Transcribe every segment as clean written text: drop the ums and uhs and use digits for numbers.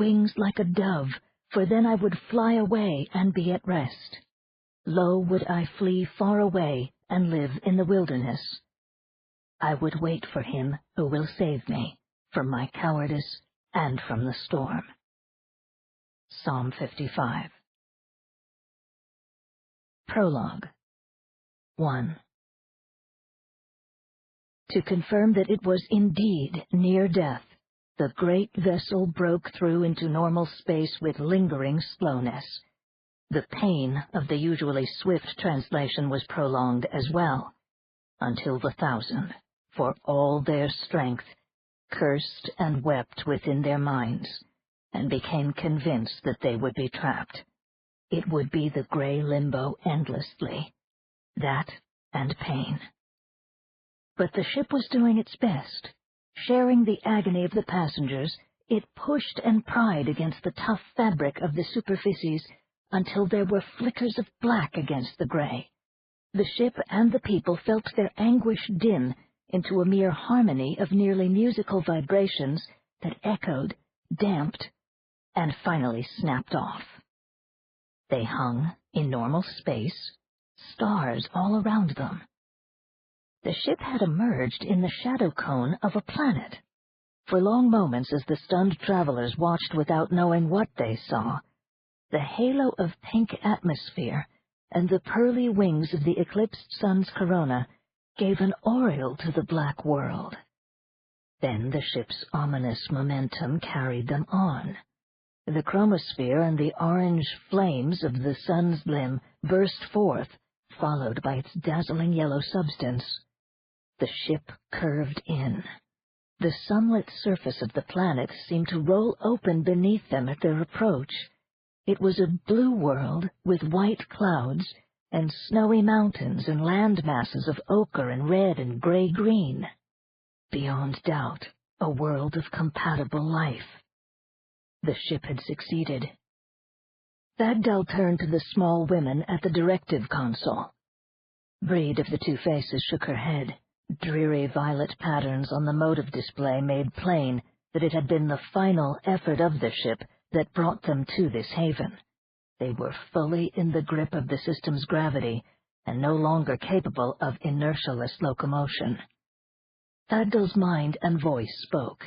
wings like a dove, for then I would fly away and be at rest. Lo, would I flee far away and live in the wilderness. I would wait for him who will save me from my cowardice and from the storm. Psalm 55. Prologue 1. To confirm that it was indeed near death, the great vessel broke through into normal space with lingering slowness. The pain of the usually swift translation was prolonged as well, until the 1,000, for all their strength, cursed and wept within their minds, and became convinced that they would be trapped. It would be the gray limbo endlessly, that and pain. But the ship was doing its best. Sharing the agony of the passengers, it pushed and pried against the tough fabric of the superficies until there were flickers of black against the gray. The ship and the people felt their anguish din into a mere harmony of nearly musical vibrations that echoed, damped, and finally snapped off. They hung in normal space, stars all around them. The ship had emerged in the shadow cone of a planet. For long moments, as the stunned travelers watched without knowing what they saw, the halo of pink atmosphere and the pearly wings of the eclipsed sun's corona gave an aureole to the black world. Then the ship's ominous momentum carried them on. The chromosphere and the orange flames of the sun's limb burst forth, followed by its dazzling yellow substance. The ship curved in. The sunlit surface of the planet seemed to roll open beneath them at their approach. It was a blue world with white clouds and snowy mountains and land masses of ochre and red and gray-green. Beyond doubt, a world of compatible life. The ship had succeeded. Thagdal turned to the small women at the directive console. Breed of the two faces shook her head. Dreary violet patterns on the motive display made plain that it had been the final effort of the ship that brought them to this haven. They were fully in the grip of the system's gravity and no longer capable of inertialess locomotion. Thagdal's mind and voice spoke.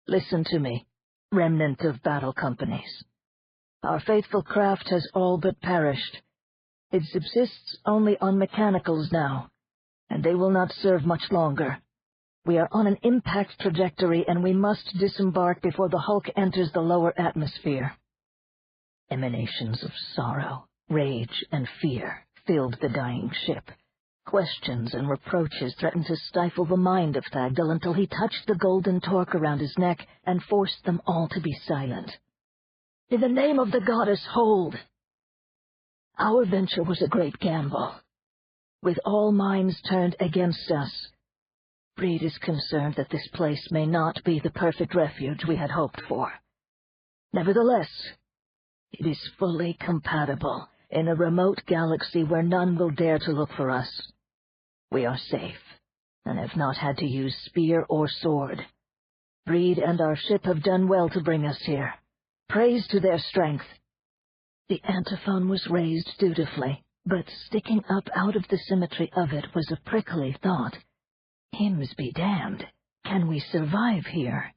Listen to me, remnant of battle companies. Our faithful craft has all but perished. It subsists only on mechanicals now, and they will not serve much longer. We are on an impact trajectory, and we must disembark before the hulk enters the lower atmosphere. Emanations of sorrow, rage, and fear filled the dying ship. Questions and reproaches threatened to stifle the mind of Thagdal until he touched the golden torque around his neck and forced them all to be silent. In the name of the goddess, hold! Our venture was a great gamble. With all minds turned against us, Breed is concerned that this place may not be the perfect refuge we had hoped for. Nevertheless, it is fully compatible in a remote galaxy where none will dare to look for us. We are safe, and have not had to use spear or sword. Breed and our ship have done well to bring us here. Praise to their strength. The antiphone was raised dutifully, but sticking up out of the symmetry of it was a prickly thought. Hymns be damned. Can we survive here?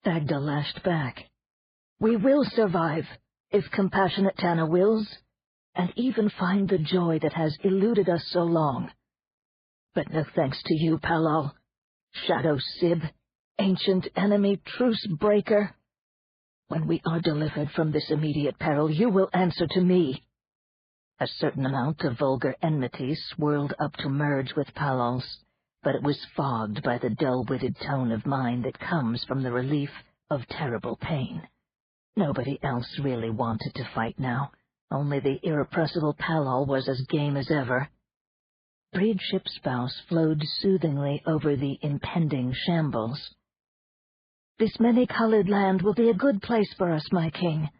Thagdal lashed back. We will survive, if compassionate Tana wills, and even find the joy that has eluded us so long. But no thanks to you, Palal. Shadow Sib, ancient enemy, truce breaker. When we are delivered from this immediate peril, you will answer to me. A certain amount of vulgar enmity swirled up to merge with Palal's, but it was fogged by the dull-witted tone of mind that comes from the relief of terrible pain. Nobody else really wanted to fight now. Only the irrepressible Palal was as game as ever. Breed's ship's spouse flowed soothingly over the impending shambles. This many-colored land will be a good place for us, my king.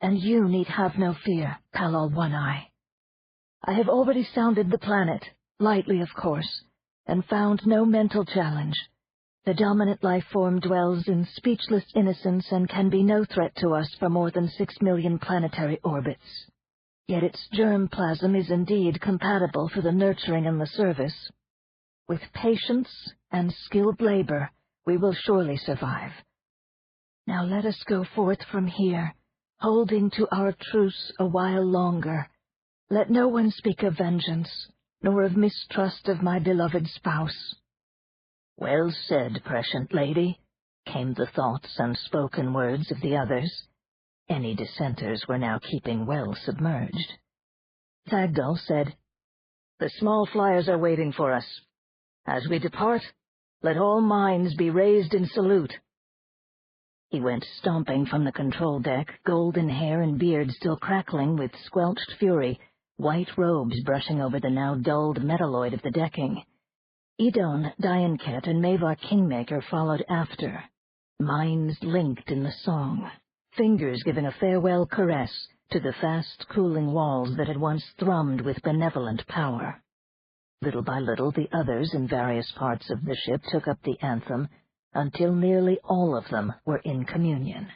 And you need have no fear, Palal One-Eye. I have already sounded the planet, lightly of course, and found no mental challenge. The dominant life form dwells in speechless innocence and can be no threat to us for more than 6 million planetary orbits. Yet its germplasm is indeed compatible for the nurturing and the service. With patience and skilled labor, we will surely survive. Now let us go forth from here, holding to our truce a while longer. Let no one speak of vengeance, nor of mistrust of my beloved spouse." "Well said, prescient lady," came the thoughts and spoken words of the others. Any dissenters were now keeping well submerged. Thagdal said, "The small flyers are waiting for us. As we depart, let all minds be raised in salute." He went stomping from the control deck, golden hair and beard still crackling with squelched fury, white robes brushing over the now dulled metalloid of the decking. Edon, Dianket, and Mavar Kingmaker followed after, minds linked in the song, fingers giving a farewell caress to the fast-cooling walls that had once thrummed with benevolent power. Little by little, the others in various parts of the ship took up the anthem, until nearly all of them were in communion.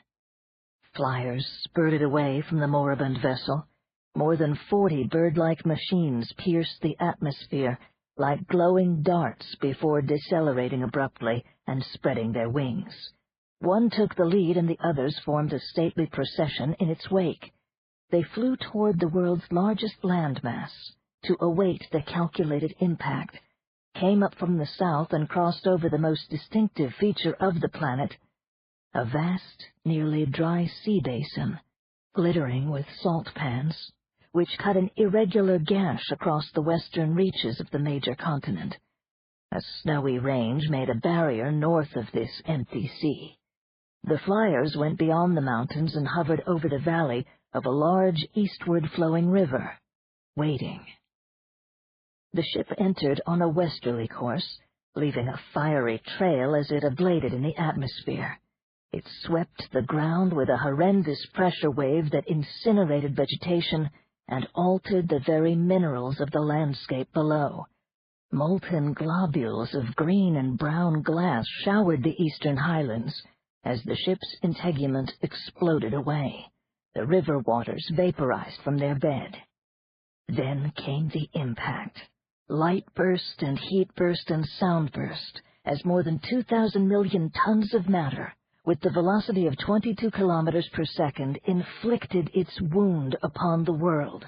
Flyers spurted away from the moribund vessel. More than 40 bird-like machines pierced the atmosphere like glowing darts before decelerating abruptly and spreading their wings. One took the lead and the others formed a stately procession in its wake. They flew toward the world's largest landmass to await the calculated impact, came up from the south and crossed over the most distinctive feature of the planet, a vast, nearly dry sea basin, glittering with salt pans, which cut an irregular gash across the western reaches of the major continent. A snowy range made a barrier north of this empty sea. The flyers went beyond the mountains and hovered over the valley of a large eastward-flowing river, waiting. The ship entered on a westerly course, leaving a fiery trail as it ablated in the atmosphere. It swept the ground with a horrendous pressure wave that incinerated vegetation and altered the very minerals of the landscape below. Molten globules of green and brown glass showered the eastern highlands as the ship's integument exploded away. The river waters vaporized from their bed. Then came the impact. Light burst and heat burst and sound burst, as more than 2,000 million tons of matter, with the velocity of 22 kilometers per second, inflicted its wound upon the world.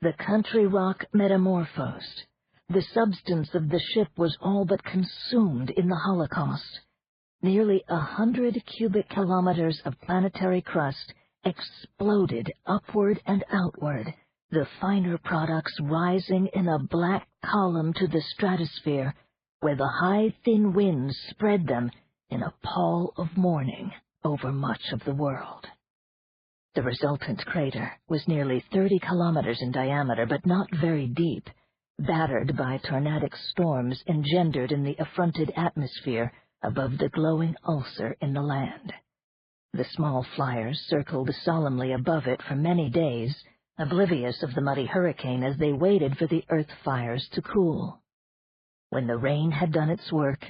The country rock metamorphosed. The substance of the ship was all but consumed in the Holocaust. Nearly 100 cubic kilometers of planetary crust exploded upward and outward, the finer products rising in a black column to the stratosphere, where the high, thin winds spread them in a pall of mourning over much of the world. The resultant crater was nearly 30 kilometers in diameter, but not very deep, battered by tornadic storms engendered in the affronted atmosphere above the glowing ulcer in the land. The small flyers circled solemnly above it for many days, oblivious of the muddy hurricane as they waited for the earth fires to cool. When the rain had done its work,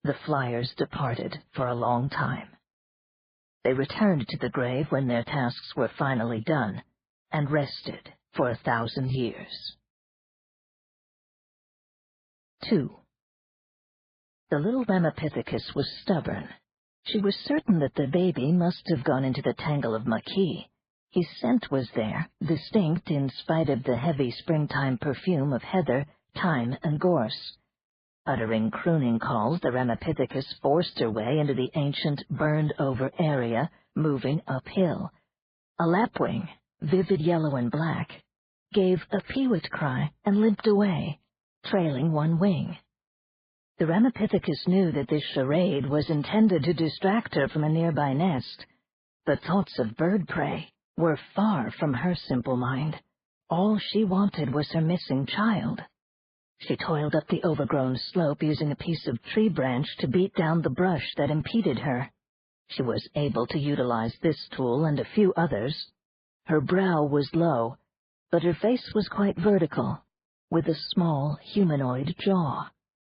the flyers departed for a long time. They returned to the grave when their tasks were finally done, and rested for 1,000 years. 2. The little Ramapithecus was stubborn. She was certain that the baby must have gone into the tangle of Maquis. His scent was there, distinct in spite of the heavy springtime perfume of heather, thyme, and gorse. Uttering crooning calls, the Ramapithecus forced her way into the ancient, burned-over area, moving uphill. A lapwing, vivid yellow and black, gave a peewit cry and limped away, trailing one wing. The Ramapithecus knew that this charade was intended to distract her from a nearby nest, but thoughts of bird prey were far from her simple mind. All she wanted was her missing child. She toiled up the overgrown slope using a piece of tree branch to beat down the brush that impeded her. She was able to utilize this tool and a few others. Her brow was low, but her face was quite vertical, with a small humanoid jaw.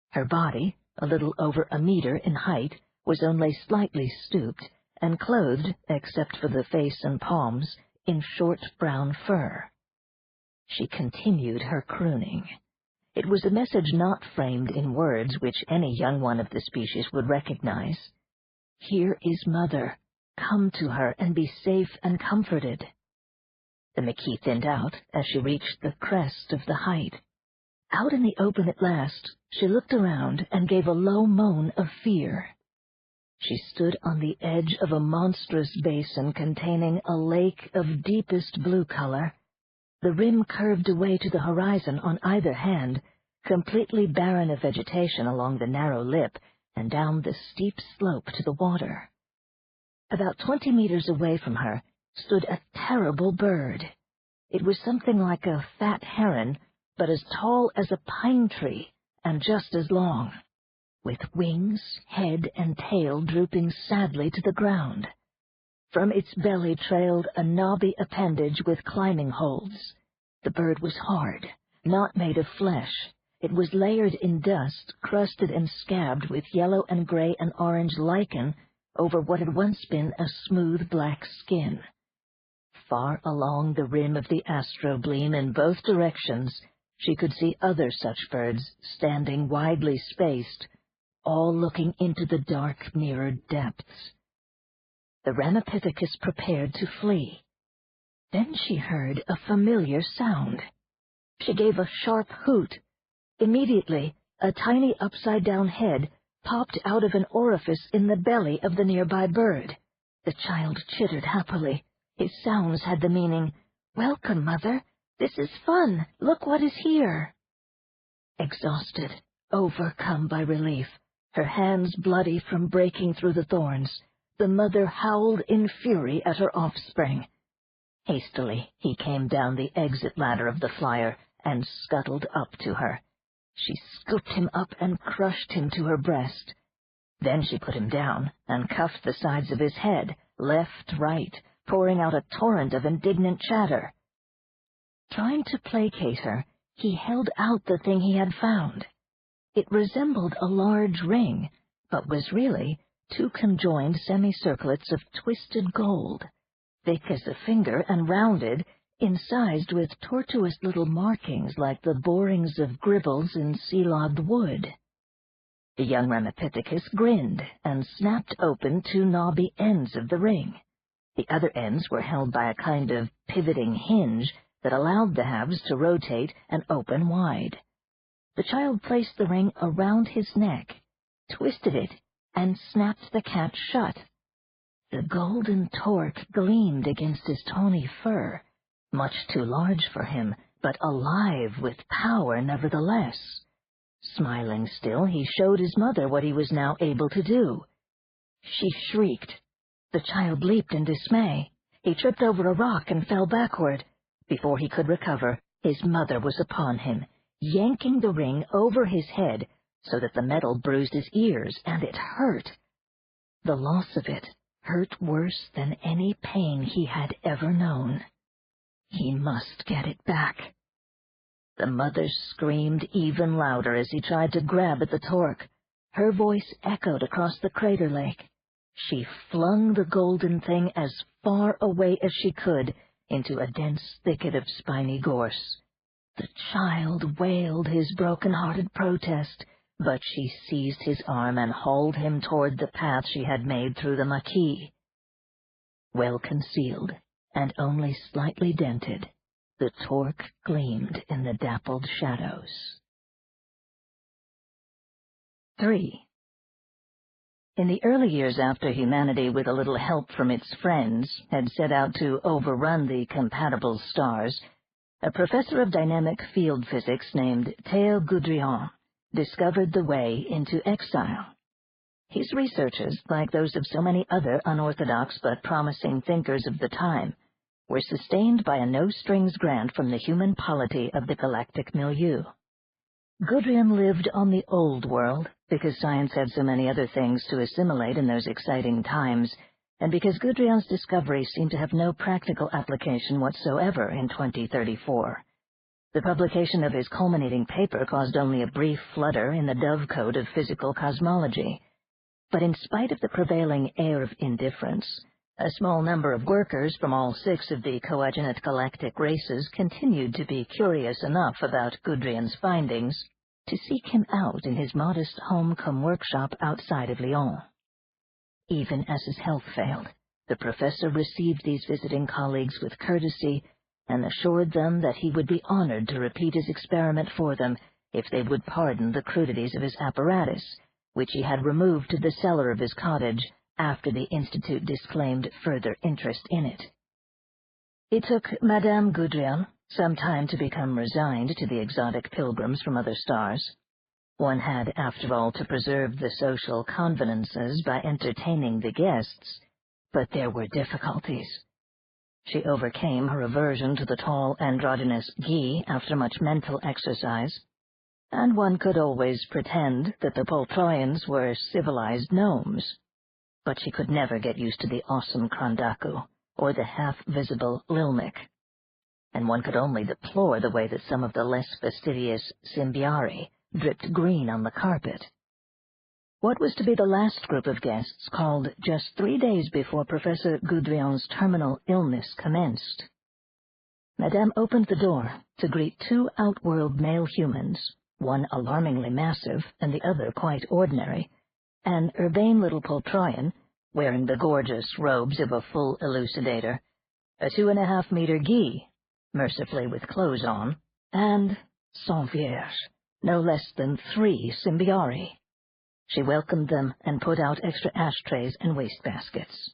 Her body, a little over a meter in height, was only slightly stooped, and clothed, except for the face and palms, in short brown fur. She continued her crooning. It was a message not framed in words which any young one of the species would recognize. Here is Mother. Come to her and be safe and comforted. The Maquis thinned out as she reached the crest of the height. Out in the open at last, she looked around and gave a low moan of fear. She stood on the edge of a monstrous basin containing a lake of deepest blue color. The rim curved away to the horizon on either hand, completely barren of vegetation along the narrow lip and down the steep slope to the water. About 20 meters away from her stood a terrible bird. It was something like a fat heron, but as tall as a pine tree and just as long, with wings, head, and tail drooping sadly to the ground. From its belly trailed a knobby appendage with climbing holds. The bird was hard, not made of flesh. It was layered in dust, crusted and scabbed with yellow and gray and orange lichen over what had once been a smooth black skin. Far along the rim of the astrobleam in both directions, she could see other such birds standing widely spaced, all looking into the dark mirrored depths. The Ramapithecus prepared to flee. Then she heard a familiar sound. She gave a sharp hoot. Immediately, a tiny upside-down head popped out of an orifice in the belly of the nearby bird. The child chittered happily. His sounds had the meaning, "Welcome, Mother. This is fun. Look what is here." Exhausted, overcome by relief, her hands bloody from breaking through the thorns, the mother howled in fury at her offspring. Hastily, he came down the exit ladder of the flyer and scuttled up to her. She scooped him up and crushed him to her breast. Then she put him down and cuffed the sides of his head, left, right, pouring out a torrent of indignant chatter. Trying to placate her, he held out the thing he had found. It resembled a large ring, but was really 2 conjoined semicirclets of twisted gold, thick as a finger and rounded, incised with tortuous little markings like the borings of gribbles in sea-logged wood. The young Ramapithecus grinned and snapped open 2 knobby ends of the ring. The other ends were held by a kind of pivoting hinge that allowed the halves to rotate and open wide. The child placed the ring around his neck, twisted it, and snapped the catch shut. The golden torque gleamed against his tawny fur, much too large for him, but alive with power nevertheless. Smiling still, he showed his mother what he was now able to do. She shrieked. The child leaped in dismay. He tripped over a rock and fell backward. Before he could recover, his mother was upon him, yanking the ring over his head so that the metal bruised his ears, and it hurt. The loss of it hurt worse than any pain he had ever known. He must get it back. The mother screamed even louder as he tried to grab at the torque. Her voice echoed across the crater lake. She flung the golden thing as far away as she could into a dense thicket of spiny gorse. The child wailed his broken-hearted protest, but she seized his arm and hauled him toward the path she had made through the Maquis. Well concealed, and only slightly dented, the torque gleamed in the dappled shadows. 3. In the early years after humanity, with a little help from its friends, had set out to overrun the compatible stars, a professor of dynamic field physics named Theo Goudrian discovered the way into exile. His researches, like those of so many other unorthodox but promising thinkers of the time, were sustained by a no-strings grant from the human polity of the galactic milieu. Goudrian lived on the old world, because science had so many other things to assimilate in those exciting times, and because Goudrian's discovery seemed to have no practical application whatsoever in 2034. The publication of his culminating paper caused only a brief flutter in the dovecote of physical cosmology. But in spite of the prevailing air of indifference, a small number of workers from all 6 of the coeginate galactic races continued to be curious enough about Gudrian's findings to seek him out in his modest home-come-workshop outside of Lyon. Even as his health failed, the professor received these visiting colleagues with courtesy and assured them that he would be honored to repeat his experiment for them if they would pardon the crudities of his apparatus, which he had removed to the cellar of his cottage after the Institute disclaimed further interest in it. It took Madame Gudrian some time to become resigned to the exotic pilgrims from other stars. One had, after all, to preserve the social convenances by entertaining the guests, but there were difficulties. She overcame her aversion to the tall, androgynous Guy after much mental exercise, and one could always pretend that the Poltroyans were civilized gnomes. But she could never get used to the awesome Krondaku, or the half-visible Lilmik, and one could only deplore the way that some of the less fastidious Symbiari dripped green on the carpet. What was to be the last group of guests called just 3 days before Professor Gudrian's terminal illness commenced. Madame opened the door to greet 2 outworld male humans, one alarmingly massive and the other quite ordinary, an urbane little Poltroyan, wearing the gorgeous robes of a full elucidator, a 2.5-meter Guy, mercifully with clothes on, and, sans vierge, no less than 3 Symbiari. She welcomed them and put out extra ashtrays and wastebaskets.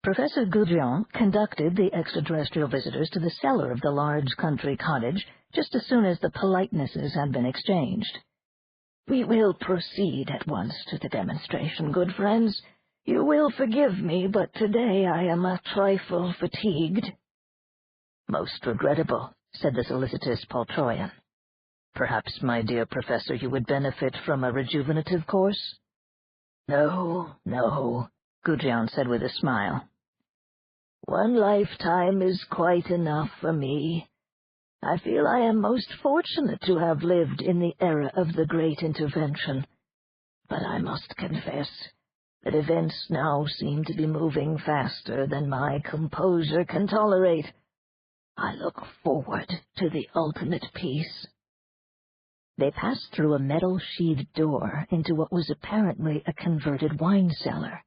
Professor Gudrian conducted the extraterrestrial visitors to the cellar of the large country cottage just as soon as the politenesses had been exchanged. "We will proceed at once to the demonstration, good friends. You will forgive me, but today I am a trifle fatigued." "Most regrettable," said the solicitous Poltroyan. "Perhaps, my dear Professor, you would benefit from a rejuvenative course?" "No, no," Gudrian said with a smile. "One lifetime is quite enough for me. I feel I am most fortunate to have lived in the era of the Great Intervention, but I must confess that events now seem to be moving faster than my composure can tolerate. I look forward to the ultimate peace." They passed through a metal-sheathed door into what was apparently a converted wine cellar.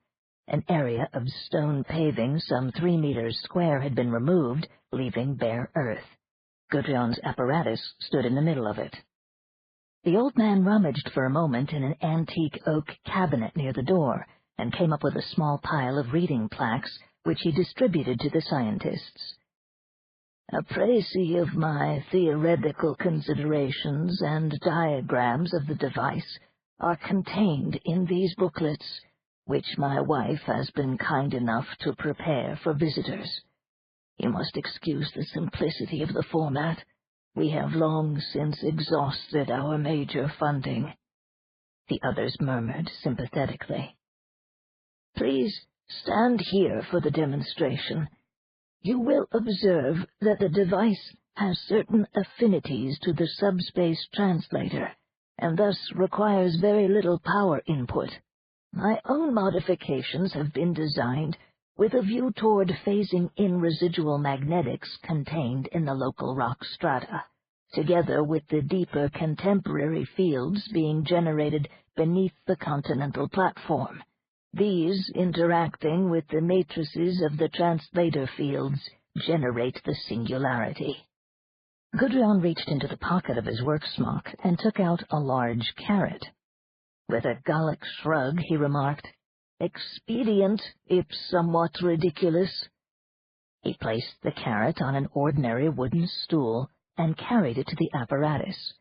An area of stone paving some 3 meters square had been removed, leaving bare earth. Gudrian's apparatus stood in the middle of it. The old man rummaged for a moment in an antique oak cabinet near the door, and came up with a small pile of reading plaques, which he distributed to the scientists. "A précis of my theoretical considerations and diagrams of the device are contained in these booklets, which my wife has been kind enough to prepare for visitors. You must excuse the simplicity of the format. We have long since exhausted our major funding." The others murmured sympathetically. "Please stand here for the demonstration. You will observe that the device has certain affinities to the subspace translator, and thus requires very little power input. My own modifications have been designed with a view toward phasing in residual magnetics contained in the local rock strata, together with the deeper contemporary fields being generated beneath the continental platform. These, interacting with the matrices of the translator fields, generate the singularity." Gudrian reached into the pocket of his work smock and took out a large carrot. With a Gallic shrug, he remarked, "Expedient, if somewhat ridiculous." He placed the carrot on an ordinary wooden stool and carried it to the apparatus.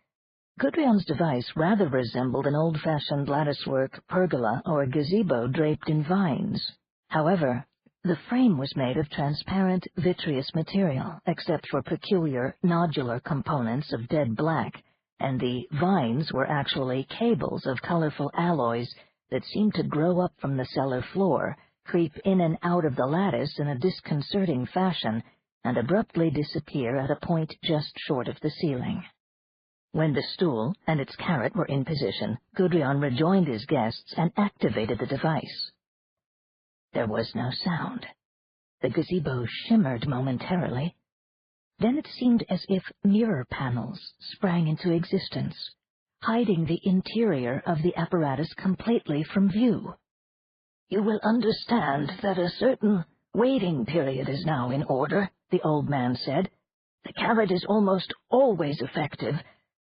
Gudrian's device rather resembled an old-fashioned latticework pergola or gazebo draped in vines. However, the frame was made of transparent vitreous material, except for peculiar nodular components of dead black, and the vines were actually cables of colorful alloys that seemed to grow up from the cellar floor, creep in and out of the lattice in a disconcerting fashion, and abruptly disappear at a point just short of the ceiling. When the stool and its carrot were in position, Gudrian rejoined his guests and activated the device. There was no sound. The gazebo shimmered momentarily. Then it seemed as if mirror panels sprang into existence, hiding the interior of the apparatus completely from view. "You will understand that a certain waiting period is now in order," the old man said. "The carrot is almost always effective,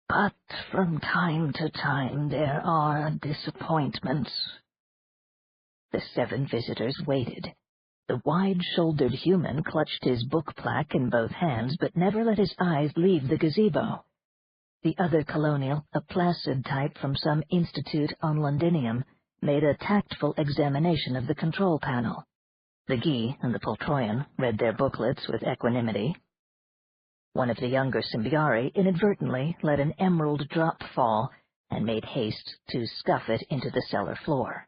but from time to time there are disappointments." The 7 visitors waited. The wide-shouldered human clutched his book plaque in both hands, but never let his eyes leave the gazebo. The other colonial, a placid type from some institute on Londinium, made a tactful examination of the control panel. The Ghee and the Poltroyan read their booklets with equanimity. One of the younger Symbiari inadvertently let an emerald drop fall and made haste to scuff it into the cellar floor.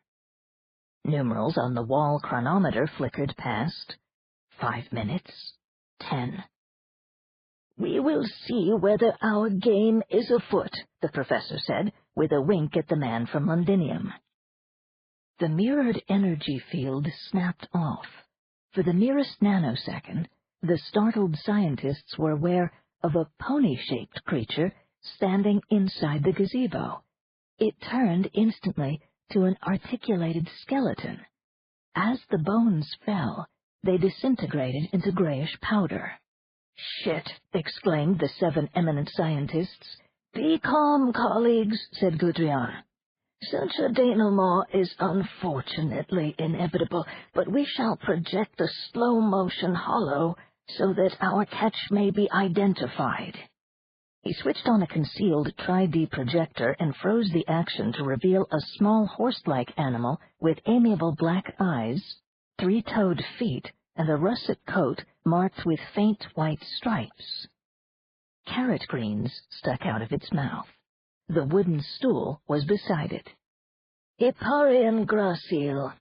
Numerals on the wall chronometer flickered past. 5 minutes. 10. "We will see whether our game is afoot," the professor said, with a wink at the man from Londinium. The mirrored energy field snapped off. For the merest nanosecond, the startled scientists were aware of a pony-shaped creature standing inside the gazebo. It turned instantly to an articulated skeleton. As the bones fell, they disintegrated into grayish powder. "Shit!" exclaimed the 7 eminent scientists. "Be calm, colleagues," said Gudrian. "Such a denouement is unfortunately inevitable, but we shall project a slow-motion hollow so that our catch may be identified." He switched on a concealed tri-D projector and froze the action to reveal a small horse-like animal with amiable black eyes, 3-toed feet, and a russet coat marked with faint white stripes. Carrot greens stuck out of its mouth. The wooden stool was beside it. "Hipparion gracile,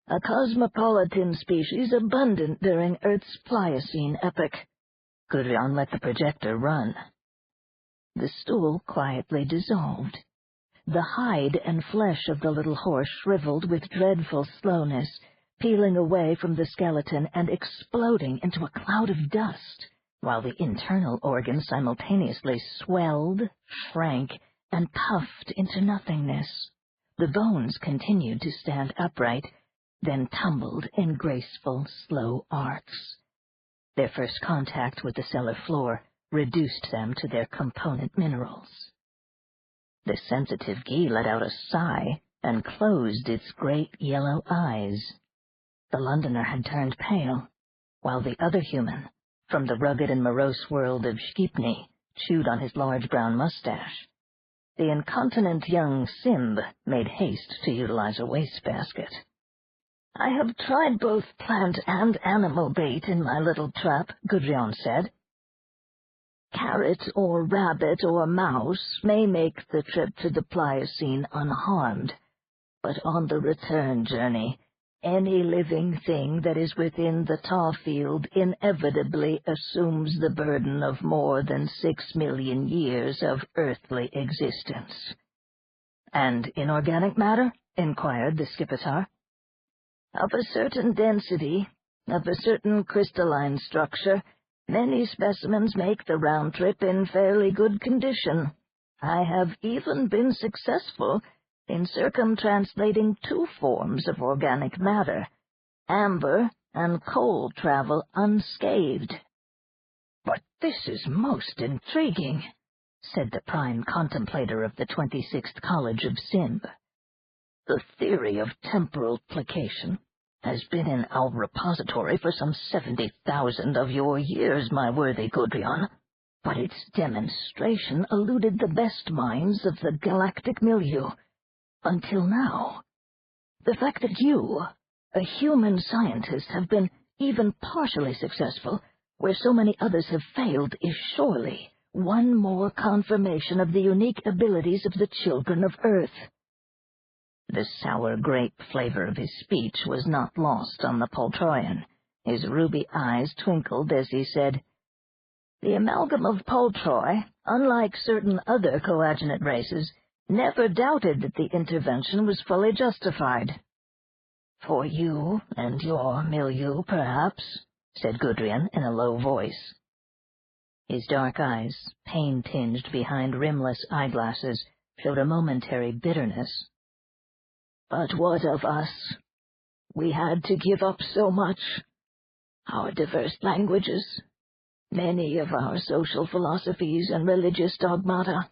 a cosmopolitan species abundant during Earth's Pliocene epoch." Gudrian let the projector run. The stool quietly dissolved. The hide and flesh of the little horse shriveled with dreadful slowness, peeling away from the skeleton and exploding into a cloud of dust, while the internal organs simultaneously swelled, shrank, and puffed into nothingness. The bones continued to stand upright, then tumbled in graceful, slow arcs. Their first contact with the cellar floor reduced them to their component minerals. The sensitive Ghee let out a sigh and closed its great yellow eyes. The Londoner had turned pale, while the other human, from the rugged and morose world of Shkipni, chewed on his large brown mustache. The incontinent young Simb made haste to utilize a wastebasket. "I have tried both plant and animal bait in my little trap," Gudrian said. "Carrot or rabbit or mouse may make the trip to the Pliocene unharmed, but on the return journey, any living thing that is within the tar field inevitably assumes the burden of more than 6 million years of earthly existence." "And inorganic matter?" inquired the Skipitar. "Of a certain density, of a certain crystalline structure, many specimens make the round trip in fairly good condition. I have even been successful in circumtranslating 2 forms of organic matter. Amber and coal travel unscathed." "But this is most intriguing," said the prime contemplator of the 26th College of Simb. "The theory of temporal plication has been in our repository for some 70,000 of your years, my worthy Gudrian, but its demonstration eluded the best minds of the galactic milieu. Until now. The fact that you, a human scientist, have been even partially successful, where so many others have failed, is surely one more confirmation of the unique abilities of the children of Earth." The sour grape flavor of his speech was not lost on the Poltroyan. His ruby eyes twinkled as he said, "The amalgam of Poltroi, unlike certain other coaginate races, never doubted that the intervention was fully justified." "For you and your milieu, perhaps," said Gudrian in a low voice. His dark eyes, pain-tinged behind rimless eyeglasses, showed a momentary bitterness. "But what of us? We had to give up so much. Our diverse languages, many of our social philosophies and religious dogmata,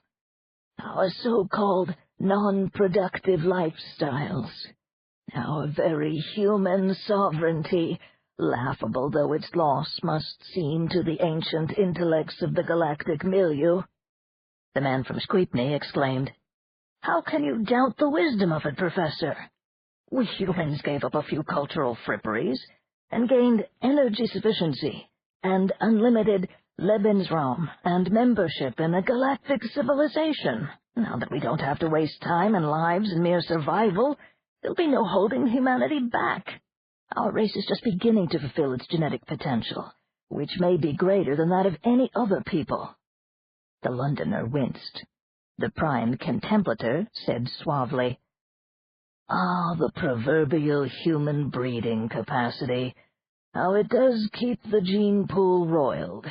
our so-called non-productive lifestyles, our very human sovereignty, laughable though its loss must seem to the ancient intellects of the galactic milieu." The man from Squeepney exclaimed, "How can you doubt the wisdom of it, Professor? We humans gave up a few cultural fripperies and gained energy sufficiency and unlimited Lebensraum and membership in a galactic civilization. Now that we don't have to waste time and lives in mere survival, there'll be no holding humanity back. Our race is just beginning to fulfill its genetic potential, which may be greater than that of any other people." The Londoner winced. The primed contemplator said suavely, "Ah, the proverbial human breeding capacity. How it does keep the gene pool roiled.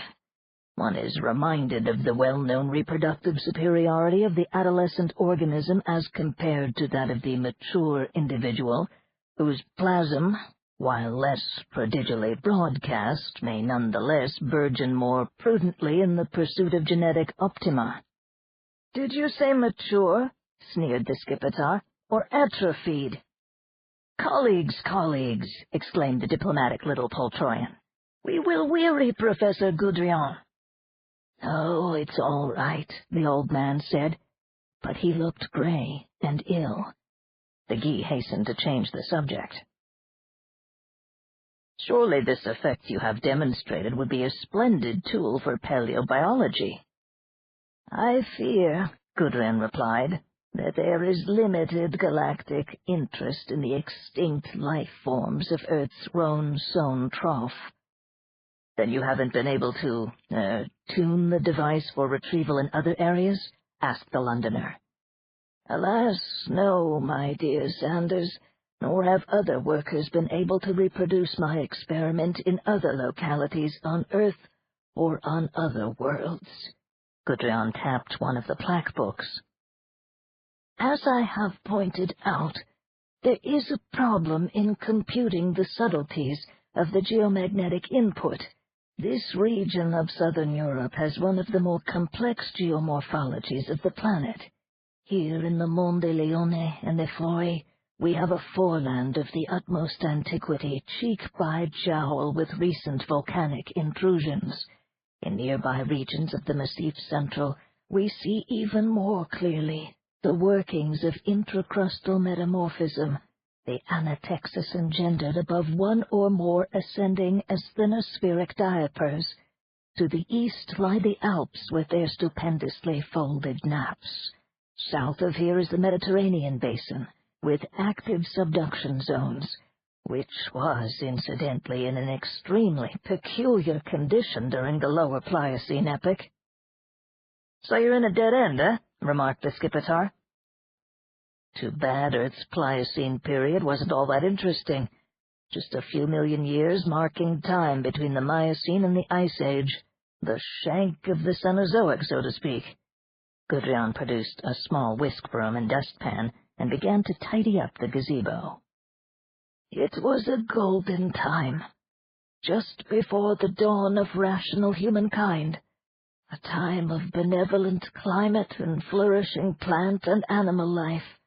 One is reminded of the well-known reproductive superiority of the adolescent organism as compared to that of the mature individual, whose plasm, while less prodigally broadcast, may nonetheless burgeon more prudently in the pursuit of genetic optima." "Did you say mature?" sneered the Skipitar, "or atrophied?" Colleagues," exclaimed the diplomatic little Poltroyan. "We will weary Professor Gudrian." "Oh, it's all right," the old man said, but he looked gray and ill. The Ghee hastened to change the subject. "Surely this effect you have demonstrated would be a splendid tool for paleobiology." "I fear," Gudrun replied, "that there is limited galactic interest in the extinct life forms of Earth's Roan-sown trough." "Then you haven't been able to, tune the device for retrieval in other areas?" asked the Londoner. "Alas, no, my dear Sanders, nor have other workers been able to reproduce my experiment in other localities on Earth or on other worlds." Gudrian tapped one of the plaque books. "As I have pointed out, there is a problem in computing the subtleties of the geomagnetic input. This region of southern Europe has one of the more complex geomorphologies of the planet. Here in the Monte Leone and the Floi, we have a foreland of the utmost antiquity, cheek by jowl with recent volcanic intrusions. In nearby regions of the Massif Central, we see even more clearly the workings of intracrustal metamorphism, the anatexis engendered above one or more ascending asthenospheric diapers. To the east lie the Alps with their stupendously folded nappes. South of here is the Mediterranean basin, with active subduction zones, which was, incidentally, in an extremely peculiar condition during the lower Pliocene epoch." "So you're in a dead end, eh?" remarked the Skipitar. "Too bad Earth's Pliocene period wasn't all that interesting. Just a few million years marking time between the Miocene and the Ice Age, the shank of the Cenozoic, so to speak." Gudrian produced a small whisk broom and dustpan and began to tidy up the gazebo. "It was a golden time, just before the dawn of rational humankind, a time of benevolent climate and flourishing plant and animal life,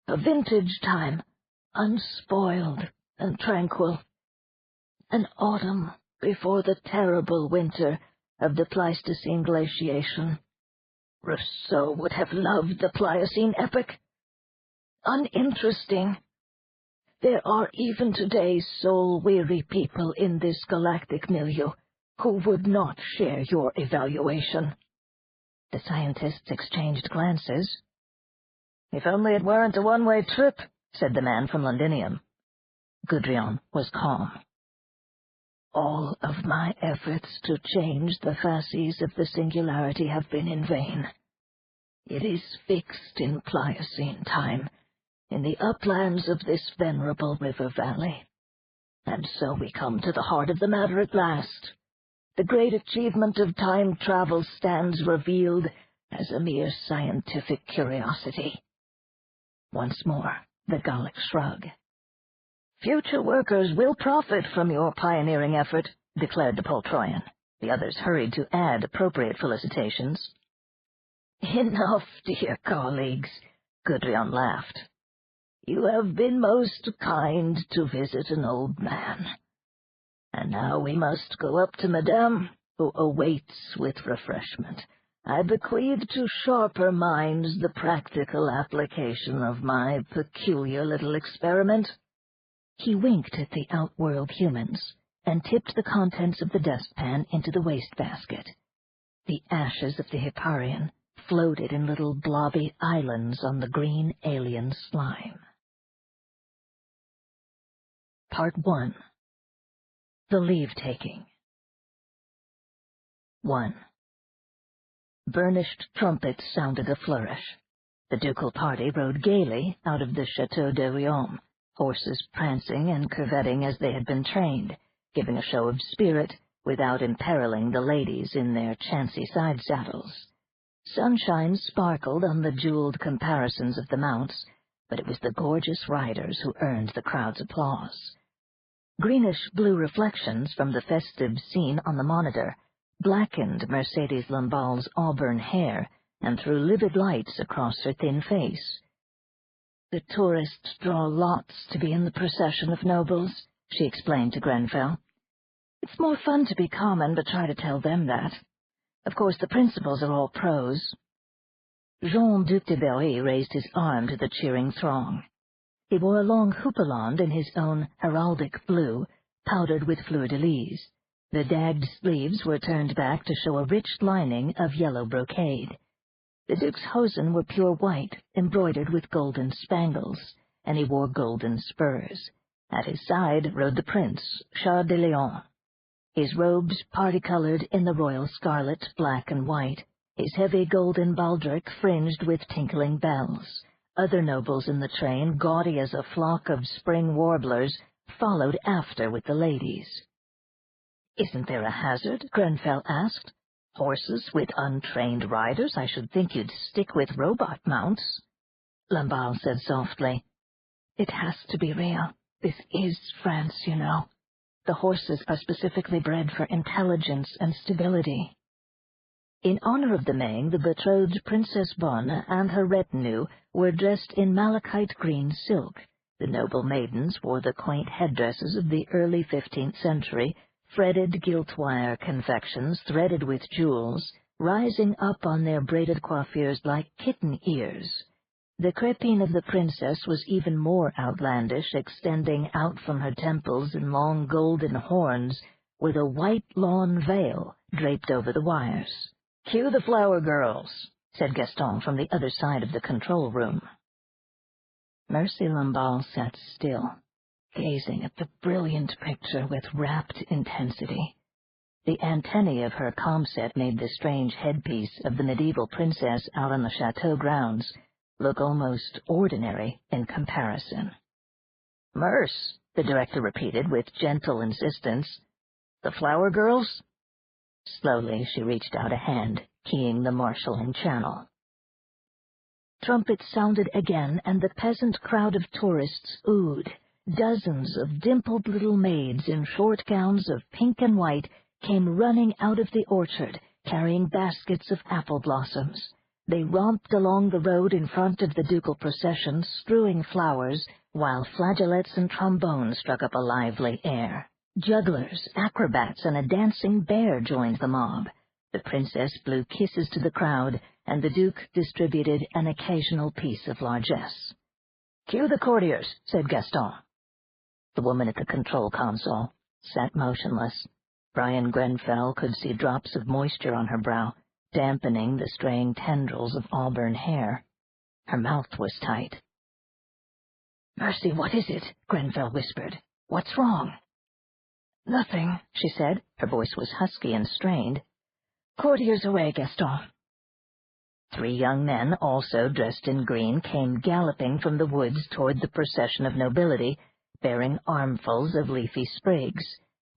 a vintage time, unspoiled and tranquil, an autumn before the terrible winter of the Pleistocene glaciation. Rousseau would have loved the Pliocene epoch. Uninteresting. There are even today soul-weary people in this galactic milieu who would not share your evaluation." The scientists exchanged glances. "If only it weren't a one-way trip," said the man from Londinium. Gudrian was calm. All of my efforts to change the fasces of the singularity have been in vain. It is fixed in Pliocene time, in the uplands of this venerable river valley. And so we come to the heart of the matter at last. The great achievement of time travel stands revealed as a mere scientific curiosity. Once more, the Gallic shrug. "Future workers will profit from your pioneering effort," declared the Poltroyan. The others hurried to add appropriate felicitations. "Enough, dear colleagues," Gudrion laughed. "You have been most kind to visit an old man. And now we must go up to Madame, who awaits with refreshment. I bequeath to sharper minds the practical application of my peculiar little experiment." He winked at the outworld humans and tipped the contents of the dustpan into the wastebasket. The ashes of the Hipparion floated in little blobby islands on the green alien slime. Part 1. The Leave-Taking. 1. Burnished trumpets sounded a flourish. The ducal party rode gaily out of the Château de Riom, horses prancing and curvetting as they had been trained, giving a show of spirit without imperiling the ladies in their chancy side saddles. Sunshine sparkled on the jeweled comparisons of the mounts, but it was the gorgeous riders who earned the crowd's applause. Greenish-blue reflections from the festive scene on the monitor blackened Mercedes Lambal's auburn hair and threw livid lights across her thin face. "The tourists draw lots to be in the procession of nobles," she explained to Grenfell. "It's more fun to be common, but try to tell them that. Of course, the principals are all pros." Jean Duc de Berry raised his arm to the cheering throng. He wore a long houppelande in his own heraldic blue, powdered with fleur-de-lis. The dagged sleeves were turned back to show a rich lining of yellow brocade. The Duke's hosen were pure white, embroidered with golden spangles, and he wore golden spurs. At his side rode the Prince, Charles de Lion. His robes party-colored in the royal scarlet, black and white, his heavy golden baldric fringed with tinkling bells. Other nobles in the train, gaudy as a flock of spring warblers, followed after with the ladies. "Isn't there a hazard?" Grenfell asked. "Horses with untrained riders? I should think you'd stick with robot mounts." Lamballe said softly, "It has to be real. This is France, you know. The horses are specifically bred for intelligence and stability." In honor of the Maying, the betrothed Princess Bonne and her retinue were dressed in malachite green silk. The noble maidens wore the quaint headdresses of the early 15th century, fretted gilt-wire confections threaded with jewels, rising up on their braided coiffures like kitten ears. The crepine of the princess was even more outlandish, extending out from her temples in long golden horns, with a white lawn veil draped over the wires. "Cue the flower girls," said Gaston from the other side of the control room. Mercy Lamballe sat still, gazing at the brilliant picture with rapt intensity. The antennae of her comset made the strange headpiece of the medieval princess out on the chateau grounds look almost ordinary in comparison. "Merce," the director repeated with gentle insistence. "The flower girls?" Slowly she reached out a hand, keying the marshalling channel. Trumpets sounded again, and the peasant crowd of tourists oohed. Dozens of dimpled little maids in short gowns of pink and white came running out of the orchard, carrying baskets of apple blossoms. They romped along the road in front of the ducal procession, strewing flowers, while flageolets and trombones struck up a lively air. Jugglers, acrobats, and a dancing bear joined the mob. The princess blew kisses to the crowd, and the duke distributed an occasional piece of largesse. "Cue the courtiers," said Gaston. The woman at the control console sat motionless. Brian Grenfell could see drops of moisture on her brow, dampening the straying tendrils of auburn hair. Her mouth was tight. "Mercy, what is it?" Grenfell whispered. "What's wrong?" Nothing, she said. Her voice was husky and strained. Courtiers away, Gaston. 3 young men, also dressed in green, came galloping from the woods toward the procession of nobility, bearing armfuls of leafy sprigs.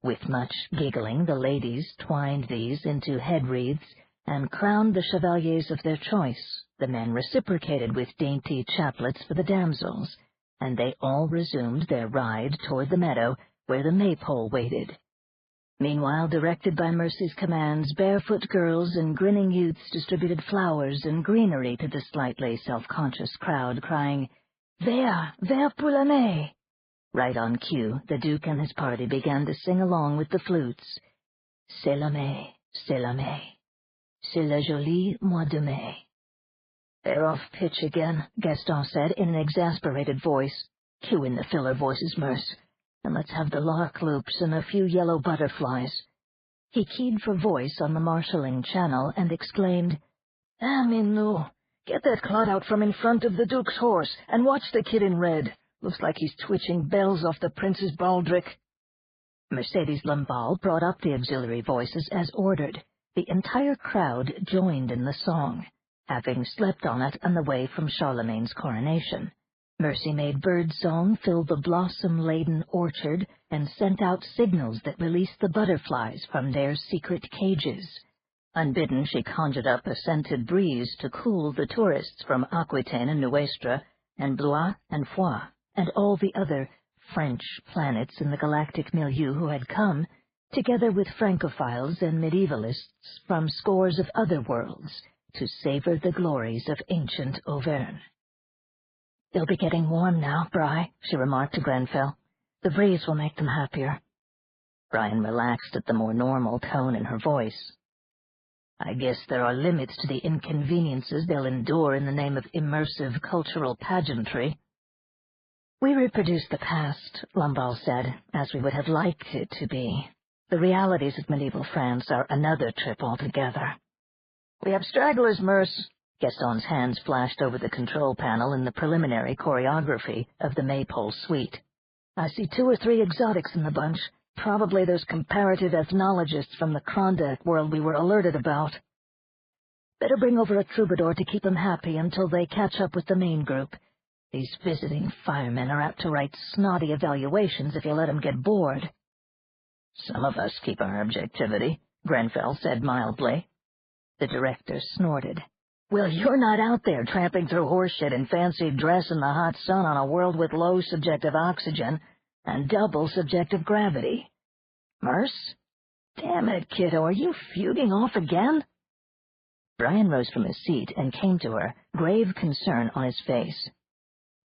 With much giggling, the ladies twined these into head wreaths and crowned the chevaliers of their choice. The men reciprocated with dainty chaplets for the damsels, and they all resumed their ride toward the meadow where the maypole waited. Meanwhile, directed by Mercy's commands, barefoot girls and grinning youths distributed flowers and greenery to the slightly self-conscious crowd, crying, "Vert, vert pour la May!" Right on cue, the Duke and his party began to sing along with the flutes. "C'est la May, c'est la May, c'est le joli mois de Mai." "They're off pitch again," Gaston said in an exasperated voice. "Cue in the filler voices, Merce. And let's have the lark loops and a few yellow butterflies." He keyed for voice on the marshalling channel and exclaimed, "Ah, Minou, get that clod out from in front of the Duke's horse and watch the kid in red. Looks like he's twitching bells off the prince's baldric." Mercedes Lamballe brought up the auxiliary voices as ordered. The entire crowd joined in the song, having slept on it on the way from Charlemagne's coronation. Mercy made birdsong fill the blossom-laden orchard and sent out signals that released the butterflies from their secret cages. Unbidden, she conjured up a scented breeze to cool the tourists from Aquitaine and Nuestra and Blois and Foix, and all the other French planets in the galactic milieu who had come, together with Francophiles and medievalists from scores of other worlds, to savor the glories of ancient Auvergne. "They'll be getting warm now, Bry," she remarked to Grenfell. "The breeze will make them happier." Brian relaxed at the more normal tone in her voice. "I guess there are limits to the inconveniences they'll endure in the name of immersive cultural pageantry." "We reproduce the past," Lamballe said, "as we would have liked it to be. The realities of medieval France are another trip altogether." "We have stragglers, Merce." Gaston's hands flashed over the control panel in the preliminary choreography of the Maypole suite. "I see 2 or 3 exotics in the bunch, probably those comparative ethnologists from the Klondike world we were alerted about. Better bring over a troubadour to keep them happy until they catch up with the main group. These visiting firemen are apt to write snotty evaluations if you let them get bored." "Some of us keep our objectivity," Grenfell said mildly. The director snorted. "Well, you're not out there tramping through horseshit in fancy dress in the hot sun on a world with low subjective oxygen and double subjective gravity. Merce? Damn it, kiddo, are you fuging off again?" Brian rose from his seat and came to her, grave concern on his face.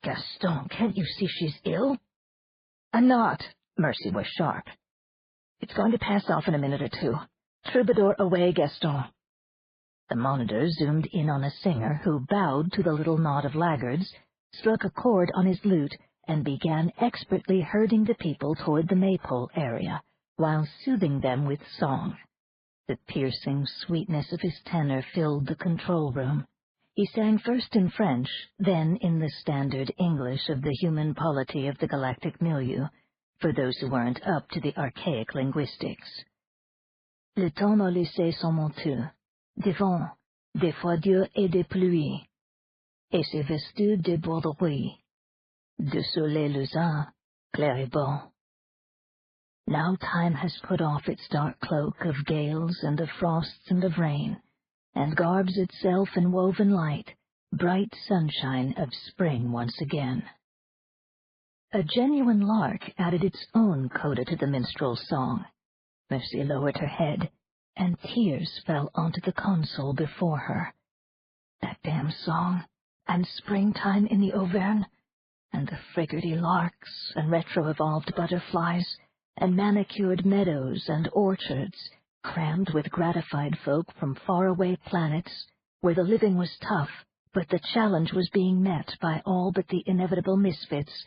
"Gaston, can't you see she's ill?" "I'm not." Mercy was sharp. "It's going to pass off in a minute or 2. Troubadour away, Gaston." The monitor zoomed in on a singer who bowed to the little knot of laggards, struck a chord on his lute, and began expertly herding the people toward the maypole area, while soothing them with song. The piercing sweetness of his tenor filled the control room. He sang first in French, then in the standard English of the human polity of the galactic milieu, for those who weren't up to the archaic linguistics. "Le temps m'a laissé son manteau, des vents, des froidures et des pluies, et ses vestus de borderie, de soleil luisant, clair et beau. Now time has put off its dark cloak of gales and of frosts and of rain, and garbs itself in woven light, bright sunshine of spring once again." A genuine lark added its own coda to the minstrel's song. Mercy lowered her head, and tears fell onto the console before her. That damn song, and springtime in the Auvergne, and the friggerty larks and retro-evolved butterflies, and manicured meadows and orchards, crammed with gratified folk from faraway planets where the living was tough, but the challenge was being met by all but the inevitable misfits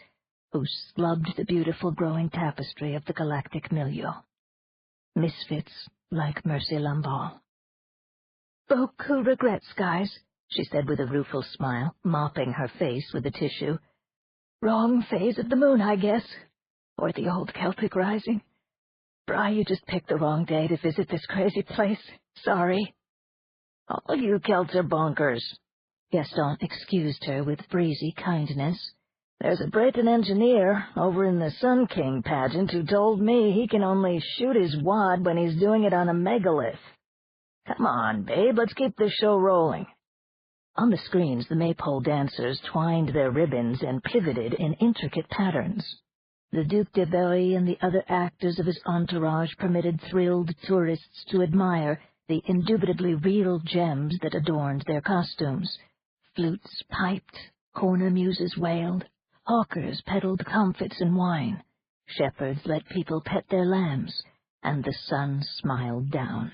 who slubbed the beautiful growing tapestry of the galactic milieu. Misfits like Mercy Lamballe. "Beaucoup regrets, guys," she said with a rueful smile, mopping her face with a tissue. "Wrong phase of the moon, I guess. Or the old Celtic rising. Bri, you just picked the wrong day to visit this crazy place. Sorry. All you Celts are bonkers. Gaston excused her with breezy kindness. There's a Breton engineer over in the Sun King pageant who told me he can only shoot his wad when he's doing it on a megalith. Come on, babe, let's keep this show rolling. On the screens, the maypole dancers twined their ribbons and pivoted in intricate patterns. The Duc de Berry and the other actors of his entourage permitted thrilled tourists to admire the indubitably real gems that adorned their costumes. Flutes piped, cornemuses wailed, hawkers peddled comfits and wine, shepherds let people pet their lambs, and the sun smiled down.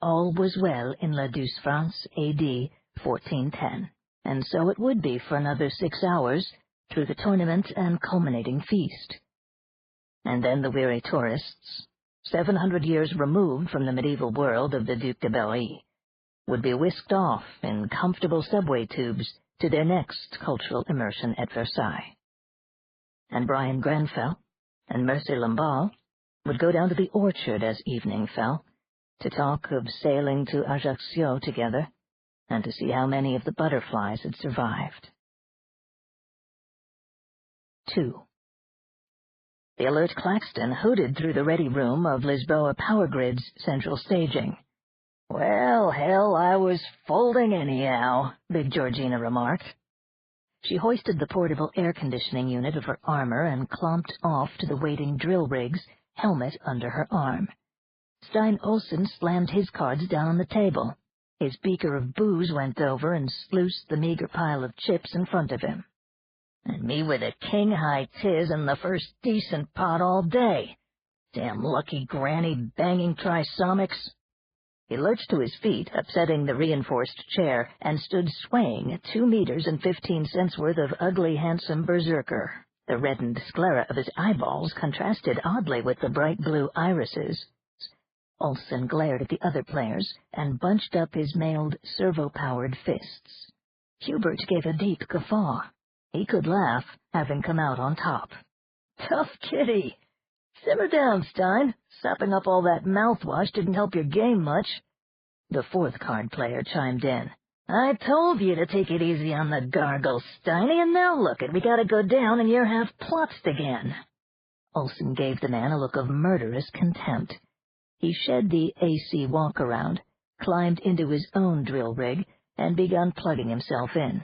All was well in La Douce France, A.D. 1410, and so it would be for another 6 hours, through the tournament and culminating feast. And then the weary tourists, 700 years removed from the medieval world of the Duc de Berry, would be whisked off in comfortable subway tubes to their next cultural immersion at Versailles. And Brian Grenfell and Mercer Lamballe would go down to the orchard as evening fell, to talk of sailing to Ajaccio together, and to see how many of the butterflies had survived. 2. The alert Claxton hooted through the ready room of Lisboa Power Grid's central staging. Well, hell, I was folding anyhow, Big Georgina remarked. She hoisted the portable air conditioning unit of her armor and clomped off to the waiting drill rigs, helmet under her arm. Stein Olsen slammed his cards down on the table. His beaker of booze went over and sluiced the meager pile of chips in front of him. And me with a king high tiz and the first decent pot all day. Damn lucky granny banging trisomics. He lurched to his feet, upsetting the reinforced chair, and stood swaying 2 meters and 15 cents worth of ugly, handsome berserker. The reddened sclera of his eyeballs contrasted oddly with the bright blue irises. Olsen glared at the other players and bunched up his mailed, servo-powered fists. Hubert gave a deep guffaw. He could laugh, having come out on top. Tough kitty. Simmer down, Stein. Sopping up all that mouthwash didn't help your game much. The fourth card player chimed in. I told you to take it easy on the gargle, Steiny, and now look it, we gotta go down and you're half plutzed again. Olsen gave the man a look of murderous contempt. He shed the AC walk-around, climbed into his own drill rig, and began plugging himself in.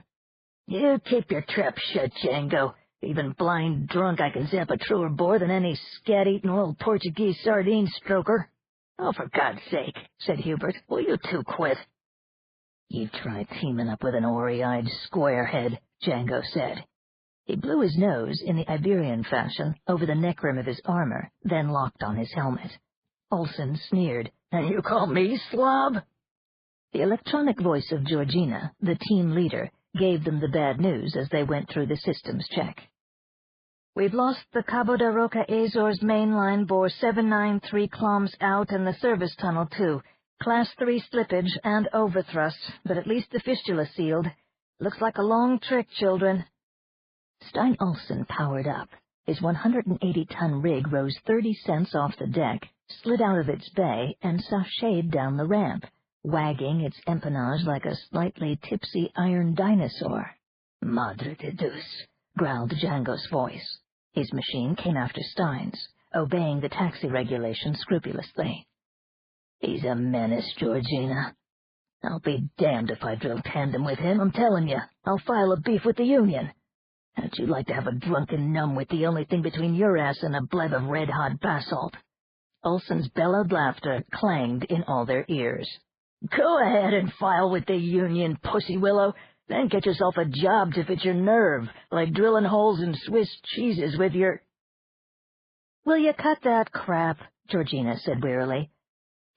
You keep your trap shut, Django. Even blind drunk I can zap a truer bore than any scat-eating old Portuguese sardine stroker. Oh, for God's sake, said Hubert, will you two quit? You try teaming up with an ory-eyed squarehead, Django said. He blew his nose in the Iberian fashion over the neck rim of his armor, then locked on his helmet. Olsen sneered. And you call me slob? The electronic voice of Georgina, the team leader, gave them the bad news as they went through the systems check. We've lost the Cabo da Roca Azores mainline, bore 793 kilometers out, and the service tunnel, too. Class 3 slippage and overthrust, but at least the fistula sealed. Looks like a long trick, children. Stein Olsen powered up. His 180-ton rig rose 30 cents off the deck, slid out of its bay, and sashayed down the ramp, wagging its empennage like a slightly tipsy iron dinosaur. Madre de Deus, growled Django's voice. His machine came after Stein's, obeying the taxi regulations scrupulously. He's a menace, Georgina. I'll be damned if I drill tandem with him, I'm telling you. I'll file a beef with the union. How'd you like to have a drunken numb-wit the only thing between your ass and a bleb of red-hot basalt? Olsen's bellowed laughter clanged in all their ears. Go ahead and file with the union, pussy willow. Then get yourself a job to fit your nerve, like drilling holes in Swiss cheeses with your... Will you cut that crap? Georgina said wearily.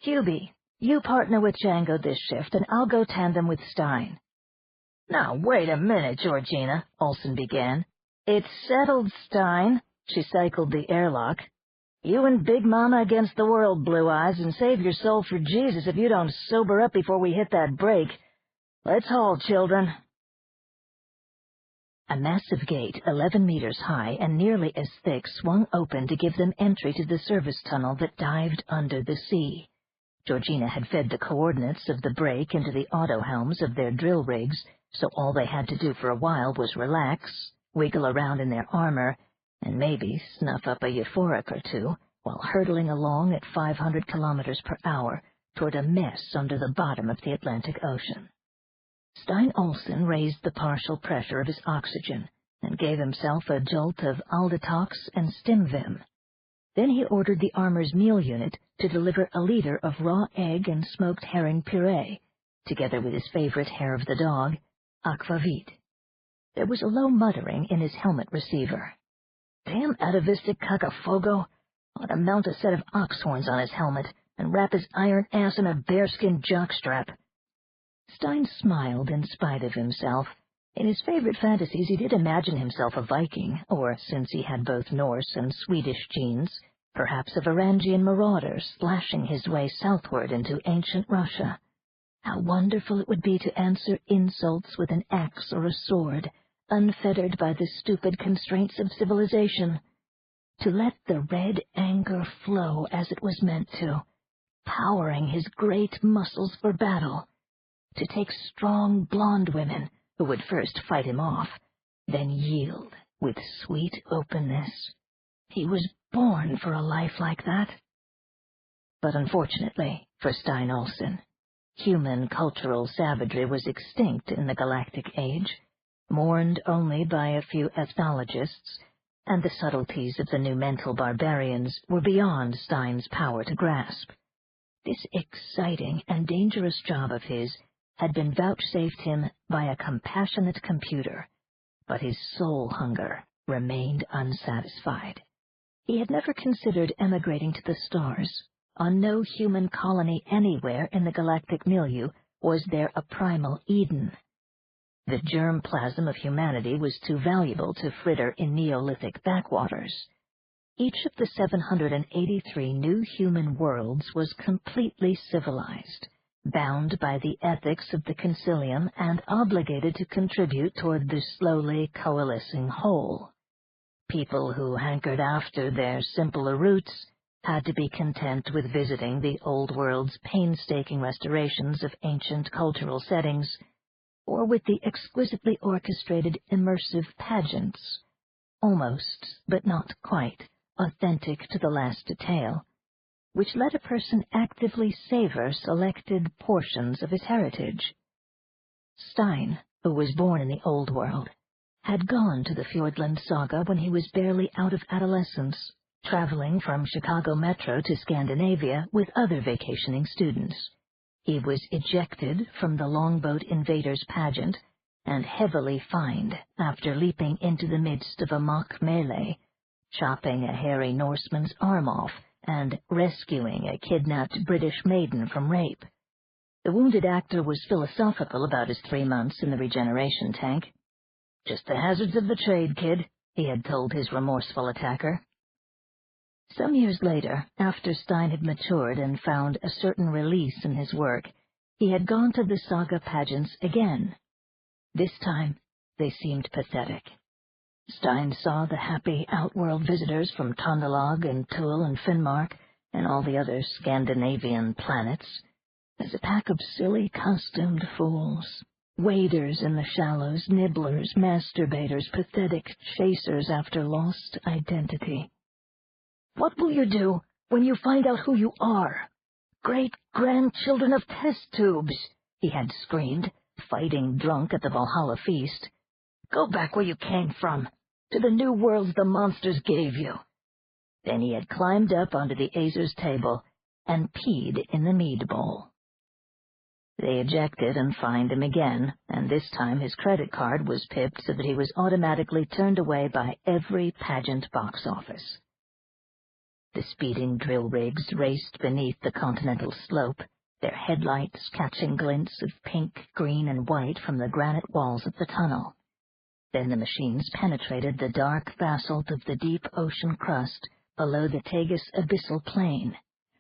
Hubie, you partner with Django this shift, and I'll go tandem with Stein. Now, wait a minute, Georgina, Olsen began. It's settled, Stein. She cycled the airlock. You and Big Mama against the world, Blue Eyes, and save your soul for Jesus if you don't sober up before we hit that break. Let's haul, children. A massive gate, 11 meters high and nearly as thick, swung open to give them entry to the service tunnel that dived under the sea. Georgina had fed the coordinates of the break into the auto-helms of their drill rigs, so all they had to do for a while was relax, wiggle around in their armor, and maybe snuff up a euphoric or two while hurtling along at 500 kilometers per hour toward a mess under the bottom of the Atlantic Ocean. Stein Olsen raised the partial pressure of his oxygen and gave himself a jolt of Aldetox and Stimvim. Then he ordered the armor's meal unit to deliver a liter of raw egg and smoked herring puree, together with his favorite hair of the dog, aquavit. There was a low muttering in his helmet receiver. Damn atavistic cagafogo! Ought to mount a set of ox horns on his helmet and wrap his iron ass in a bearskin jockstrap. Stein smiled in spite of himself. In his favorite fantasies he did imagine himself a Viking, or, since he had both Norse and Swedish genes, perhaps a Varangian marauder slashing his way southward into ancient Russia. How wonderful it would be to answer insults with an axe or a sword, unfettered by the stupid constraints of civilization. To let the red anger flow as it was meant to, powering his great muscles for battle. To take strong blonde women who would first fight him off, then yield with sweet openness. He was born for a life like that. But unfortunately for Stein Olsen, human cultural savagery was extinct in the galactic age, mourned only by a few ethnologists, and the subtleties of the new mental barbarians were beyond Stein's power to grasp. This exciting and dangerous job of his had been vouchsafed him by a compassionate computer, but his soul hunger remained unsatisfied. He had never considered emigrating to the stars. On no human colony anywhere in the galactic milieu was there a primal Eden. The germ-plasm of humanity was too valuable to fritter in Neolithic backwaters. Each of the 783 new human worlds was completely civilized, bound by the ethics of the concilium and obligated to contribute toward the slowly coalescing whole. People who hankered after their simpler roots had to be content with visiting the old world's painstaking restorations of ancient cultural settings, or with the exquisitely orchestrated immersive pageants, almost, but not quite, authentic to the last detail, which let a person actively savor selected portions of his heritage. Stein, who was born in the Old World, had gone to the Fjordland saga when he was barely out of adolescence, traveling from Chicago Metro to Scandinavia with other vacationing students. He was ejected from the Longboat Invaders pageant and heavily fined after leaping into the midst of a mock melee, chopping a hairy Norseman's arm off and rescuing a kidnapped British maiden from rape. The wounded actor was philosophical about his 3 months in the regeneration tank. "Just the hazards of the trade, kid," he had told his remorseful attacker. Some years later, after Stein had matured and found a certain release in his work, he had gone to the saga pageants again. This time, they seemed pathetic. Stein saw the happy outworld visitors from Tondalag and Thule and Finnmark and all the other Scandinavian planets as a pack of silly costumed fools, waders in the shallows, nibblers, masturbators, pathetic chasers after lost identity. "What will you do when you find out who you are? Great-grandchildren of test tubes," he had screamed, fighting drunk at the Valhalla feast. "Go back where you came from, to the new worlds the monsters gave you." Then he had climbed up onto the Azer's table and peed in the mead bowl. They ejected and fined him again, and this time his credit card was pipped so that he was automatically turned away by every pageant box office. The speeding drill rigs raced beneath the continental slope, their headlights catching glints of pink, green, and white from the granite walls of the tunnel. Then the machines penetrated the dark basalt of the deep ocean crust below the Tagus abyssal plain.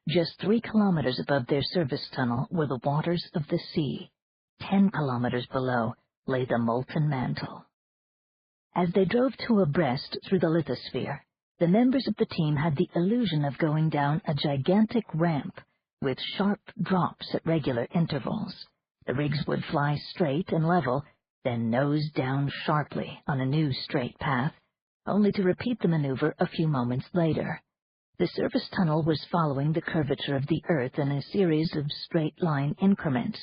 Just 3 kilometers above their service tunnel were the waters of the sea. 10 kilometers below lay the molten mantle. As they drove two abreast through the lithosphere, the members of the team had the illusion of going down a gigantic ramp with sharp drops at regular intervals. The rigs would fly straight and level, then nose down sharply on a new straight path, only to repeat the maneuver a few moments later. The service tunnel was following the curvature of the Earth in a series of straight-line increments.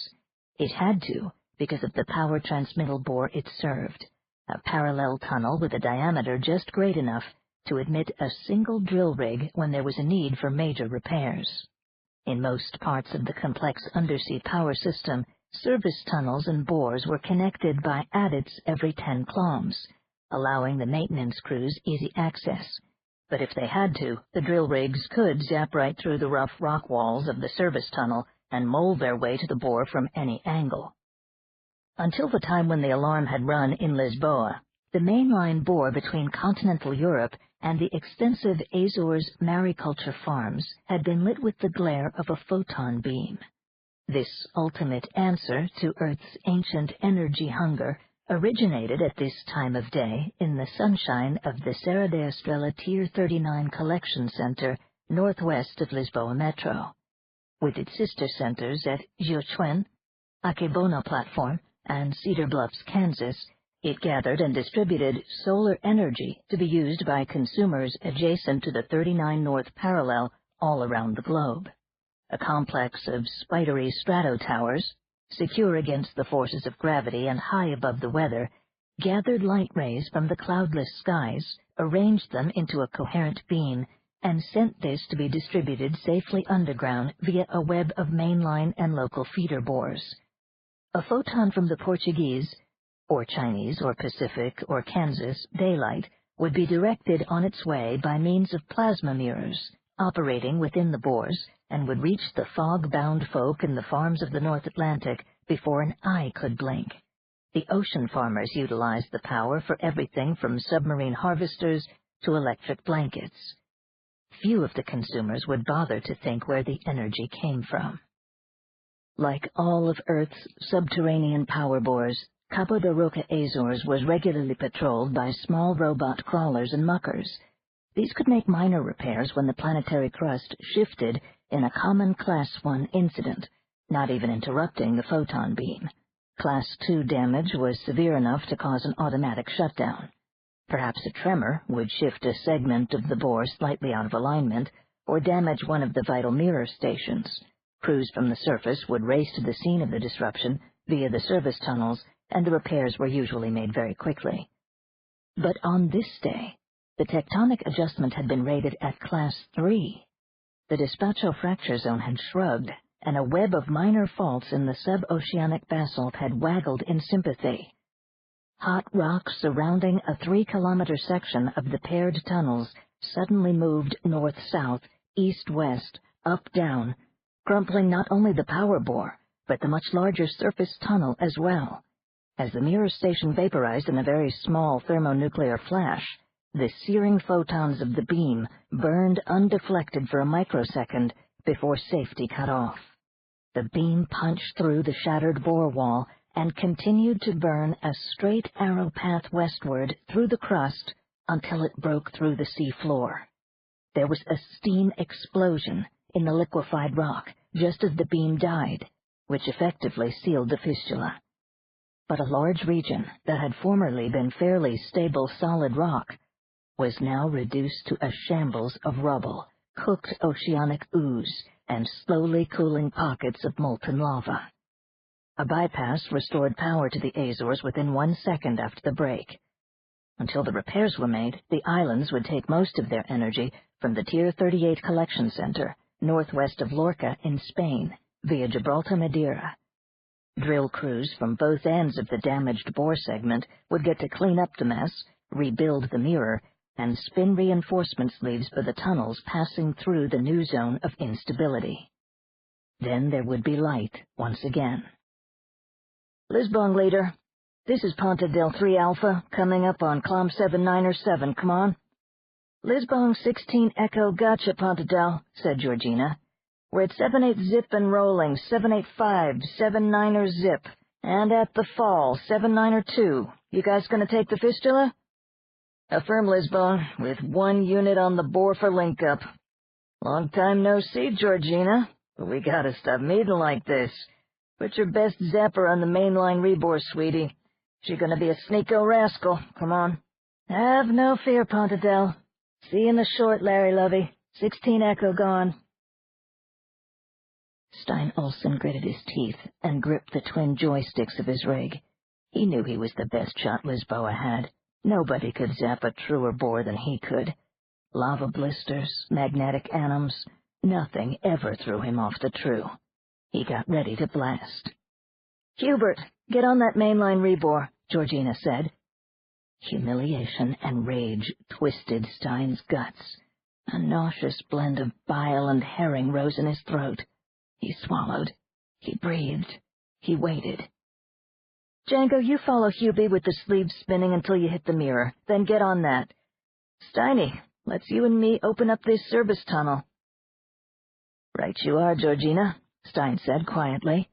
It had to, because of the power transmittal bore it served, a parallel tunnel with a diameter just great enough to admit a single drill rig when there was a need for major repairs. In most parts of the complex undersea power system, service tunnels and bores were connected by adits every 10 kilometers, allowing the maintenance crews easy access. But if they had to, the drill rigs could zap right through the rough rock walls of the service tunnel and mole their way to the bore from any angle. Until the time when the alarm had run in Lisboa, the mainline bore between continental Europe and the extensive Azores mariculture farms had been lit with the glare of a photon beam. This ultimate answer to Earth's ancient energy hunger originated at this time of day in the sunshine of the Serra da Estrela Tier 39 Collection Center northwest of Lisboa Metro. With its sister centers at Giochuen, Akebono Platform, and Cedar Bluffs, Kansas, it gathered and distributed solar energy to be used by consumers adjacent to the 39 North Parallel all around the globe. A complex of spidery strato towers, secure against the forces of gravity and high above the weather, gathered light rays from the cloudless skies, arranged them into a coherent beam, and sent this to be distributed safely underground via a web of mainline and local feeder bores. A photon from the Portuguese, or Chinese, or Pacific, or Kansas daylight would be directed on its way by means of plasma mirrors, operating within the bores, and would reach the fog-bound folk in the farms of the North Atlantic before an eye could blink. The ocean farmers utilized the power for everything from submarine harvesters to electric blankets. Few of the consumers would bother to think where the energy came from. Like all of Earth's subterranean power bores, Cabo da Roca Azores was regularly patrolled by small robot crawlers and muckers. These could make minor repairs when the planetary crust shifted in a common Class 1 incident, not even interrupting the photon beam. Class 2 damage was severe enough to cause an automatic shutdown. Perhaps a tremor would shift a segment of the bore slightly out of alignment, or damage one of the vital mirror stations. Crews from the surface would race to the scene of the disruption via the service tunnels, and the repairs were usually made very quickly. But on this day, the tectonic adjustment had been rated at Class 3. The Despacho fracture zone had shrugged, and a web of minor faults in the sub-oceanic basalt had waggled in sympathy. Hot rocks surrounding a 3-kilometer section of the paired tunnels suddenly moved north-south, east-west, up-down, crumpling not only the power bore, but the much larger surface tunnel as well. As the mirror station vaporized in a very small thermonuclear flash, the searing photons of the beam burned undeflected for a microsecond before safety cut off. The beam punched through the shattered bore wall and continued to burn a straight arrow path westward through the crust until it broke through the sea floor. There was a steam explosion in the liquefied rock just as the beam died, which effectively sealed the fistula. But a large region that had formerly been fairly stable solid rock was now reduced to a shambles of rubble, cooked oceanic ooze, and slowly cooling pockets of molten lava. A bypass restored power to the Azores within 1 second after the break. Until the repairs were made, the islands would take most of their energy from the Tier 38 Collection Center, northwest of Lorca in Spain, via Gibraltar, Madeira. Drill crews from both ends of the damaged bore segment would get to clean up the mess, rebuild the mirror, and spin reinforcement sleeves for the tunnels passing through the new zone of instability. Then there would be light once again. Lisbon, leader. This is Ponta del 3 Alpha, coming up on Clom 7907, come on. Lisbon 16 Echo, gotcha, Ponta del, said Georgina. We're at 78 zip and rolling, 785, 79er zip, and at the fall, 79er 2. You guys gonna take the fistula? Affirm, Lisbon, with 1 unit on the bore for link-up. Long time no see, Georgina, but we gotta stop meeting like this. Put your best zapper on the mainline rebore, sweetie. She's gonna be a sneako rascal. Come on. Have no fear, Pontadel. See you in the short, Larry Lovey. 16 Echo gone. Stein Olsen gritted his teeth and gripped the twin joysticks of his rig. He knew he was the best shot Lisboa had. Nobody could zap a truer bore than he could. Lava blisters, magnetic anims, nothing ever threw him off the true. He got ready to blast. "Hubert, get on that mainline rebore," Georgina said. Humiliation and rage twisted Stein's guts. A nauseous blend of bile and herring rose in his throat. He swallowed. He breathed. He waited. "Django, you follow Hubie with the sleeves spinning until you hit the mirror. Then get on that. Steiny, let's you and me open up this service tunnel." "Right you are, Georgina," Stein said quietly.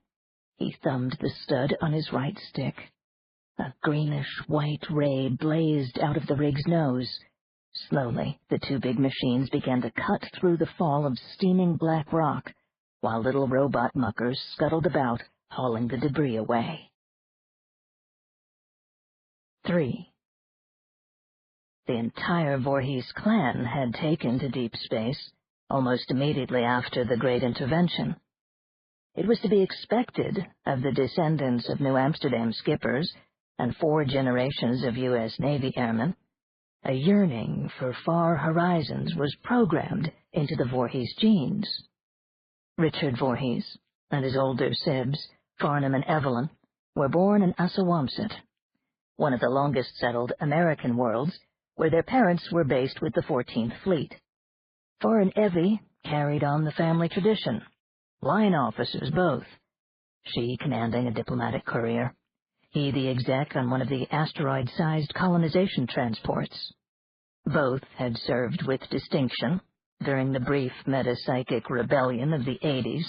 He thumbed the stud on his right stick. A greenish-white ray blazed out of the rig's nose. Slowly, the 2 big machines began to cut through the fall of steaming black rock, while little robot muckers scuttled about, hauling the debris away. 3. The entire Voorhees clan had taken to deep space, almost immediately after the Great Intervention. It was to be expected of the descendants of New Amsterdam skippers and 4 generations of U.S. Navy airmen. A yearning for far horizons was programmed into the Voorhees genes. Richard Voorhees and his older sibs, Farnham and Evelyn, were born in Assawamsett, one of the longest-settled American worlds, where their parents were based with the 14th Fleet. Far and Evie carried on the family tradition, line officers both, she commanding a diplomatic courier, he the exec on one of the asteroid-sized colonization transports. Both had served with distinction during the brief metapsychic rebellion of the 80s,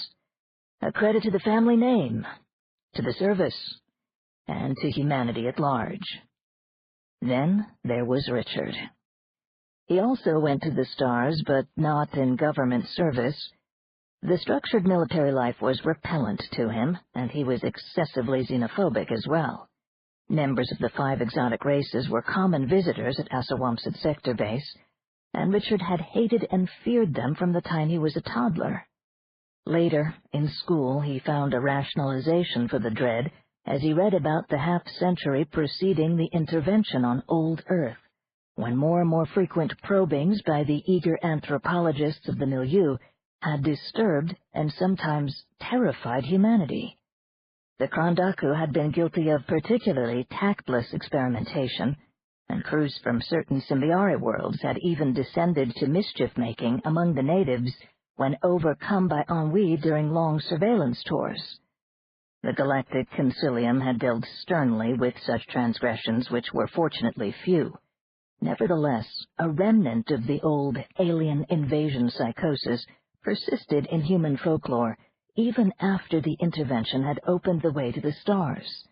a credit to the family name, to the service, and to humanity at large. Then there was Richard. He also went to the stars, but not in government service. The structured military life was repellent to him, and he was excessively xenophobic as well. Members of the 5 exotic races were common visitors at Assawamsett Sector Base, and Richard had hated and feared them from the time he was a toddler. Later, in school, he found a rationalization for the dread as he read about the half-century preceding the intervention on old Earth, when more and more frequent probings by the eager anthropologists of the milieu had disturbed and sometimes terrified humanity. The Krondaku had been guilty of particularly tactless experimentation, and crews from certain Symbiari worlds had even descended to mischief-making among the natives when overcome by ennui during long surveillance tours. The Galactic Concilium had dealt sternly with such transgressions, which were fortunately few. Nevertheless, a remnant of the old alien invasion psychosis persisted in human folklore even after the intervention had opened the way to the stars.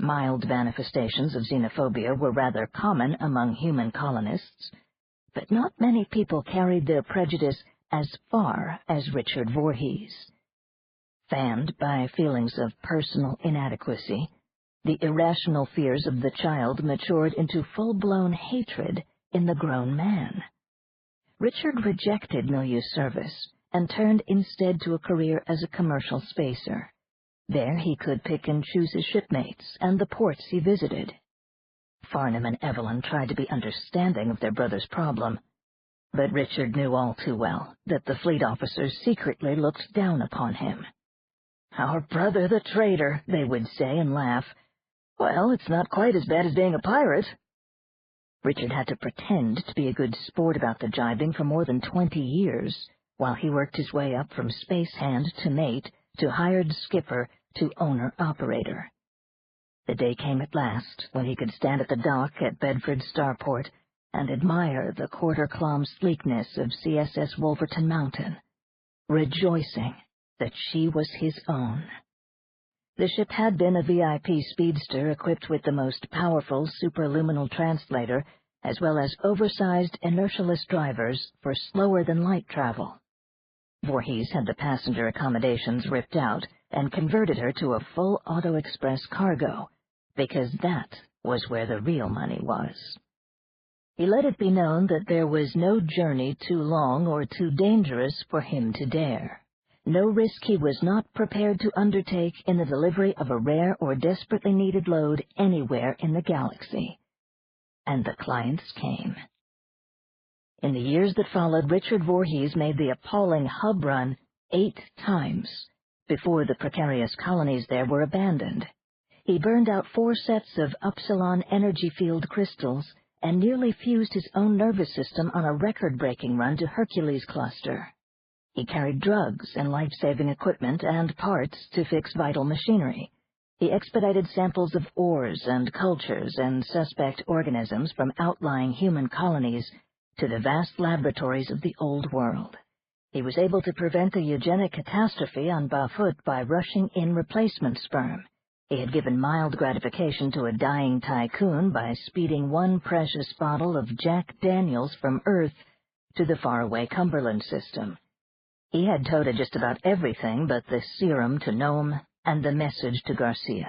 Mild manifestations of xenophobia were rather common among human colonists, but not many people carried their prejudice as far as Richard Voorhees. Fanned by feelings of personal inadequacy, the irrational fears of the child matured into full-blown hatred in the grown man. Richard rejected milieu service and turned instead to a career as a commercial spacer. There he could pick and choose his shipmates and the ports he visited. Farnham and Evelyn tried to be understanding of their brother's problem, but Richard knew all too well that the fleet officers secretly looked down upon him. "Our brother the traitor," they would say and laugh. "Well, it's not quite as bad as being a pirate." Richard had to pretend to be a good sport about the jibing for more than 20 years, while he worked his way up from space hand to mate, to hired skipper, to owner-operator. The day came at last when he could stand at the dock at Bedford Starport and admire the quarter-kilometer sleekness of CSS Wolverton Mountain, rejoicing that she was his own. The ship had been a VIP speedster equipped with the most powerful superluminal translator as well as oversized inertialess drivers for slower-than-light travel. Voorhees had the passenger accommodations ripped out and converted her to a full auto-express cargo, because that was where the real money was. He let it be known that there was no journey too long or too dangerous for him to dare, no risk he was not prepared to undertake in the delivery of a rare or desperately needed load anywhere in the galaxy. And the clients came. In the years that followed, Richard Voorhees made the appalling hub run 8 times before the precarious colonies there were abandoned. He burned out 4 sets of Upsilon energy field crystals and nearly fused his own nervous system on a record-breaking run to Hercules Cluster. He carried drugs and life-saving equipment and parts to fix vital machinery. He expedited samples of ores and cultures and suspect organisms from outlying human colonies to the vast laboratories of the Old World. He was able to prevent a eugenic catastrophe on Bafut by rushing in replacement sperm. He had given mild gratification to a dying tycoon by speeding 1 precious bottle of Jack Daniels from Earth to the faraway Cumberland system. He had toted just about everything but the serum to Nome and the message to Garcia.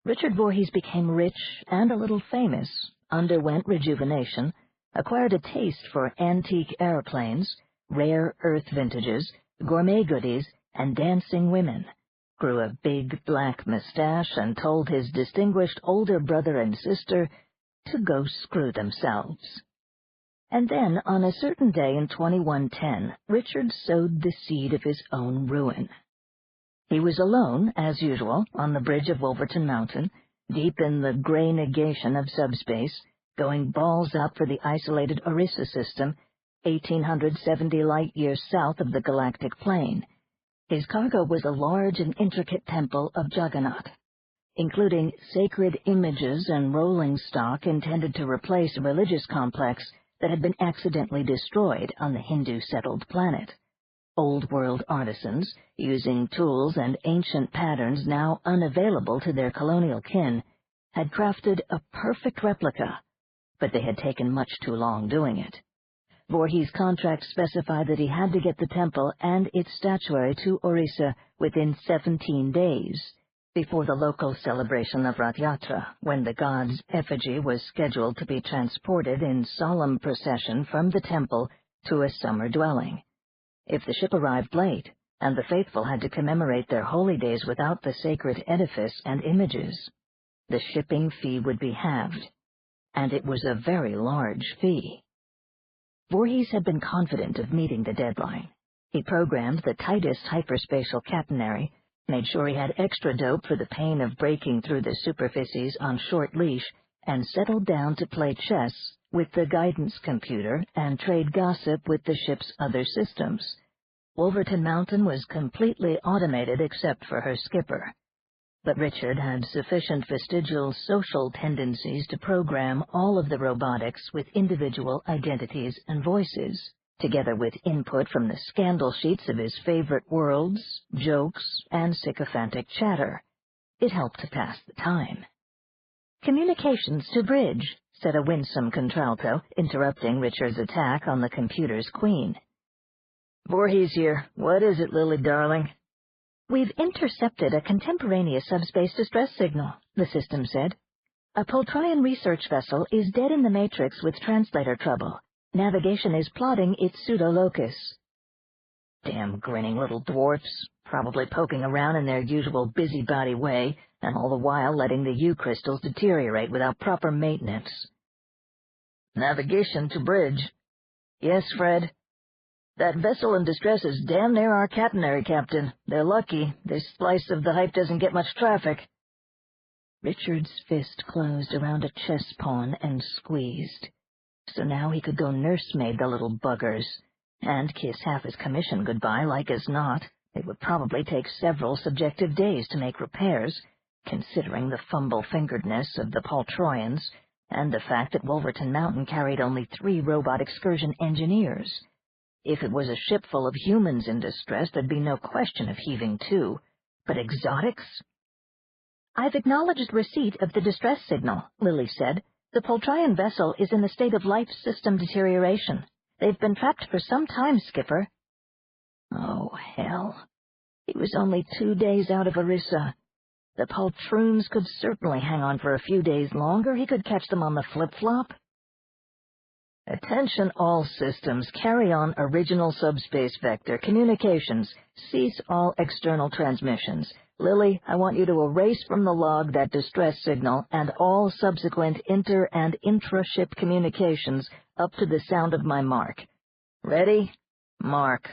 Richard Voorhees became rich and a little famous, underwent rejuvenation, acquired a taste for antique airplanes, rare Earth vintages, gourmet goodies, and dancing women, grew a big black mustache, and told his distinguished older brother and sister to go screw themselves. And then, on a certain day in 2110, Richard sowed the seed of his own ruin. He was alone, as usual, on the bridge of Wolverton Mountain, deep in the gray negation of subspace, going balls up for the isolated Orissa system, 1,870 light-years south of the galactic plane. His cargo was a large and intricate temple of Juggernaut, including sacred images and rolling stock intended to replace a religious complex that had been accidentally destroyed on the Hindu-settled planet. Old-world artisans, using tools and ancient patterns now unavailable to their colonial kin, had crafted a perfect replica, but they had taken much too long doing it. Voorhees' contract specified that he had to get the temple and its statuary to Orissa within 17 days, before the local celebration of Rath Yatra, when the god's effigy was scheduled to be transported in solemn procession from the temple to a summer dwelling. If the ship arrived late, and the faithful had to commemorate their holy days without the sacred edifice and images, the shipping fee would be halved, and it was a very large fee. Voorhees had been confident of meeting the deadline. He programmed the tightest hyperspatial catenary, made sure he had extra dope for the pain of breaking through the superficies on short leash, and settled down to play chess with the guidance computer and trade gossip with the ship's other systems. Wolverton Mountain was completely automated except for her skipper, but Richard had sufficient vestigial social tendencies to program all of the robotics with individual identities and voices, together with input from the scandal sheets of his favorite worlds, jokes, and sycophantic chatter. It helped to pass the time. "Communications to bridge," said a winsome contralto, interrupting Richard's attack on the computer's queen. "Voorhees here. What is it, Lily darling?" "We've intercepted a contemporaneous subspace distress signal," the system said. "A Poltrian research vessel is dead in the matrix with translator trouble. Navigation is plotting its pseudo-locus." Damn grinning little dwarfs, probably poking around in their usual busybody way, and all the while letting the U-crystals deteriorate without proper maintenance. "Navigation to bridge." "Yes, Fred. That vessel in distress is damn near our catenary, Captain. They're lucky. This slice of the hype doesn't get much traffic." Richard's fist closed around a chess pawn and squeezed. So now he could go nursemaid the little buggers, and kiss half his commission goodbye like as not. It would probably take several subjective days to make repairs, considering the fumble-fingeredness of the Poltroyans, and the fact that Wolverton Mountain carried only 3 robot excursion engineers. If it was a ship full of humans in distress, there'd be no question of heaving to. But exotics? "I've acknowledged receipt of the distress signal," Lily said. The Poltrian vessel is in a state of life system deterioration. They've been trapped for some time, Skipper. Oh, hell. He was only 2 days out of Orissa. The poltroons could certainly hang on for a few days longer. He could catch them on the flip-flop. Attention all systems. Carry on original subspace vector. Communications. Cease all external transmissions. Lily, I want you to erase from the log that distress signal and all subsequent inter- and intra-ship communications up to the sound of my mark. Ready? Mark.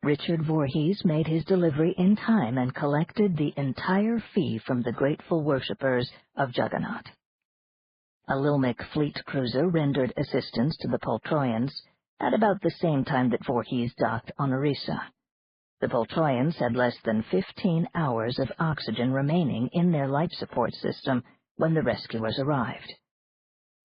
Richard Voorhees made his delivery in time and collected the entire fee from the grateful worshippers of Juggernaut. A Lilmic fleet cruiser rendered assistance to the Poltroyans at about the same time that Voorhees docked on Orissa. The Poltroyans had less than 15 hours of oxygen remaining in their life support system when the rescuers arrived.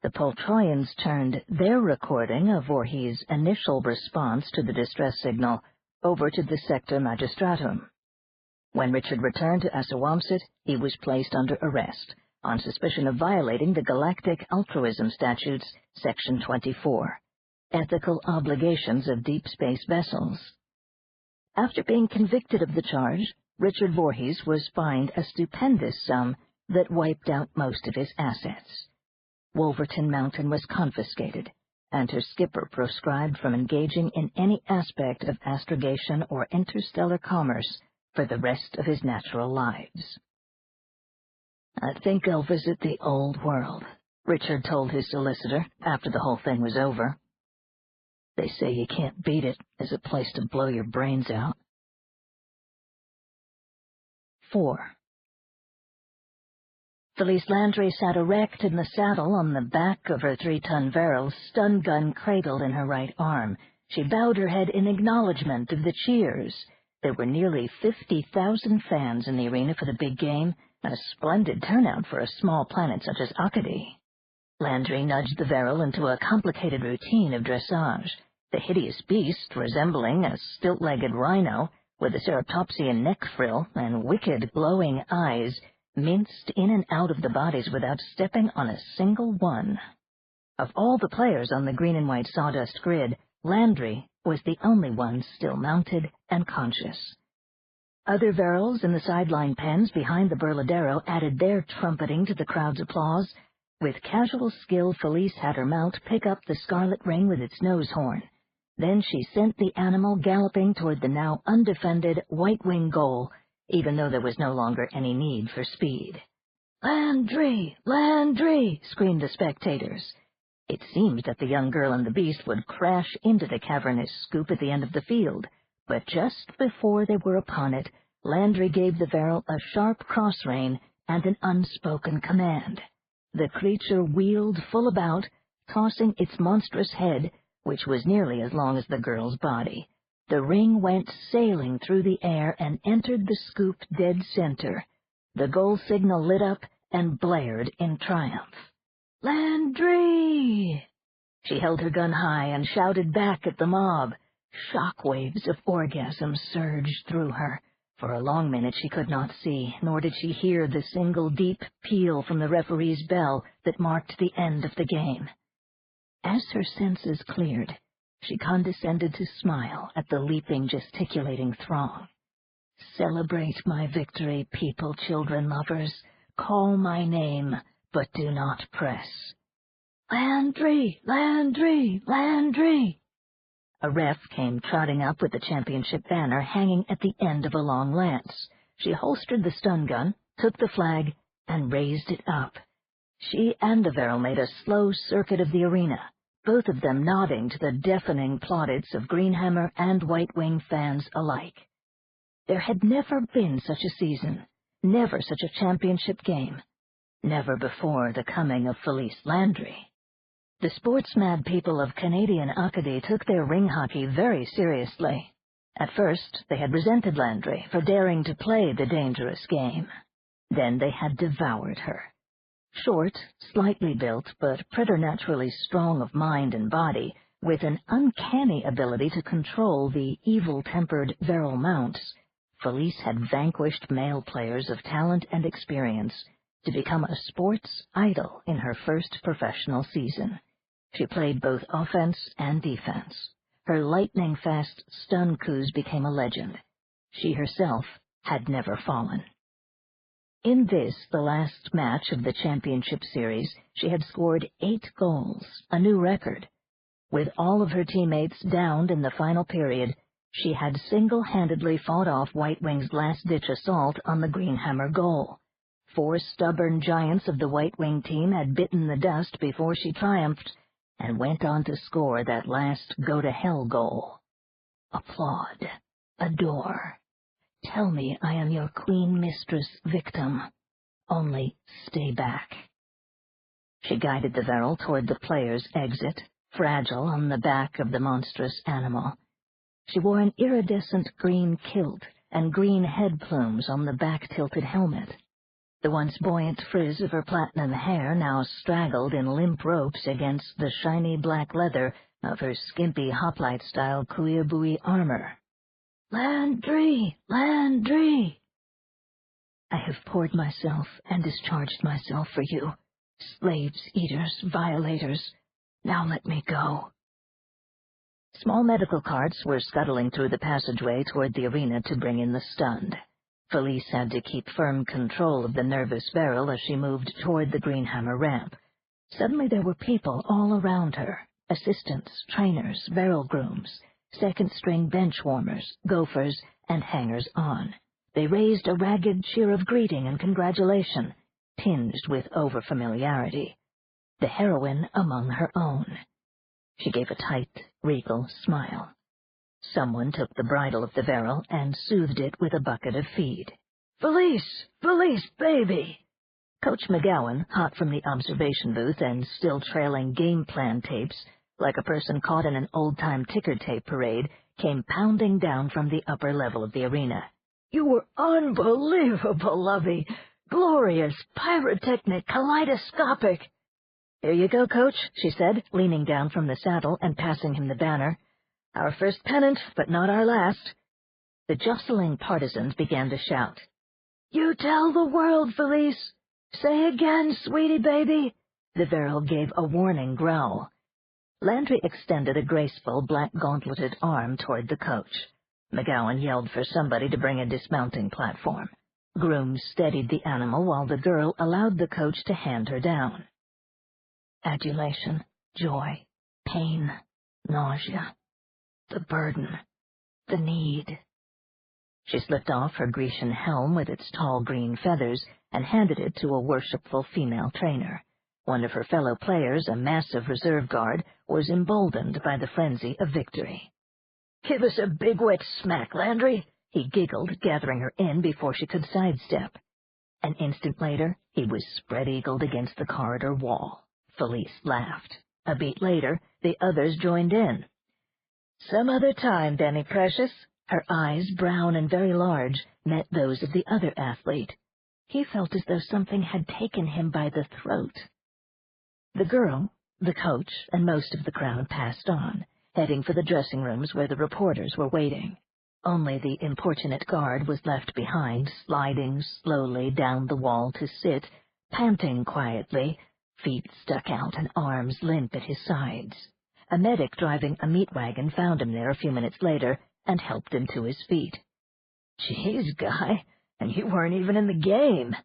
The Poltroyans turned their recording of Voorhees' initial response to the distress signal over to the Sector Magistratum. When Richard returned to Assawamsett, he was placed under arrest on suspicion of violating the Galactic Altruism Statutes, Section 24, Ethical Obligations of Deep Space Vessels. After being convicted of the charge, Richard Voorhees was fined a stupendous sum that wiped out most of his assets. Wolverton Mountain was confiscated, and her skipper proscribed from engaging in any aspect of astrogation or interstellar commerce for the rest of his natural lives. "I think I'll visit the old world," Richard told his solicitor after the whole thing was over. "They say you can't beat it as a place to blow your brains out." 4. Felice Landry sat erect in the saddle on the back of her 3-ton Varel, stun gun cradled in her right arm. She bowed her head in acknowledgement of the cheers. There were nearly 50,000 fans in the arena for the big game, a splendid turnout for a small planet such as Akadi. Landry nudged the Varel into a complicated routine of dressage. The hideous beast, resembling a stilt-legged rhino, with a ceratopsian neck frill and wicked glowing eyes, minced in and out of the bodies without stepping on a single one. Of all the players on the green and white sawdust grid, Landry was the only one still mounted and conscious. Other Varels in the sideline pens behind the Burladero added their trumpeting to the crowd's applause. With casual skill, Felice had her mount pick up the scarlet ring with its nose horn. Then she sent the animal galloping toward the now undefended white-wing goal, even though there was no longer any need for speed. "Landry! Landry!" screamed the spectators. It seemed that the young girl and the beast would crash into the cavernous scoop at the end of the field, but just before they were upon it, Landry gave the Varel a sharp cross-rein and an unspoken command. The creature wheeled full about, tossing its monstrous head, which was nearly as long as the girl's body. The ring went sailing through the air and entered the scoop dead center. The goal signal lit up and blared in triumph. "Landry!" She held her gun high and shouted back at the mob. Shock waves of orgasm surged through her. For a long minute she could not see, nor did she hear the single deep peal from the referee's bell that marked the end of the game. As her senses cleared, she condescended to smile at the leaping, gesticulating throng. "Celebrate my victory, people, children, lovers. Call my name, but do not press. Landry! Landry! Landry!" A ref came trotting up with the championship banner hanging at the end of a long lance. She holstered the stun gun, took the flag, and raised it up. She and the Varel made a slow circuit of the arena, both of them nodding to the deafening plaudits of Greenhammer and White Wing fans alike. There had never been such a season, never such a championship game, never before the coming of Felice Landry. The sports-mad people of Canadian Acadie took their ring hockey very seriously. At first, they had resented Landry for daring to play the dangerous game. Then they had devoured her. Short, slightly built, but preternaturally strong of mind and body, with an uncanny ability to control the evil-tempered Varel mounts, Felice had vanquished male players of talent and experience, to become a sports idol in her first professional season. She played both offense and defense. Her lightning-fast stun coups became a legend. She herself had never fallen. In this, the last match of the championship series, she had scored 8 goals, a new record. With all of her teammates downed in the final period, she had single-handedly fought off White Wing's last-ditch assault on the Greenhammer goal. 4 stubborn giants of the White Wing team had bitten the dust before she triumphed, and went on to score that last go-to-hell goal. Applaud. Adore. Tell me I am your queen mistress victim. Only stay back. She guided the Verrill toward the player's exit, fragile on the back of the monstrous animal. She wore an iridescent green kilt and green head plumes on the back-tilted helmet. The once buoyant frizz of her platinum hair now straggled in limp ropes against the shiny black leather of her skimpy hoplite-style Kuyabui armor. "Landry! Landry!" "I have poured myself and discharged myself for you. Slaves, eaters, violators. Now let me go." Small medical carts were scuttling through the passageway toward the arena to bring in the stunned. Felice had to keep firm control of the nervous Verrill as she moved toward the Greenhammer ramp. Suddenly there were people all around her, assistants, trainers, Verrill grooms, second-string bench warmers, gophers, and hangers-on. They raised a ragged cheer of greeting and congratulation, tinged with over-familiarity. The heroine among her own. She gave a tight, regal smile. Someone took the bridle of the Verrill and soothed it with a bucket of feed. "Felice! Felice, baby!" Coach McGowan, hot from the observation booth and still trailing game plan tapes, like a person caught in an old-time ticker tape parade, came pounding down from the upper level of the arena. "You were unbelievable, lovey! Glorious, pyrotechnic, kaleidoscopic!" "Here you go, Coach," she said, leaning down from the saddle and passing him the banner. "Our first pennant, but not our last." The jostling partisans began to shout. "You tell the world, Felice! Say again, sweetie baby!" The Verrill gave a warning growl. Landry extended a graceful, black-gauntleted arm toward the coach. McGowan yelled for somebody to bring a dismounting platform. Grooms steadied the animal while the girl allowed the coach to hand her down. Adulation, joy, pain, nausea. The burden, the need. She slipped off her Grecian helm with its tall green feathers and handed it to a worshipful female trainer. One of her fellow players, a massive reserve guard, was emboldened by the frenzy of victory. "Give us a big wet smack, Landry," he giggled, gathering her in before she could sidestep. An instant later, he was spread-eagled against the corridor wall. Felice laughed. A beat later, the others joined in. "Some other time, Benny Precious." Her eyes, brown and very large, met those of the other athlete. He felt as though something had taken him by the throat. The girl, the coach, and most of the crowd passed on, heading for the dressing rooms where the reporters were waiting. Only the importunate guard was left behind, sliding slowly down the wall to sit, panting quietly, feet stuck out and arms limp at his sides. A medic driving a meat wagon found him there a few minutes later and helped him to his feet. "Geez, Guy, and you weren't even in the game."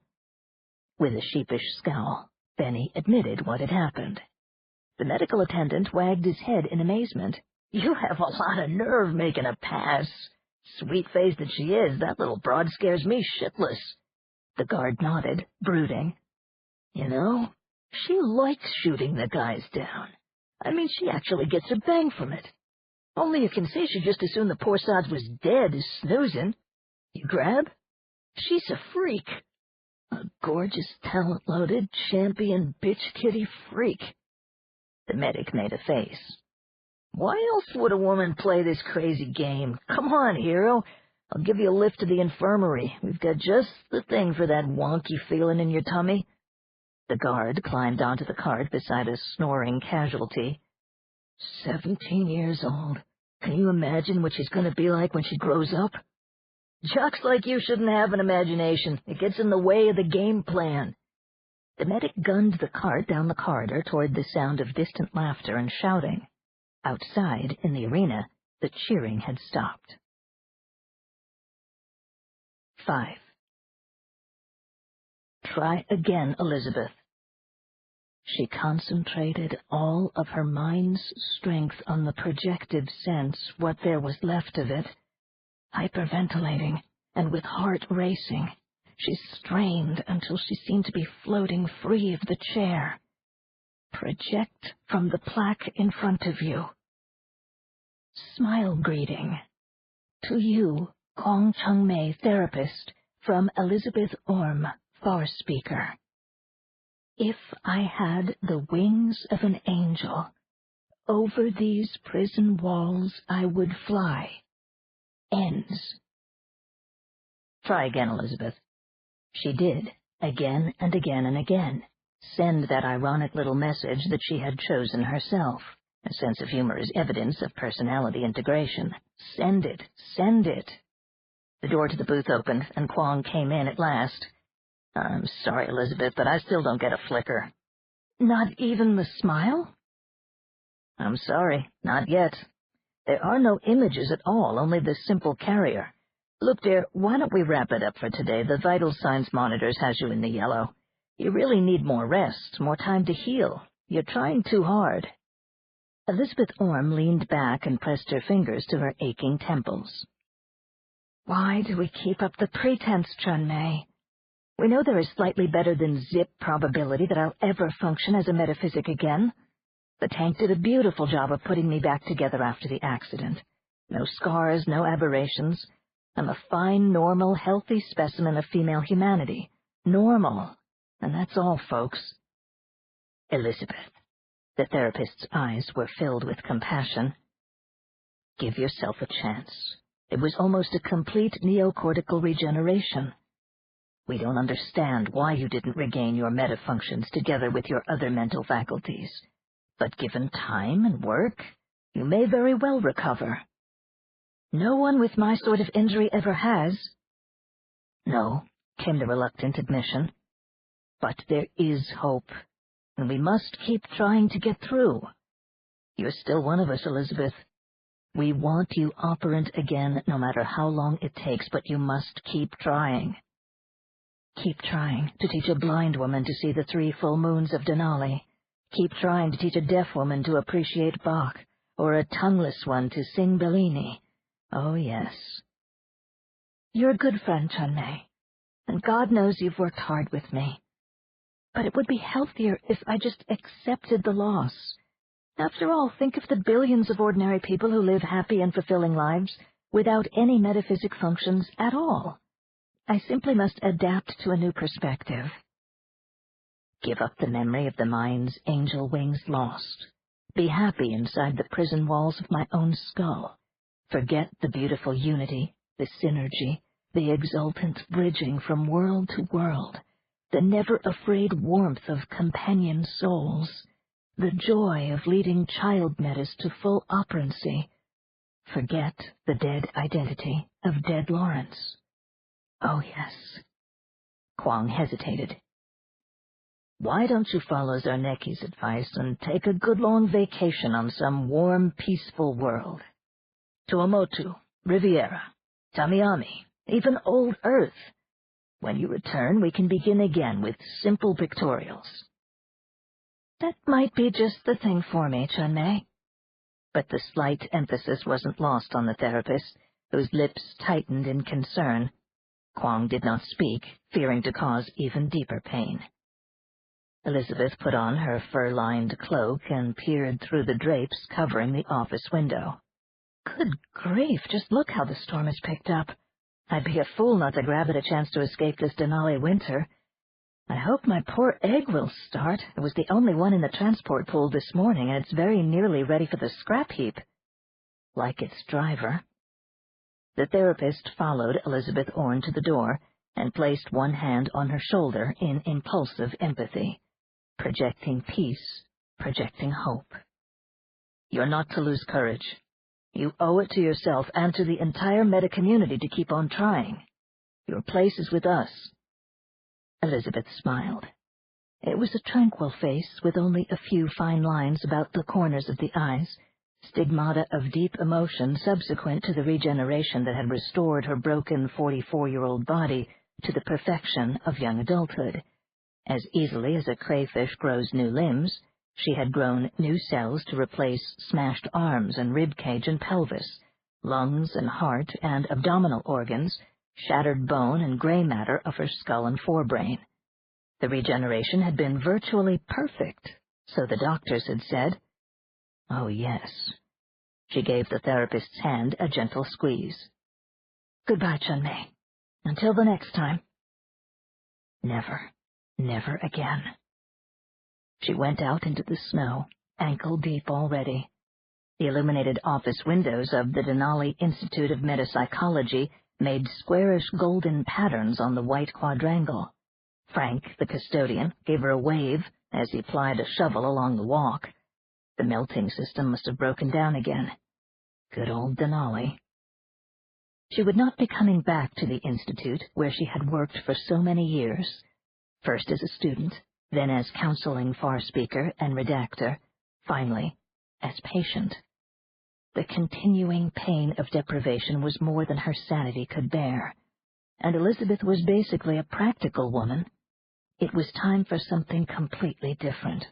With a sheepish scowl, Benny admitted what had happened. The medical attendant wagged his head in amazement. "You have a lot of nerve making a pass. Sweet-faced that she is, that little broad scares me shitless." The guard nodded, brooding. "You know, she likes shooting the guys down. I mean, she actually gets a bang from it. Only you can see she'd just as soon the poor sod was dead as snoozing. You grab? She's a freak. A gorgeous, talent-loaded, champion, bitch-kitty freak." The medic made a face. "Why else would a woman play this crazy game? Come on, hero. I'll give you a lift to the infirmary. We've got just the thing for that wonky feeling in your tummy." The guard climbed onto the cart beside a snoring casualty. 17 years old. Can you imagine what she's going to be like when she grows up? "Jocks like you shouldn't have an imagination. It gets in the way of the game plan." The medic gunned the cart down the corridor toward the sound of distant laughter and shouting. Outside, in the arena, the cheering had stopped. 5. Try again, Elizabeth. She concentrated all of her mind's strength on the projected sense, what there was left of it. Hyperventilating, and with heart racing, she strained until she seemed to be floating free of the chair. Project from the plaque in front of you. Smile greeting. To you, Kwong Chung-mei, therapist, from Elizabeth Orm, far speaker. If I had the wings of an angel, over these prison walls I would fly. Ends. Try again, Elizabeth. She did, again and again and again, send that ironic little message that she had chosen herself. A sense of humor is evidence of personality integration. Send it, send it. The door to the booth opened, and Kwong came in at last. I'm sorry, Elizabeth, but I still don't get a flicker. Not even the smile? I'm sorry, not yet. There are no images at all, only the simple carrier. Look, dear, why don't we wrap it up for today? The vital signs monitors has you in the yellow. You really need more rest, more time to heal. You're trying too hard. Elizabeth Orm leaned back and pressed her fingers to her aching temples. Why do we keep up the pretense, Chun-Mei? We know there is slightly better than zip probability that I'll ever function as a metaphysic again. The tank did a beautiful job of putting me back together after the accident. No scars, no aberrations. I'm a fine, normal, healthy specimen of female humanity. Normal. And that's all, folks. Elizabeth. The therapist's eyes were filled with compassion. Give yourself a chance. It was almost a complete neocortical regeneration. We don't understand why you didn't regain your meta-functions together with your other mental faculties. But given time and work, you may very well recover. No one with my sort of injury ever has. No, came the reluctant admission. But there is hope, and we must keep trying to get through. You're still one of us, Elizabeth. We want you operant again, no matter how long it takes, but you must keep trying. Keep trying to teach a blind woman to see the 3 full moons of Denali. Keep trying to teach a deaf woman to appreciate Bach, or a tongueless one to sing Bellini. Oh, yes. You're a good friend, Chun-Mei, and God knows you've worked hard with me. But it would be healthier if I just accepted the loss. After all, think of the billions of ordinary people who live happy and fulfilling lives without any metaphysic functions at all. I simply must adapt to a new perspective. Give up the memory of the mind's angel wings lost. Be happy inside the prison walls of my own skull. Forget the beautiful unity, the synergy, the exultant bridging from world to world, the never-afraid warmth of companion souls, the joy of leading child metas to full operancy. Forget the dead identity of dead Lawrence. Oh, yes. Kwong hesitated. Why don't you follow Zarnecki's advice and take a good long vacation on some warm, peaceful world? Tuamotu, Riviera, Tamiami, even old Earth. When you return, we can begin again with simple pictorials. That might be just the thing for me, Chun-Mei. But the slight emphasis wasn't lost on the therapist, whose lips tightened in concern. Kwong did not speak, fearing to cause even deeper pain. Elizabeth put on her fur-lined cloak and peered through the drapes covering the office window. Good grief, just look how the storm has picked up. I'd be a fool not to grab at a chance to escape this Denali winter. I hope my poor egg will start. It was the only one in the transport pool this morning, and it's very nearly ready for the scrap heap. Like its driver. The therapist followed Elizabeth Orm to the door and placed one hand on her shoulder in impulsive empathy, projecting peace, projecting hope. You're not to lose courage. You owe it to yourself and to the entire meta-community to keep on trying. Your place is with us. Elizabeth smiled. It was a tranquil face with only a few fine lines about the corners of the eyes, stigmata of deep emotion subsequent to the regeneration that had restored her broken 44-year-old body to the perfection of young adulthood. As easily as a crayfish grows new limbs, she had grown new cells to replace smashed arms and rib cage and pelvis, lungs and heart and abdominal organs, shattered bone and gray matter of her skull and forebrain. The regeneration had been virtually perfect, so the doctors had said. Oh, yes. She gave the therapist's hand a gentle squeeze. Goodbye, Chun-Mei. Until the next time. Never, never again. She went out into the snow, ankle-deep already. The illuminated office windows of the Denali Institute of Metapsychology made squarish golden patterns on the white quadrangle. Frank, the custodian, gave her a wave as he plied a shovel along the walk. The melting system must have broken down again. Good old Denali. She would not be coming back to the Institute where she had worked for so many years, first as a student, then as counseling far speaker and redactor, finally as patient. The continuing pain of deprivation was more than her sanity could bear, and Elizabeth was basically a practical woman. It was time for something completely different.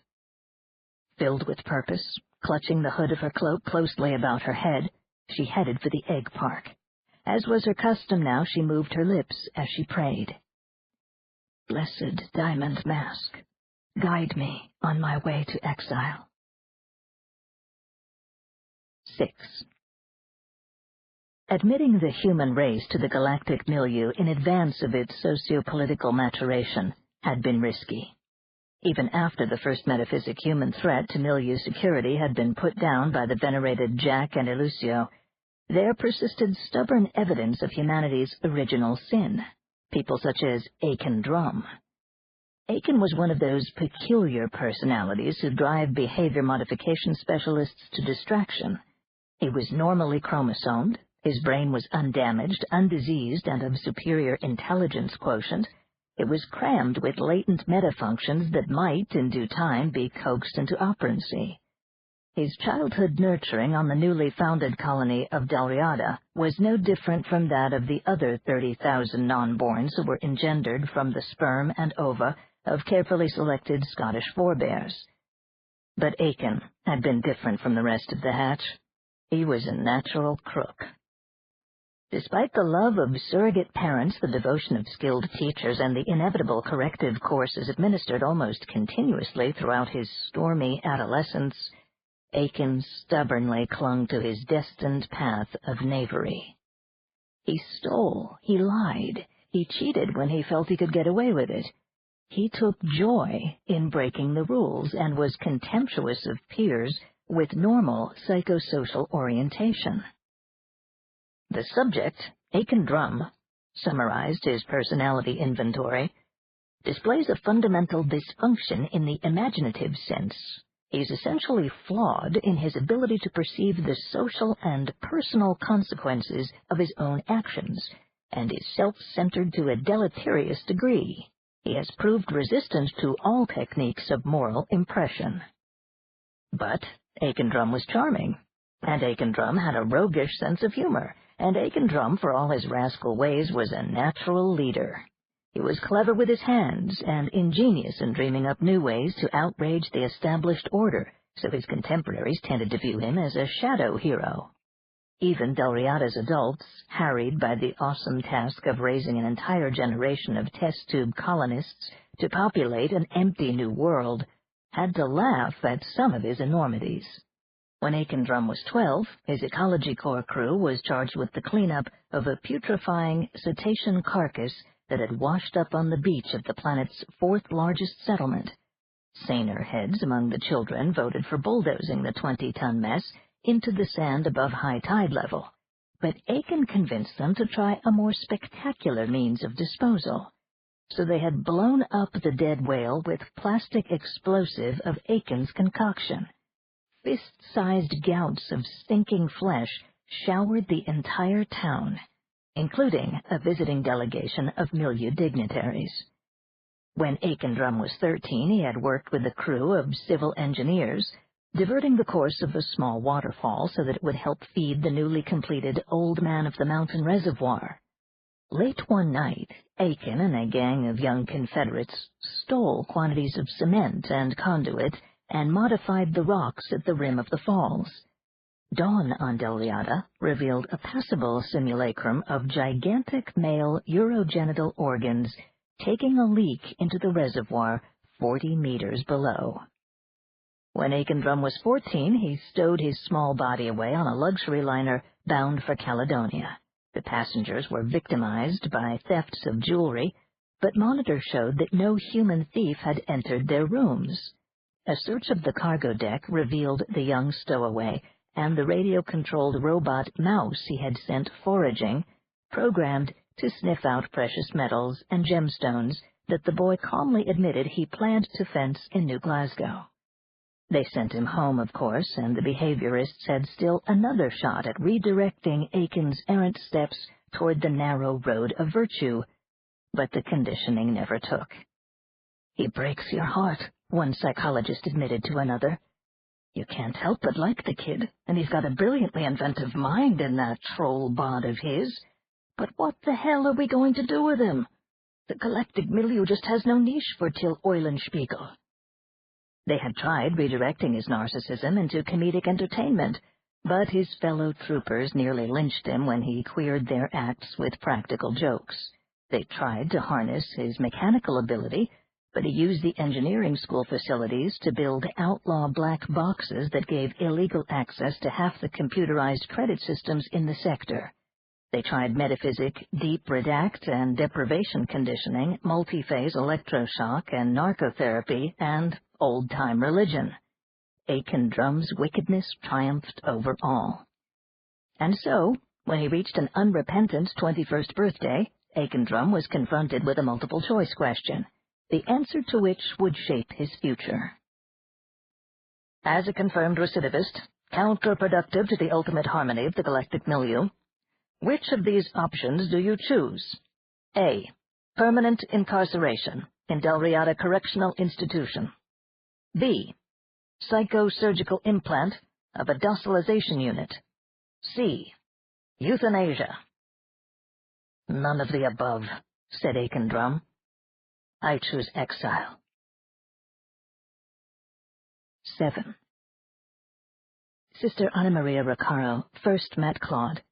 Filled with purpose, clutching the hood of her cloak closely about her head, she headed for the egg park. As was her custom now, she moved her lips as she prayed. Blessed diamond mask, guide me on my way to exile. 6. Admitting the human race to the galactic milieu in advance of its socio-political maturation had been risky. Even after the first metaphysic human threat to milieu security had been put down by the venerated Jack and Elusio, there persisted stubborn evidence of humanity's original sin, people such as Aiken Drum. Aiken was one of those peculiar personalities who drive behavior modification specialists to distraction. He was normally chromosomed, his brain was undamaged, undiseased, and of superior intelligence quotient. It was crammed with latent metafunctions that might, in due time, be coaxed into operancy. His childhood nurturing on the newly founded colony of Dalriada was no different from that of the other 30,000 non-borns who were engendered from the sperm and ova of carefully selected Scottish forebears. But Aiken had been different from the rest of the hatch. He was a natural crook. Despite the love of surrogate parents, the devotion of skilled teachers, and the inevitable corrective courses administered almost continuously throughout his stormy adolescence, Aiken stubbornly clung to his destined path of knavery. He stole, he lied, he cheated when he felt he could get away with it. He took joy in breaking the rules and was contemptuous of peers with normal psychosocial orientation. The subject, Aiken Drum, summarized his personality inventory, displays a fundamental dysfunction in the imaginative sense. He is essentially flawed in his ability to perceive the social and personal consequences of his own actions, and is self-centered to a deleterious degree. He has proved resistant to all techniques of moral impression. But Aiken Drum was charming, and Aiken Drum had a roguish sense of humor, and Aiken Drum, for all his rascal ways, was a natural leader. He was clever with his hands and ingenious in dreaming up new ways to outrage the established order, so his contemporaries tended to view him as a shadow hero. Even Dalriada's adults, harried by the awesome task of raising an entire generation of test-tube colonists to populate an empty new world, had to laugh at some of his enormities. When Aiken Drum was 12, his Ecology Corps crew was charged with the cleanup of a putrefying cetacean carcass that had washed up on the beach of the planet's fourth-largest settlement. Saner heads among the children voted for bulldozing the 20-ton mess into the sand above high tide level, but Aiken convinced them to try a more spectacular means of disposal. So they had blown up the dead whale with plastic explosive of Aiken's concoction. Fist-sized gouts of stinking flesh showered the entire town, including a visiting delegation of milieu dignitaries. When Aikendrum was 13, he had worked with a crew of civil engineers, diverting the course of a small waterfall so that it would help feed the newly completed Old Man of the Mountain Reservoir. Late one night, Aiken and a gang of young Confederates stole quantities of cement and conduit and modified the rocks at the rim of the falls. Dawn on Delriata revealed a passable simulacrum of gigantic male urogenital organs taking a leak into the reservoir 40 meters below. When Aikendrum was 14, he stowed his small body away on a luxury liner bound for Caledonia. The passengers were victimized by thefts of jewelry, but monitors showed that no human thief had entered their rooms. A search of the cargo deck revealed the young stowaway and the radio-controlled robot mouse he had sent foraging, programmed to sniff out precious metals and gemstones that the boy calmly admitted he planned to fence in New Glasgow. They sent him home, of course, and the behaviorists had still another shot at redirecting Aiken's errant steps toward the narrow road of virtue, but the conditioning never took. "He breaks your heart," one psychologist admitted to another. "You can't help but like the kid, and he's got a brilliantly inventive mind in that troll bod of his. But what the hell are we going to do with him? The galactic milieu just has no niche for Till Eulenspiegel." They had tried redirecting his narcissism into comedic entertainment, but his fellow troopers nearly lynched him when he queered their acts with practical jokes. They tried to harness his mechanical ability, but he used the engineering school facilities to build outlaw black boxes that gave illegal access to half the computerized credit systems in the sector. They tried metaphysic, deep redact and deprivation conditioning, multi-phase electroshock and narcotherapy, and old-time religion. Aikendrum's wickedness triumphed over all. And so, when he reached an unrepentant 21st birthday, Aikendrum was confronted with a multiple-choice question, the answer to which would shape his future. As a confirmed recidivist, counterproductive to the ultimate harmony of the galactic milieu, which of these options do you choose? A. Permanent incarceration in Delriata Correctional Institution. B. Psychosurgical implant of a docilization unit. C. Euthanasia. "None of the above," said Aikendrum. "I choose exile." 7. Sister Anna Maria Recaro first met Claude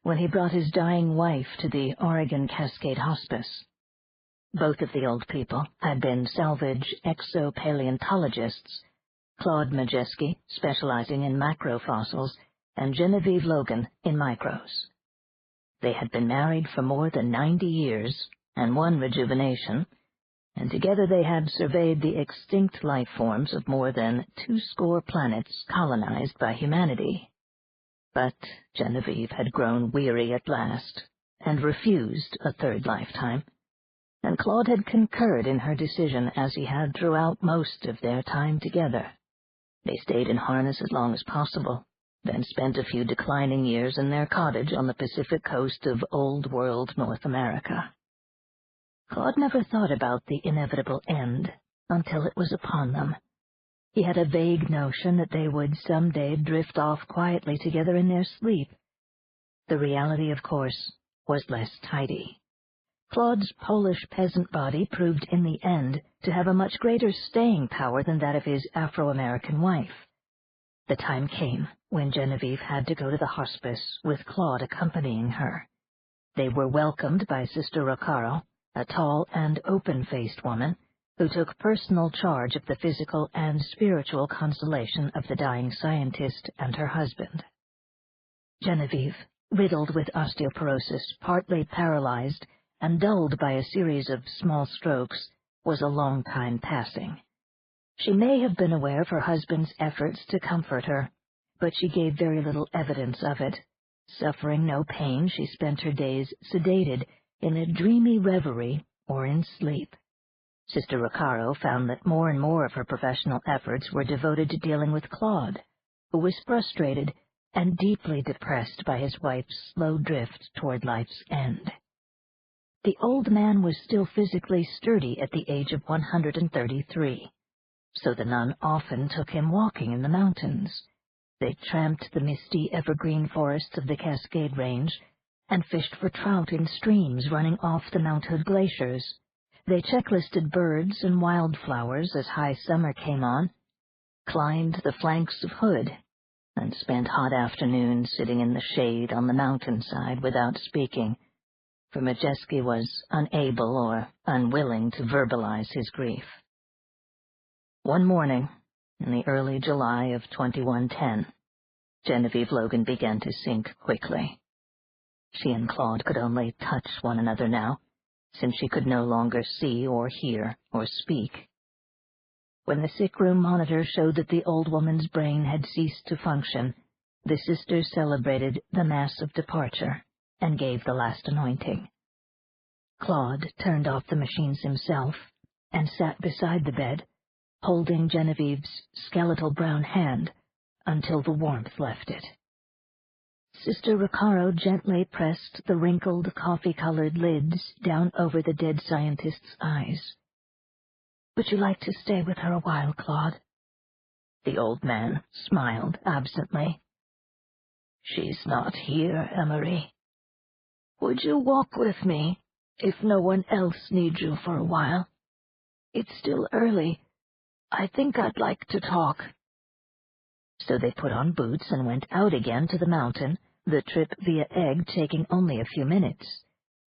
when he brought his dying wife to the Oregon Cascade Hospice. Both of the old people had been salvage exopaleontologists, Claude Majeski, specializing in macrofossils, and Genevieve Logan in micros. They had been married for more than 90 years, and one rejuvenation, and together they had surveyed the extinct life forms of more than 20 planets colonized by humanity. But Genevieve had grown weary at last, and refused a third lifetime, and Claude had concurred in her decision as he had throughout most of their time together. They stayed in harness as long as possible, then spent a few declining years in their cottage on the Pacific coast of Old World North America. Claude never thought about the inevitable end until it was upon them. He had a vague notion that they would someday drift off quietly together in their sleep. The reality, of course, was less tidy. Claude's Polish peasant body proved in the end to have a much greater staying power than that of his Afro-American wife. The time came when Genevieve had to go to the hospice with Claude accompanying her. They were welcomed by Sister Recaro, a tall and open-faced woman who took personal charge of the physical and spiritual consolation of the dying scientist and her husband. Genevieve, riddled with osteoporosis, partly paralyzed, and dulled by a series of small strokes, was a long time passing. She may have been aware of her husband's efforts to comfort her, but she gave very little evidence of it. Suffering no pain, she spent her days sedated in a dreamy reverie or in sleep. Sister Recaro found that more and more of her professional efforts were devoted to dealing with Claude, who was frustrated and deeply depressed by his wife's slow drift toward life's end. The old man was still physically sturdy at the age of 133, so the nun often took him walking in the mountains. They tramped the misty evergreen forests of the Cascade Range and fished for trout in streams running off the Mount Hood glaciers. They checklisted birds and wildflowers as high summer came on, climbed the flanks of Hood, and spent hot afternoons sitting in the shade on the mountainside without speaking, for Majeski was unable or unwilling to verbalize his grief. One morning, in the early July of 2110, Genevieve Logan began to sink quickly. She and Claude could only touch one another now, since she could no longer see or hear or speak. When the sick-room monitor showed that the old woman's brain had ceased to function, the sisters celebrated the Mass of Departure and gave the last anointing. Claude turned off the machines himself and sat beside the bed, holding Genevieve's skeletal brown hand until the warmth left it. Sister Riccaro gently pressed the wrinkled, coffee-colored lids down over the dead scientist's eyes. "Would you like to stay with her a while, Claude?" The old man smiled absently. "She's not here, Emery. Would you walk with me, if no one else needs you for a while? It's still early. I think I'd like to talk." So they put on boots and went out again to the mountain, the trip via Egg taking only a few minutes.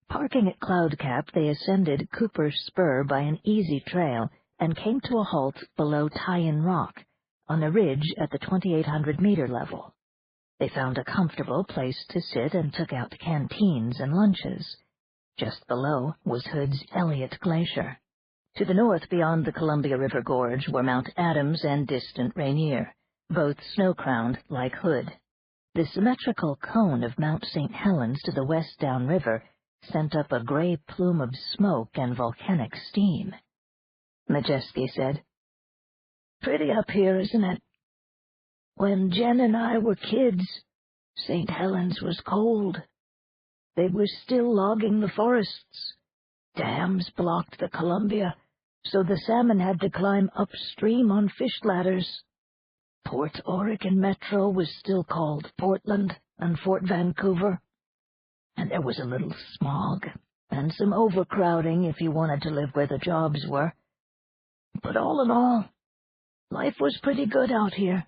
Parking at Cloud Cap, they ascended Cooper's Spur by an easy trail and came to a halt below Tie-in Rock, on a ridge at the 2,800-meter level. They found a comfortable place to sit and took out canteens and lunches. Just below was Hood's Elliott Glacier. To the north, beyond the Columbia River Gorge, were Mount Adams and distant Rainier, both snow-crowned like Hood. The symmetrical cone of Mount St. Helens to the west downriver sent up a gray plume of smoke and volcanic steam. Majeski said, "Pretty up here, isn't it? When Jen and I were kids, St. Helens was cold. They were still logging the forests. Dams blocked the Columbia, so the salmon had to climb upstream on fish ladders. Port Oregon Metro was still called Portland and Fort Vancouver, and there was a little smog and some overcrowding if you wanted to live where the jobs were. But all in all, life was pretty good out here.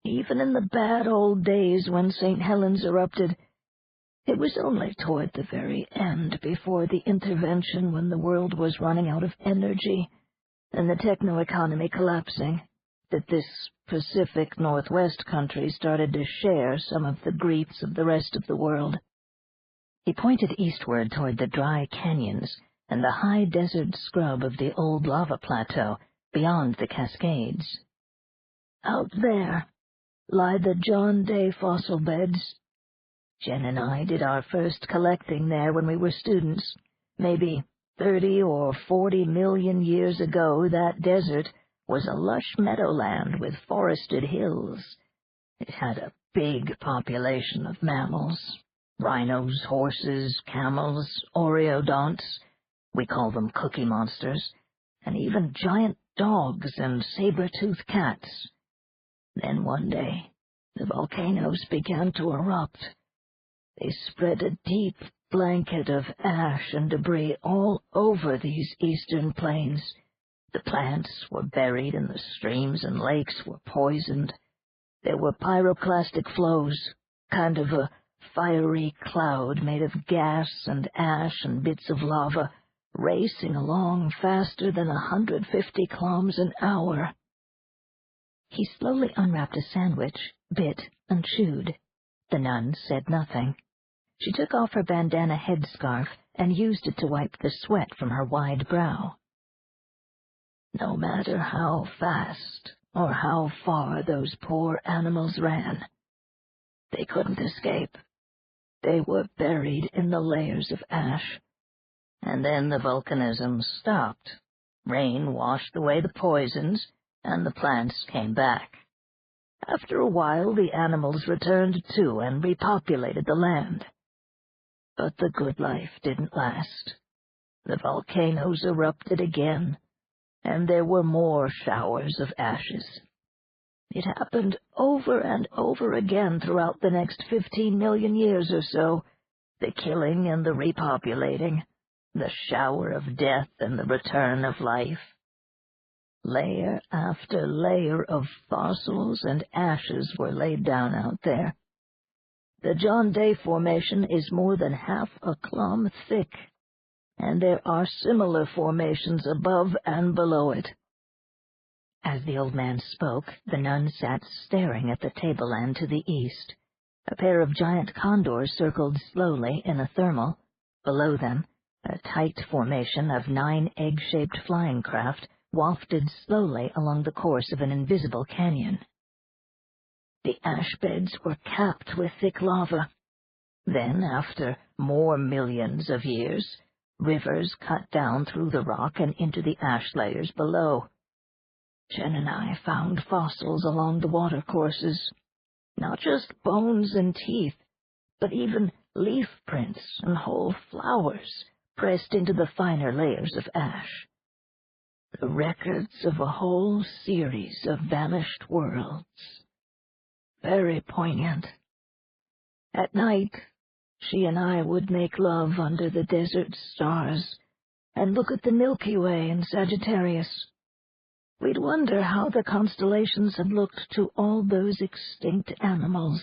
Even in the bad old days when St. Helens erupted, it was only toward the very end, before the intervention when the world was running out of energy and the techno-economy collapsing, that this Pacific Northwest country started to share some of the griefs of the rest of the world." He pointed eastward toward the dry canyons and the high desert scrub of the old lava plateau beyond the Cascades. "Out there lie the John Day fossil beds. Jen and I did our first collecting there when we were students. Maybe 30 or 40 million years ago, that desert was a lush meadowland with forested hills. It had a big population of mammals, rhinos, horses, camels, oreodonts, we call them cookie monsters, and even giant dogs and saber-toothed cats. Then one day, the volcanoes began to erupt. They spread a deep blanket of ash and debris all over these eastern plains. The plants were buried and the streams and lakes were poisoned. There were pyroclastic flows, kind of a fiery cloud made of gas and ash and bits of lava, racing along faster than 150 kilometers an hour." He slowly unwrapped a sandwich, bit, and chewed. The nun said nothing. She took off her bandana headscarf and used it to wipe the sweat from her wide brow. "No matter how fast or how far those poor animals ran, they couldn't escape. They were buried in the layers of ash. And then the volcanism stopped. Rain washed away the poisons, and the plants came back. After a while, the animals returned too and repopulated the land. But the good life didn't last. The volcanoes erupted again, and there were more showers of ashes. It happened over and over again throughout the next 15 million years or so, the killing and the repopulating, the shower of death and the return of life. Layer after layer of fossils and ashes were laid down out there. The John Day Formation is more than half a kilometer thick, and there are similar formations above and below it. As the old man spoke, the nun sat staring at the tableland to the east. A pair of giant condors circled slowly in a thermal. Below them, a tight formation of 9 egg-shaped flying craft wafted slowly along the course of an invisible canyon. The ash beds were capped with thick lava. Then, after more millions of years, rivers cut down through the rock and into the ash layers below. Jen and I found fossils along the watercourses, not just bones and teeth, but even leaf prints and whole flowers pressed into the finer layers of ash. The records of a whole series of vanished worlds. Very poignant. At night, she and I would make love under the desert stars and look at the Milky Way and Sagittarius. We'd wonder how the constellations had looked to all those extinct animals,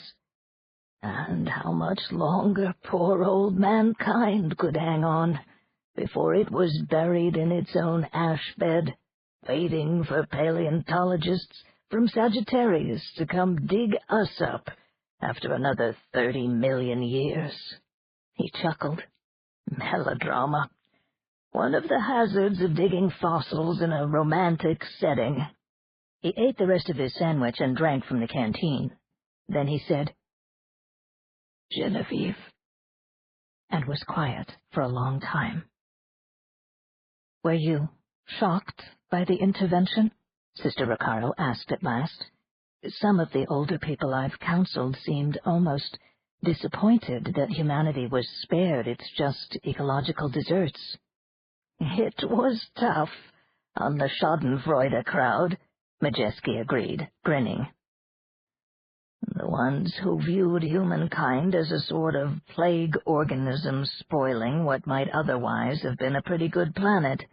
and how much longer poor old mankind could hang on before it was buried in its own ash bed, waiting for paleontologists from Sagittarius to come dig us up after another 30 million years. He chuckled. Melodrama. One of the hazards of digging fossils in a romantic setting. He ate the rest of his sandwich and drank from the canteen. Then he said, "Genevieve," and was quiet for a long time. "Were you shocked by the intervention?" Sister Ricardo asked at last. "Some of the older people I've counseled seemed almost disappointed that humanity was spared its just ecological deserts." "It was tough on the schadenfreude crowd," Majeski agreed, grinning. "The ones who viewed humankind as a sort of plague organism spoiling what might otherwise have been a pretty good planet.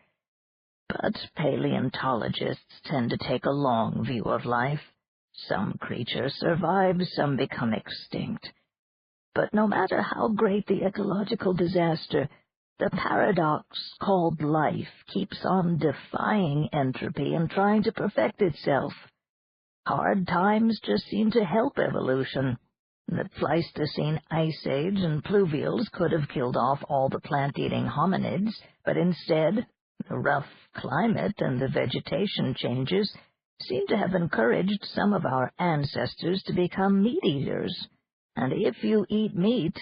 But paleontologists tend to take a long view of life. Some creatures survive, some become extinct. But no matter how great the ecological disaster, the paradox called life keeps on defying entropy and trying to perfect itself. Hard times just seem to help evolution. The Pleistocene Ice Age and pluvials could have killed off all the plant-eating hominids, but instead, the rough climate and the vegetation changes seem to have encouraged some of our ancestors to become meat-eaters. And if you eat meat,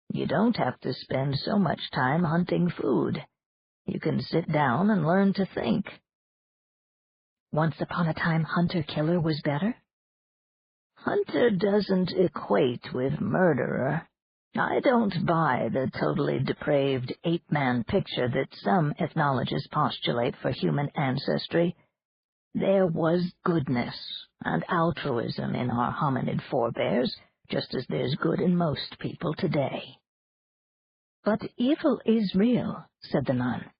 you don't have to spend so much time hunting food. You can sit down and learn to think." "Once upon a time, hunter-killer was better?" "Hunter doesn't equate with murderer. I don't buy the totally depraved ape-man picture that some ethnologists postulate for human ancestry. There was goodness and altruism in our hominid forebears, just as there's good in most people today." "But evil is real," said the nun.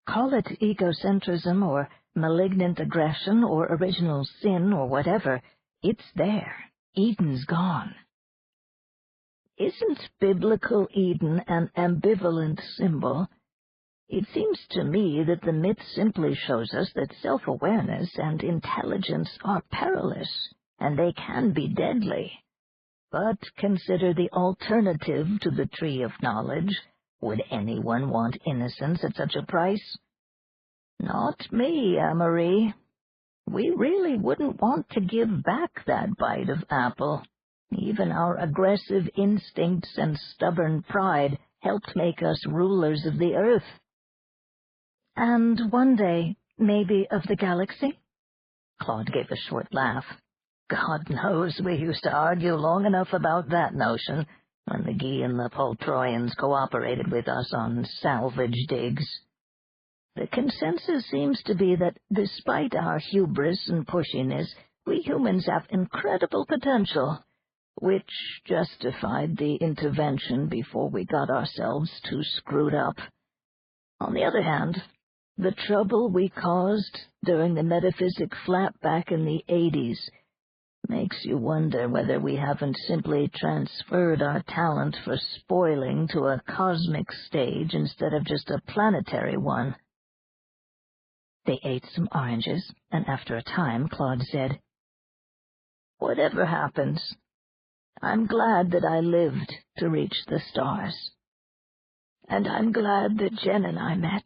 "Call it egocentrism or malignant aggression or original sin or whatever. It's there. Eden's gone." "Isn't biblical Eden an ambivalent symbol? It seems to me that the myth simply shows us that self-awareness and intelligence are perilous, and they can be deadly. But consider the alternative to the tree of knowledge. Would anyone want innocence at such a price? Not me, Amory. We really wouldn't want to give back that bite of apple. Even our aggressive instincts and stubborn pride helped make us rulers of the earth." "And one day, maybe of the galaxy?" Claude gave a short laugh. "God knows we used to argue long enough about that notion. when the Gi and the Poltroyans cooperated with us on salvage digs. The consensus seems to be that, despite our hubris and pushiness, we humans have incredible potential, which justified the intervention before we got ourselves too screwed up. On the other hand, the trouble we caused during the metaphysic flap back in the 80s makes you wonder whether we haven't simply transferred our talent for spoiling to a cosmic stage instead of just a planetary one. They ate some oranges, and after a time Claude said, "Whatever happens, I'm glad that I lived to reach the stars. And I'm glad that Jen and I met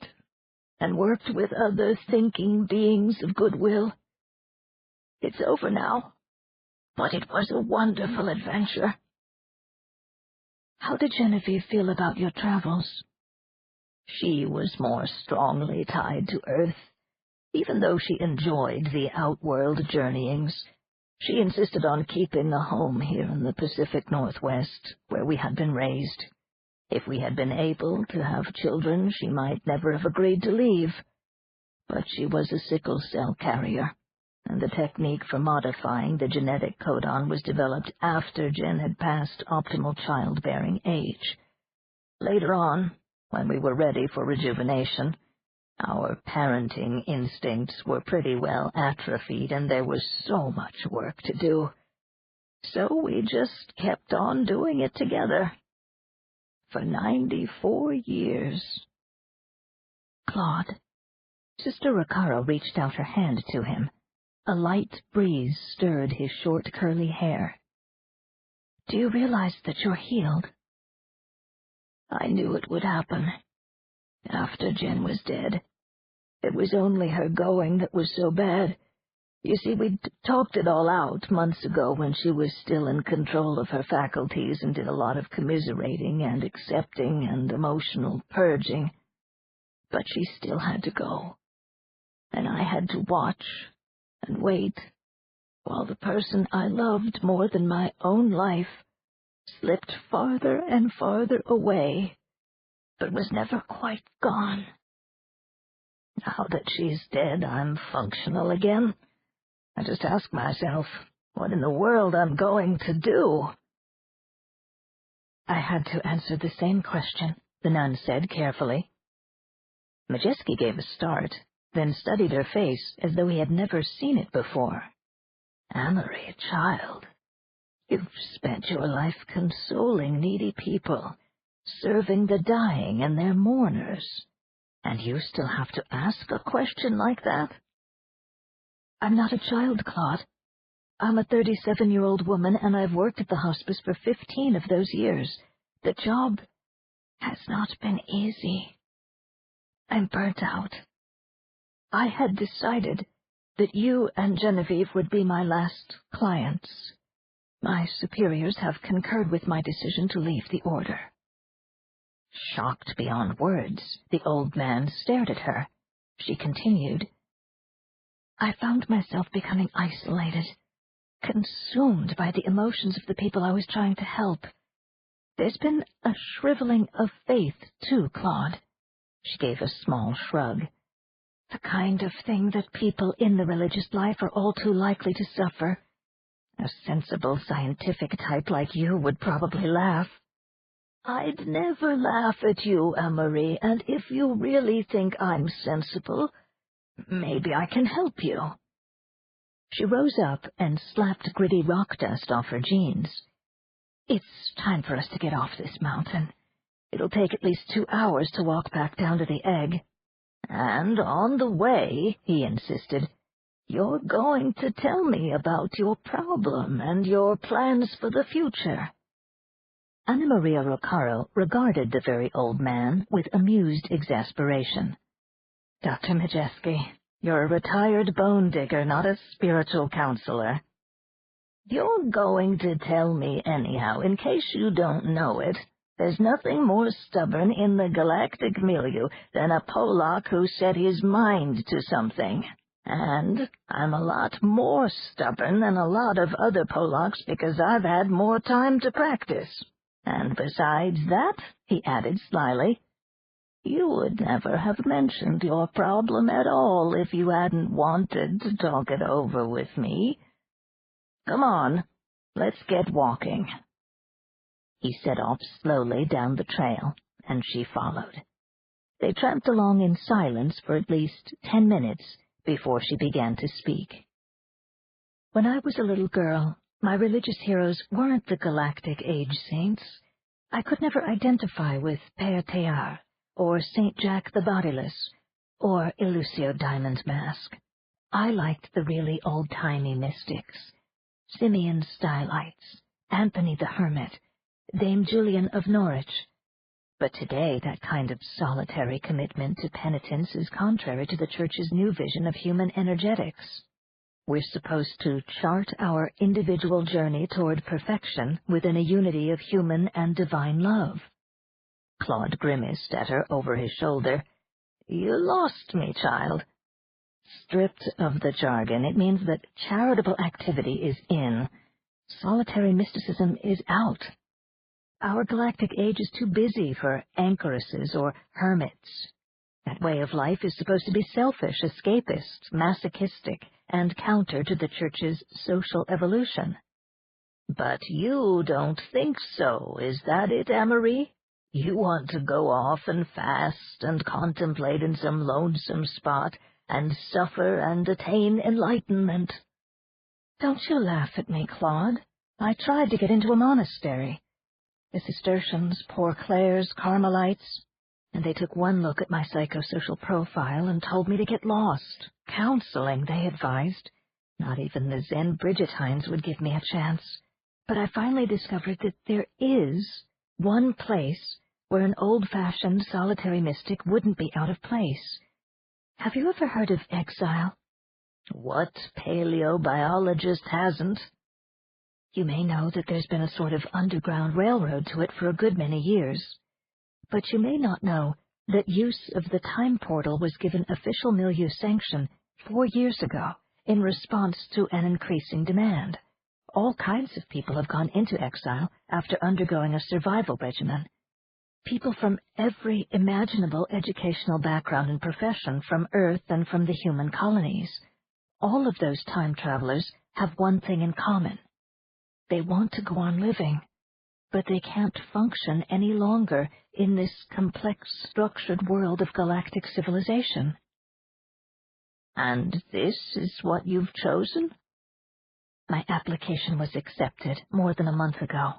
and worked with other thinking beings of goodwill. It's over now, but it was a wonderful adventure." How did Genevieve feel about your travels? She was more strongly tied to Earth. Even though she enjoyed the outworld journeyings, she insisted on keeping a home here in the Pacific Northwest, where we had been raised. If we had been able to have children, she might never have agreed to leave. But she was a sickle cell carrier, and the technique for modifying the genetic codon was developed after Jen had passed optimal childbearing age. Later on, when we were ready for rejuvenation, our parenting instincts were pretty well atrophied, and there was so much work to do. So we just kept on doing it together. For 94 years. Claude. Sister Ricaro reached out her hand to him. A light breeze stirred his short curly hair. Do you realize that you're healed? I knew it would happen. After Jen was dead. It was only her going that was so bad. You see, we'd talked it all out months ago when she was still in control of her faculties and did a lot of commiserating and accepting and emotional purging. But she still had to go. And I had to watch and wait while the person I loved more than my own life slipped farther and farther away, but was never quite gone. Now that she's dead, I'm functional again. I just ask myself, what in the world I'm going to do? I had to answer the same question, the nun said carefully. Majeski gave a start, then studied her face as though he had never seen it before. Amory, child, you've spent your life consoling needy people, serving the dying and their mourners. And you still have to ask a question like that? I'm not a child, Claude. I'm a 37-year-old woman, and I've worked at the hospice for 15 of those years. The job has not been easy. I'm burnt out. I had decided that you and Genevieve would be my last clients. My superiors have concurred with my decision to leave the order. Shocked beyond words, the old man stared at her. She continued, I found myself becoming isolated, consumed by the emotions of the people I was trying to help. There's been a shriveling of faith, too, Claude. She gave a small shrug. The kind of thing that people in the religious life are all too likely to suffer. A sensible scientific type like you would probably laugh. I'd never laugh at you, Amory, and if you really think I'm sensible, maybe I can help you. She rose up and slapped gritty rock dust off her jeans. It's time for us to get off this mountain. It'll take at least 2 hours to walk back down to the egg. And on the way, he insisted, you're going to tell me about your problem and your plans for the future. Anna Maria Ricaro regarded the very old man with amused exasperation. Dr. Majeski, you're a retired bone digger, not a spiritual counselor. You're going to tell me anyhow, in case you don't know it. There's nothing more stubborn in the galactic milieu than a Polak who set his mind to something. And I'm a lot more stubborn than a lot of other Polacks because I've had more time to practice. And besides that, he added slyly, you would never have mentioned your problem at all if you hadn't wanted to talk it over with me. Come on, let's get walking. He set off slowly down the trail, and she followed. They tramped along in silence for at least 10 minutes before she began to speak. When I was a little girl, my religious heroes weren't the galactic age saints. I could never identify with Père Teilhard, or Saint Jack the Bodiless, or Illucio Diamond Mask. I liked the really old-timey mystics. Simeon Stylites, Anthony the Hermit, Dame Julian of Norwich. But today that kind of solitary commitment to penitence is contrary to the Church's new vision of human energetics. We're supposed to chart our individual journey toward perfection within a unity of human and divine love. Claude grimaced at her over his shoulder. You lost me, child. Stripped of the jargon, it means that charitable activity is in. Solitary mysticism is out. Our galactic age is too busy for anchoresses or hermits. That way of life is supposed to be selfish, escapist, masochistic, and counter to the Church's social evolution. But you don't think so, is that it, Amory? You want to go off and fast and contemplate in some lonesome spot and suffer and attain enlightenment. Don't you laugh at me, Claude. I tried to get into a monastery. The Cistercians, Poor Clares, Carmelites, and they took one look at my psychosocial profile and told me to get lost. Counseling, they advised. Not even the Zen Bridgetines would give me a chance. But I finally discovered that there is one place where an old-fashioned solitary mystic wouldn't be out of place. Have you ever heard of exile? What paleobiologist hasn't? You may know that there's been a sort of underground railroad to it for a good many years. But you may not know that use of the time portal was given official milieu sanction 4 years ago in response to an increasing demand. All kinds of people have gone into exile after undergoing a survival regimen. People from every imaginable educational background and profession from Earth and from the human colonies. All of those time travelers have one thing in common. They want to go on living, but they can't function any longer in this complex, structured world of galactic civilization. And this is what you've chosen? My application was accepted more than a month ago.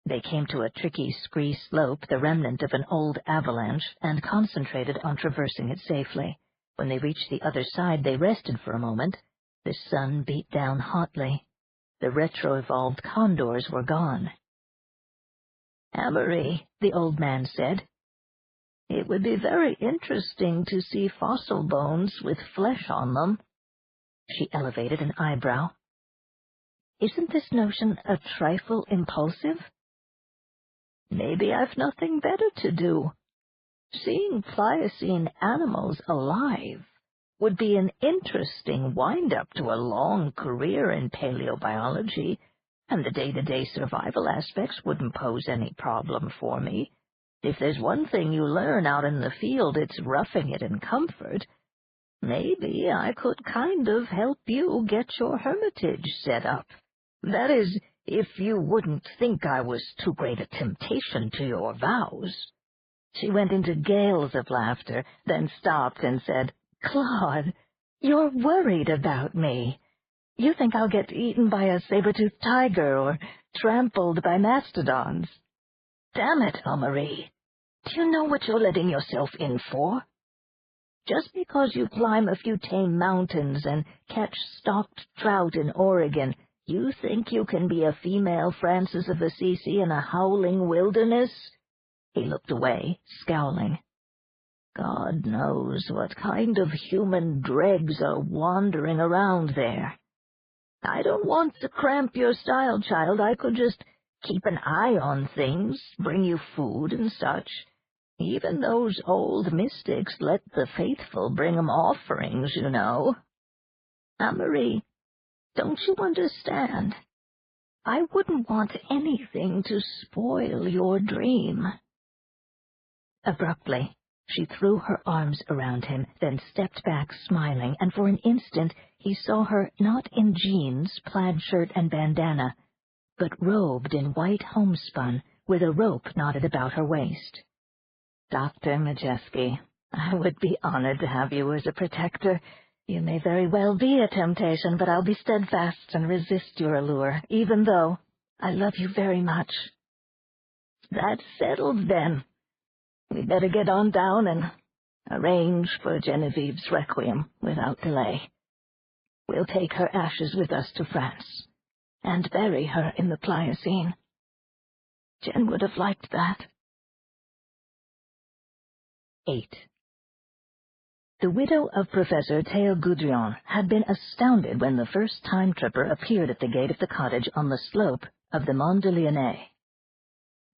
They came to a tricky scree slope, the remnant of an old avalanche, and concentrated on traversing it safely. When they reached the other side, they rested for a moment. The sun beat down hotly. The retro-evolved condors were gone. Amory, the old man said, it would be very interesting to see fossil bones with flesh on them. She elevated an eyebrow. Isn't this notion a trifle impulsive? Maybe I've nothing better to do. Seeing Pliocene animals alive would be an interesting wind-up to a long career in paleobiology, and the day-to-day survival aspects wouldn't pose any problem for me. If there's one thing you learn out in the field, it's roughing it in comfort. Maybe I could kind of help you get your hermitage set up. That is, if you wouldn't think I was too great a temptation to your vows. She went into gales of laughter, then stopped and said, Claude, you're worried about me. You think I'll get eaten by a saber-toothed tiger or trampled by mastodons. Damn it, Amory. Do you know what you're letting yourself in for? Just because you climb a few tame mountains and catch stocked trout in Oregon, you think you can be a female Francis of Assisi in a howling wilderness? He looked away, scowling. God knows what kind of human dregs are wandering around there. I don't want to cramp your style, child. I could just keep an eye on things, bring you food and such. Even those old mystics let the faithful bring 'em offerings, you know. Amory, don't you understand? I wouldn't want anything to spoil your dream." Abruptly, she threw her arms around him, then stepped back smiling, and for an instant he saw her not in jeans, plaid shirt, and bandana, but robed in white homespun, with a rope knotted about her waist. "Dr. Majeski, I would be honored to have you as a protector. You may very well be a temptation, but I'll be steadfast and resist your allure, even though I love you very much." "That's settled, then. We'd better get on down and arrange for Genevieve's requiem without delay. We'll take her ashes with us to France and bury her in the Pliocene. Jen would have liked that." 8. The widow of Professor Theo Goudrion had been astounded when the first time-tripper appeared at the gate of the cottage on the slope of the Mont de Lyonnais.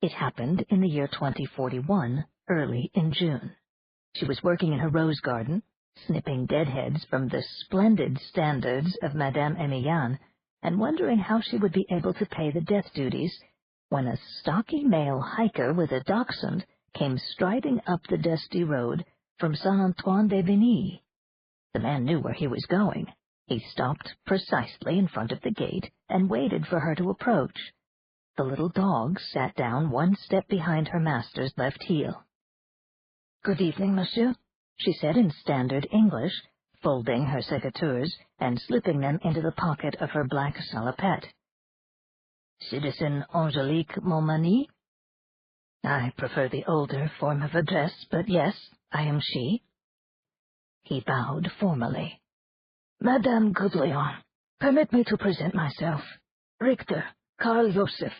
It happened in the year 2041, early in June. She was working in her rose garden, snipping deadheads from the splendid standards of Madame Emilienne, and wondering how she would be able to pay the death duties, when a stocky male hiker with a dachshund came striding up the dusty road from Saint-Antoine-des-Vignes. The man knew where he was going. He stopped precisely in front of the gate and waited for her to approach. The little dog sat down one step behind her master's left heel. "Good evening, monsieur," she said in standard English, folding her secateurs and slipping them into the pocket of her black salopette. "Citizen Angelique Montmagny?" "I prefer the older form of address, but yes, I am she." He bowed formally. "Madame Goudrion, permit me to present myself. Richter, Karl Joseph.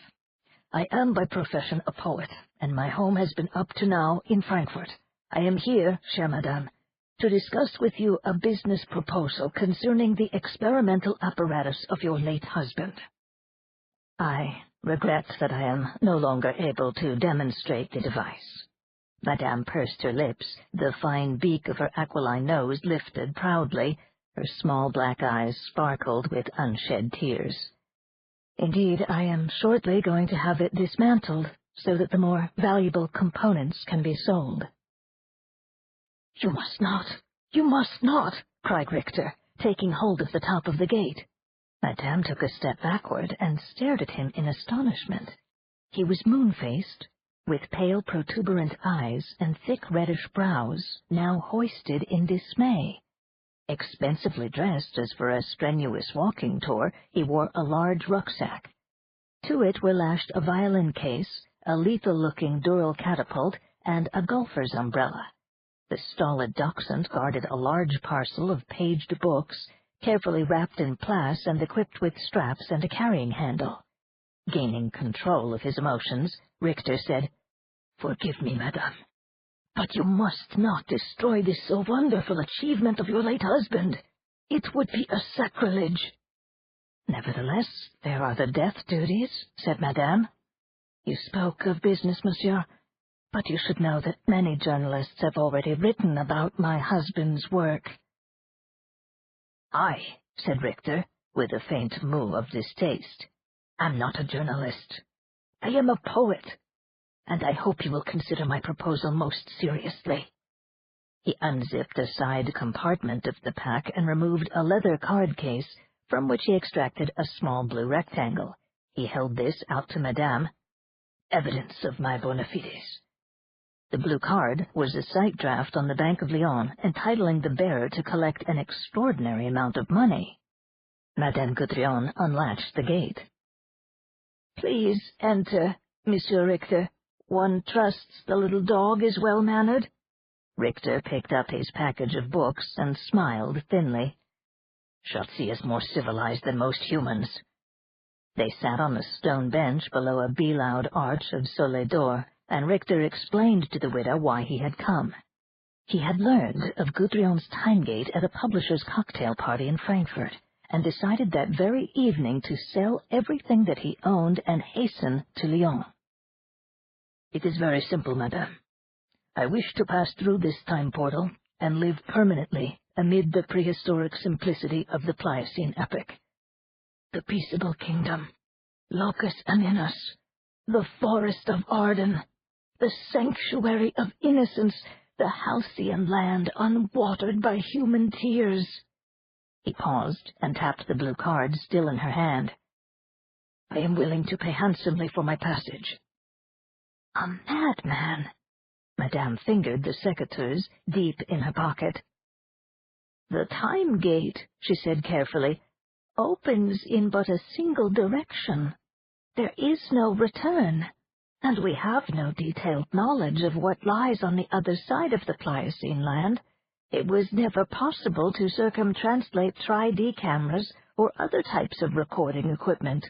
I am by profession a poet, and my home has been up to now in Frankfurt. I am here, chère madame, to discuss with you a business proposal concerning the experimental apparatus of your late husband." "I regret that I am no longer able to demonstrate the device." Madame pursed her lips, the fine beak of her aquiline nose lifted proudly, her small black eyes sparkled with unshed tears. "Indeed, I am shortly going to have it dismantled, so that the more valuable components can be sold." "You must not! You must not!" cried Richter, taking hold of the top of the gate. Madame took a step backward and stared at him in astonishment. He was moon-faced, with pale protuberant eyes and thick reddish brows, now hoisted in dismay. Expensively dressed as for a strenuous walking tour, he wore a large rucksack. To it were lashed a violin case, a lethal-looking Dural catapult, and a golfer's umbrella. The stolid dachshund guarded a large parcel of paged books, carefully wrapped in plass and equipped with straps and a carrying handle. Gaining control of his emotions, Richter said, "Forgive me, madame, but you must not destroy this so wonderful achievement of your late husband. It would be a sacrilege." "Nevertheless, there are the death duties," said Madame. "You spoke of business, monsieur, but you should know that many journalists have already written about my husband's work." "I," said Richter, with a faint moue of distaste, "am not a journalist. I am a poet, and I hope you will consider my proposal most seriously." He unzipped a side compartment of the pack and removed a leather card case, from which he extracted a small blue rectangle. He held this out to Madame. "Evidence of my bona fides." The blue card was a sight draft on the Bank of Lyon, entitling the bearer to collect an extraordinary amount of money. Madame Goudrion unlatched the gate. "Please enter, Monsieur Richter. One trusts the little dog is well-mannered." Richter picked up his package of books and smiled thinly. "Shotzi is more civilized than most humans." They sat on a stone bench below a belowed arch of Soleil d'Or, and Richter explained to the widow why he had come. He had learned of Goudrion's time-gate at a publisher's cocktail party in Frankfurt, and decided that very evening to sell everything that he owned and hasten to Lyon. "It is very simple, madame. I wish to pass through this time portal and live permanently amid the prehistoric simplicity of the Pliocene epoch. The peaceable kingdom, Locus Aninus, the forest of Arden, the sanctuary of innocence, the halcyon land unwatered by human tears. He paused and tapped the blue card still in her hand. I am willing to pay handsomely for my passage. A madman. Madame fingered the secateurs deep in her pocket. The time gate, she said carefully, opens in but a single direction. There is no return, and we have no detailed knowledge of what lies on the other side of the Pliocene land. It was never possible to circumtranslate 3D cameras or other types of recording equipment.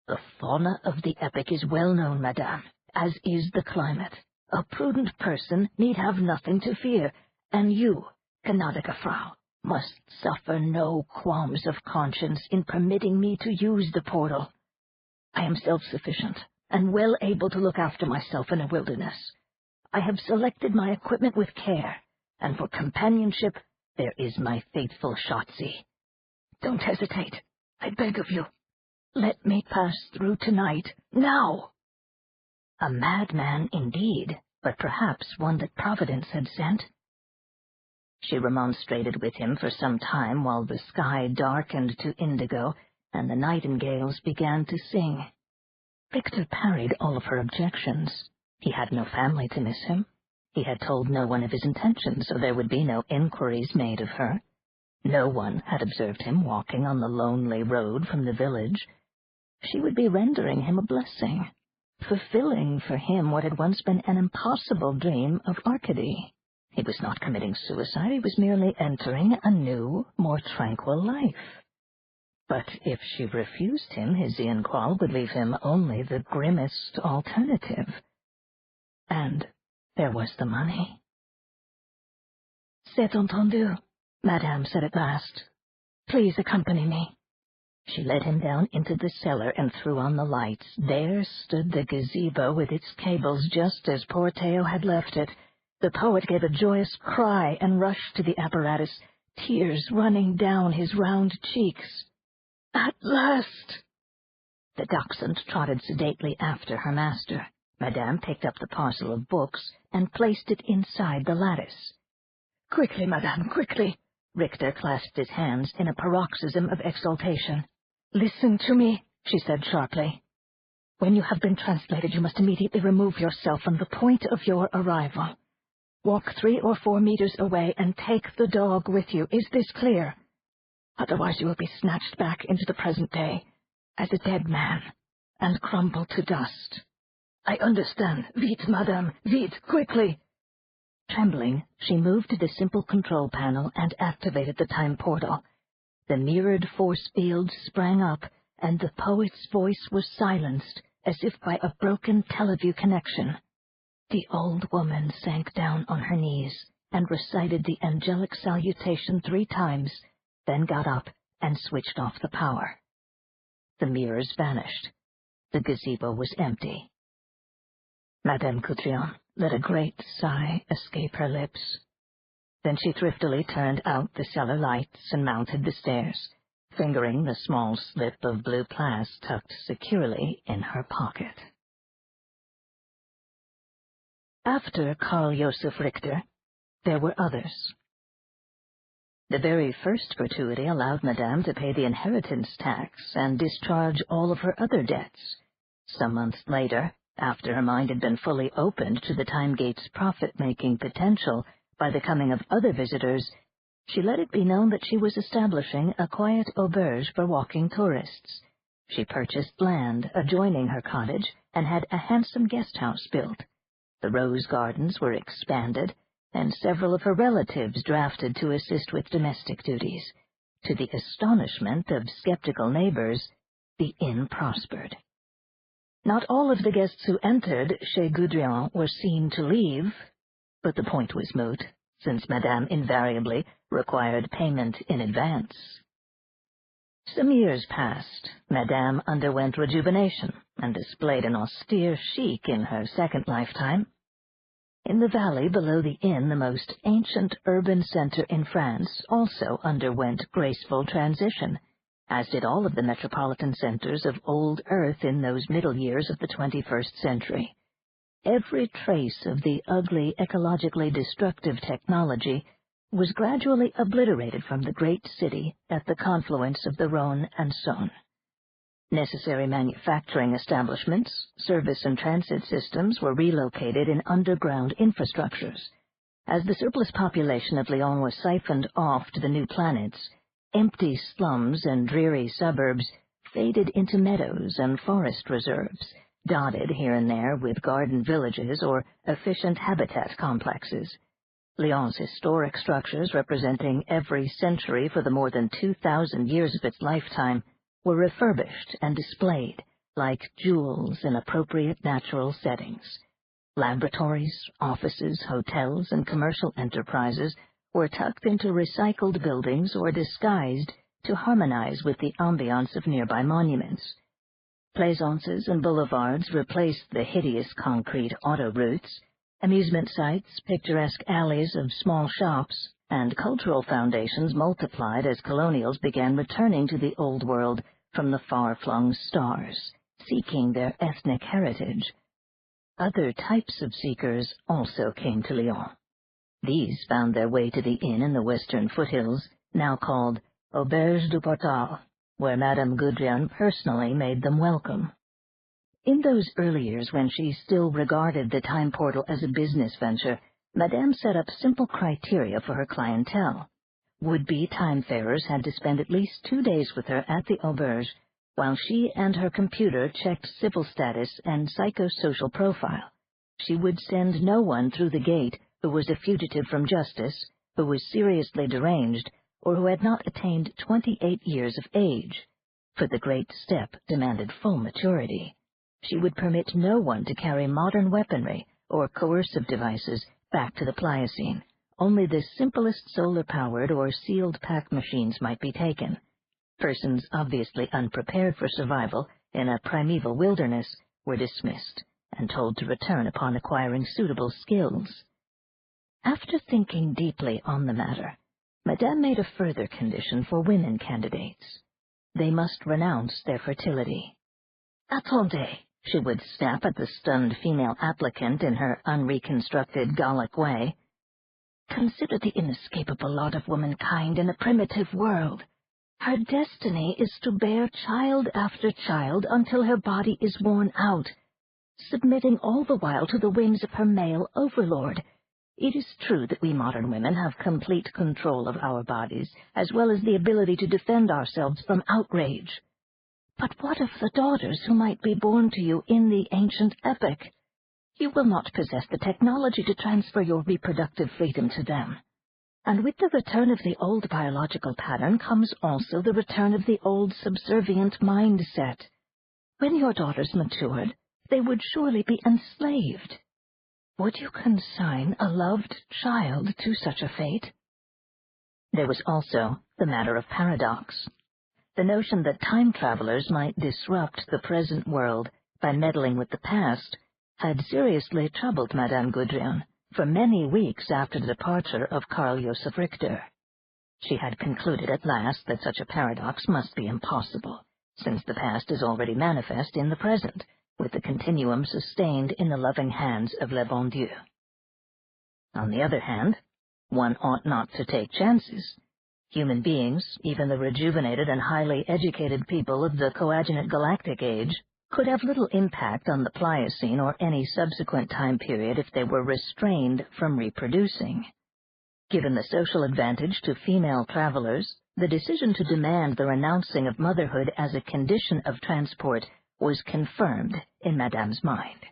The fauna of the epoch is well known, madame, as is the climate. A prudent person need have nothing to fear, and you, gnädige Frau, must suffer no qualms of conscience in permitting me to use the portal. I am self-sufficient, and well able to look after myself in a wilderness. I have selected my equipment with care, and for companionship there is my faithful Shotzi. Don't hesitate, I beg of you. Let me pass through tonight, now. A madman indeed, but perhaps one that Providence had sent. She remonstrated with him for some time while the sky darkened to indigo and the nightingales began to sing. Richter parried all of her objections. He had no family to miss him. He had told no one of his intentions, so there would be no inquiries made of her. No one had observed him walking on the lonely road from the village. She would be rendering him a blessing, fulfilling for him what had once been an impossible dream of Arcady. He was not committing suicide, he was merely entering a new, more tranquil life. But if she refused him, his Ian-Qual would leave him only the grimmest alternative. And there was the money. C'est entendu, Madame said at last. Please accompany me. She led him down into the cellar and threw on the lights. There stood the gazebo with its cables just as poor Theo had left it. The poet gave a joyous cry and rushed to the apparatus, tears running down his round cheeks. At last! The dachshund trotted sedately after her master. Madame picked up the parcel of books and placed it inside the lattice. Quickly, Madame, quickly! Richter clasped his hands in a paroxysm of exultation. Listen to me, she said sharply. When you have been translated, you must immediately remove yourself from the point of your arrival. Walk 3 or 4 meters away and take the dog with you. Is this clear? Otherwise you will be snatched back into the present day as a dead man and crumble to dust. I understand. Vite, madame, vite, quickly. Trembling, she moved to the simple control panel and activated the time portal. The mirrored force field sprang up, and the poet's voice was silenced, as if by a broken teleview connection. The old woman sank down on her knees and recited the angelic salutation 3 times, then got up and switched off the power. The mirrors vanished. The gazebo was empty. Madame Couturion let a great sigh escape her lips. Then she thriftily turned out the cellar lights and mounted the stairs, fingering the small slip of blue plass tucked securely in her pocket. After Karl Josef Richter, there were others. The very first gratuity allowed Madame to pay the inheritance tax and discharge all of her other debts. Some months later, after her mind had been fully opened to the time gate's profit-making potential by the coming of other visitors, she let it be known that she was establishing a quiet auberge for walking tourists. She purchased land adjoining her cottage and had a handsome guest house built. The rose gardens were expanded, and several of her relatives drafted to assist with domestic duties. To the astonishment of skeptical neighbors, the inn prospered. Not all of the guests who entered Chez Goudrian were seen to leave, but the point was moot, since Madame invariably required payment in advance. Some years passed. Madame underwent rejuvenation and displayed an austere chic in her second lifetime. In the valley below the inn, the most ancient urban center in France also underwent graceful transition, as did all of the metropolitan centers of old Earth in those middle years of the 21st century. Every trace of the ugly, ecologically destructive technology was gradually obliterated from the great city at the confluence of the Rhone and Saône. Necessary manufacturing establishments, service and transit systems were relocated in underground infrastructures. As the surplus population of Lyon was siphoned off to the new planets, empty slums and dreary suburbs faded into meadows and forest reserves, dotted here and there with garden villages or efficient habitat complexes. Lyon's historic structures, representing every century for the more than 2,000 years of its lifetime, were refurbished and displayed like jewels in appropriate natural settings. Laboratories, offices, hotels, and commercial enterprises were tucked into recycled buildings or disguised to harmonize with the ambiance of nearby monuments. Plaisances and boulevards replaced the hideous concrete autoroutes. Amusement sites, picturesque alleys of small shops, and cultural foundations multiplied as colonials began returning to the Old World from the far-flung stars, seeking their ethnic heritage. Other types of seekers also came to Lyon. These found their way to the inn in the western foothills, now called Auberge du Portal, where Madame Gudrian personally made them welcome. In those early years, when she still regarded the time portal as a business venture, Madame set up simple criteria for her clientele. Would-be time-farers had to spend at least 2 days with her at the auberge, while she and her computer checked civil status and psychosocial profile. She would send no one through the gate who was a fugitive from justice, who was seriously deranged, or who had not attained 28 years of age, for the great step demanded full maturity. She would permit no one to carry modern weaponry or coercive devices back to the Pliocene. Only the simplest solar-powered or sealed-pack machines might be taken. Persons obviously unprepared for survival in a primeval wilderness were dismissed and told to return upon acquiring suitable skills. After thinking deeply on the matter, Madame made a further condition for women candidates. They must renounce their fertility. "Attendez," she would snap at the stunned female applicant in her unreconstructed Gallic way. "Consider the inescapable lot of womankind in a primitive world. Her destiny is to bear child after child until her body is worn out, submitting all the while to the whims of her male overlord. It is true that we modern women have complete control of our bodies, as well as the ability to defend ourselves from outrage. But what of the daughters who might be born to you in the ancient epic? You will not possess the technology to transfer your reproductive freedom to them. And with the return of the old biological pattern comes also the return of the old subservient mindset. When your daughters matured, they would surely be enslaved. Would you consign a loved child to such a fate?" There was also the matter of paradox. The notion that time travelers might disrupt the present world by meddling with the past had seriously troubled Madame Gudrian for many weeks after the departure of Karl Josef Richter. She had concluded at last that such a paradox must be impossible, since the past is already manifest in the present, with the continuum sustained in the loving hands of Le Bon Dieu. On the other hand, one ought not to take chances. Human beings, even the rejuvenated and highly educated people of the coagulant galactic age, could have little impact on the Pliocene or any subsequent time period if they were restrained from reproducing. Given the social advantage to female travelers, the decision to demand the renouncing of motherhood as a condition of transport was confirmed in Madame's mind.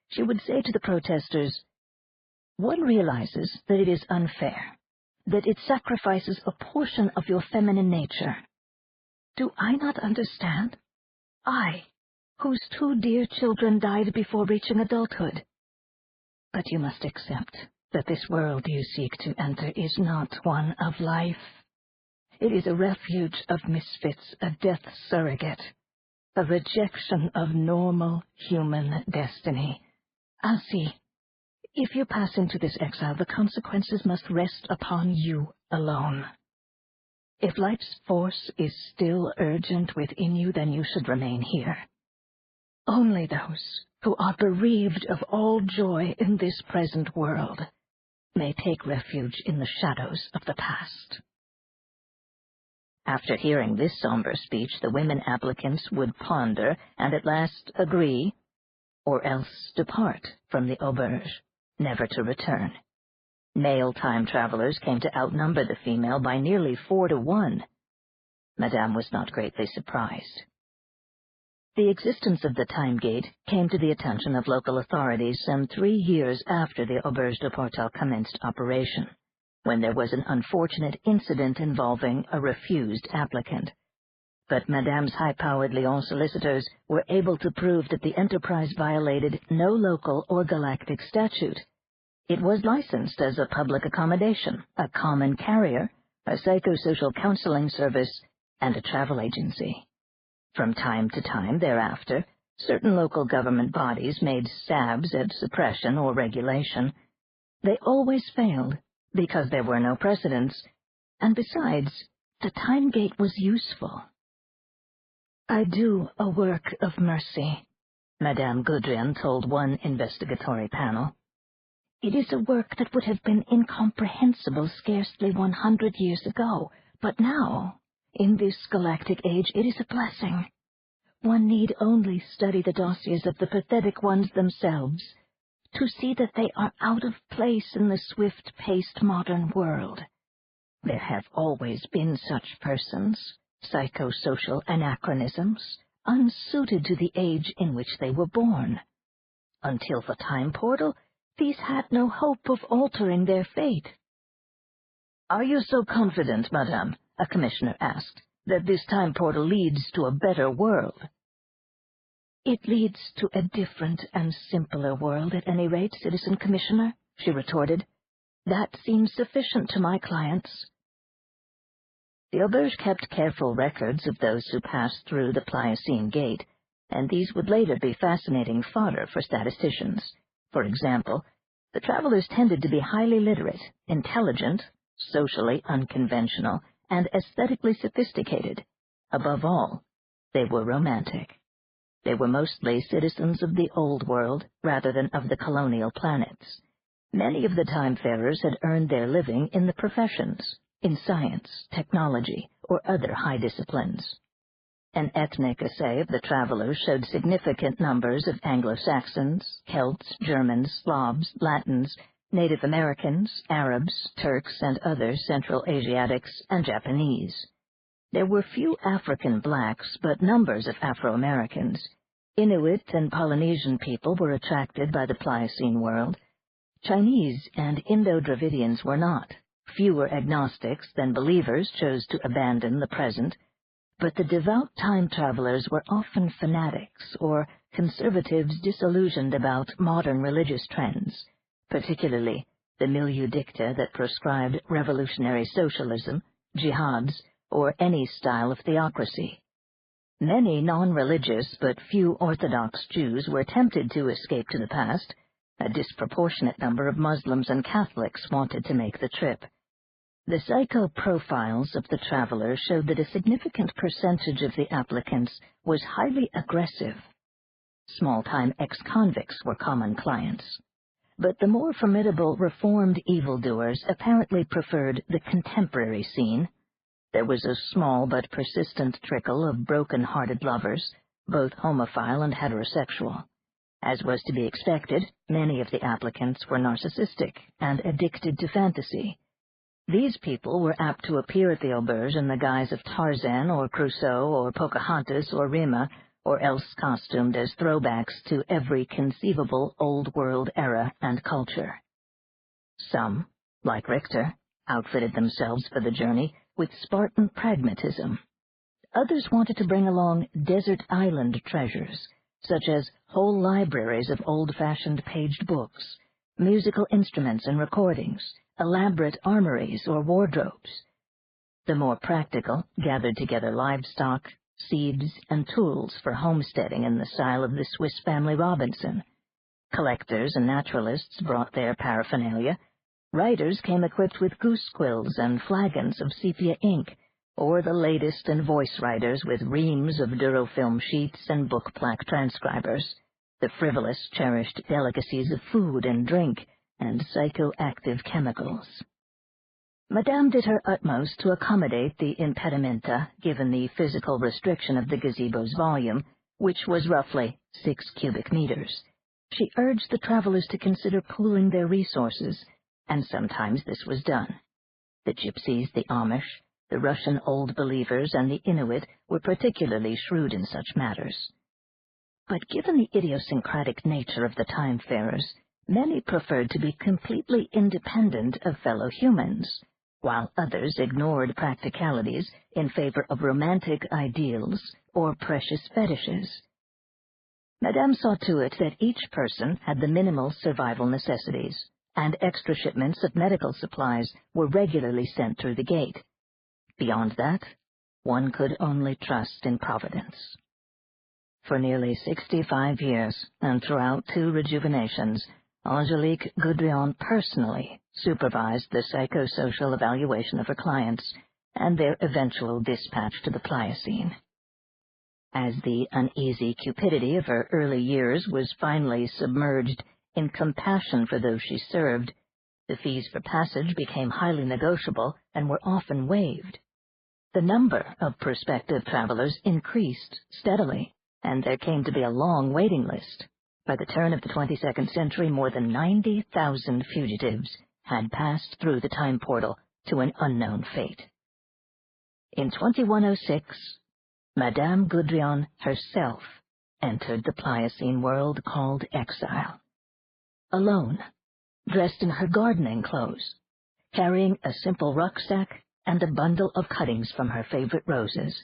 She would say to the protesters, "One realizes that it is unfair, that it sacrifices a portion of your feminine nature. Do I not understand? I, whose 2 dear children died before reaching adulthood. But you must accept that this world you seek to enter is not one of life. It is a refuge of misfits, a death surrogate, a rejection of normal human destiny. Ainsi, if you pass into this exile, the consequences must rest upon you alone." If life's force is still urgent within you, then you should remain here. Only those who are bereaved of all joy in this present world may take refuge in the shadows of the past. After hearing this somber speech, the women applicants would ponder and at last agree, or else depart from the auberge, never to return. Male time travelers came to outnumber the female by nearly 4 to 1. Madame was not greatly surprised. The existence of the time gate came to the attention of local authorities some 3 years after the Auberge de Portel commenced operation, when there was an unfortunate incident involving a refused applicant. But Madame's high-powered Lyon solicitors were able to prove that the enterprise violated no local or galactic statute. It was licensed as a public accommodation, a common carrier, a psychosocial counseling service, and a travel agency. From time to time thereafter, certain local government bodies made stabs at suppression or regulation. They always failed, because there were no precedents, and besides, the time gate was useful. I do a work of mercy, Madame Goudrian told one investigatory panel. It is a work that would have been incomprehensible scarcely 100 years ago, but now, in this galactic age, it is a blessing. One need only study the dossiers of the pathetic ones themselves to see that they are out of place in the swift-paced modern world. There have always been such persons, psychosocial anachronisms, unsuited to the age in which they were born. Until the time portal, these had no hope of altering their fate. "Are you so confident, Madame," a commissioner asked, "that this time portal leads to a better world?" "It leads to a different and simpler world, at any rate, Citizen Commissioner," she retorted. "That seems sufficient to my clients." The auberge kept careful records of those who passed through the Pliocene gate, and these would later be fascinating fodder for statisticians. For example, the travelers tended to be highly literate, intelligent, socially unconventional, and aesthetically sophisticated. Above all, they were romantic. They were mostly citizens of the Old World rather than of the colonial planets. Many of the time-farers had earned their living in the professions, in science, technology, or other high disciplines. An ethnic assay of the travelers showed significant numbers of Anglo-Saxons, Celts, Germans, Slavs, Latins, Native Americans, Arabs, Turks, and other Central Asiatics, and Japanese. There were few African blacks, but numbers of Afro-Americans. Inuit and Polynesian people were attracted by the Pliocene world. Chinese and Indo-Dravidians were not. Fewer agnostics than believers chose to abandon the present, but the devout time travelers were often fanatics or conservatives disillusioned about modern religious trends, particularly the milieu dicta that proscribed revolutionary socialism, jihads, or any style of theocracy. Many non-religious but few Orthodox Jews were tempted to escape to the past. A disproportionate number of Muslims and Catholics wanted to make the trip. The psycho-profiles of the travelers showed that a significant percentage of the applicants was highly aggressive. Small-time ex-convicts were common clients. But the more formidable reformed evildoers apparently preferred the contemporary scene. There was a small but persistent trickle of broken-hearted lovers, both homophile and heterosexual. As was to be expected, many of the applicants were narcissistic and addicted to fantasy. These people were apt to appear at the auberge in the guise of Tarzan or Crusoe or Pocahontas or Rima, or else costumed as throwbacks to every conceivable Old World era and culture. Some, like Richter, outfitted themselves for the journey with Spartan pragmatism. Others wanted to bring along desert island treasures, such as whole libraries of old-fashioned paged books, musical instruments and recordings, elaborate armories or wardrobes. The more practical gathered together livestock, seeds, and tools for homesteading in the style of the Swiss Family Robinson. Collectors and naturalists brought their paraphernalia. Writers came equipped with goose quills and flagons of sepia ink, or the latest in voice writers with reams of durofilm sheets and book plaque transcribers, the frivolous, cherished delicacies of food and drink, and psychoactive chemicals. Madame did her utmost to accommodate the impedimenta, given the physical restriction of the gazebo's volume, which was roughly 6 cubic meters. She urged the travelers to consider pooling their resources, and sometimes this was done. The Gypsies, the Amish, the Russian Old Believers, and the Inuit were particularly shrewd in such matters. But given the idiosyncratic nature of the time-farers, many preferred to be completely independent of fellow humans, while others ignored practicalities in favor of romantic ideals or precious fetishes. Madame saw to it that each person had the minimal survival necessities, and extra shipments of medical supplies were regularly sent through the gate. Beyond that, one could only trust in Providence. For nearly 65 years, and throughout 2 rejuvenations, Angelique Goudrion personally supervised the psychosocial evaluation of her clients and their eventual dispatch to the Pliocene. As the uneasy cupidity of her early years was finally submerged in compassion for those she served, the fees for passage became highly negotiable and were often waived. The number of prospective travelers increased steadily, and there came to be a long waiting list. By the turn of the 22nd century, more than 90,000 fugitives had passed through the time portal to an unknown fate. In 2106, Madame Goudrion herself entered the Pliocene world called Exile. Alone, dressed in her gardening clothes, carrying a simple rucksack and a bundle of cuttings from her favorite roses.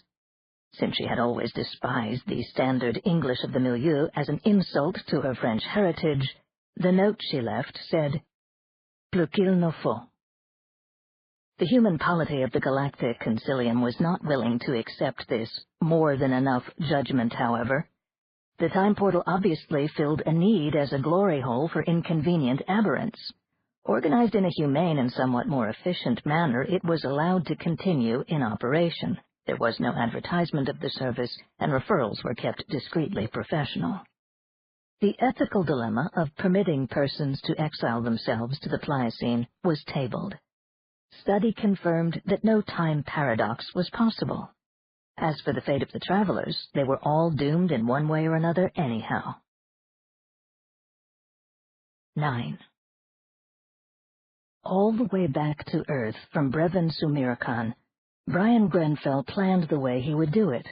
Since she had always despised the standard English of the milieu as an insult to her French heritage, the note she left said, "Plus qu'il ne faut." The human polity of the galactic concilium was not willing to accept this more-than-enough judgment, however. The time portal obviously filled a need as a glory hole for inconvenient aberrants. Organized in a humane and somewhat more efficient manner, it was allowed to continue in operation. There was no advertisement of the service, and referrals were kept discreetly professional. The ethical dilemma of permitting persons to exile themselves to the Pliocene was tabled. Study confirmed that no time paradox was possible. As for the fate of the travelers, they were all doomed in one way or another anyhow. 9. All the way back to Earth from Brevin Sumirkan, Brian Grenfell planned the way he would do it.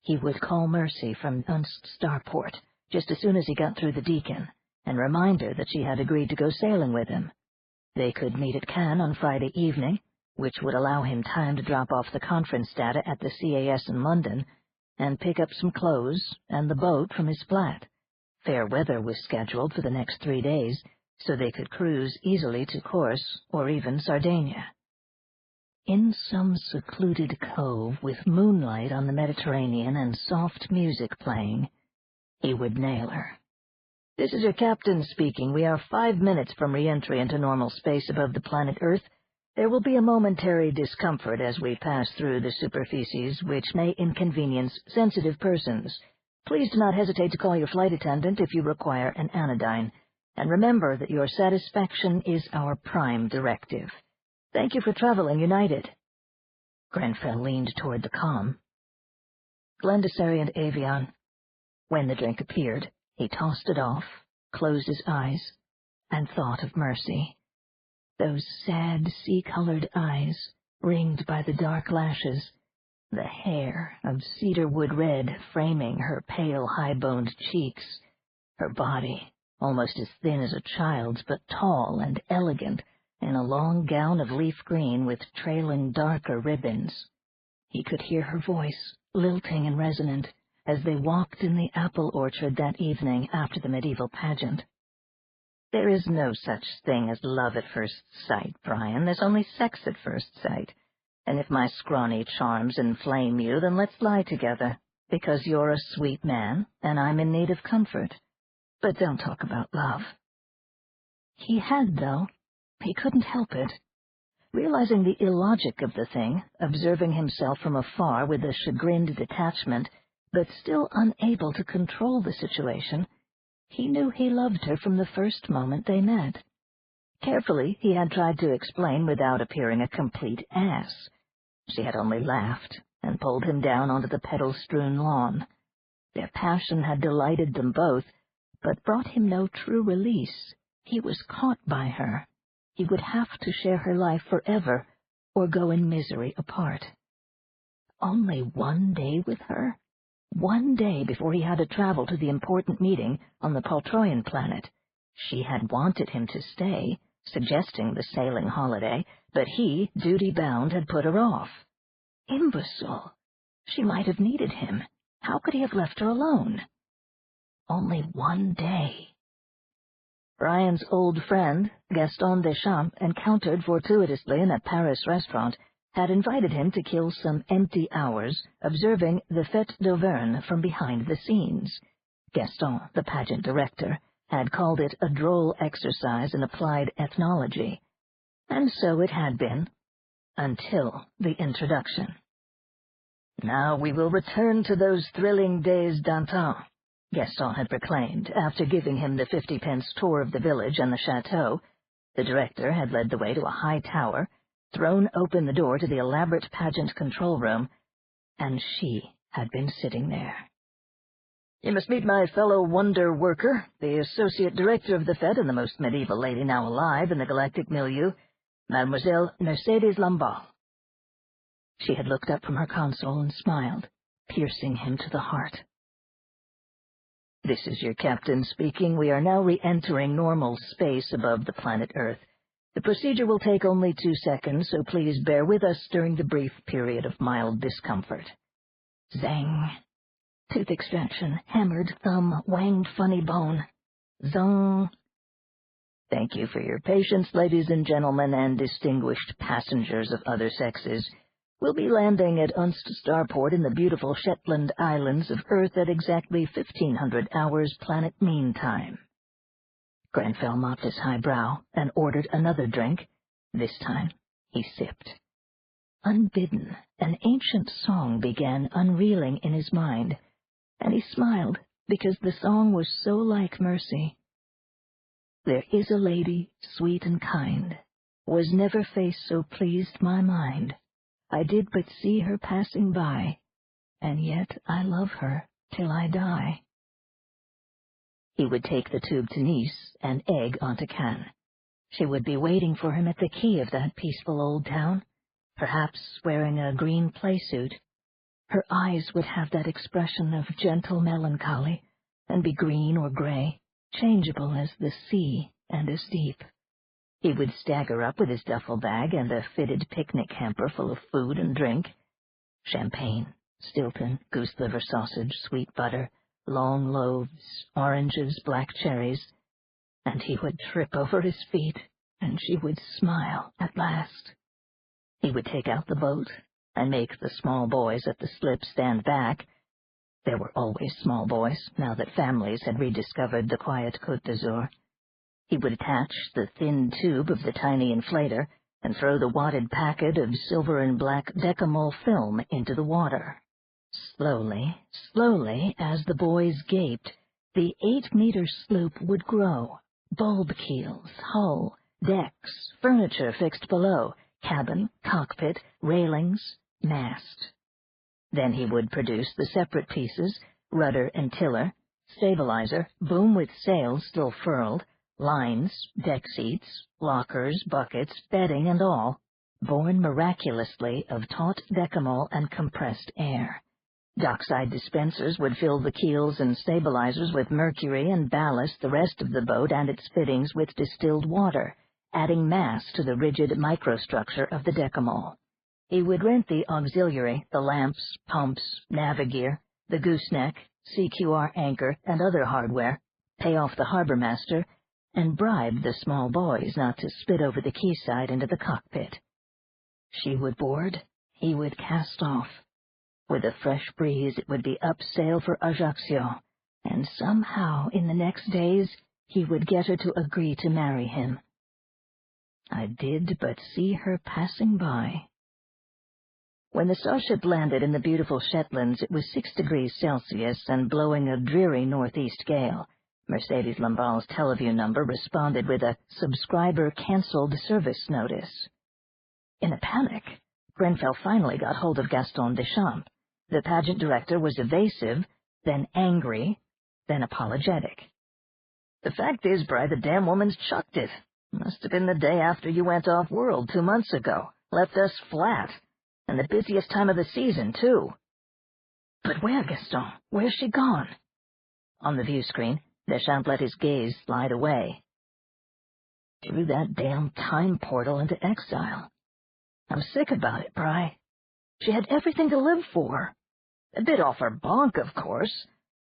He would call Mercy from Unst Starport just as soon as he got through the Deacon, and remind her that she had agreed to go sailing with him. They could meet at Cannes on Friday evening, which would allow him time to drop off the conference data at the CAS in London, and pick up some clothes and the boat from his flat. Fair weather was scheduled for the next 3 days, so they could cruise easily to Corse or even Sardinia. In some secluded cove with moonlight on the Mediterranean and soft music playing, he would nail her. "This is your captain speaking. We are 5 minutes from re-entry into normal space above the planet Earth. There will be a momentary discomfort as we pass through the superficies, which may inconvenience sensitive persons. Please do not hesitate to call your flight attendant if you require an anodyne, and remember that your satisfaction is our prime directive. Thank you for traveling united." Grenfell leaned toward the comm. "Glendossary and Avion." When the drink appeared, he tossed it off, closed his eyes, and thought of Mercy. Those sad, sea-colored eyes, ringed by the dark lashes, the hair of cedarwood red framing her pale, high-boned cheeks, her body, almost as thin as a child's, but tall and elegant, in a long gown of leaf green with trailing darker ribbons. He could hear her voice, lilting and resonant, as they walked in the apple orchard that evening after the medieval pageant. "There is no such thing as love at first sight, Brian. There's only sex at first sight. And if my scrawny charms inflame you, then let's lie together, because you're a sweet man, and I'm in need of comfort. But don't talk about love." He had, though. He couldn't help it. Realizing the illogic of the thing, observing himself from afar with a chagrined detachment, but still unable to control the situation, he knew he loved her from the first moment they met. Carefully, he had tried to explain without appearing a complete ass. She had only laughed and pulled him down onto the petal-strewn lawn. Their passion had delighted them both, but brought him no true release. He was caught by her. He would have to share her life forever, or go in misery apart. Only one day with her? 1 day before he had to travel to the important meeting on the Paltroyan planet. She had wanted him to stay, suggesting the sailing holiday, but he, duty-bound, had put her off. Imbecile! She might have needed him. How could he have left her alone? Only 1 day. Brian's old friend, Gaston Deschamps, encountered fortuitously in a Paris restaurant, had invited him to kill some empty hours observing the Fête d'Auvergne from behind the scenes. Gaston, the pageant director, had called it a droll exercise in applied ethnology. And so it had been, until the introduction. "Now we will return to those thrilling days d'antan," Gaston had proclaimed, after giving him the 50-pence tour of the village and the chateau. The director had led the way to a high tower, thrown open the door to the elaborate pageant control room, and she had been sitting there. "You must meet my fellow wonder worker, the associate director of the fête and the most medieval lady now alive in the galactic milieu, Mademoiselle Mercedes Lamballe." She had looked up from her console and smiled, piercing him to the heart. "This is your captain speaking. We are now re-entering normal space above the planet Earth. The procedure will take only 2 seconds, so please bear with us during the brief period of mild discomfort." Zang. Tooth extraction, hammered thumb, wanged funny bone. Zong. "Thank you for your patience, ladies and gentlemen, and distinguished passengers of other sexes. We'll be landing at Unst Starport in the beautiful Shetland Islands of Earth at exactly 1500 hours planet mean time." Grenfell mopped his high brow and ordered another drink. This time he sipped. Unbidden, an ancient song began unreeling in his mind, and he smiled because the song was so like Mercy. "There is a lady, sweet and kind, was never face so pleased my mind. I did but see her passing by, and yet I love her till I die." He would take the tube to Nice and egg onto Cannes. She would be waiting for him at the quay of that peaceful old town, perhaps wearing a green playsuit. Her eyes would have that expression of gentle melancholy, and be green or gray, changeable as the sea and as deep. He would stagger up with his duffel bag and a fitted picnic hamper full of food and drink. Champagne, Stilton, goose liver sausage, sweet butter, long loaves, oranges, black cherries, and he would trip over his feet, and she would smile at last. He would take out the boat and make the small boys at the slip stand back. There were always small boys, now that families had rediscovered the quiet Côte d'Azur. He would attach the thin tube of the tiny inflator and throw the wadded packet of silver and black decamol film into the water. Slowly, slowly, as the boys gaped, the 8-meter sloop would grow. Bulb keels, hull, decks, furniture fixed below, cabin, cockpit, railings, mast. Then he would produce the separate pieces, rudder and tiller, stabilizer, boom with sails still furled, lines, deck seats, lockers, buckets, bedding and all, born miraculously of taut decamol and compressed air. Dockside dispensers would fill the keels and stabilizers with mercury and ballast the rest of the boat and its fittings with distilled water, adding mass to the rigid microstructure of the decamol. He would rent the auxiliary, the lamps, pumps, navigear, the gooseneck, CQR anchor, and other hardware, pay off the harbor master, and bribe the small boys not to spit over the quayside into the cockpit. She would board, he would cast off. With a fresh breeze it would be up sail for Ajaccio, and somehow in the next days he would get her to agree to marry him. I did but see her passing by. When the starship landed in the beautiful Shetlands, it was 6 degrees Celsius and blowing a dreary northeast gale. Mercedes Lamballe's Teleview number responded with a subscriber canceled service notice. In a panic, Grenfell finally got hold of Gaston Deschamps. The pageant director was evasive, then angry, then apologetic. "The fact is, Bry, the damn woman's chucked it. Must have been the day after you went off-world 2 months ago. Left us flat. And the busiest time of the season, too." "But where, Gaston? Where's she gone?" On the view screen, Deschamps let his gaze slide away. "Through that damn time portal into exile. I'm sick about it, Bry. She had everything to live for. A bit off her bonk, of course,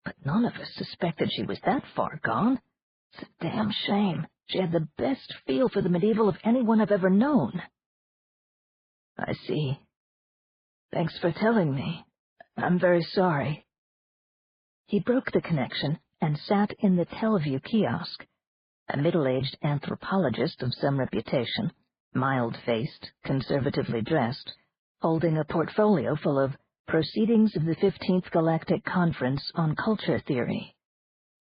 but none of us suspected she was that far gone. It's a damn shame. She had the best feel for the medieval of anyone I've ever known." "I see. Thanks for telling me. I'm very sorry." He broke the connection and sat in the Teleview kiosk, a middle-aged anthropologist of some reputation, mild-faced, conservatively dressed, holding a portfolio full of Proceedings of the 15th Galactic Conference on Culture Theory.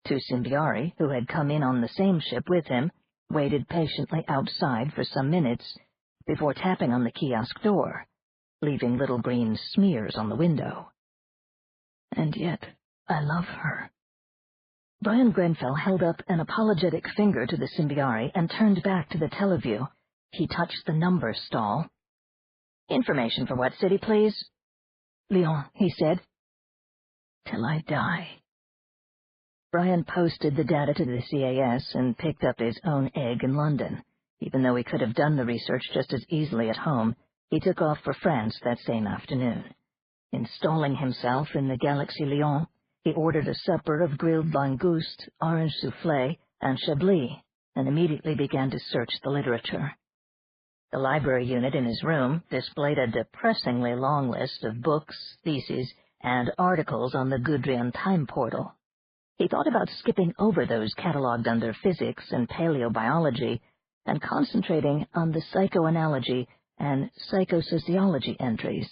2 Symbiari, who had come in on the same ship with him, waited patiently outside for some minutes before tapping on the kiosk door, leaving little green smears on the window. "And yet, I love her." Brian Grenfell held up an apologetic finger to the Symbiari and turned back to the Teleview. He touched the number stall. "Information for what city, please?" "Lyon," he said. "Till I die." Brian posted the data to the CAS and picked up his own egg in London. Even though he could have done the research just as easily at home, he took off for France that same afternoon. Installing himself in the Galaxy Lyon, he ordered a supper of grilled langouste, orange soufflé, and chablis, and immediately began to search the literature. The library unit in his room displayed a depressingly long list of books, theses, and articles on the Gudrian time portal. He thought about skipping over those catalogued under physics and paleobiology and concentrating on the psychoanalogy and psychosociology entries.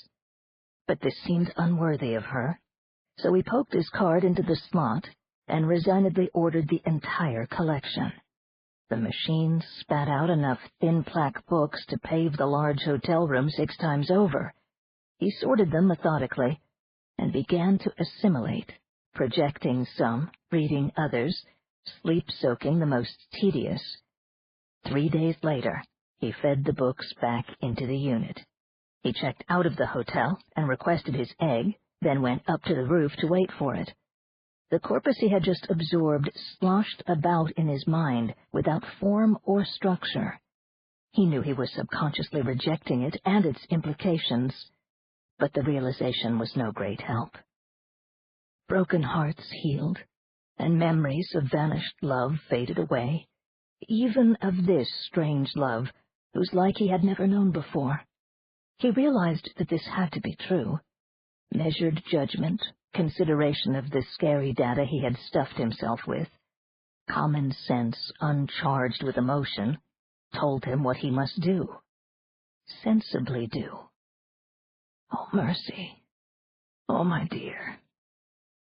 But this seemed unworthy of her, so he poked his card into the slot and resignedly ordered the entire collection. The machine spat out enough thin plaque books to pave the large hotel room 6 times over. He sorted them methodically and began to assimilate, projecting some, reading others, sleep-soaking the most tedious. 3 days later, he fed the books back into the unit. He checked out of the hotel and requested his egg, then went up to the roof to wait for it. The corpus he had just absorbed sloshed about in his mind without form or structure. He knew he was subconsciously rejecting it and its implications, but the realization was no great help. Broken hearts healed, and memories of vanished love faded away, even of this strange love, whose like he had never known before. He realized that this had to be true. Measured judgment, consideration of the scary data he had stuffed himself with, common sense uncharged with emotion, told him what he must do. Sensibly do. Oh, mercy. Oh, my dear.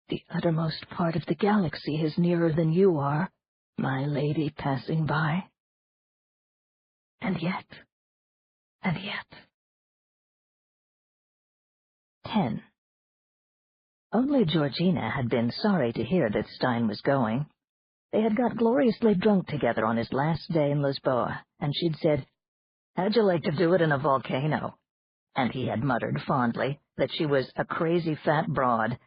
The uttermost part of the galaxy is nearer than you are, my lady passing by. And yet. 10. Only Georgina had been sorry to hear that Stein was going. They had got gloriously drunk together on his last day in Lisboa, and she'd said, "How'd you like to do it in a volcano?" And he had muttered fondly that she was a crazy fat broad,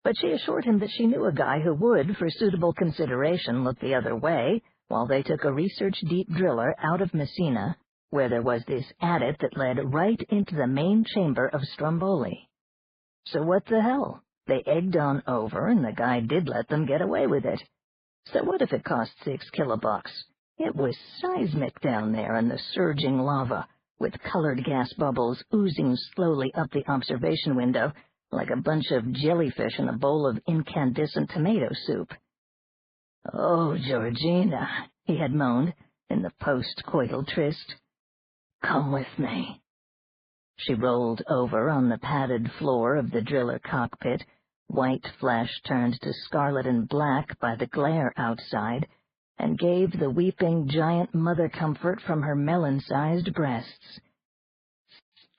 but she assured him that she knew a guy who would, for suitable consideration, look the other way while they took a research deep driller out of Messina, where there was this adit that led right into the main chamber of Stromboli. So what the hell? They egged on over, and the guy did let them get away with it. So what if it cost 6 kilobucks? It was seismic down there in the surging lava, with colored gas bubbles oozing slowly up the observation window like a bunch of jellyfish in a bowl of incandescent tomato soup. "Oh, Georgina," he had moaned in the post-coital tryst, Come with me. She rolled over on the padded floor of the driller cockpit, white flesh turned to scarlet and black by the glare outside, and gave the weeping giant mother comfort from her melon-sized breasts.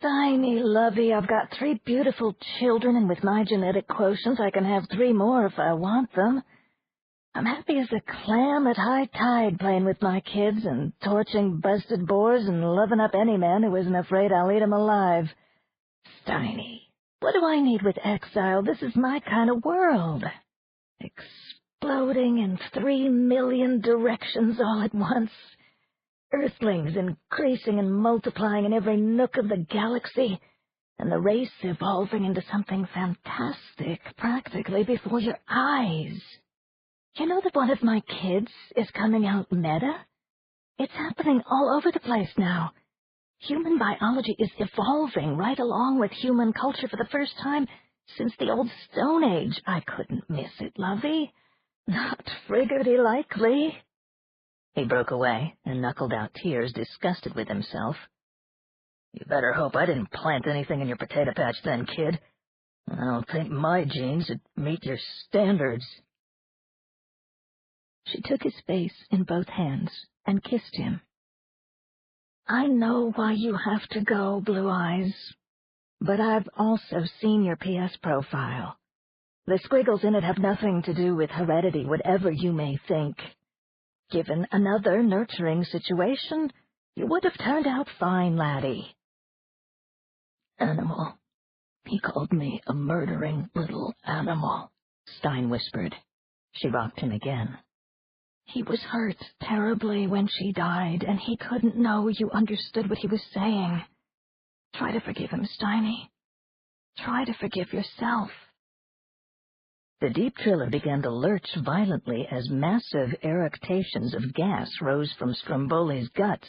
Steiny, lovey, I've got 3 beautiful children, and with my genetic quotient I can have 3 more if I want them. I'm happy as a clam at high tide playing with my kids and torching busted boars and loving up any man who isn't afraid I'll eat him alive. Steiny, what do I need with Exile? This is my kind of world. Exploding in 3 million directions all at once. Earthlings increasing and multiplying in every nook of the galaxy, and the race evolving into something fantastic practically before your eyes. You know that one of my kids is coming out meta? It's happening all over the place now. Human biology is evolving right along with human culture for the first time since the old Stone Age. I couldn't miss it, lovey. Not friggity likely. He broke away and knuckled out tears, disgusted with himself. You better hope I didn't plant anything in your potato patch then, kid. I don't think my genes would meet your standards. She took his face in both hands and kissed him. I know why you have to go, Blue Eyes, but I've also seen your PS profile. The squiggles in it have nothing to do with heredity, whatever you may think. Given another nurturing situation, you would have turned out fine, laddie. Animal. He called me a murdering little animal, Stein whispered. She rocked him again. He was hurt terribly when she died, and he couldn't know you understood what he was saying. Try to forgive him, Steiny. Try to forgive yourself. The deep driller began to lurch violently as massive eructations of gas rose from Stromboli's guts.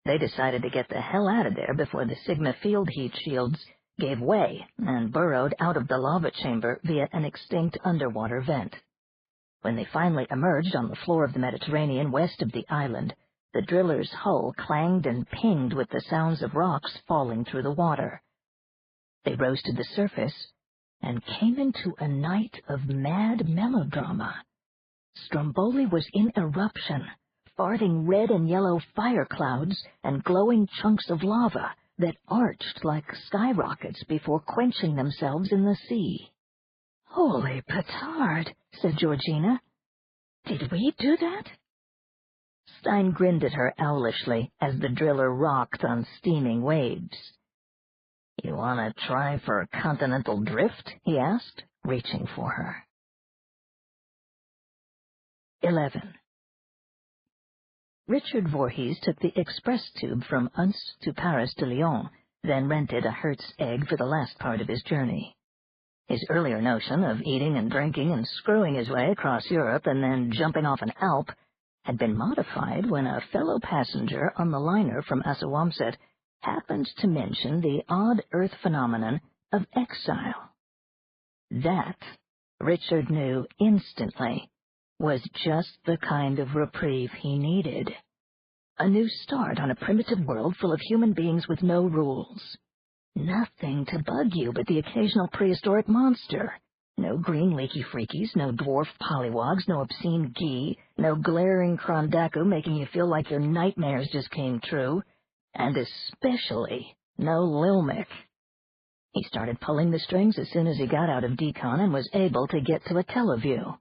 They decided to get the hell out of there before the Sigma field heat shields gave way and burrowed out of the lava chamber via an extinct underwater vent. When they finally emerged on the floor of the Mediterranean west of the island, the driller's hull clanged and pinged with the sounds of rocks falling through the water. They rose to the surface and came into a night of mad melodrama. Stromboli was in eruption, farting red and yellow fire clouds and glowing chunks of lava that arched like skyrockets before quenching themselves in the sea. "Holy petard," said Georgina. "Did we do that?" Stein grinned at her owlishly as the driller rocked on steaming waves. "You want to try for continental drift?" he asked, reaching for her. 11. Richard Voorhees took the express tube from Uns to Paris to Lyon, then rented a Hertz egg for the last part of his journey. His earlier notion of eating and drinking and screwing his way across Europe and then jumping off an Alp had been modified when a fellow passenger on the liner from Assawamsett happened to mention the odd Earth phenomenon of exile. That, Richard knew instantly, was just the kind of reprieve he needed. A new start on a primitive world full of human beings with no rules. Nothing to bug you but the occasional prehistoric monster. No green leaky freakies, no dwarf pollywogs, no obscene ghee, no glaring Krondaku making you feel like your nightmares just came true, and especially no Lilmic. He started pulling the strings as soon as he got out of decon and was able to get to a teleview.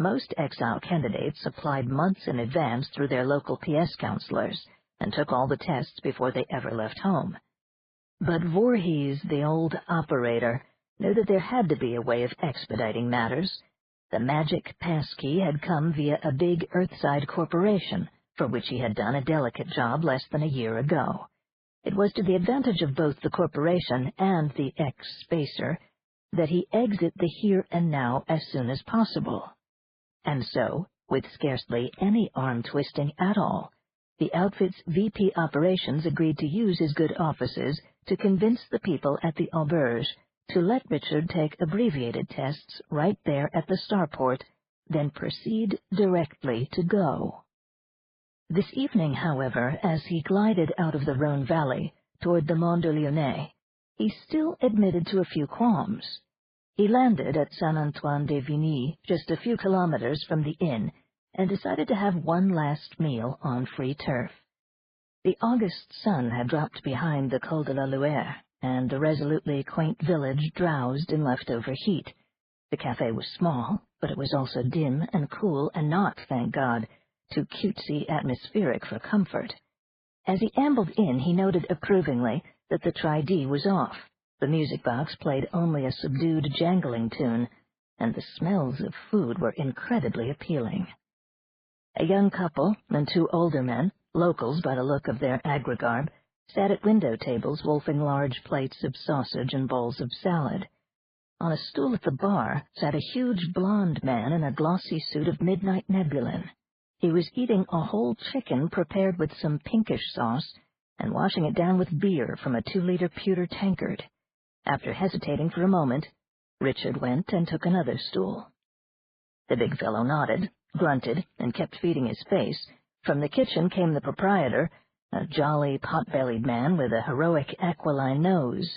Most exile candidates applied months in advance through their local PS counselors and took all the tests before they ever left home. But Voorhees, the old operator, knew that there had to be a way of expediting matters. The magic passkey had come via a big Earthside corporation, for which he had done a delicate job less than a year ago. It was to the advantage of both the corporation and the ex-spacer that he exit the here and now as soon as possible. And so, with scarcely any arm-twisting at all, the outfit's VP operations agreed to use his good offices to convince the people at the auberge to let Richard take abbreviated tests right there at the starport, then proceed directly to go. This evening, however, as he glided out of the Rhone Valley toward the Mont de Lyonnais, he still admitted to a few qualms. He landed at Saint-Antoine-des-Vignes, just a few kilometers from the inn, and decided to have one last meal on free turf. The August sun had dropped behind the Col de la Loire, and the resolutely quaint village drowsed in leftover heat. The café was small, but it was also dim and cool and not, thank God, too cutesy atmospheric for comfort. As he ambled in, he noted approvingly that the Tri-D was off. The music box played only a subdued jangling tune, and the smells of food were incredibly appealing. A young couple and two older men, locals by the look of their agri-garb, sat at window tables wolfing large plates of sausage and bowls of salad. On a stool at the bar sat a huge blond man in a glossy suit of midnight nebulin. He was eating a whole chicken prepared with some pinkish sauce and washing it down with beer from a 2-liter pewter tankard. After hesitating for a moment, Richard went and took another stool. The big fellow nodded, grunted, and kept feeding his face. From the kitchen came the proprietor, a jolly, pot-bellied man with a heroic aquiline nose.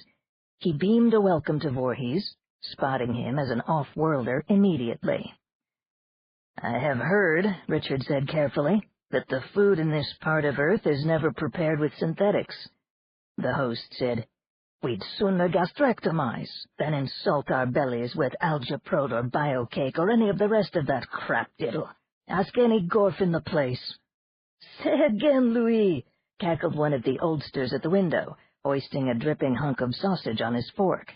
He beamed a welcome to Voorhees, spotting him as an off-worlder immediately. "I have heard," Richard said carefully, "that the food in this part of Earth is never prepared with synthetics." The host said, "We'd sooner gastrectomize than insult our bellies with algaprot or biocake or any of the rest of that crap diddle. Ask any gorf in the place." "Say again, Louis," cackled one of the oldsters at the window, hoisting a dripping hunk of sausage on his fork.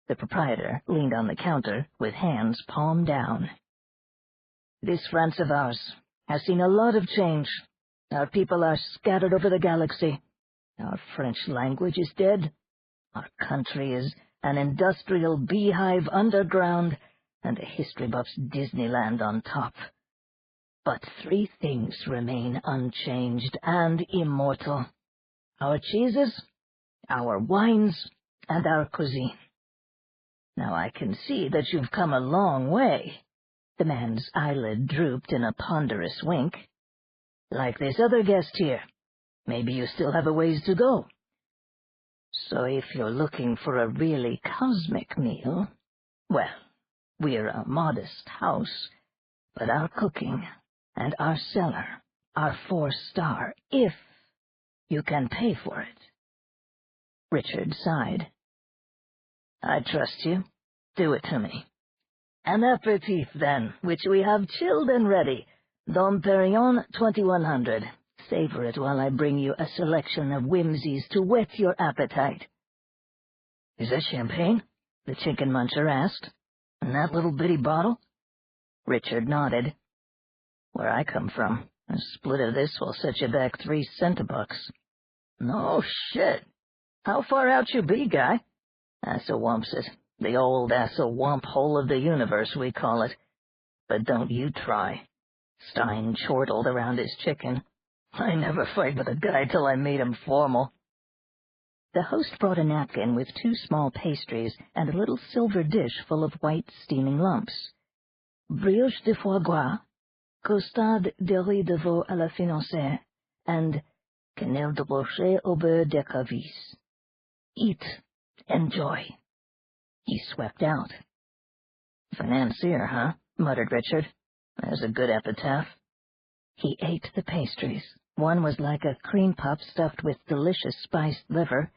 The proprietor leaned on the counter with hands palm down. "This France of ours has seen a lot of change. Our people are scattered over the galaxy. Our French language is dead. Our country is an industrial beehive underground and a history buff's Disneyland on top. But 3 things remain unchanged and immortal: our cheeses, our wines, and our cuisine. Now I can see that you've come a long way." The man's eyelid drooped in a ponderous wink. "Like this other guest here, maybe you still have a ways to go. So if you're looking for a really cosmic meal, well, we're a modest house, but our cooking and our cellar are 4-star, if you can pay for it." Richard sighed. "I trust you. Do it to me. An aperitif, then, which we have chilled and ready. Dom Perignon 2100. Savor it while I bring you a selection of whimsies to whet your appetite." "Is that champagne?" the chicken muncher asked. "In that little bitty bottle?" Richard nodded. "Where I come from, a split of this will set you back 3 centibucks. "No shit. How far out you be, guy?" "Assawamps it. The old Assawamp hole of the universe, we call it. But don't you try." Stein chortled around his chicken. "I never fight with a guy till I meet him formal." The host brought a napkin with 2 small pastries and a little silver dish full of white steaming lumps. "Brioche de foie gras, costade de riz de veau à la financière, and quenelle de brochet au beurre d'écrevisse. Eat, enjoy." He swept out. "Financier, huh?" muttered Richard. "There's a good epitaph." He ate the pastries. One was like a cream puff stuffed with delicious spiced liver.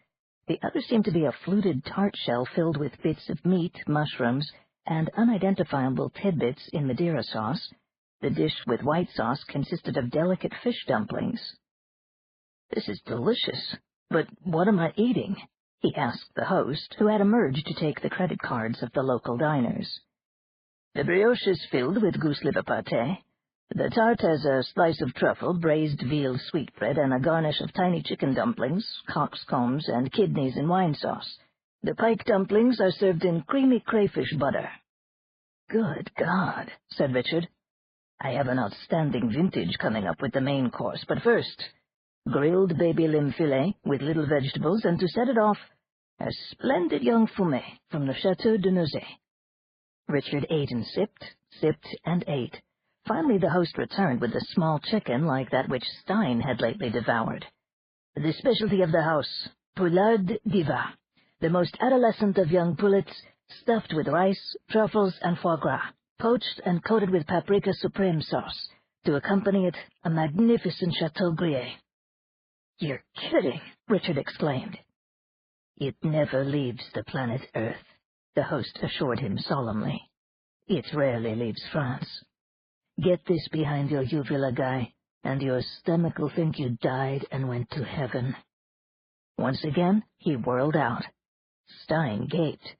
The other seemed to be a fluted tart shell filled with bits of meat, mushrooms, and unidentifiable tidbits in Madeira sauce. The dish with white sauce consisted of delicate fish dumplings. "This is delicious, but what am I eating?" he asked the host, who had emerged to take the credit cards of the local diners. "The brioche is filled with goose liver pâté. The tart has a slice of truffle, braised veal sweetbread, and a garnish of tiny chicken dumplings, cockscombs, and kidneys in wine sauce. The pike dumplings are served in creamy crayfish butter." "Good God," said Richard. "I have an outstanding vintage coming up with the main course, but first, grilled baby limb filet with little vegetables, and to set it off, a splendid young fumet from the Chateau de Nozay." Richard ate and sipped and ate. Finally the host returned with a small chicken like that which Stein had lately devoured. "The specialty of the house, poulade diva, the most adolescent of young pullets, stuffed with rice, truffles, and foie gras, poached and coated with paprika supreme sauce. To accompany it, a magnificent Chateau Gruyere." "You're kidding," Richard exclaimed. "It never leaves the planet Earth," the host assured him solemnly. "It rarely leaves France. Get this behind your uvula, guy, and your stomach will think you died and went to heaven." Once again, he whirled out. Stein gaped.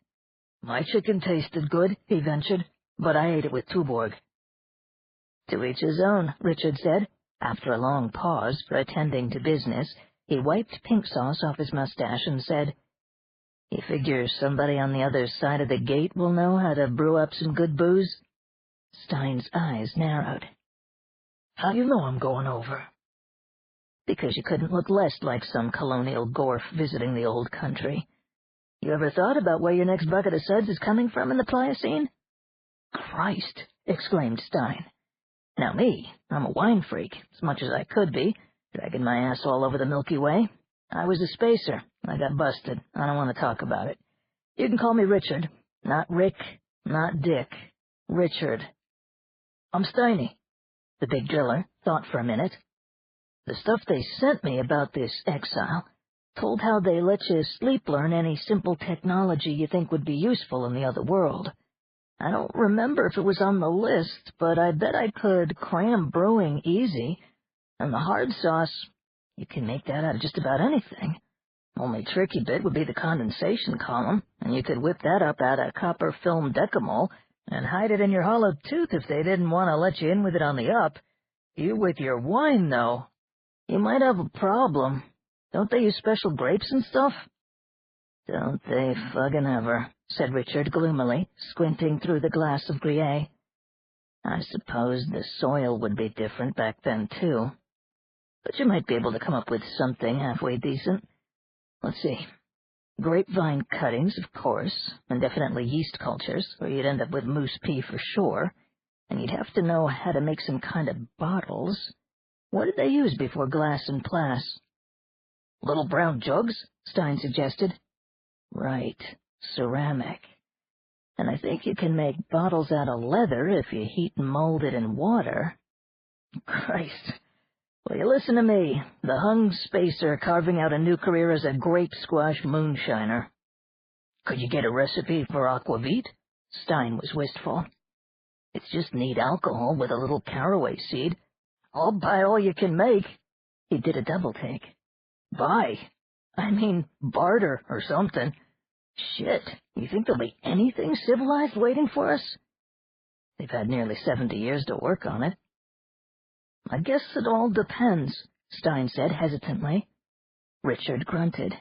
"My chicken tasted good," he ventured, "but I ate it with Tuborg." "To each his own," Richard said. After a long pause for attending to business, he wiped pink sauce off his mustache and said, "You figure somebody on the other side of the gate will know how to brew up some good booze?" Stein's eyes narrowed. "How do you know I'm going over?" "Because you couldn't look less like some colonial gorf visiting the old country. You ever thought about where your next bucket of suds is coming from in the Pliocene?" "Christ!" exclaimed Stein. "Now me, I'm a wine freak, as much as I could be, dragging my ass all over the Milky Way. I was a spacer. I got busted. I don't want to talk about it. You can call me Richard. Not Rick, not Dick. Richard." "I'm Steiny." The big driller thought for a minute. "The stuff they sent me about this exile told how they let you sleep learn any simple technology you think would be useful in the other world. I don't remember if it was on the list, but I bet I could cram brewing easy. And the hard sauce, you can make that out of just about anything. Only tricky bit would be the condensation column, and you could whip that up out of copper film decamol and hide it in your hollow tooth if they didn't want to let you in with it on the up. You with your wine, though, you might have a problem. Don't they use special grapes and stuff?" "Don't they fucking ever," said Richard gloomily, squinting through the glass of Gruyere. "I suppose the soil would be different back then, too. But you might be able to come up with something halfway decent. Let's see. Grapevine cuttings, of course, and definitely yeast cultures, or you'd end up with moose pee for sure, and you'd have to know how to make some kind of bottles. What did they use before glass and plas?" "Little brown jugs," Stein suggested. "Right, ceramic. And I think you can make bottles out of leather if you heat and mold it in water." "Christ. Well, you listen to me, the hung spacer carving out a new career as a grape squash moonshiner." "Could you get a recipe for aquavit?" Stein was wistful. "It's just neat alcohol with a little caraway seed. I'll buy all you can make." He did a double take. "Buy? I mean barter or something. Shit, you think there'll be anything civilized waiting for us?" "They've had nearly 70 years to work on it." "I guess it all depends," Stein said hesitantly. Richard grunted.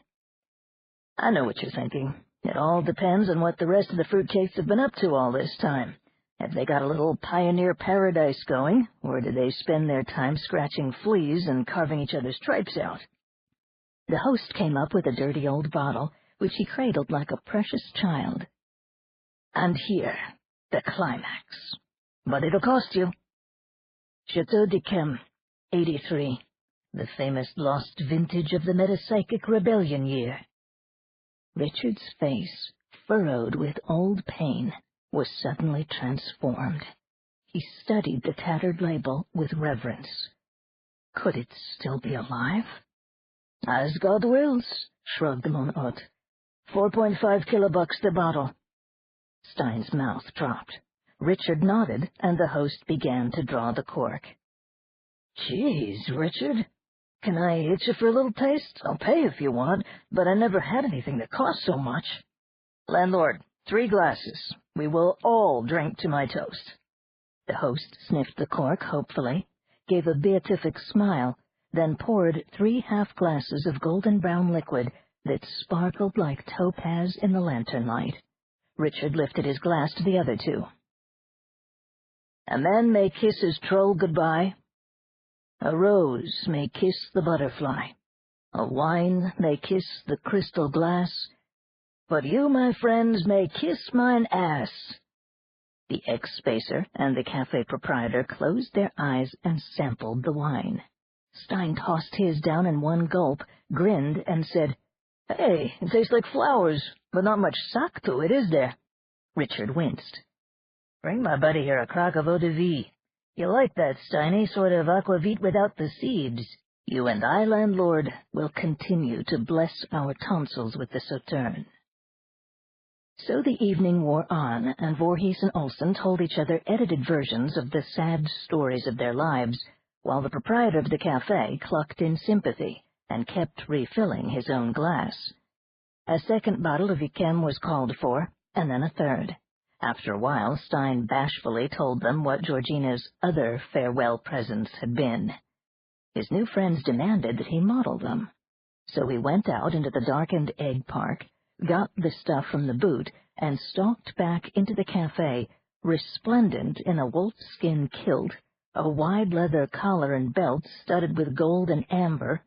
"I know what you're thinking. It all depends on what the rest of the fruitcakes have been up to all this time. Have they got a little pioneer paradise going, or do they spend their time scratching fleas and carving each other's tripes out?" The host came up with a dirty old bottle, which he cradled like a precious child. "And here, the climax. But it'll cost you. Chateau d'Yquem, 83, the famous lost vintage of the Metapsychic Rebellion year." Richard's face, furrowed with old pain, was suddenly transformed. He studied the tattered label with reverence. Could it still be alive? "As God wills," shrugged mon hôte. 4.5 kilobucks the bottle." Stein's mouth dropped. Richard nodded, and the host began to draw the cork. "Geez, Richard, can I hit you for a little taste? I'll pay if you want, but I never had anything that cost so much." "Landlord, 3 glasses. We will all drink to my toast." The host sniffed the cork hopefully, gave a beatific smile, then poured 3 half-glasses of golden-brown liquid that sparkled like topaz in the lantern light. Richard lifted his glass to the other 2. "A man may kiss his troll goodbye. A rose may kiss the butterfly. A wine may kiss the crystal glass. But you, my friends, may kiss mine ass. The ex-spacer and the cafe proprietor closed their eyes and sampled the wine. Stein tossed his down in one gulp, grinned, and said, "Hey, it tastes like flowers, but not much sap to it, is there?" Richard winced. "Bring my buddy here a crock of eau de vie. You like that, Steiny, sort of aquavit without the seeds. You and I, landlord, will continue to bless our tonsils with the Sauterne." So the evening wore on, and Voorhees and Olsen told each other edited versions of the sad stories of their lives, while the proprietor of the cafe clucked in sympathy and kept refilling his own glass. A second bottle of Yquem was called for, and then a third. After a while, Stein bashfully told them what Georgina's other farewell presents had been. His new friends demanded that he model them. So he went out into the darkened egg park, got the stuff from the boot, and stalked back into the cafe, resplendent in a wolfskin kilt, a wide leather collar and belt studded with gold and amber,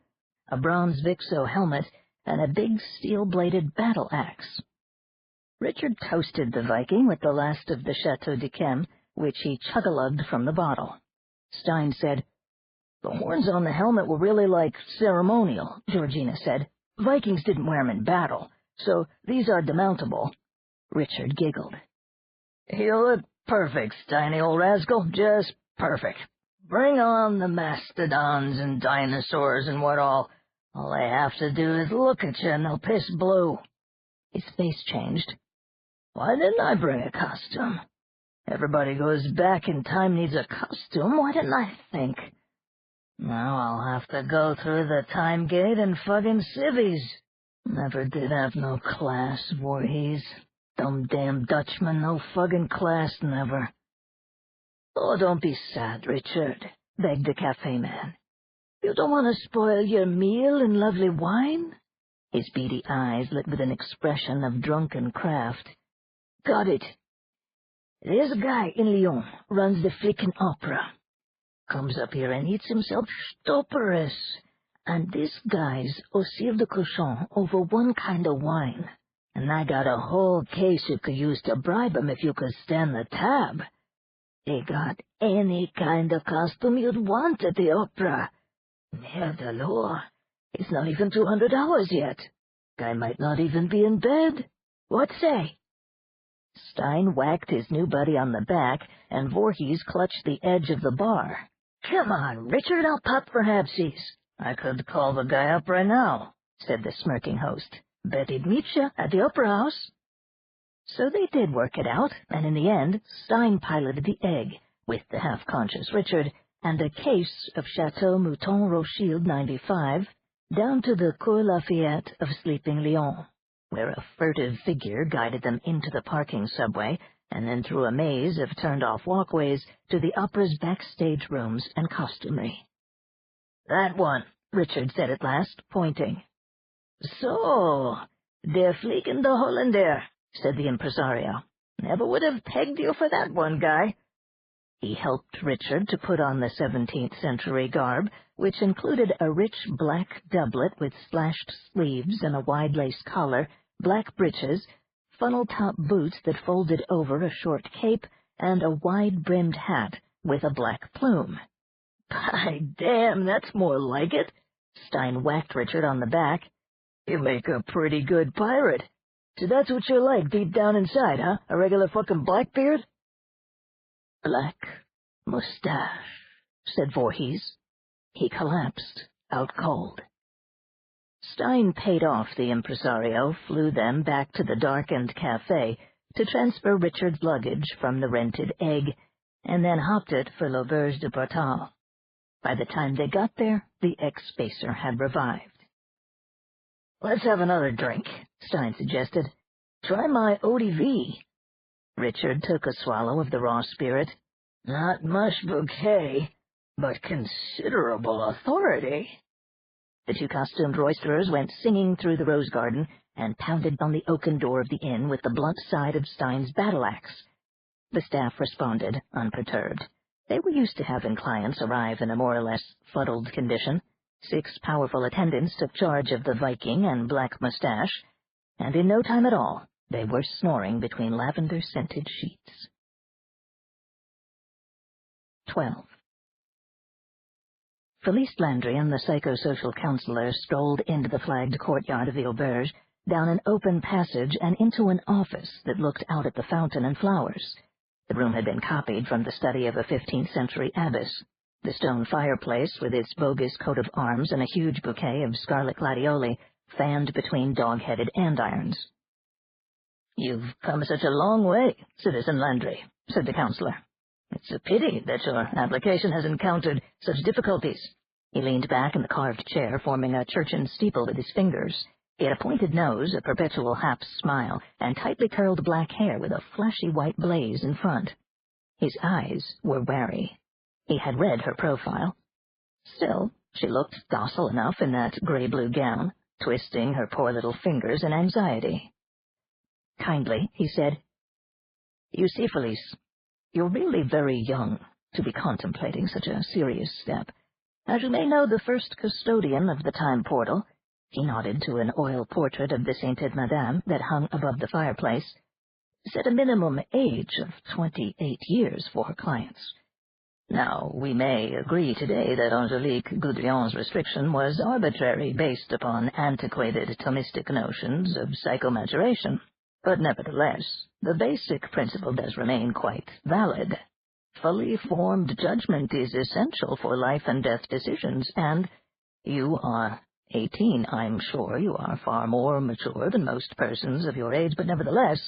a bronze Vixo helmet, and a big steel-bladed battle-axe. Richard toasted the Viking with the last of the Chateau d'Yquem, which he chug-a-lugged from the bottle. Stein said, "The horns on the helmet were really like ceremonial," Georgina said. "Vikings didn't wear 'em in battle, so these are demountable." Richard giggled. "You look perfect, Steiny, old rascal, just perfect. Bring on the mastodons and dinosaurs and what all. All they have to do is look at you and they'll piss blue." His face changed. "Why didn't I bring a costume? Everybody goes back in time needs a costume. Why didn't I think? Now I'll have to go through the time gate and fucking civvies. Never did have no class, Voorhees. Dumb damn Dutchman, no fucking class, never." "Oh, don't be sad, Richard," begged the cafe man. "You don't want to spoil your meal and lovely wine?" His beady eyes lit with an expression of drunken craft. "Got it. There's a guy in Lyon, runs the flickin' opera. Comes up here and eats himself stopperous. And this guy's au cire de cochon over one kind of wine. And I got a whole case you could use to bribe him if you could stand the tab. They got any kind of costume you'd want at the opera. Merde de loi, it's not even $200 yet. Guy might not even be in bed. What say?" Stein whacked his new buddy on the back, and Voorhees clutched the edge of the bar. "Come on, Richard, I'll pop for halfsies." "I could call the guy up right now," said the smirking host. "Bet he'd meet you at the opera house." So they did work it out, and in the end, Stein piloted the egg, with the half-conscious Richard, and a case of Chateau Mouton Rothschild 95, down to the Cour Lafayette of sleeping Lyon, where a furtive figure guided them into the parking subway, and then through a maze of turned-off walkways to the opera's backstage rooms and costumery. "That one," Richard said at last, pointing. "So, der fliegende Holländer," said the impresario. "Never would have pegged you for that one, guy." He helped Richard to put on the 17th century garb, which included a rich black doublet with slashed sleeves and a wide lace collar, black breeches, funnel-top boots that folded over a short cape, and a wide-brimmed hat with a black plume. "By damn, that's more like it." Stein whacked Richard on the back. "You make a pretty good pirate. So that's what you're like deep down inside, huh? A regular fucking Blackbeard?" "Black mustache," said Voorhees. He collapsed, out cold. Stein paid off the impresario, flew them back to the darkened cafe to transfer Richard's luggage from the rented egg, and then hopped it for l'auberge de Portal. By the time they got there, the ex-spacer had revived. "Let's have another drink," Stein suggested. "Try my eau-de-vie." Richard took a swallow of the raw spirit. "Not much bouquet, but considerable authority." The two costumed roisterers went singing through the rose garden and pounded on the oaken door of the inn with the blunt side of Stein's battle-axe. The staff responded, unperturbed. They were used to having clients arrive in a more or less fuddled condition. 6 powerful attendants took charge of the Viking and Black Mustache, and in no time at all they were snoring between lavender-scented sheets. 12. Felice Landry and the psychosocial counselor strolled into the flagged courtyard of the auberge, down an open passage and into an office that looked out at the fountain and flowers. The room had been copied from the study of a 15th-century abbess. The stone fireplace, with its bogus coat of arms and a huge bouquet of scarlet gladioli, fanned between dog-headed andirons. "You've come such a long way, Citizen Landry," said the counselor. "It's a pity that your application has encountered such difficulties." He leaned back in the carved chair, forming a church steeple with his fingers. He had a pointed nose, a perpetual half smile, and tightly curled black hair with a flashy white blaze in front. His eyes were wary. He had read her profile. Still, she looked docile enough in that gray-blue gown, twisting her poor little fingers in anxiety. Kindly, he said, "You see, Felice, you're really very young to be contemplating such a serious step. As you may know, the first custodian of the time portal," he nodded to an oil portrait of the sainted Madame that hung above the fireplace, "set a minimum age of 28 years for her clients. Now, we may agree today that Angelique Goudrion's restriction was arbitrary, based upon antiquated Thomistic notions of psychomaturation. But nevertheless, the basic principle does remain quite valid. Fully formed judgment is essential for life and death decisions, and you are 18. I'm sure you are far more mature than most persons of your age, but nevertheless,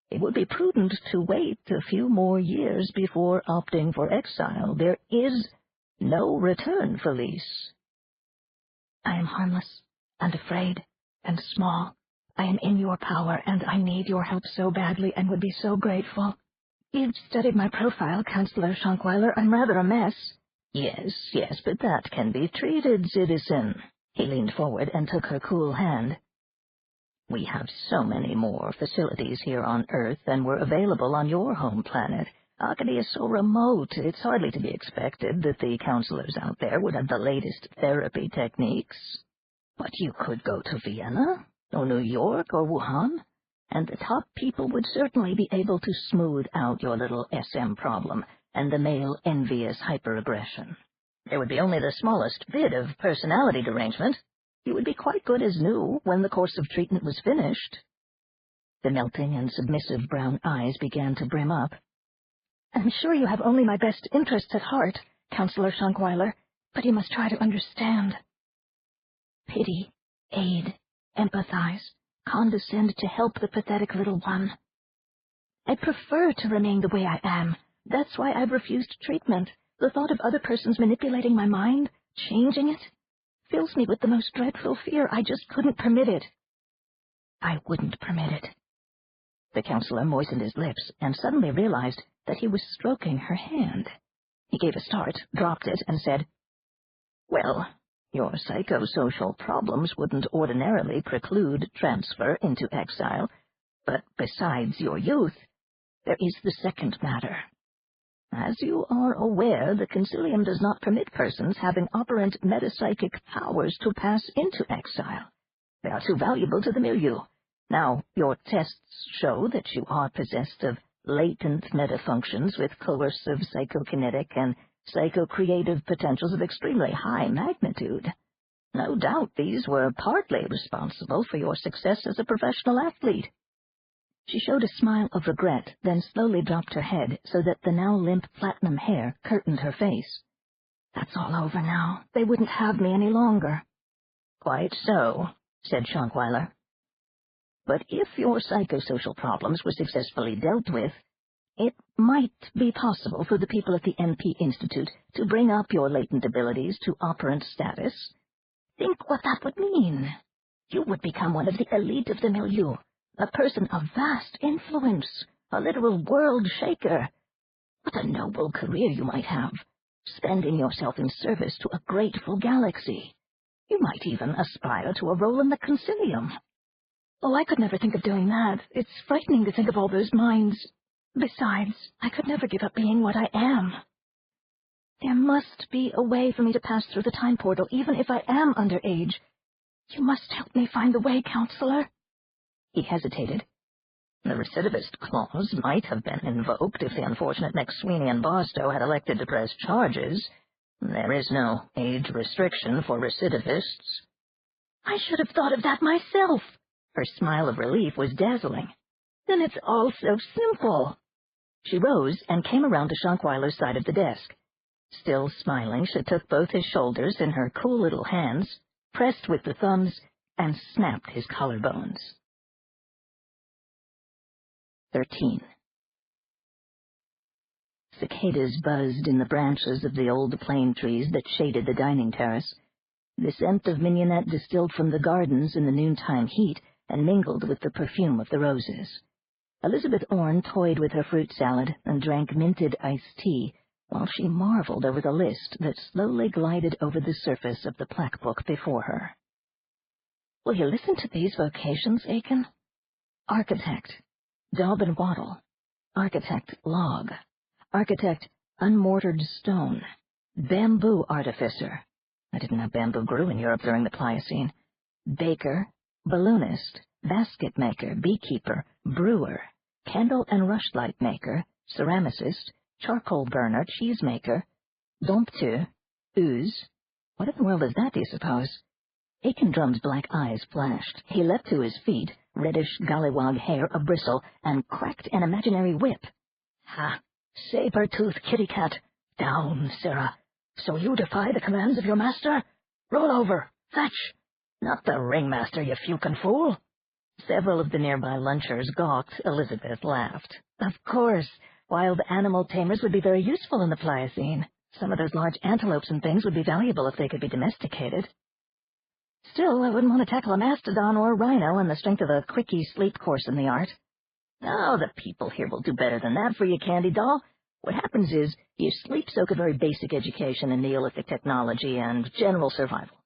it would be prudent to wait a few more years before opting for exile. There is no return, Felice." "I am harmless and afraid and small. I am in your power, and I need your help so badly and would be so grateful. You've studied my profile, Counselor Schonkweiler. I'm rather a mess." Yes, but that can be treated, citizen." He leaned forward and took her cool hand. "We have so many more facilities here on Earth than were available on your home planet. Arcady is so remote, it's hardly to be expected that the counselors out there would have the latest therapy techniques. But you could go to Vienna, or New York, or Wuhan, and the top people would certainly be able to smooth out your little SM problem and the male envious hyperaggression. There would be only the smallest bit of personality derangement. You would be quite good as new when the course of treatment was finished." The melting and submissive brown eyes began to brim up. "I'm sure you have only my best interests at heart, Counselor Schonkweiler, but you must try to understand. Pity, aid, empathize, condescend to help the pathetic little one. I prefer to remain the way I am. That's why I've refused treatment. The thought of other persons manipulating my mind, changing it, fills me with the most dreadful fear. I just couldn't permit it." "I wouldn't permit it." The counselor moistened his lips and suddenly realized that he was stroking her hand. He gave a start, dropped it, and said, "Well, your psychosocial problems wouldn't ordinarily preclude transfer into exile, but besides your youth, there is the second matter. As you are aware, the Concilium does not permit persons having operant metapsychic powers to pass into exile. They are too valuable to the milieu. Now, your tests show that you are possessed of latent metafunctions with coercive psychokinetic and psycho-creative potentials of extremely high magnitude. No doubt these were partly responsible for your success as a professional athlete." She showed a smile of regret, then slowly dropped her head so that the now limp platinum hair curtained her face. "That's all over now. They wouldn't have me any longer." "Quite so," said Schonkweiler. "But if your psychosocial problems were successfully dealt with, it might be possible for the people at the NP Institute to bring up your latent abilities to operant status. Think what that would mean. You would become one of the elite of the milieu, a person of vast influence, a literal world shaker. What a noble career you might have, spending yourself in service to a grateful galaxy. You might even aspire to a role in the Concilium." "Oh, I could never think of doing that. It's frightening to think of all those minds. Besides, I could never give up being what I am. There must be a way for me to pass through the time portal, even if I am underage. You must help me find the way, Counselor." He hesitated. The recidivist clause might have been invoked if the unfortunate McSweeney and Barstow had elected to press charges. There is no age restriction for recidivists. I should have thought of that myself. Her smile of relief was dazzling. Then it's all so simple. She rose and came around to Schonkweiler's side of the desk. Still smiling, she took both his shoulders in her cool little hands, pressed with the thumbs, and snapped his collarbones. 13. Cicadas buzzed in the branches of the old plane trees that shaded the dining terrace. The scent of mignonette distilled from the gardens in the noontime heat and mingled with the perfume of the roses. Elizabeth Orne toyed with her fruit salad and drank minted iced tea, while she marveled over the list that slowly glided over the surface of the plaque book before her. Will you listen to these vocations, Aiken? Architect, daub and wattle. Architect, log. Architect, unmortared stone. Bamboo artificer. I didn't know bamboo grew in Europe during the Pliocene. Baker, balloonist, basket maker, beekeeper, brewer, candle and rushlight maker, ceramicist, charcoal burner, cheesemaker, dompteur, ooze. What in the world is that, do you suppose? Aiken-Drum's black eyes flashed. He leapt to his feet, reddish gollywog hair abristle, and cracked an imaginary whip. Ha! Saber-toothed kitty cat! Down, Sarah! So you defy the commands of your master? Roll over! Fetch! Not the ringmaster, you fukin' fool! Several of the nearby lunchers gawked. Elizabeth laughed. Of course, wild animal tamers would be very useful in the Pliocene. Some of those large antelopes and things would be valuable if they could be domesticated. Still, I wouldn't want to tackle a mastodon or a rhino on the strength of a quickie sleep course in the art. Oh, the people here will do better than that for you, Candy Doll. What happens is, you sleep-soak a very basic education in Neolithic technology and general survival.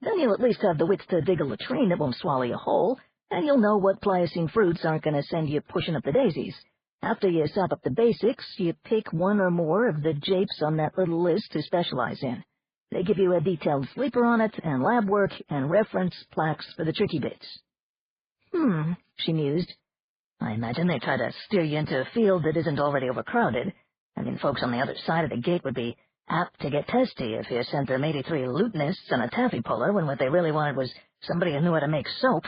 Then you'll at least have the wits to dig a latrine that won't swallow you whole, and you'll know what Pliocene fruits aren't going to send you pushing up the daisies. After you sop up the basics, you pick one or more of the japes on that little list to specialize in. They give you a detailed sleeper on it, and lab work, and reference plaques for the tricky bits. She mused. I imagine they try to steer you into a field that isn't already overcrowded. I mean, folks on the other side of the gate would be apt to get testy if you sent them 83 lutenists and a taffy puller when what they really wanted was somebody who knew how to make soap.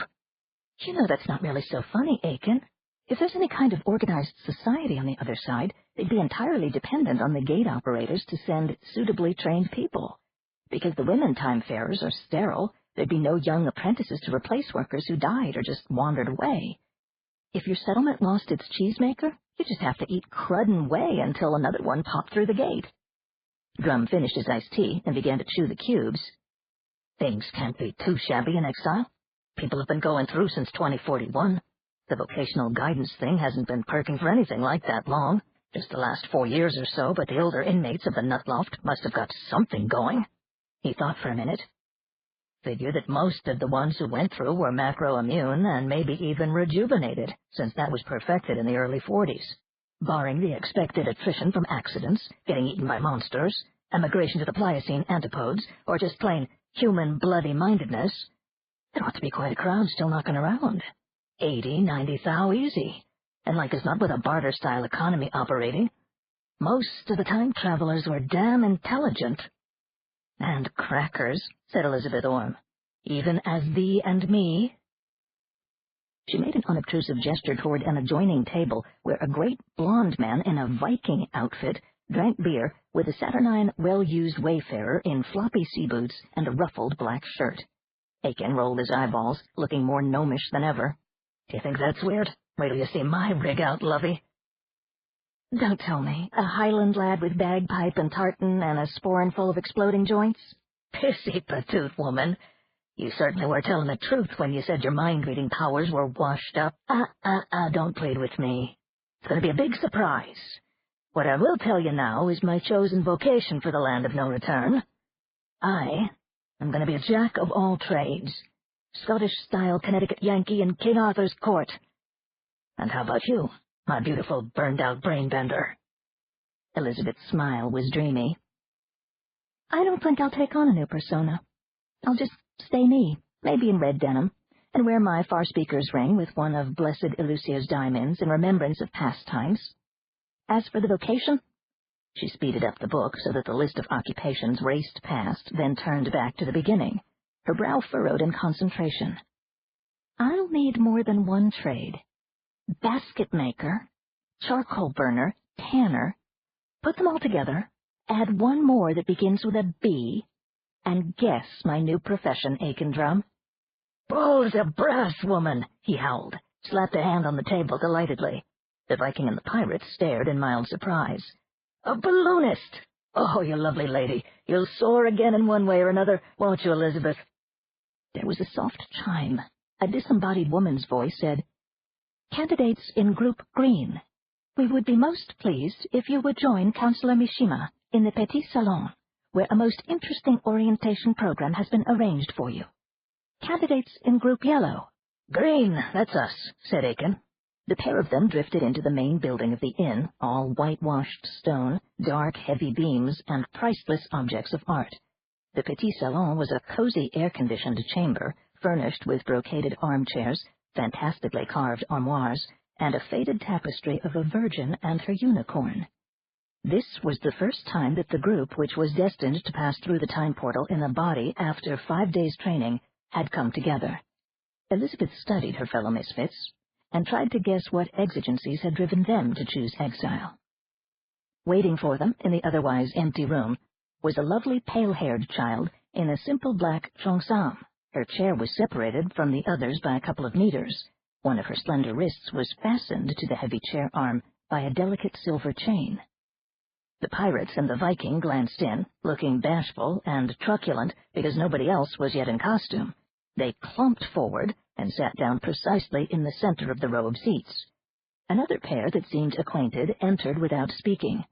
You know that's not really so funny, Aiken. If there's any kind of organized society on the other side, they'd be entirely dependent on the gate operators to send suitably trained people. Because the women time-farers are sterile, there'd be no young apprentices to replace workers who died or just wandered away. If your settlement lost its cheesemaker, you just have to eat crud and whey until another one popped through the gate. Drum finished his iced tea and began to chew the cubes. Things can't be too shabby in exile. People have been going through since 2041. The vocational guidance thing hasn't been perking for anything like that long. Just the last 4 years or so, but the older inmates of the Nutloft must have got something going. He thought for a minute. Figure that most of the ones who went through were macro-immune and maybe even rejuvenated, since that was perfected in the early 40s. Barring the expected attrition from accidents, getting eaten by monsters, emigration to the Pliocene antipodes, or just plain human bloody-mindedness, there ought to be quite a crowd still knocking around. 80, 90 thou easy. And like as not with a barter-style economy operating, most of the time travelers were damn intelligent. And crackers, said Elizabeth Orme, even as thee and me. She made an unobtrusive gesture toward an adjoining table where a great blond man in a Viking outfit drank beer with a saturnine, well-used wayfarer in floppy sea boots and a ruffled black shirt. Aiken rolled his eyeballs, looking more gnomish than ever. Do you think that's weird? Wait till you see my rig out, lovey. Don't tell me. A Highland lad with bagpipe and tartan and a sporran full of exploding joints? Pissy patoot, woman. You certainly were telling the truth when you said your mind-reading powers were washed up. Don't plead with me. It's going to be a big surprise. What I will tell you now is my chosen vocation for the land of no return. I'm going to be a jack of all trades. Scottish-style Connecticut Yankee in King Arthur's court. And how about you, my beautiful burned-out brain-bender? Elizabeth's smile was dreamy. I don't think I'll take on a new persona. I'll just stay me, maybe in red denim, and wear my far speaker's ring with one of Blessed Eleusia's diamonds in remembrance of past times. As for the vocation, she speeded up the book so that the list of occupations raced past, then turned back to the beginning, her brow furrowed in concentration. I'll need more than one trade. Basket maker, charcoal burner, tanner. Put them all together, add one more that begins with a B, and guess my new profession, Akendrum. Balls of brass, woman, he howled, slapped a hand on the table delightedly. The Viking and the pirate stared in mild surprise. A balloonist! Oh, you lovely lady, you'll soar again in one way or another, won't you, Elizabeth? There was a soft chime. A disembodied woman's voice said, Candidates in Group Green, we would be most pleased if you would join Councillor Mishima in the Petit Salon, where a most interesting orientation program has been arranged for you. Candidates in Group Yellow. Green, that's us, said Aiken. The pair of them drifted into the main building of the inn, all whitewashed stone, dark, heavy beams, and priceless objects of art. The Petit Salon was a cozy air-conditioned chamber, furnished with brocaded armchairs, fantastically carved armoires, and a faded tapestry of a virgin and her unicorn. This was the first time that the group, which was destined to pass through the time portal in a body after 5 days' training, had come together. Elizabeth studied her fellow misfits, and tried to guess what exigencies had driven them to choose exile. Waiting for them in the otherwise empty room was a lovely pale-haired child in a simple black cheongsam. Her chair was separated from the others by a couple of meters. One of her slender wrists was fastened to the heavy chair arm by a delicate silver chain. The pirates and the Viking glanced in, looking bashful and truculent because nobody else was yet in costume. They clumped forward and sat down precisely in the center of the row of seats. Another pair that seemed acquainted entered without speaking.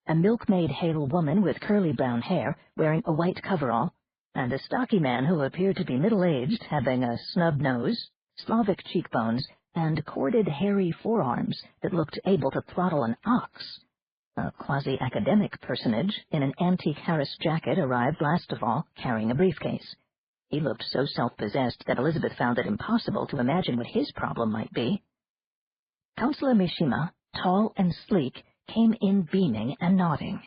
A milkmaid hale woman with curly brown hair, wearing a white coverall, and a stocky man who appeared to be middle-aged, having a snub nose, Slavic cheekbones, and corded hairy forearms that looked able to throttle an ox. A quasi-academic personage in an antique Harris jacket arrived last of all, carrying a briefcase. He looked so self-possessed that Elizabeth found it impossible to imagine what his problem might be. Councillor Mishima, tall and sleek, came in beaming and nodding.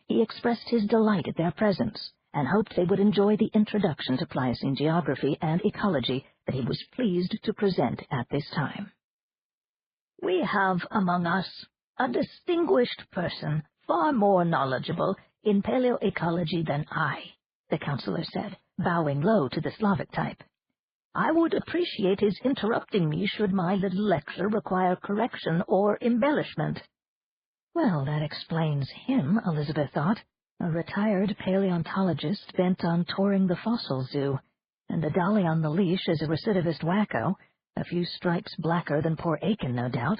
He expressed his delight at their presence, and hoped they would enjoy the introduction to Pliocene geography and ecology that he was pleased to present at this time. We have among us a distinguished person far more knowledgeable in paleoecology than I, the councillor said, bowing low to the Slavic type. I would appreciate his interrupting me should my little lecture require correction or embellishment. Well, that explains him, Elizabeth thought, a retired paleontologist bent on touring the fossil zoo, and a dolly on the leash is a recidivist wacko, a few stripes blacker than poor Aiken, no doubt.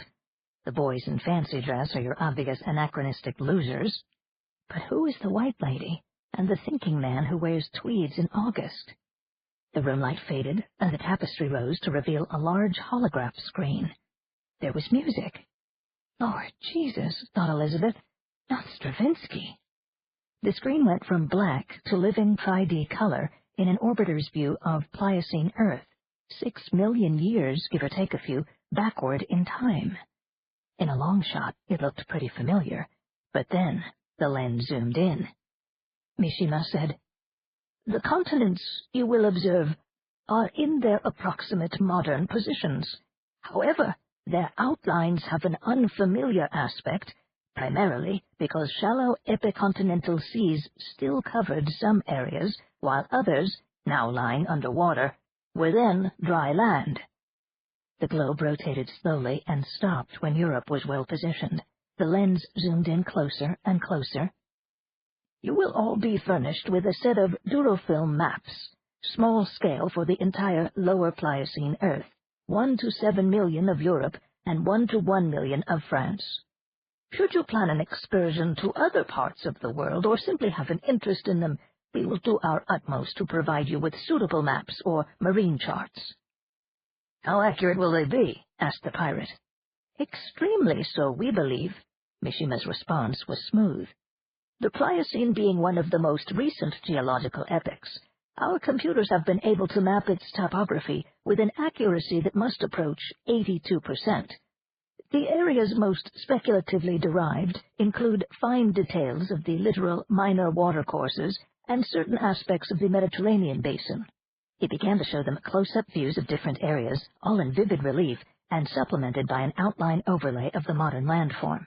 The boys in fancy dress are your obvious anachronistic losers. But who is the white lady, and the thinking man who wears tweeds in August? The room light faded, and the tapestry rose to reveal a large holograph screen. There was music. Lord Jesus, thought Elizabeth, not Stravinsky. The screen went from black to living tri-D color in an orbiter's view of Pliocene Earth, 6 million years, give or take a few, backward in time. In a long shot, it looked pretty familiar, but then the lens zoomed in. Mishima said, The continents, you will observe, are in their approximate modern positions. However, their outlines have an unfamiliar aspect, primarily because shallow epicontinental seas still covered some areas, while others, now lying underwater, were then dry land. The globe rotated slowly and stopped when Europe was well positioned. The lens zoomed in closer and closer. You will all be furnished with a set of durofilm maps, small scale for the entire lower Pliocene Earth, 1 to 7 million of Europe and 1 to 1 million of France. Should you plan an excursion to other parts of the world or simply have an interest in them, we will do our utmost to provide you with suitable maps or marine charts. How accurate will they be? Asked the pirate. Extremely so, we believe. Mishima's response was smooth. The Pliocene being one of the most recent geological epochs, Our computers have been able to map its topography with an accuracy that must approach 82%. The areas most speculatively derived include fine details of the littoral minor watercourses and certain aspects of the Mediterranean basin. He began to show them close-up views of different areas, all in vivid relief, and supplemented by an outline overlay of the modern landform.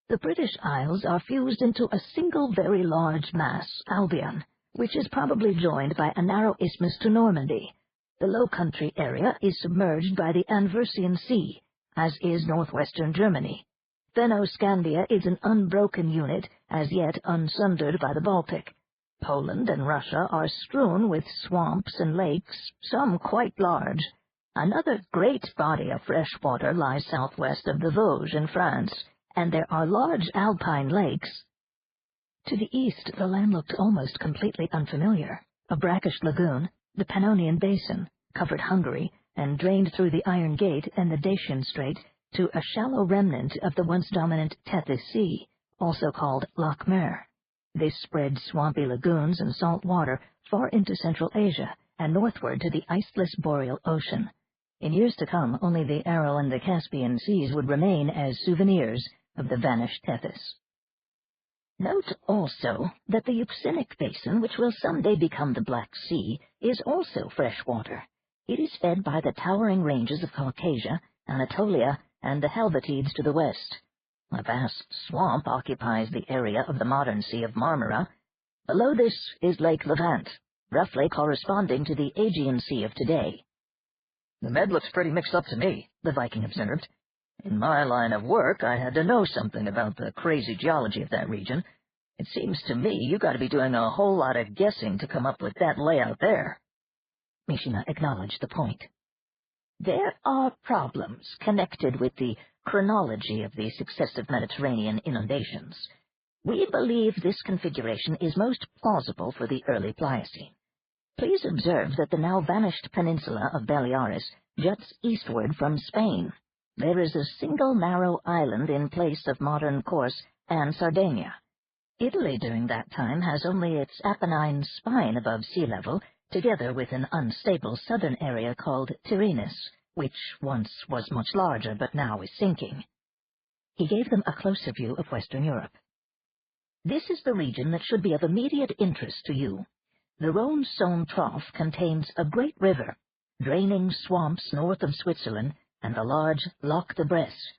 The British Isles are fused into a single very large mass, Albion, which is probably joined by a narrow isthmus to Normandy. The low country area is submerged by the Anversian Sea, as is northwestern Germany. Fennoscandia is an unbroken unit, as yet unsundered by the Baltic. Poland and Russia are strewn with swamps and lakes, some quite large. Another great body of fresh water lies southwest of the Vosges in France, and there are large alpine lakes. To the east, the land looked almost completely unfamiliar. A brackish lagoon, the Pannonian Basin, covered Hungary, and drained through the Iron Gate and the Dacian Strait to a shallow remnant of the once dominant Tethys Sea, also called Loch Mer. This spread swampy lagoons and salt water far into Central Asia and northward to the iceless Boreal Ocean. In years to come, only the Aral and the Caspian Seas would remain as souvenirs of the vanished Tethys. Note also that the Euxinic Basin, which will someday become the Black Sea, is also fresh water. It is fed by the towering ranges of Caucasia, Anatolia, and the Helvetides to the west. A vast swamp occupies the area of the modern Sea of Marmara. Below this is Lake Levant, roughly corresponding to the Aegean Sea of today. "The Med looks pretty mixed up to me," the Viking observed. "In my line of work, I had to know something about the crazy geology of that region. It seems to me you got to be doing a whole lot of guessing to come up with that layout there." Mishima acknowledged the point. There are problems connected with the chronology of the successive Mediterranean inundations. We believe this configuration is most plausible for the early Pliocene. Please observe that the now vanished peninsula of Balearis juts eastward from Spain. There is a single narrow island in place of modern Corse and Sardinia. Italy during that time has only its Apennine spine above sea level, together with an unstable southern area called Tyrrhenus, which once was much larger but now is sinking. He gave them a closer view of Western Europe. This is the region that should be of immediate interest to you. The Rhone-Saône Trough contains a great river, draining swamps north of Switzerland, and the large Lac de Bresse.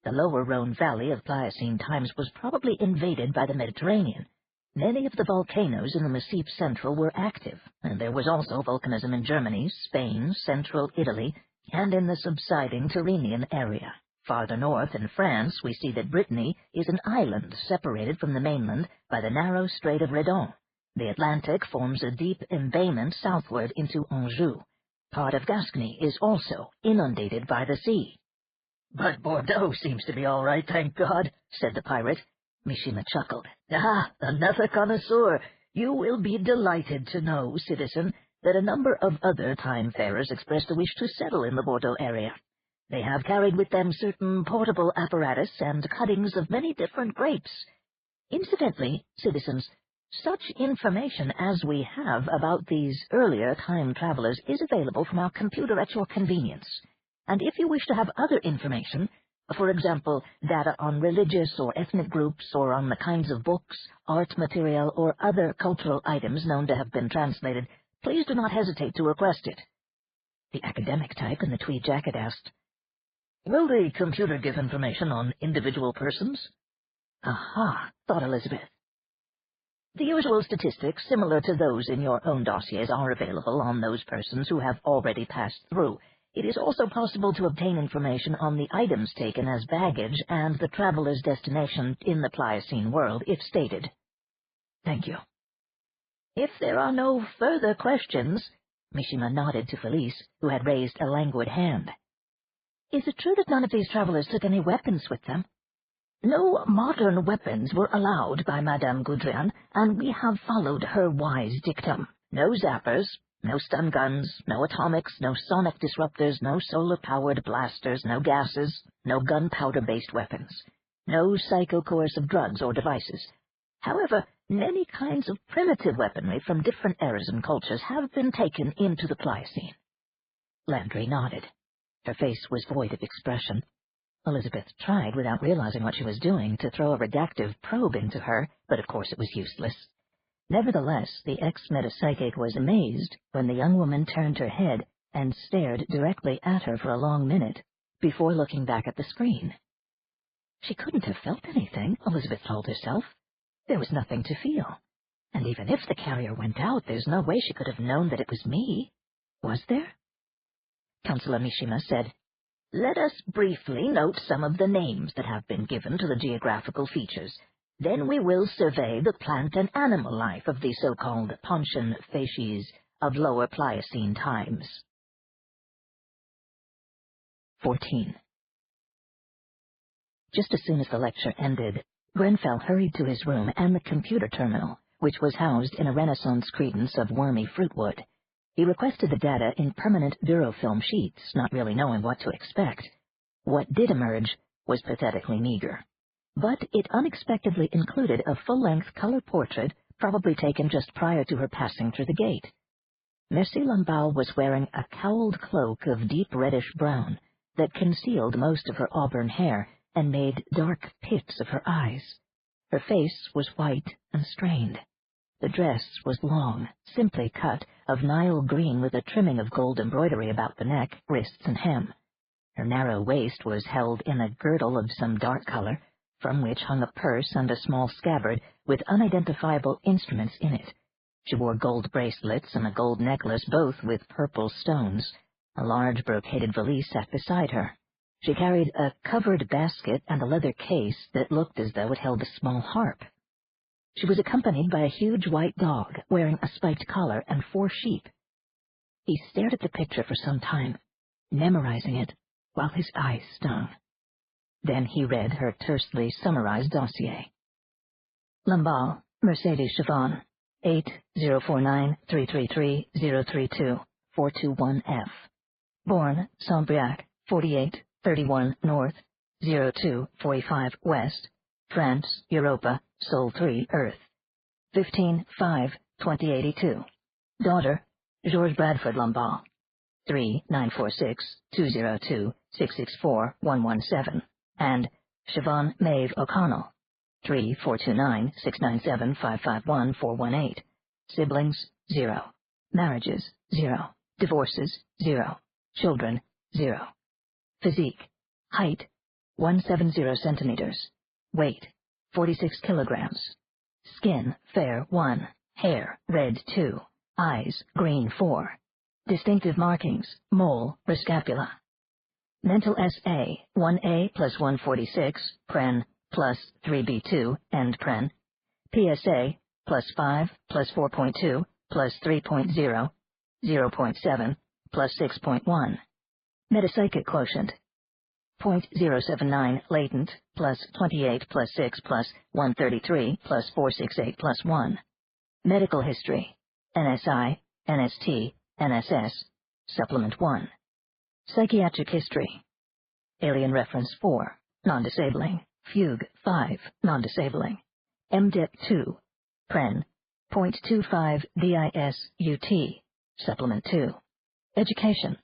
The lower Rhone Valley of Pliocene times was probably invaded by the Mediterranean. Many of the volcanoes in the Massif Central were active, and there was also volcanism in Germany, Spain, central Italy, and in the subsiding Tyrrhenian area. Farther north, in France, we see that Brittany is an island separated from the mainland by the narrow Strait of Redon. The Atlantic forms a deep embayment southward into Anjou. Part of Gascony is also inundated by the sea. "But Bordeaux seems to be all right, thank God," said the pirate. Mishima chuckled. "Ah, another connoisseur. You will be delighted to know, citizen, that a number of other time-farers expressed a wish to settle in the Bordeaux area. They have carried with them certain portable apparatus and cuttings of many different grapes. Incidentally, citizens, such information as we have about these earlier time travelers is available from our computer at your convenience. And if you wish to have other information, for example, data on religious or ethnic groups or on the kinds of books, art material, or other cultural items known to have been translated, please do not hesitate to request it." The academic type in the tweed jacket asked, "Will the computer give information on individual persons?" "Aha," thought Elizabeth. "The usual statistics, similar to those in your own dossiers, are available on those persons who have already passed through. It is also possible to obtain information on the items taken as baggage and the traveler's destination in the Pliocene world, if stated." "Thank you." "If there are no further questions," Mishima nodded to Felice, who had raised a languid hand. "Is it true that none of these travelers took any weapons with them?" "No modern weapons were allowed by Madame Gudrian, and we have followed her wise dictum. No zappers, no stun guns, no atomics, no sonic disruptors, no solar-powered blasters, no gases, no gunpowder-based weapons, no psychocoercive drugs or devices. However, Many kinds of primitive weaponry from different eras and cultures have been taken into the Pliocene. Landry nodded. Her face was void of expression. Elizabeth tried, without realizing what she was doing, to throw a redactive probe into her, but of course it was useless. Nevertheless, the ex-metapsychic was amazed when the young woman turned her head and stared directly at her for a long minute before looking back at the screen. She couldn't have felt anything, Elizabeth told herself. There was nothing to feel. And even if the carrier went out, there's no way she could have known that it was me. Was there? Councillor Mishima said, "Let us briefly note some of the names that have been given to the geographical features. Then we will survey the plant and animal life of the so-called Pontian facies of lower Pliocene times." 14. Just as soon as the lecture ended, Grenfell hurried to his room and the computer terminal, which was housed in a Renaissance credence of wormy fruitwood. He requested the data in permanent durofilm sheets, not really knowing what to expect. What did emerge was pathetically meager. But it unexpectedly included a full-length color portrait, probably taken just prior to her passing through the gate. Merci Lamballe was wearing a cowled cloak of deep reddish-brown that concealed most of her auburn hair and made dark pits of her eyes. Her face was white and strained. The dress was long, simply cut, of Nile green with a trimming of gold embroidery about the neck, wrists, and hem. Her narrow waist was held in a girdle of some dark color, from which hung a purse and a small scabbard with unidentifiable instruments in it. She wore gold bracelets and a gold necklace, both with purple stones. A large brocaded valise sat beside her. She carried a covered basket and a leather case that looked as though it held a small harp. She was accompanied by a huge white dog, wearing a spiked collar, and 4 sheep. He stared at the picture for some time, memorizing it, while his eyes stung. Then he read her tersely summarized dossier. Lamballe, Mercedes Chauvin, 8049333032421F. Born, Saint-Briac, 4831 North, 0245 West, France, Europa, Sol 3, Earth. 15/5/2082. Daughter, Georges Bradford Lamballe, 3/946-202-664-117, and Siobhan Maeve O'Connell, 3/429-697-551-418. Siblings, 0. Marriages, 0. Divorces, 0. Children, 0. Physique. Height, 170 centimeters. Weight, 46 kilograms. Skin, fair, 1. Hair, red, 2. Eyes, green, 4. Distinctive markings, mole, scapula. Mental SA, 1A plus 146, pren, plus 3B2, end pren. PSA, plus 5, plus 4.2, plus 3.0, 0.7, plus 6.1. Metapsychic quotient, 0.079 latent, plus 28 plus 6 plus 133 plus 468 plus 1. Medical history, NSI, NST, NSS, Supplement 1. Psychiatric history, Alien Reference 4, non-disabling, Fugue 5, non-disabling, MDEP 2, Pren, 0.25 DISUT, Supplement 2. Education,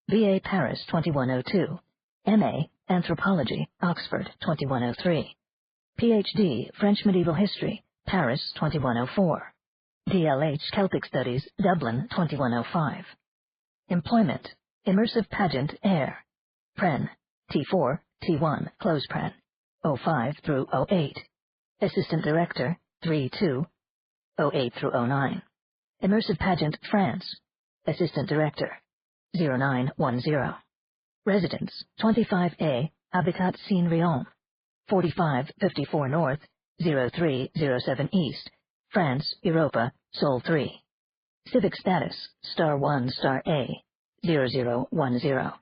BA Paris 2102, MA Anthropology, Oxford 2103, PhD French Medieval History, Paris 2104, DLH Celtic Studies, Dublin 2105. Employment, Immersive Pageant Air, Pren, T4, T1, Close Pren, 05 through 08. Assistant Director, 3-2, 08 through 09. Immersive Pageant France, Assistant Director, 0910. Residence, 25A, Habitat Saint-Rion, 4554 North, 0307 East, France, Europa, Sol 3. Civic status, star 1, star A, 0010.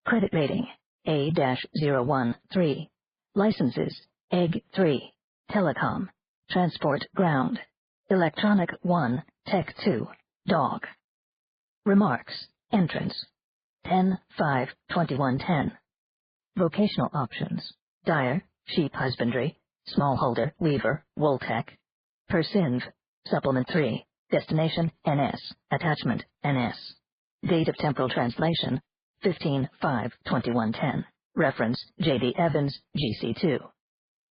Credit rating, A-013. Licenses, EG 3. Telecom. Transport ground. Electronic 1, Tech 2. Dog. Remarks. Entrance. 10/5/2110. Vocational options. Dyer, sheep husbandry, smallholder, weaver, wool tech. Persinv. Supplement 3. Destination, NS. Attachment, NS. Date of temporal translation, 15/5/2110. Reference, J.D. Evans, GC2.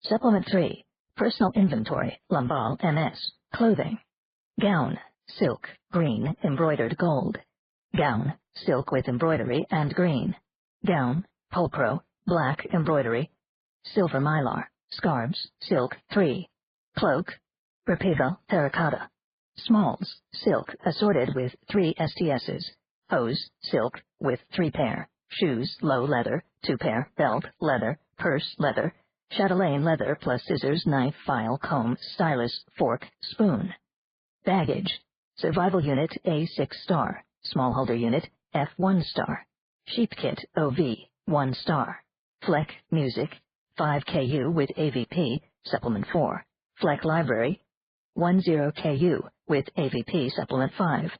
Supplement 3. Personal inventory, Lamballe, MS. Clothing. Gown, silk, green, embroidered gold. Gown, silk with embroidery and green. Gown, pulcro, black embroidery. Silver mylar, scarves, silk, 3. Cloak, repival, terracotta. Smalls, silk, assorted with 3 STSs. Hose, silk, with 3 pair. Shoes, low leather, 2 pair. Belt, leather. Purse, leather. Chatelaine leather plus scissors, knife, file, comb, stylus, fork, spoon. Baggage. Survival unit A6 star. Smallholder unit F1 star. Sheep kit OV 1 star. Fleck music 5 KU with AVP supplement 4. Fleck library 10 KU with AVP supplement 5.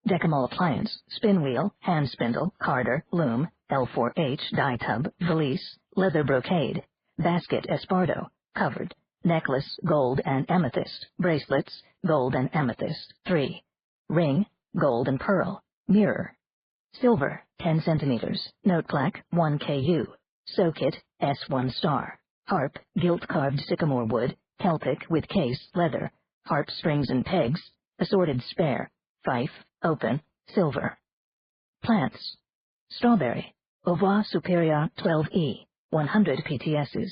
Decamol appliance, spin wheel, hand spindle, carder, loom, L4H dye tub, valise, leather brocade. Basket esparto, covered. Necklace, gold and amethyst. Bracelets, gold and amethyst, 3. Ring, gold and pearl. Mirror. Silver, 10 centimeters. Note plaque, 1 KU. Sew kit, S1 star. Harp, gilt-carved sycamore wood. Celtic with case, leather. Harp strings and pegs. Assorted spare. Fife, open, silver. Plants. Strawberry, Ovois superior 12E. 100 PTSs.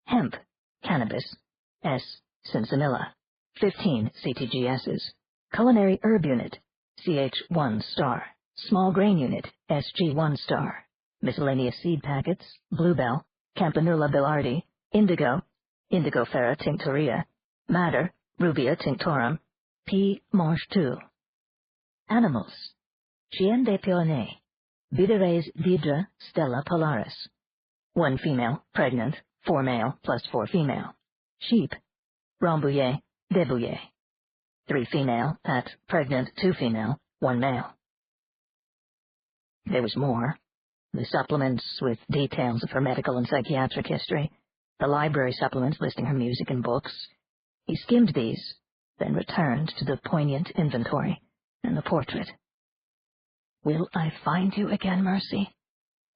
Hemp, cannabis, S. Sinsemilla, 15 CTGSs. Culinary herb unit, CH1 star. Small grain unit, SG1 star. Miscellaneous seed packets, bluebell, Campanula billardi, indigo, Indigofera tinctoria, madder, Rubia tinctorum, P. mange tout. Animals. Chien des Pyrénées, Bidares d'Hydra stella polaris. 1 female, pregnant, 4 male plus 4 female. Sheep, Rambouillet, Debouillet. 3 female, at pregnant, 2 female, 1 male. There was more. The supplements with details of her medical and psychiatric history, the library supplements listing her music and books. He skimmed these, then returned to the poignant inventory and the portrait. Will I find you again, Mercy?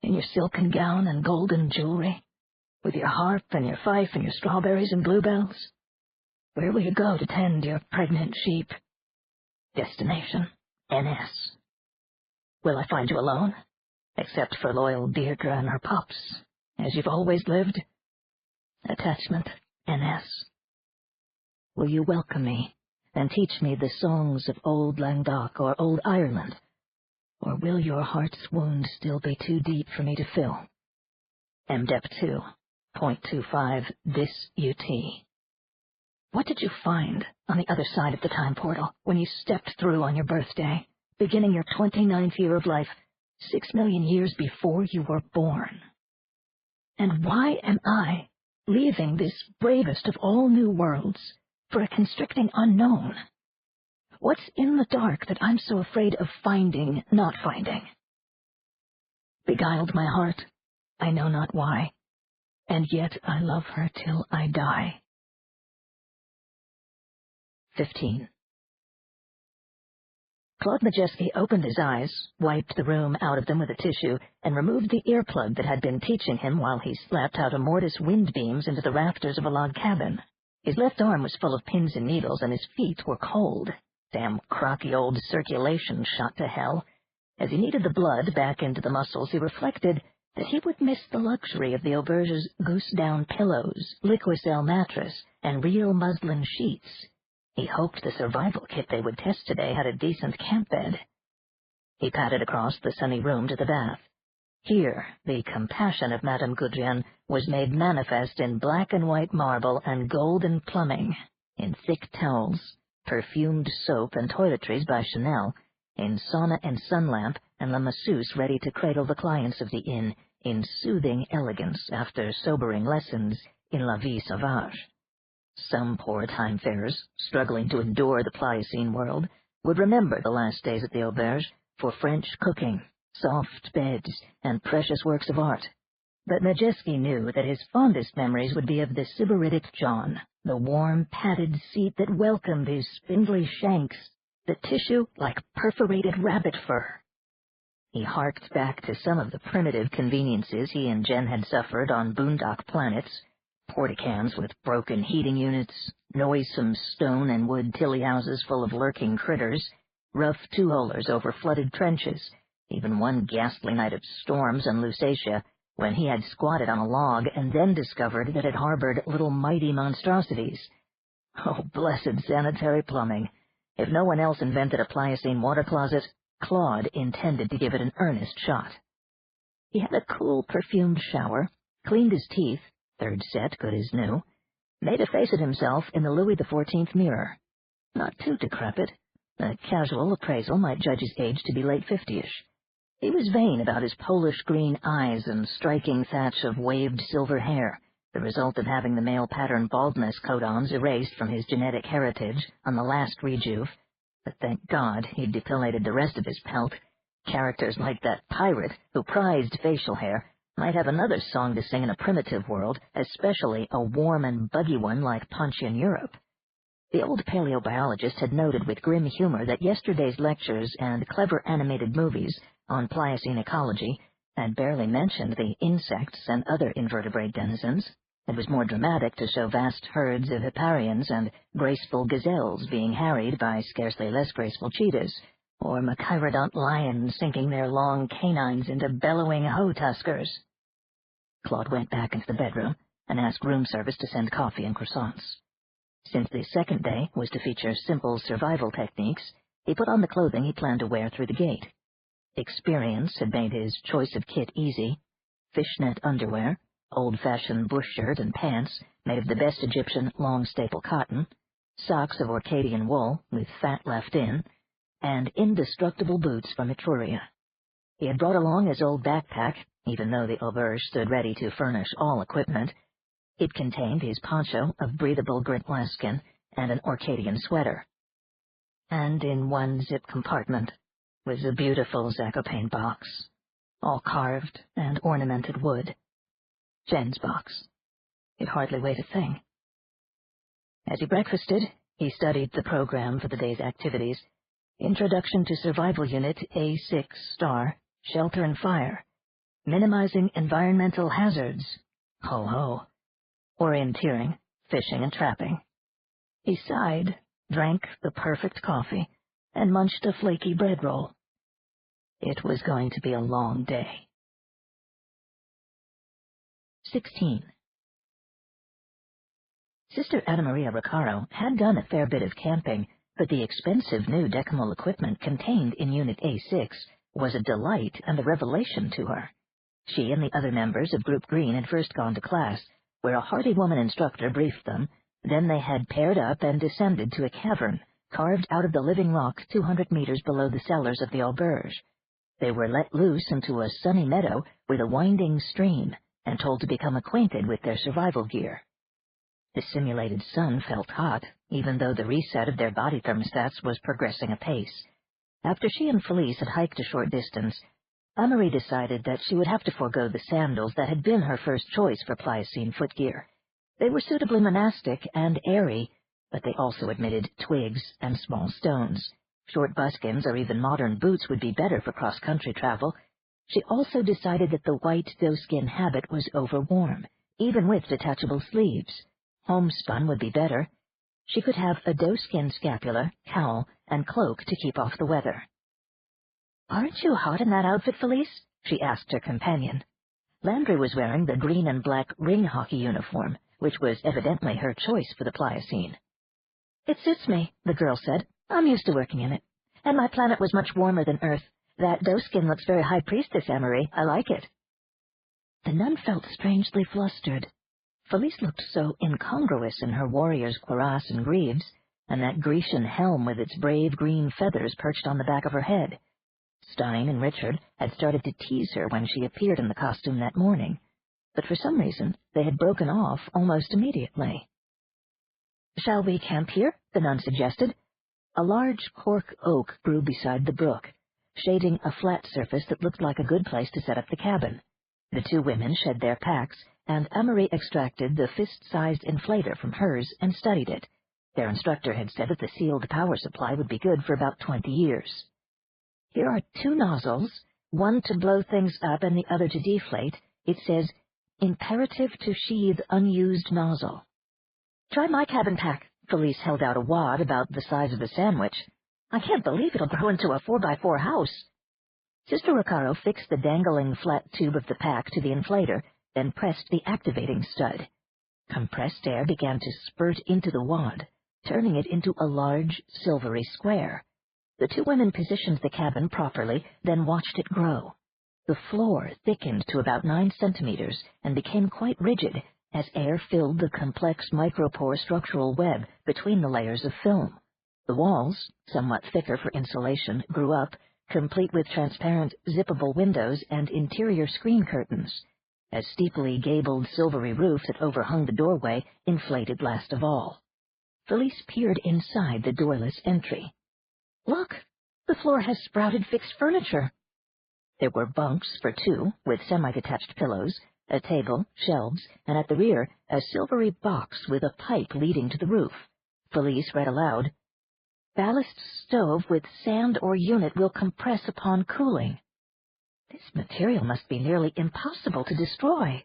In your silken gown and golden jewelry, with your harp and your fife and your strawberries and bluebells? Where will you go to tend your pregnant sheep? Destination, NS. Will I find you alone, except for loyal Deirdre and her pups, as you've always lived? Attachment, NS. Will you welcome me and teach me the songs of old Languedoc or old Ireland? Or will your heart's wound still be too deep for me to fill? MDEP 2.25 dis UT. What did you find on the other side of the time portal when you stepped through on your birthday, beginning your 29th year of life, 6 million years before you were born? And why am I leaving this bravest of all new worlds for a constricting unknown? What's in the dark that I'm so afraid of finding, not finding? Beguiled my heart, I know not why, and yet I love her till I die. 15. Claude Majeski opened his eyes, wiped the room out of them with a tissue, and removed the earplug that had been teaching him while he slept how to mortise wind beams into the rafters of a log cabin. His left arm was full of pins and needles, and his feet were cold. Damn crocky old circulation shot to hell. As he needed the blood back into the muscles, he reflected that he would miss the luxury of the auberge's goose-down pillows, Liquicell mattress, and real muslin sheets. He hoped the survival kit they would test today had a decent camp bed. He padded across the sunny room to the bath. Here, the compassion of Madame Gudrian was made manifest in black and white marble and golden plumbing, in thick towels, perfumed soap and toiletries by Chanel, in sauna and sun lamp, and la masseuse ready to cradle the clients of the inn in soothing elegance after sobering lessons in la vie sauvage. Some poor time-farers, struggling to endure the Pliocene world, would remember the last days at the auberge for French cooking, soft beds, and precious works of art. But Majeski knew that his fondest memories would be of the sybaritic john, the warm, padded seat that welcomed his spindly shanks, the tissue like perforated rabbit fur. He harked back to some of the primitive conveniences he and Jen had suffered on boondock planets, porticans with broken heating units, noisome stone and wood tilly houses full of lurking critters, rough two-holers over flooded trenches, even one ghastly night of storms in Lusatia, when he had squatted on a log and then discovered that it harbored little mighty monstrosities. Oh, blessed sanitary plumbing! If no one else invented a Pliocene water closet, Claude intended to give it an earnest shot. He had a cool, perfumed shower, cleaned his teeth, third set good as new, made a face at himself in the Louis XIV mirror. Not too decrepit. A casual appraisal might judge his age to be late 50-ish. He was vain about his Polish-green eyes and striking thatch of waved silver hair, the result of having the male pattern baldness codons erased from his genetic heritage on the last rejuve. But thank God he'd depilated the rest of his pelt. Characters like that pirate, who prized facial hair, might have another song to sing in a primitive world, especially a warm and buggy one like Punch in Europe. The old paleobiologist had noted with grim humor that yesterday's lectures and clever animated movies on Pliocene ecology had barely mentioned the insects and other invertebrate denizens. It was more dramatic to show vast herds of hipparions and graceful gazelles being harried by scarcely less graceful cheetahs, or machairodont lions sinking their long canines into bellowing hoe-tuskers. Claude went back into the bedroom and asked room service to send coffee and croissants. Since the second day was to feature simple survival techniques, he put on the clothing he planned to wear through the gate. Experience had made his choice of kit easy: fishnet underwear, old-fashioned bush shirt and pants made of the best Egyptian long staple cotton, socks of Orcadian wool with fat left in, and indestructible boots from Etruria. He had brought along his old backpack, even though the auberge stood ready to furnish all equipment. It contained his poncho of breathable grintleskin and an Orcadian sweater. And in one zip compartment was a beautiful Zakopane box, all carved and ornamented wood. Jen's box. It hardly weighed a thing. As he breakfasted, he studied the program for the day's activities. Introduction to Survival Unit A6 Star, Shelter and Fire. Minimizing environmental hazards. Ho ho. Orienteering, fishing and trapping. He sighed, drank the perfect coffee, and munched a flaky bread roll. It was going to be a long day. 16. Sister Anna Maria Riccaro had done a fair bit of camping, but the expensive new decimal equipment contained in Unit A6 was a delight and a revelation to her. She and the other members of Group Green had first gone to class, where a hardy woman instructor briefed them. Then they had paired up and descended to a cavern carved out of the living rock 200 meters below the cellars of the auberge. They were let loose into a sunny meadow with a winding stream and told to become acquainted with their survival gear. The simulated sun felt hot, even though the reset of their body thermostats was progressing apace. After she and Felice had hiked a short distance, Anne-Marie decided that she would have to forego the sandals that had been her first choice for Pliocene footgear. They were suitably monastic and airy, but they also admitted twigs and small stones. Short buskins or even modern boots would be better for cross-country travel. She also decided that the white doeskin habit was overwarm, even with detachable sleeves. Homespun would be better. She could have a doeskin scapular, cowl, and cloak to keep off the weather. "Aren't you hot in that outfit, Felice?" she asked her companion. Landry was wearing the green and black ring hockey uniform, which was evidently her choice for the Pliocene. "It suits me," the girl said. "I'm used to working in it. And my planet was much warmer than Earth. That doeskin looks very high priestess, Anne-Marie. I like it." The nun felt strangely flustered. Felice looked so incongruous in her warrior's cuirass and greaves, and that Grecian helm with its brave green feathers perched on the back of her head. Stein and Richard had started to tease her when she appeared in the costume that morning, but for some reason they had broken off almost immediately. "Shall we camp here?" the nun suggested. A large cork oak grew beside the brook, shading a flat surface that looked like a good place to set up the cabin. The two women shed their packs, and Amory extracted the fist-sized inflator from hers and studied it. Their instructor had said that the sealed power supply would be good for about 20 years. Here are two nozzles, one to blow things up and the other to deflate. It says, imperative to sheathe unused nozzle. Try my cabin pack. Felice held out a wad about the size of a sandwich. I can't believe it'll grow into a 4x4 house. Sister Ricardo fixed the dangling flat tube of the pack to the inflator, then pressed the activating stud. Compressed air began to spurt into the wad, turning it into a large, silvery square. The two women positioned the cabin properly, then watched it grow. The floor thickened to about 9 centimeters and became quite rigid as air filled the complex micropore structural web between the layers of film. The walls, somewhat thicker for insulation, grew up, complete with transparent, zippable windows and interior screen curtains. A steeply gabled silvery roof that overhung the doorway inflated last of all. Felice peered inside the doorless entry. Look, the floor has sprouted fixed furniture. There were bunks for two, with semi-detached pillows, a table, shelves, and at the rear, a silvery box with a pipe leading to the roof. Felice read aloud, "Ballast stove with sand or unit will compress upon cooling." This material must be nearly impossible to destroy.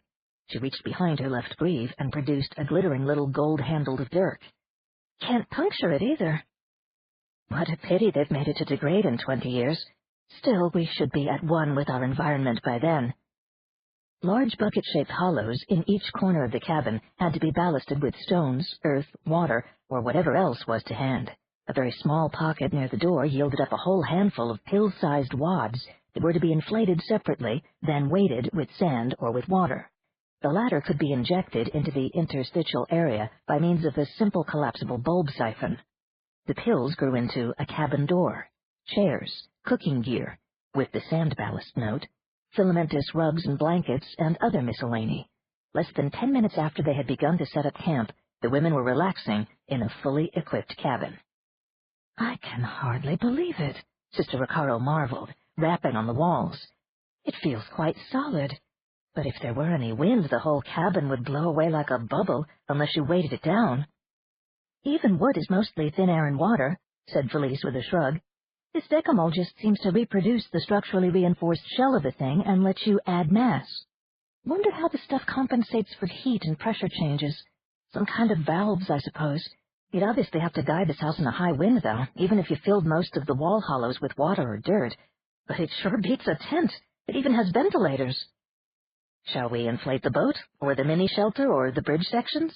She reached behind her left greave and produced a glittering little gold-handled dirk. Can't puncture it either. What a pity they've made it to degrade in 20 years. Still, we should be at one with our environment by then. Large bucket-shaped hollows in each corner of the cabin had to be ballasted with stones, earth, water, or whatever else was to hand. A very small pocket near the door yielded up a whole handful of pill-sized wads that were to be inflated separately, then weighted with sand or with water. The latter could be injected into the interstitial area by means of a simple collapsible bulb siphon. The pills grew into a cabin door, chairs, cooking gear, with the sand ballast note, filamentous rugs and blankets, and other miscellany. Less than 10 minutes after they had begun to set up camp, the women were relaxing in a fully equipped cabin. I can hardly believe it, Sister Ricardo marveled, rapping on the walls. It feels quite solid, but if there were any wind, the whole cabin would blow away like a bubble unless you weighted it down. Even wood is mostly thin air and water, said Felice with a shrug. This decamol just seems to reproduce the structurally reinforced shell of the thing and let you add mass. Wonder how the stuff compensates for heat and pressure changes. Some kind of valves, I suppose. You'd obviously have to guide this house in a high wind, though, even if you filled most of the wall hollows with water or dirt. But it sure beats a tent. It even has ventilators. Shall we inflate the boat, or the mini-shelter, or the bridge sections?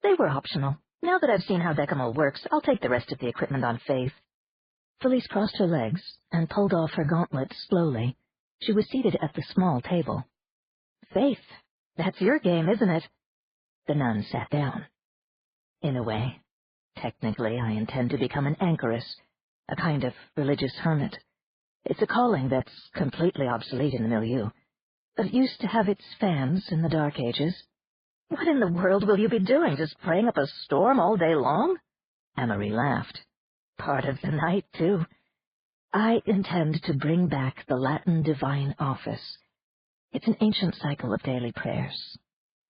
They were optional. Now that I've seen how decamol works, I'll take the rest of the equipment on faith. Felice crossed her legs and pulled off her gauntlets slowly. She was seated at the small table. Faith, that's your game, isn't it? The nun sat down. In a way. Technically, I intend to become an anchoress, a kind of religious hermit. It's a calling that's completely obsolete in the milieu, but it used to have its fans in the Dark Ages. What in the world will you be doing, just praying up a storm all day long? Amory laughed. Part of the night, too. I intend to bring back the Latin Divine Office. It's an ancient cycle of daily prayers.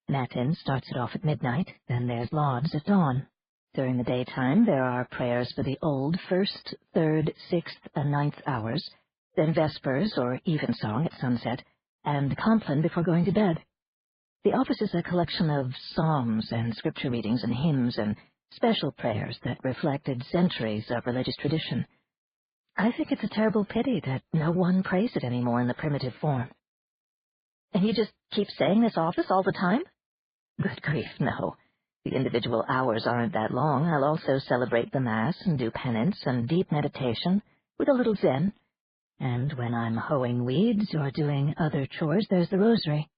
Matin starts it off at midnight, then there's lauds at dawn. During the daytime, there are prayers for the old 1st, 3rd, 6th, and 9th hours, then vespers or evensong at sunset, and compline before going to bed. The office is a collection of psalms and scripture readings and hymns and special prayers that reflected centuries of religious tradition. I think it's a terrible pity that no one prays it anymore in the primitive form. And you just keep saying this office all the time? Good grief, no. The individual hours aren't that long. I'll also celebrate the Mass and do penance and deep meditation with a little Zen. And when I'm hoeing weeds or doing other chores, there's the rosary.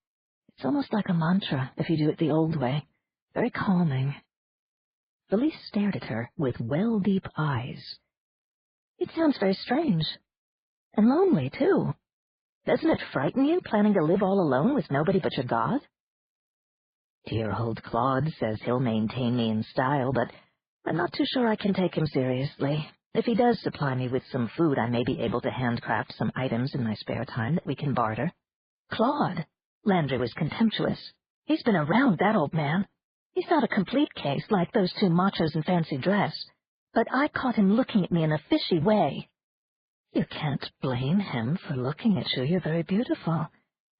It's almost like a mantra if you do it the old way. Very calming. Felice stared at her with well-deep eyes. It sounds very strange. And lonely, too. Doesn't it frighten you, planning to live all alone with nobody but your God? Dear old Claude says he'll maintain me in style, but I'm not too sure I can take him seriously. If he does supply me with some food, I may be able to handcraft some items in my spare time that we can barter. Claude, Landry was contemptuous. He's been around, that old man. He's not a complete case like those two machos in fancy dress, but I caught him looking at me in a fishy way. You can't blame him for looking at you. You're very beautiful.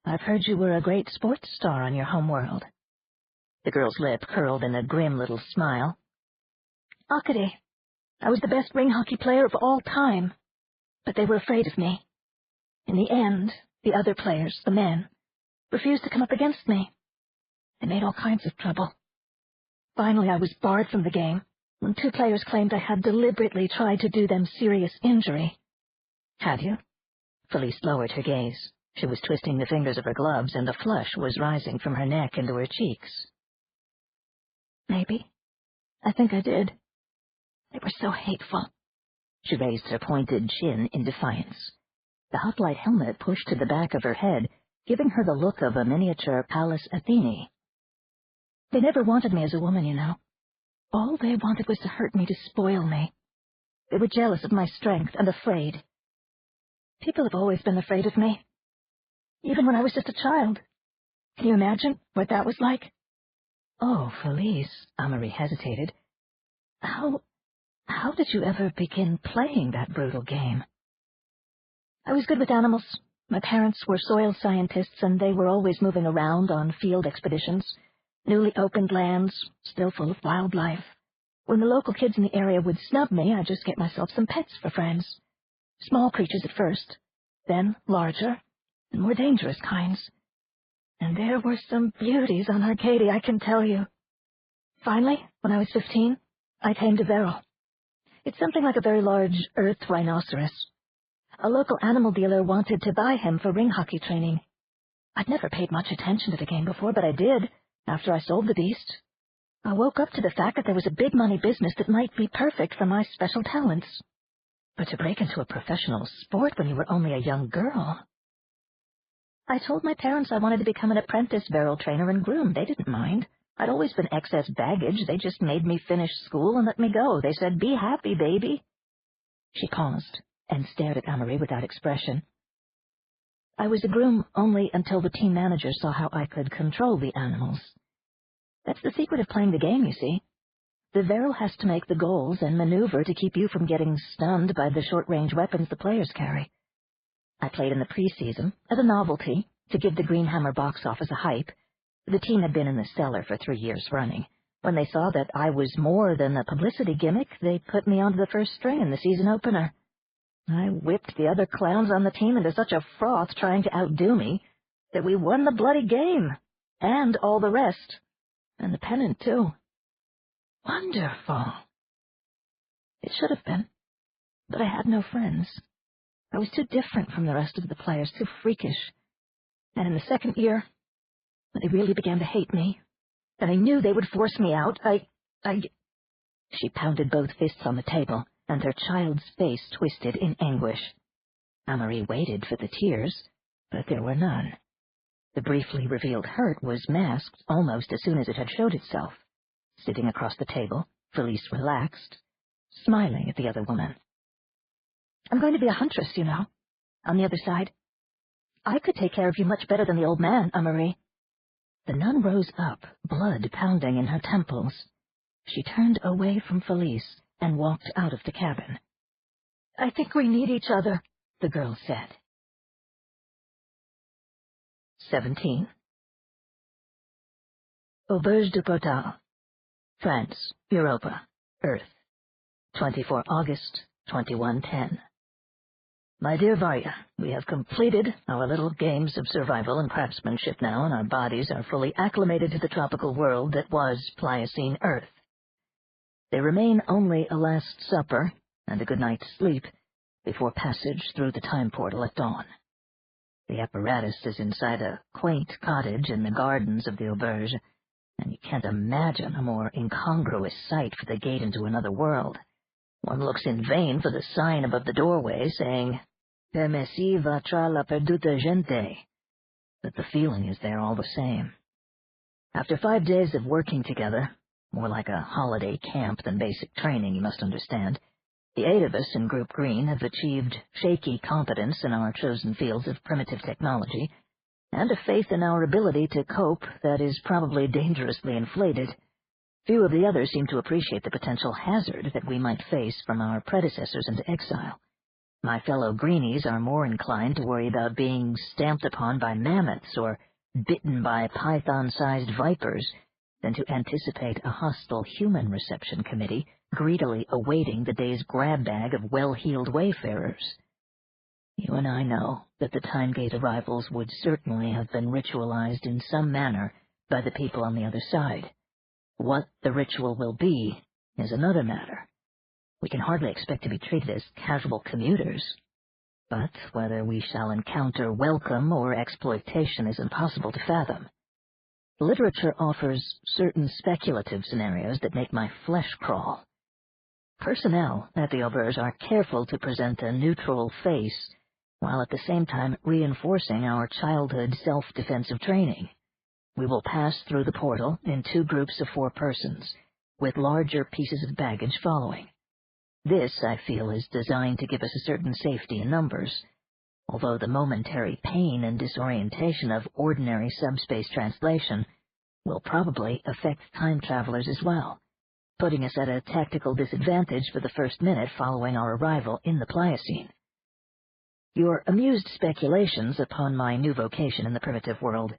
I've heard you were a great sports star on your homeworld. The girl's lip curled in a grim little smile. Akade, I was the best ring hockey player of all time, but they were afraid of me. In the end, the other players, the men, refused to come up against me. They made all kinds of trouble. Finally, I was barred from the game when two players claimed I had deliberately tried to do them serious injury. Had you? Felice lowered her gaze. She was twisting the fingers of her gloves, and a flush was rising from her neck into her cheeks. Maybe. I think I did. They were so hateful. She raised her pointed chin in defiance. The hoplite helmet pushed to the back of her head, giving her the look of a miniature Pallas Athene. They never wanted me as a woman, you know. All they wanted was to hurt me, to spoil me. They were jealous of my strength and afraid. People have always been afraid of me, even when I was just a child. Can you imagine what that was like? Oh, Felice, Amory hesitated. How did you ever begin playing that brutal game? I was good with animals. My parents were soil scientists, and they were always moving around on field expeditions. Newly opened lands, still full of wildlife. When the local kids in the area would snub me, I'd just get myself some pets for friends. Small creatures at first, then larger and more dangerous kinds. And there were some beauties on Arcadia, I can tell you. Finally, when I was 15, I tamed a Veril. It's something like a very large earth rhinoceros. A local animal dealer wanted to buy him for ring hockey training. I'd never paid much attention to the game before, but I did, after I sold the beast. I woke up to the fact that there was a big money business that might be perfect for my special talents. But to break into a professional sport when you were only a young girl... I told my parents I wanted to become an apprentice Veril trainer and groom. They didn't mind. I'd always been excess baggage. They just made me finish school and let me go. They said, "Be happy, baby." She paused and stared at Amory without expression. I was a groom only until the team manager saw how I could control the animals. That's the secret of playing the game, you see. The Veril has to make the goals and maneuver to keep you from getting stunned by the short-range weapons the players carry. I played in the preseason as a novelty to give the Greenhammer box office a hype. The team had been in the cellar for 3 years running. When they saw that I was more than a publicity gimmick, they put me onto the first string in the season opener. I whipped the other clowns on the team into such a froth trying to outdo me that we won the bloody game, and all the rest, and the pennant, too. Wonderful. It should have been, but I had no friends. I was too different from the rest of the players, too freakish. And in the second year, when they really began to hate me, and I knew they would force me out, She pounded both fists on the table, and her child's face twisted in anguish. Amory waited for the tears, but there were none. The briefly revealed hurt was masked almost as soon as it had showed itself. Sitting across the table, Felice relaxed, smiling at the other woman. I'm going to be a huntress, you know, on the other side. I could take care of you much better than the old man, Amory. The nun rose up, blood pounding in her temples. She turned away from Felice and walked out of the cabin. I think we need each other, the girl said. 17. Auberge du Portal, France, Europa, Earth, 24 August, 2110. My dear Varya, we have completed our little games of survival and craftsmanship now, and our bodies are fully acclimated to the tropical world that was Pliocene Earth. There remain only a last supper and a good night's sleep before passage through the time portal at dawn. The apparatus is inside a quaint cottage in the gardens of the auberge, and you can't imagine a more incongruous sight for the gate into another world. One looks in vain for the sign above the doorway saying, "Permessi va tra la perduta gente," but the feeling is there all the same. After 5 days of working together, more like a holiday camp than basic training, you must understand, the 8 of us in Group Green have achieved shaky competence in our chosen fields of primitive technology, and a faith in our ability to cope that is probably dangerously inflated. Few of the others seem to appreciate the potential hazard that we might face from our predecessors into exile. My fellow greenies are more inclined to worry about being stamped upon by mammoths or bitten by python-sized vipers than to anticipate a hostile human reception committee greedily awaiting the day's grab bag of well-heeled wayfarers. You and I know that the Timegate arrivals would certainly have been ritualized in some manner by the people on the other side. What the ritual will be is another matter. We can hardly expect to be treated as casual commuters, but whether we shall encounter welcome or exploitation is impossible to fathom. Literature offers certain speculative scenarios that make my flesh crawl. Personnel at the auberge are careful to present a neutral face, while at the same time reinforcing our childhood self-defensive training. We will pass through the portal in 2 groups of 4 persons, with larger pieces of baggage following. This, I feel, is designed to give us a certain safety in numbers, although the momentary pain and disorientation of ordinary subspace translation will probably affect time travelers as well, putting us at a tactical disadvantage for the first minute following our arrival in the Pliocene. Your amused speculations upon my new vocation in the primitive world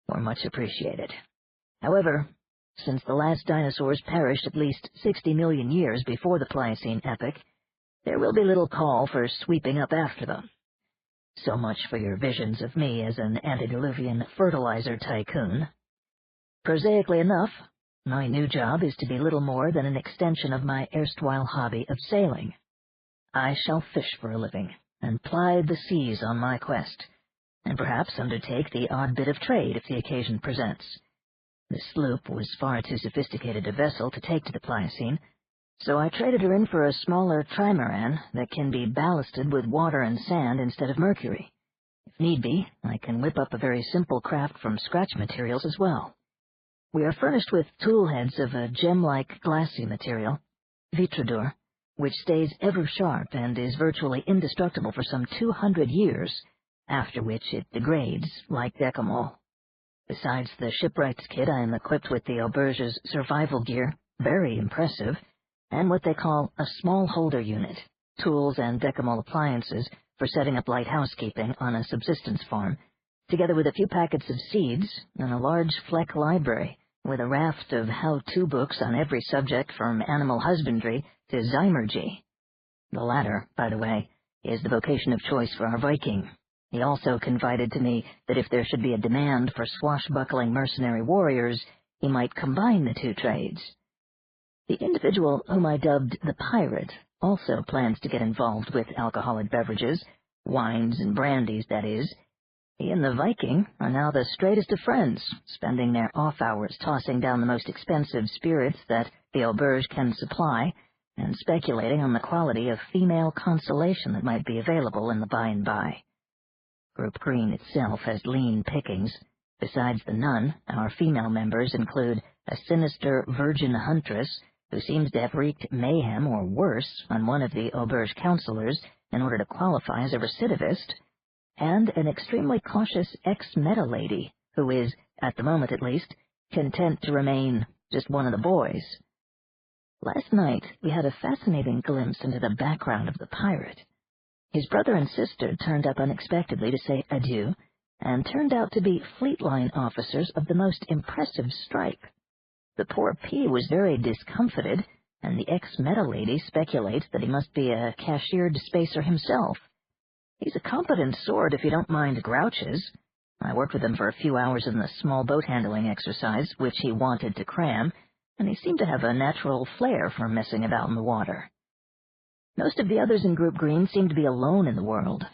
were much appreciated. However, since the last dinosaurs perished at least 60 million years before the Pliocene epoch, there will be little call for sweeping up after them. So much for your visions of me as an antediluvian fertilizer tycoon. Prosaically enough, my new job is to be little more than an extension of my erstwhile hobby of sailing. I shall fish for a living, and ply the seas on my quest, and perhaps undertake the odd bit of trade if the occasion presents. The sloop was far too sophisticated a vessel to take to the Pliocene, so I traded her in for a smaller trimaran that can be ballasted with water and sand instead of mercury. If need be, I can whip up a very simple craft from scratch materials as well. We are furnished with tool heads of a gem-like glassy material, vitredur, which stays ever sharp and is virtually indestructible for some 200 years, after which it degrades like decamol. Besides the shipwright's kit, I am equipped with the auberge's survival gear, very impressive, and what they call a small holder unit, tools and decamol appliances for setting up light housekeeping on a subsistence farm, together with a few packets of seeds and a large Fleck library with a raft of how-to books on every subject from animal husbandry to zymergy. The latter, by the way, is the vocation of choice for our Viking. He also confided to me that if there should be a demand for swashbuckling mercenary warriors, he might combine the 2 trades. The individual whom I dubbed the Pirate also plans to get involved with alcoholic beverages, wines and brandies, that is. He and the Viking are now the straightest of friends, spending their off-hours tossing down the most expensive spirits that the auberge can supply, and speculating on the quality of female consolation that might be available in the by-and-by. Group Green itself has lean pickings. Besides the nun, our female members include a sinister virgin huntress who seems to have wreaked mayhem or worse on one of the auberge counselors in order to qualify as a recidivist, and an extremely cautious ex-meta lady who is, at the moment at least, content to remain just one of the boys. Last night we had a fascinating glimpse into the background of the pirate. His brother and sister turned up unexpectedly to say adieu, and turned out to be fleet line officers of the most impressive stripe. The poor P was very discomfited, and the ex-meta lady speculates that he must be a cashiered spacer himself. He's a competent sword if you don't mind grouches. I worked with him for a few hours in the small boat handling exercise, which he wanted to cram, and he seemed to have a natural flair for messing about in the water. Most of the others in Group Green seemed to be alone in the world.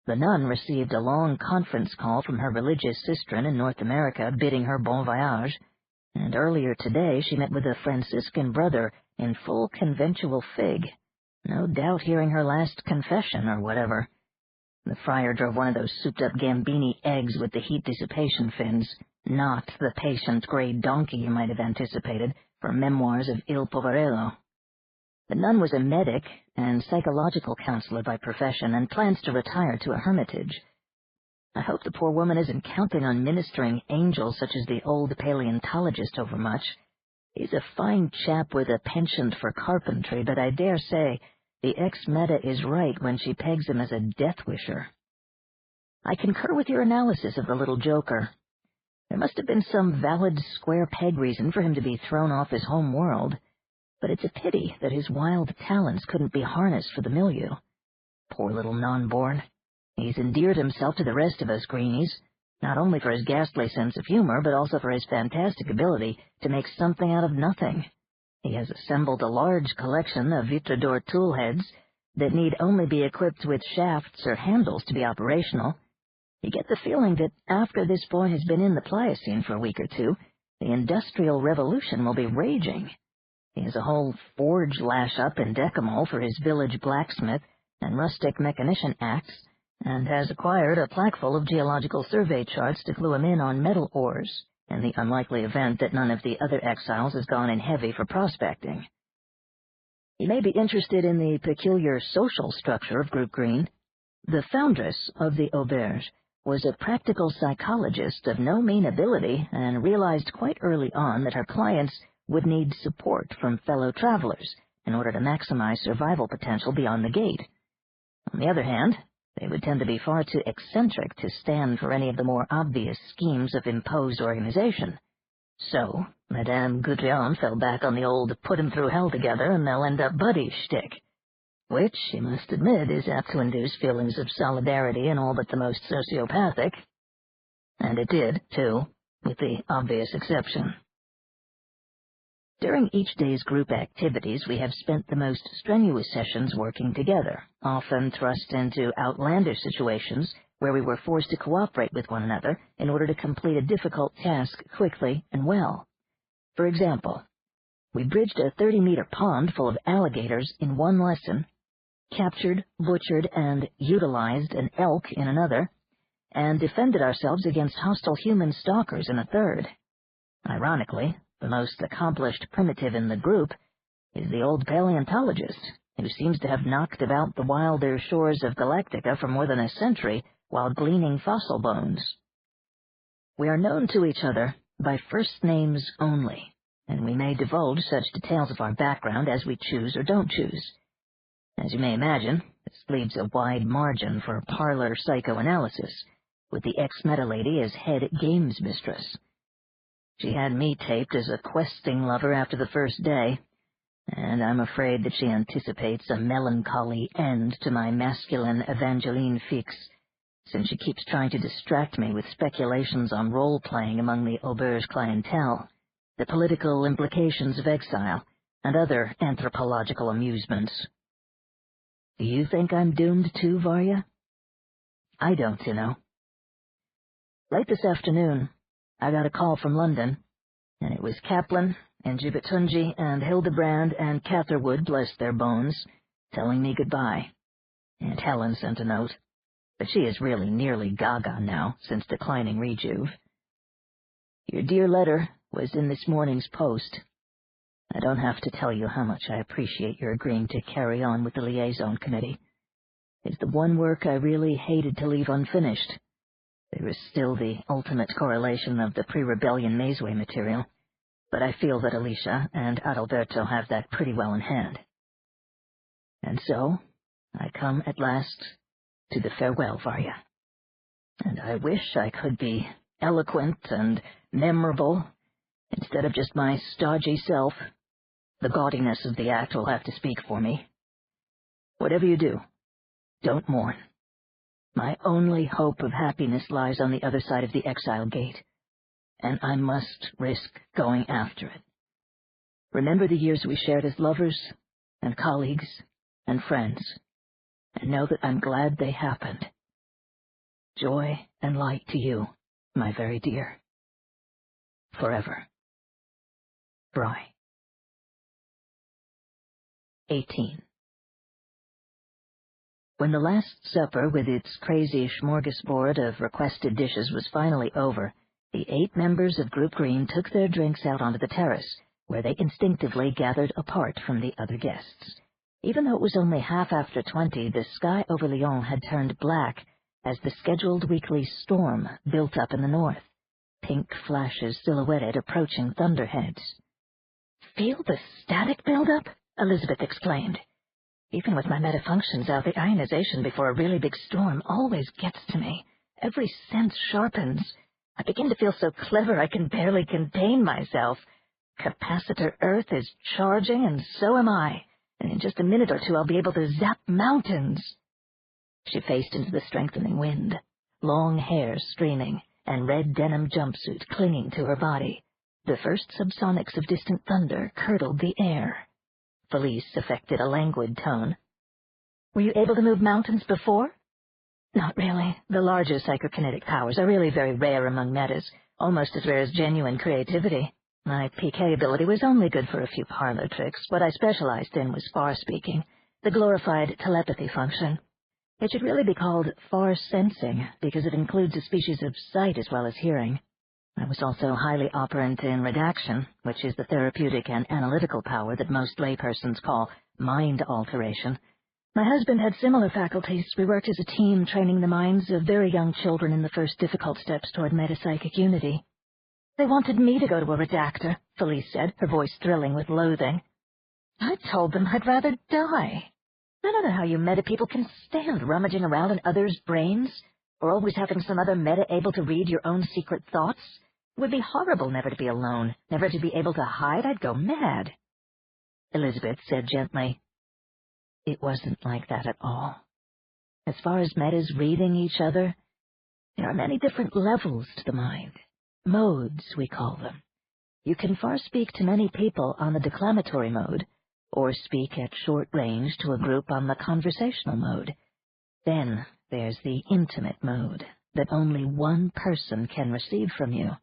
The nun received a long conference call from her religious sisterin in North America bidding her bon voyage, and earlier today she met with a Franciscan brother in full conventual fig, no doubt hearing her last confession or whatever. The friar drove one of those souped-up Gambini eggs with the heat dissipation fins, not the patient-grade donkey you might have anticipated for memoirs of Il Poverello. The nun was a medic and psychological counselor by profession and plans to retire to a hermitage. I hope the poor woman isn't counting on ministering angels such as the old paleontologist overmuch. He's a fine chap with a penchant for carpentry, but I dare say the ex-meta is right when she pegs him as a death-wisher. I concur with your analysis of the little joker. There must have been some valid square-peg reason for him to be thrown off his home world, but it's a pity that his wild talents couldn't be harnessed for the milieu. Poor little non-born. He's endeared himself to the rest of us greenies, not only for his ghastly sense of humor, but also for his fantastic ability to make something out of nothing. He has assembled a large collection of Vitrador toolheads that need only be equipped with shafts or handles to be operational. You get the feeling that after this boy has been in the Pliocene for a week or two, the Industrial Revolution will be raging. He has a whole forge lash-up in Decamol for his village blacksmith and rustic mechanician acts, and has acquired a plaque full of geological survey charts to clue him in on metal ores, in the unlikely event that none of the other exiles has gone in heavy for prospecting. He may be interested in the peculiar social structure of Group Green. The foundress of the auberge was a practical psychologist of no mean ability and realized quite early on that her clients would need support from fellow travelers in order to maximize survival potential beyond the gate. On the other hand, they would tend to be far too eccentric to stand for any of the more obvious schemes of imposed organization. So, Madame Gudrian fell back on the old put-em-through-hell-together and they'll-end-up-buddies shtick, which, she must admit, is apt to induce feelings of solidarity in all but the most sociopathic. And it did, too, with the obvious exception. During each day's group activities, we have spent the most strenuous sessions working together, often thrust into outlandish situations where we were forced to cooperate with one another in order to complete a difficult task quickly and well. For example, we bridged a 30-meter pond full of alligators in one lesson, captured, butchered, and utilized an elk in another, and defended ourselves against hostile human stalkers in a third. Ironically, the most accomplished primitive in the group is the old paleontologist, who seems to have knocked about the wilder shores of Galactica for more than a century while gleaning fossil bones. We are known to each other by first names only, and we may divulge such details of our background as we choose or don't choose. As you may imagine, this leaves a wide margin for parlor psychoanalysis, with the ex-meta lady as head games mistress. She had me taped as a questing lover after the first day, and I'm afraid that she anticipates a melancholy end to my masculine Evangeline Fix, since she keeps trying to distract me with speculations on role-playing among the auberge clientele, the political implications of exile, and other anthropological amusements. Do you think I'm doomed too, Varya? I don't, you know. Late this afternoon, I got a call from London, and it was Kaplan and Gibatunji and Hildebrand and Catherwood, bless their bones, telling me goodbye. Aunt Helen sent a note, but she is really nearly gaga now since declining Rejuve. Your dear letter was in this morning's post. I don't have to tell you how much I appreciate your agreeing to carry on with the liaison committee. It's the one work I really hated to leave unfinished. There is still the ultimate correlation of the pre-rebellion Mazeway material, but I feel that Alicia and Adalberto have that pretty well in hand. And so, I come at last to the farewell, Varya. And I wish I could be eloquent and memorable, instead of just my stodgy self. The gaudiness of the act will have to speak for me. Whatever you do, don't mourn. My only hope of happiness lies on the other side of the exile gate, and I must risk going after it. Remember the years we shared as lovers, and colleagues, and friends, and know that I'm glad they happened. Joy and light to you, my very dear. Forever. Bry. 18. When the Last Supper, with its crazy smorgasbord of requested dishes, was finally over, the 8 members of Group Green took their drinks out onto the terrace, where they instinctively gathered apart from the other guests. Even though it was only half after 20, the sky over Lyon had turned black, as the scheduled weekly storm built up in the north, pink flashes silhouetted approaching thunderheads. "Feel the static buildup?" Elizabeth exclaimed. "Even with my metafunctions out, the ionization before a really big storm always gets to me. Every sense sharpens. I begin to feel so clever I can barely contain myself. Capacitor Earth is charging, and so am I, and in just a minute or two I'll be able to zap mountains." She faced into the strengthening wind, long hair streaming, and red denim jumpsuit clinging to her body. The first subsonics of distant thunder curdled the air. Felice affected a languid tone. "Were you able to move mountains before?" "Not really. The larger psychokinetic powers are really very rare among metas, almost as rare as genuine creativity. My PK ability was only good for a few parlor tricks. What I specialized in was far-speaking, the glorified telepathy function. It should really be called far-sensing, because it includes a species of sight as well as hearing. I was also highly operant in redaction, which is the therapeutic and analytical power that most laypersons call mind alteration. My husband had similar faculties. We worked as a team, training the minds of very young children in the first difficult steps toward metapsychic unity." "They wanted me to go to a redactor," Felice said, her voice thrilling with loathing. "I told them I'd rather die. I don't know how you meta people can stand rummaging around in others' brains, or always having some other meta able to read your own secret thoughts. It would be horrible never to be alone, never to be able to hide. I'd go mad." Elizabeth said gently, "It wasn't like that at all. As far as metas reading each other, there are many different levels to the mind. Modes, we call them. You can far speak to many people on the declamatory mode, or speak at short range to a group on the conversational mode. Then there's the intimate mode that only one person can receive from you,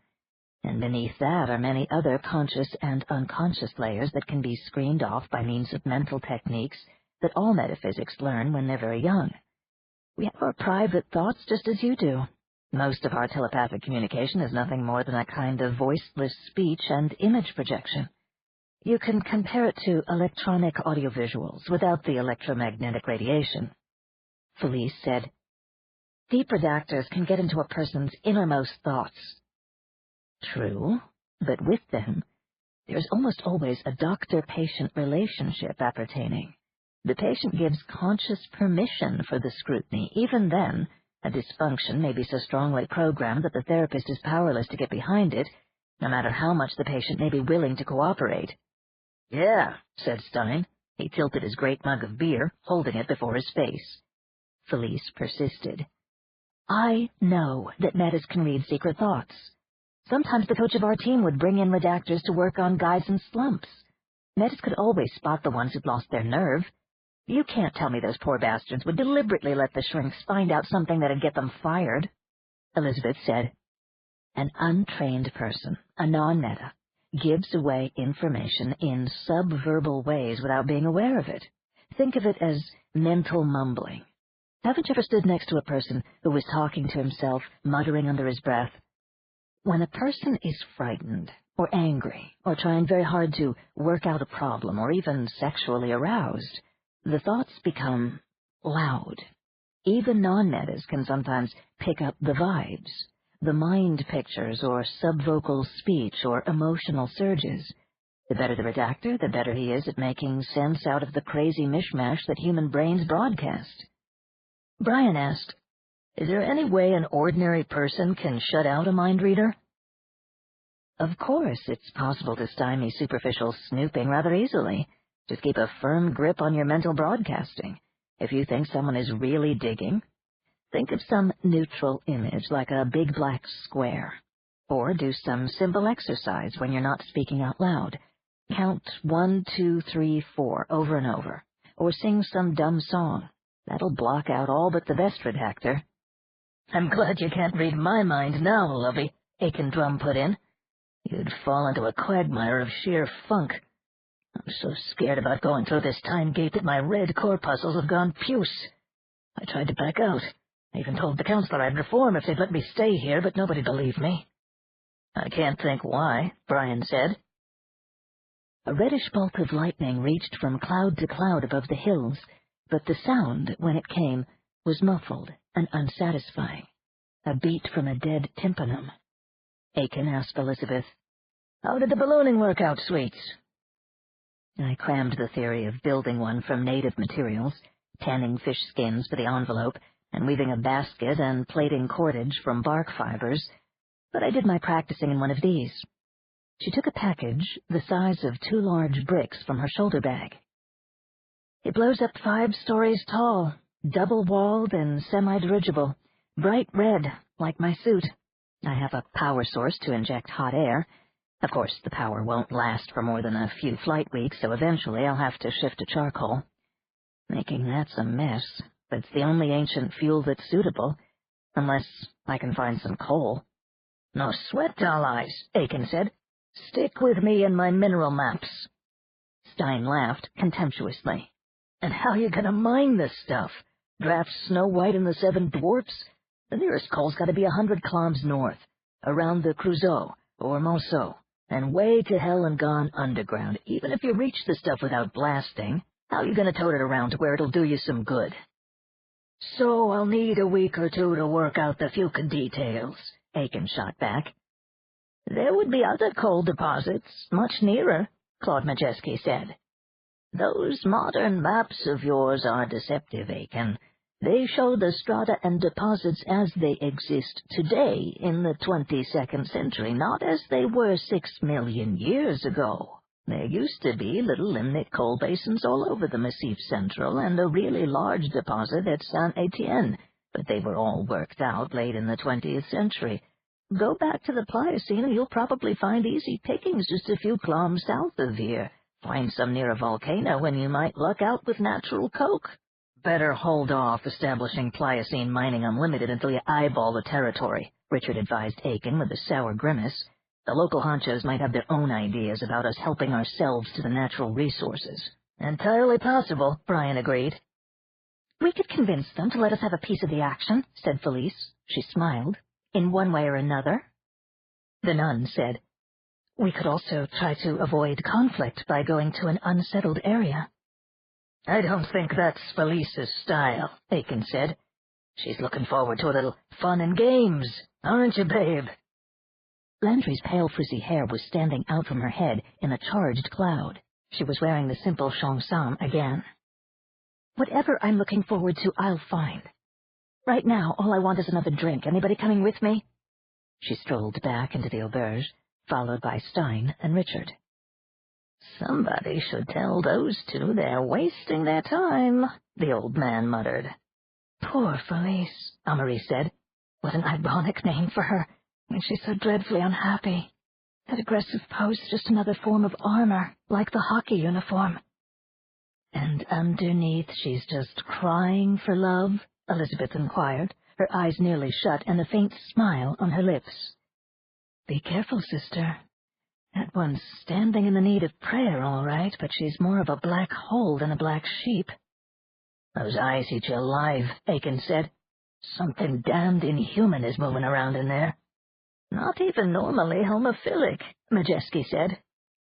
and beneath that are many other conscious and unconscious layers that can be screened off by means of mental techniques that all metaphysics learn when they're very young. We have our private thoughts just as you do. Most of our telepathic communication is nothing more than a kind of voiceless speech and image projection. You can compare it to electronic audiovisuals without the electromagnetic radiation." Felice said, "Deep redactors can get into a person's innermost thoughts." "True, but with them, there's almost always a doctor-patient relationship appertaining. The patient gives conscious permission for the scrutiny. Even then, a dysfunction may be so strongly programmed that the therapist is powerless to get behind it, no matter how much the patient may be willing to cooperate." "Yeah," said Stein. He tilted his great mug of beer, holding it before his face. Felice persisted. "I know that metas can read secret thoughts. Sometimes the coach of our team would bring in redactors to work on guys in slumps. Metas could always spot the ones who'd lost their nerve. You can't tell me those poor bastards would deliberately let the shrinks find out something that'd get them fired." Elizabeth said, "An untrained person, a non-meta, gives away information in subverbal ways without being aware of it. Think of it as mental mumbling. Haven't you ever stood next to a person who was talking to himself, muttering under his breath? When a person is frightened, or angry, or trying very hard to work out a problem, or even sexually aroused, the thoughts become loud. Even non-metas can sometimes pick up the vibes, the mind pictures or subvocal speech or emotional surges. The better the redactor, the better he is at making sense out of the crazy mishmash that human brains broadcast." Brian asked, "Is there any way an ordinary person can shut out a mind reader?" "Of course, it's possible to stymie superficial snooping rather easily. Just keep a firm grip on your mental broadcasting. If you think someone is really digging, think of some neutral image like a big black square. Or do some simple exercise when you're not speaking out loud. Count 1, 2, 3, 4 over and over. Or sing some dumb song. That'll block out all but the best redactor." "I'm glad you can't read my mind now, lovey," Aiken-Drum put in. "You'd fall into a quagmire of sheer funk. I'm so scared about going through this time gate that my red corpuscles have gone puce. I tried to back out. I even told the counselor I'd reform if they'd let me stay here, but nobody believed me." "I can't think why," Brian said. A reddish bolt of lightning reached from cloud to cloud above the hills, but the sound, when it came, was muffled and unsatisfying, a beat from a dead tympanum. Aiken asked Elizabeth, "How did the ballooning work out, sweets?" I crammed the theory of building one from native materials, tanning fish skins for the envelope, and weaving a basket and plaiting cordage from bark fibers, but I did my practicing in one of these. She took a package the size of 2 large bricks from her shoulder bag. "It blows up 5 stories tall, double-walled and semi-dirigible, bright red, like my suit. I have a power source to inject hot air. Of course, the power won't last for more than a few flight weeks, so eventually I'll have to shift to charcoal. Making that's a mess, but it's the only ancient fuel that's suitable, unless I can find some coal." "No sweat, Doll Eyes," Aiken said. "Stick with me and my mineral maps." Stein laughed contemptuously. "And how you gonna mine this stuff? Draft Snow White and the 7 Dwarfs? The nearest coal's gotta be 100 kilometers north, around the Crusoe or Monceau, and way to hell and gone underground. Even if you reach the stuff without blasting, how you gonna tote it around to where it'll do you some good?" "So I'll need a week or 2 to work out the Fuca details," Aiken shot back. "There would be other coal deposits, much nearer," Claude Majeski said. "Those modern maps of yours are deceptive, Aiken. They show the strata and deposits as they exist today in the 22nd century, not as they were 6 million years ago. There used to be little limnite coal basins all over the Massif Central and a really large deposit at Saint-Étienne, but they were all worked out late in the 20th century. Go back to the Pliocene and you'll probably find easy pickings just a few kilometers south of here. Find some near a volcano and you might luck out with natural coke. Better hold off establishing Pliocene mining unlimited until you eyeball the territory," Richard advised Aiken with a sour grimace. "The local honchos might have their own ideas about us helping ourselves to the natural resources." "Entirely possible," Brian agreed. "We could convince them to let us have a piece of the action," said Felice. She smiled. "In one way or another." The nun said, "We could also try to avoid conflict by going to an unsettled area." "I don't think that's Felice's style," Aiken said. "She's looking forward to a little fun and games, aren't you, babe?" Landry's pale frizzy hair was standing out from her head in a charged cloud. She was wearing the simple cheongsam again. "Whatever I'm looking forward to, I'll find. Right now, all I want is another drink. Anybody coming with me?" She strolled back into the auberge, followed by Stein and Richard. "Somebody should tell those 2 they're wasting their time," the old man muttered. "Poor Felice," Amory said. "What an ironic name for her, when she's so dreadfully unhappy. That aggressive pose is just another form of armor, like the hockey uniform." "And underneath she's just crying for love?" Elizabeth inquired, her eyes nearly shut and a faint smile on her lips. "Be careful, sister. That one's standing in the need of prayer, all right, but she's more of a black hole than a black sheep." "Those eyes eat you alive," Aiken said. "Something damned inhuman is moving around in there." "Not even normally homophilic," Majeski said.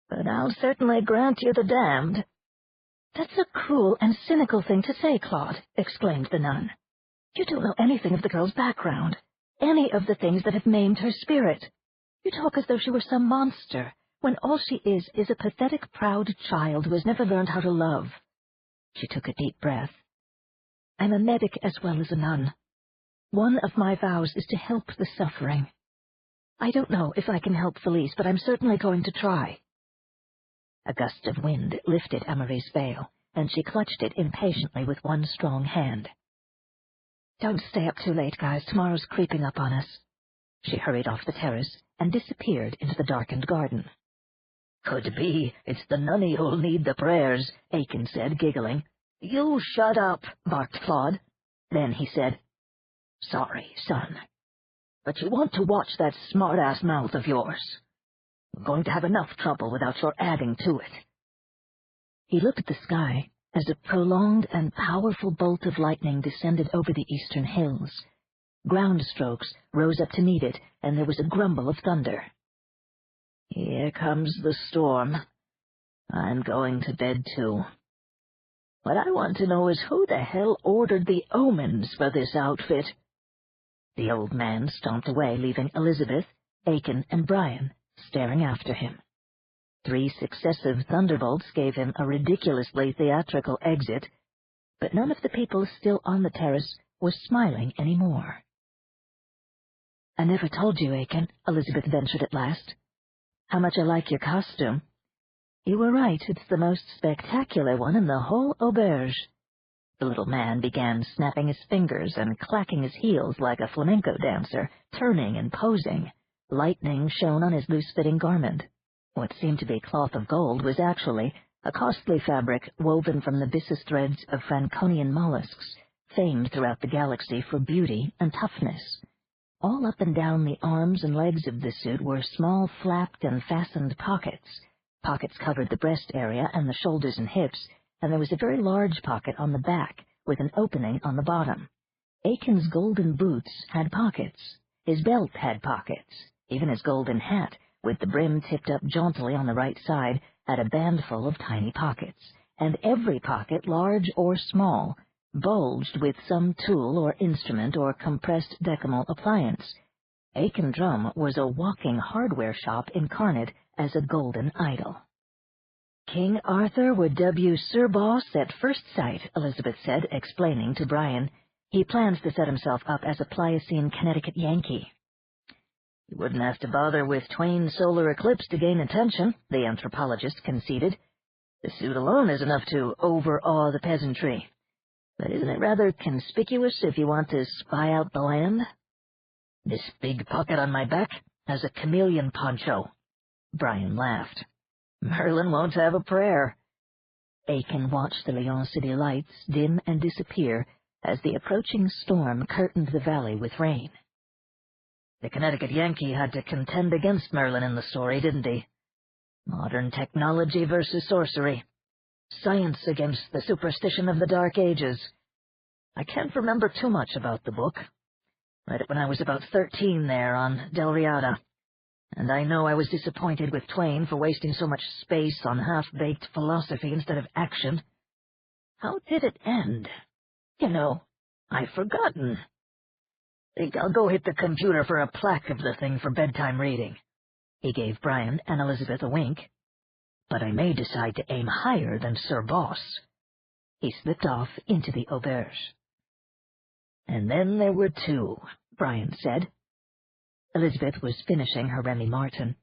"But I'll certainly grant you the damned." "That's a cruel and cynical thing to say, Claude," exclaimed the nun. "You don't know anything of the girl's background, any of the things that have maimed her spirit. You talk as though she were some monster, when all she is a pathetic, proud child who has never learned how to love." She took a deep breath. "I'm a medic as well as a nun. One of my vows is to help the suffering. I don't know if I can help Felice, but I'm certainly going to try." A gust of wind lifted Emery's veil, and she clutched it impatiently with one strong hand. "Don't stay up too late, guys. Tomorrow's creeping up on us." She hurried off the terrace and disappeared into the darkened garden. "Could be it's the nunny who'll need the prayers," Aiken said, giggling. "You shut up," barked Claude. Then he said, "Sorry, son, but you want to watch that smart-ass mouth of yours. We're going to have enough trouble without your adding to it." He looked at the sky as a prolonged and powerful bolt of lightning descended over the eastern hills. Ground strokes rose up to meet it, and there was a grumble of thunder. "Here comes the storm. I'm going to bed, too. What I want to know is who the hell ordered the omens for this outfit?" The old man stomped away, leaving Elizabeth, Aiken, and Brian staring after him. 3 successive thunderbolts gave him a ridiculously theatrical exit, but none of the people still on the terrace was smiling anymore. "I never told you, Aiken," Elizabeth ventured at last, "how much I like your costume." "You were right, it's the most spectacular one in the whole auberge." The little man began snapping his fingers and clacking his heels like a flamenco dancer, turning and posing. Lightning shone on his loose-fitting garment. What seemed to be cloth of gold was actually a costly fabric woven from the viscous threads of Franconian mollusks, famed throughout the galaxy for beauty and toughness. All up and down the arms and legs of the suit were small flapped and fastened pockets. Pockets covered the breast area and the shoulders and hips, and there was a very large pocket on the back, with an opening on the bottom. Aiken's golden boots had pockets. His belt had pockets. Even his golden hat, with the brim tipped up jauntily on the right side, had a bandful of tiny pockets, and every pocket, large or small, bulged with some tool or instrument or compressed decimal appliance. Aiken Drum was a walking hardware shop incarnate as a golden idol. "King Arthur would dub you Sir Boss at first sight," Elizabeth said, explaining to Brian. "He plans to set himself up as a Pliocene Connecticut Yankee." "You wouldn't have to bother with Twain's solar eclipse to gain attention," the anthropologist conceded. "The suit alone is enough to overawe the peasantry. But isn't it rather conspicuous if you want to spy out the land? This big pocket on my back has a chameleon poncho." Brian laughed. "Merlin won't have a prayer." Aiken watched the Lyon City lights dim and disappear as the approaching storm curtained the valley with rain. "The Connecticut Yankee had to contend against Merlin in the story, didn't he? Modern technology versus sorcery. Science against the superstition of the Dark Ages. I can't remember too much about the book. Read it when I was about 13 there on Del Riata. And I know I was disappointed with Twain for wasting so much space on half-baked philosophy instead of action. How did it end? You know, I've forgotten. Think I'll go hit the computer for a plaque of the thing for bedtime reading." He gave Brian and Elizabeth a wink. "But I may decide to aim higher than Sir Boss." He slipped off into the auberge. "And then there were 2, Brian said. Elizabeth was finishing her Remy Martin.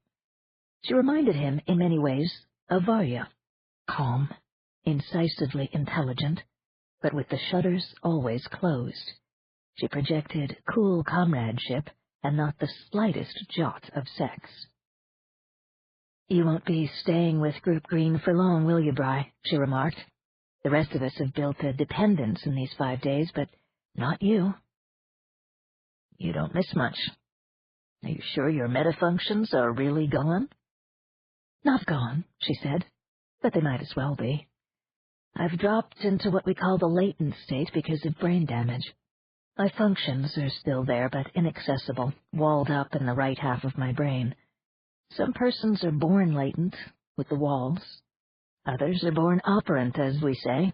She reminded him in many ways of Varya, calm, incisively intelligent, but with the shutters always closed. She projected cool comradeship and not the slightest jot of sex. "You won't be staying with Group Green for long, will you, Bri?" she remarked. "The rest of us have built a dependence in these 5 days, but not you." "You don't miss much. Are you sure your metafunctions are really gone?" "Not gone," she said, "but they might as well be. I've dropped into what we call the latent state because of brain damage. My functions are still there, but inaccessible, walled up in the right half of my brain. Some persons are born latent, with the walls. Others are born operant, as we say,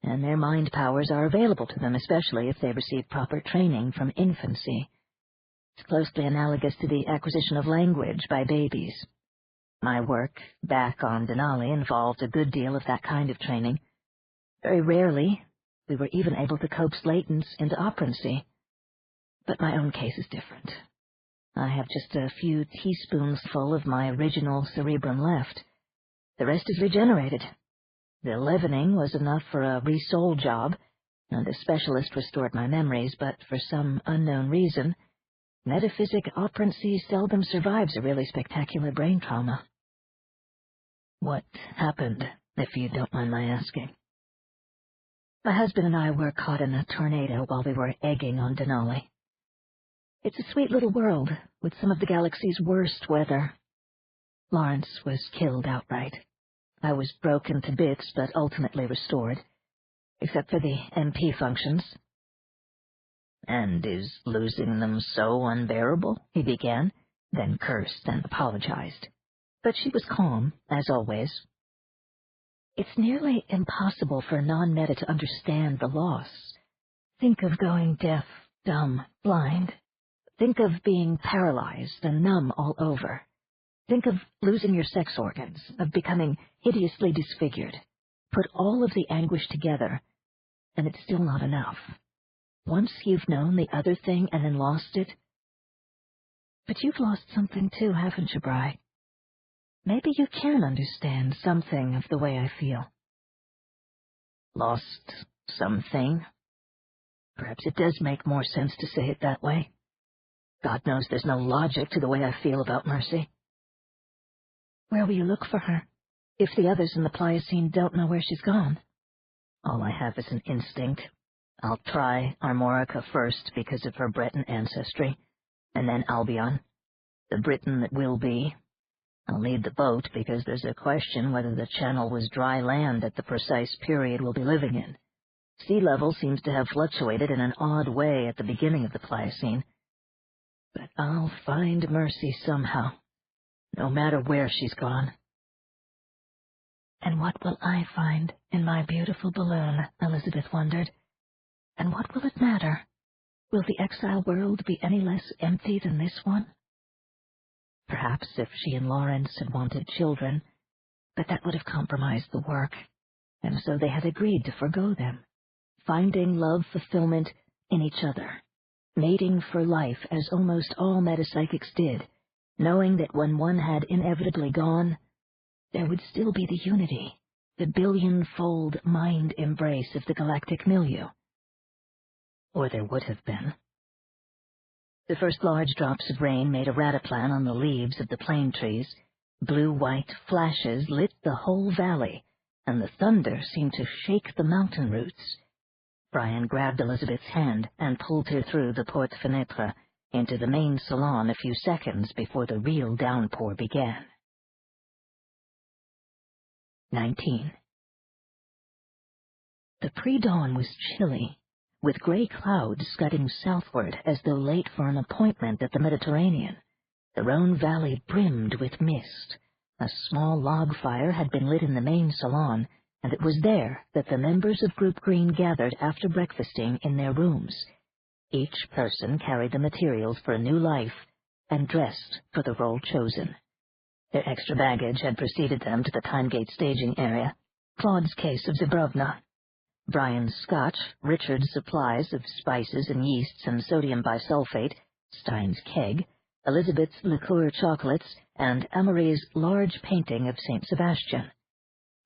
and their mind powers are available to them, especially if they receive proper training from infancy. It's closely analogous to the acquisition of language by babies. My work back on Denali involved a good deal of that kind of training. Very rarely we were even able to coax latents into operancy. But my own case is different. I have just a few teaspoonsful of my original cerebrum left. The rest is regenerated. The leavening was enough for a re-soul job, and a specialist restored my memories, but for some unknown reason, metaphysic operancy seldom survives a really spectacular brain trauma." "What happened, if you don't mind my asking?" "My husband and I were caught in a tornado while we were egging on Denali. It's a sweet little world, with some of the galaxy's worst weather. Lawrence was killed outright. I was broken to bits, but ultimately restored, except for the MP functions." "And is losing them so unbearable?" he began, then cursed and apologized. But she was calm, as always. "It's nearly impossible for a non-meta to understand the loss. Think of going deaf, dumb, blind, Think of being paralyzed and numb all over. Think of losing your sex organs, of becoming hideously disfigured. Put all of the anguish together, and it's still not enough. Once you've known the other thing and then lost it. But you've lost something too, haven't you, Bri? Maybe you can understand something of the way I feel. Lost something? Perhaps it does make more sense to say it that way. God knows there's no logic to the way I feel about Mercy. Where will you look for her, if the others in the Pliocene don't know where she's gone? All I have is an instinct. I'll try Armorica first because of her Breton ancestry, and then Albion, the Britain that will be. I'll need the boat because there's a question whether the channel was dry land at the precise period we'll be living in. Sea level seems to have fluctuated in an odd way at the beginning of the Pliocene. But I'll find Mercy somehow, no matter where she's gone. And what will I find in my beautiful balloon, Elizabeth wondered. And what will it matter? Will the exile world be any less empty than this one? Perhaps if she and Lawrence had wanted children, but that would have compromised the work, and so they had agreed to forgo them, finding love fulfillment in each other, mating for life as almost all metapsychics did, knowing that when one had inevitably gone, there would still be the unity, the billion-fold mind embrace of the galactic milieu. Or there would have been. The first large drops of rain made a rataplan on the leaves of the plane trees. Blue-white flashes lit the whole valley, and the thunder seemed to shake the mountain roots. Brian grabbed Elizabeth's hand and pulled her through the porte-fenêtre into the main salon a few seconds before the real downpour began. 19. The pre-dawn was chilly, with gray clouds scudding southward as though late for an appointment at the Mediterranean. The Rhone Valley brimmed with mist. A small log fire had been lit in the main salon, and it was there that the members of Group Green gathered after breakfasting in their rooms. Each person carried the materials for a new life and dressed for the role chosen. Their extra baggage had preceded them to the Timegate staging area, Claude's case of Zibrovna, Brian's scotch, Richard's supplies of spices and yeasts and sodium bisulfate, Stein's keg, Elizabeth's liqueur chocolates, and Amarie's large painting of St. Sebastian.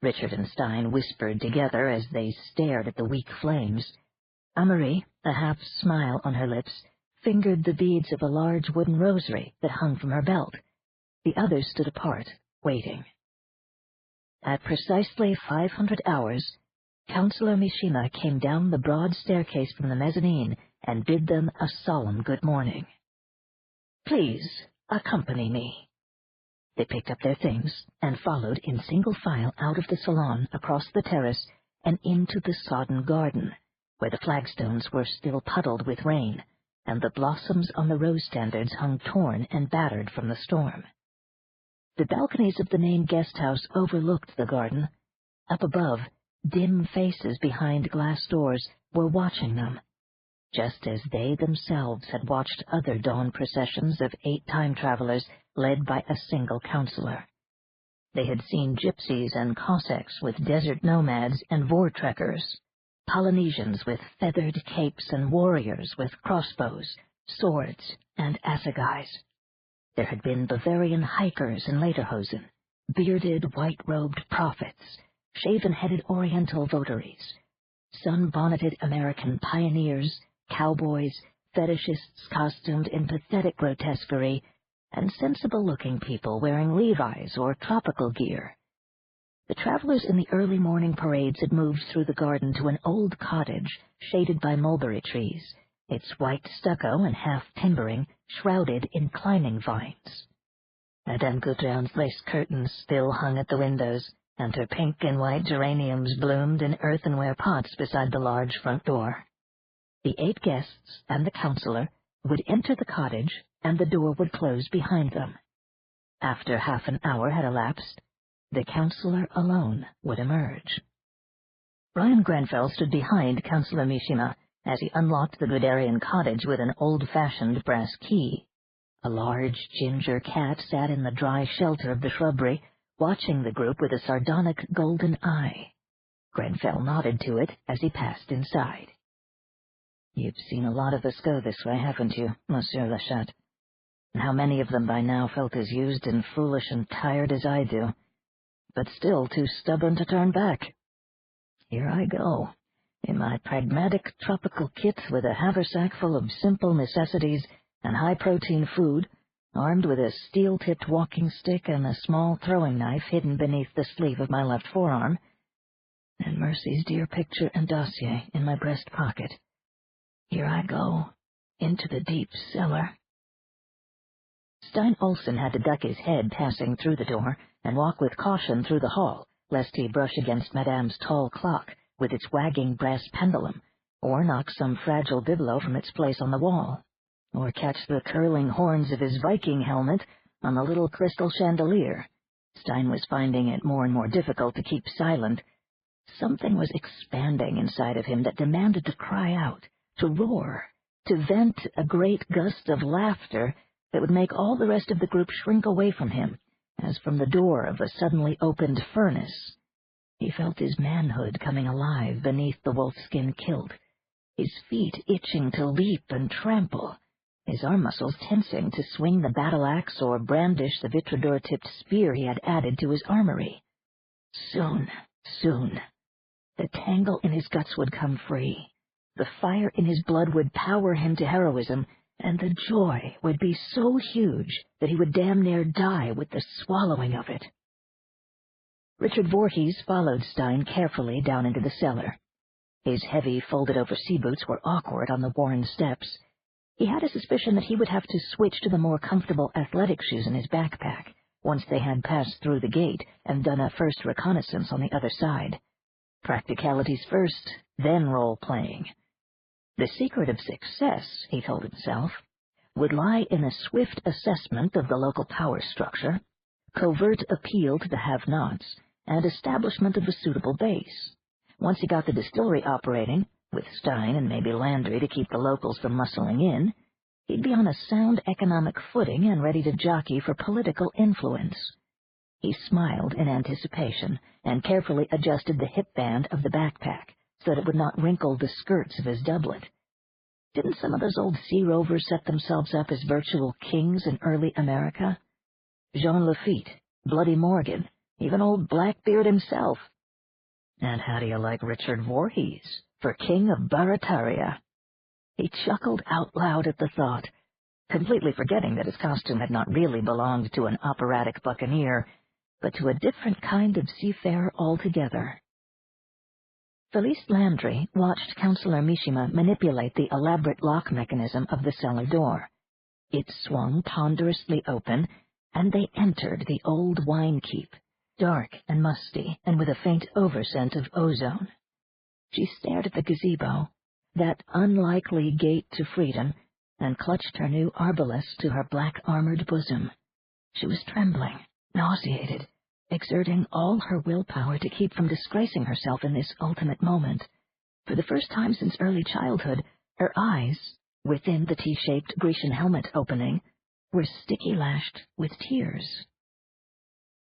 Richard and Stein whispered together as they stared at the weak flames. Amarie, a half-smile on her lips, fingered the beads of a large wooden rosary that hung from her belt. The others stood apart, waiting. At precisely 500 hours, Counselor Mishima came down the broad staircase from the mezzanine and bid them a solemn good morning. "Please, accompany me." They picked up their things and followed in single file out of the salon, across the terrace, and into the sodden garden, where the flagstones were still puddled with rain, and the blossoms on the rose standards hung torn and battered from the storm. The balconies of the main guest house overlooked the garden. Up above, dim faces behind glass doors were watching them, just as they themselves had watched other dawn processions of 8 time-travelers led by a single counselor. They had seen gypsies and Cossacks with desert nomads and Vortrekkers, Polynesians with feathered capes and warriors with crossbows, swords, and assegais. There had been Bavarian hikers in lederhosen, bearded white-robed prophets, shaven-headed Oriental votaries, sun-bonneted American pioneers, cowboys, fetishists costumed in pathetic grotesquerie, and sensible-looking people wearing Levi's or tropical gear. The travelers in the early morning parades had moved through the garden to an old cottage shaded by mulberry trees, its white stucco and half-timbering shrouded in climbing vines. Madame Goudron's lace curtains still hung at the windows, and her pink and white geraniums bloomed in earthenware pots beside the large front door. The 8 guests and the counselor would enter the cottage, and the door would close behind them. After half an hour had elapsed, the counselor alone would emerge. Brian Grenfell stood behind Counselor Mishima, as he unlocked the Guderian cottage with an old-fashioned brass key. A large ginger cat sat in the dry shelter of the shrubbery, watching the group with a sardonic golden eye. Grenfell nodded to it as he passed inside. "You've seen a lot of us go this way, haven't you, Monsieur le Chat? And how many of them by now felt as used and foolish and tired as I do, but still too stubborn to turn back? Here I go, in my pragmatic tropical kit with a haversack full of simple necessities and high-protein food, armed with a steel-tipped walking stick and a small throwing knife hidden beneath the sleeve of my left forearm, and Mercy's dear picture and dossier in my breast pocket. Here I go, into the deep cellar." Stein Olsen had to duck his head passing through the door and walk with caution through the hall, lest he brush against Madame's tall clock with its wagging brass pendulum, or knock some fragile bibelot from its place on the wall, or catch the curling horns of his Viking helmet on the little crystal chandelier. Stein was finding it more and more difficult to keep silent. Something was expanding inside of him that demanded to cry out, to roar, to vent a great gust of laughter that would make all the rest of the group shrink away from him, as from the door of a suddenly opened furnace. He felt his manhood coming alive beneath the wolfskin kilt, his feet itching to leap and trample, his arm muscles tensing to swing the battle-axe or brandish the vitrador-tipped spear he had added to his armory. Soon, the tangle in his guts would come free. The fire in his blood would power him to heroism, and the joy would be so huge that he would damn near die with the swallowing of it. Richard Voorhees followed Stein carefully down into the cellar. His heavy, folded-over sea boots were awkward on the worn steps. He had a suspicion that he would have to switch to the more comfortable athletic shoes in his backpack once they had passed through the gate and done a first reconnaissance on the other side. Practicalities first, then role-playing. The secret of success, he told himself, would lie in a swift assessment of the local power structure, covert appeal to the have-nots, and establishment of a suitable base. Once he got the distillery operating, with Stein and maybe Landry to keep the locals from muscling in, he'd be on a sound economic footing and ready to jockey for political influence. He smiled in anticipation and carefully adjusted the hip band of the backpack so that it would not wrinkle the skirts of his doublet. Didn't some of those old sea rovers set themselves up as virtual kings in early America? Jean Lafitte, Bloody Morgan, even old Blackbeard himself. And how do you like Richard Voorhees for King of Barataria? He chuckled out loud at the thought, completely forgetting that his costume had not really belonged to an operatic buccaneer, but to a different kind of seafarer altogether. Felice Landry watched Councillor Mishima manipulate the elaborate lock mechanism of the cellar door. It swung ponderously open, and they entered the old wine keep, dark and musty, and with a faint overscent of ozone. She stared at the gazebo, that unlikely gate to freedom, and clutched her new arbalest to her black-armored bosom. She was trembling, nauseated, exerting all her willpower to keep from disgracing herself in this ultimate moment. For the first time since early childhood, her eyes, within the T-shaped Grecian helmet opening, were sticky-lashed with tears.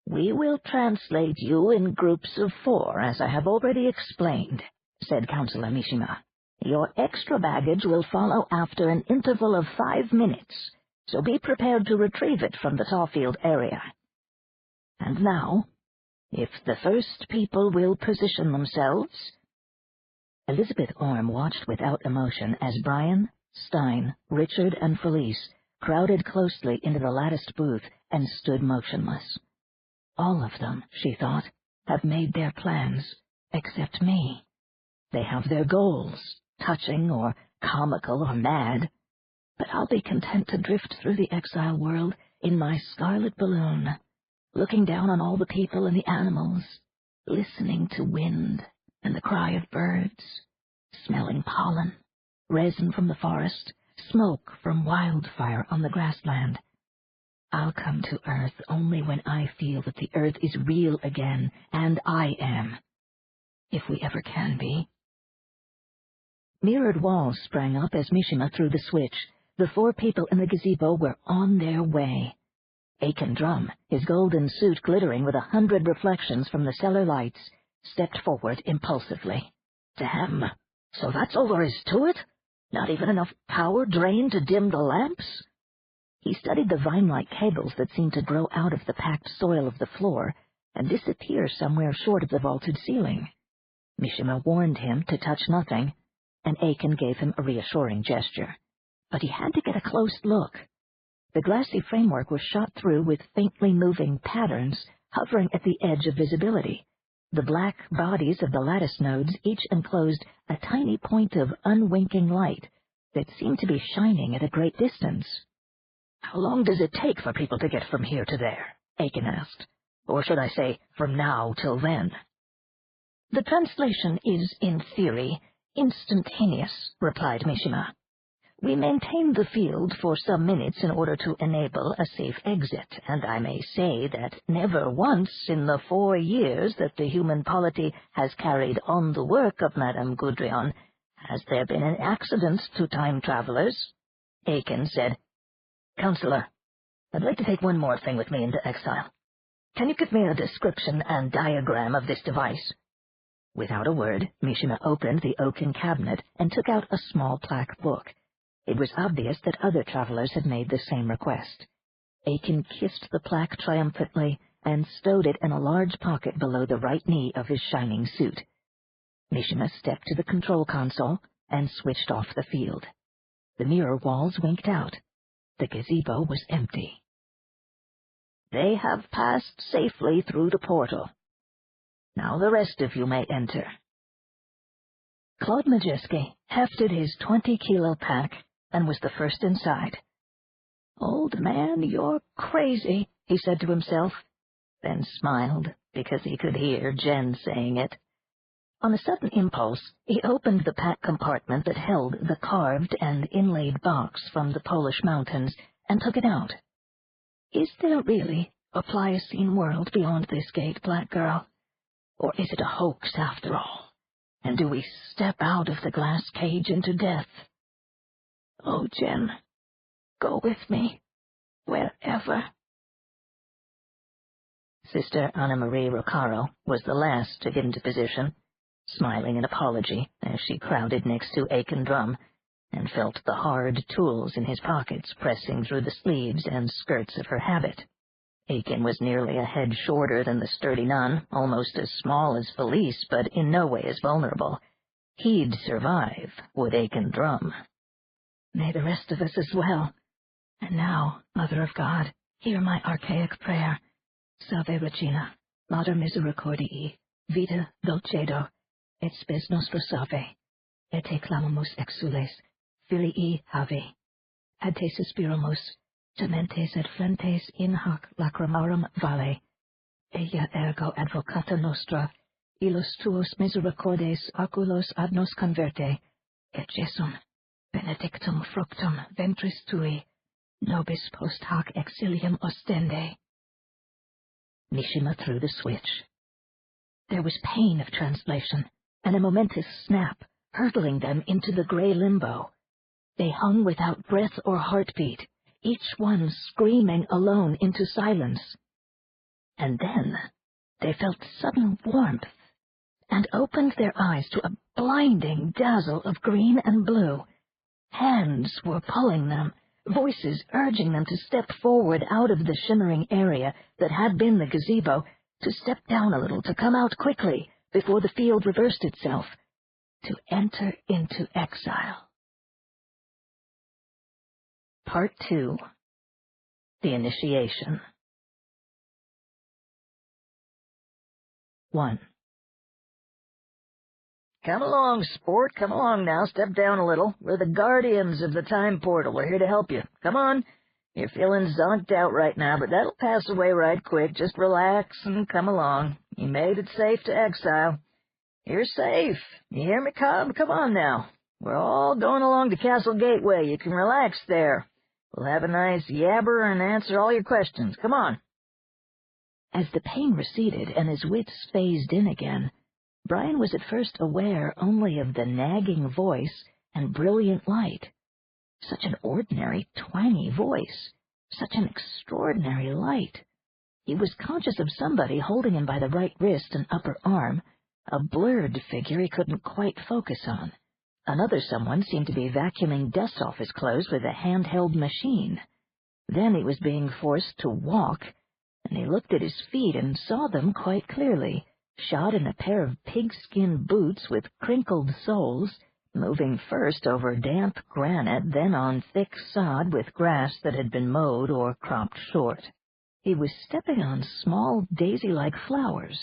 "We will translate you in groups of 4, as I have already explained," said Councillor Mishima. "Your extra baggage will follow after an interval of 5 minutes, so be prepared to retrieve it from the Tawfield area. And now, if the first people will position themselves—" Elizabeth Orme watched without emotion as Brian, Stein, Richard, and Felice crowded closely into the latticed booth and stood motionless. All of them, she thought, have made their plans, except me. They have their goals, touching or comical or mad, but I'll be content to drift through the exile world in my scarlet balloon, looking down on all the people and the animals, listening to wind and the cry of birds, smelling pollen, resin from the forest, smoke from wildfire on the grassland. I'll come to Earth only when I feel that the Earth is real again, and I am, if we ever can be. Mirrored walls sprang up as Mishima threw the switch. The 4 people in the gazebo were on their way. Aiken Drum, his golden suit glittering with 100 reflections from the cellar lights, stepped forward impulsively. Damn, so that's all there is to it? Not even enough power drained to dim the lamps? He studied the vine-like cables that seemed to grow out of the packed soil of the floor and disappear somewhere short of the vaulted ceiling. Mishima warned him to touch nothing, and Aiken gave him a reassuring gesture. But he had to get a close look. The glassy framework was shot through with faintly moving patterns hovering at the edge of visibility. The black bodies of the lattice nodes each enclosed a tiny point of unwinking light that seemed to be shining at a great distance. "How long does it take for people to get from here to there?" Aiken asked. "Or should I say, from now till then?" "The translation is, in theory, instantaneous," replied Mishima. "We maintain the field for some minutes in order to enable a safe exit, and I may say that never once in the 4 years that the human polity has carried on the work of Madame Gudrion has there been an accident to time travelers." Aiken said, "Counselor, I'd like to take one more thing with me into exile. Can you give me a description and diagram of this device?" Without a word, Mishima opened the oaken cabinet and took out a small plaque book. It was obvious that other travelers had made the same request. Aiken kissed the plaque triumphantly and stowed it in a large pocket below the right knee of his shining suit. Mishima stepped to the control console and switched off the field. The mirror walls winked out. The gazebo was empty. "They have passed safely through the portal. Now the rest of you may enter." Claude Majeski hefted his 20-kilo pack and was the first inside. "Old man, you're crazy," he said to himself, then smiled because he could hear Jen saying it. On a sudden impulse, he opened the pack compartment that held the carved and inlaid box from the Polish mountains and took it out. "Is there really a Pliocene world beyond this gate, Black Girl? Or is it a hoax after all? And do we step out of the glass cage into death? Oh, Jen, go with me, wherever." Sister Anna Marie Roccaro was the last to get into position, smiling an apology as she crowded next to Aiken Drum and felt the hard tools in his pockets pressing through the sleeves and skirts of her habit. Aiken was nearly a head shorter than the sturdy nun, almost as small as Felice, but in no way as vulnerable. He'd survive, would Aiken Drum. "May the rest of us as well. And now, Mother of God, hear my archaic prayer. Salve Regina, Mater Misericordii, vita dulcedo, et spes nostro salve, et te clamamus exules, filii have. Ad te suspiromus, gementes et flentes in hoc lacrimarum vale. Ella ergo advocata nostra, illos tuos misericordes oculos ad nos converte, et Jesum, benedictum fructum ventris tui, nobis post hoc exilium ostende." Mishima threw the switch. There was pain of translation, and a momentous snap, hurtling them into the gray limbo. They hung without breath or heartbeat, each one screaming alone into silence. And then they felt sudden warmth, and opened their eyes to a blinding dazzle of green and blue. Hands were pulling them, voices urging them to step forward out of the shimmering area that had been the gazebo, to step down a little, to come out quickly before the field reversed itself, to enter into exile. Part 2. The Initiation. 1. "Come along, sport. Come along now. Step down a little. We're the guardians of the time portal. We're here to help you. Come on. You're feeling zonked out right now, but that'll pass away right quick. Just relax and come along. You made it safe to exile. You're safe. You hear me, Cobb? Come on now. We're all going along to Castle Gateway. You can relax there. We'll have a nice yabber and answer all your questions. Come on." As the pain receded and his wits phased in again, Brian was at first aware only of the nagging voice and brilliant light. Such an ordinary, twangy voice. Such an extraordinary light. He was conscious of somebody holding him by the right wrist and upper arm, a blurred figure he couldn't quite focus on. Another someone seemed to be vacuuming dust off his clothes with a handheld machine. Then he was being forced to walk, and he looked at his feet and saw them quite clearly, shod in a pair of pigskin boots with crinkled soles, moving first over damp granite, then on thick sod with grass that had been mowed or cropped short. He was stepping on small daisy-like flowers.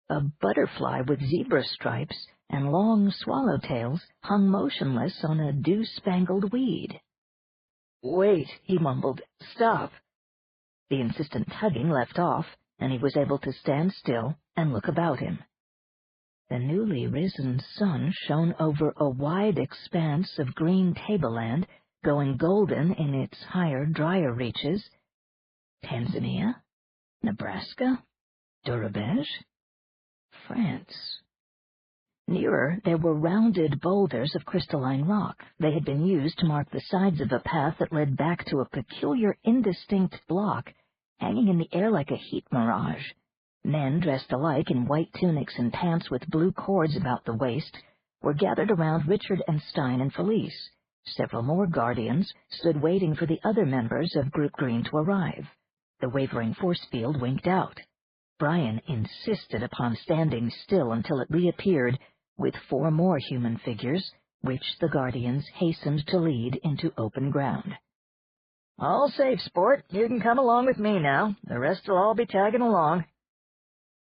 A butterfly with zebra stripes and long swallowtails hung motionless on a dew-spangled weed. "Wait," he mumbled. "Stop." The insistent tugging left off, and he was able to stand still and look about him. The newly risen sun shone over a wide expanse of green tableland, going golden in its higher, drier reaches. Tanzania? Nebraska? Durabege? France. Nearer, there were rounded boulders of crystalline rock. They had been used to mark the sides of a path that led back to a peculiar, indistinct block, hanging in the air like a heat mirage. Men, dressed alike in white tunics and pants with blue cords about the waist, were gathered around Richard and Stein and Felice. Several more guardians stood waiting for the other members of Group Green to arrive. The wavering force field winked out. Brian insisted upon standing still until it reappeared, with 4 more human figures, which the guardians hastened to lead into open ground. "All safe, sport. You can come along with me now. The rest will all be tagging along."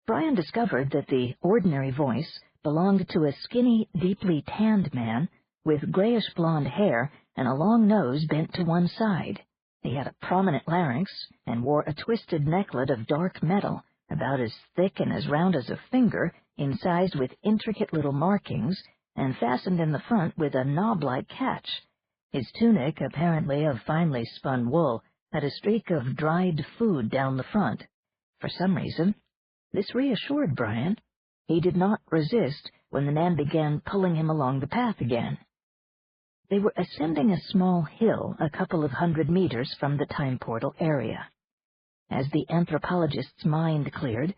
Brian discovered that the ordinary voice belonged to a skinny, deeply tanned man with grayish-blonde hair and a long nose bent to one side. He had a prominent larynx and wore a twisted necklet of dark metal, about as thick and as round as a finger, incised with intricate little markings, and fastened in the front with a knob-like catch. His tunic, apparently of finely spun wool, had a streak of dried food down the front. For some reason, this reassured Brian. He did not resist when the man began pulling him along the path again. They were ascending a small hill a couple of 100 meters from the time portal area. As the anthropologist's mind cleared,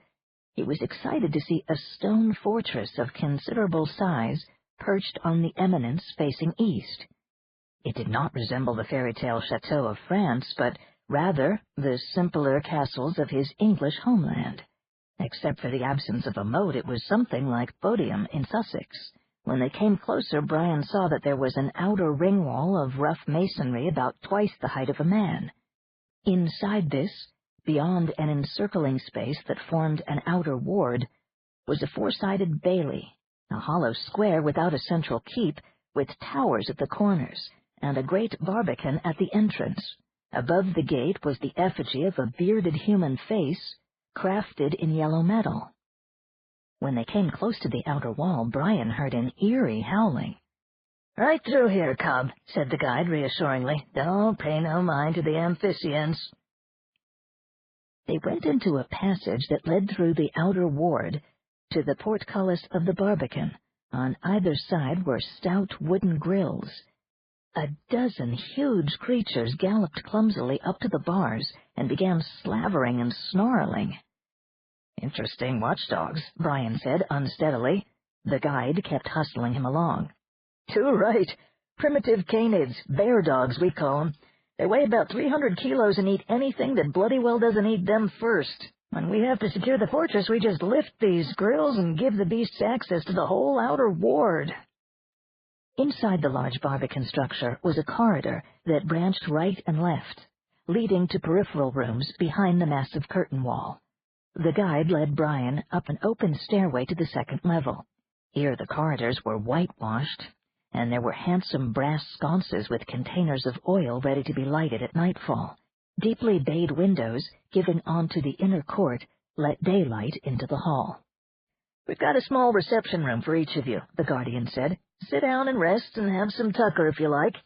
he was excited to see a stone fortress of considerable size perched on the eminence facing east. It did not resemble the fairy-tale chateau of France, but rather the simpler castles of his English homeland. Except for the absence of a moat, it was something like Bodiam in Sussex. When they came closer, Brian saw that there was an outer ring wall of rough masonry about twice the height of a man. Inside this, beyond an encircling space that formed an outer ward, was a 4-sided bailey, a hollow square without a central keep, with towers at the corners, and a great barbican at the entrance. Above the gate was the effigy of a bearded human face, crafted in yellow metal. When they came close to the outer wall, Brian heard an eerie howling. "Right through here, cub," said the guide reassuringly. "Don't pay no mind to the amphibians." They went into a passage that led through the outer ward to the portcullis of the barbican. On either side were stout wooden grills. A dozen huge creatures galloped clumsily up to the bars and began slavering and snarling. "Interesting watchdogs," Brian said unsteadily. The guide kept hustling him along. "Too right. Primitive canids, bear dogs we call 'em. They weigh about 300 kilos and eat anything that bloody well doesn't eat them first. When we have to secure the fortress, we just lift these grills and give the beasts access to the whole outer ward." Inside the large barbican structure was a corridor that branched right and left, leading to peripheral rooms behind the massive curtain wall. The guide led Brian up an open stairway to the second level. Here the corridors were whitewashed, and there were handsome brass sconces with containers of oil ready to be lighted at nightfall. Deeply bayed windows, giving onto the inner court, let daylight into the hall. "We've got a small reception room for each of you," the guardian said. "Sit down and rest and have some tucker if you like."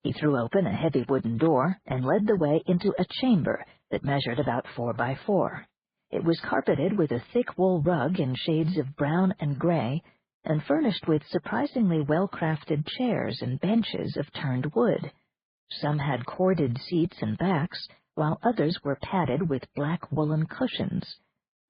He threw open a heavy wooden door and led the way into a chamber that measured about 4 by 4. It was carpeted with a thick wool rug in shades of brown and gray, and furnished with surprisingly well-crafted chairs and benches of turned wood. Some had corded seats and backs, while others were padded with black woolen cushions.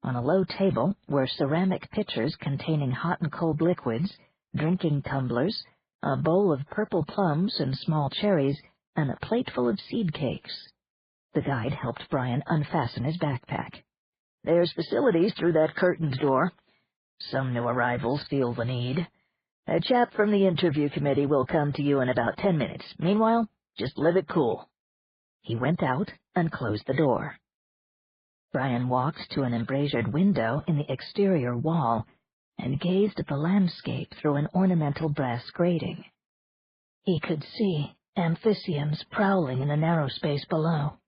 On a low table were ceramic pitchers containing hot and cold liquids, drinking tumblers, a bowl of purple plums and small cherries, and a plate full of seed cakes. The guide helped Brian unfasten his backpack. "There's facilities through that curtained door. Some new arrivals feel the need. A chap from the interview committee will come to you in about 10 minutes. Meanwhile, just live it cool." He went out and closed the door. Brian walked to an embrasured window in the exterior wall and gazed at the landscape through an ornamental brass grating. He could see amphibians prowling in the narrow space below.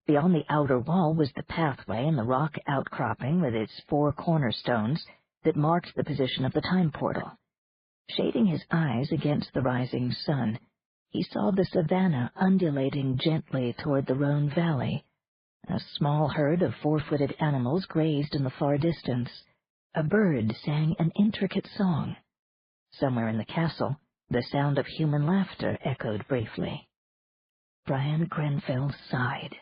Beyond the outer wall was the pathway and the rock outcropping with its 4 cornerstones that marked the position of the time portal. Shading his eyes against the rising sun, he saw the savanna undulating gently toward the Rhone Valley. A small herd of 4-footed animals grazed in the far distance. A bird sang an intricate song. Somewhere in the castle, the sound of human laughter echoed briefly. Brian Grenfell sighed.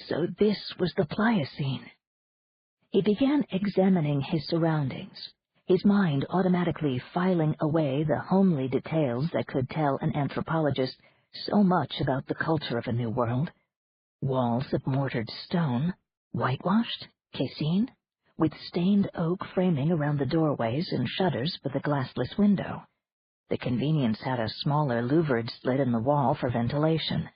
So this was the Pliocene. He began examining his surroundings, his mind automatically filing away the homely details that could tell an anthropologist so much about the culture of a new world. Walls of mortared stone, whitewashed, cassine, with stained oak framing around the doorways and shutters for the glassless window. The convenience had a smaller louvered slit in the wall for ventilation.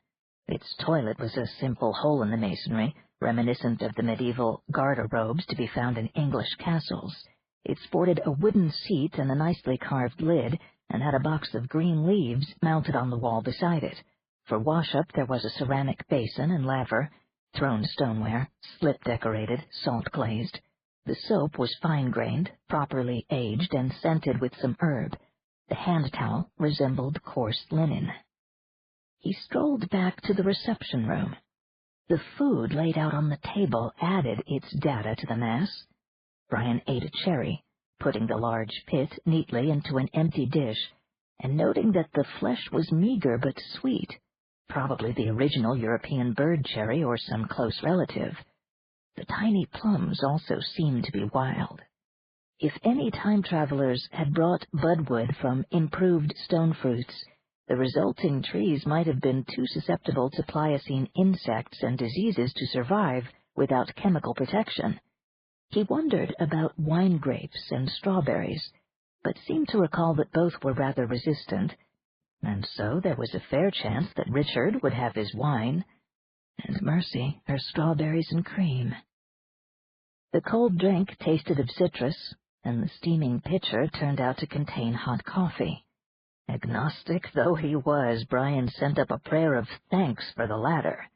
Its toilet was a simple hole in the masonry, reminiscent of the medieval garde-robes to be found in English castles. It sported a wooden seat and a nicely carved lid, and had a box of green leaves mounted on the wall beside it. For wash-up there was a ceramic basin and laver, throne stoneware, slip-decorated, salt-glazed. The soap was fine-grained, properly aged, and scented with some herb. The hand towel resembled coarse linen. He strolled back to the reception room. The food laid out on the table added its data to the mass. Brian ate a cherry, putting the large pit neatly into an empty dish, and noting that the flesh was meager but sweet, probably the original European bird cherry or some close relative. The tiny plums also seemed to be wild. If any time travelers had brought budwood from improved stone fruits, the resulting trees might have been too susceptible to Pliocene insects and diseases to survive without chemical protection. He wondered about wine grapes and strawberries, but seemed to recall that both were rather resistant, and so there was a fair chance that Richard would have his wine, and Mercy her strawberries and cream. The cold drink tasted of citrus, and the steaming pitcher turned out to contain hot coffee. Agnostic though he was, Brian sent up a prayer of thanks for the latter.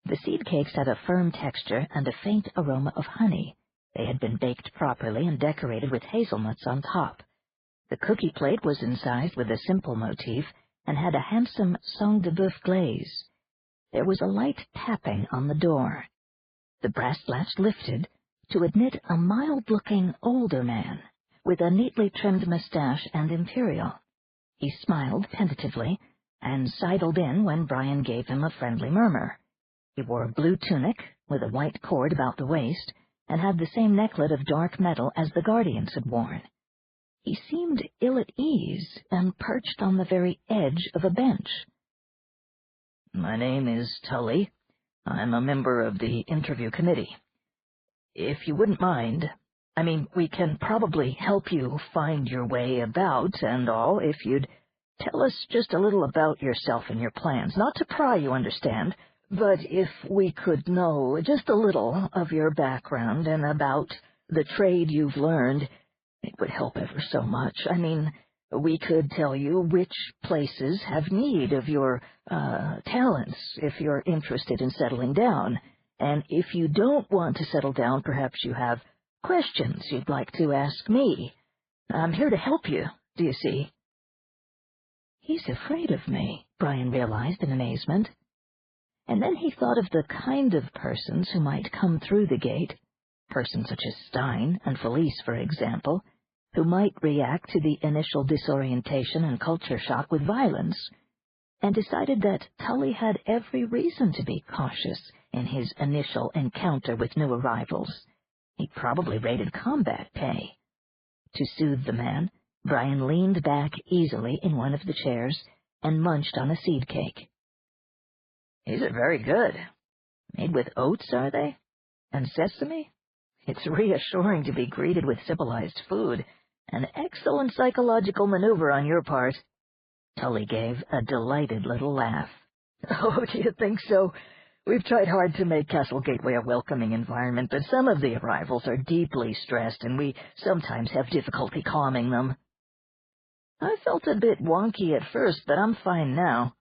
The seed cakes had a firm texture and a faint aroma of honey. They had been baked properly and decorated with hazelnuts on top. The cookie plate was incised with a simple motif and had a handsome sang de boeuf glaze. There was a light tapping on the door. The brass latch lifted to admit a mild-looking older man with a neatly trimmed mustache and imperial. He smiled tentatively and sidled in when Brian gave him a friendly murmur. He wore a blue tunic with a white cord about the waist and had the same necklet of dark metal as the Guardians had worn. He seemed ill at ease and perched on the very edge of a bench. "My name is Tully. I'm a member of the interview committee. If you wouldn't mind, we can probably help you find your way about and all if you'd tell us just a little about yourself and your plans. Not to pry, you understand, but if we could know just a little of your background and about the trade you've learned, it would help ever so much. We could tell you which places have need of your talents if you're interested in settling down. And if you don't want to settle down, perhaps you have questions you'd like to ask me. I'm here to help you, do you see?" He's afraid of me, Brian realized in amazement. And then he thought of the kind of persons who might come through the gate, persons such as Stein and Felice, for example, who might react to the initial disorientation and culture shock with violence, and decided that Tully had every reason to be cautious in his initial encounter with new arrivals. He probably rated combat pay. To soothe the man, Brian leaned back easily in one of the chairs and munched on a seed cake. "These are very good. Made with oats, are they? And sesame? It's reassuring to be greeted with civilized food. An excellent psychological maneuver on your part." Tully gave a delighted little laugh. "Oh, do you think so? We've tried hard to make Castle Gateway a welcoming environment, but some of the arrivals are deeply stressed, and we sometimes have difficulty calming them. I felt a bit wonky at first, but I'm fine now."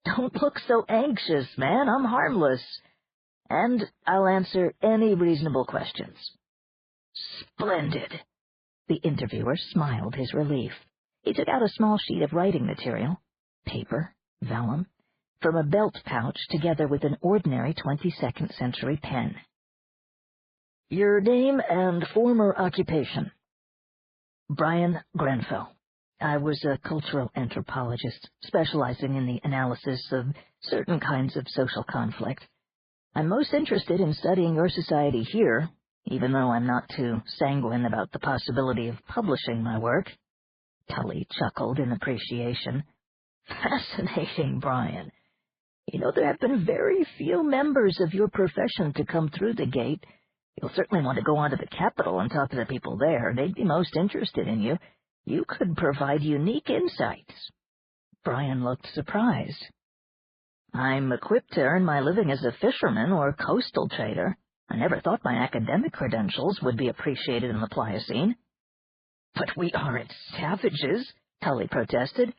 "Don't look so anxious, man. I'm harmless. And I'll answer any reasonable questions." "Splendid." The interviewer smiled his relief. He took out a small sheet of writing material, paper, vellum, from a belt pouch together with an ordinary 22nd century pen. "Your name and former occupation?" "Brian Grenfell. I was a cultural anthropologist, specializing in the analysis of certain kinds of social conflict. I'm most interested in studying your society here, even though I'm not too sanguine about the possibility of publishing my work." Tully chuckled in appreciation. "Fascinating, Brian. You know, there have been very few members of your profession to come through the gate. You'll certainly want to go on to the Capitol and talk to the people there. They'd be most interested in you. You could provide unique insights." Brian looked surprised. "I'm equipped to earn my living as a fisherman or coastal trader. I never thought my academic credentials would be appreciated in the Pliocene." "But we aren't savages," Tully protested.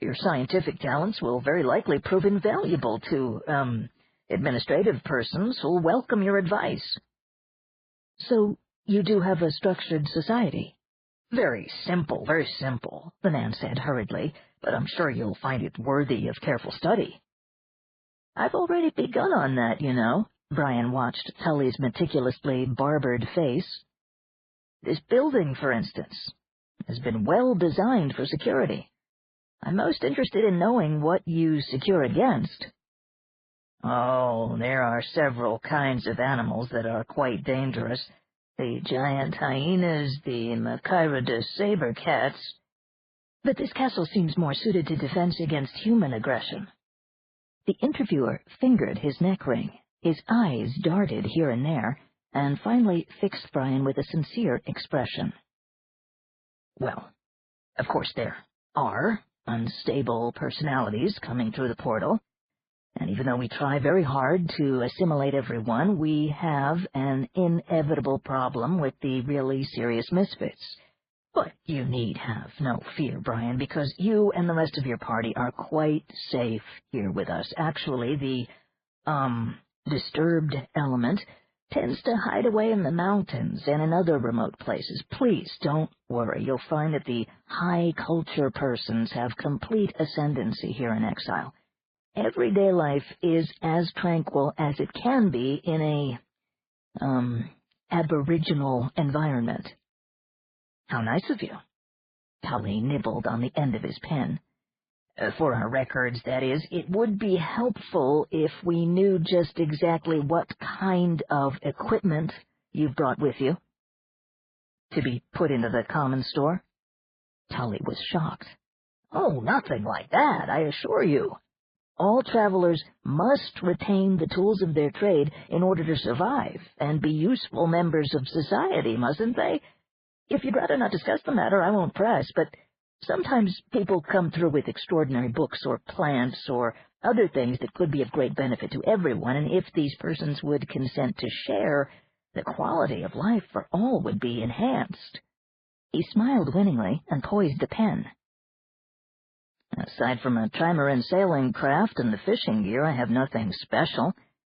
"Your scientific talents will very likely prove invaluable to, administrative persons who'll welcome your advice." "So you do have a structured society?" Very simple, the man said hurriedly, "but I'm sure you'll find it worthy of careful study." "I've already begun on that, you know." Brian watched Tully's meticulously barbered face. "This building, for instance, has been well designed for security. I'm most interested in knowing what you secure against." "Oh, there are several kinds of animals that are quite dangerous. The giant hyenas, the Machirodus saber cats." "But this castle seems more suited to defense against human aggression." The interviewer fingered his neck ring. His eyes darted here and there, and finally fixed Brian with a sincere expression. "Well, of course there are unstable personalities coming through the portal, and even though we try very hard to assimilate everyone, we have an inevitable problem with the really serious misfits. But you need have no fear, Brian, because you and the rest of your party are quite safe here with us. Actually, the, disturbed element tends to hide away in the mountains and in other remote places. Please don't worry. You'll find that the high-culture persons have complete ascendancy here in Exile. Everyday life is as tranquil as it can be in a, aboriginal environment." "How nice of you." Tully nibbled on the end of his pen. "For our records, that is, it would be helpful if we knew just exactly what kind of equipment you've brought with you." "To be put into the common store?" Tully was shocked. "Oh, nothing like that, I assure you. All travelers must retain the tools of their trade in order to survive and be useful members of society, mustn't they? If you'd rather not discuss the matter, I won't press, but sometimes people come through with extraordinary books or plants or other things that could be of great benefit to everyone, and if these persons would consent to share, the quality of life for all would be enhanced." He smiled winningly and poised the pen. "Aside from a trimaran sailing craft and the fishing gear, I have nothing special.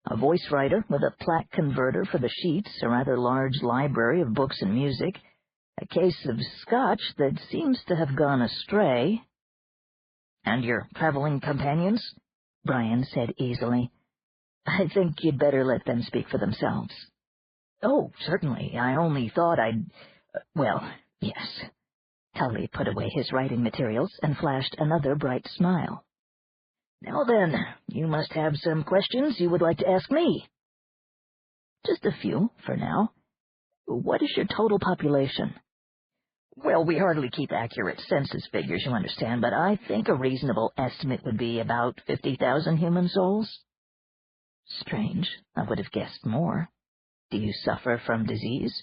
A voice writer with a plaque converter for the sheets, a rather large library of books and music, a case of scotch that seems to have gone astray." "And your traveling companions?" Brian said easily. "I think you'd better let them speak for themselves." "Oh, certainly. I only thought I'd... well, Yes. Tully put away his writing materials and flashed another bright smile. Now then, you must have some questions you would like to ask me. Just a few, for now. What is your total population? Well, we hardly keep accurate census figures, you understand, but I think a reasonable estimate would be about 50,000 human souls. Strange. I would have guessed more. Do you suffer from disease?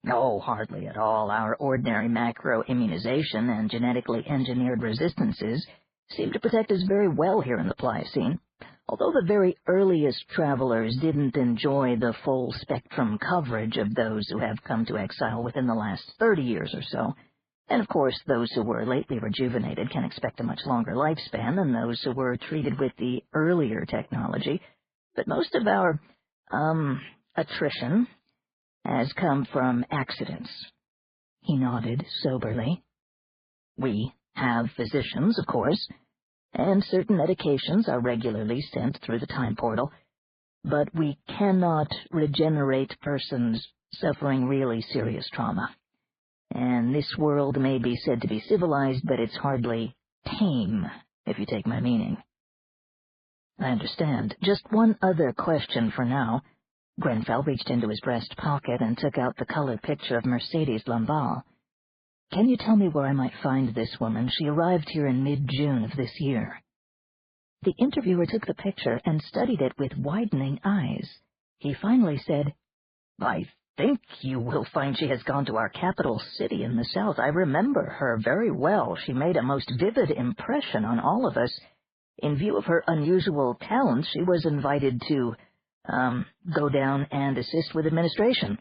No, hardly at all. Our ordinary macro-immunization and genetically engineered resistances seem to protect us very well here in the Pliocene, although the very earliest travelers didn't enjoy the full spectrum coverage of those who have come to exile within the last 30 years or so. And of course, those who were lately rejuvenated can expect a much longer lifespan than those who were treated with the earlier technology. But most of our, attrition has come from accidents. He nodded soberly. We have physicians, of course, and certain medications are regularly sent through the time portal, but we cannot regenerate persons suffering really serious trauma. And this world may be said to be civilized, but it's hardly tame, if you take my meaning. I understand. Just one other question for now. Grenfell reached into his breast pocket and took out the color picture of Mercedes Lamballe. Can you tell me where I might find this woman? She arrived here in mid-June of this year. The interviewer took the picture and studied it with widening eyes. He finally said, I think you will find she has gone to our capital city in the south. I remember her very well. She made a most vivid impression on all of us. In view of her unusual talents, she was invited to, go down and assist with administration.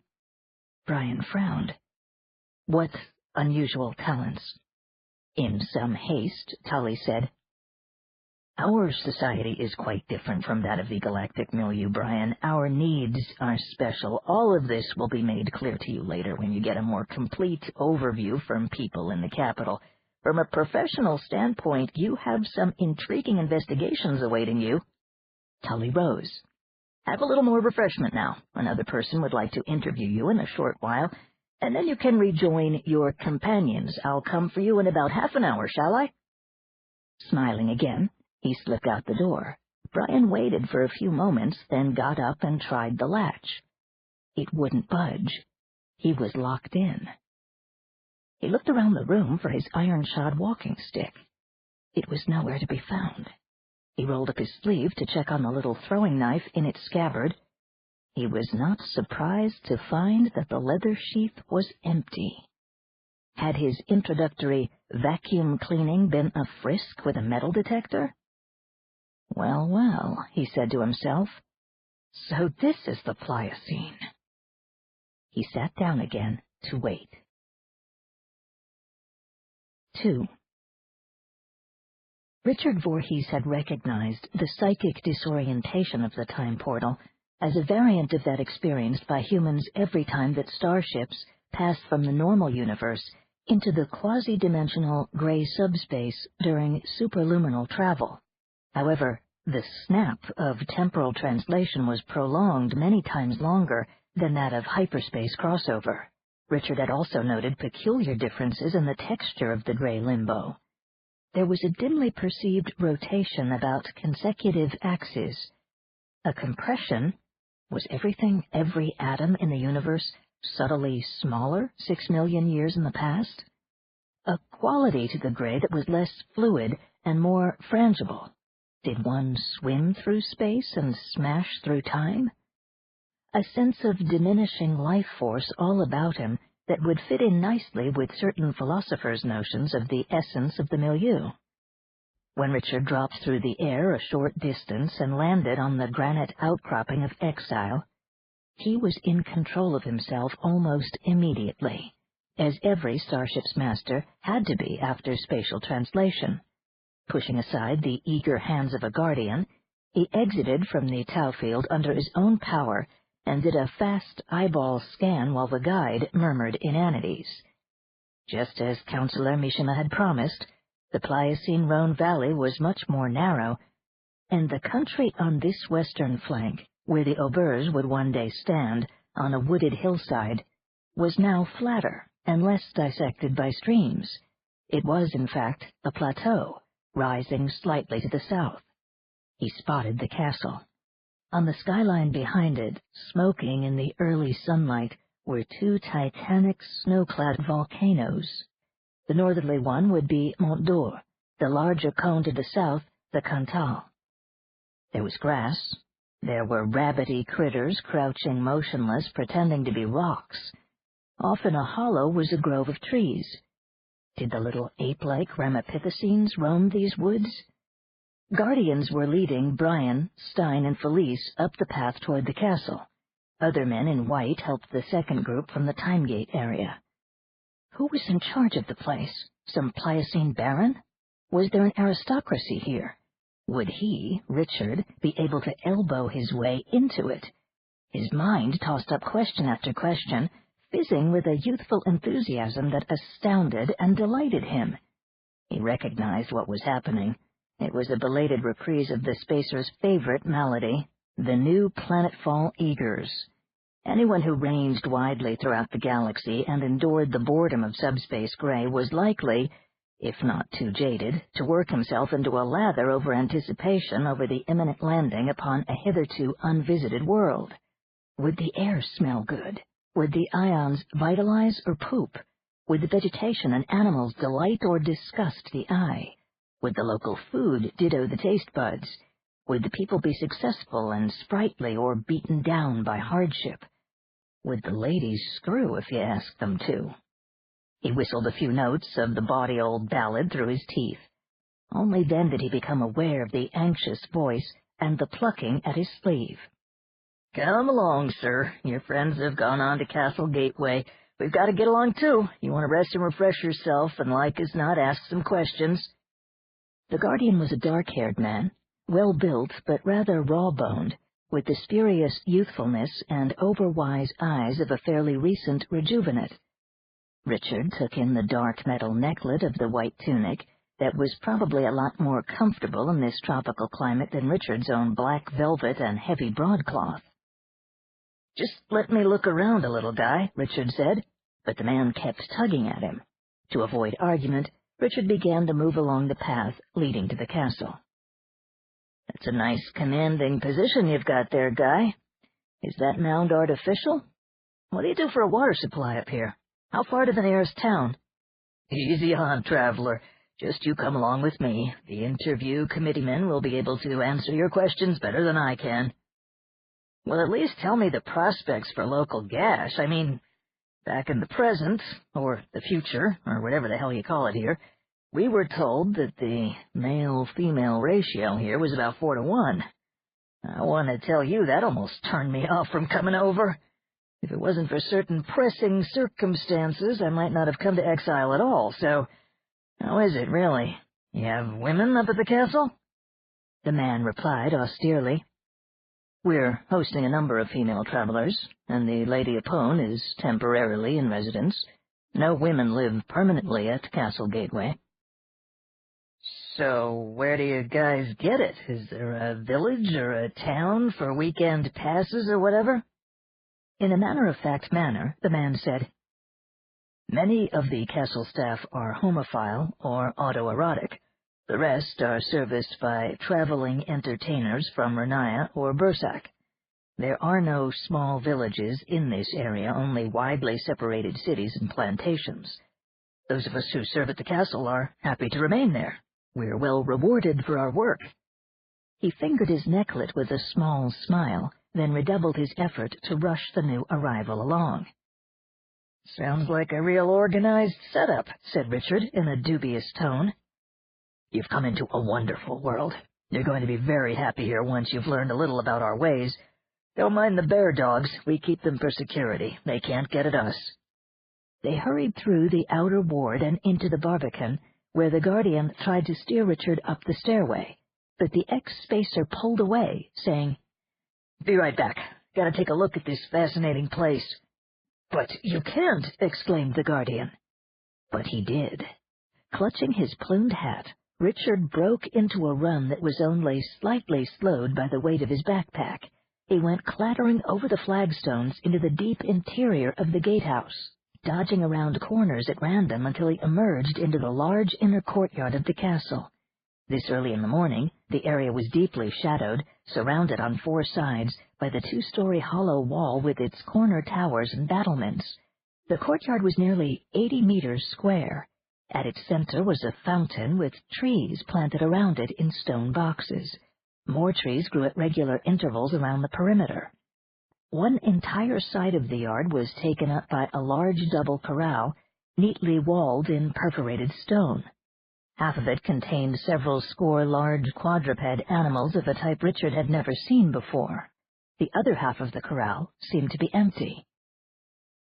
Brian frowned. What unusual talents? In some haste, Tully said, Our society is quite different from that of the galactic milieu, Brian. Our needs are special. All of this will be made clear to you later when you get a more complete overview from people in the capital. From a professional standpoint, you have some intriguing investigations awaiting you. Tully rose. Have a little more refreshment now. Another person would like to interview you in a short while, and then you can rejoin your companions. I'll come for you in about half an hour, shall I? Smiling again, he slipped out the door. Brian waited for a few moments, then got up and tried the latch. It wouldn't budge. He was locked in. He looked around the room for his iron-shod walking stick. It was nowhere to be found. He rolled up his sleeve to check on the little throwing knife in its scabbard. He was not surprised to find that the leather sheath was empty. Had his introductory vacuum cleaning been a frisk with a metal detector? Well, well, he said to himself, so this is the Pliocene. He sat down again to wait. 2. Richard Voorhees had recognized the psychic disorientation of the time portal as a variant of that experienced by humans every time that starships pass from the normal universe into the quasi-dimensional gray subspace during superluminal travel. However, the snap of temporal translation was prolonged many times longer than that of hyperspace crossover. Richard had also noted peculiar differences in the texture of the gray limbo. There was a dimly perceived rotation about consecutive axes. A compression. Was everything, every atom in the universe, subtly smaller 6 million years in the past? A quality to the gray that was less fluid and more frangible. Did one swim through space and smash through time? A sense of diminishing life force all about him that would fit in nicely with certain philosophers' notions of the essence of the milieu. When Richard dropped through the air a short distance and landed on the granite outcropping of Exile, he was in control of himself almost immediately, as every starship's master had to be after spatial translation. Pushing aside the eager hands of a guardian, he exited from the Tau field under his own power and did a fast eyeball scan while the guide murmured inanities. Just as Counselor Mishima had promised, the Pliocene Rhone Valley was much more narrow, and the country on this western flank, where the auberge would one day stand on a wooded hillside, was now flatter. and less dissected by streams. It was, in fact, a plateau, rising slightly to the south. He spotted the castle. On the skyline behind it, smoking in the early sunlight, were two titanic snow-clad volcanoes. The northerly one would be Mont d'Or, the larger cone to the south, the Cantal. There was grass. There were rabbity critters crouching motionless, pretending to be rocks. Off in a hollow was a grove of trees. Did the little ape-like Ramapithecines roam these woods? Guardians were leading Brian, Stein, and Felice up the path toward the castle. Other men in white helped the second group from the Timegate area. Who was in charge of the place? Some Pliocene baron? Was there an aristocracy here? Would he, Richard, be able to elbow his way into it? His mind tossed up question after question, fizzing with a youthful enthusiasm that astounded and delighted him. He recognized what was happening. It was a belated reprise of the spacer's favorite malady, the new planetfall eagers. Anyone who ranged widely throughout the galaxy and endured the boredom of subspace gray was likely, if not too jaded, to work himself into a lather over anticipation over the imminent landing upon a hitherto unvisited world. Would the air smell good? Would the ions vitalize or poop? Would the vegetation and animals delight or disgust the eye? Would the local food ditto the taste buds? Would the people be successful and sprightly or beaten down by hardship? Would the ladies screw if you asked them to? He whistled a few notes of the bawdy old ballad through his teeth. Only then did he become aware of the anxious voice and the plucking at his sleeve. "Come along, sir. Your friends have gone on to Castle Gateway. We've got to get along, too. You want to rest and refresh yourself and, like as not, ask some questions." The guardian was a dark-haired man, well-built but rather raw-boned, with the spurious youthfulness and overwise eyes of a fairly recent rejuvenate. Richard took in the dark metal necklet of the white tunic that was probably a lot more comfortable in this tropical climate than Richard's own black velvet and heavy broadcloth. "Just let me look around a little, guy," Richard said, but the man kept tugging at him. To avoid argument, Richard began to move along the path leading to the castle. "That's a nice commanding position you've got there, Guy. Is that mound artificial? What do you do for a water supply up here? How far to the nearest town?" "Easy on, traveler. Just you come along with me. The interview committeemen will be able to answer your questions better than I can." "Well, at least tell me the prospects for local gas. I mean, back in the present, or the future, or whatever the hell you call it here, we were told that the male-female ratio here was about 4-to-1. I want to tell you that almost turned me off from coming over. If it wasn't for certain pressing circumstances, I might not have come to Exile at all, so how is it, really? You have women up at the castle?" The man replied austerely. "We're hosting a number of female travelers, and the Lady Apone is temporarily in residence. No women live permanently at Castle Gateway." "So where do you guys get it? Is there a village or a town for weekend passes or whatever?" In a matter-of-fact manner, the man said, "Many of the castle staff are homophile or autoerotic. The rest are serviced by traveling entertainers from Renaya or Bursak. There are no small villages in this area, only widely separated cities and plantations. Those of us who serve at the castle are happy to remain there. We're well rewarded for our work." He fingered his necklet with a small smile, then redoubled his effort to rush the new arrival along. "Sounds like a real organized setup," said Richard in a dubious tone. "You've come into a wonderful world. You're going to be very happy here once you've learned a little about our ways. Don't mind the bear dogs. We keep them for security. They can't get at us." They hurried through the outer ward and into the Barbican, where the guardian tried to steer Richard up the stairway, but the ex-spacer pulled away, saying, "Be right back. Gotta take a look at this fascinating place." "But you can't!" exclaimed the guardian. But he did. Clutching his plumed hat, Richard broke into a run that was only slightly slowed by the weight of his backpack. He went clattering over the flagstones into the deep interior of the gatehouse. dodging around corners at random until he emerged into the large inner courtyard of the castle. This early in the morning, the area was deeply shadowed, surrounded on four sides by the two-story hollow wall with its corner towers and battlements. The courtyard was nearly 80 meters square. At its center was a fountain with trees planted around it in stone boxes. More trees grew at regular intervals around the perimeter. One entire side of the yard was taken up by a large double corral, neatly walled in perforated stone. Half of it contained several score large quadruped animals of a type Richard had never seen before. The other half of the corral seemed to be empty.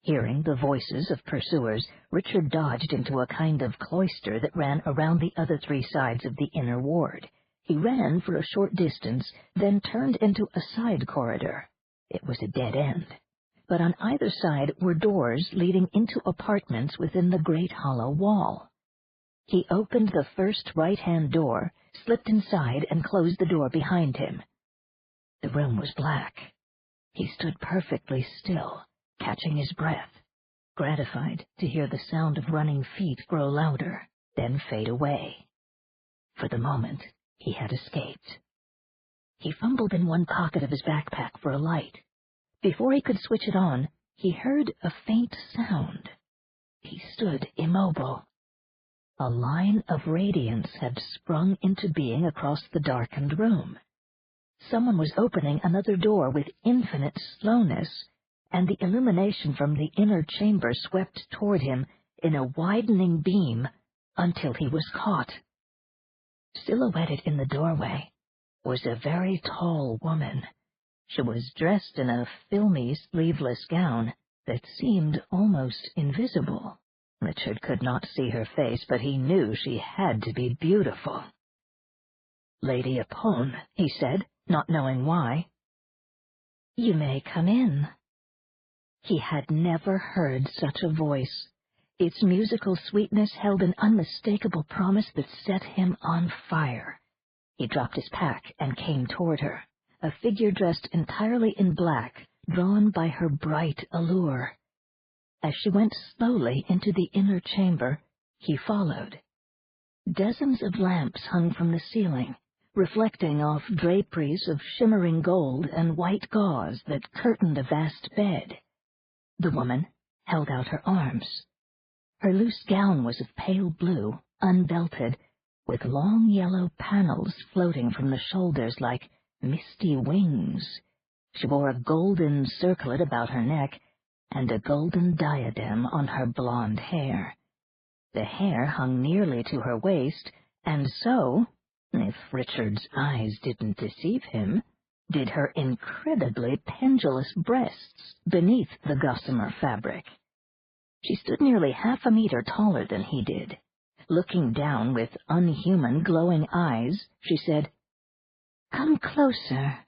Hearing the voices of pursuers, Richard dodged into a kind of cloister that ran around the other three sides of the inner ward. He ran for a short distance, then turned into a side corridor. It was a dead end, but on either side were doors leading into apartments within the great hollow wall. He opened the first right-hand door, slipped inside, and closed the door behind him. The room was black. He stood perfectly still, catching his breath, gratified to hear the sound of running feet grow louder, then fade away. For the moment, he had escaped. He fumbled in one pocket of his backpack for a light. Before he could switch it on, he heard a faint sound. He stood immobile. A line of radiance had sprung into being across the darkened room. Someone was opening another door with infinite slowness, and the illumination from the inner chamber swept toward him in a widening beam until he was caught. Silhouetted in the doorway was a very tall woman. She was dressed in a filmy, sleeveless gown that seemed almost invisible. Richard could not see her face, but he knew she had to be beautiful. "Lady Apone," he said, not knowing why. "You may come in." He had never heard such a voice. Its musical sweetness held an unmistakable promise that set him on fire. He dropped his pack and came toward her, a figure dressed entirely in black, drawn by her bright allure. As she went slowly into the inner chamber, he followed. Dozens of lamps hung from the ceiling, reflecting off draperies of shimmering gold and white gauze that curtained a vast bed. The woman held out her arms. Her loose gown was of pale blue, unbelted, with long yellow panels floating from the shoulders like misty wings. She wore a golden circlet about her neck and a golden diadem on her blonde hair. The hair hung nearly to her waist, and so, if Richard's eyes didn't deceive him, did her incredibly pendulous breasts beneath the gossamer fabric. She stood nearly half a meter taller than he did. Looking down with unhuman glowing eyes, she said, "Come closer."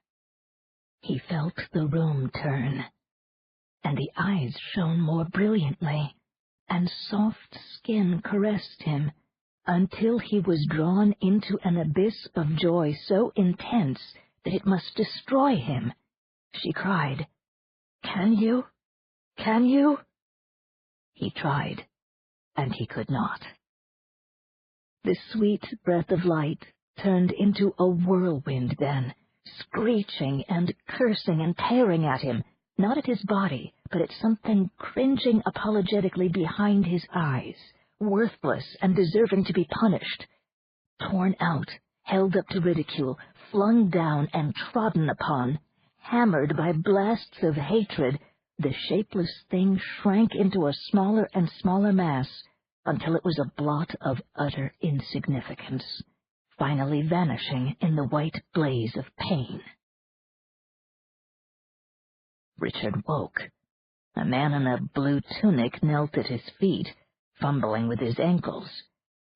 He felt the room turn, and the eyes shone more brilliantly, and soft skin caressed him until he was drawn into an abyss of joy so intense that it must destroy him. She cried, "Can you? Can you?" He tried, and he could not. The sweet breath of light turned into a whirlwind then, screeching and cursing and tearing at him, not at his body, but at something cringing apologetically behind his eyes, worthless and deserving to be punished. Torn out, held up to ridicule, flung down and trodden upon, hammered by blasts of hatred, the shapeless thing shrank into a smaller and smaller mass until it was a blot of utter insignificance, finally vanishing in the white blaze of pain. Richard woke. A man in a blue tunic knelt at his feet, fumbling with his ankles.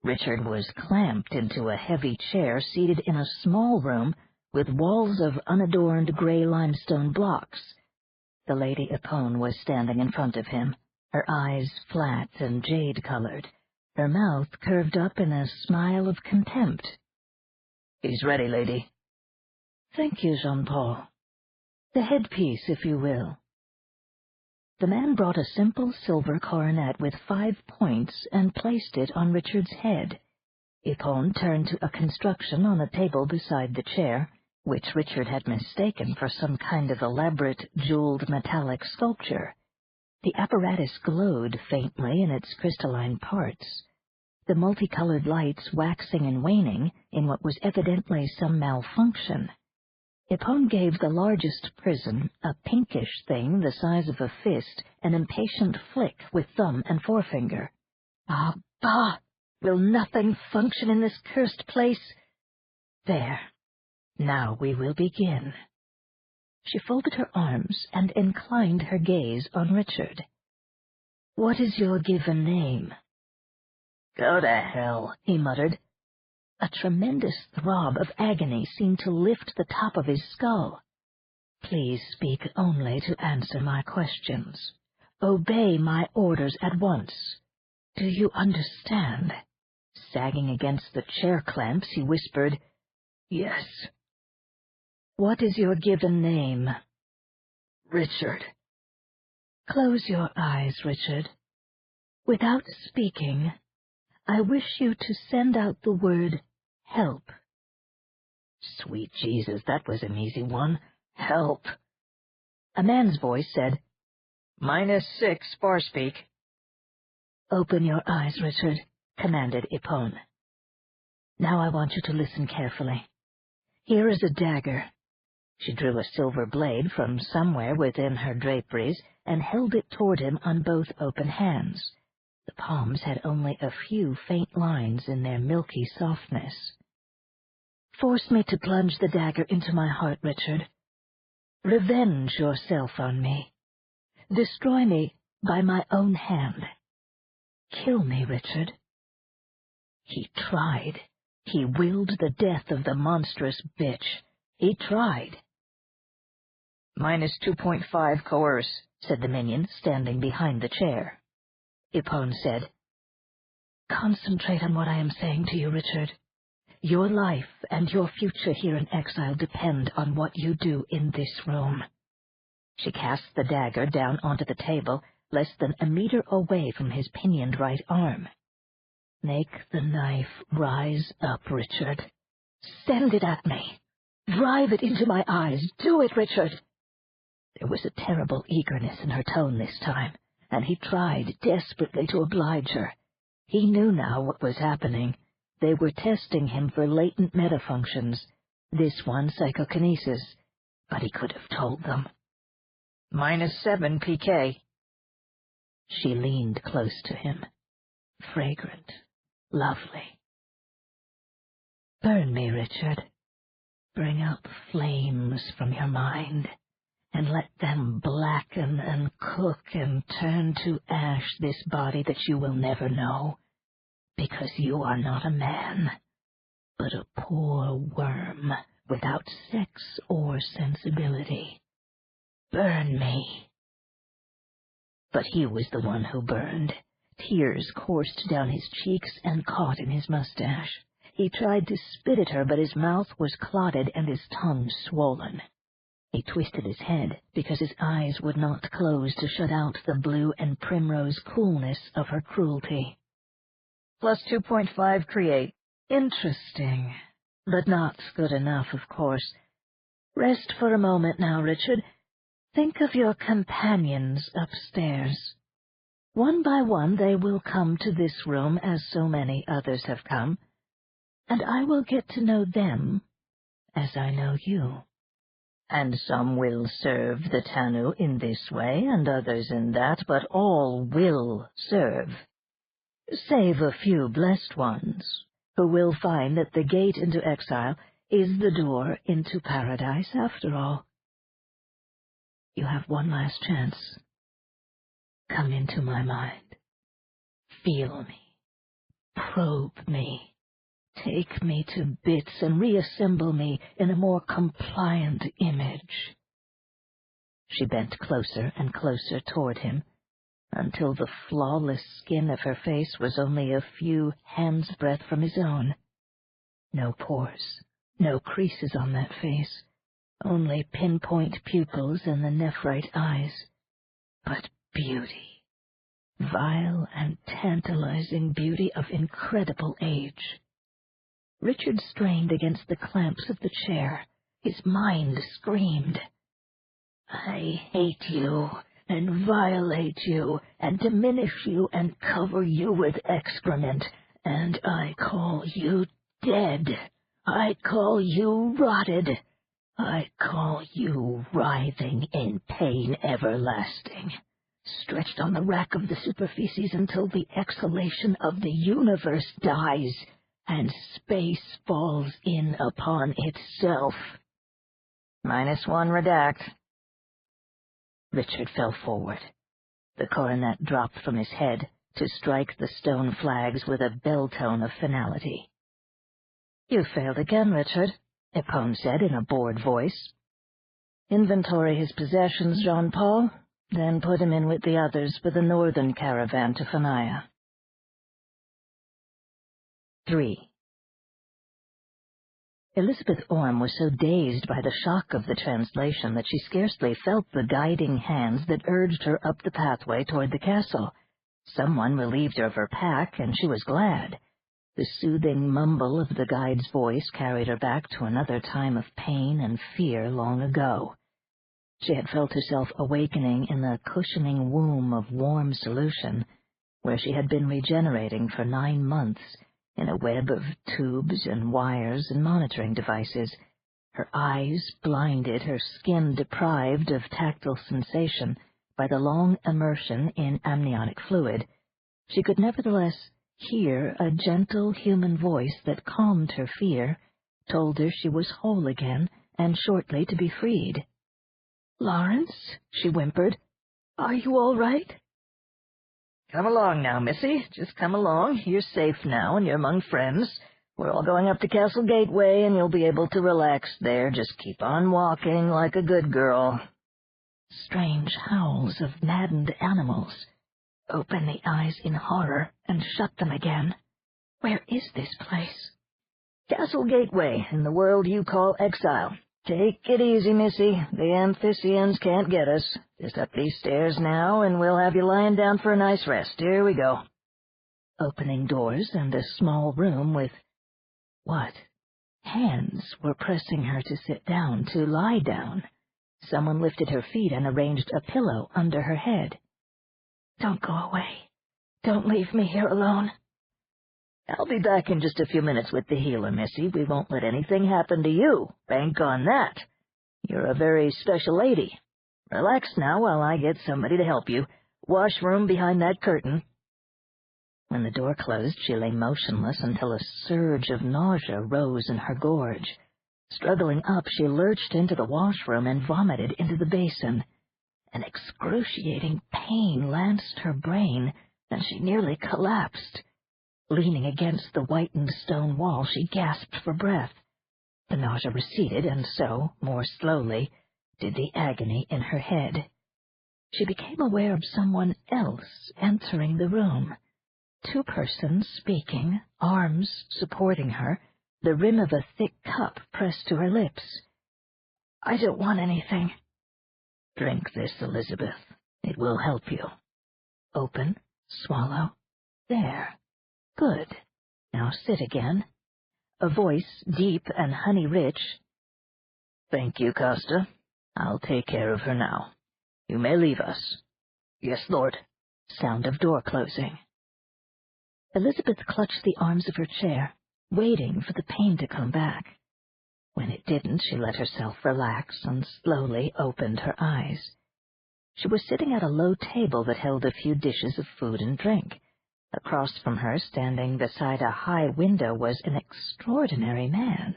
Richard was clamped into a heavy chair seated in a small room with walls of unadorned gray limestone blocks. The Lady Apone was standing in front of him, her eyes flat and jade-colored, her mouth curved up in a smile of contempt. "He's ready, lady." "Thank you, Jean-Paul. The headpiece, if you will." The man brought a simple silver coronet with 5 points and placed it on Richard's head. Ypon turned to a construction on a table beside the chair, which Richard had mistaken for some kind of elaborate, jeweled metallic sculpture. The apparatus glowed faintly in its crystalline parts, the multicolored lights waxing and waning in what was evidently some malfunction. Ypon gave the largest prism, a pinkish thing the size of a fist, an impatient flick with thumb and forefinger. "Ah, bah! Will nothing function in this cursed place? There. Now we will begin." She folded her arms and inclined her gaze on Richard. "What is your given name?" "Go to hell," he muttered. A tremendous throb of agony seemed to lift the top of his skull. "Please speak only to answer my questions. Obey my orders at once. Do you understand?" Sagging against the chair clamps, he whispered, "Yes." "What is your given name?" "Richard." "Close your eyes, Richard. Without speaking, I wish you to send out the word help." Sweet Jesus, that was an easy one. Help. A man's voice said, -6, Sparspeak. "Open your eyes, Richard," commanded Ypon. "Now I want you to listen carefully. Here is a dagger." She drew a silver blade from somewhere within her draperies and held it toward him on both open hands. The palms had only a few faint lines in their milky softness. "Force me to plunge the dagger into my heart, Richard. Revenge yourself on me. Destroy me by my own hand. Kill me, Richard." He tried. He willed the death of the monstrous bitch. He tried. -2.5 coerce, said the minion, standing behind the chair. Ypon said, "Concentrate on what I am saying to you, Richard. Your life and your future here in exile depend on what you do in this room." She cast the dagger down onto the table, less than a meter away from his pinioned right arm. "Make the knife rise up, Richard. Send it at me. Drive it into my eyes. Do it, Richard." There was a terrible eagerness in her tone this time, and he tried desperately to oblige her. He knew now what was happening. They were testing him for latent metafunctions, this one psychokinesis, but he could have told them. -7 PK. She leaned close to him, fragrant, lovely. "Burn me, Richard. Bring up flames from your mind, and let them blacken and cook and turn to ash this body that you will never know, because you are not a man, but a poor worm without sex or sensibility. Burn me." But he was the one who burned. Tears coursed down his cheeks and caught in his mustache. He tried to spit at her, but his mouth was clotted and his tongue swollen. He twisted his head because his eyes would not close to shut out the blue and primrose coolness of her cruelty. +2.5 create. Interesting, but not good enough, of course. Rest for a moment now, Richard. Think of your companions upstairs. One by one they will come to this room as so many others have come, and I will get to know them as I know you. And some will serve the Tanu in this way and others in that, but all will serve. Save a few blessed ones, who will find that the gate into exile is the door into paradise after all. You have one last chance. Come into my mind. Feel me. Probe me. Take me to bits and reassemble me in a more compliant image. She bent closer and closer toward him, until the flawless skin of her face was only a few hands' breadth from his own. No pores, no creases on that face, only pinpoint pupils and the nephrite eyes. But beauty. Vile and tantalizing beauty of incredible age. Richard strained against the clamps of the chair. His mind screamed. I hate you, and violate you, and diminish you, and cover you with excrement, and I call you dead. I call you rotted. I call you writhing in pain everlasting, stretched on the rack of the superficies until the exhalation of the universe dies, and space falls in upon itself. -1 redact. Richard fell forward. The coronet dropped from his head to strike the stone flags with a bell tone of finality. You failed again, Richard, Ipone said in a bored voice. Inventory his possessions, Jean-Paul, then put him in with the others for the northern caravan to Fanaya. 3. Elizabeth Orme was so dazed by the shock of the translation that she scarcely felt the guiding hands that urged her up the pathway toward the castle. Someone relieved her of her pack, and she was glad. The soothing mumble of the guide's voice carried her back to another time of pain and fear long ago. She had felt herself awakening in the cushioning womb of warm solution, where she had been regenerating for 9 months, in a web of tubes and wires and monitoring devices, her eyes blinded, her skin deprived of tactile sensation by the long immersion in amniotic fluid. She could nevertheless hear a gentle human voice that calmed her fear, told her she was whole again and shortly to be freed. "Lawrence," she whimpered, "are you all right?" Come along now, Missy. Just come along. You're safe now, and you're among friends. We're all going up to Castle Gateway, and you'll be able to relax there. Just keep on walking like a good girl. Strange howls of maddened animals. Open the eyes in horror and shut them again. Where is this place? Castle Gateway, in the world you call Exile. Take it easy, Missy. The Amphicians can't get us. Just up these stairs now, and we'll have you lying down for a nice rest. Here we go. Opening doors and a small room with... what? Hands were pressing her to sit down, to lie down. Someone lifted her feet and arranged a pillow under her head. "Don't go away. Don't leave me here alone." I'll be back in just a few minutes with the healer, Missy. We won't let anything happen to you. Bank on that. You're a very special lady. Relax now while I get somebody to help you. Washroom behind that curtain. When the door closed, she lay motionless until a surge of nausea rose in her gorge. Struggling up, she lurched into the washroom and vomited into the basin. An excruciating pain lanced her brain, and she nearly collapsed. Leaning against the whitened stone wall, she gasped for breath. The nausea receded, and so, more slowly, did the agony in her head. She became aware of someone else entering the room. 2 persons speaking, arms supporting her, the rim of a thick cup pressed to her lips. "I don't want anything." "Drink this, Elizabeth. It will help you. Open, swallow. There. Good. Now sit again." A voice, deep and honey-rich. "Thank you, Costa. I'll take care of her now. You may leave us." "Yes, Lord." Sound of door closing. Elizabeth clutched the arms of her chair, waiting for the pain to come back. When it didn't, she let herself relax and slowly opened her eyes. She was sitting at a low table that held a few dishes of food and drink. Across from her, standing beside a high window, was an extraordinary man.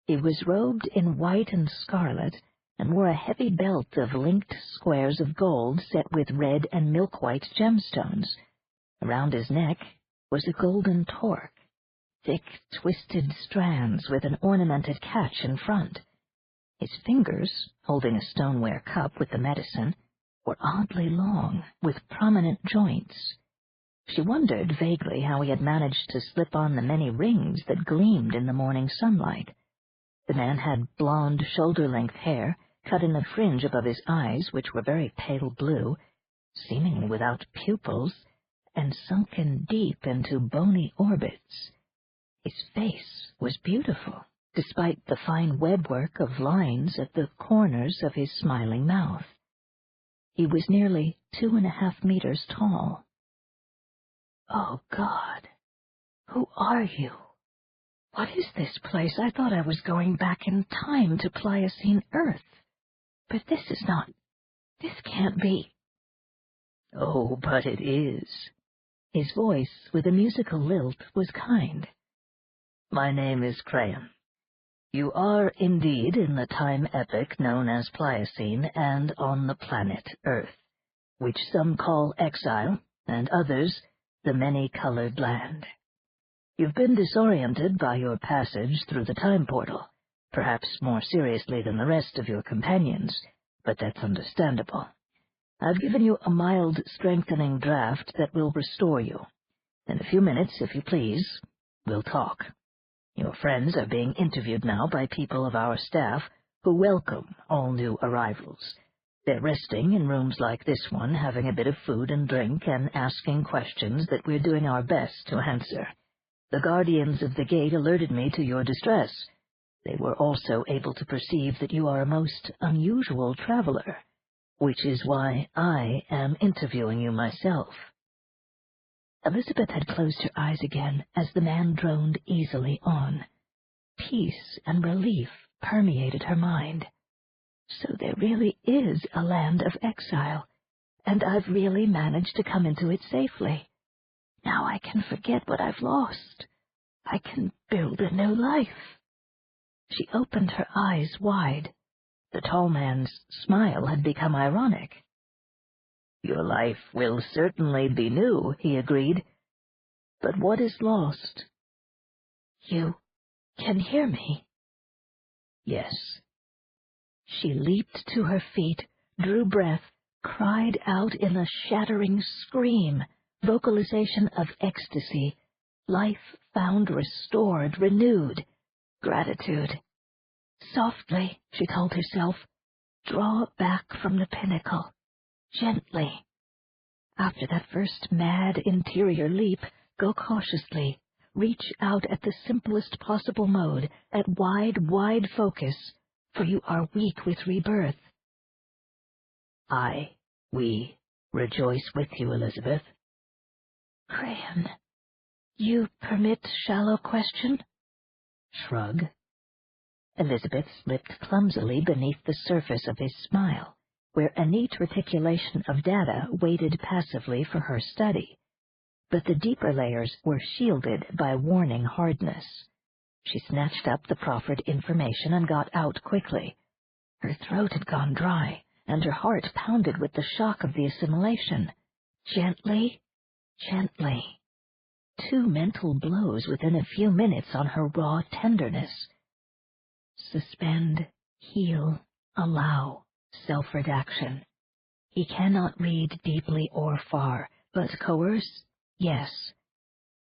He was robed in white and scarlet, and wore a heavy belt of linked squares of gold set with red and milk-white gemstones. Around his neck was a golden torque, thick, twisted strands with an ornamented catch in front. His fingers, holding a stoneware cup with the medicine, were oddly long, with prominent joints. She wondered vaguely how he had managed to slip on the many rings that gleamed in the morning sunlight. The man had blonde, shoulder-length hair, cut in a fringe above his eyes, which were very pale blue, seemingly without pupils, and sunken deep into bony orbits. His face was beautiful, despite the fine webwork of lines at the corners of his smiling mouth. He was nearly 2.5 meters tall. "Oh, God, who are you? What is this place? I thought I was going back in time to Pliocene Earth. But this can't be." "Oh, but it is." His voice, with a musical lilt, was kind. "My name is Crayon. You are indeed in the time epoch known as Pliocene and on the planet Earth, which some call Exile, and others the Many-Colored Land. You've been disoriented by your passage through the time portal, perhaps more seriously than the rest of your companions, but that's understandable. I've given you a mild strengthening draft that will restore you. In a few minutes, if you please, we'll talk. Your friends are being interviewed now by people of our staff who welcome all new arrivals. They're resting in rooms like this one, having a bit of food and drink and asking questions that we're doing our best to answer. The guardians of the gate alerted me to your distress. They were also able to perceive that you are a most unusual traveler, which is why I am interviewing you myself." Elizabeth had closed her eyes again as the man droned easily on. Peace and relief permeated her mind. So there really is a land of exile, and I've really managed to come into it safely. Now I can forget what I've lost. I can build a new life. She opened her eyes wide. The tall man's smile had become ironic. "Your life will certainly be new," he agreed. "But what is lost?" "You can hear me?" "Yes." She leaped to her feet, drew breath, cried out in a shattering scream, vocalization of ecstasy, life found, restored, renewed, gratitude. Softly, she told herself, draw back from the pinnacle, gently. After that first mad interior leap, go cautiously, reach out at the simplest possible mode, at wide focus, for you are weak with rebirth. We rejoice with you, Elizabeth. Crayon, you permit shallow question? Shrug. Elizabeth slipped clumsily beneath the surface of his smile, where a neat reticulation of data waited passively for her study. But the deeper layers were shielded by warning hardness. She snatched up the proffered information and got out quickly. Her throat had gone dry, and her heart pounded with the shock of the assimilation. Gently, gently. 2 mental blows within a few minutes on her raw tenderness. Suspend, heal, allow, self-redaction. He cannot read deeply or far, but coerce, yes.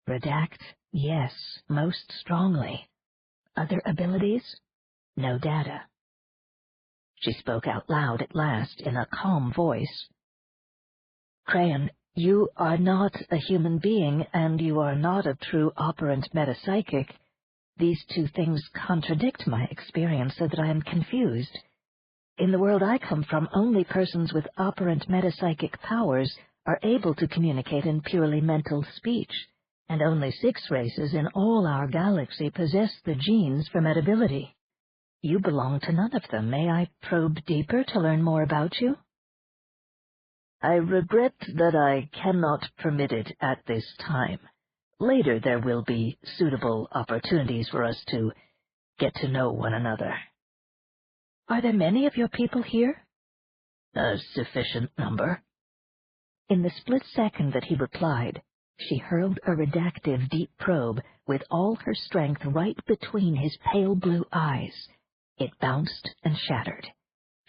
Redact, yes, most strongly. Other abilities? No data. She spoke out loud at last in a calm voice. Crayon, you are not a human being, and you are not a true operant metapsychic. These 2 things contradict my experience so that I am confused. In the world I come from, only persons with operant metapsychic powers are able to communicate in purely mental speech, and only 6 races in all our galaxy possess the genes for metability. You belong to none of them. May I probe deeper to learn more about you? I regret that I cannot permit it at this time. Later there will be suitable opportunities for us to get to know one another. Are there many of your people here? A sufficient number. In the split second that he replied, she hurled a redactive deep probe with all her strength right between his pale blue eyes. It bounced and shattered.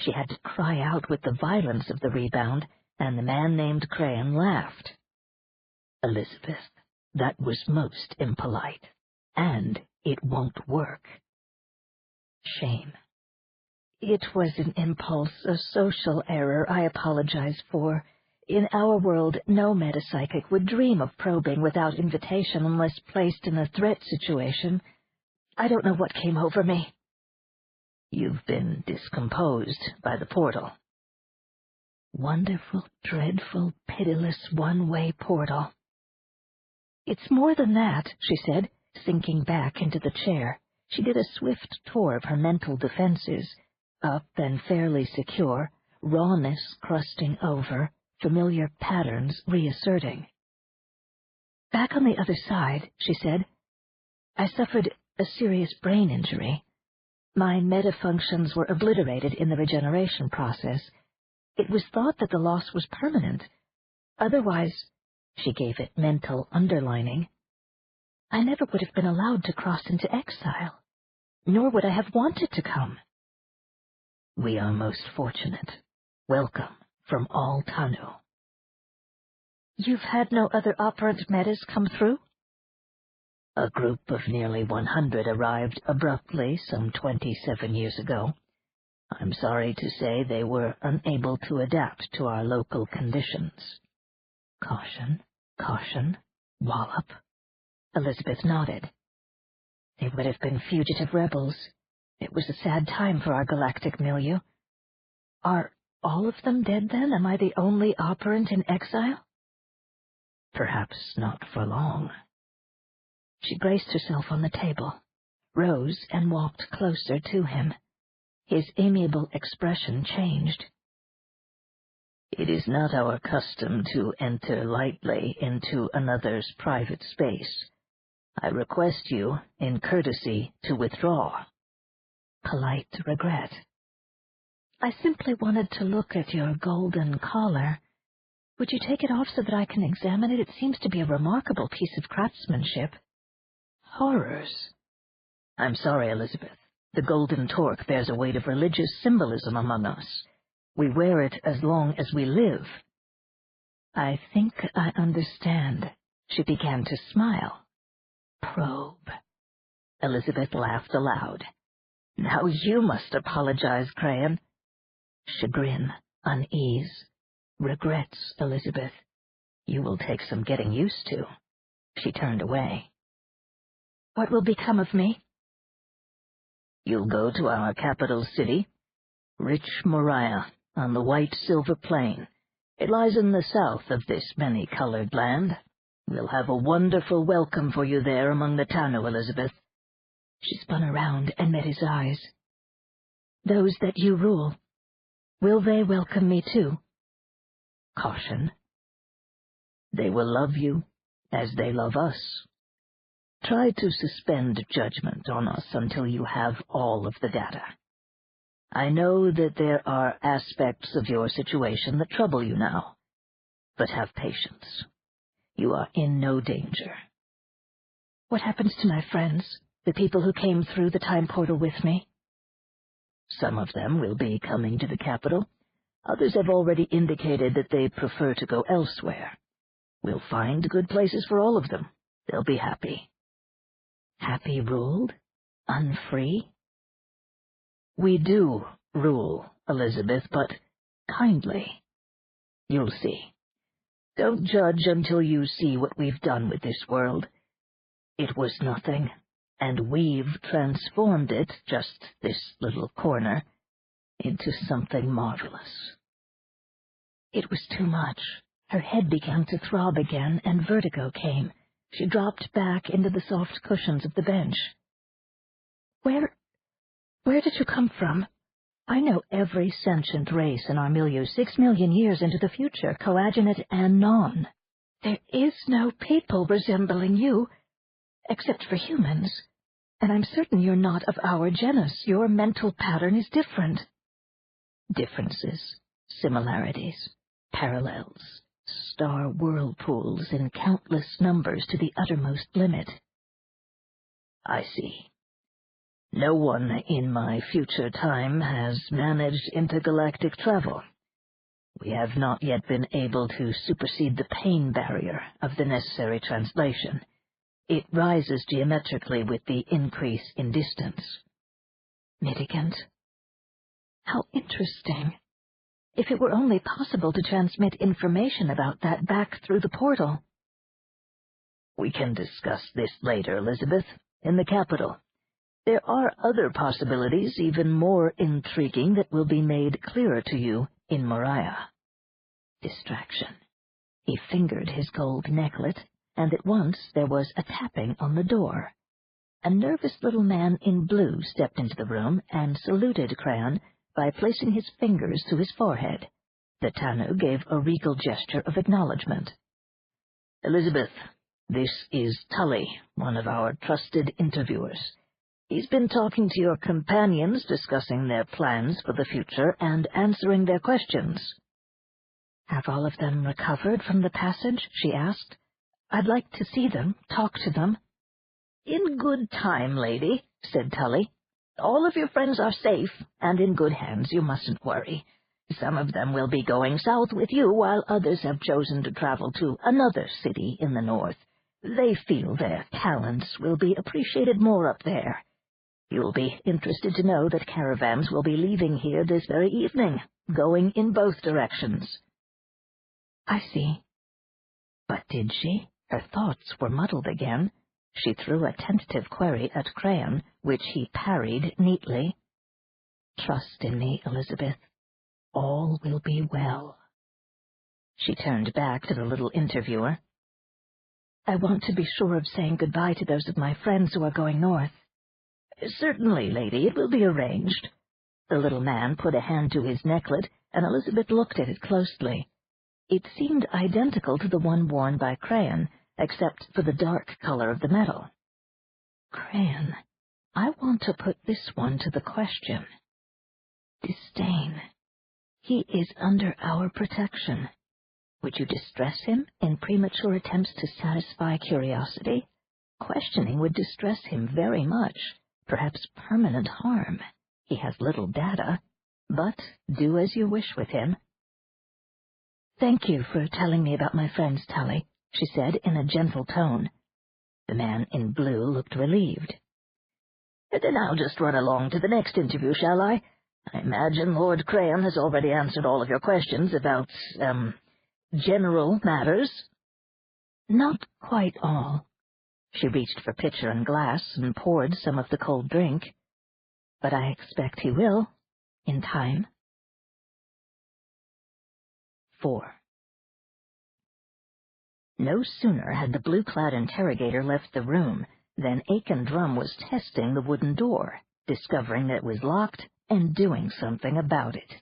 She had to cry out with the violence of the rebound, and the man named Crayon laughed. Elizabeth, that was most impolite, and it won't work. Shame. It was an impulse, a social error I apologize for. In our world, no metapsychic would dream of probing without invitation unless placed in a threat situation. I don't know what came over me. You've been discomposed by the portal. Wonderful, dreadful, pitiless one-way portal. It's more than that, she said, sinking back into the chair. She did a swift tour of her mental defenses, up and fairly secure, rawness crusting over, familiar patterns reasserting. Back on the other side, she said, I suffered a serious brain injury. My meta-functions were obliterated in the regeneration process. It was thought that the loss was permanent. Otherwise, she gave it mental underlining, I never would have been allowed to cross into exile, nor would I have wanted to come. We are most fortunate. Welcome from all Tanu. You've had no other operant metas come through? A group of nearly 100 arrived abruptly some 27 years ago. I'm sorry to say they were unable to adapt to our local conditions. Caution, caution, wallop. Elizabeth nodded. They would have been fugitive rebels. It was a sad time for our galactic milieu. Are all of them dead then? Am I the only operant in exile? Perhaps not for long. She braced herself on the table, rose and walked closer to him. His amiable expression changed. It is not our custom to enter lightly into another's private space. I request you, in courtesy, to withdraw. Polite regret. I simply wanted to look at your golden collar. Would you take it off so that I can examine it? It seems to be a remarkable piece of craftsmanship. Horrors. I'm sorry, Elizabeth. The golden torque bears a weight of religious symbolism among us. We wear it as long as we live. I think I understand. She began to smile. Probe. Elizabeth laughed aloud. Now you must apologize, Crayon. Chagrin, unease, regrets, Elizabeth. You will take some getting used to. She turned away. What will become of me? You'll go to our capital city, rich Moriah, on the white silver plain. It lies in the south of this many-colored land. We'll have a wonderful welcome for you there among the Tanu, Elizabeth. She spun around and met his eyes. Those that you rule, will they welcome me too? Caution. They will love you as they love us. Try to suspend judgment on us until you have all of the data. I know that there are aspects of your situation that trouble you now, but have patience. You are in no danger. What happens to my friends, the people who came through the time portal with me? Some of them will be coming to the capital. Others have already indicated that they prefer to go elsewhere. We'll find good places for all of them. They'll be happy. Happy ruled? Unfree? We do rule, Elizabeth, but kindly. You'll see. Don't judge until you see what we've done with this world. It was nothing, and we've transformed it, just this little corner, into something marvelous. It was too much. Her head began to throb again, and vertigo came. She dropped back into the soft cushions of the bench. Where did you come from? I know every sentient race in our milieu 6 million years into the future, coagenate and non. There is no people resembling you, except for humans, and I'm certain you're not of our genus. Your mental pattern is different. Differences, similarities, parallels, star whirlpools in countless numbers to the uttermost limit. I see. No one in my future time has managed intergalactic travel. We have not yet been able to supersede the pain barrier of the necessary translation. It rises geometrically with the increase in distance. Mitigant? How interesting. If it were only possible to transmit information about that back through the portal. We can discuss this later, Elizabeth, in the capital. There are other possibilities even more intriguing that will be made clearer to you in Moriah. Distraction. He fingered his gold necklet, and at once there was a tapping on the door. A nervous little man in blue stepped into the room and saluted Crayon by placing his fingers to his forehead. The Tanu gave a regal gesture of acknowledgement. Elizabeth, this is Tully, one of our trusted interviewers. He's been talking to your companions, discussing their plans for the future and answering their questions. Have all of them recovered from the passage? She asked. I'd like to see them, talk to them. In good time, lady, said Tully. All of your friends are safe and in good hands, you mustn't worry. Some of them will be going south with you, while others have chosen to travel to another city in the north. They feel their talents will be appreciated more up there. You'll be interested to know that caravans will be leaving here this very evening, going in both directions. I see. But did she? Her thoughts were muddled again. She threw a tentative query at Crayon, which he parried neatly. Trust in me, Elizabeth. All will be well. She turned back to the little interviewer. I want to be sure of saying goodbye to those of my friends who are going north. Certainly, lady, it will be arranged. The little man put a hand to his necklet, and Elizabeth looked at it closely. It seemed identical to the one worn by Crayon, except for the dark color of the metal. Crayon, I want to put this one to the question. Disdain. He is under our protection. Would you distress him in premature attempts to satisfy curiosity? Questioning would distress him very much, perhaps permanent harm. He has little data, but do as you wish with him. Thank you for telling me about my friends, Tully, she said in a gentle tone. The man in blue looked relieved. Then I'll just run along to the next interview, shall I? I imagine Lord Crayon has already answered all of your questions about, general matters. Not quite all. She reached for pitcher and glass and poured some of the cold drink. But I expect he will, in time. 4. No sooner had the blue-clad interrogator left the room than Aiken Drum was testing the wooden door, discovering that it was locked and doing something about it.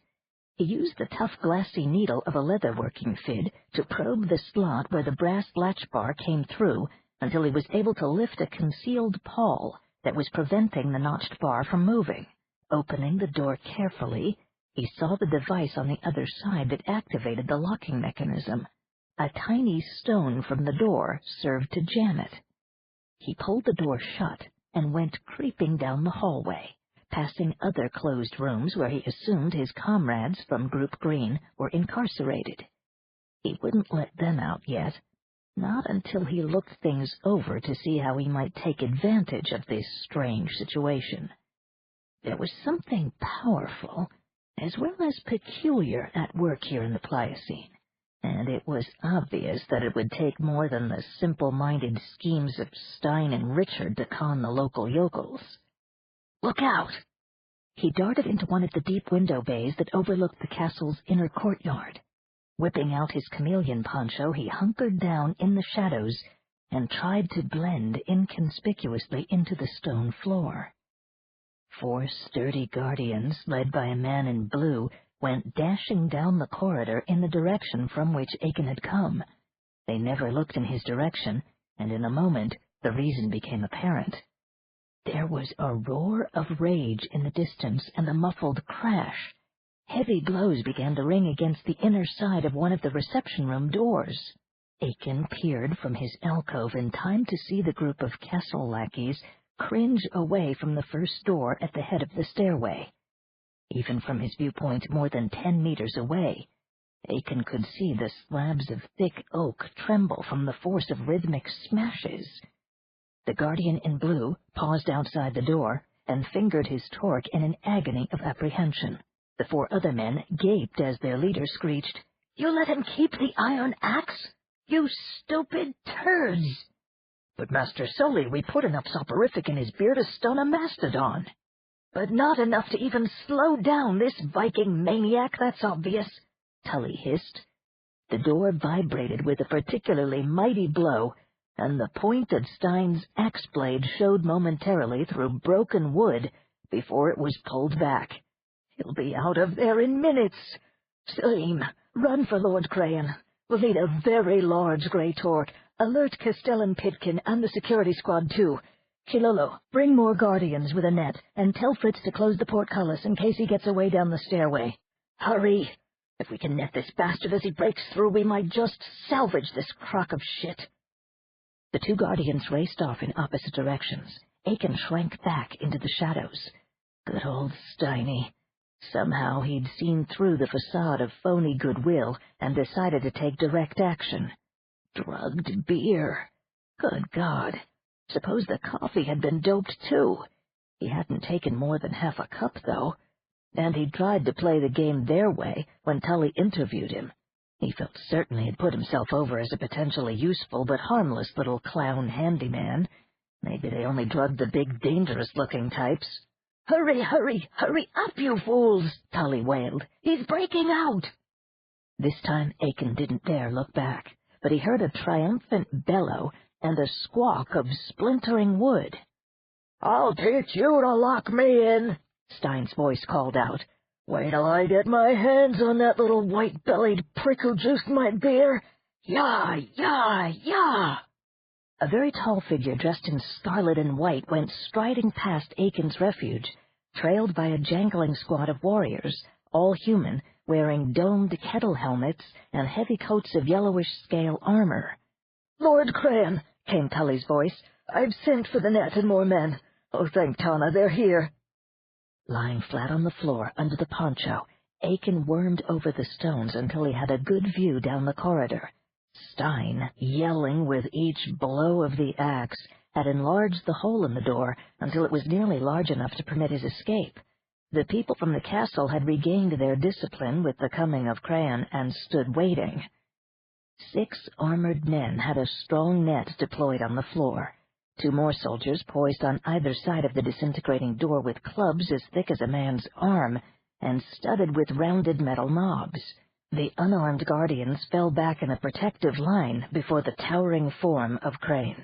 He used the tough glassy needle of a leatherworking fid to probe the slot where the brass latch bar came through until he was able to lift a concealed pawl that was preventing the notched bar from moving. Opening the door carefully, he saw the device on the other side that activated the locking mechanism. A tiny stone from the door served to jam it. He pulled the door shut and went creeping down the hallway, passing other closed rooms where he assumed his comrades from Group Green were incarcerated. He wouldn't let them out yet, not until he looked things over to see how he might take advantage of this strange situation. There was something powerful, as well as peculiar, at work here in the Pliocene, and it was obvious that it would take more than the simple-minded schemes of Stein and Richard to con the local yokels. "Look out!" He darted into one of the deep window bays that overlooked the castle's inner courtyard. Whipping out his chameleon poncho, he hunkered down in the shadows and tried to blend inconspicuously into the stone floor. 4 sturdy guardians, led by a man in blue, went dashing down the corridor in the direction from which Aiken had come. They never looked in his direction, and in a moment the reason became apparent. There was a roar of rage in the distance and a muffled crash. Heavy blows began to ring against the inner side of one of the reception room doors. Aiken peered from his alcove in time to see the group of castle lackeys cringe away from the first door at the head of the stairway. Even from his viewpoint more than 10 meters away, Aiken could see the slabs of thick oak tremble from the force of rhythmic smashes. The guardian in blue paused outside the door and fingered his torque in an agony of apprehension. The 4 other men gaped as their leader screeched, "You let him keep the iron axe? You stupid turds!" "But, Master Sully, we put enough soporific in his beer to stun a mastodon." "But not enough to even slow down this Viking maniac, that's obvious," Tully hissed. The door vibrated with a particularly mighty blow, and the point of Stein's axe blade showed momentarily through broken wood before it was pulled back. "He'll be out of there in minutes. Selim, run for Lord Crayon. We'll need a very large gray torque. Alert Castellan Pitkin and the security squad, too. Chilolo, bring more guardians with a net, and tell Fritz to close the portcullis in case he gets away down the stairway. Hurry! If we can net this bastard as he breaks through, we might just salvage this crock of shit." The 2 guardians raced off in opposite directions. Aiken shrank back into the shadows. Good old Steiny. Somehow he'd seen through the facade of phony goodwill and decided to take direct action. Drugged beer. Good God. Suppose the coffee had been doped, too. He hadn't taken more than half a cup, though, and he'd tried to play the game their way when Tully interviewed him. He felt certain he had put himself over as a potentially useful but harmless little clown handyman. Maybe they only drugged the big, dangerous-looking types. "Hurry, hurry, hurry up, you fools!" Tully wailed. "He's breaking out!" This time Aiken didn't dare look back, but he heard a triumphant bellow and a squawk of splintering wood. "I'll teach you to lock me in," Stein's voice called out. "Wait till I get my hands on that little white-bellied prick who juiced my beer. Yah, yah, yah!" A very tall figure dressed in scarlet and white went striding past Aiken's refuge, trailed by a jangling squad of warriors, all human, wearing domed kettle helmets and heavy coats of yellowish-scale armor. "Lord Crayon," came Tully's voice. "I've sent for the net and more men. Oh, thank Tana, they're here." Lying flat on the floor under the poncho, Aiken wormed over the stones until he had a good view down the corridor. Stein, yelling with each blow of the axe, had enlarged the hole in the door until it was nearly large enough to permit his escape. The people from the castle had regained their discipline with the coming of Crayon and stood waiting. 6 armored men had a strong net deployed on the floor. 2 more soldiers poised on either side of the disintegrating door with clubs as thick as a man's arm and studded with rounded metal knobs. The unarmed guardians fell back in a protective line before the towering form of Crane.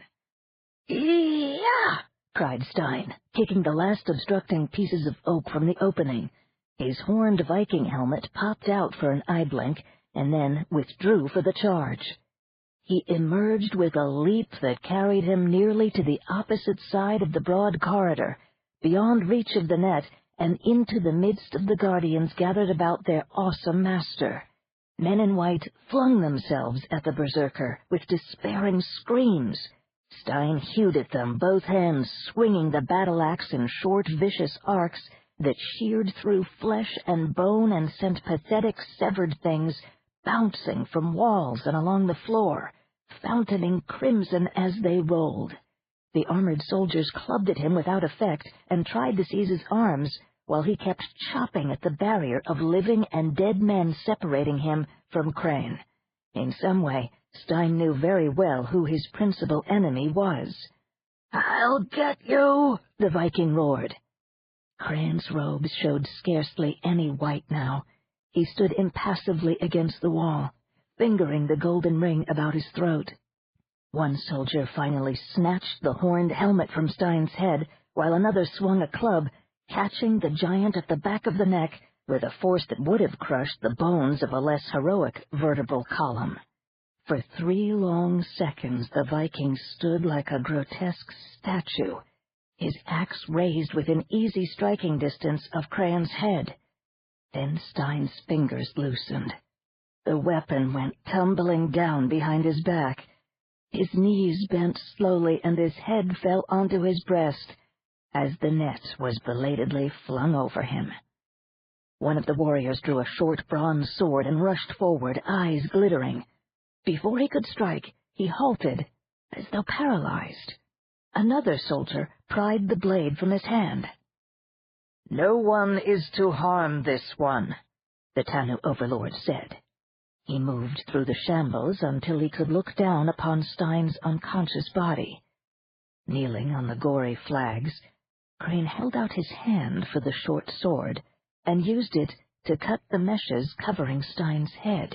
"Yeah!" cried Stein, kicking the last obstructing pieces of oak from the opening. His horned Viking helmet popped out for an eye blink and then withdrew for the charge. He emerged with a leap that carried him nearly to the opposite side of the broad corridor, beyond reach of the net, and into the midst of the guardians gathered about their awesome master. Men in white flung themselves at the berserker with despairing screams. Stein hewed at them, both hands swinging the battle-axe in short, vicious arcs that sheared through flesh and bone and sent pathetic, severed things bouncing from walls and along the floor, fountaining crimson as they rolled. The armored soldiers clubbed at him without effect and tried to seize his arms, while he kept chopping at the barrier of living and dead men separating him from Crane. In some way, Stein knew very well who his principal enemy was. "I'll get you!" the Viking roared. Crane's robes showed scarcely any white now. He stood impassively against the wall, fingering the golden ring about his throat. One soldier finally snatched the horned helmet from Stein's head, while another swung a club, catching the giant at the back of the neck with a force that would have crushed the bones of a less heroic vertebral column. For 3 long seconds the Viking stood like a grotesque statue, his axe raised within easy striking distance of Crane's head. Then Stein's fingers loosened. The weapon went tumbling down behind his back. His knees bent slowly and his head fell onto his breast as the net was belatedly flung over him. One of the warriors drew a short bronze sword and rushed forward, eyes glittering. Before he could strike, he halted, as though paralyzed. Another soldier pried the blade from his hand. "No one is to harm this one," the Tanu overlord said. He moved through the shambles until he could look down upon Stein's unconscious body. Kneeling on the gory flags, Crane held out his hand for the short sword and used it to cut the meshes covering Stein's head.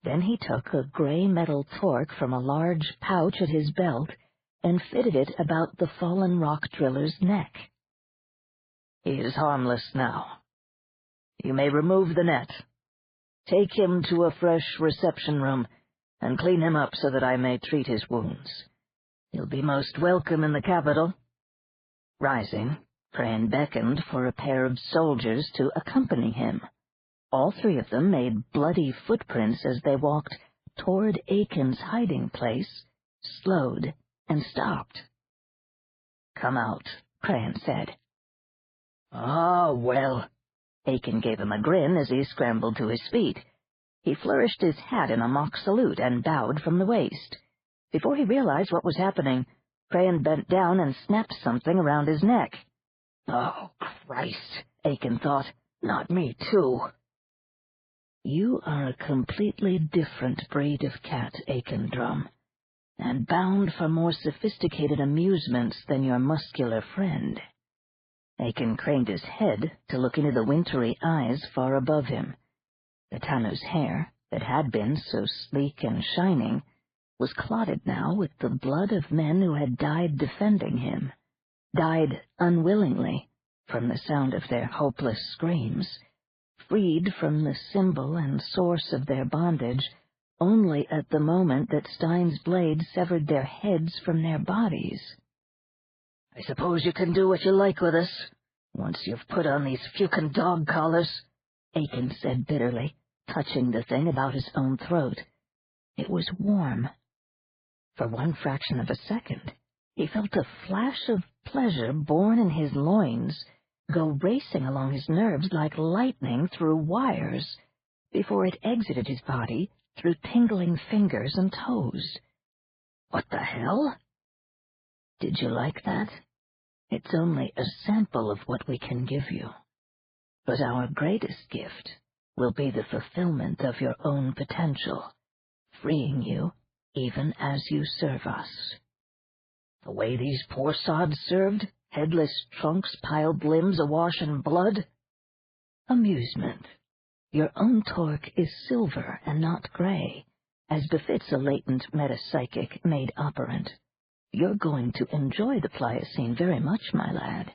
Then he took a gray metal torque from a large pouch at his belt and fitted it about the fallen rock driller's neck. "He is harmless now. You may remove the net. Take him to a fresh reception room and clean him up so that I may treat his wounds. He'll be most welcome in the capital." Rising, Crane beckoned for a pair of soldiers to accompany him. All three of them made bloody footprints as they walked toward Aiken's hiding place, slowed, and stopped. "Come out," Crane said. "Ah, well." Aiken gave him a grin as he scrambled to his feet. He flourished his hat in a mock salute and bowed from the waist. Before he realized what was happening, Crane bent down and snapped something around his neck. "Oh, Christ," Aiken thought. "Not me, too." "You are a completely different breed of cat, Aiken Drum, and bound for more sophisticated amusements than your muscular friend." Aiken craned his head to look into the wintry eyes far above him. The Tanu's hair, that had been so sleek and shining, was clotted now with the blood of men who had died defending him, died unwillingly from the sound of their hopeless screams, freed from the symbol and source of their bondage only at the moment that Stein's blade severed their heads from their bodies. "I suppose you can do what you like with us, once you've put on these fucking dog collars," Aiken said bitterly, touching the thing about his own throat. It was warm. For one fraction of a second, he felt a flash of pleasure born in his loins go racing along his nerves like lightning through wires, before it exited his body through tingling fingers and toes. "What the hell?" "Did you like that? It's only a sample of what we can give you. But our greatest gift will be the fulfillment of your own potential, freeing you even as you serve us." "The way these poor sods served, headless trunks, piled limbs awash in blood?" "Amusement. Your own torque is silver and not gray, as befits a latent metapsychic made operant. You're going to enjoy the Pliocene very much, my lad."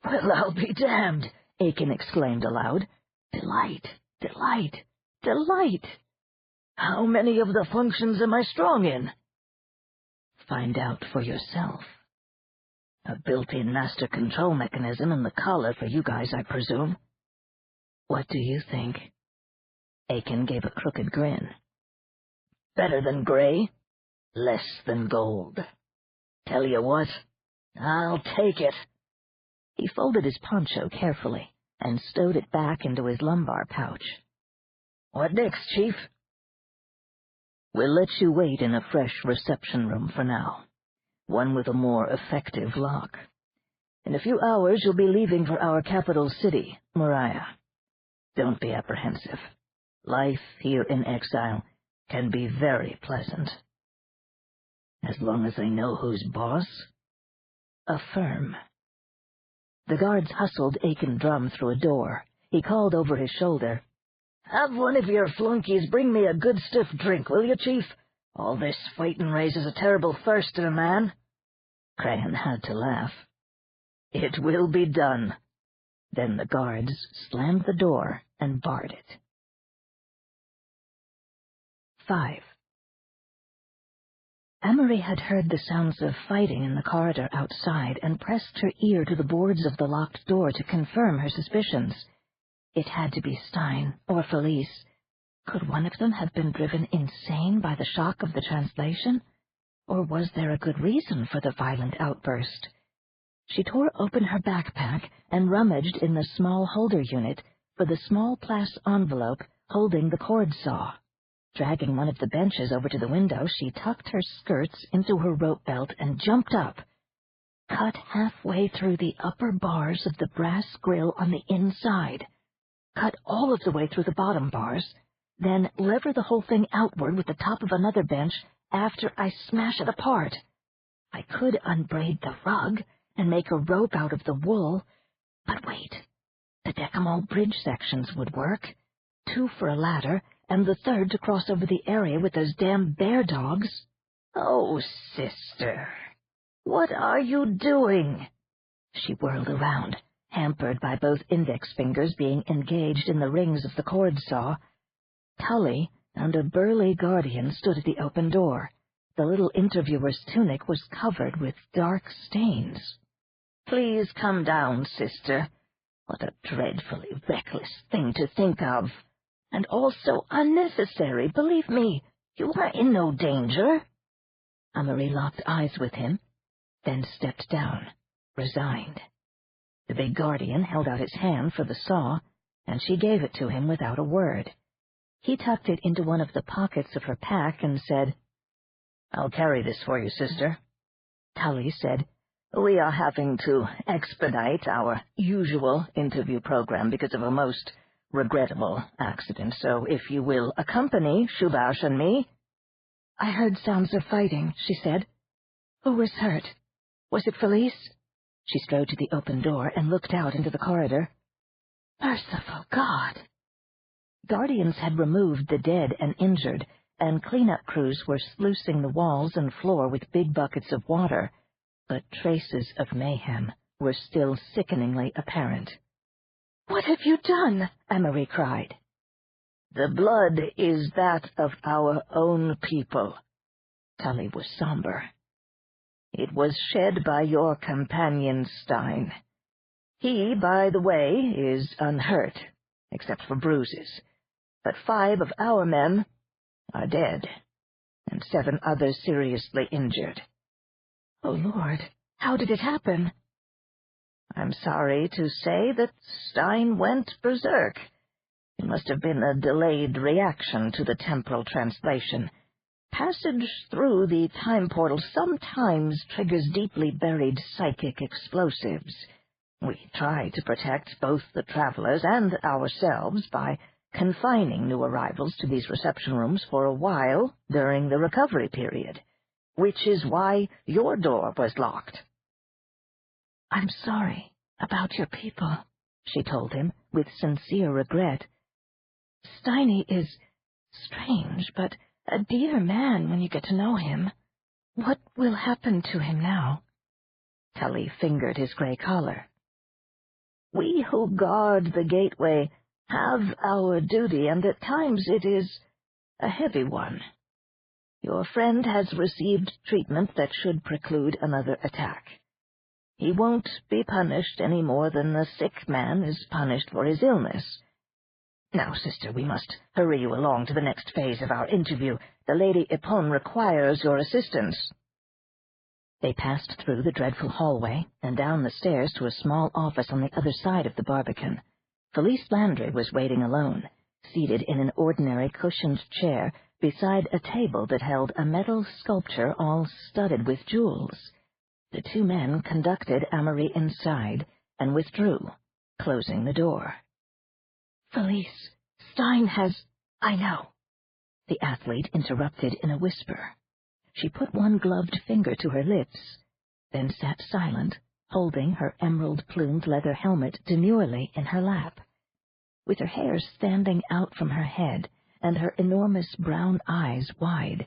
"Well, I'll be damned!" Aiken exclaimed aloud. "Delight, delight, delight! How many of the functions am I strong in?" "Find out for yourself. A built-in master control mechanism in the collar for you guys, I presume. What do you think?" Aiken gave a crooked grin. "Better than gray, less than gold. Tell you what, I'll take it." He folded his poncho carefully and stowed it back into his lumbar pouch. "What next, Chief?" "We'll let you wait in a fresh reception room for now, one with a more effective lock. In a few hours you'll be leaving for our capital city, Moriah. Don't be apprehensive. Life here in exile can be very pleasant." "As long as I know who's boss?" "Affirm." The guards hustled Aiken Drum through a door. He called over his shoulder, "Have one of your flunkies bring me a good stiff drink, will you, Chief? All this fighting raises a terrible thirst in a man." Crane had to laugh. "It will be done." Then the guards slammed the door and barred it. 5. Amory had heard the sounds of fighting in the corridor outside and pressed her ear to the boards of the locked door to confirm her suspicions. It had to be Stein or Felice. Could one of them have been driven insane by the shock of the translation? Or was there a good reason for the violent outburst? She tore open her backpack and rummaged in the small holder unit for the small glass envelope holding the cord saw. Dragging one of the benches over to the window, she tucked her skirts into her rope belt and jumped up. Cut halfway through the upper bars of the brass grill on the inside. Cut all of the way through the bottom bars, then lever the whole thing outward with the top of another bench after I smash it apart. I could unbraid the rug and make a rope out of the wool, but wait, the Decamol bridge sections would work. 2 for a ladder, and the 3rd to cross over the area with those damn bear dogs. Oh, sister, what are you doing? She whirled around, hampered by both index fingers being engaged in the rings of the cord saw. Tully and a burly guardian stood at the open door. The little interviewer's tunic was covered with dark stains. Please come down, sister. What a dreadfully reckless thing to think of. And also unnecessary, believe me. You are in no danger. Amory locked eyes with him, then stepped down, resigned. The big guardian held out his hand for the saw, and she gave it to him without a word. He tucked it into one of the pockets of her pack and said, "I'll carry this for you, sister." Tully said, "We are having to expedite our usual interview program because of a most regrettable accident, so if you will accompany Shubash and me—" "I heard sounds of fighting," she said. "Who was hurt? Was it Felice?" She strode to the open door and looked out into the corridor. Merciful God! Guardians had removed the dead and injured, and cleanup crews were sluicing the walls and floor with big buckets of water, but traces of mayhem were still sickeningly apparent. "What have you done?" Amory cried. "The blood is that of our own people." Tully was somber. "It was shed by your companion Stein. He, by the way, is unhurt, except for bruises, but 5 of our men are dead, and 7 others seriously injured." "Oh, Lord, how did it happen?" "I'm sorry to say that Stein went berserk. It must have been a delayed reaction to the temporal translation. Passage through the time portal sometimes triggers deeply buried psychic explosives. We try to protect both the travelers and ourselves by confining new arrivals to these reception rooms for a while during the recovery period, which is why your door was locked." "I'm sorry about your people," she told him, with sincere regret. "Steiny is strange, but a dear man when you get to know him. What will happen to him now?" Tully fingered his gray collar. "We who guard the gateway have our duty, and at times it is a heavy one. Your friend has received treatment that should preclude another attack. He won't be punished any more than the sick man is punished for his illness. Now, sister, we must hurry you along to the next phase of our interview. The Lady Ipon requires your assistance." They passed through the dreadful hallway and down the stairs to a small office on the other side of the Barbican. Felice Landry was waiting alone, seated in an ordinary cushioned chair beside a table that held a metal sculpture all studded with jewels. The 2 men conducted Amory inside and withdrew, closing the door. "Felice, Stein has—" "I know," the athlete interrupted in a whisper. She put one gloved finger to her lips, then sat silent, holding her emerald-plumed leather helmet demurely in her lap. With her hair standing out from her head and her enormous brown eyes wide,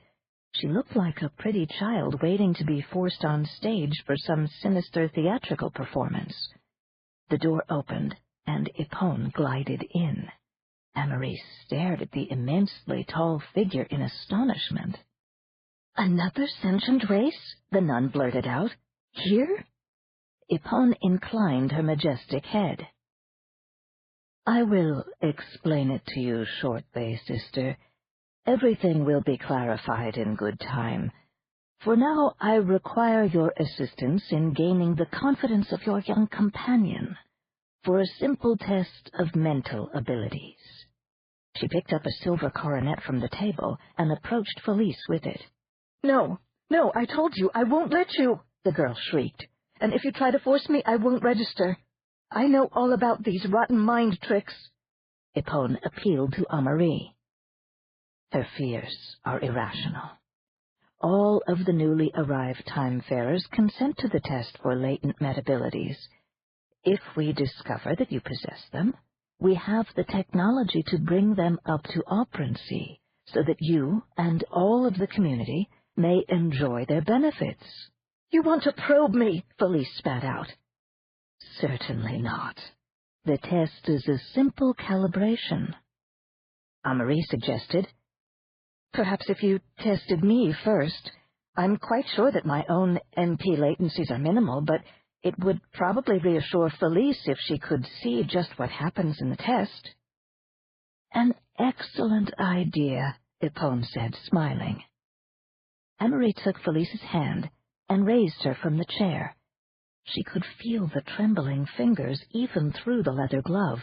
she looked like a pretty child waiting to be forced on stage for some sinister theatrical performance. The door opened, and Ipon glided in. Amory stared at the immensely tall figure in astonishment. "Another sentient race?" the nun blurted out. "Here?" Ipon inclined her majestic head. "I will explain it to you shortly, sister. Everything will be clarified in good time. For now, I require your assistance in gaining the confidence of your young companion for a simple test of mental abilities." She picked up a silver coronet from the table and approached Felice with it. No, I told you, I won't let you, the girl shrieked. and if you try to force me, I won't register. I know all about these rotten mind tricks. Ipone appealed to Amarie. Her fears are irrational. All of the newly arrived time-farers consent to the test for latent metabilities. If we discover that you possess them, we have the technology to bring them up to operancy, so that you and all of the community may enjoy their benefits. You want to probe me? Felice spat out. Certainly not. The test is a simple calibration. Amarie suggested, Perhaps if you tested me first. I'm quite sure that my own MP latencies are minimal, but it would probably reassure Felice if she could see just what happens in the test. An excellent idea, Ipone said, smiling. Amarie took Felice's hand and raised her from the chair. She could feel the trembling fingers even through the leather glove,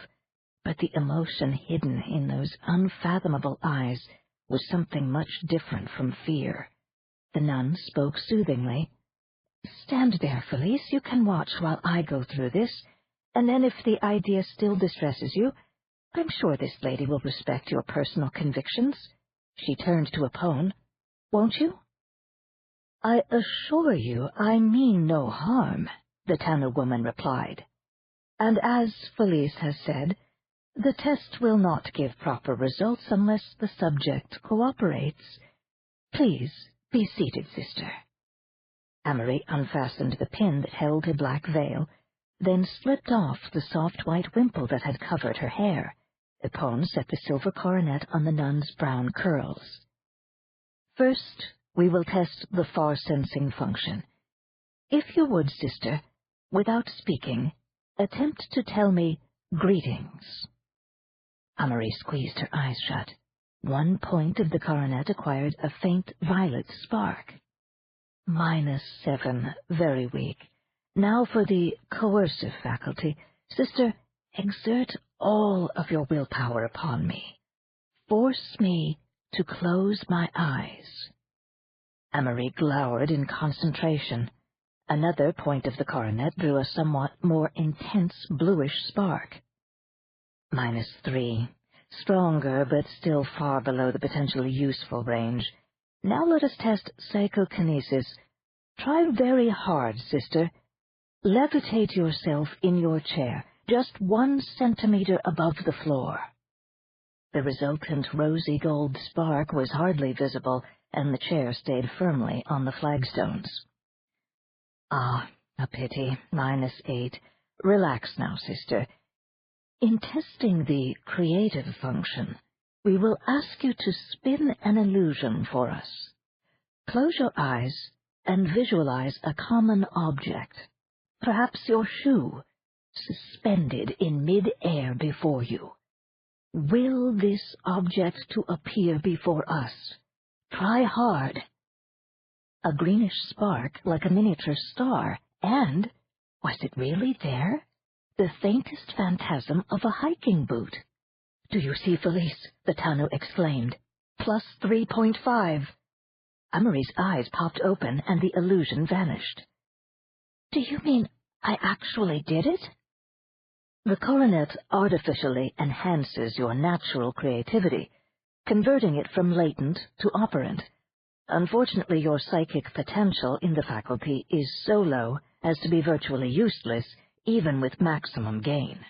but the emotion hidden in those unfathomable eyes was something much different from fear. The nun spoke soothingly. Stand there, Felice. You can watch while I go through this, and then if the idea still distresses you, I'm sure this lady will respect your personal convictions. She turned to Ipone. Won't you? I assure you I mean no harm, the Tanu woman replied. And as Felice has said, the test will not give proper results unless the subject cooperates. Please be seated, sister. Amarie unfastened the pin that held her black veil, then slipped off the soft white wimple that had covered her hair. Ipone set the silver coronet on the nun's brown curls. First, we will test the far-sensing function. If you would, sister, without speaking, attempt to tell me greetings. Amarie squeezed her eyes shut. One point of the coronet acquired a faint violet spark. -7, very weak. Now for the coercive faculty. Sister, exert all of your willpower upon me. Force me to close my eyes. Amarie glowered in concentration. Another point of the coronet drew a somewhat more intense bluish spark. -3. Stronger, but still far below the potentially useful range. Now let us test psychokinesis. Try very hard, sister. Levitate yourself in your chair, just 1 centimeter above the floor. The resultant rosy gold spark was hardly visible, and the chair stayed firmly on the flagstones. Ah, a pity. -8. Relax now, sister. In testing the creative function, we will ask you to spin an illusion for us. Close your eyes and visualize a common object, perhaps your shoe, suspended in mid-air before you. Will this object to appear before us? Try hard. A greenish spark like a miniature star, and, was it really there? The faintest phantasm of a hiking boot. Do you see, Felice? The Tanu exclaimed. +3.5. Amarie's eyes popped open, and the illusion vanished. Do you mean I actually did it? The coronet artificially enhances your natural creativity, converting it from latent to operant. Unfortunately, your psychic potential in the faculty is so low as to be virtually useless, even with maximum gain.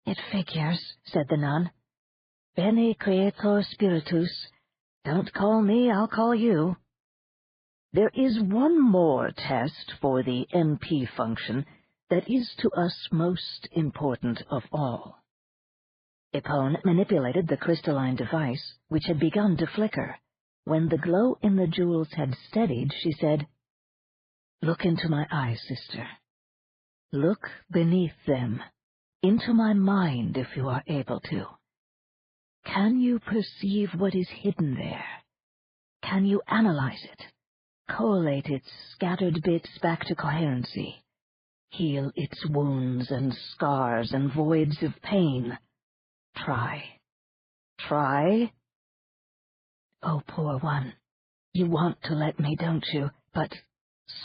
It figures, said the nun. Bene creator spiritus. Don't call me, I'll call you. There is one more test for the MP function that is to us most important of all. Ipone manipulated the crystalline device, which had begun to flicker. When the glow in the jewels had steadied, she said, Look into my eyes, sister. Look beneath them, into my mind if you are able to. Can you perceive what is hidden there? Can you analyze it, collate its scattered bits back to coherency, heal its wounds and scars and voids of pain? Try. Try. Oh, poor one, you want to let me, don't you? But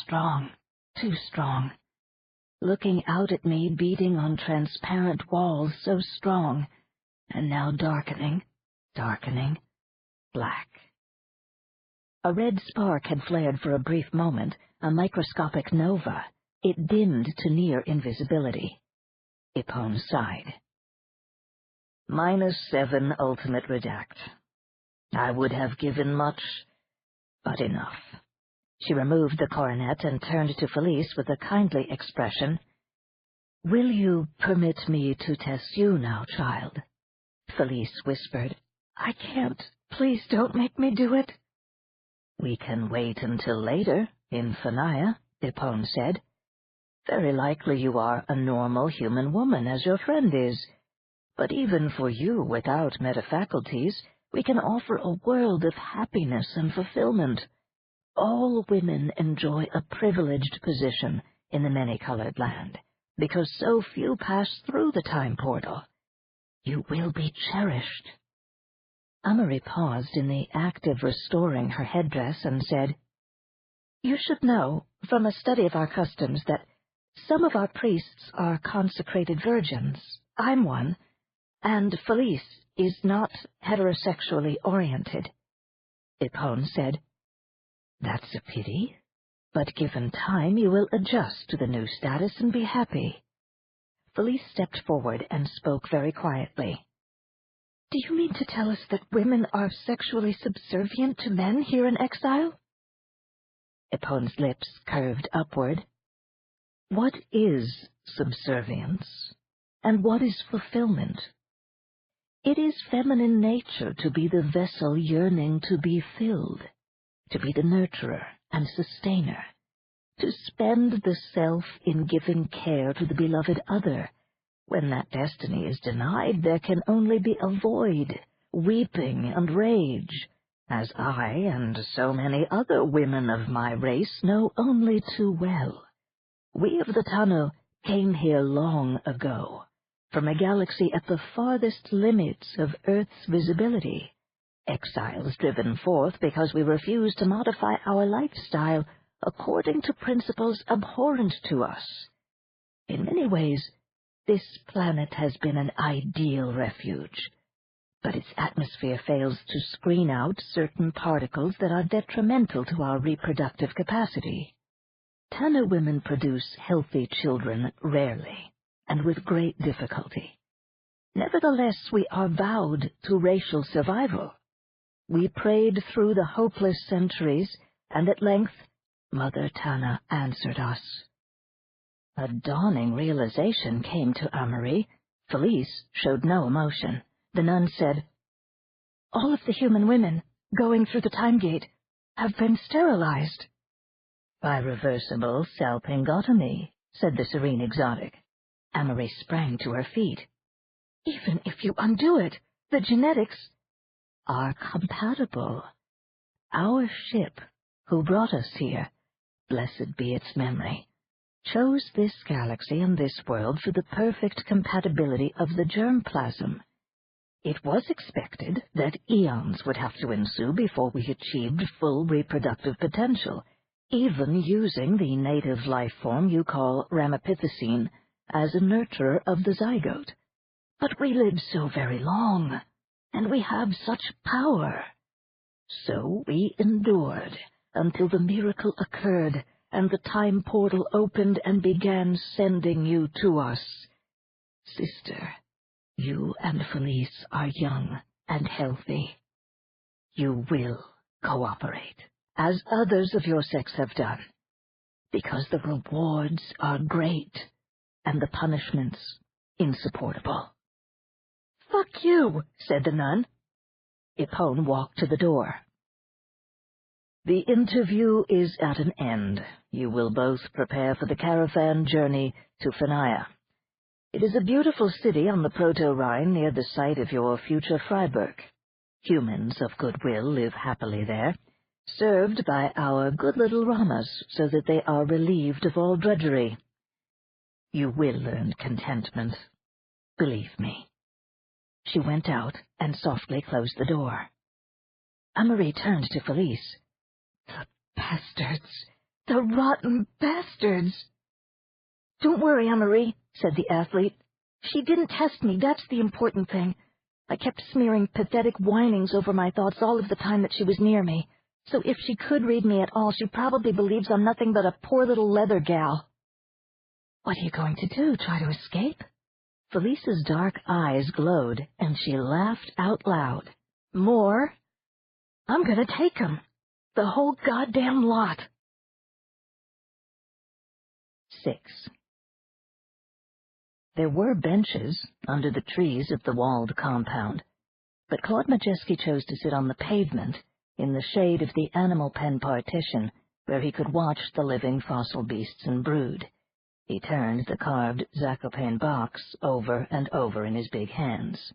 strong, too strong. Looking out at me, beating on transparent walls so strong, and now darkening, black. A red spark had flared for a brief moment, a microscopic nova. It dimmed to near invisibility. Ipone sighed. -7 ultimate redact. I would have given much, but enough. She removed the coronet and turned to Felice with a kindly expression. Will you permit me to test you now, child? Felice whispered. I can't. Please don't make me do it. We can wait until later, in Fanaya, Ipone said. Very likely you are a normal human woman, as your friend is. But even for you without metafaculties, we can offer a world of happiness and fulfillment. All women enjoy a privileged position in the many-colored land, because so few pass through the time portal. You will be cherished. Amory paused in the act of restoring her headdress and said, You should know, from a study of our customs, that some of our priests are consecrated virgins. I'm one, and Felice is not heterosexually oriented. Ipone said, That's a pity, but given time you will adjust to the new status and be happy. Felice stepped forward and spoke very quietly. Do you mean to tell us that women are sexually subservient to men here in exile? Ipone's lips curved upward. What is subservience, and what is fulfillment? It is feminine nature to be the vessel yearning to be filled, to be the nurturer and sustainer, to spend the self in giving care to the beloved other. When that destiny is denied, there can only be a void, weeping and rage, as I and so many other women of my race know only too well. We of the Tano came here long ago, from a galaxy at the farthest limits of Earth's visibility, exiles driven forth because we refused to modify our lifestyle according to principles abhorrent to us. In many ways, this planet has been an ideal refuge, but its atmosphere fails to screen out certain particles that are detrimental to our reproductive capacity. Tano women produce healthy children rarely, and with great difficulty. Nevertheless, we are vowed to racial survival. We prayed through the hopeless centuries, and at length Mother Tana answered us. A dawning realization came to Amory. Felice showed no emotion. The nun said, All of the human women going through the time gate have been sterilized. By reversible salpingotomy, said the serene exotic. Amory sprang to her feet. Even if you undo it, the genetics are compatible. Our ship, who brought us here, blessed be its memory, chose this galaxy and this world for the perfect compatibility of the germplasm. It was expected that eons would have to ensue before we achieved full reproductive potential, even using the native life form you call Ramapithecine as a nurturer of the zygote. But we live so very long, and we have such power. So we endured until the miracle occurred, and the time portal opened and began sending you to us. Sister, you and Felice are young and healthy. You will cooperate, as others of your sex have done, because the rewards are great and the punishments insupportable. Fuck you, said the nun. Ipone walked to the door. The interview is at an end. You will both prepare for the caravan journey to Fanaya. It is a beautiful city on the Proto-Rhine near the site of your future Freiburg. Humans of goodwill live happily there, served by our good little Ramas so that they are relieved of all drudgery. You will learn contentment, believe me. She went out and softly closed the door. Amory turned to Felice. The bastards! The rotten bastards! Don't worry, Anne-Marie, said the athlete. She didn't test me, that's the important thing. I kept smearing pathetic whinings over my thoughts all of the time that she was near me. So if she could read me at all, she probably believes I'm nothing but a poor little leather gal. What are you going to do, try to escape? Felice's dark eyes glowed, and she laughed out loud. More? I'm gonna take 'em. The whole goddamn lot. 6. There were benches under the trees of the walled compound, but Claude Majeski chose to sit on the pavement in the shade of the animal pen partition where he could watch the living fossil beasts and brood. He turned the carved Zakopane box over and over in his big hands.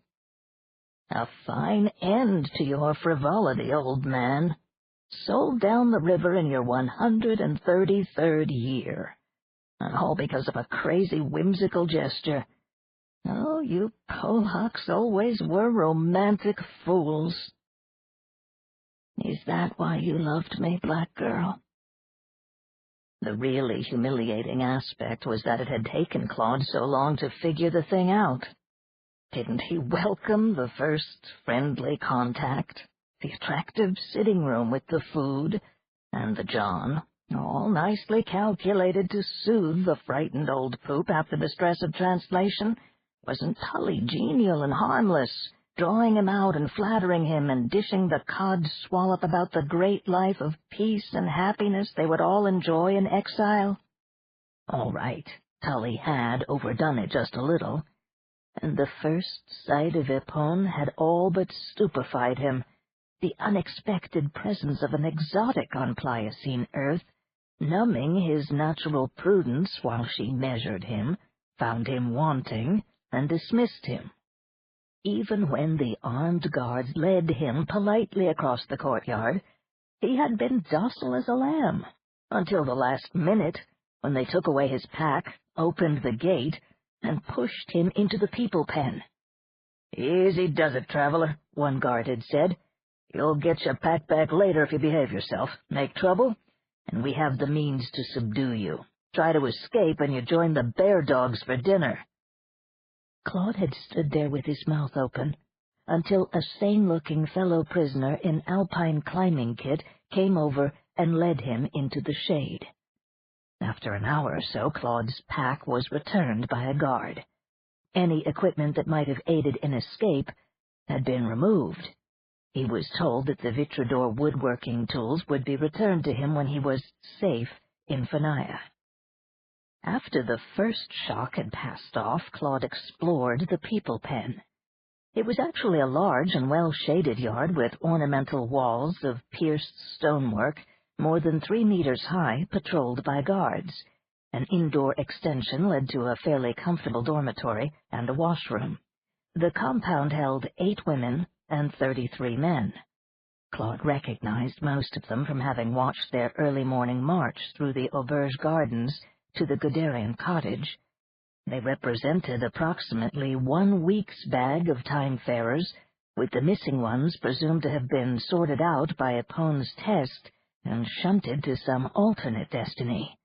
"A fine end to your frivolity, old man. Sold down the river in your 133rd year. And all because of a crazy, whimsical gesture. Oh, you Polacks always were romantic fools." "Is that why you loved me, black girl?" The really humiliating aspect was that it had taken Claude so long to figure the thing out. Didn't he welcome the first friendly contact, the attractive sitting room with the food, and the John, all nicely calculated to soothe the frightened old poop after the stress of translation? Wasn't Tully genial and harmless, drawing him out and flattering him and dishing the cod swallop about the great life of peace and happiness they would all enjoy in exile? All right, Tully had overdone it just a little, and the first sight of Epon had all but stupefied him. The unexpected presence of an exotic on Pliocene Earth, numbing his natural prudence while she measured him, found him wanting, and dismissed him. Even when the armed guards led him politely across the courtyard, he had been docile as a lamb, until the last minute, when they took away his pack, opened the gate, and pushed him into the people pen. "Easy does it, traveler," one guard had said. "You'll get your pack back later if you behave yourself. Make trouble, and we have the means to subdue you. Try to escape, and you join the bear dogs for dinner." Claude had stood there with his mouth open, until a sane-looking fellow prisoner in alpine climbing kit came over and led him into the shade. After an hour or so, Claude's pack was returned by a guard. Any equipment that might have aided in escape had been removed. He was told that the Vitrador woodworking tools would be returned to him when he was safe in Fanaya. After the first shock had passed off, Claude explored the people pen. It was actually a large and well-shaded yard with ornamental walls of pierced stonework, more than 3 meters high, patrolled by guards. An indoor extension led to a fairly comfortable dormitory and a washroom. The compound held 8 women and 33 men. Claude recognized most of them from having watched their early morning march through the auberge gardens to the Guderian cottage. They represented approximately 1 week's bag of time-farers, with the missing ones presumed to have been sorted out by Epon's test and shunted to some alternate destiny.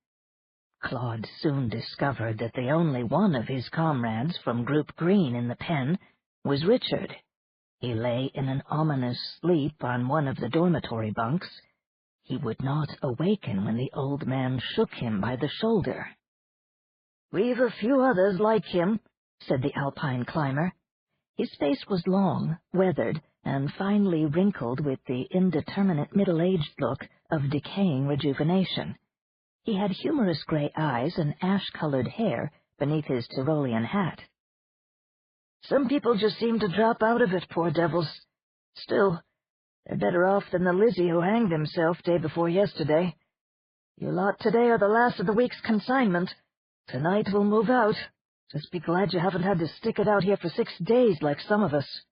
Claude soon discovered that the only one of his comrades from Group Green in the pen was Richard. He lay in an ominous sleep on one of the dormitory bunks. He would not awaken when the old man shook him by the shoulder. "We've a few others like him," said the alpine climber. His face was long, weathered, and finely wrinkled with the indeterminate middle-aged look of decaying rejuvenation. He had humorous gray eyes and ash-colored hair beneath his Tyrolean hat. "Some people just seem to drop out of it, poor devils. Still, they're better off than the Lizzie who hanged himself day before yesterday. You lot today are the last of the week's consignment. Tonight we'll move out. Just be glad you haven't had to stick it out here for 6 days like some of us."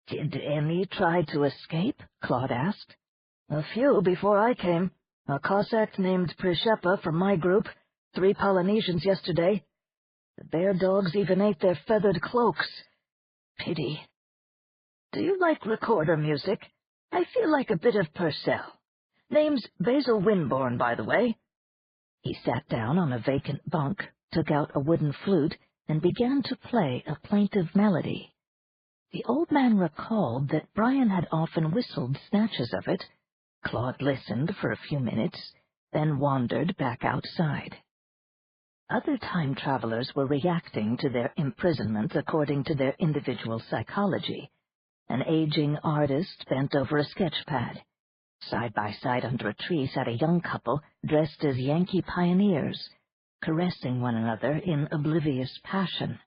"Did any try to escape?" Claude asked. "A few before I came. A Cossack named Prishepa from my group, 3 Polynesians yesterday. The bear dogs even ate their feathered cloaks. Pity. Do you like recorder music? I feel like a bit of Purcell. Name's Basil Winborn, by the way." He sat down on a vacant bunk, took out a wooden flute, and began to play a plaintive melody. The old man recalled that Brian had often whistled snatches of it. Claude listened for a few minutes, then wandered back outside. Other time travelers were reacting to their imprisonment according to their individual psychology. An aging artist bent over a sketch pad. Side by side under a tree sat a young couple dressed as Yankee pioneers, caressing one another in oblivious passion.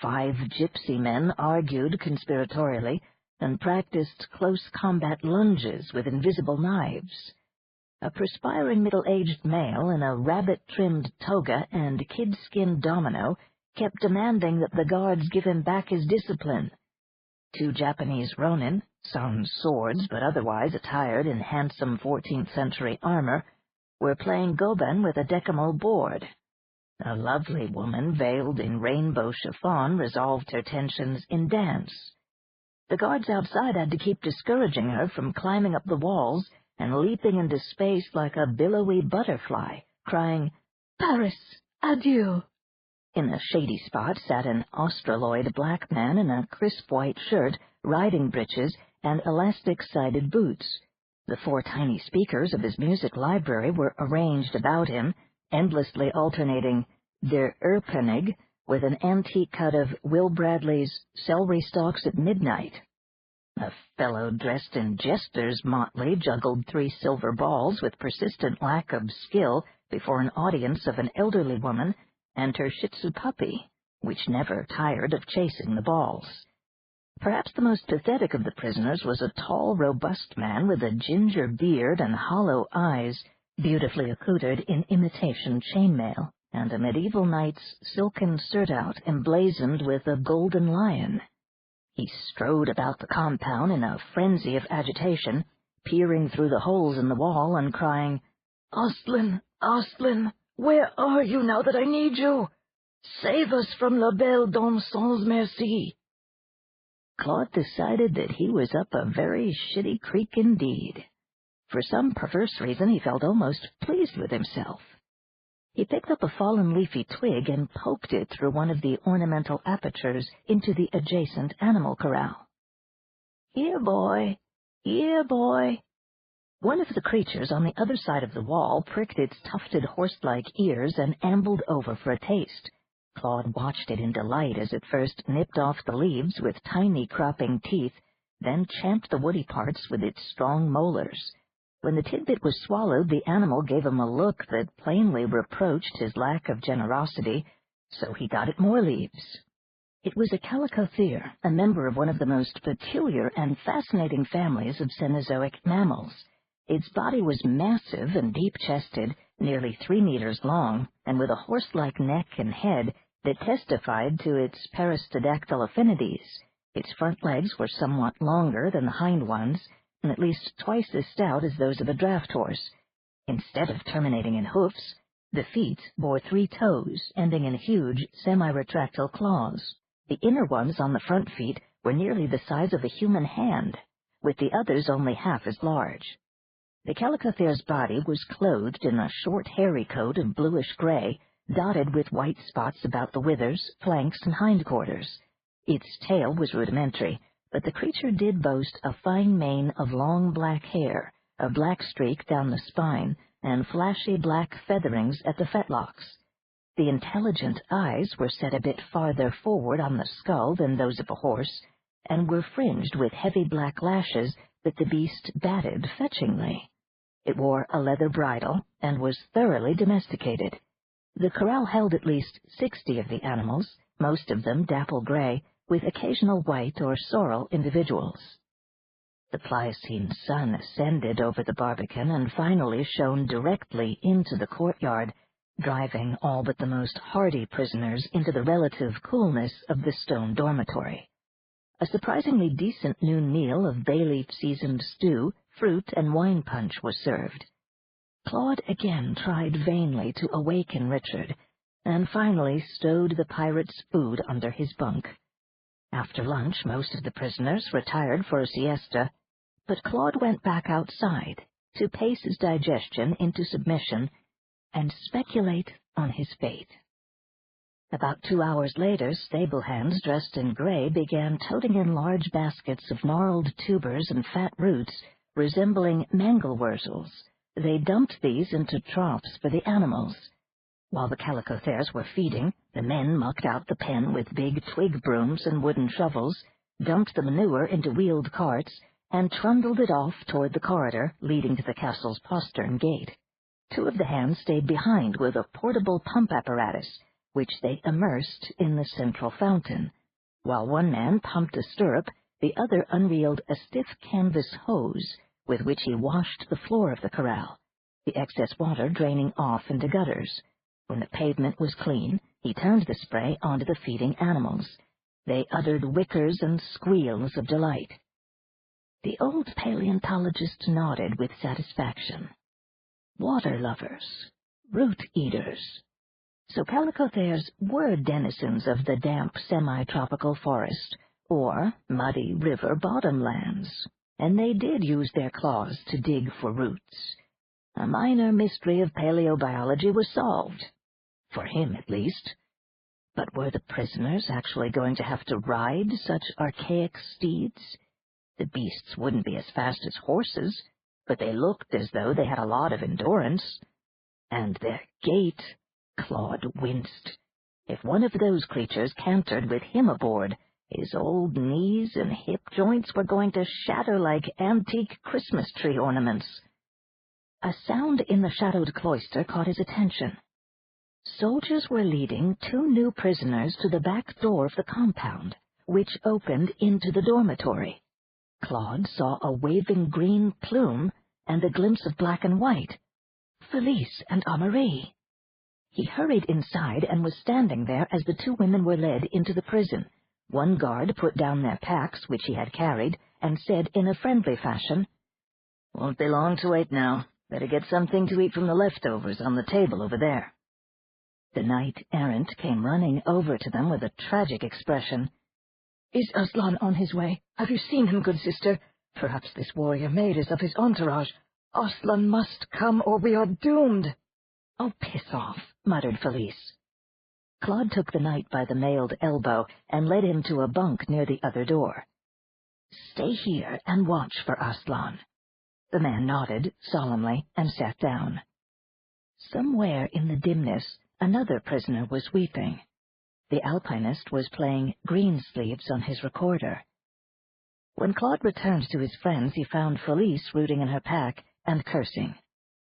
5 gypsy men argued conspiratorially and practiced close combat lunges with invisible knives. A perspiring middle-aged male in a rabbit-trimmed toga and kid-skin domino kept demanding that the guards give him back his discipline. 2 Japanese ronin, sans swords but otherwise attired in handsome 14th-century armor, were playing goben with a decamal board. A lovely woman veiled in rainbow chiffon resolved her tensions in dance. The guards outside had to keep discouraging her from climbing up the walls and leaping into space like a billowy butterfly, crying, "Paris, adieu!" In a shady spot sat an Australoid black man in a crisp white shirt, riding breeches, and elastic-sided boots. The 4 tiny speakers of his music library were arranged about him, endlessly alternating Der Erlkönig with an antique cut of Will Bradley's Celery Stalks at Midnight. A fellow dressed in jester's motley juggled 3 silver balls with persistent lack of skill before an audience of an elderly woman and her Shih Tzu puppy, which never tired of chasing the balls. Perhaps the most pathetic of the prisoners was a tall, robust man with a ginger beard and hollow eyes, beautifully accoutred in imitation chainmail, and a medieval knight's silken surtout emblazoned with a golden lion. He strode about the compound in a frenzy of agitation, peering through the holes in the wall and crying, "Ostlin, Ostlin, where are you now that I need you? Save us from La Belle Dame Sans Merci." Claude decided that he was up a very shitty creek indeed. For some perverse reason, he felt almost pleased with himself. He picked up a fallen leafy twig and poked it through one of the ornamental apertures into the adjacent animal corral. "Here, boy! Here, boy!" One of the creatures on the other side of the wall pricked its tufted horse-like ears and ambled over for a taste. Claude watched it in delight as it first nipped off the leaves with tiny cropping teeth, then champed the woody parts with its strong molars. When the tidbit was swallowed, the animal gave him a look that plainly reproached his lack of generosity, so he got it more leaves. It was a calicotherium, a member of one of the most peculiar and fascinating families of Cenozoic mammals. Its body was massive and deep-chested, nearly 3 meters long, and with a horse-like neck and head that testified to its peristodactyl affinities. Its front legs were somewhat longer than the hind ones, and at least twice as stout as those of a draft horse. Instead of terminating in hoofs, the feet bore 3 toes, ending in huge, semi-retractile claws. The inner ones on the front feet were nearly the size of a human hand, with the others only half as large. The calicotherium's body was clothed in a short, hairy coat of bluish-gray, dotted with white spots about the withers, flanks, and hindquarters. Its tail was rudimentary, but the creature did boast a fine mane of long black hair, a black streak down the spine, and flashy black featherings at the fetlocks. The intelligent eyes were set a bit farther forward on the skull than those of a horse, and were fringed with heavy black lashes that the beast batted fetchingly. It wore a leather bridle, and was thoroughly domesticated. The corral held at least 60 of the animals, most of them dapple-gray, with occasional white or sorrel individuals. The Pliocene sun ascended over the Barbican and finally shone directly into the courtyard, driving all but the most hardy prisoners into the relative coolness of the stone dormitory. A surprisingly decent noon meal of bay-leaf seasoned stew, fruit, and wine punch was served. Claude again tried vainly to awaken Richard, and finally stowed the pirate's food under his bunk. After lunch, most of the prisoners retired for a siesta, but Claude went back outside to pace his digestion into submission and speculate on his fate. About 2 hours later, stable hands dressed in gray began toting in large baskets of gnarled tubers and fat roots resembling mangelwurzels. They dumped these into troughs for the animals. While the calicothers were feeding, the men mucked out the pen with big twig brooms and wooden shovels, dumped the manure into wheeled carts, and trundled it off toward the corridor leading to the castle's postern gate. 2 of the hands stayed behind with a portable pump apparatus, which they immersed in the central fountain. While one man pumped a stirrup, the other unreeled a stiff canvas hose with which he washed the floor of the corral, the excess water draining off into gutters. When the pavement was clean, he turned the spray onto the feeding animals. They uttered whickers and squeals of delight. The old paleontologist nodded with satisfaction. Water lovers, root eaters. So calicothers were denizens of the damp semi-tropical forest, or muddy river bottomlands, and they did use their claws to dig for roots. A minor mystery of paleobiology was solved, for him at least. But were the prisoners actually going to have to ride such archaic steeds? The beasts wouldn't be as fast as horses, but they looked as though they had a lot of endurance. And their gait, Claude winced. If one of those creatures cantered with him aboard, his old knees and hip joints were going to shatter like antique Christmas tree ornaments. A sound in the shadowed cloister caught his attention. Soldiers were leading 2 new prisoners to the back door of the compound, which opened into the dormitory. Claude saw a waving green plume and a glimpse of black and white. Felice and Amélie. He hurried inside and was standing there as the 2 women were led into the prison. One guard put down their packs, which he had carried, and said in a friendly fashion, "Won't be long to wait now. Better get something to eat from the leftovers on the table over there." The knight-errant came running over to them with a tragic expression. "Is Aslan on his way? Have you seen him, good sister? Perhaps this warrior maid is of his entourage. Aslan must come, or we are doomed." "Oh, piss off," muttered Felice. Claude took the knight by the mailed elbow and led him to a bunk near the other door. "Stay here and watch for Aslan." The man nodded solemnly and sat down. Somewhere in the dimness, another prisoner was weeping. The alpinist was playing Greensleeves on his recorder. When Claude returned to his friends, he found Felice rooting in her pack and cursing.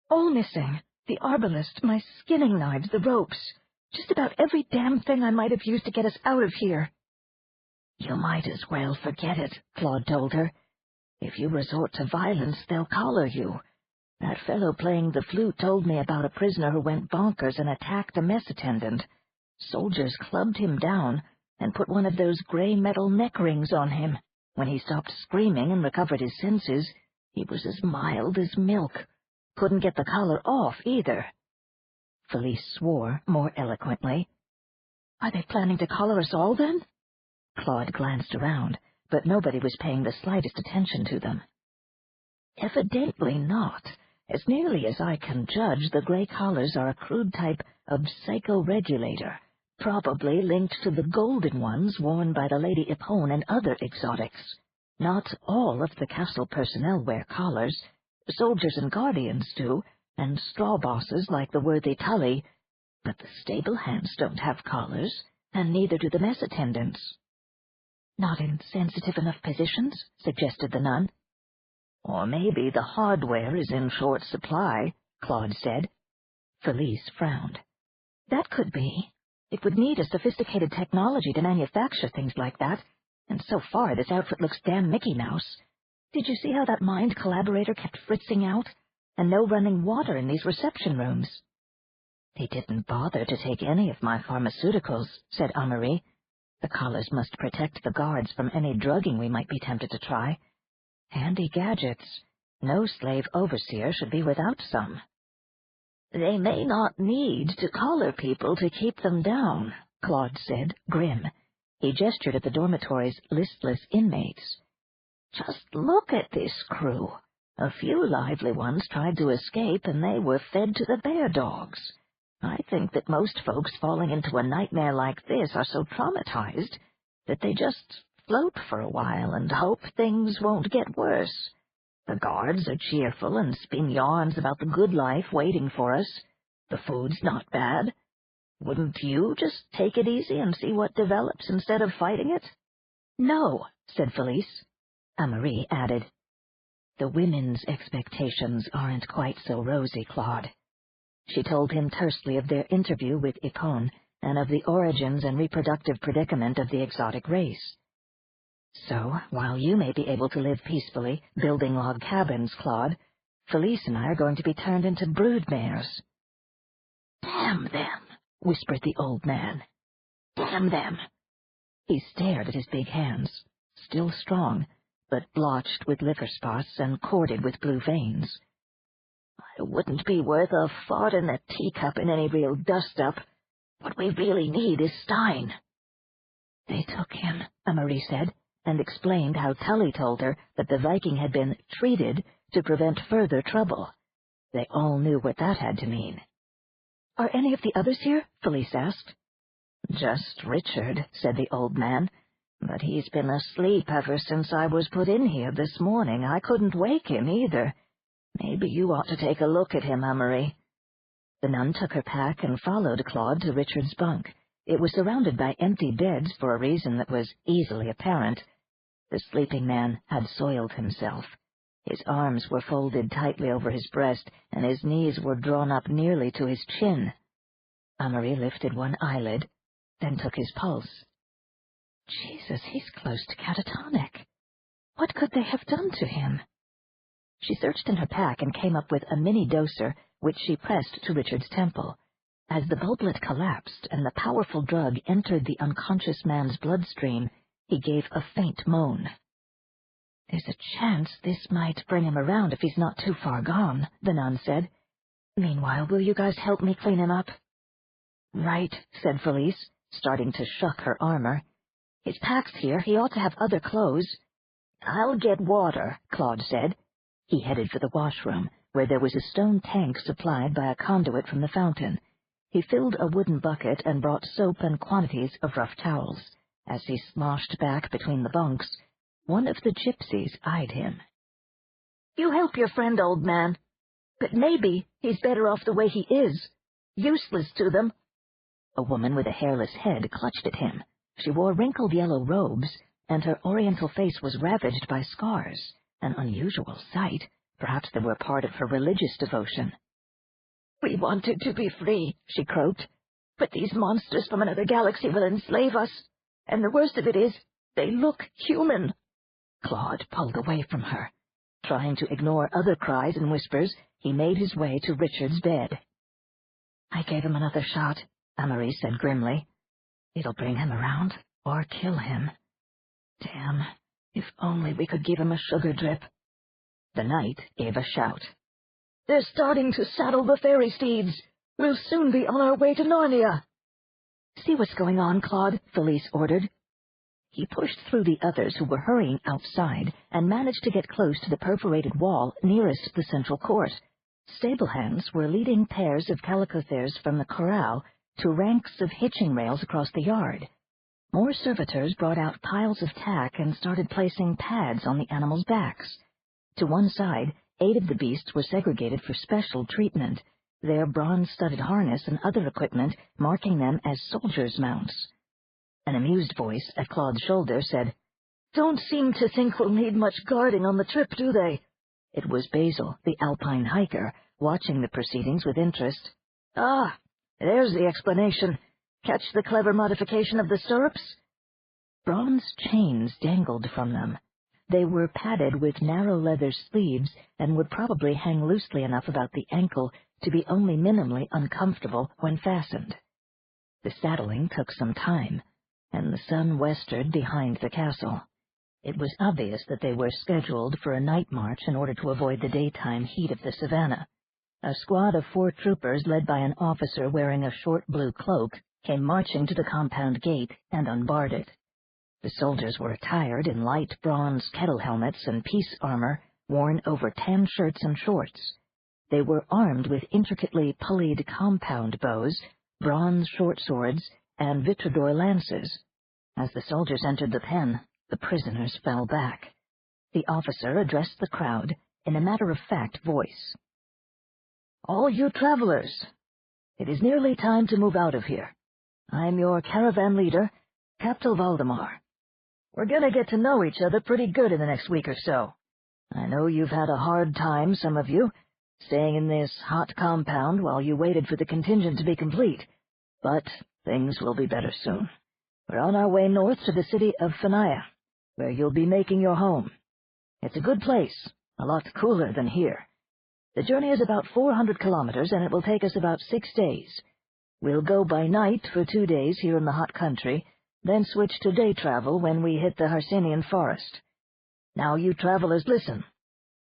"All missing. The arbalist, my skinning knives, the ropes. Just about every damn thing I might have used to get us out of here." "You might as well forget it," Claude told her. "If you resort to violence, they'll collar you. That fellow playing the flute told me about a prisoner who went bonkers and attacked a mess attendant. Soldiers clubbed him down and put one of those gray metal neck rings on him. When he stopped screaming and recovered his senses, he was as mild as milk. Couldn't get the collar off, either." Felice swore more eloquently. "Are they planning to collar us all, then?" Claude glanced around, but nobody was paying the slightest attention to them. "Evidently not. As nearly as I can judge, the gray collars are a crude type of psychoregulator, probably linked to the golden ones worn by the Lady Ipone and other exotics. Not all of the castle personnel wear collars. Soldiers and guardians do, and straw bosses like the worthy Tully, but the stable hands don't have collars, and neither do the mess attendants." "Not in sensitive enough positions?" suggested the nun. "Or maybe the hardware is in short supply," Claude said. Felice frowned. "That could be. It would need a sophisticated technology to manufacture things like that, and so far this outfit looks damn Mickey Mouse. Did you see how that mind collaborator kept fritzing out? And no running water in these reception rooms." "They didn't bother to take any of my pharmaceuticals," said Amélie. "The collars must protect the guards from any drugging we might be tempted to try. Handy gadgets. No slave overseer should be without some." "They may not need to collar people to keep them down," Claude said, grim. He gestured at the dormitory's listless inmates. "Just look at this crew. A few lively ones tried to escape, and they were fed to the bear dogs. I think that most folks falling into a nightmare like this are so traumatized that they just float for a while and hope things won't get worse. The guards are cheerful and spin yarns about the good life waiting for us. The food's not bad. Wouldn't you just take it easy and see what develops instead of fighting it? No, said Felice. Amarie added, the women's expectations aren't quite so rosy, Claude. She told him tersely of their interview with Ipon and of the origins and reproductive predicament of the exotic race. So, while you may be able to live peacefully, building log cabins, Claude, Felice and I are going to be turned into broodmares. Damn them, whispered the old man. Damn them. He stared at his big hands, still strong, but blotched with liver spots and corded with blue veins. It wouldn't be worth a fart in a teacup in any real dust-up. What we really need is Stein. They took him, Amarie said, and explained how Tully told her that the Viking had been treated to prevent further trouble. They all knew what that had to mean. Are any of the others here? Felice asked. Just Richard, said the old man, but he's been asleep ever since I was put in here this morning. I couldn't wake him either. Maybe you ought to take a look at him, Amarie. The nun took her pack and followed Claude to Richard's bunk. It was surrounded by empty beds for a reason that was easily apparent. The sleeping man had soiled himself. His arms were folded tightly over his breast, and his knees were drawn up nearly to his chin. Amarie lifted one eyelid, then took his pulse. Jesus, he's close to catatonic. What could they have done to him? She searched in her pack and came up with a mini doser, which she pressed to Richard's temple. As the bulblet collapsed and the powerful drug entered the unconscious man's bloodstream, he gave a faint moan. There's a chance this might bring him around if he's not too far gone, the nun said. Meanwhile, will you guys help me clean him up? Right, said Felice, starting to shuck her armor. His pack's here. He ought to have other clothes. I'll get water, Claude said. He headed for the washroom, where there was a stone tank supplied by a conduit from the fountain. He filled a wooden bucket and brought soap and quantities of rough towels. As he sloshed back between the bunks, one of the gypsies eyed him. You help your friend, old man. But maybe he's better off the way he is. Useless to them. A woman with a hairless head clutched at him. She wore wrinkled yellow robes, and her oriental face was ravaged by scars, an unusual sight. Perhaps they were part of her religious devotion. We wanted to be free, she croaked, but these monsters from another galaxy will enslave us, and the worst of it is, they look human. Claude pulled away from her. Trying to ignore other cries and whispers, he made his way to Richard's bed. I gave him another shot, Amarie said grimly. It'll bring him around, or kill him. Damn, if only we could give him a sugar drip. The knight gave a shout. They're starting to saddle the fairy steeds. We'll soon be on our way to Narnia. See what's going on, Claude, Felice ordered. He pushed through the others who were hurrying outside and managed to get close to the perforated wall nearest the central court. Stable hands were leading pairs of calicothers from the corral to ranks of hitching rails across the yard. More servitors brought out piles of tack and started placing pads on the animals' backs. To one side, 8 of the beasts were segregated for special treatment, their bronze-studded harness and other equipment marking them as soldiers' mounts. An amused voice at Claude's shoulder said, Don't seem to think we'll need much guarding on the trip, do they? It was Basil, the alpine hiker, watching the proceedings with interest. Ah, there's the explanation. Catch the clever modification of the stirrups? Bronze chains dangled from them. They were padded with narrow leather sleeves and would probably hang loosely enough about the ankle to be only minimally uncomfortable when fastened. The saddling took some time, and the sun westered behind the castle. It was obvious that they were scheduled for a night march in order to avoid the daytime heat of the savannah. A squad of 4 troopers led by an officer wearing a short blue cloak came marching to the compound gate and unbarred it. The soldiers were attired in light bronze kettle helmets and peace armor, worn over tan shirts and shorts. They were armed with intricately pulleyed compound bows, bronze short swords, and vitrador lances. As the soldiers entered the pen, the prisoners fell back. The officer addressed the crowd in a matter-of-fact voice. "All you travelers, it is nearly time to move out of here. I'm your caravan leader, Captain Valdemar. We're gonna get to know each other pretty good in the next week or so. I know you've had a hard time, some of you, staying in this hot compound while you waited for the contingent to be complete, but things will be better soon. We're on our way north to the city of Phanaya, where you'll be making your home. It's a good place, a lot cooler than here. The journey is about 400 kilometers, and it will take us about 6 days. We'll go by night for 2 days here in the hot country, then switch to day travel when we hit the Harsenian forest. Now, you travelers, listen.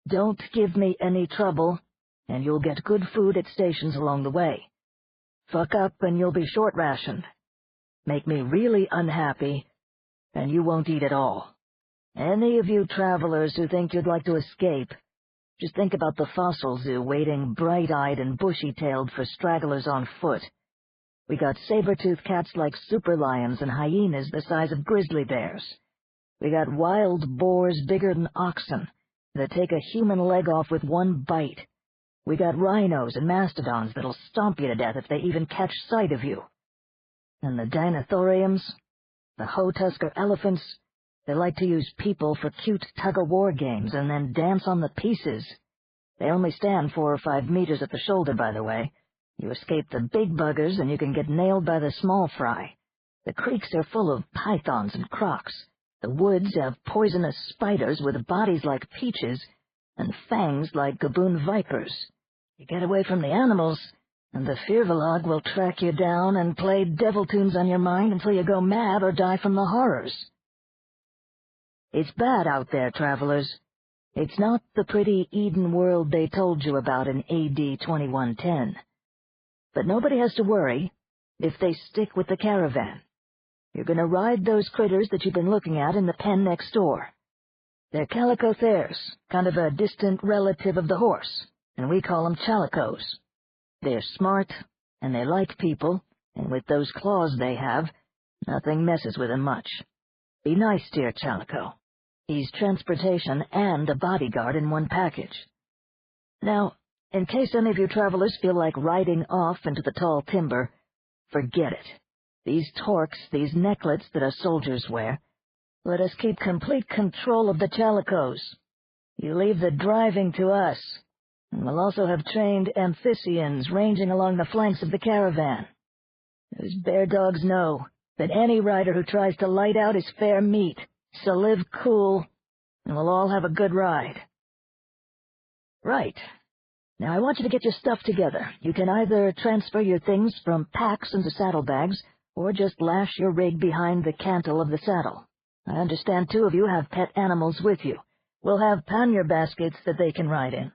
Don't give me any trouble, and you'll get good food at stations along the way. Fuck up and you'll be short-rationed. Make me really unhappy, and you won't eat at all. Any of you travelers who think you'd like to escape, just think about the fossil zoo waiting bright-eyed and bushy-tailed for stragglers on foot. We got saber-toothed cats like super lions and hyenas the size of grizzly bears. We got wild boars bigger than oxen that take a human leg off with one bite. We got rhinos and mastodons that'll stomp you to death if they even catch sight of you. And the dinosauriums, the hoe-tusker elephants, they like to use people for cute tug-of-war games and then dance on the pieces. They only stand 4 or 5 meters at the shoulder, by the way. You escape the big buggers and you can get nailed by the small fry. The creeks are full of pythons and crocs. The woods have poisonous spiders with bodies like peaches and fangs like gaboon vipers. You get away from the animals, and the Firvalog will track you down and play devil tunes on your mind until you go mad or die from the horrors. It's bad out there, travelers. It's not the pretty Eden world they told you about in AD 2110. But nobody has to worry if they stick with the caravan. You're going to ride those critters that you've been looking at in the pen next door. They're calico thares, kind of a distant relative of the horse, and we call them chalicos. They're smart, and they like people, and with those claws they have, nothing messes with them much. Be nice to your chalico. He's transportation and a bodyguard in one package. Now, in case any of you travelers feel like riding off into the tall timber, forget it. These torques, these necklets that our soldiers wear, let us keep complete control of the chalicos. You leave the driving to us, and we'll also have trained amphibians ranging along the flanks of the caravan. Those bear dogs know that any rider who tries to light out is fair meat, so live cool, and we'll all have a good ride. Right. Now I want you to get your stuff together. You can either transfer your things from packs into saddlebags, or just lash your rig behind the cantle of the saddle. I understand 2 of you have pet animals with you. We'll have pannier baskets that they can ride in.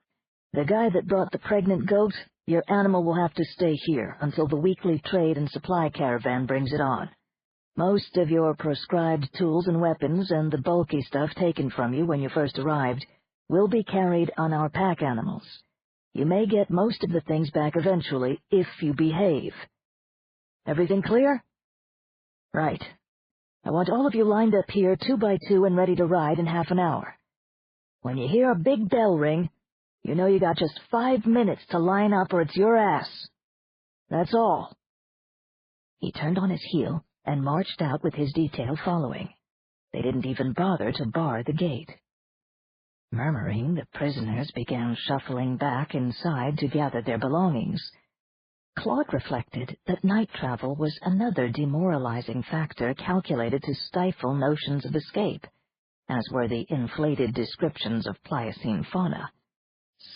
The guy that brought the pregnant goat, your animal will have to stay here until the weekly trade and supply caravan brings it on. Most of your proscribed tools and weapons and the bulky stuff taken from you when you first arrived will be carried on our pack animals. You may get most of the things back eventually if you behave. Everything clear? Right. I want all of you lined up here 2 by 2 and ready to ride in half an hour. When you hear a big bell ring, you know you got just 5 minutes to line up or it's your ass. That's all. He turned on his heel and marched out with his detail following. They didn't even bother to bar the gate. Murmuring, the prisoners began shuffling back inside to gather their belongings. Claude reflected that night travel was another demoralizing factor calculated to stifle notions of escape, as were the inflated descriptions of Pliocene fauna.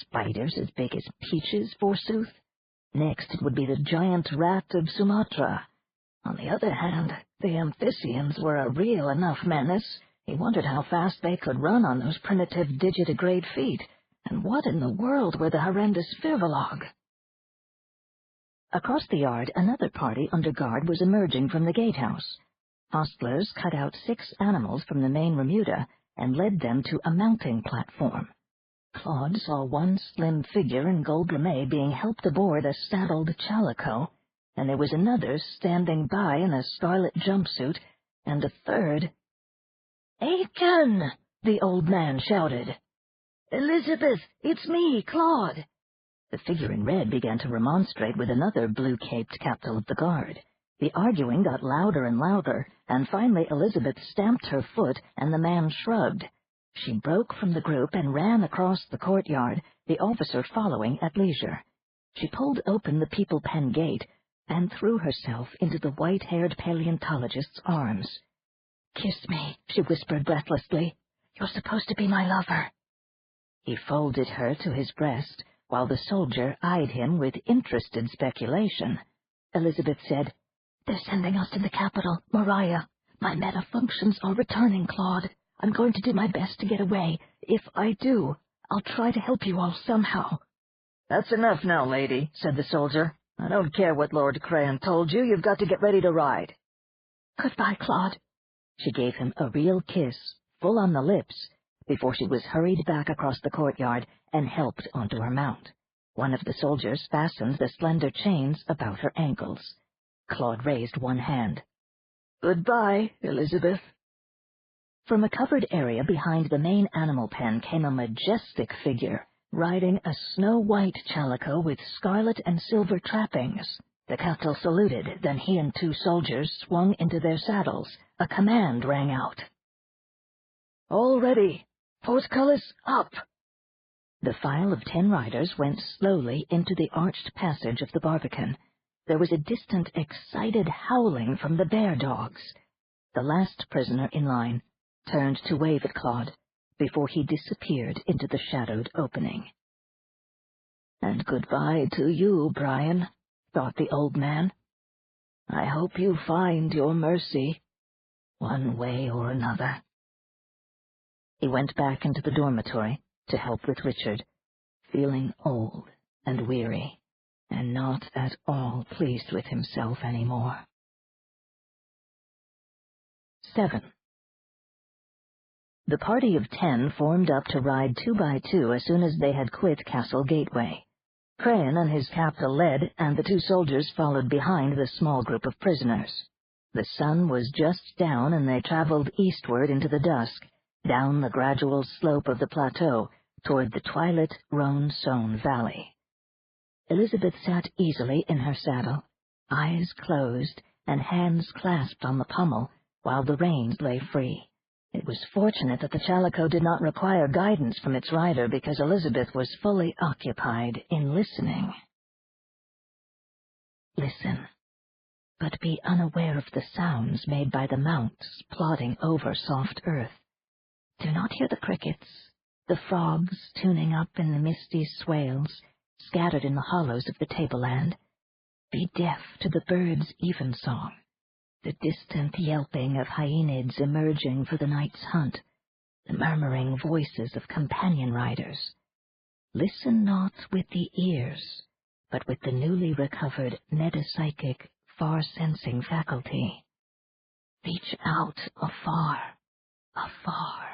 Spiders as big as peaches, forsooth. Next it would be the giant rat of Sumatra. On the other hand, the amphibians were a real enough menace. He wondered how fast they could run on those primitive digitigrade feet, and what in the world were the horrendous Firvalog? Across the yard, another party under guard was emerging from the gatehouse. Hostlers cut out 6 animals from the main remuda and led them to a mounting platform. Claude saw one slim figure in gold lame being helped aboard a saddled chalico, and there was another standing by in a scarlet jumpsuit, and a third— "Aiken!" the old man shouted. "Elizabeth, it's me, Claude." The figure in red began to remonstrate with another blue-caped captain of the guard. The arguing got louder and louder, and finally Elizabeth stamped her foot, and the man shrugged. She broke from the group and ran across the courtyard, the officer following at leisure. She pulled open the people pen gate and threw herself into the white-haired paleontologist's arms. "Kiss me," she whispered breathlessly. "You're supposed to be my lover." He folded her to his breast, while the soldier eyed him with interested speculation. Elizabeth said, "They're sending us to the capital, Moriah. My meta-functions are returning, Claude. I'm going to do my best to get away. If I do, I'll try to help you all somehow." "That's enough now, lady," said the soldier. "I don't care what Lord Crayon told you. You've got to get ready to ride." "Goodbye, Claude." She gave him a real kiss, full on the lips, before she was hurried back across the courtyard and helped onto her mount. One of the soldiers fastened the slender chains about her ankles. Claude raised one hand. "Goodbye, Elizabeth." From a covered area behind the main animal pen came a majestic figure, riding a snow-white chalico with scarlet and silver trappings. The captain saluted, then he and two soldiers swung into their saddles. A command rang out. "All ready! Portcullis up!" The file of 10 riders went slowly into the arched passage of the barbican. There was a distant, excited howling from the bear dogs. The last prisoner in line turned to wave at Claude before he disappeared into the shadowed opening. "And goodbye to you, Brian," thought the old man. "I hope you find your mercy, one way or another." He went back into the dormitory to help with Richard, feeling old and weary, and not at all pleased with himself anymore. 7. The party of 10 formed up to ride 2 by 2 as soon as they had quit Castle Gateway. Crayon and his captain led, and the 2 soldiers followed behind the small group of prisoners. The sun was just down, and they traveled eastward into the dusk, down the gradual slope of the plateau, toward the twilit, roan-sown valley. Elizabeth sat easily in her saddle, eyes closed and hands clasped on the pommel, while the reins lay free. It was fortunate that the chalico did not require guidance from its rider, because Elizabeth was fully occupied in listening. Listen, but be unaware of the sounds made by the mounts plodding over soft earth. Do not hear the crickets, the frogs tuning up in the misty swales scattered in the hollows of the tableland. Be deaf to the birds' evensong, the distant yelping of hyenids emerging for the night's hunt, the murmuring voices of companion riders. Listen not with the ears, but with the newly recovered metapsychic, far-sensing faculty. Reach out afar, afar.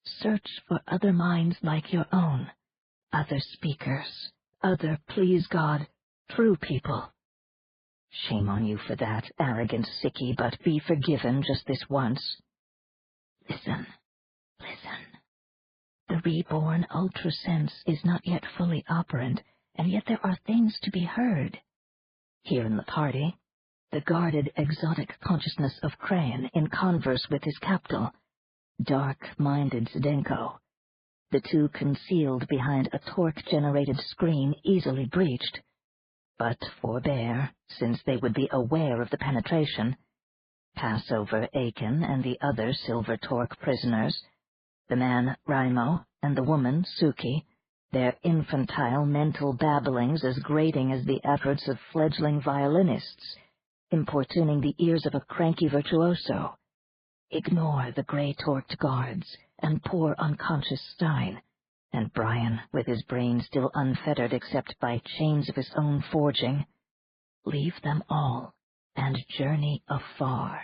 Search for other minds like your own, other speakers, other, please God, true people. Shame on you for that, arrogant sickie, but be forgiven just this once. Listen, listen. The reborn ultrasense is not yet fully operant, and yet there are things to be heard. Here in the party, the guarded exotic consciousness of Crayon in converse with his captain, dark-minded Zdenko, the 2 concealed behind a torque-generated screen easily breached, but forbear, since they would be aware of the penetration. Pass over Aiken and the other Silver Torque prisoners, the man Raimo and the woman Suki, their infantile mental babblings as grating as the efforts of fledgling violinists, importuning the ears of a cranky virtuoso. Ignore the gray-torqued guards and poor unconscious Stein, and Brian, with his brain still unfettered except by chains of his own forging. Leave them all and journey afar.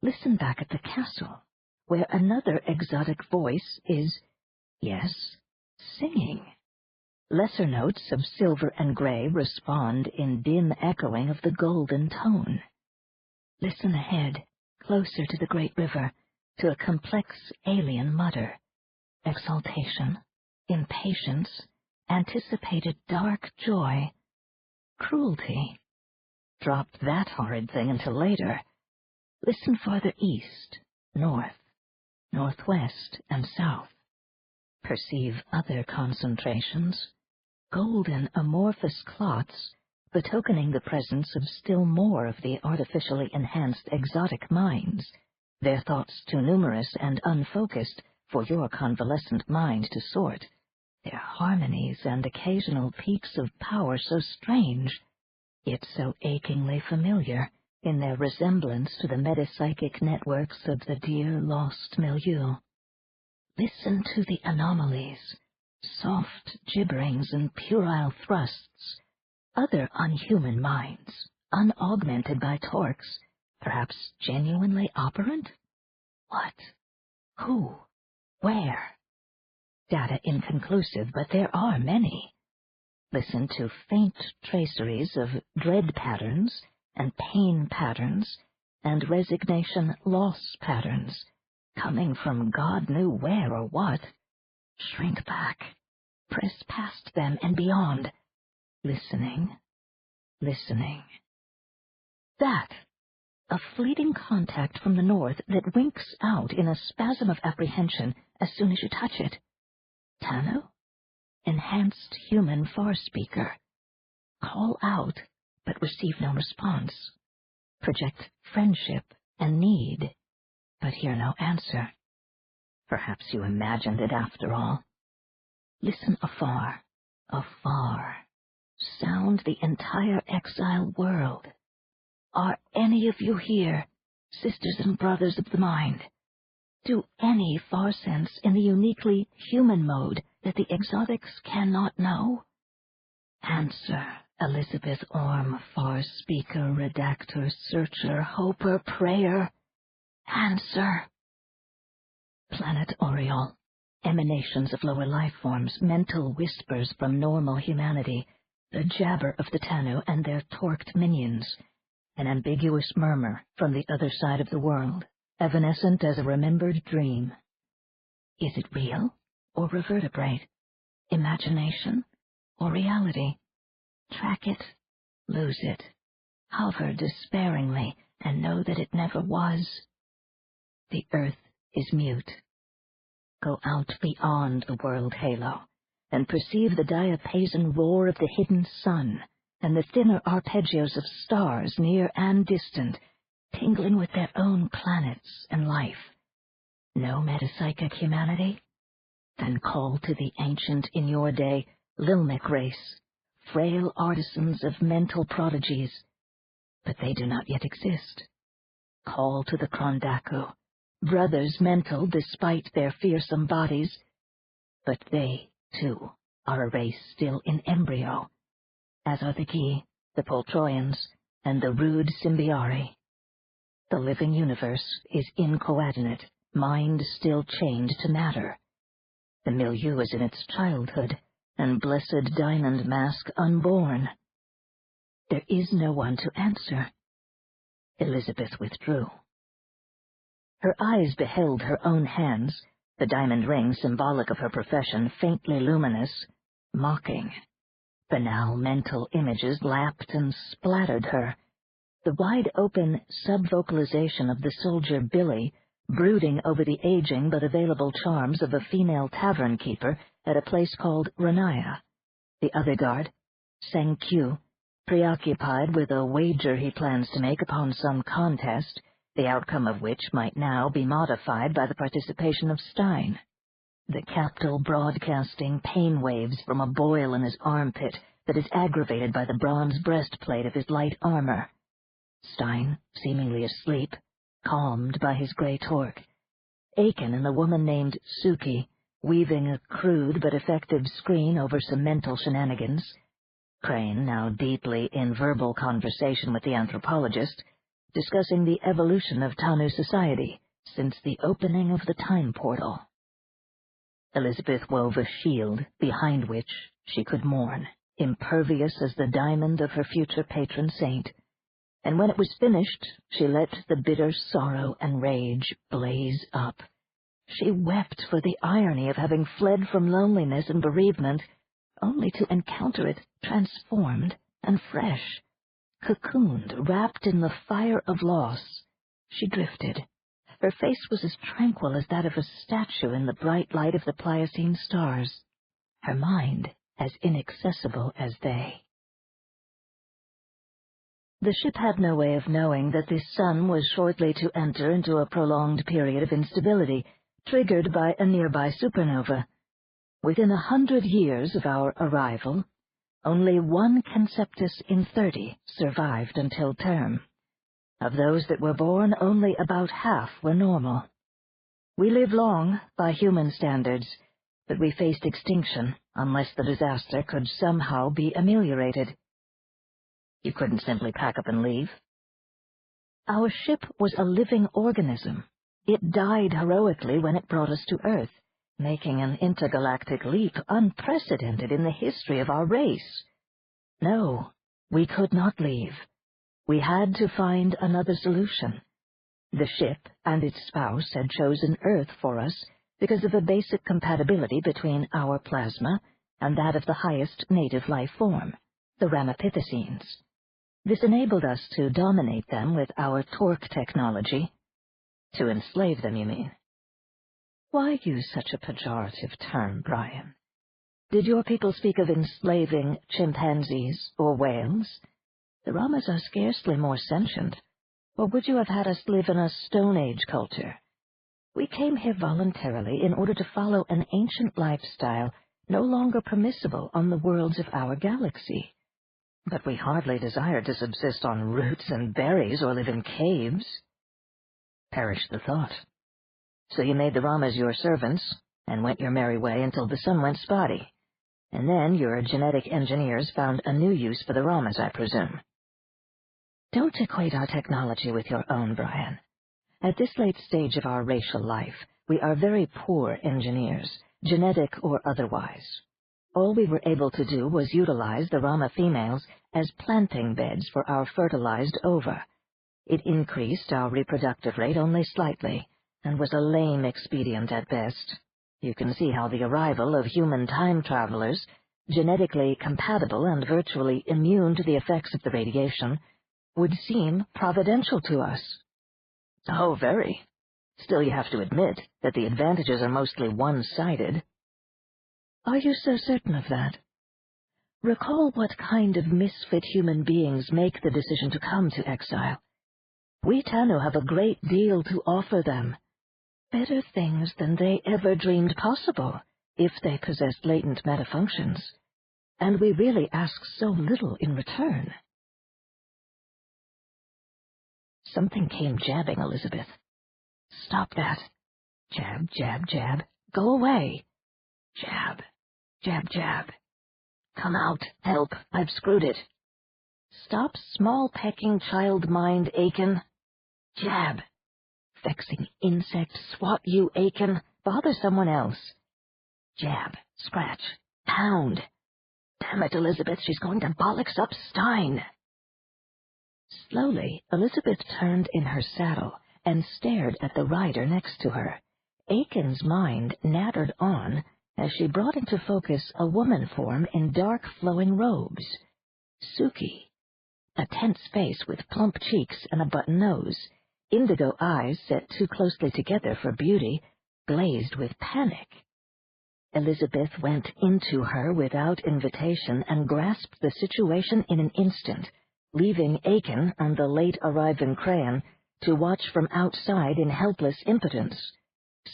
Listen back at the castle, where another exotic voice is, yes, singing. Lesser notes of silver and gray respond in dim echoing of the golden tone. Listen ahead, closer to the great river, to a complex alien mutter. Exaltation, impatience, anticipated dark joy, cruelty. Drop that horrid thing until later. Listen farther east, north, northwest, and south. Perceive other concentrations, golden amorphous clots, betokening the presence of still more of the artificially enhanced exotic minds, their thoughts too numerous and unfocused for your convalescent mind to sort, their harmonies and occasional peaks of power so strange, yet so achingly familiar in their resemblance to the metapsychic networks of the dear lost milieu. Listen to the anomalies, soft gibberings and puerile thrusts, other unhuman minds, unaugmented by torques, perhaps genuinely operant? What? Who? Where? Data inconclusive, but there are many. Listen to faint traceries of dread patterns and pain patterns and resignation loss patterns, coming from God knew where or what. Shrink back, press past them and beyond, listening, listening. That, a fleeting contact from the north that winks out in a spasm of apprehension as soon as you touch it. Tanu? Enhanced human far speaker. Call out, but receive no response. Project friendship and need, but hear no answer. Perhaps you imagined it after all. Listen afar, afar. Sound the entire exile world. Are any of you here, sisters and brothers of the mind? Do any far sense in the uniquely human mode that the exotics cannot know? Answer, Elizabeth Orme, far speaker, redactor, searcher, hoper, prayer. Answer. Planet Oriole, emanations of lower life forms, mental whispers from normal humanity, the jabber of the Tanu and their torqued minions, an ambiguous murmur from the other side of the world, evanescent as a remembered dream. Is it real or revertebrate? Imagination or reality? Track it, lose it, hover despairingly, and know that it never was. The earth is mute. Go out beyond the world halo, and perceive the diapason roar of the hidden sun, and the thinner arpeggios of stars near and distant, tingling with their own planets and life. No metapsychic humanity? Then call to the ancient in your day Lilmic race, frail artisans of mental prodigies, but they do not yet exist. Call to the Krondaku, brothers mental despite their fearsome bodies, but they, too, are a race still in embryo, as are the Gi, the Poltroyans, and the rude Symbiari. The living universe is incoordinate, mind still chained to matter. The milieu is in its childhood, and blessed diamond mask unborn. There is no one to answer. Elizabeth withdrew. Her eyes beheld her own hands, the diamond ring symbolic of her profession faintly luminous, mocking. Banal mental images lapped and splattered her. The wide-open sub-vocalization of the soldier Billy, brooding over the aging but available charms of a female tavern keeper at a place called Renaya. The other guard, Seng Q, preoccupied with a wager he plans to make upon some contest, the outcome of which might now be modified by the participation of Stein. The captal broadcasting pain waves from a boil in his armpit that is aggravated by the bronze breastplate of his light armor. Stein, seemingly asleep, calmed by his gray torque. Aiken and the woman named Suki, weaving a crude but effective screen over some mental shenanigans. Crane, now deeply in verbal conversation with the anthropologist, discussing the evolution of Tanu society since the opening of the time portal. Elizabeth wove a shield behind which she could mourn, impervious as the diamond of her future patron saint. And when it was finished, she let the bitter sorrow and rage blaze up. She wept for the irony of having fled from loneliness and bereavement, only to encounter it transformed and fresh. Cocooned, wrapped in the fire of loss, she drifted. Her face was as tranquil as that of a statue in the bright light of the Pliocene stars, her mind as inaccessible as they. The ship had no way of knowing that the sun was shortly to enter into a prolonged period of instability, triggered by a nearby supernova. Within 100 years of our arrival, only 1 Conceptus in 30 survived until term. Of those that were born, only about half were normal. We lived long by human standards, but we faced extinction unless the disaster could somehow be ameliorated. You couldn't simply pack up and leave. Our ship was a living organism. It died heroically when it brought us to Earth, making an intergalactic leap unprecedented in the history of our race. No, we could not leave. We had to find another solution. The ship and its spouse had chosen Earth for us because of a basic compatibility between our plasma and that of the highest native life form, the Ramapithecines. This enabled us to dominate them with our torque technology. To enslave them, you mean? Why use such a pejorative term, Brian? Did your people speak of enslaving chimpanzees or whales? The Ramas are scarcely more sentient. Or would you have had us live in a Stone Age culture? We came here voluntarily in order to follow an ancient lifestyle no longer permissible on the worlds of our galaxy. But we hardly desired to subsist on roots and berries or live in caves. Perish the thought. So you made the Ramas your servants and went your merry way until the sun went spotty. And then your genetic engineers found a new use for the Ramas, I presume. Don't equate our technology with your own, Brian. At this late stage of our racial life, we are very poor engineers, genetic or otherwise. All we were able to do was utilize the Rama females as planting beds for our fertilized ova. It increased our reproductive rate only slightly, and was a lame expedient at best. You can see how the arrival of human time travelers, genetically compatible and virtually immune to the effects of the radiation, would seem providential to us. Oh, very. Still, you have to admit that the advantages are mostly one-sided. Are you so certain of that? Recall what kind of misfit human beings make the decision to come to exile. We Tanu have a great deal to offer them. Better things than they ever dreamed possible, if they possessed latent metafunctions. And we really ask so little in return. Something came jabbing Elizabeth. Stop that. Jab, jab, jab. Go away. Jab, jab, jab. Come out. Help. I've screwed it. Stop small-pecking child mind, Aiken. Jab. Vexing insect. Swat you, Aiken. Bother someone else. Jab. Scratch. Pound. Damn it, Elizabeth. She's going to bollocks up Stein. Slowly, Elizabeth turned in her saddle and stared at the rider next to her. Aiken's mind nattered on as she brought into focus a woman form in dark flowing robes. Suki. A tense face with plump cheeks and a button nose, indigo eyes set too closely together for beauty, glazed with panic. Elizabeth went into her without invitation and grasped the situation in an instant, leaving Aiken and the late-arriving Crayon to watch from outside in helpless impotence.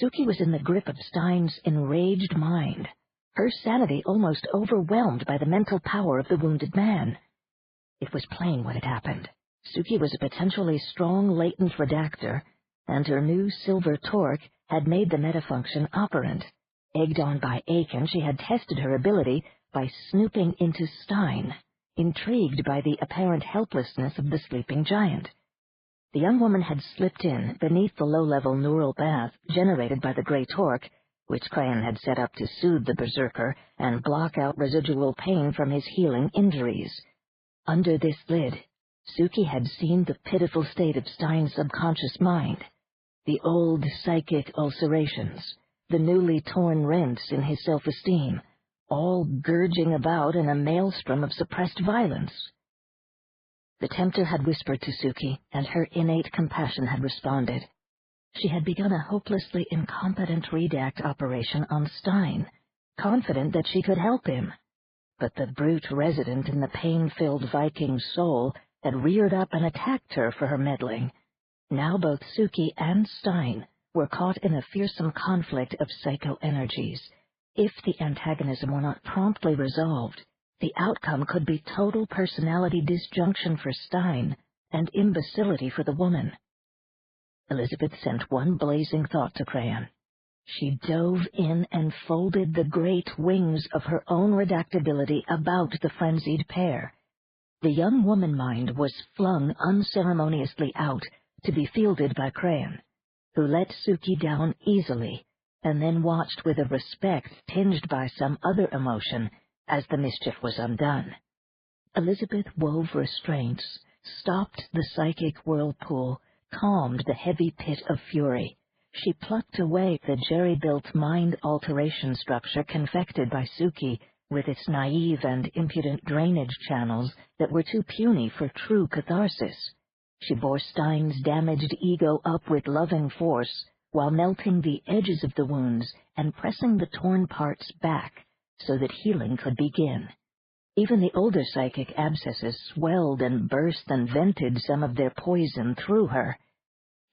Suki was in the grip of Stein's enraged mind, her sanity almost overwhelmed by the mental power of the wounded man. It was plain what had happened. Suki was a potentially strong latent redactor, and her new silver torque had made the metafunction operant. Egged on by Aiken, she had tested her ability by snooping into Stein, intrigued by the apparent helplessness of the sleeping giant. The young woman had slipped in beneath the low-level neural bath generated by the gray torque, which Crayon had set up to soothe the berserker and block out residual pain from his healing injuries. Under this lid, Suki had seen the pitiful state of Stein's subconscious mind, the old psychic ulcerations, the newly torn rents in his self-esteem, all gurging about in a maelstrom of suppressed violence. The tempter had whispered to Suki, and her innate compassion had responded. She had begun a hopelessly incompetent redact operation on Stein, confident that she could help him. But the brute resident in the pain-filled Viking soul had reared up and attacked her for her meddling. Now both Suki and Stein were caught in a fearsome conflict of psycho-energies. If the antagonism were not promptly resolved, the outcome could be total personality disjunction for Stein and imbecility for the woman. Elizabeth sent one blazing thought to Crayon. She dove in and folded the great wings of her own redactability about the frenzied pair. The young woman mind was flung unceremoniously out to be fielded by Crayon, who let Suki down easily, and then watched with a respect tinged by some other emotion as the mischief was undone. Elizabeth wove restraints, stopped the psychic whirlpool, calmed the heavy pit of fury. She plucked away the jerry-built mind-alteration structure confected by Suki with its naive and impudent drainage channels that were too puny for true catharsis. She bore Stein's damaged ego up with loving force, while melting the edges of the wounds and pressing the torn parts back so that healing could begin. Even the older psychic abscesses swelled and burst and vented some of their poison through her.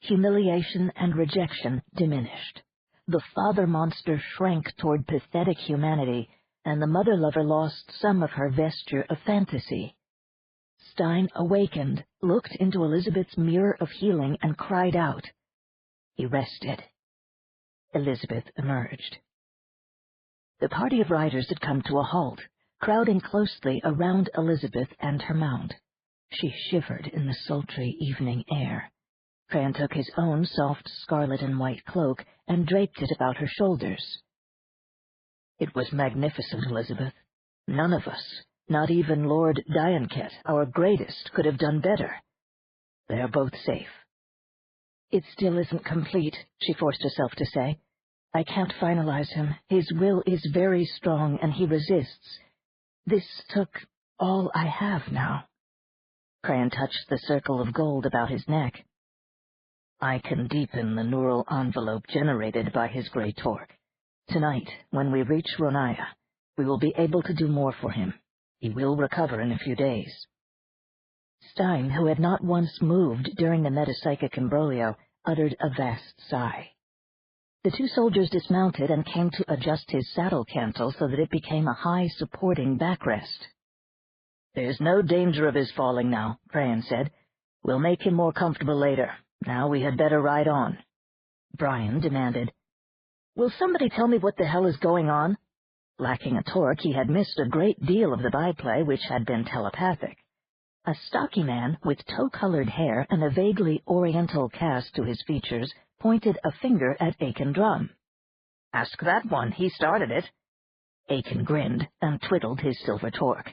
Humiliation and rejection diminished. The father monster shrank toward pathetic humanity, and the mother-lover lost some of her vesture of fantasy. Stein awakened, looked into Elizabeth's mirror of healing, and cried out. He rested. Elizabeth emerged. The party of riders had come to a halt, crowding closely around Elizabeth and her mount. She shivered in the sultry evening air. Crayon took his own soft scarlet and white cloak and draped it about her shoulders. It was magnificent, Elizabeth. None of us, not even Lord Dianket, our greatest, could have done better. They are both safe. It still isn't complete, she forced herself to say. I can't finalize him. His will is very strong, and he resists. This took all I have now. Crayon touched the circle of gold about his neck. I can deepen the neural envelope generated by his gray torque. Tonight, when we reach Ronaya, we will be able to do more for him. He will recover in a few days. Stein, who had not once moved during the metapsychic imbroglio, uttered a vast sigh. The two soldiers dismounted and came to adjust his saddle cantle so that it became a high supporting backrest. There's no danger of his falling now, Crayon said. We'll make him more comfortable later. Now we had better ride on. Brian demanded. Will somebody tell me what the hell is going on? Lacking a torque, he had missed a great deal of the byplay, which had been telepathic. A stocky man with tow-colored hair and a vaguely oriental cast to his features pointed a finger at Aiken Drum. Ask that one, he started it. Aiken grinned and twiddled his silver torque.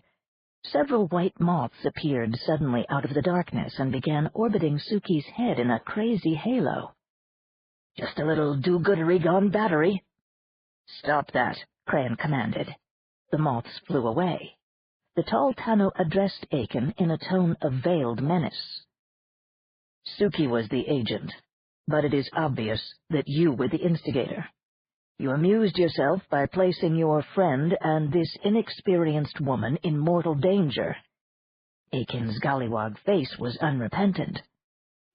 Several white moths appeared suddenly out of the darkness and began orbiting Suki's head in a crazy halo. Just a little do-goodery gone battery. Stop that, Crayon commanded. The moths flew away. The tall Tano addressed Aiken in a tone of veiled menace. Suki was the agent, but it is obvious that you were the instigator. You amused yourself by placing your friend and this inexperienced woman in mortal danger. Aiken's gollywog face was unrepentant.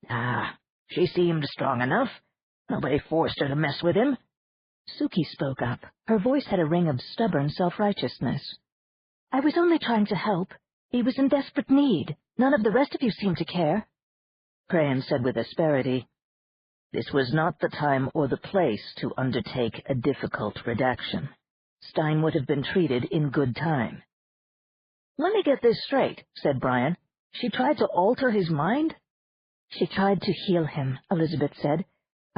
Ah, she seemed strong enough. Nobody forced her to mess with him. Suki spoke up. Her voice had a ring of stubborn self-righteousness. I was only trying to help. He was in desperate need. None of the rest of you seemed to care. Crayon said with asperity, This was not the time or the place to undertake a difficult redaction. Stein would have been treated in good time. Let me get this straight, said Brian. She tried to alter his mind? She tried to heal him, Elizabeth said.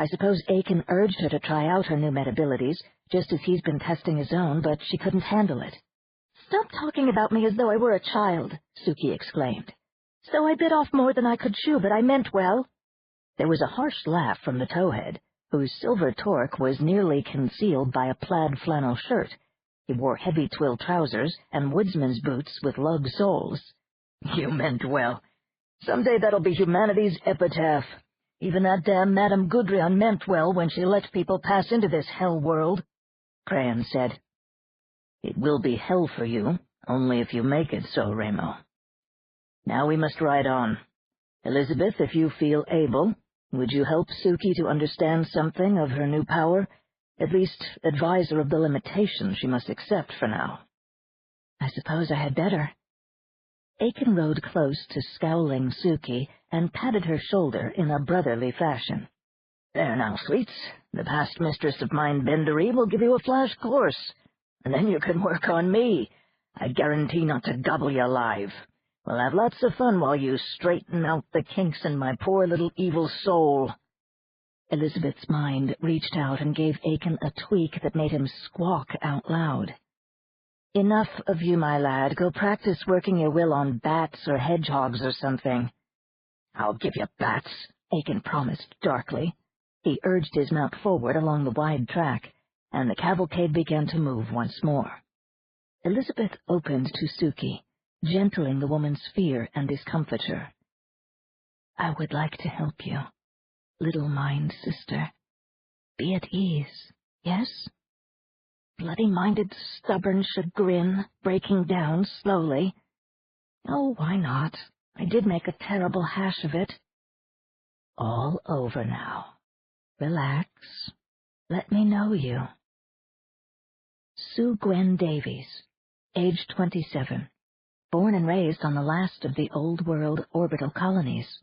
I suppose Aiken urged her to try out her new metabilities, just as he's been testing his own, but she couldn't handle it. "Stop talking about me as though I were a child," Suki exclaimed. "So I bit off more than I could chew, but I meant well." There was a harsh laugh from the towhead, whose silver torque was nearly concealed by a plaid flannel shirt. He wore heavy twill trousers and woodsman's boots with lug soles. "You meant well. Someday that'll be humanity's epitaph. Even that damn Madame Gudrian meant well when she let people pass into this hell world," Crayon said. "It will be hell for you, only if you make it so, Remo. Now we must ride on. Elizabeth, if you feel able, would you help Suki to understand something of her new power? At least advise her of the limitations she must accept for now." "I suppose I had better." Aiken rode close to scowling Suki and patted her shoulder in a brotherly fashion. "There now, sweets, the past mistress of mind Bendery will give you a flash course, and then you can work on me. I guarantee not to gobble you alive. We'll have lots of fun while you straighten out the kinks in my poor little evil soul." Elizabeth's mind reached out and gave Aiken a tweak that made him squawk out loud. "Enough of you, my lad. Go practice working your will on bats or hedgehogs or something." "I'll give you bats," Aiken promised darkly. He urged his mount forward along the wide track, and the cavalcade began to move once more. Elizabeth opened to Suki, gentling the woman's fear and discomfiture. "I would like to help you, little mind sister. Be at ease, yes?" Bloody-minded, stubborn chagrin, breaking down slowly. "Oh, why not? I did make a terrible hash of it." "All over now. Relax. Let me know you." Sue Gwen Davies, age 27, born and raised on the last of the Old World orbital colonies.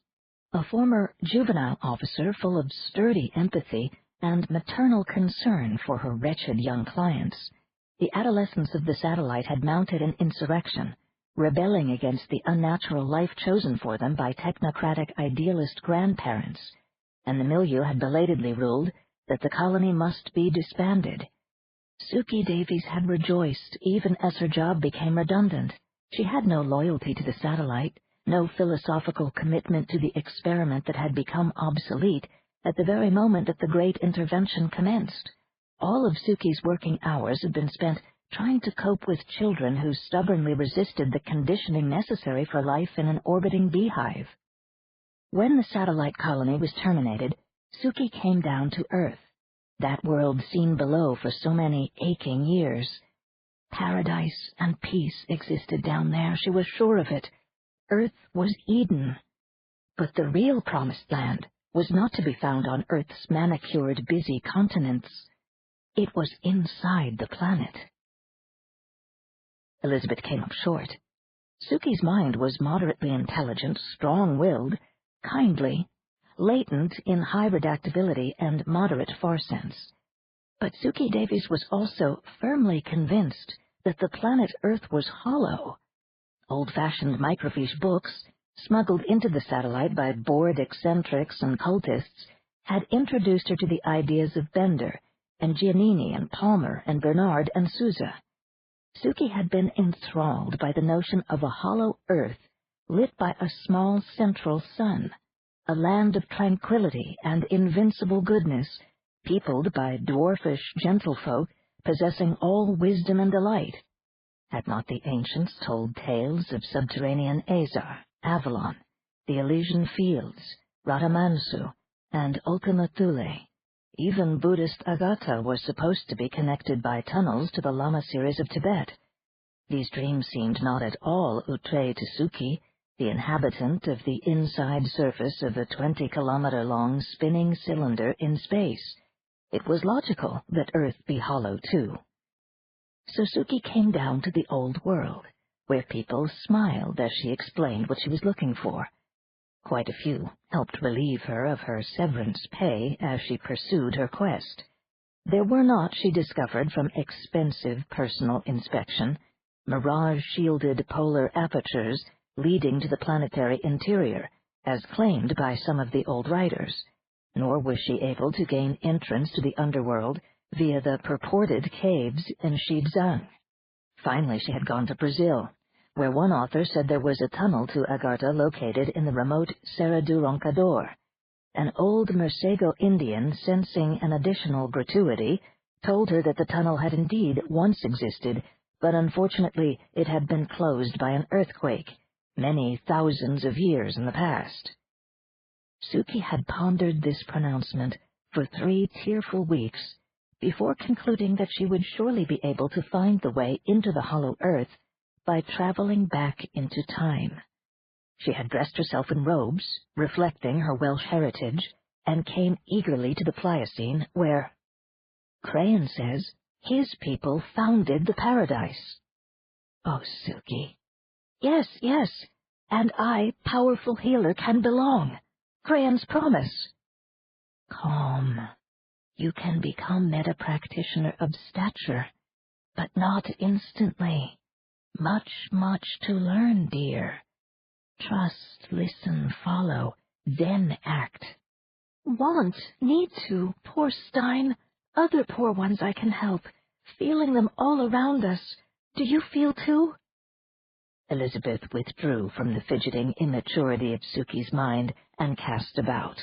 A former juvenile officer full of sturdy empathy and maternal concern for her wretched young clients, the adolescents of the satellite had mounted an insurrection, rebelling against the unnatural life chosen for them by technocratic idealist grandparents, and the milieu had belatedly ruled that the colony must be disbanded. Suki Davies had rejoiced even as her job became redundant. She had no loyalty to the satellite, no philosophical commitment to the experiment that had become obsolete at the very moment that the great intervention commenced. All of Suki's working hours had been spent trying to cope with children who stubbornly resisted the conditioning necessary for life in an orbiting beehive. When the satellite colony was terminated, Suki came down to Earth, that world seen below for so many aching years. Paradise and peace existed down there, she was sure of it. Earth was Eden. But the real promised land was not to be found on Earth's manicured, busy continents. It was inside the planet. Elizabeth came up short. Suki's mind was moderately intelligent, strong-willed, kindly, latent in high redactability and moderate far sense. But Suki Davies was also firmly convinced that the planet Earth was hollow. Old-fashioned microfiche books, smuggled into the satellite by bored eccentrics and cultists, had introduced her to the ideas of Bender and Giannini and Palmer and Bernard and Sousa. Suki had been enthralled by the notion of a hollow Earth lit by a small central sun, a land of tranquility and invincible goodness, peopled by dwarfish gentlefolk possessing all wisdom and delight. Had not the ancients told tales of subterranean Azar, Avalon, the Elysian Fields, Ratamansu, and Ultima Thule? Even Buddhist Agata was supposed to be connected by tunnels to the Lama series of Tibet. These dreams seemed not at all outre to Suki, the inhabitant of the inside surface of a 20-kilometer-long spinning cylinder in space. It was logical that Earth be hollow, too. So Suki came down to the old world, where people smiled as she explained what she was looking for. Quite a few helped relieve her of her severance pay as she pursued her quest. There were not, she discovered from expensive personal inspection, mirage-shielded polar apertures leading to the planetary interior, as claimed by some of the old writers. nor was she able to gain entrance to the underworld via the purported caves in Shidzang. Finally, she had gone to Brazil, where one author said there was a tunnel to Agartha located in the remote Serra do Roncador. An old Morcego Indian, sensing an additional gratuity, told her that the tunnel had indeed once existed, but unfortunately it had been closed by an earthquake, many thousands of years in the past. Suki had pondered this pronouncement for 3 tearful weeks before concluding that she would surely be able to find the way into the hollow earth by traveling back into time. She had dressed herself in robes, reflecting her Welsh heritage, and came eagerly to the Pliocene, where, Crayon says, his people founded the paradise. Oh, Suki. Yes, yes, and I, powerful healer, can belong. Crayon's promise. Calm. You can become meta-practitioner of stature, but not instantly. Much, much to learn, dear. Trust, listen, follow, then act. Want, need to, poor Stein. Other poor ones I can help, feeling them all around us. Do you feel too? Elizabeth withdrew from the fidgeting immaturity of Suki's mind and cast about.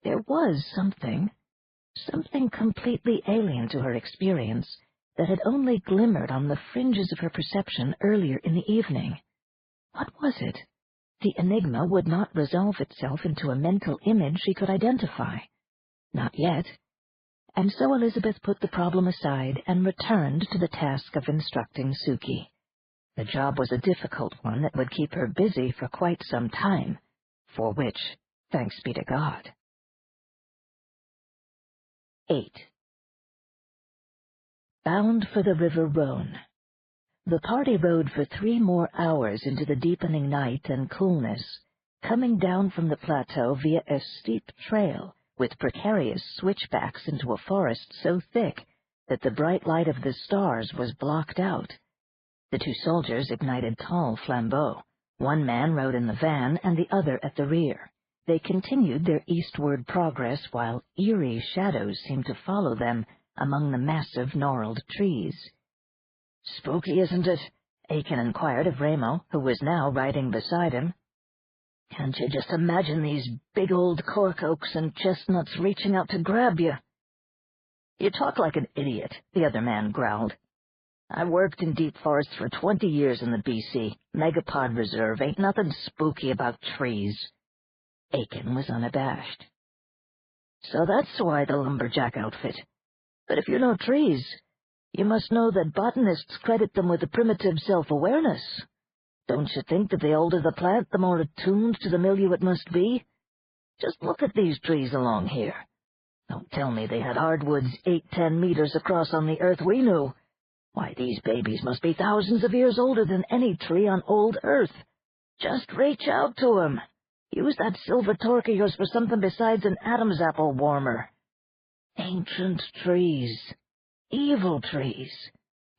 There was something completely alien to her experience that had only glimmered on the fringes of her perception earlier in the evening. What was it? The enigma would not resolve itself into a mental image she could identify. Not yet. And so Elizabeth put the problem aside and returned to the task of instructing Suki. The job was a difficult one that would keep her busy for quite some time, for which, thanks be to God. 8. Bound for the River Rhone. The party rode for 3 more hours into the deepening night and coolness, coming down from the plateau via a steep trail with precarious switchbacks into a forest so thick that the bright light of the stars was blocked out. The 2 soldiers ignited tall flambeaux. One man rode in the van and the other at the rear. They continued their eastward progress while eerie shadows seemed to follow them among the massive gnarled trees. "Spooky, isn't it?" Aiken inquired of Ramo, who was now riding beside him. "Can't you just imagine these big old cork oaks and chestnuts reaching out to grab you?" "You talk like an idiot," the other man growled. "I've worked in deep forests for 20 years in the BC. Megapod Reserve. Ain't nothing spooky about trees." Aiken was unabashed. "So that's why the lumberjack outfit. But if you know trees, you must know that botanists credit them with a primitive self-awareness. Don't you think that the older the plant, the more attuned to the milieu it must be? Just look at these trees along here. Don't tell me they had hardwoods 8-10 meters across on the earth we knew. Why, these babies must be thousands of years older than any tree on old Earth. Just reach out to 'em. Use that silver torque of yours for something besides an Adam's apple warmer. Ancient trees. Evil trees.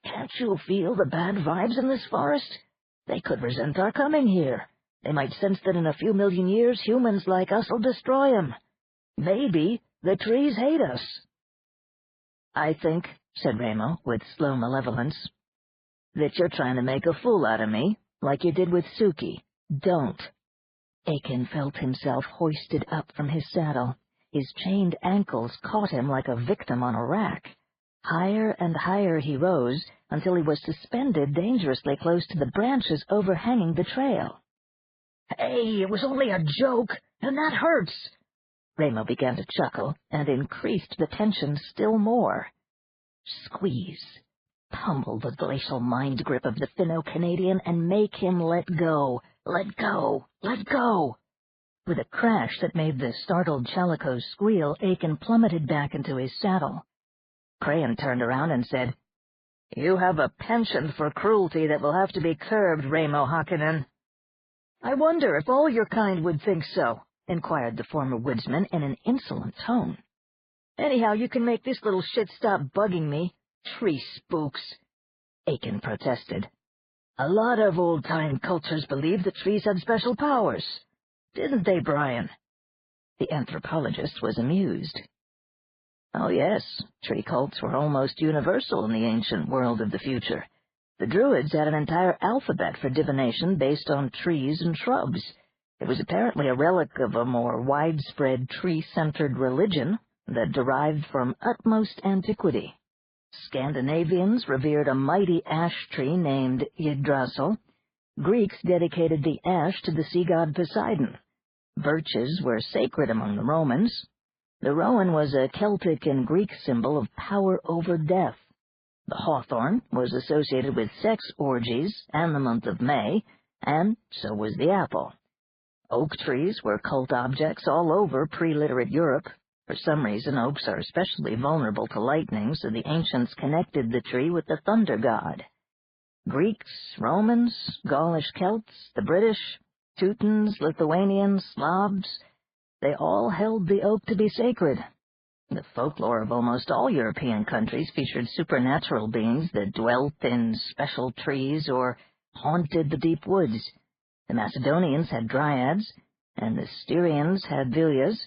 Can't you feel the bad vibes in this forest? They could resent our coming here. They might sense that in a few million years humans like us will destroy 'em. Maybe the trees hate us." "I think," said Ramo, with slow malevolence, "that you're trying to make a fool out of me, like you did with Suki. Don't." Aiken felt himself hoisted up from his saddle. His chained ankles caught him like a victim on a rack. Higher and higher he rose, until he was suspended dangerously close to the branches overhanging the trail. "Hey, it was only a joke, and that hurts." Ramo began to chuckle, and increased the tension still more. Squeeze. Pummel the glacial mind grip of the Finno-Canadian and make him let go. Let go. Let go. With a crash that made the startled Chalico squeal, Aiken plummeted back into his saddle. Crayon turned around and said, "You have a penchant for cruelty that will have to be curbed, Ramo Hakkinen." "I wonder if all your kind would think so," inquired the former woodsman in an insolent tone. "Anyhow, you can make this little shit stop bugging me. Tree spooks." Aiken protested. "A lot of old-time cultures believed that trees had special powers. Didn't they, Brian?" The anthropologist was amused. Oh yes, tree cults were almost universal in the ancient world of the future. The Druids had an entire alphabet for divination based on trees and shrubs. It was apparently a relic of a more widespread tree-centered religion that derived from utmost antiquity. Scandinavians revered a mighty ash tree named Yggdrasil. Greeks dedicated the ash to the sea god Poseidon. Birches were sacred among the Romans. The rowan was a Celtic and Greek symbol of power over death. The hawthorn was associated with sex orgies and the month of May, and so was the apple. Oak trees were cult objects all over pre-literate Europe. For some reason, oaks are especially vulnerable to lightning, so the ancients connected the tree with the thunder god. Greeks, Romans, Gaulish Celts, the British, Teutons, Lithuanians, Slavs, they all held the oak to be sacred. The folklore of almost all European countries featured supernatural beings that dwelt in special trees or haunted the deep woods. The Macedonians had dryads, and the Styrians had villas,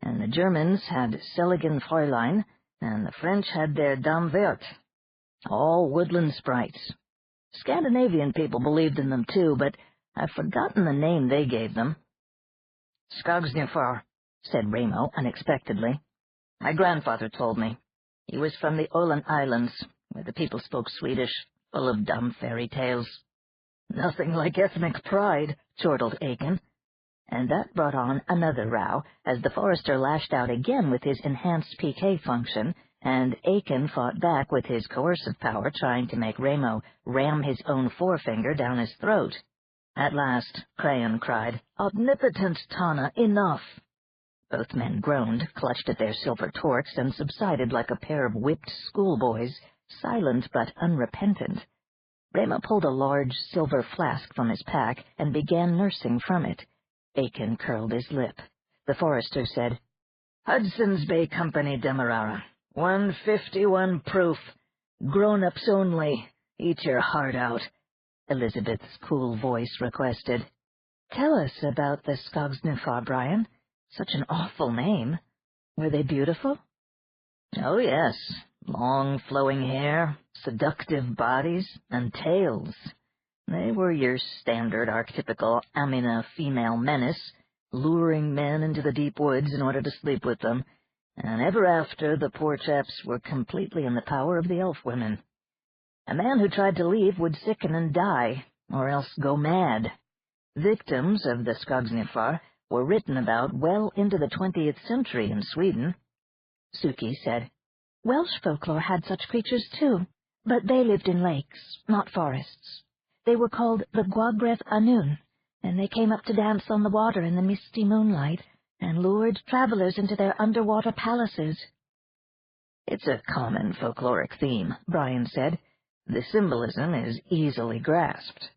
and the Germans had Seligen Fräulein, and the French had their Dame Verte, all woodland sprites. Scandinavian people believed in them too, but I've forgotten the name they gave them. Skogsnefar, said Ramo unexpectedly. My grandfather told me. He was from the Åland Islands, where the people spoke Swedish, full of dumb fairy tales. Nothing like ethnic pride, chortled Aiken. And that brought on another row, as the forester lashed out again with his enhanced PK function, and Aiken fought back with his coercive power, trying to make Ramo ram his own forefinger down his throat. At last, Crayon cried, Omnipotent Tana, enough! Both men groaned, clutched at their silver torques, and subsided like a pair of whipped schoolboys, silent but unrepentant. Ramo pulled a large silver flask from his pack and began nursing from it. Aiken curled his lip. The forester said, Hudson's Bay Company, Demerara. 151 proof. Grown-ups only. Eat your heart out. Elizabeth's cool voice requested. Tell us about the Skogsnefar, Brian. Such an awful name. Were they beautiful? Oh, yes. Long flowing hair, seductive bodies, and tails. They were your standard archetypical Amina female menace, luring men into the deep woods in order to sleep with them, and ever after the poor chaps were completely in the power of the elf women. A man who tried to leave would sicken and die, or else go mad. Victims of the Skogsnefar were written about well into the 20th century in Sweden. Suki said, Welsh folklore had such creatures too, but they lived in lakes, not forests. They were called the Gwagreth Anun, and they came up to dance on the water in the misty moonlight and lured travelers into their underwater palaces. It's a common folkloric theme, Brian said. The symbolism is easily grasped.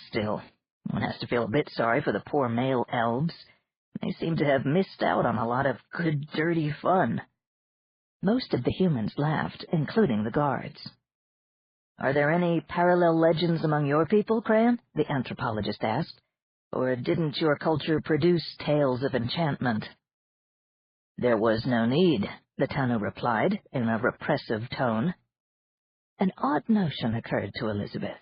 Still, one has to feel a bit sorry for the poor male elves. They seem to have missed out on a lot of good, dirty fun. Most of the humans laughed, including the guards. Are there any parallel legends among your people, Crayon? The anthropologist asked. Or didn't your culture produce tales of enchantment? There was no need, the Tanu replied, in a repressive tone. An odd notion occurred to Elizabeth.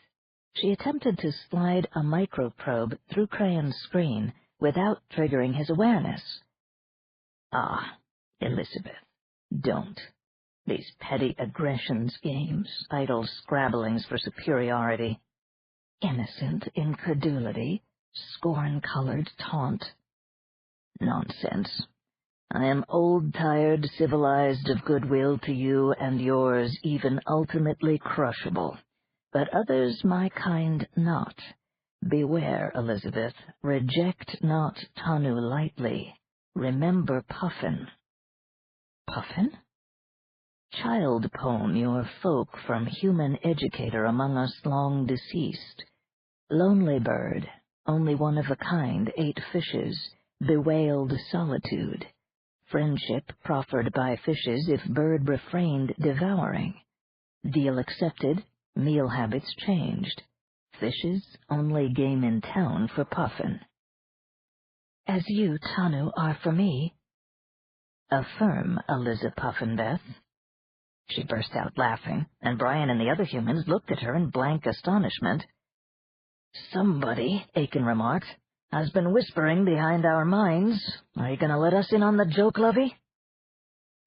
She attempted to slide a microprobe through Crayon's screen without triggering his awareness. Ah, Elizabeth, don't. These petty aggressions games, idle scrabblings for superiority. Innocent incredulity, scorn-colored taunt. Nonsense. I am old-tired, civilized of goodwill to you and yours, even ultimately crushable. But others my kind not. Beware, Elizabeth, reject not Tanu lightly. Remember Puffin. Puffin? Child poem your folk from human educator among us long deceased. Lonely bird, only one of a kind, ate fishes, bewailed solitude. Friendship proffered by fishes if bird refrained devouring. Deal accepted, meal habits changed. Fishes only game in town for Puffin. As you, Tanu, are for me, Affirm, Eliza Puffinbeth." She burst out laughing, and Brian and the other humans looked at her in blank astonishment. "Somebody," Aiken remarked, "has been whispering behind our minds. Are you going to let us in on the joke, Lovey?"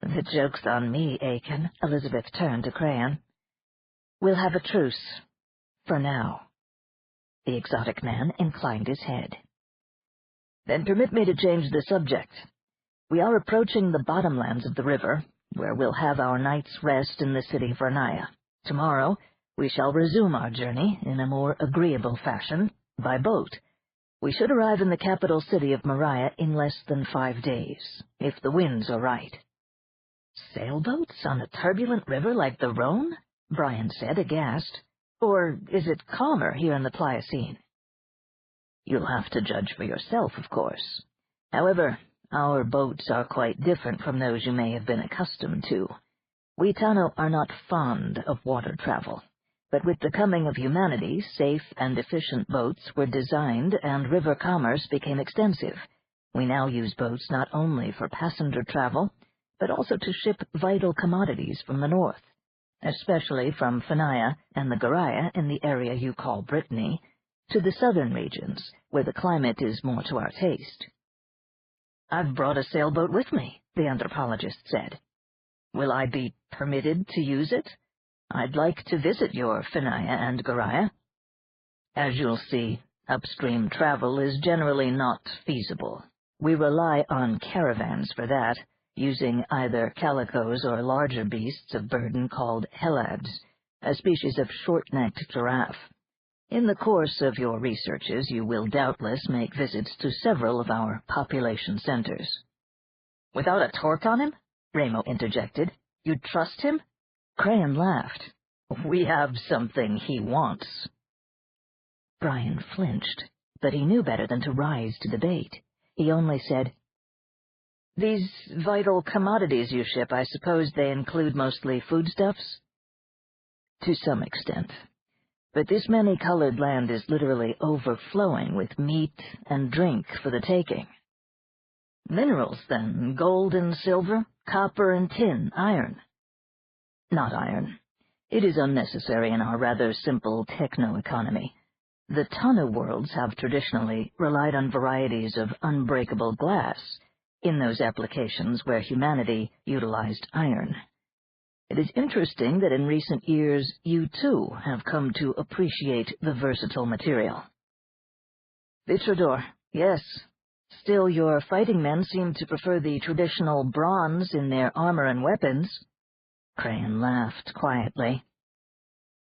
"The joke's on me, Aiken." Elizabeth turned to Crayon. "We'll have a truce. For now." The exotic man inclined his head. "Then permit me to change the subject. We are approaching the bottomlands of the river, where we'll have our night's rest in the city of Vernaya. Tomorrow we shall resume our journey in a more agreeable fashion, by boat. We should arrive in the capital city of Mariah in less than 5 days, if the winds are right." "Sailboats on a turbulent river like the Rhone?" Brian said, aghast. "Or is it calmer here in the Pliocene?" "You'll have to judge for yourself, of course. However, our boats are quite different from those you may have been accustomed to. We Tano are not fond of water travel, but with the coming of humanity, safe and efficient boats were designed and river commerce became extensive. We now use boats not only for passenger travel, but also to ship vital commodities from the north, especially from Vernaya and the Garaya in the area you call Brittany, to the southern regions, where the climate is more to our taste." "I've brought a sailboat with me," the anthropologist said. "Will I be permitted to use it? I'd like to visit your Vernaya and Garaya." "As you'll see, upstream travel is generally not feasible. We rely on caravans for that, using either calicos or larger beasts of burden called helads, a species of short-necked giraffe. In the course of your researches, you will doubtless make visits to several of our population centers." "Without a torque on him?" Ramo interjected. "You'd trust him?" Crayon laughed. "We have something he wants." Brian flinched, but he knew better than to rise to the bait. He only said, "These vital commodities you ship, I suppose they include mostly foodstuffs?" "To some extent. But this many-colored land is literally overflowing with meat and drink for the taking." "Minerals, then? Gold and silver? Copper and tin? Iron?" "Not iron. It is unnecessary in our rather simple techno-economy. The Tana worlds have traditionally relied on varieties of unbreakable glass in those applications where humanity utilized iron. It is interesting that in recent years you, too, have come to appreciate the versatile material." "Vitrador, yes. Still, your fighting men seem to prefer the traditional bronze in their armor and weapons." Crayon laughed quietly.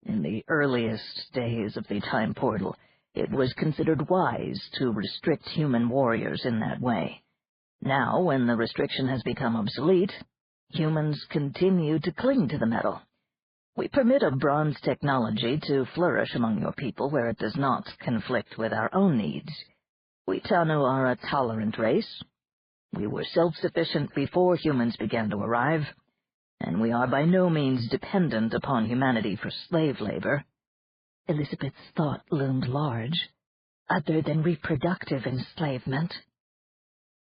"In the earliest days of the time portal, it was considered wise to restrict human warriors in that way. Now, when the restriction has become obsolete, humans continue to cling to the metal. We permit a bronze technology to flourish among your people where it does not conflict with our own needs. We Tanu are a tolerant race. We were self-sufficient before humans began to arrive, and we are by no means dependent upon humanity for slave labor." Elizabeth's thought loomed large. "Other than reproductive enslavement?"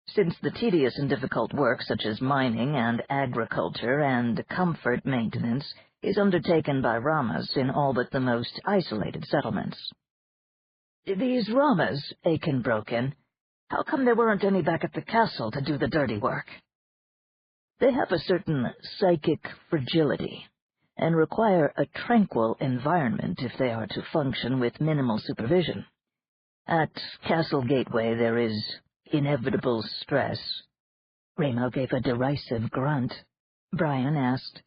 "Since the tedious and difficult work such as mining and agriculture and comfort maintenance is undertaken by Ramas in all but the most isolated settlements." "These Ramas," Aiken broke in, "how come there weren't any back at the castle to do the dirty work?" "They have a certain psychic fragility, and require a tranquil environment if they are to function with minimal supervision. At Castle Gateway there is inevitable stress." Ramo gave a derisive grunt. Brian asked,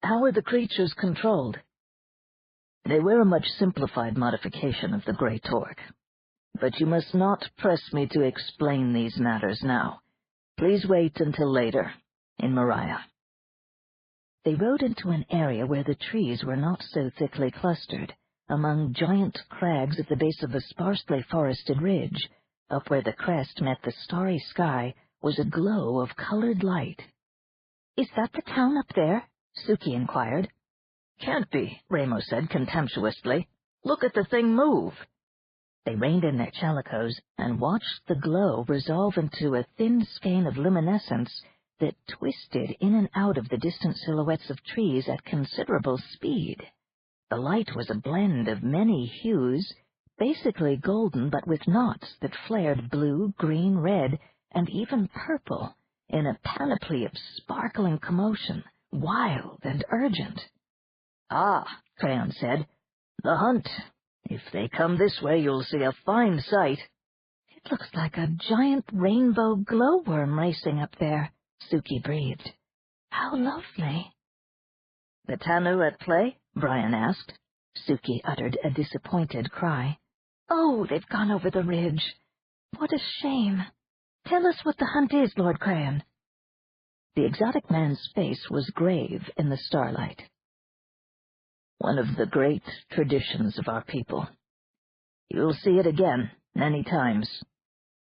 "How are the creatures controlled?" "They wear a much simplified modification of the Grey Torque. But you must not press me to explain these matters now. Please wait until later, in Mariah." They rode into an area where the trees were not so thickly clustered, among giant crags at the base of a sparsely forested ridge. Up where the crest met the starry sky was a glow of colored light. "Is that the town up there?" Suki inquired. "Can't be," Ramo said contemptuously. "Look at the thing move." They reined in their chalicos and watched the glow resolve into a thin skein of luminescence that twisted in and out of the distant silhouettes of trees at considerable speed. The light was a blend of many hues, basically golden but with knots that flared blue, green, red, and even purple, in a panoply of sparkling commotion, wild and urgent. "Ah," Crayon said, "the hunt. If they come this way, you'll see a fine sight." "It looks like a giant rainbow glowworm racing up there," Suki breathed. "How lovely." "The Tanu at play?" Brian asked. Suki uttered a disappointed cry. "Oh, they've gone over the ridge. What a shame. Tell us what the hunt is, Lord Crayon." The exotic man's face was grave in the starlight. "One of the great traditions of our people. You'll see it again, many times.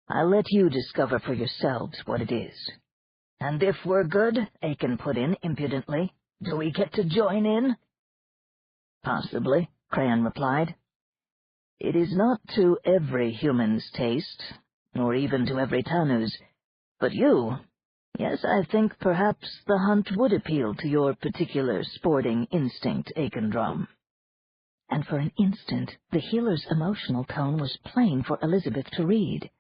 I'll let you discover for yourselves what it is." "And if we're good," Aiken put in impudently, "do we get to join in?" "Possibly," Crayon replied. "It is not to every human's taste, nor even to every Tanu's, but yes, I think perhaps the hunt would appeal to your particular sporting instinct, Aikendrum." And for an instant the healer's emotional tone was plain for Elizabeth to read.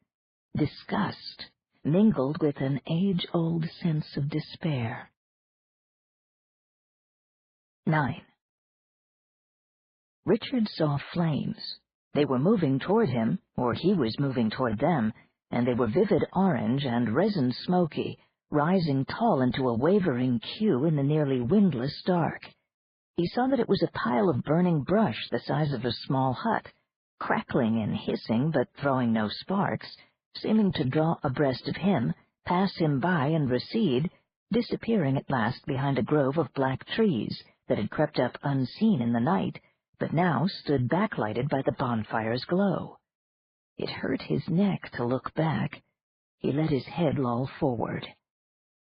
Disgust, mingled with an age-old sense of despair. 9. Richard saw flames. They were moving toward him, or he was moving toward them, and they were vivid orange and resin-smoky, rising tall into a wavering queue in the nearly windless dark. He saw that it was a pile of burning brush the size of a small hut, crackling and hissing but throwing no sparks, seeming to draw abreast of him, pass him by and recede, disappearing at last behind a grove of black trees that had crept up unseen in the night, but now stood backlighted by the bonfire's glow. It hurt his neck to look back. He let his head loll forward.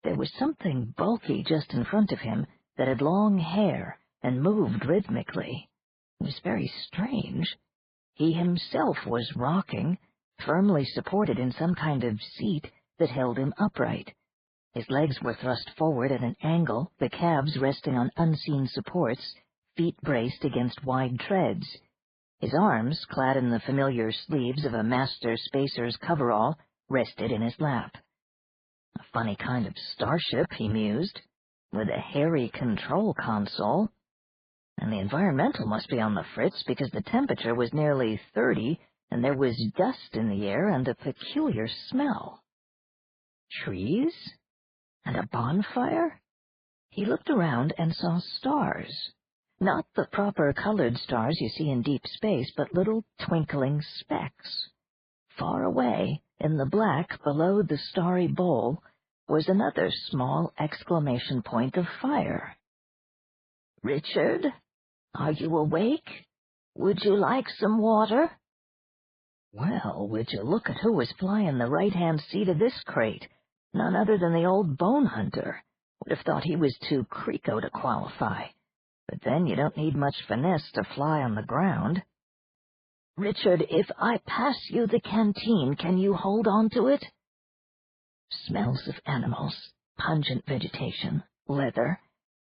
There was something bulky just in front of him that had long hair and moved rhythmically. It was very strange. He himself was rocking, firmly supported in some kind of seat that held him upright. His legs were thrust forward at an angle, the calves resting on unseen supports, feet braced against wide treads. His arms, clad in the familiar sleeves of a master spacer's coverall, rested in his lap. A funny kind of starship, he mused, with a hairy control console. And the environmental must be on the fritz, because the temperature was nearly 30, and there was dust in the air and a peculiar smell. Trees? And a bonfire? He looked around and saw stars. Not the proper colored stars you see in deep space, but little twinkling specks. Far away, in the black below the starry bowl, was another small exclamation point of fire. "Richard, are you awake? Would you like some water?" Well, would you look at who was flying the right-hand seat of this crate? None other than the old bone hunter. Would have thought he was too creaco to qualify. But then you don't need much finesse to fly on the ground. "Richard, if I pass you the canteen, can you hold on to it?" Smells of animals, pungent vegetation, leather,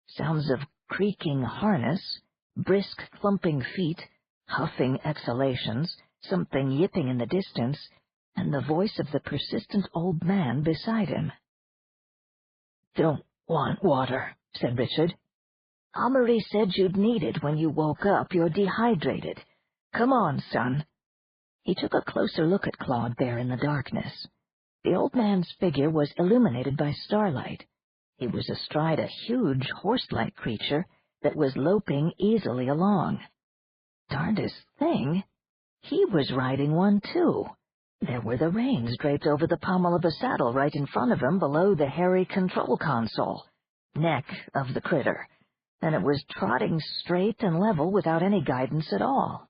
sounds of creaking harness, brisk clumping feet, huffing exhalations, something yipping in the distance, and the voice of the persistent old man beside him. "Don't want water," said Richard. "Amory said you'd need it when you woke up. You're dehydrated. Come on, son." He took a closer look at Claude there in the darkness. The old man's figure was illuminated by starlight. He was astride a huge horse-like creature that was loping easily along. Darndest thing, he was riding one, too. There were the reins draped over the pommel of a saddle right in front of him below the hairy control console, neck of the critter, and it was trotting straight and level without any guidance at all.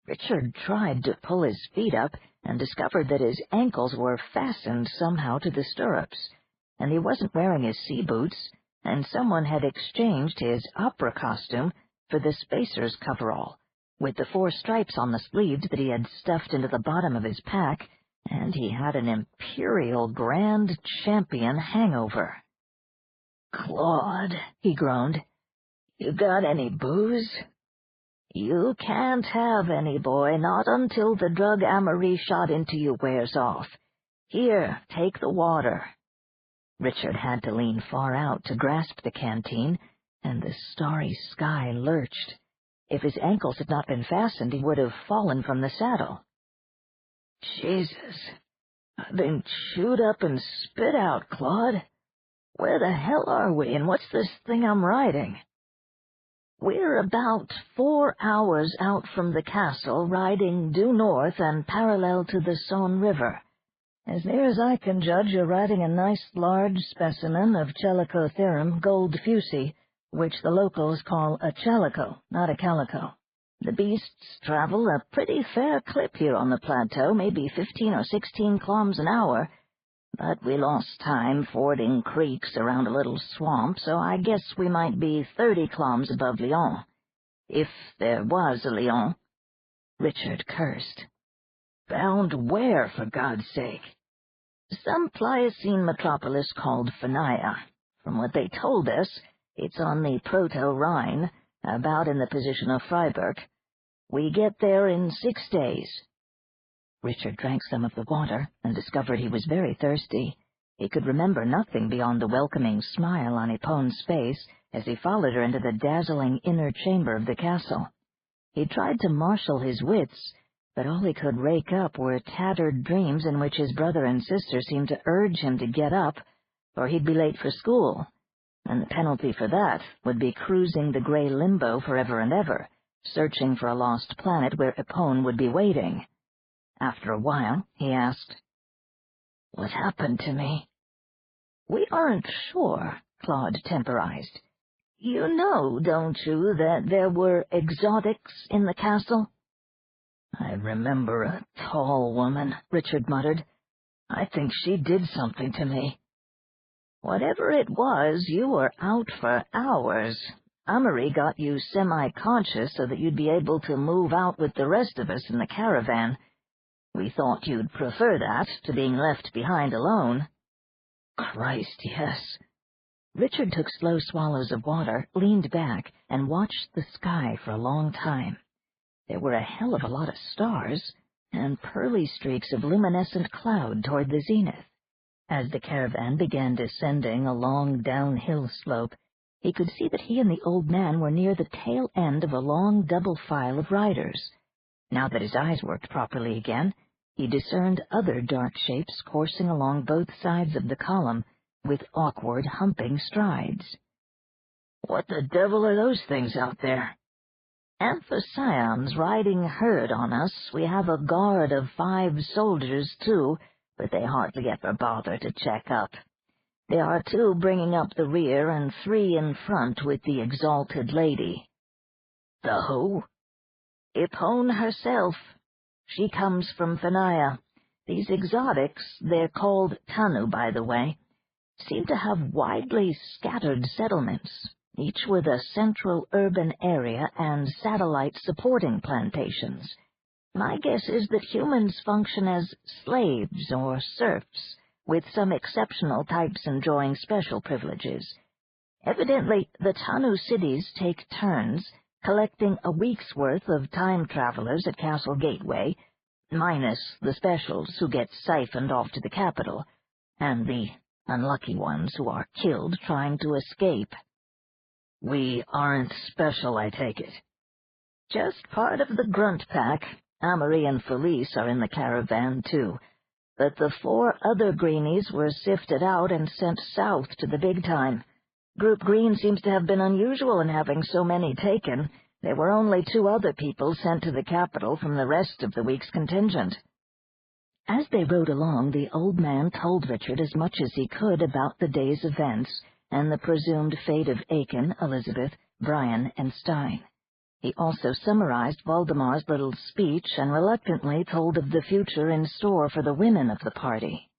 Richard tried to pull his feet up and discovered that his ankles were fastened somehow to the stirrups, and he wasn't wearing his sea boots, and someone had exchanged his opera costume for the spacer's coverall, with the 4 stripes on the sleeves that he had stuffed into the bottom of his pack, and he had an Imperial Grand Champion hangover. "Claude," he groaned, "you got any booze?" "You can't have any, boy, not until the drug Amory shot into you wears off. Here, take the water." Richard had to lean far out to grasp the canteen, and the starry sky lurched. If his ankles had not been fastened, he would have fallen from the saddle. "Jesus, I've been chewed up and spit out, Claude. Where the hell are we, and what's this thing I'm riding?" "We're about 4 hours out from the castle, riding due north and parallel to the Saône River. As near as I can judge, you're riding a nice large specimen of Chelicotherum goldfusi, which the locals call a chalico, not a calico. The beasts travel a pretty fair clip here on the plateau, maybe 15 or 16 kilometers an hour, but we lost time fording creeks around a little swamp, so I guess we might be 30 kilometers above Lyon. If there was a Lyon." Richard cursed. "Bound where, for God's sake?" "Some Pliocene metropolis called Phanaia. From what they told us, it's on the Proto-Rhine, about in the position of Freiburg. We get there in 6 days. Richard drank some of the water and discovered he was very thirsty. He could remember nothing beyond the welcoming smile on Ypone's face as he followed her into the dazzling inner chamber of the castle. He tried to marshal his wits, but all he could rake up were tattered dreams in which his brother and sister seemed to urge him to get up, or he'd be late for school, and the penalty for that would be cruising the gray limbo forever and ever, searching for a lost planet where Ypone would be waiting. After a while, he asked, "What happened to me?" "We aren't sure," Claude temporized. "You know, don't you, that there were exotics in the castle?" "I remember a tall woman," Richard muttered. "I think she did something to me." "Whatever it was, you were out for hours. Amory got you semi-conscious so that you'd be able to move out with the rest of us in the caravan. We thought you'd prefer that to being left behind alone." "Christ, yes." Richard took slow swallows of water, leaned back, and watched the sky for a long time. There were a hell of a lot of stars, and pearly streaks of luminescent cloud toward the zenith. As the caravan began descending a long downhill slope, he could see that he and the old man were near the tail end of a long double file of riders. Now that his eyes worked properly again, he discerned other dark shapes coursing along both sides of the column with awkward, humping strides. "What the devil are those things out there?" "Amphicyons riding herd on us. We have a guard of 5 soldiers, too, but they hardly ever bother to check up. There are 2 bringing up the rear and 3 in front with the exalted lady." "The who?" "Ypone herself. She comes from Phanaia. These exotics, they're called Tanu, by the way, seem to have widely scattered settlements, each with a central urban area and satellite supporting plantations. My guess is that humans function as slaves or serfs, with some exceptional types enjoying special privileges. Evidently, the Tanu cities take turns, collecting a week's worth of time travelers at Castle Gateway, minus the specials who get siphoned off to the capital, and the unlucky ones who are killed trying to escape." "We aren't special, I take it?" "Just part of the grunt pack. Amory and Felice are in the caravan, too, but the 4 other greenies were sifted out and sent south to the big time. Group Green seems to have been unusual in having so many taken. There were only 2 other people sent to the capital from the rest of the week's contingent." As they rode along, the old man told Richard as much as he could about the day's events and the presumed fate of Aiken, Elizabeth, Brian, and Stein. He also summarized Valdemar's little speech and reluctantly told of the future in store for the women of the party.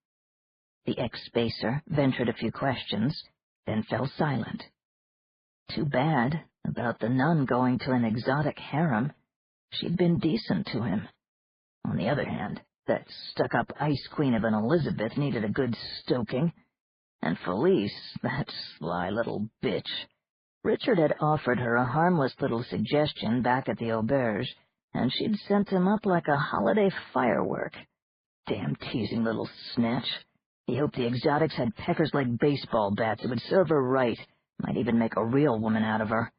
The ex-spacer ventured a few questions, then fell silent. Too bad about the nun going to an exotic harem. She'd been decent to him. On the other hand, That stuck-up ice queen of an Elizabeth needed a good stoking. And Felice, that sly little bitch. Richard had offered her a harmless little suggestion back at the auberge, and she'd sent him up like a holiday firework. Damn teasing little snatch. He hoped the exotics had peckers like baseball bats. It would serve her right. Might even make a real woman out of her.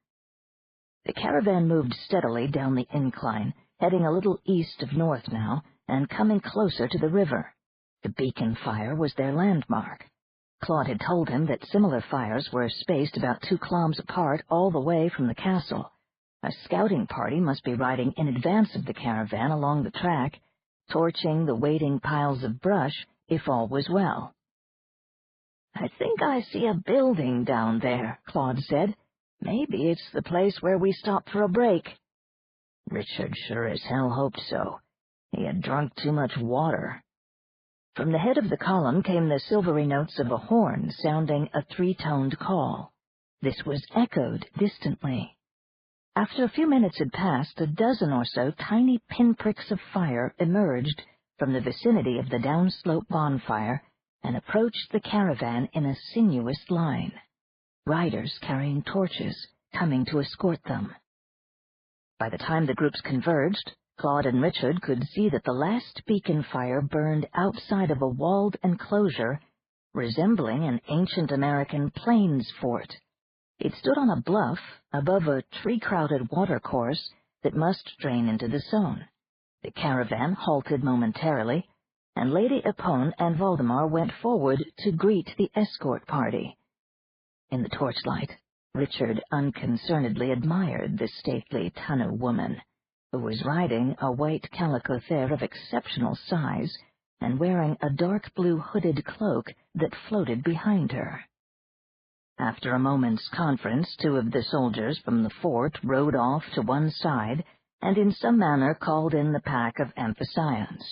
The caravan moved steadily down the incline, heading a little east of north now, and coming closer to the river. The beacon fire was their landmark. Claude had told him that similar fires were spaced about 2 kilometers apart all the way from the castle. A scouting party must be riding in advance of the caravan along the track, torching the waiting piles of brush if all was well. "I think I see a building down there," Claude said. "Maybe it's the place where we stopped for a break." Richard sure as hell hoped so. He had drunk too much water. From the head of the column came the silvery notes of a horn sounding a 3-toned call. This was echoed distantly. After a few minutes had passed, a dozen or so tiny pinpricks of fire emerged from the vicinity of the downslope bonfire and approached the caravan in a sinuous line, riders carrying torches coming to escort them. By the time the groups converged, Claude and Richard could see that the last beacon fire burned outside of a walled enclosure resembling an ancient American plains fort. It stood on a bluff above a tree-crowded watercourse that must drain into the Saône. The caravan halted momentarily, and Lady Epone and Valdemar went forward to greet the escort party. In the torchlight, Richard unconcernedly admired the stately Tanu woman, who was riding a white calico there of exceptional size and wearing a dark blue hooded cloak that floated behind her. After a moment's conference, 2 of the soldiers from the fort rode off to one side and in some manner called in the pack of amphicyons.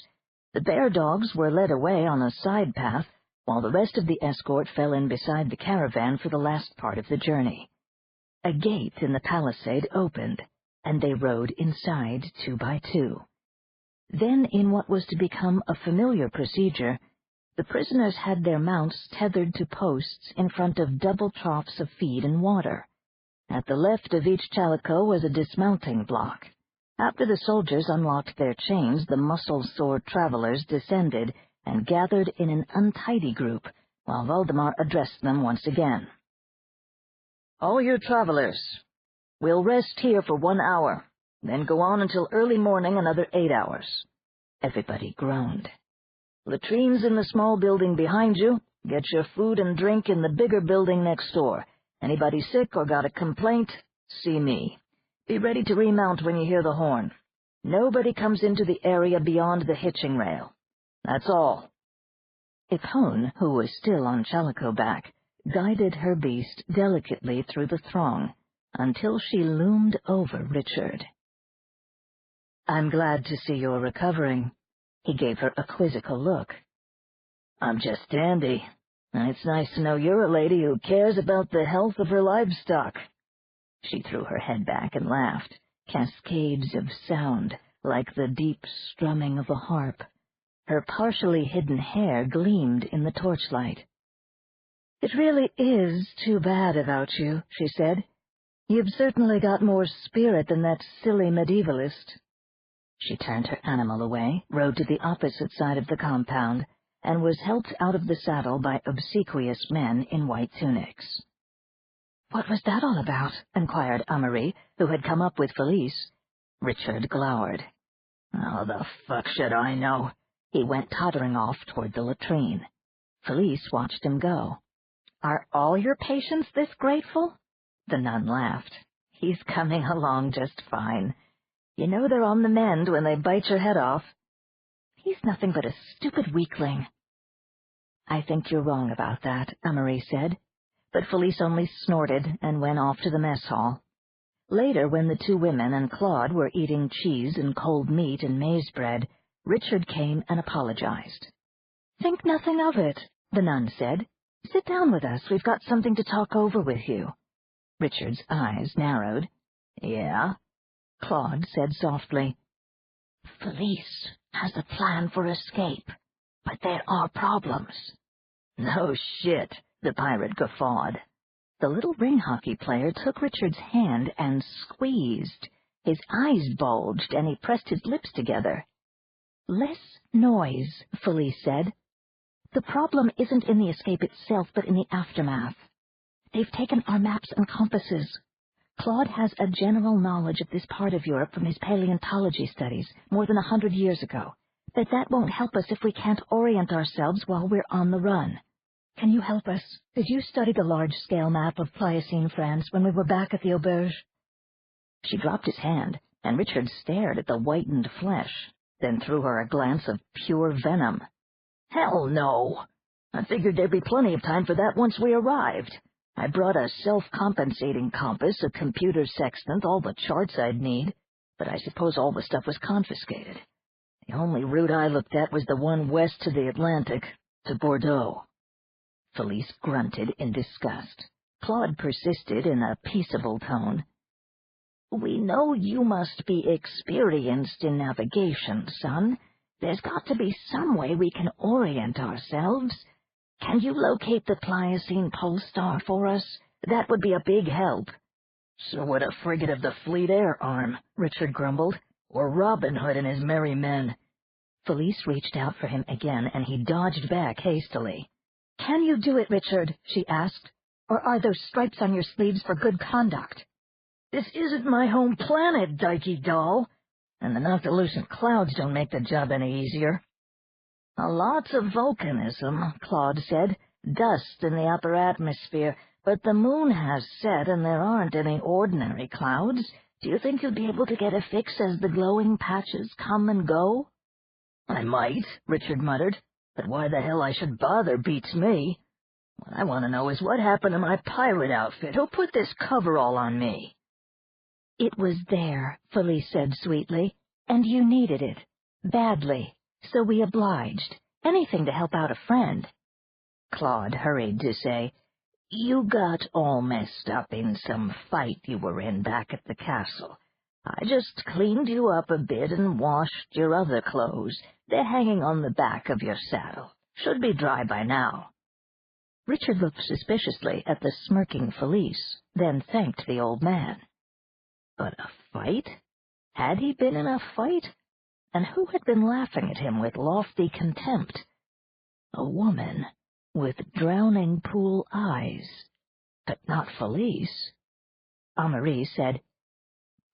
The bear dogs were led away on a side path, while the rest of the escort fell in beside the caravan for the last part of the journey. A gate in the palisade opened, and they rode inside 2 by 2. Then, in what was to become a familiar procedure, the prisoners had their mounts tethered to posts in front of double troughs of feed and water. At the left of each chalico was a dismounting block. After the soldiers unlocked their chains, the muscle-sore travelers descended and gathered in an untidy group, while Valdemar addressed them once again. "All you travelers, we'll rest here for 1 hour, then go on until early morning another 8 hours. Everybody groaned. "Latrines in the small building behind you. Get your food and drink in the bigger building next door. Anybody sick or got a complaint, see me. Be ready to remount when you hear the horn. Nobody comes into the area beyond the hitching rail. That's all." Epone, who was still on Chalico back, guided her beast delicately through the throng until she loomed over Richard. "I'm glad to see you're recovering." He gave her a quizzical look. "I'm just dandy, and it's nice to know you're a lady who cares about the health of her livestock." She threw her head back and laughed, cascades of sound like the deep strumming of a harp. Her partially hidden hair gleamed in the torchlight. "It really is too bad about you," she said. "You've certainly got more spirit than that silly medievalist." She turned her animal away, rode to the opposite side of the compound, and was helped out of the saddle by obsequious men in white tunics. "What was that all about?" inquired Amory, who had come up with Felice. Richard glowered. "How the fuck should I know?" He went tottering off toward the latrine. Felice watched him go. "Are all your patients this grateful?" The nun laughed. "He's coming along just fine. You know they're on the mend when they bite your head off." "He's nothing but a stupid weakling." "I think you're wrong about that," Amory said. But Felice only snorted and went off to the mess hall. Later, when the 2 women and Claude were eating cheese and cold meat and maize bread, Richard came and apologized. "Think nothing of it," the nun said. "Sit down with us. We've got something to talk over with you." Richard's eyes narrowed. "Yeah?" Claude said softly. "Felice, has a plan for escape, but there are problems." "No shit," the pirate guffawed. The little ring hockey player took Richard's hand and squeezed. His eyes bulged, and he pressed his lips together. "Less noise," Felice said. "The problem isn't in the escape itself, but in the aftermath. They've taken our maps and compasses. Claude has a general knowledge of this part of Europe from his paleontology studies more than 100 years ago, but that won't help us if we can't orient ourselves while we're on the run. Can you help us? Did you study the large-scale map of Pliocene France when we were back at the auberge?" She dropped his hand, and Richard stared at the whitened flesh, then threw her a glance of pure venom. "Hell no! I figured there'd be plenty of time for that once we arrived. I brought a self-compensating compass, a computer sextant, all the charts I'd need, but I suppose all the stuff was confiscated. The only route I looked at was the one west to the Atlantic, to Bordeaux." Felice grunted in disgust. Claude persisted in a peaceable tone. "We know you must be experienced in navigation, son. There's got to be some way we can orient ourselves. Can you locate the Pliocene pole star for us? That would be a big help." "So would a frigate of the Fleet Air Arm," Richard grumbled, "or Robin Hood and his merry men." Felice reached out for him again, and he dodged back hastily. "Can you do it, Richard?" she asked. "Or are those stripes on your sleeves for good conduct?" "This isn't my home planet, dykey doll, and the Noctilucent clouds don't make the job any easier." "Lots of volcanism," Claude said. "Dust in the upper atmosphere, but the moon has set and there aren't any ordinary clouds. Do you think you'll be able to get a fix as the glowing patches come and go?" "I might," Richard muttered, "but why the hell I should bother beats me. What I want to know is what happened to my pirate outfit. Who put this coverall on me?" "It was there," Felice said sweetly, "and you needed it. Badly. So we obliged. Anything to help out a friend." Claude hurried to say, "You got all messed up in some fight you were in back at the castle. I just cleaned you up a bit and washed your other clothes. They're hanging on the back of your saddle. Should be dry by now." Richard looked suspiciously at the smirking Felice, then thanked the old man. But a fight? Had he been in a fight? And who had been laughing at him with lofty contempt? A woman with drowning pool eyes, but not Felice. Amarie said,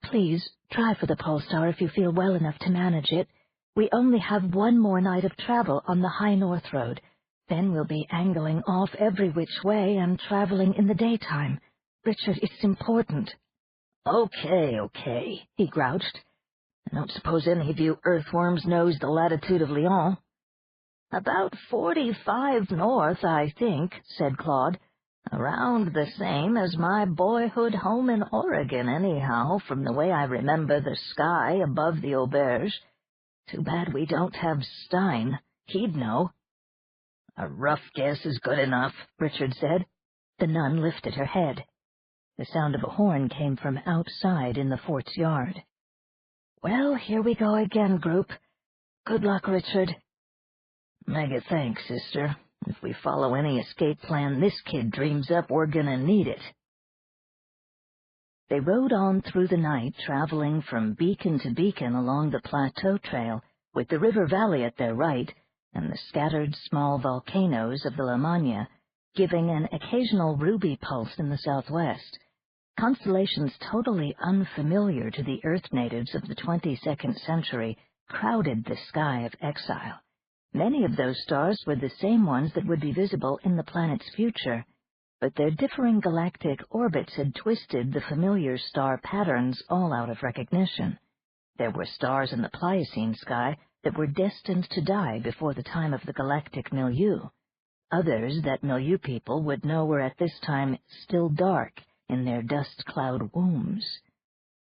"Please, try for the pole star if you feel well enough to manage it. We only have one more night of travel on the High North Road. Then we'll be angling off every which way and traveling in the daytime. Richard, it's important." Okay, he grouched. "I don't suppose any of you earthworms knows the latitude of Lyon." "About 45 north, I think," said Claude. "Around the same as my boyhood home in Oregon, anyhow, from the way I remember the sky above the auberge. Too bad we don't have Stein. He'd know." "A rough guess is good enough," Richard said. The nun lifted her head. The sound of a horn came from outside in the fort's yard. "Well, here we go again, group. Good luck, Richard." "Mega thanks, sister. If we follow any escape plan this kid dreams up, we're gonna need it." They rode on through the night, traveling from beacon to beacon along the plateau trail, with the river valley at their right and the scattered small volcanoes of the Lamagna giving an occasional ruby pulse in the southwest. Constellations totally unfamiliar to the Earth natives of the 22nd century crowded the sky of Exile. Many of those stars were the same ones that would be visible in the planet's future, but their differing galactic orbits had twisted the familiar star patterns all out of recognition. There were stars in the Pliocene sky that were destined to die before the time of the galactic milieu. Others that milieu people would know were at this time still dark in their dust cloud wombs.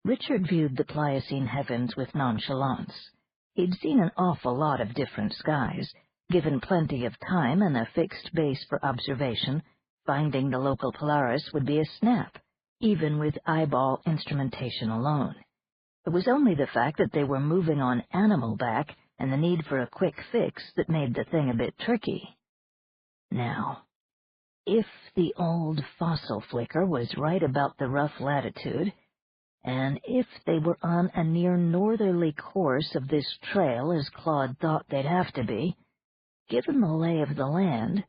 Richard viewed the Pliocene heavens with nonchalance. He'd seen an awful lot of different skies. Given plenty of time and a fixed base for observation, finding the local Polaris would be a snap, even with eyeball instrumentation alone. It was only the fact that they were moving on animal back and the need for a quick fix that made the thing a bit tricky. Now, if the old fossil flicker was right about the rough latitude, and if they were on a near northerly course of this trail as Claude thought they'd have to be, given the lay of the land,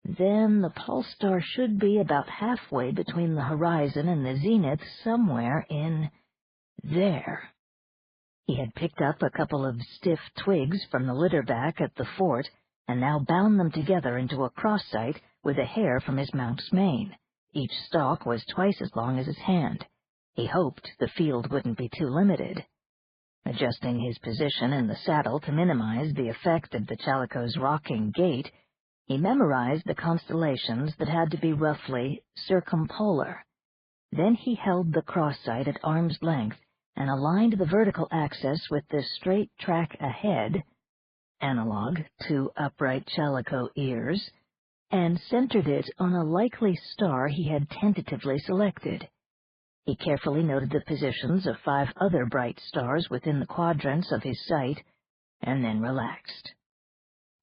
then the pulse star should be about halfway between the horizon and the zenith, somewhere in there. He had picked up a couple of stiff twigs from the litter back at the fort, and now bound them together into a cross-sight with a hair from his mount's mane. Each stalk was twice as long as his hand. He hoped the field wouldn't be too limited. Adjusting his position in the saddle to minimize the effect of the Chalico's rocking gait, he memorized the constellations that had to be roughly circumpolar. Then he held the cross-sight at arm's length and aligned the vertical axis with the straight track ahead, analog to upright Chalico ears, and centered it on a likely star he had tentatively selected. He carefully noted the positions of 5 other bright stars within the quadrants of his sight, and then relaxed.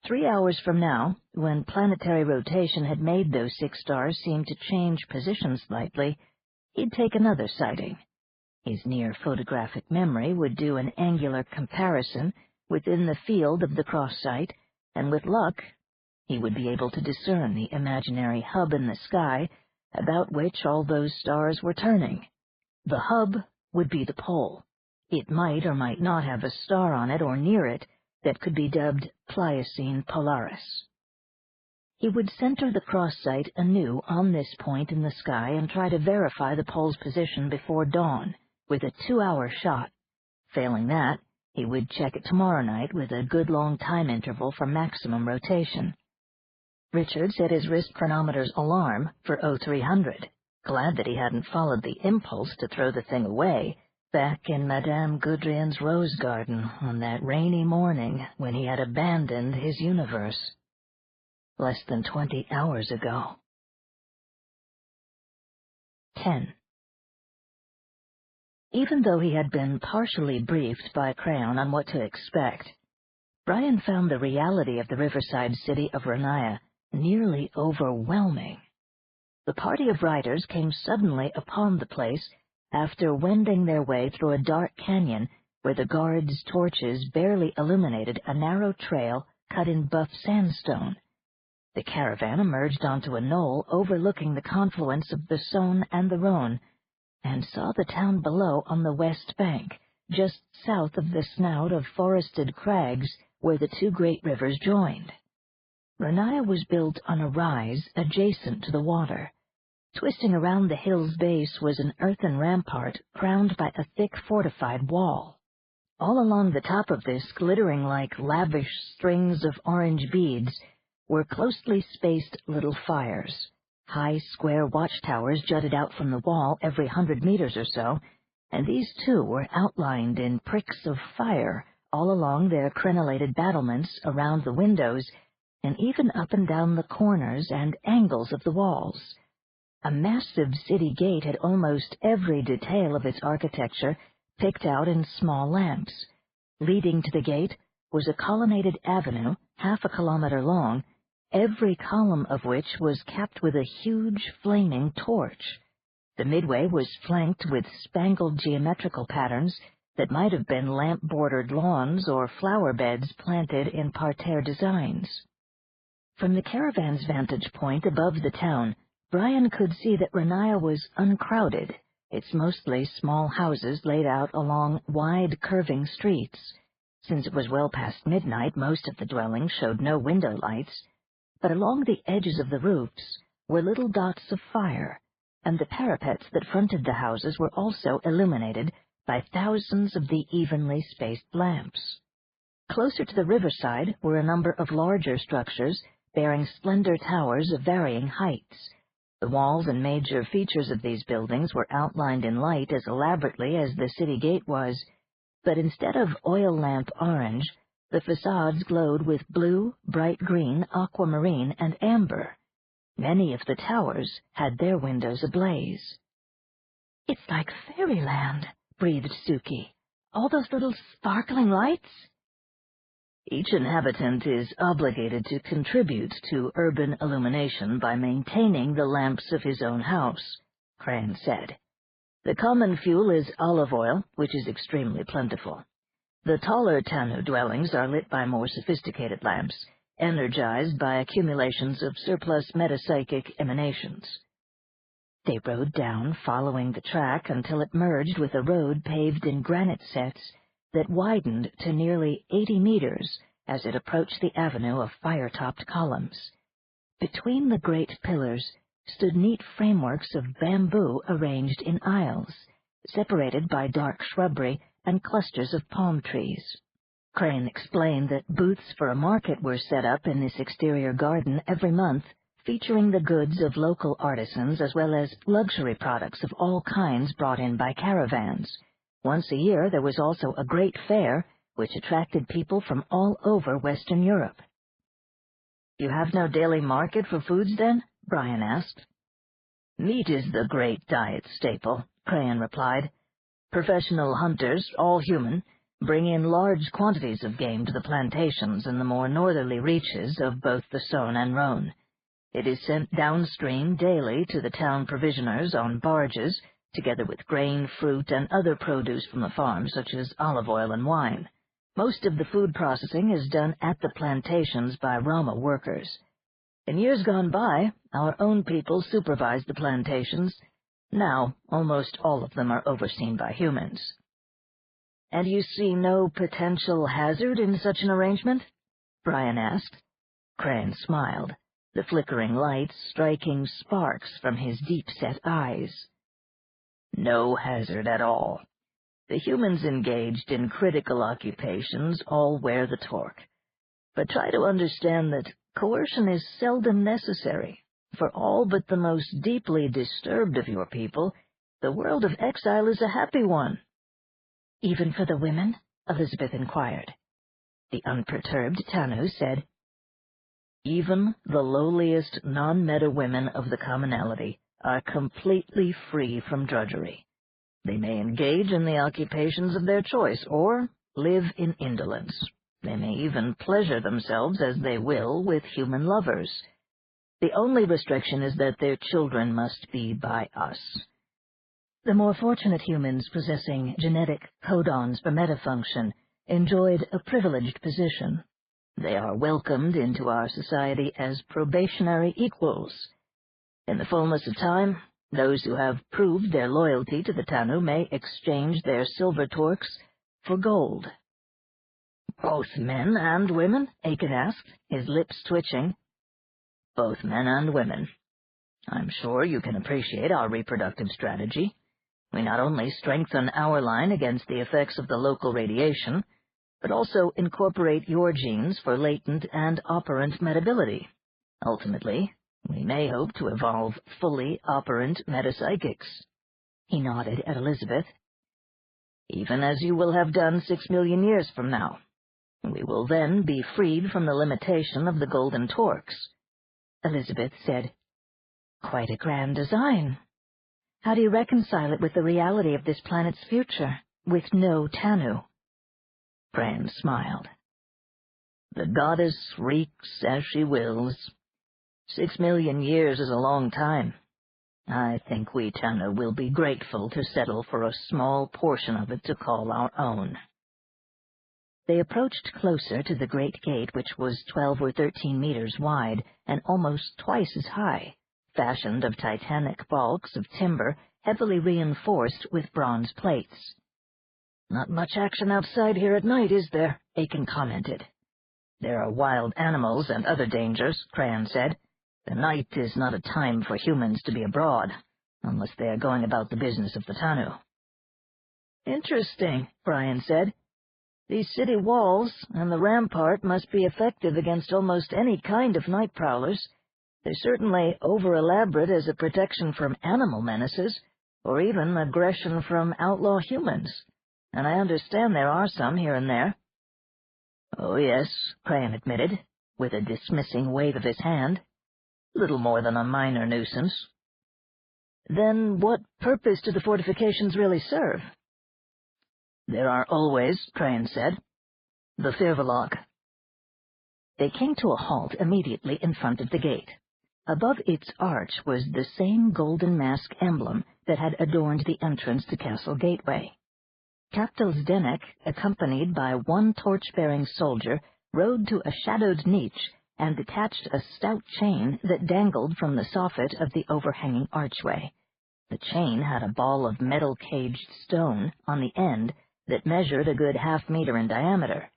3 hours from now, when planetary rotation had made those 6 stars seem to change position slightly, he'd take another sighting. His near photographic memory would do an angular comparison within the field of the cross-sight, and with luck, he would be able to discern the imaginary hub in the sky about which all those stars were turning. The hub would be the pole. It might or might not have a star on it or near it that could be dubbed Pliocene Polaris. He would center the cross-sight anew on this point in the sky and try to verify the pole's position before dawn, with a 2-hour shot. Failing that, he would check it tomorrow night with a good long time interval for maximum rotation. Richard set his wrist chronometer's alarm for 0300, glad that he hadn't followed the impulse to throw the thing away back in Madame Gudrian's rose garden on that rainy morning when he had abandoned his universe. Less than 20 hours ago. 10. Even though he had been partially briefed by Crayon on what to expect, Brian found the reality of the riverside city of Renaya nearly overwhelming. The party of riders came suddenly upon the place after wending their way through a dark canyon where the guards' torches barely illuminated a narrow trail cut in buff sandstone. The caravan emerged onto a knoll overlooking the confluence of the Saône and the Rhône, and saw the town below on the west bank, just south of the snout of forested crags where the 2 great rivers joined. Renaya was built on a rise adjacent to the water. Twisting around the hill's base was an earthen rampart crowned by a thick fortified wall. All along the top of this, glittering like lavish strings of orange beads, were closely spaced little fires. High square watchtowers jutted out from the wall every 100 meters or so, and these too were outlined in pricks of fire all along their crenellated battlements around the windows, and even up and down the corners and angles of the walls. A massive city gate had almost every detail of its architecture picked out in small lamps. Leading to the gate was a colonnaded avenue 1/2 kilometer long, every column of which was capped with a huge flaming torch. The midway was flanked with spangled geometrical patterns that might have been lamp-bordered lawns or flower beds planted in parterre designs. From the caravan's vantage point above the town, Brian could see that Renaya was uncrowded, its mostly small houses laid out along wide, curving streets. Since it was well past midnight, most of the dwellings showed no window lights, but along the edges of the roofs were little dots of fire, and the parapets that fronted the houses were also illuminated by thousands of the evenly spaced lamps. Closer to the riverside were a number of larger structures bearing slender towers of varying heights. The walls and major features of these buildings were outlined in light as elaborately as the city gate was, but instead of oil lamp orange, the facades glowed with blue, bright green, aquamarine, and amber. Many of the towers had their windows ablaze. "It's like fairyland," breathed Suki. "All those little sparkling lights?" Each inhabitant is obligated to contribute to urban illumination by maintaining the lamps of his own house, Crane said. The common fuel is olive oil, which is extremely plentiful. The taller Tanu dwellings are lit by more sophisticated lamps, energized by accumulations of surplus metapsychic emanations. They rode down, following the track until it merged with a road paved in granite sets that widened to nearly 80 meters as it approached the avenue of fire-topped columns. Between the great pillars stood neat frameworks of bamboo arranged in aisles, separated by dark shrubbery and clusters of palm trees. Crane explained that booths for a market were set up in this exterior garden every month, featuring the goods of local artisans as well as luxury products of all kinds brought in by caravans. Once a year there was also a great fair, which attracted people from all over Western Europe. "You have no daily market for foods, then?" Brian asked. "Meat is the great diet staple," Crane replied. "Professional hunters, all human, bring in large quantities of game to the plantations in the more northerly reaches of both the Saône and Rhône. It is sent downstream daily to the town provisioners on barges, together with grain, fruit, and other produce from the farm, such as olive oil and wine. Most of the food processing is done at the plantations by Rama workers. In years gone by, our own people supervised the plantations. Now, almost all of them are overseen by humans." "And you see no potential hazard in such an arrangement?" Brian asked. Crane smiled, the flickering lights striking sparks from his deep-set eyes. "No hazard at all. The humans engaged in critical occupations all wear the torque. But try to understand that coercion is seldom necessary. For all but the most deeply disturbed of your people, the world of exile is a happy one." "Even for the women?" Elizabeth inquired. The unperturbed Tanu said, "Even the lowliest non-meta women of the commonality are completely free from drudgery. They may engage in the occupations of their choice, or live in indolence. They may even pleasure themselves as they will with human lovers. The only restriction is that their children must be by us." The more fortunate humans possessing genetic codons for metafunction enjoyed a privileged position. They are welcomed into our society as probationary equals. In the fullness of time, those who have proved their loyalty to the Tanu may exchange their silver torques for gold. "Both men and women?" Aiken asked, his lips twitching. "Both men and women. I'm sure you can appreciate our reproductive strategy. We not only strengthen our line against the effects of the local radiation, but also incorporate your genes for latent and operant metability. Ultimately, we may hope to evolve fully operant metapsychics." He nodded at Elizabeth. "Even as you will have done 6 million years from now. We will then be freed from the limitation of the golden torques." Elizabeth said, "Quite a grand design. How do you reconcile it with the reality of this planet's future, with no Tanu?" Crane smiled. "The goddess wreaks as she wills. 6 million years is a long time. I think we Tanu will be grateful to settle for a small portion of it to call our own." They approached closer to the great gate, which was 12 or 13 meters wide and almost twice as high, fashioned of titanic balks of timber heavily reinforced with bronze plates. "Not much action outside here at night, is there?" Aiken commented. "There are wild animals and other dangers," Crane said. "The night is not a time for humans to be abroad, unless they are going about the business of the Tanu." "Interesting," Brian said. "These city walls and the rampart must be effective against almost any kind of night prowlers. They're certainly over-elaborate as a protection from animal menaces, or even aggression from outlaw humans, and I understand there are some here and there." "Oh, yes," Crane admitted, with a dismissing wave of his hand. "Little more than a minor nuisance." "Then what purpose do the fortifications really serve?" "There are always," Crane said, "the Firvalok. They came to a halt immediately in front of the gate. Above its arch was the same golden mask emblem that had adorned the entrance to Castle Gateway. Captain Zdenek, accompanied by one torch-bearing soldier, rode to a shadowed niche and detached a stout chain that dangled from the soffit of the overhanging archway. The chain had a ball of metal-caged stone on the end that measured a good half-meter in diameter.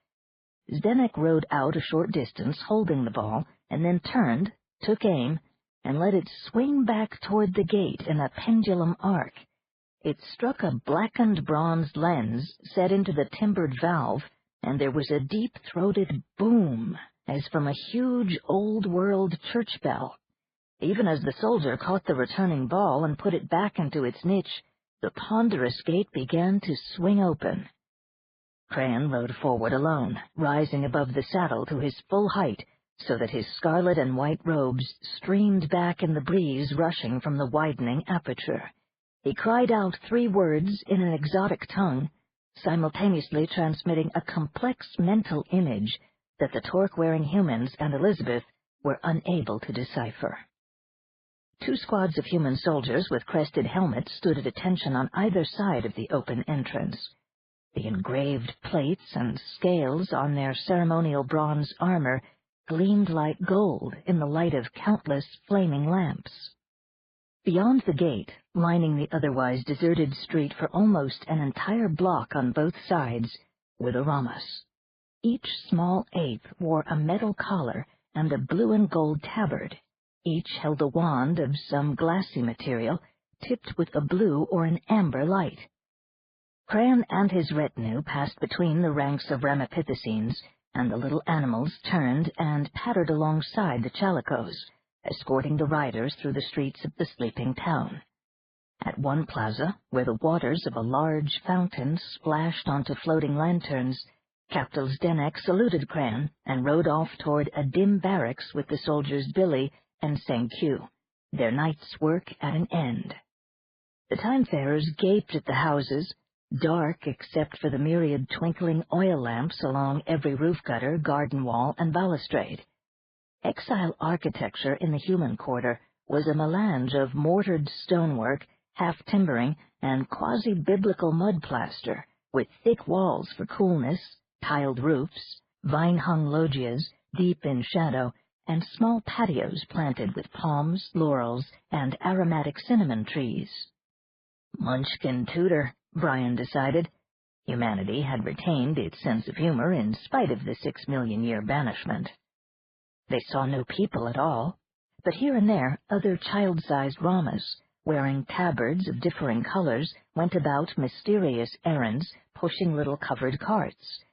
Zdenek rode out a short distance holding the ball, and then turned, took aim, and let it swing back toward the gate in a pendulum arc. It struck a blackened bronze lens set into the timbered valve, and there was a deep-throated boom, as from a huge old-world church bell. Even as the soldier caught the returning ball and put it back into its niche, the ponderous gate began to swing open. Cran rode forward alone, rising above the saddle to his full height, so that his scarlet and white robes streamed back in the breeze rushing from the widening aperture. He cried out 3 words in an exotic tongue, simultaneously transmitting a complex mental image that the torque-wearing humans and Elizabeth were unable to decipher. 2 squads of human soldiers with crested helmets stood at attention on either side of the open entrance. The engraved plates and scales on their ceremonial bronze armor gleamed like gold in the light of countless flaming lamps. Beyond the gate, lining the otherwise deserted street for almost an entire block on both sides, were the Ramas. Each small ape wore a metal collar and a blue and gold tabard. Each held a wand of some glassy material, tipped with a blue or an amber light. Cran and his retinue passed between the ranks of Ramapithecines, and the little animals turned and pattered alongside the chalicos, escorting the riders through the streets of the sleeping town. At one plaza, where the waters of a large fountain splashed onto floating lanterns, Captain Zdenek saluted Cran and rode off toward a dim barracks with the soldiers Billy and Senku, their night's work at an end. The time-farers gaped at the houses, dark except for the myriad twinkling oil lamps along every roof gutter, garden wall, and balustrade. Exile architecture in the human quarter was a melange of mortared stonework, half-timbering, and quasi-biblical mud plaster, with thick walls for coolness, tiled roofs, vine-hung loggias, deep in shadow, and small patios planted with palms, laurels, and aromatic cinnamon trees. Munchkin Tudor, Brian decided. Humanity had retained its sense of humor in spite of the 6-million-year banishment. They saw no people at all, but here and there other child-sized Ramas, wearing tabards of differing colors, went about mysterious errands, pushing little covered carts.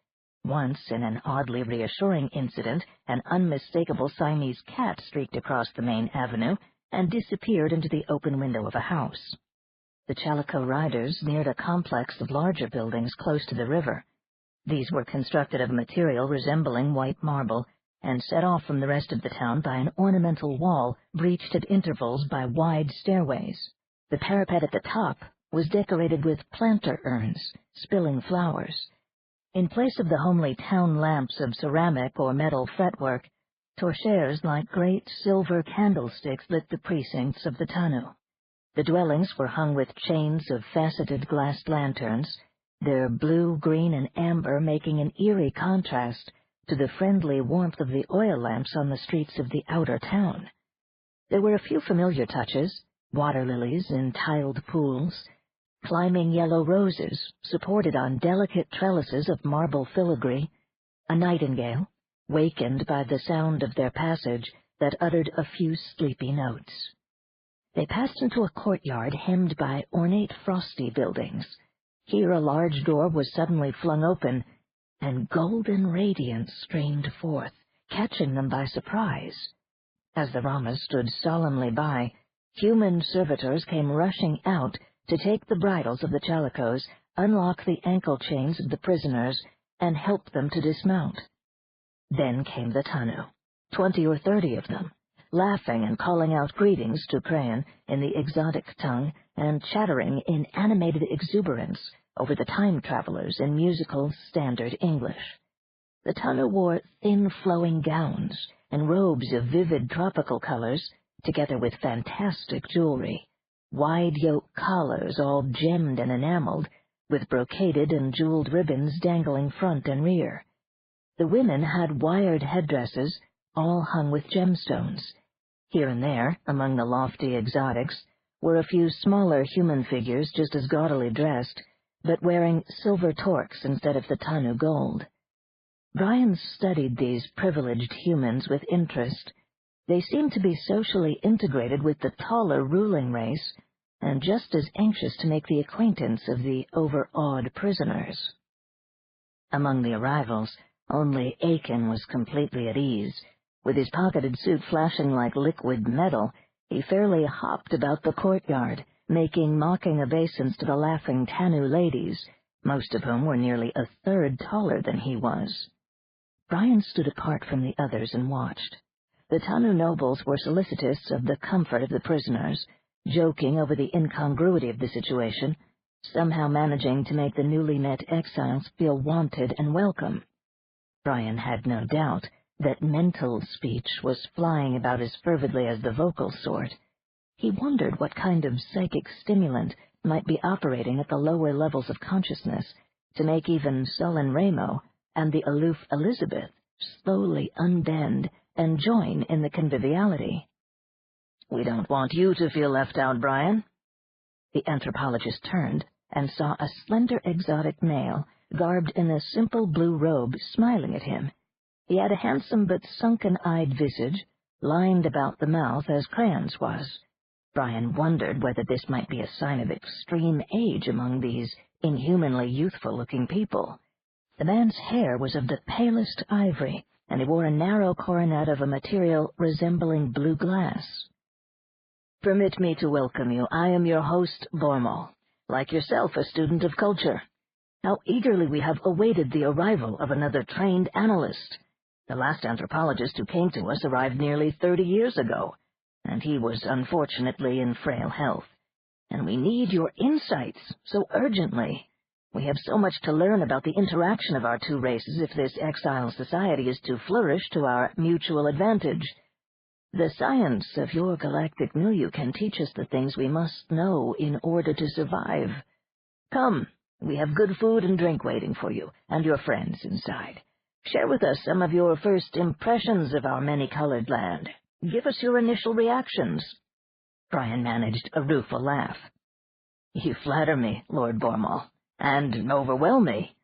Once, in an oddly reassuring incident, an unmistakable Siamese cat streaked across the main avenue and disappeared into the open window of a house. The Chalico riders neared a complex of larger buildings close to the river. These were constructed of material resembling white marble, and set off from the rest of the town by an ornamental wall breached at intervals by wide stairways. The parapet at the top was decorated with planter urns, spilling flowers. In place of the homely town lamps of ceramic or metal fretwork, torchères like great silver candlesticks lit the precincts of the Tanu. The dwellings were hung with chains of faceted glass lanterns, their blue, green, and amber making an eerie contrast to the friendly warmth of the oil lamps on the streets of the outer town. There were a few familiar touches, water lilies in tiled pools, climbing yellow roses supported on delicate trellises of marble filigree, a nightingale, wakened by the sound of their passage, that uttered a few sleepy notes. They passed into a courtyard hemmed by ornate frosty buildings. Here a large door was suddenly flung open, and golden radiance streamed forth, catching them by surprise. As the Ramas stood solemnly by, human servitors came rushing out to take the bridles of the Chalicos, unlock the ankle chains of the prisoners, and help them to dismount. Then came the Tanu, 20 or 30 of them, laughing and calling out greetings to Cran in the exotic tongue and chattering in animated exuberance over the time travelers in musical standard English. The Tanu wore thin flowing gowns and robes of vivid tropical colors, together with fantastic jewelry, wide yoke collars all gemmed and enameled, with brocaded and jeweled ribbons dangling front and rear. The women had wired headdresses, all hung with gemstones. Here and there, among the lofty exotics, were a few smaller human figures just as gaudily dressed, but wearing silver torques instead of the Tanu gold. Brian studied these privileged humans with interest. They seemed to be socially integrated with the taller ruling race, and just as anxious to make the acquaintance of the overawed prisoners. Among the arrivals, only Aiken was completely at ease. With his pocketed suit flashing like liquid metal, he fairly hopped about the courtyard, making mocking obeisance to the laughing Tanu ladies, most of whom were nearly a third taller than he was. Brian stood apart from the others and watched. The Tanu nobles were solicitous of the comfort of the prisoners, joking over the incongruity of the situation, somehow managing to make the newly met exiles feel wanted and welcome. Brian had no doubt that mental speech was flying about as fervidly as the vocal sort. He wondered what kind of psychic stimulant might be operating at the lower levels of consciousness to make even sullen Ramo and the aloof Elizabeth slowly unbend and join in the conviviality. "We don't want you to feel left out, Brian." The anthropologist turned and saw a slender exotic male, garbed in a simple blue robe, smiling at him. He had a handsome but sunken-eyed visage, lined about the mouth as Crane's was. Brian wondered whether this might be a sign of extreme age among these inhumanly youthful-looking people. The man's hair was of the palest ivory, and he wore a narrow coronet of a material resembling blue glass. "Permit me to welcome you. I am your host, Bormal. Like yourself, a student of culture. How eagerly we have awaited the arrival of another trained analyst. The last anthropologist who came to us arrived nearly 30 years ago, and he was unfortunately in frail health. And we need your insights so urgently. We have so much to learn about the interaction of our two races if this exile society is to flourish to our mutual advantage. The science of your galactic milieu can teach us the things we must know in order to survive. Come, we have good food and drink waiting for you, and your friends inside. Share with us some of your first impressions of our many-colored land. Give us your initial reactions." Brian managed a rueful laugh. "You flatter me, Lord Bormal, and overwhelm me.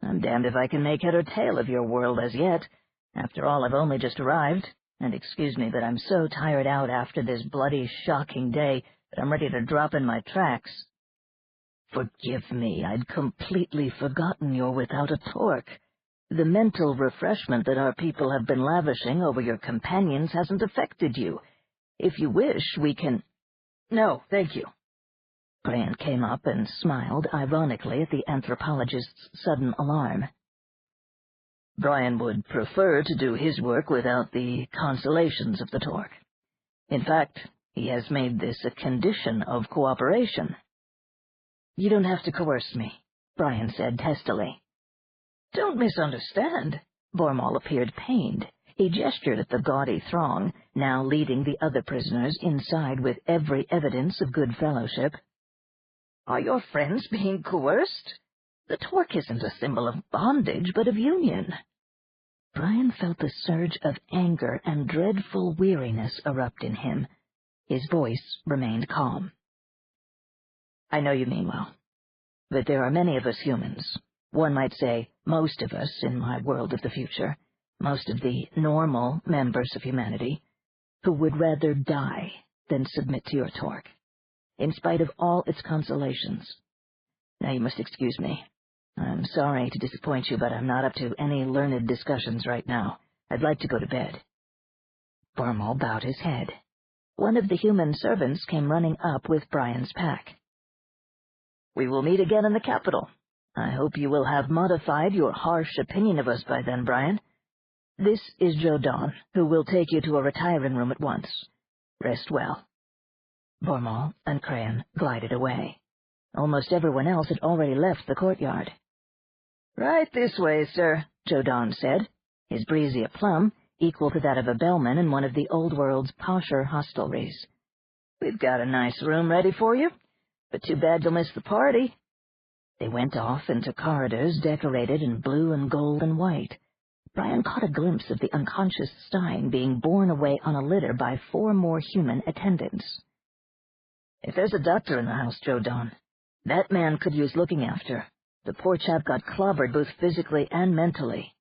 I'm damned if I can make head or tail of your world as yet. After all, I've only just arrived, and excuse me, but I'm so tired out after this bloody, shocking day that I'm ready to drop in my tracks." "Forgive me, I'd completely forgotten you're without a torque. The mental refreshment that our people have been lavishing over your companions hasn't affected you. If you wish, we can—" "No, thank you." Grant came up and smiled ironically at the anthropologist's sudden alarm. "Brian would prefer to do his work without the consolations of the torque. In fact, he has made this a condition of cooperation." "You don't have to coerce me," Brian said testily. "Don't misunderstand." Bormal appeared pained. He gestured at the gaudy throng, now leading the other prisoners inside with every evidence of good fellowship. "Are your friends being coerced? The torque isn't a symbol of bondage, but of union." Brian felt a surge of anger and dreadful weariness erupt in him. His voice remained calm. "I know you mean well, but there are many of us humans. One might say most of us in my world of the future, most of the normal members of humanity, who would rather die than submit to your torque, in spite of all its consolations. Now you must excuse me. I'm sorry to disappoint you, but I'm not up to any learned discussions right now. I'd like to go to bed." Bormal bowed his head. One of the human servants came running up with Brian's pack. "We will meet again in the capital. I hope you will have modified your harsh opinion of us by then, Brian. This is Jodan, who will take you to a retiring room at once. Rest well." Bormal and Crane glided away. Almost everyone else had already left the courtyard. "Right this way, sir," Jodan said, his breezy aplomb equal to that of a bellman in one of the old world's posher hostelries. "We've got a nice room ready for you, but too bad you'll miss the party." They went off into corridors decorated in blue and gold and white. Brian caught a glimpse of the unconscious Stein being borne away on a litter by 4 more human attendants. "If there's a doctor in the house, Jodan, that man could use looking after. The poor chap got clobbered both physically and mentally."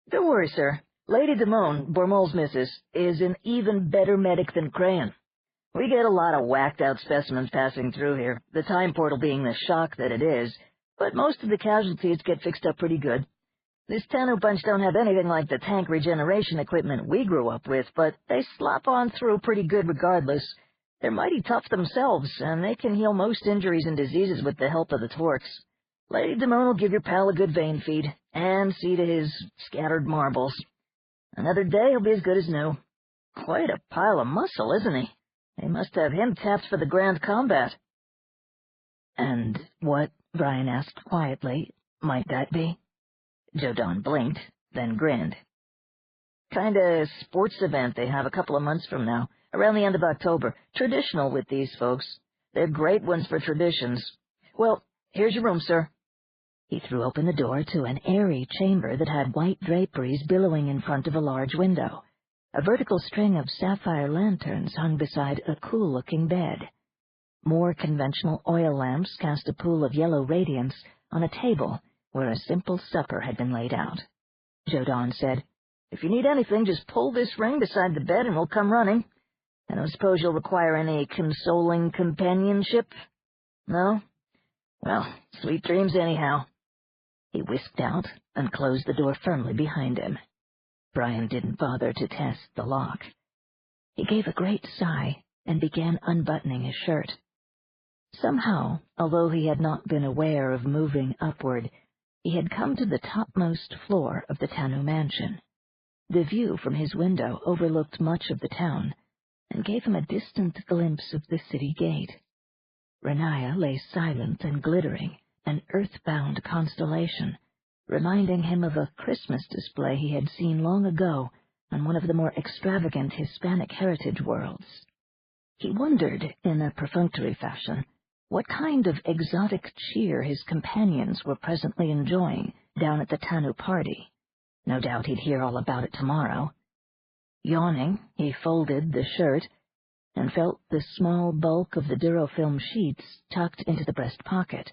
"Don't worry, sir. Lady Damone, Bormol's missus, is an even better medic than Crayon. We get a lot of whacked-out specimens passing through here, the time portal being the shock that it is, but most of the casualties get fixed up pretty good. This Tanu bunch don't have anything like the tank regeneration equipment we grew up with, but they slop on through pretty good regardless. They're mighty tough themselves, and they can heal most injuries and diseases with the help of the Torques. Lady Damone will give your pal a good vein feed, and see to his scattered marbles. Another day he'll be as good as new. Quite a pile of muscle, isn't he? They must have him tapped for the grand combat." "And what," Brian asked quietly, "might that be?" Jodan blinked, then grinned. "Kinda sports event they have a couple of months from now, around the end of October. Traditional with these folks. They're great ones for traditions. Well, here's your room, sir." He threw open the door to an airy chamber that had white draperies billowing in front of a large window. A vertical string of sapphire lanterns hung beside a cool-looking bed. More conventional oil lamps cast a pool of yellow radiance on a table where a simple supper had been laid out. Jodan said, "If you need anything, just pull this ring beside the bed and we'll come running. I don't suppose you'll require any consoling companionship? No? Well, sweet dreams anyhow." He whisked out and closed the door firmly behind him. Brian didn't bother to test the lock. He gave a great sigh and began unbuttoning his shirt. Somehow, although he had not been aware of moving upward, he had come to the topmost floor of the Tanu mansion. The view from his window overlooked much of the town and gave him a distant glimpse of the city gate. Renaya lay silent and glittering, an earthbound constellation, reminding him of a Christmas display he had seen long ago on one of the more extravagant Hispanic heritage worlds. He wondered, in a perfunctory fashion, what kind of exotic cheer his companions were presently enjoying down at the Tanu party. No doubt he'd hear all about it tomorrow. Yawning, he folded the shirt and felt the small bulk of the durofilm sheets tucked into the breast pocket.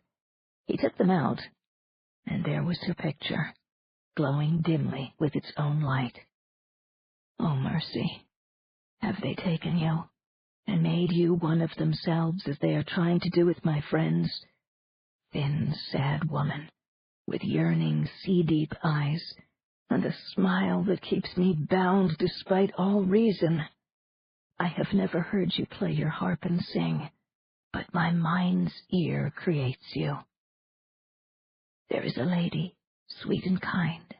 He took them out, and there was her picture, glowing dimly with its own light. "Oh, mercy, have they taken you and made you one of themselves as they are trying to do with my friends? Thin, sad woman, with yearning, sea-deep eyes, and a smile that keeps me bound despite all reason. I have never heard you play your harp and sing, but my mind's ear creates you. There is a lady, sweet and kind,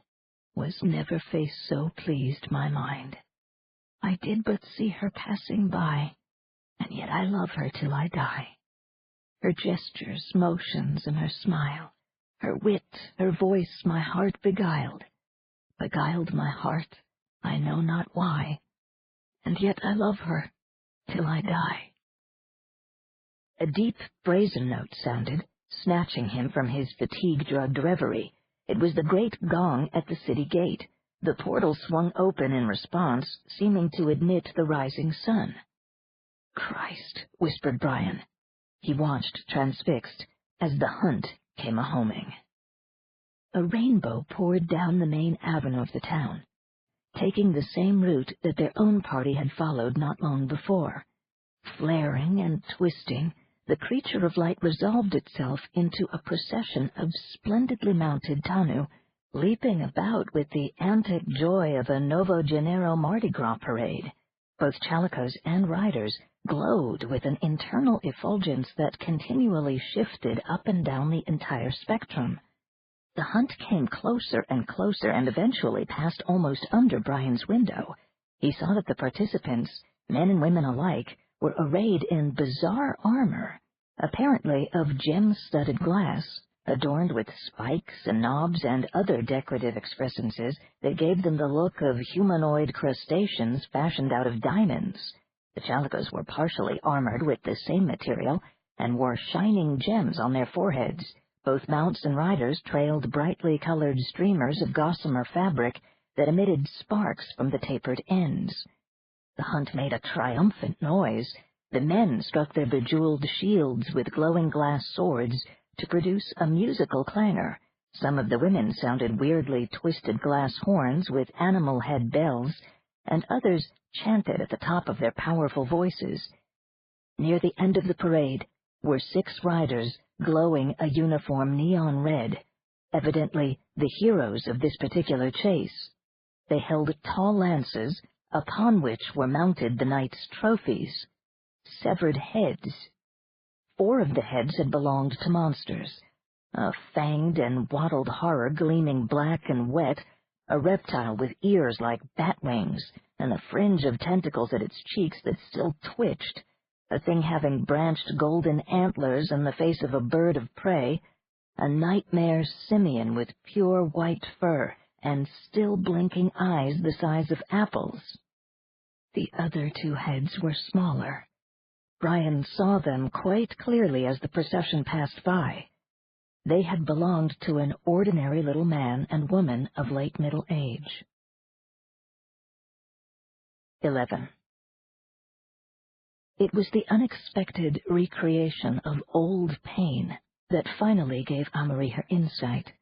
was never face so pleased my mind. I did but see her passing by, and yet I love her till I die. Her gestures, motions, and her smile, her wit, her voice my heart beguiled my heart, I know not why, and yet I love her till I die." A deep, brazen note sounded, snatching him from his fatigue-drugged reverie. It was the great gong at the city gate. The portal swung open in response, seeming to admit the rising sun. "Christ," whispered Brian. He watched, transfixed, as the hunt came a-homing. A rainbow poured down the main avenue of the town, taking the same route that their own party had followed not long before. Flaring and twisting, the creature of light resolved itself into a procession of splendidly mounted Tanu, leaping about with the antic joy of a Novo Janeiro Mardi Gras parade. Both chalicos and riders glowed with an internal effulgence that continually shifted up and down the entire spectrum. The hunt came closer and closer and eventually passed almost under Brian's window. He saw that the participants, men and women alike, were arrayed in bizarre armor, apparently of gem-studded glass, adorned with spikes and knobs and other decorative excrescences that gave them the look of humanoid crustaceans fashioned out of diamonds. The chalicos were partially armored with the same material and wore shining gems on their foreheads. Both mounts and riders trailed brightly colored streamers of gossamer fabric that emitted sparks from the tapered ends. The hunt made a triumphant noise. The men struck their bejeweled shields with glowing glass swords to produce a musical clangor. Some of the women sounded weirdly twisted glass horns with animal head bells, and others chanted at the top of their powerful voices. Near the end of the parade were 6 riders glowing a uniform neon red, evidently the heroes of this particular chase. They held tall lances, upon which were mounted the knight's trophies, severed heads. 4 of the heads had belonged to monsters, a fanged and wattled horror gleaming black and wet, a reptile with ears like bat wings, and a fringe of tentacles at its cheeks that still twitched, a thing having branched golden antlers and the face of a bird of prey, a nightmare simian with pure white fur and still blinking eyes the size of apples. The other 2 heads were smaller. Brian saw them quite clearly as the procession passed by. They had belonged to an ordinary little man and woman of late middle age. 11. It was the unexpected recreation of old pain that finally gave Amory her insight.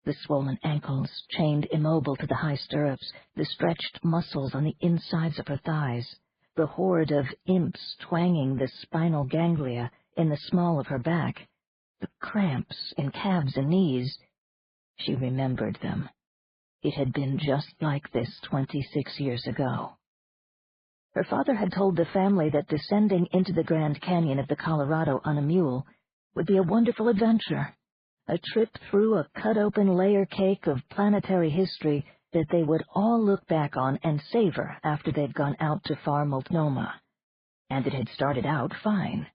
The swollen ankles, chained immobile to the high stirrups, the stretched muscles on the insides of her thighs, the horde of imps twanging the spinal ganglia in the small of her back, the cramps in calves and knees. She remembered them. It had been just like this 26 years ago. Her father had told the family that descending into the Grand Canyon of the Colorado on a mule would be a wonderful adventure, a trip through a cut-open layer cake of planetary history that they would all look back on and savor after they'd gone out to far Multnomah. And it had started out fine.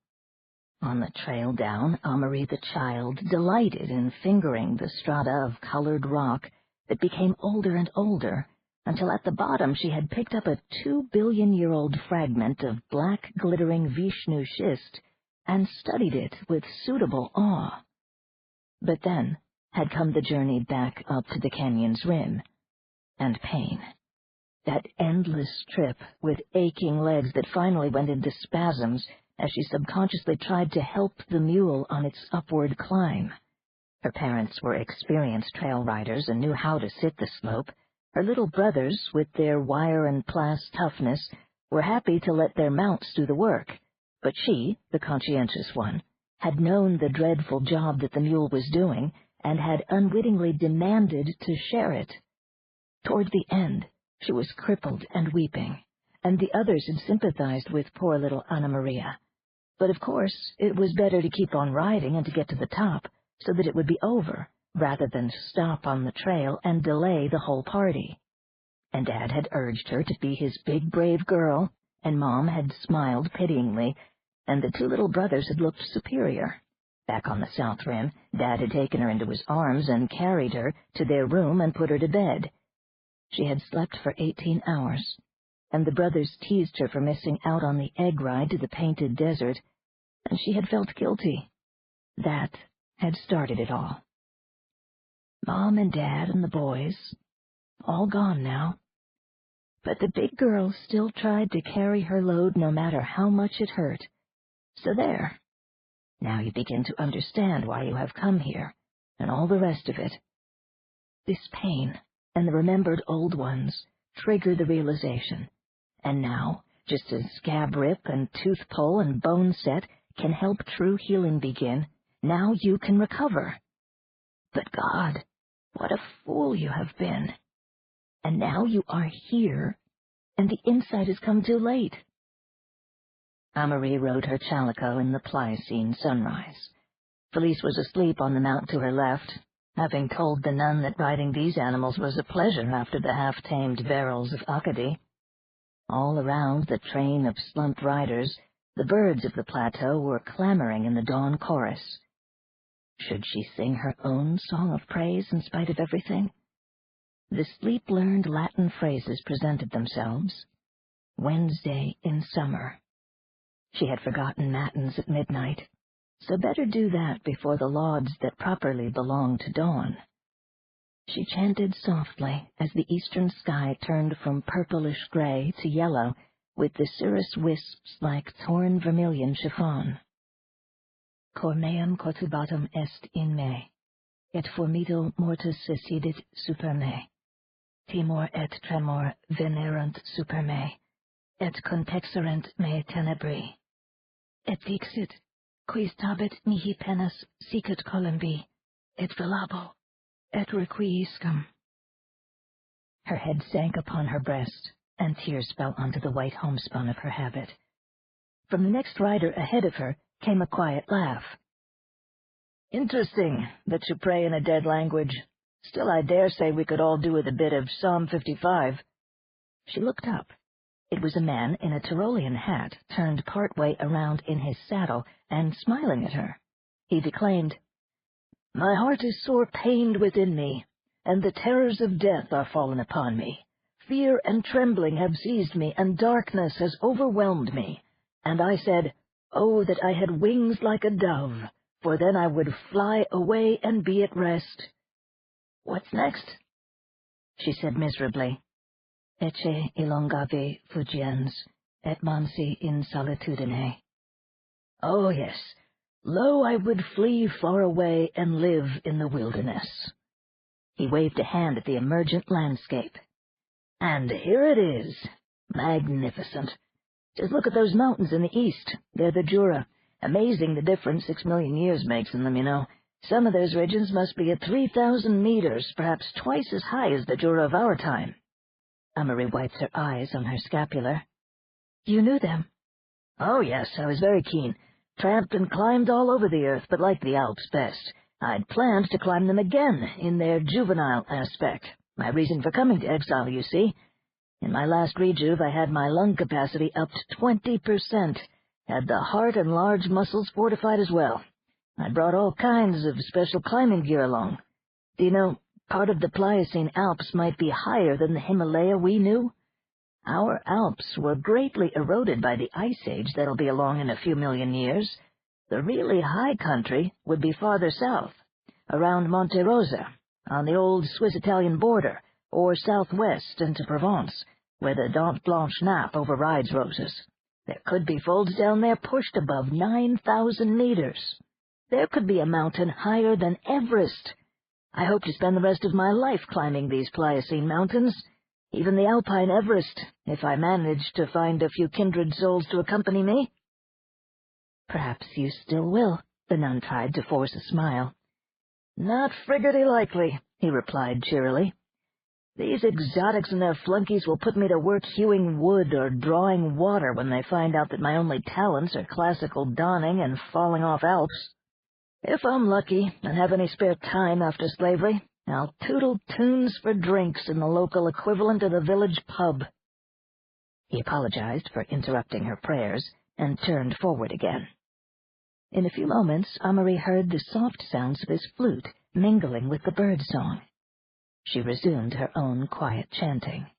On the trail down, Amory the child delighted in fingering the strata of colored rock that became older and older, until at the bottom she had picked up a 2-billion-year-old fragment of black glittering Vishnu schist and studied it with suitable awe. But then had come the journey back up to the canyon's rim, and pain. That endless trip with aching legs that finally went into spasms as she subconsciously tried to help the mule on its upward climb. Her parents were experienced trail riders and knew how to sit the slope. Her little brothers, with their wire and plast toughness, were happy to let their mounts do the work, but she, the conscientious one, had known the dreadful job that the mule was doing and had unwittingly demanded to share it. Toward the end, she was crippled and weeping, and the others had sympathized with poor little Anna Maria. But of course, it was better to keep on riding and to get to the top, so that it would be over, rather than stop on the trail and delay the whole party. And Dad had urged her to be his big, brave girl, and Mom had smiled pityingly, and the 2 little brothers had looked superior. Back on the South Rim, Dad had taken her into his arms and carried her to their room and put her to bed. She had slept for 18 hours, and the brothers teased her for missing out on the egg ride to the Painted Desert, and she had felt guilty. That had started it all. Mom and Dad and the boys, all gone now. But the big girl still tried to carry her load no matter how much it hurt. So there. Now you begin to understand why you have come here, and all the rest of it. This pain and the remembered old ones trigger the realization, and now, just as scab rip and tooth pull and bone set can help true healing begin, now you can recover. But God, what a fool you have been. And now you are here, and the insight has come too late. Amory rode her chalico in the Pliocene sunrise. Felice was asleep on the mount to her left, having told the nun that riding these animals was a pleasure after the half-tamed barrels of Acadie. All around the train of slumped riders, the birds of the plateau were clamoring in the dawn chorus. Should she sing her own song of praise in spite of everything? The sleep-learned Latin phrases presented themselves. Wednesday in summer. She had forgotten matins at midnight, so better do that before the lauds that properly belong to dawn. She chanted softly as the eastern sky turned from purplish gray to yellow, with the cirrus wisps like torn vermilion chiffon. Cor meum cortubatum est in me, et formido mortis secidit super me. Timor et tremor venerunt super me, et contexerent me tenebri. Et dixit, quis tabet mihi pennas sicut columbi, et velabo, et requiescam. Her head sank upon her breast, and tears fell onto the white homespun of her habit. From the next rider ahead of her came a quiet laugh. Interesting that you pray in a dead language. Still, I dare say we could all do with a bit of Psalm 55. She looked up. It was a man in a Tyrolean hat, turned part-way around in his saddle, and smiling at her. He declaimed, "My heart is sore pained within me, and the terrors of death are fallen upon me. Fear and trembling have seized me, and darkness has overwhelmed me. And I said, Oh, that I had wings like a dove, for then I would fly away and be at rest." "What's next?" she said miserably. "Ecce elongavi fugiens, et mansi in solitudine." "Oh, yes. Lo, I would flee far away and live in the wilderness." He waved a hand at the emergent landscape. "And here it is. Magnificent. Just look at those mountains in the east. They're the Jura. Amazing the difference 6 million years makes in them, you know. Some of those ridges must be at 3,000 meters, perhaps twice as high as the Jura of our time." Amory wiped her eyes on her scapular. "You knew them?" "Oh, yes, I was very keen. Tramped and climbed all over the earth, but liked the Alps best. I'd planned to climb them again, in their juvenile aspect. My reason for coming to exile, you see. In my last rejuve, I had my lung capacity up to 20%, had the heart and large muscles fortified as well. I brought all kinds of special climbing gear along. Do you know, part of the Pliocene Alps might be higher than the Himalaya we knew? Our Alps were greatly eroded by the ice age that'll be along in a few million years. The really high country would be farther south, around Monte Rosa, on the old Swiss-Italian border, or southwest into Provence, where the Dent Blanche Nappe overrides Roses. There could be folds down there pushed above 9,000 meters. There could be a mountain higher than Everest. I hope to spend the rest of my life climbing these Pliocene mountains, even the Alpine Everest, if I manage to find a few kindred souls to accompany me." "Perhaps you still will," the nun tried to force a smile. "Not friggerty likely," he replied cheerily. "These exotics and their flunkies will put me to work hewing wood or drawing water when they find out that my only talents are classical donning and falling off Alps. If I'm lucky and have any spare time after slavery, I'll tootle tunes for drinks in the local equivalent of the village pub." He apologized for interrupting her prayers and turned forward again. In a few moments, Amory heard the soft sounds of his flute mingling with the bird song. She resumed her own quiet chanting.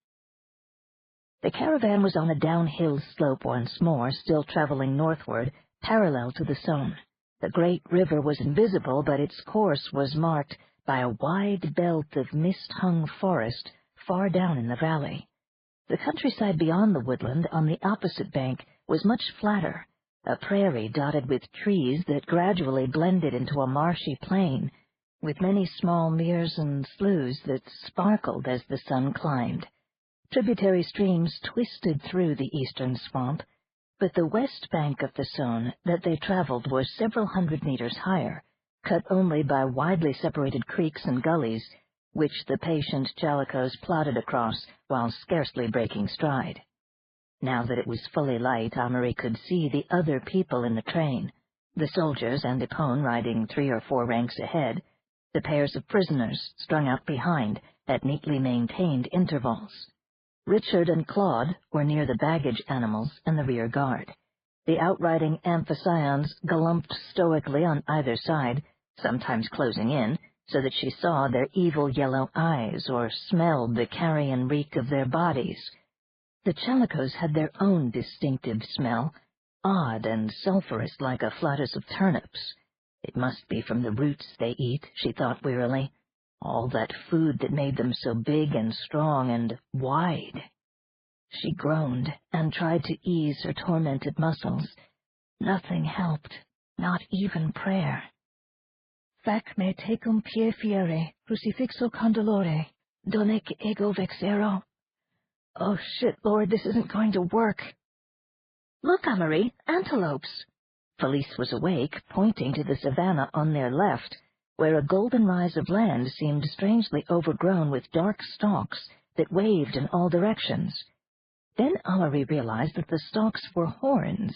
The caravan was on a downhill slope once more, still traveling northward, parallel to the Saône. The great river was invisible, but its course was marked by a wide belt of mist-hung forest far down in the valley. The countryside beyond the woodland, on the opposite bank, was much flatter, a prairie dotted with trees that gradually blended into a marshy plain, with many small meres and sloughs that sparkled as the sun climbed. Tributary streams twisted through the eastern swamp, but the west bank of the Saône that they traveled was several hundred meters higher, cut only by widely separated creeks and gullies, which the patient Jalicos plodded across while scarcely breaking stride. Now that it was fully light, Amory could see the other people in the train, the soldiers and Ipone riding 3 or 4 ranks ahead, the pairs of prisoners strung out behind at neatly maintained intervals. Richard and Claude were near the baggage animals and the rear guard. The outriding amphicyons gallumped stoically on either side, sometimes closing in, so that she saw their evil yellow eyes or smelled the carrion reek of their bodies. The Chalicos had their own distinctive smell, odd and sulphurous like a flatus of turnips. It must be from the roots they eat, she thought wearily. All that food that made them so big and strong and wide. She groaned and tried to ease her tormented muscles. Nothing helped, not even prayer. Fac me tecum pie fiere, crucifixo condolore, donec ego vexero. Oh shit, Lord, this isn't going to work. Look, Amory, antelopes. Felice was awake, pointing to the savannah on their left, where a golden rise of land seemed strangely overgrown with dark stalks that waved in all directions. Then Amory realized that the stalks were horns,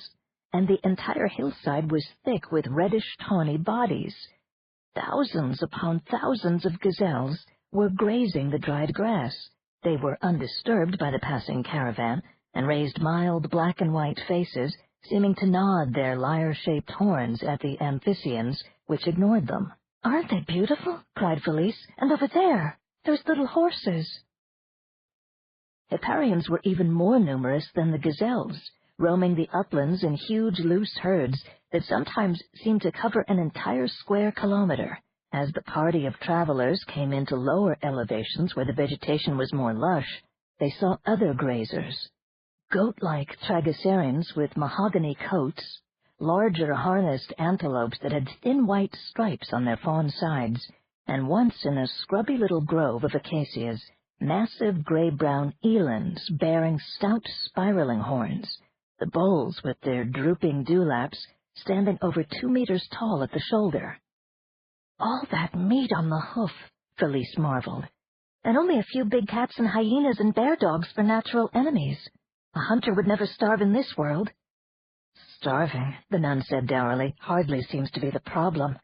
and the entire hillside was thick with reddish, tawny bodies. Thousands upon thousands of gazelles were grazing the dried grass. They were undisturbed by the passing caravan, and raised mild black and white faces, seeming to nod their lyre-shaped horns at the amphibians, which ignored them. "Aren't they beautiful?" cried Felice. "And over there, those little horses." Hipparions were even more numerous than the gazelles, roaming the uplands in huge loose herds that sometimes seemed to cover an entire square kilometer. As the party of travelers came into lower elevations where the vegetation was more lush, they saw other grazers. Goat-like tragosarians with mahogany coats, larger harnessed antelopes that had thin white stripes on their fawn sides, and once in a scrubby little grove of acacias, massive gray-brown elands bearing stout spiraling horns, the bulls with their drooping dewlaps standing over 2 meters tall at the shoulder. "All that meat on the hoof," Felice marveled, "and only a few big cats and hyenas and bear dogs for natural enemies. A hunter would never starve in this world." "Starving," the nun said dourly, "hardly seems to be the problem."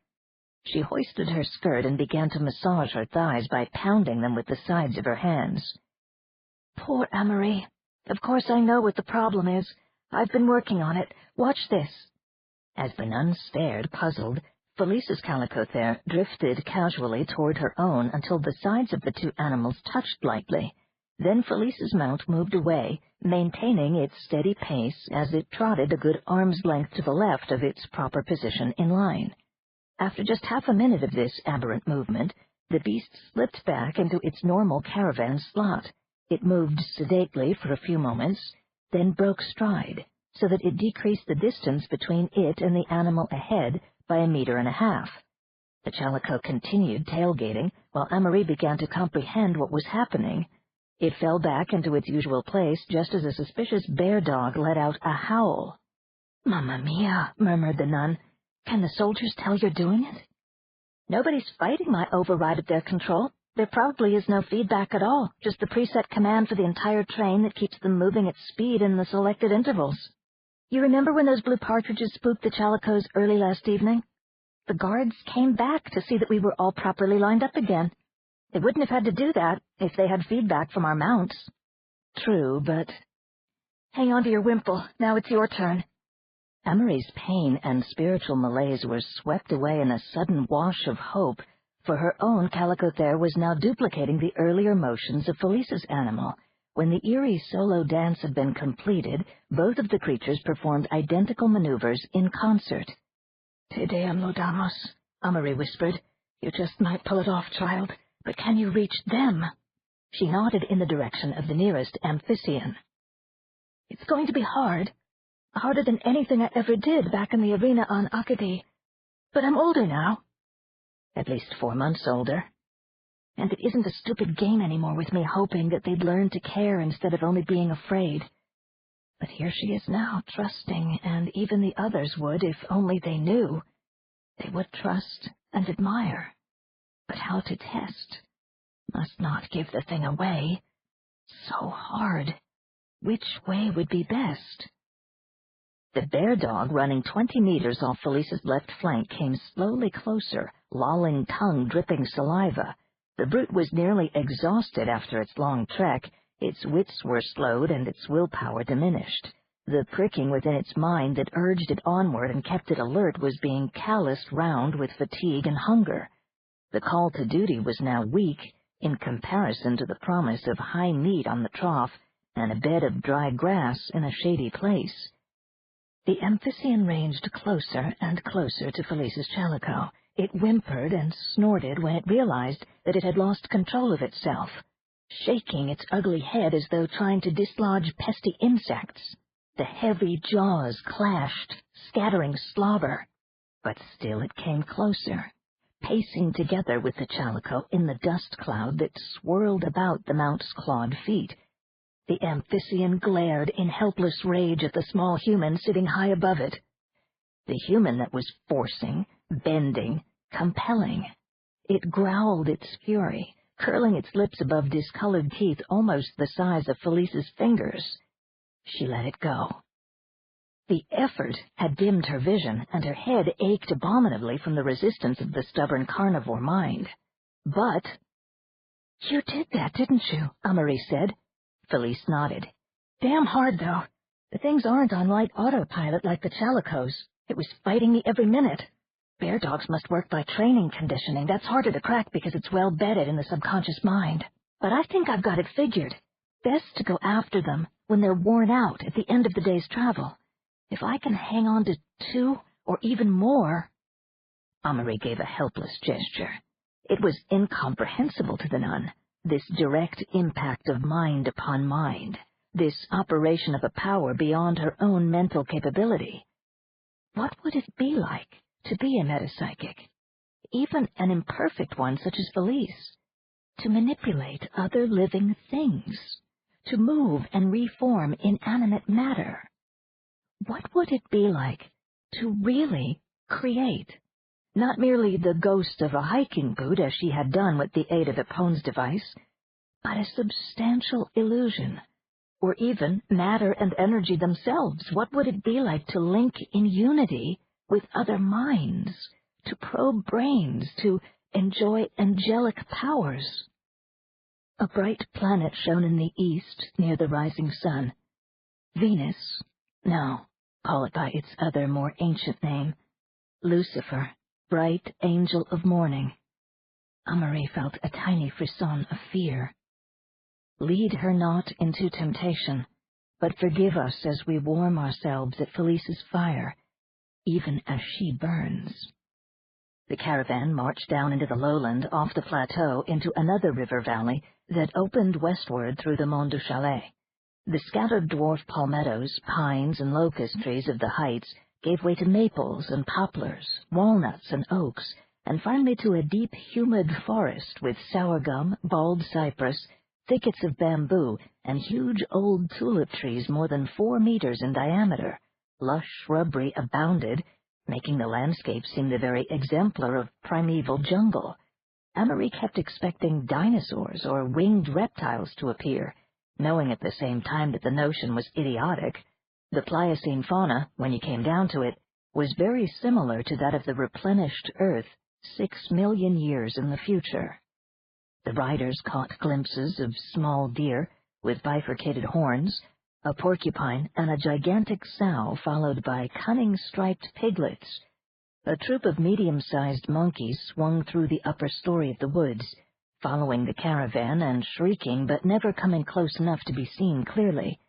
She hoisted her skirt and began to massage her thighs by pounding them with the sides of her hands. "Poor Amory. Of course I know what the problem is. I've been working on it. Watch this." As the nun stared, puzzled, Felice's calico there drifted casually toward her own until the sides of the two animals touched lightly. Then Felice's mount moved away, maintaining its steady pace as it trotted a good arm's length to the left of its proper position in line. After just half a minute of this aberrant movement, the beast slipped back into its normal caravan slot. It moved sedately for a few moments, then broke stride, so that it decreased the distance between it and the animal ahead by 1.5 meters. The Chalico continued tailgating, while Amory began to comprehend what was happening. It fell back into its usual place just as a suspicious bear dog let out a howl. "Mamma mia," murmured the nun. "Can the soldiers tell you're doing it?" "Nobody's fighting my override of their control. There probably is no feedback at all, just the preset command for the entire train that keeps them moving at speed in the selected intervals. You remember when those blue partridges spooked the Chalicos early last evening? The guards came back to see that we were all properly lined up again. They wouldn't have had to do that if they had feedback from our mounts." "True, but—" "Hang on to your wimple. Now it's your turn." Amory's pain and spiritual malaise were swept away in a sudden wash of hope, for her own calico there was now duplicating the earlier motions of Felice's animal. When the eerie solo dance had been completed, both of the creatures performed identical maneuvers in concert. "Te Deum laudamus," Amory whispered. "You just might pull it off, child. But can you reach them?" She nodded in the direction of the nearest amphibian. "It's going to be hard. Harder than anything I ever did back in the arena on Acadie. But I'm older now." "At least 4 months older. And it isn't a stupid game anymore with me hoping that they'd learn to care instead of only being afraid. But here she is now, trusting, and even the others would if only they knew. They would trust and admire. But how to test? Must not give the thing away. So hard. Which way would be best?" The bear dog, running 20 meters off Felice's left flank, came slowly closer, lolling tongue dripping saliva. The brute was nearly exhausted after its long trek. Its wits were slowed and its willpower diminished. The pricking within its mind that urged it onward and kept it alert was being calloused round with fatigue and hunger. The call to duty was now weak in comparison to the promise of high meat on the trough and a bed of dry grass in a shady place. The amphibian ranged closer and closer to Felice's calico. It whimpered and snorted when it realized that it had lost control of itself, shaking its ugly head as though trying to dislodge pesky insects. The heavy jaws clashed, scattering slobber, but still it came closer, pacing together with the calico in the dust cloud that swirled about the mount's clawed feet. The amphibian glared in helpless rage at the small human sitting high above it. The human that was forcing, bending, compelling. It growled its fury, curling its lips above discolored teeth almost the size of Felice's fingers. She let it go. The effort had dimmed her vision, and her head ached abominably from the resistance of the stubborn carnivore mind. But— "You did that, didn't you?" Amory said. Felice nodded. "Damn hard, though. The things aren't on light autopilot like the chalicos. It was fighting me every minute. Bear dogs must work by training conditioning. That's harder to crack because it's well bedded in the subconscious mind. But I think I've got it figured. Best to go after them when they're worn out at the end of the day's travel. If I can hang on to 2 or even more—" Amory gave a helpless gesture. It was incomprehensible to the nun, this direct impact of mind upon mind, this operation of a power beyond her own mental capability. What would it be like to be a metapsychic, even an imperfect one such as Felice, to manipulate other living things, to move and reform inanimate matter? What would it be like to really create, not merely the ghost of a hiking boot as she had done with the aid of Epon's device, but a substantial illusion, or even matter and energy themselves? What would it be like to link in unity with other minds, to probe brains, to enjoy angelic powers? A bright planet shone in the east near the rising sun. Venus? No, call it by its other, more ancient name. Lucifer, bright angel of morning. Amory felt a tiny frisson of fear. Lead her not into temptation, but forgive us as we warm ourselves at Felice's fire, even as she burns. The caravan marched down into the lowland off the plateau into another river valley that opened westward through the Mont du Chalet. The scattered dwarf palmettos, pines, and locust trees of the heights gave way to maples and poplars, walnuts and oaks, and finally to a deep, humid forest with sour gum, bald cypress, thickets of bamboo, and huge old tulip trees more than 4 meters in diameter. Lush shrubbery abounded, making the landscape seem the very exemplar of primeval jungle. Amory kept expecting dinosaurs or winged reptiles to appear, knowing at the same time that the notion was idiotic. The Pliocene fauna, when you came down to it, was very similar to that of the replenished Earth 6 million years in the future. The riders caught glimpses of small deer with bifurcated horns, a porcupine, and a gigantic sow followed by cunning striped piglets. A troop of medium-sized monkeys swung through the upper story of the woods, following the caravan and shrieking but never coming close enough to be seen clearly.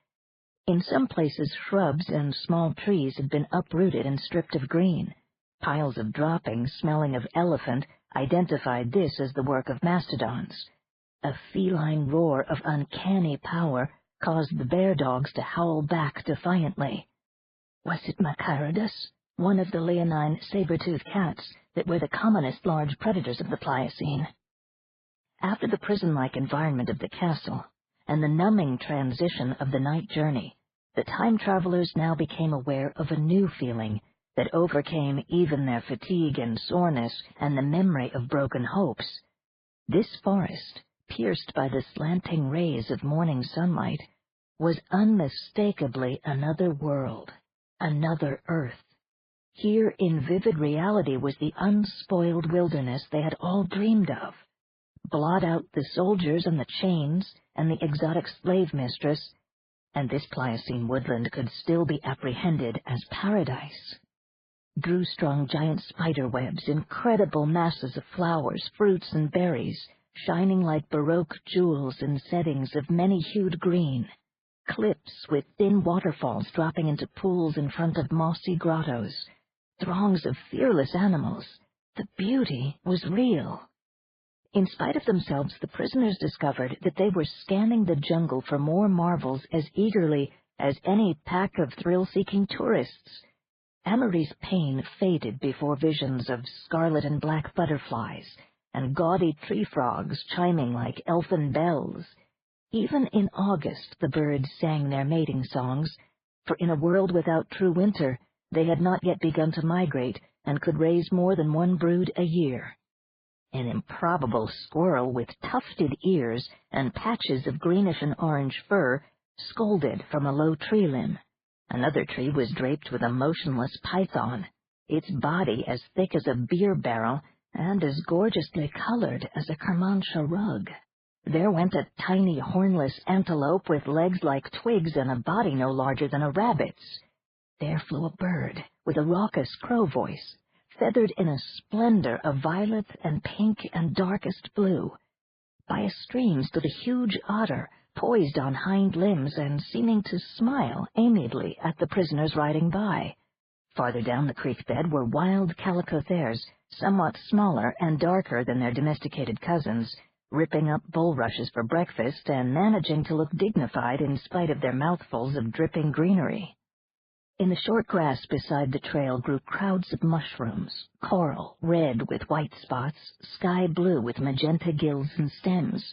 In some places shrubs and small trees had been uprooted and stripped of green. Piles of droppings smelling of elephant identified this as the work of mastodons. A feline roar of uncanny power caused the bear dogs to howl back defiantly. Was it Machaerodus, one of the leonine saber-toothed cats that were the commonest large predators of the Pliocene? After the prison-like environment of the castle and the numbing transition of the night journey, the time travelers now became aware of a new feeling that overcame even their fatigue and soreness and the memory of broken hopes. This forest, pierced by the slanting rays of morning sunlight, was unmistakably another world, another Earth. Here in vivid reality was the unspoiled wilderness they had all dreamed of. Blot out the soldiers and the chains and the exotic slave mistress, and this Pliocene woodland could still be apprehended as paradise. Drew-strung giant spider webs, incredible masses of flowers, fruits, and berries, shining like Baroque jewels in settings of many-hued green, cliffs with thin waterfalls dropping into pools in front of mossy grottos, throngs of fearless animals. The beauty was real. In spite of themselves, the prisoners discovered that they were scanning the jungle for more marvels as eagerly as any pack of thrill-seeking tourists. Amory's pain faded before visions of scarlet and black butterflies and gaudy tree frogs chiming like elfin bells. Even in August the birds sang their mating songs, for in a world without true winter they had not yet begun to migrate and could raise more than one brood a year. An improbable squirrel with tufted ears and patches of greenish and orange fur scolded from a low tree limb. Another tree was draped with a motionless python, its body as thick as a beer barrel and as gorgeously colored as a Kermanshah rug. There went a tiny hornless antelope with legs like twigs and a body no larger than a rabbit's. There flew a bird with a raucous crow voice, feathered in a splendor of violet and pink and darkest blue. By a stream stood a huge otter, poised on hind limbs and seeming to smile amiably at the prisoners riding by. Farther down the creek bed were wild calico hares, somewhat smaller and darker than their domesticated cousins, ripping up bulrushes for breakfast and managing to look dignified in spite of their mouthfuls of dripping greenery. In the short grass beside the trail grew crowds of mushrooms, coral, red with white spots, sky blue with magenta gills and stems.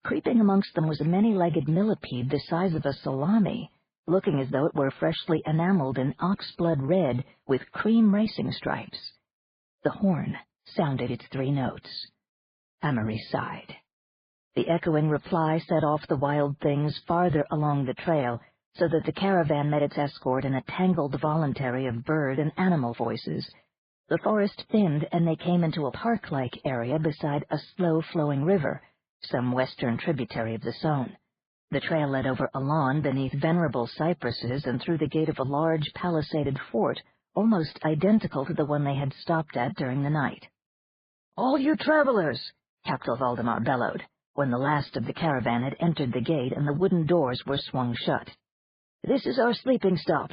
Creeping amongst them was a many-legged millipede the size of a salami, looking as though it were freshly enameled in oxblood red with cream racing stripes. The horn sounded its 3 notes. Amory sighed. The echoing reply set off the wild things farther along the trail, so that the caravan met its escort in a tangled voluntary of bird and animal voices. The forest thinned, and they came into a park-like area beside a slow-flowing river, some western tributary of the Saône. The trail led over a lawn beneath venerable cypresses and through the gate of a large palisaded fort, almost identical to the one they had stopped at during the night. "All you travelers!" Captain Valdemar bellowed, when the last of the caravan had entered the gate and the wooden doors were swung shut. "This is our sleeping stop.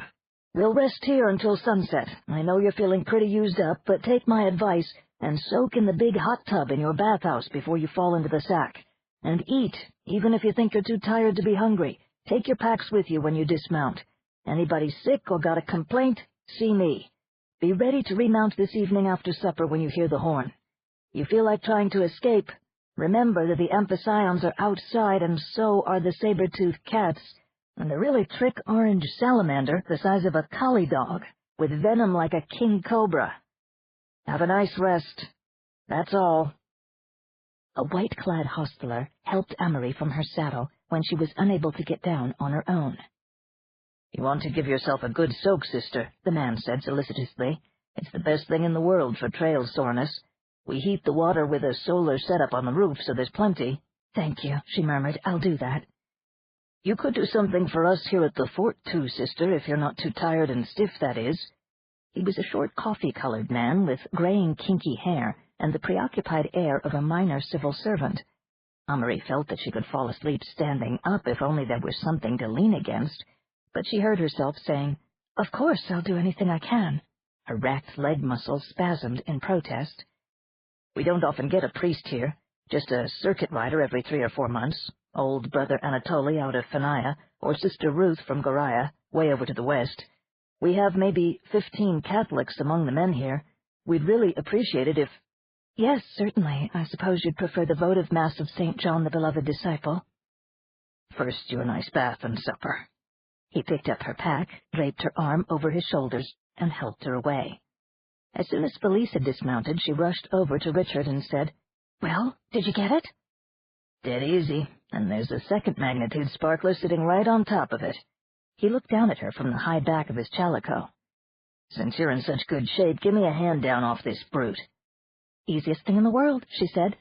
We'll rest here until sunset. I know you're feeling pretty used up, but take my advice and soak in the big hot tub in your bathhouse before you fall into the sack. And eat, even if you think you're too tired to be hungry. Take your packs with you when you dismount. Anybody sick or got a complaint, see me. Be ready to remount this evening after supper when you hear the horn. You feel like trying to escape? Remember that the amphicyons are outside, and so are the saber-toothed cats, and the really trick orange salamander the size of a collie dog, with venom like a king cobra. Have a nice rest. That's all." A white-clad hostler helped Amory from her saddle when she was unable to get down on her own. "You want to give yourself a good soak, sister," the man said solicitously. "It's the best thing in the world for trail soreness. We heat the water with a solar setup on the roof, so there's plenty." "Thank you," she murmured. "I'll do that." "You could do something for us here at the fort, too, sister, if you're not too tired and stiff, that is." He was a short coffee-colored man with graying kinky hair and the preoccupied air of a minor civil servant. Amory felt that she could fall asleep standing up if only there was something to lean against, but she heard herself saying, "Of course, I'll do anything I can." Her racked leg muscles spasmed in protest. "We don't often get a priest here, just a circuit rider every 3 or 4 months. Old Brother Anatoly out of Fanaya, or Sister Ruth from Goraya, way over to the west. We have maybe 15 Catholics among the men here. We'd really appreciate it if—" "Yes, certainly. I suppose you'd prefer the votive Mass of St. John the Beloved Disciple." "First your nice bath and supper." He picked up her pack, draped her arm over his shoulders, and helped her away. As soon as Felice had dismounted, she rushed over to Richard and said, "Well, did you get it?" "Dead easy, and there's a second magnitude sparkler sitting right on top of it." He looked down at her from the high back of his chalico. "Since you're in such good shape, give me a hand down off this brute." "Easiest thing in the world," she said.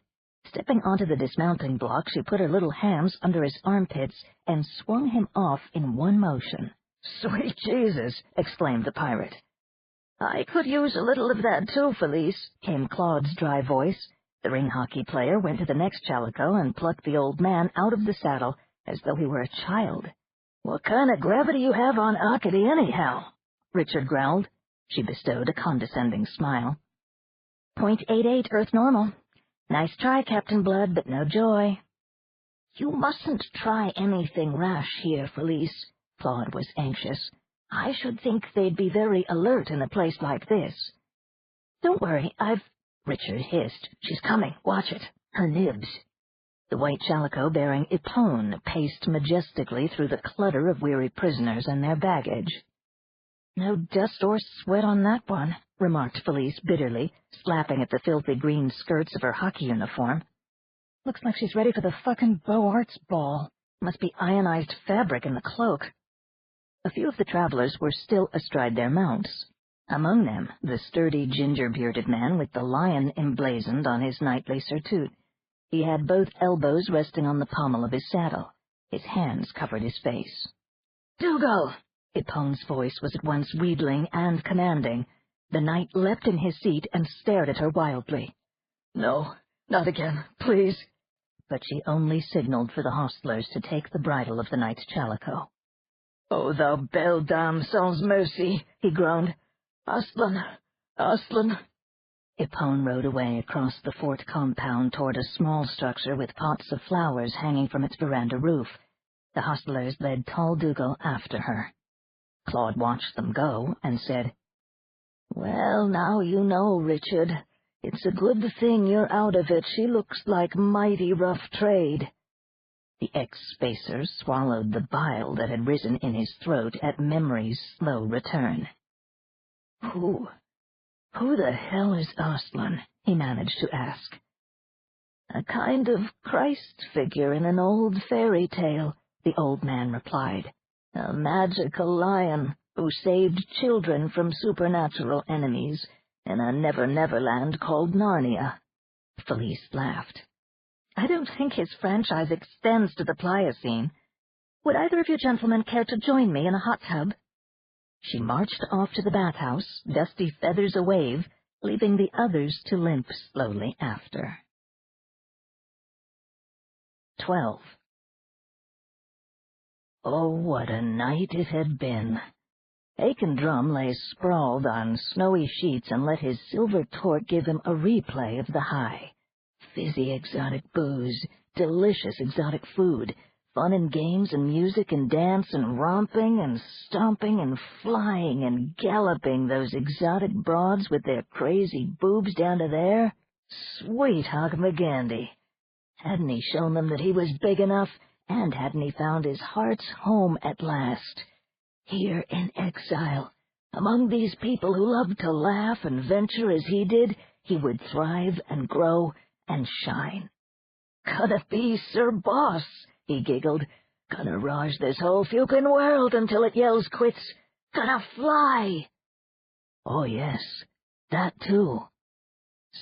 Stepping onto the dismounting block, she put her little hands under his armpits and swung him off in one motion. "Sweet Jesus!" exclaimed the pirate. "I could use a little of that too, Felice," came Claude's dry voice. The ring hockey player went to the next chalico and plucked the old man out of the saddle as though he were a child. "What kind of gravity you have on Arcady, anyhow?" Richard growled. She bestowed a condescending smile. ".88 Earth normal. Nice try, Captain Blood, but no joy." "You mustn't try anything rash here, Felice." Claude was anxious. "I should think they'd be very alert in a place like this." "Don't worry, Richard hissed. "She's coming. Watch it. Her nibs." The white chalico bearing Ipone paced majestically through the clutter of weary prisoners and their baggage. "No dust or sweat on that one," remarked Felice bitterly, slapping at the filthy green skirts of her hockey uniform. "Looks like she's ready for the fucking Beaux Arts ball. Must be ionized fabric in the cloak." A few of the travelers were still astride their mounts. Among them, the sturdy, ginger-bearded man with the lion emblazoned on his knightly surtout. He had both elbows resting on the pommel of his saddle. His hands covered his face. "Dougal!" Ipone's voice was at once wheedling and commanding. The knight leapt in his seat and stared at her wildly. "No, not again, please." But she only signaled for the hostlers to take the bridle of the knight's chalico. "Oh, thou belle dame sans mercy," he groaned. "Aslan, Aslan." Ipone rode away across the fort compound toward a small structure with pots of flowers hanging from its veranda roof. The hostlers led tall Dougal after her. Claude watched them go and said, "Well, now you know, Richard. It's a good thing you're out of it. She looks like mighty rough trade." The ex-spacer swallowed the bile that had risen in his throat at memory's slow return. Who the hell is Aslan?" he managed to ask. "A kind of Christ figure in an old fairy tale," the old man replied. "A magical lion who saved children from supernatural enemies in a never-never-land called Narnia." Felice laughed. "I don't think his franchise extends to the Pliocene. Would either of you gentlemen care to join me in a hot tub?" She marched off to the bathhouse, dusty feathers a-wave, leaving the others to limp slowly after. 12. Oh, what a night it had been! Aiken Drum lay sprawled on snowy sheets and let his silver torque give him a replay of the high. Fizzy exotic booze, delicious exotic food, fun and games and music and dance and romping and stomping and flying and galloping those exotic broads with their crazy boobs down to there. Sweet Hogmagandy! Hadn't he shown them that he was big enough, and hadn't he found his heart's home at last? Here in exile, among these people who loved to laugh and venture as he did, he would thrive and grow and shine. "Gonna be Sir Boss," he giggled. "Gonna raj this whole fucking world until it yells quits. Gonna fly!" Oh, yes, that too.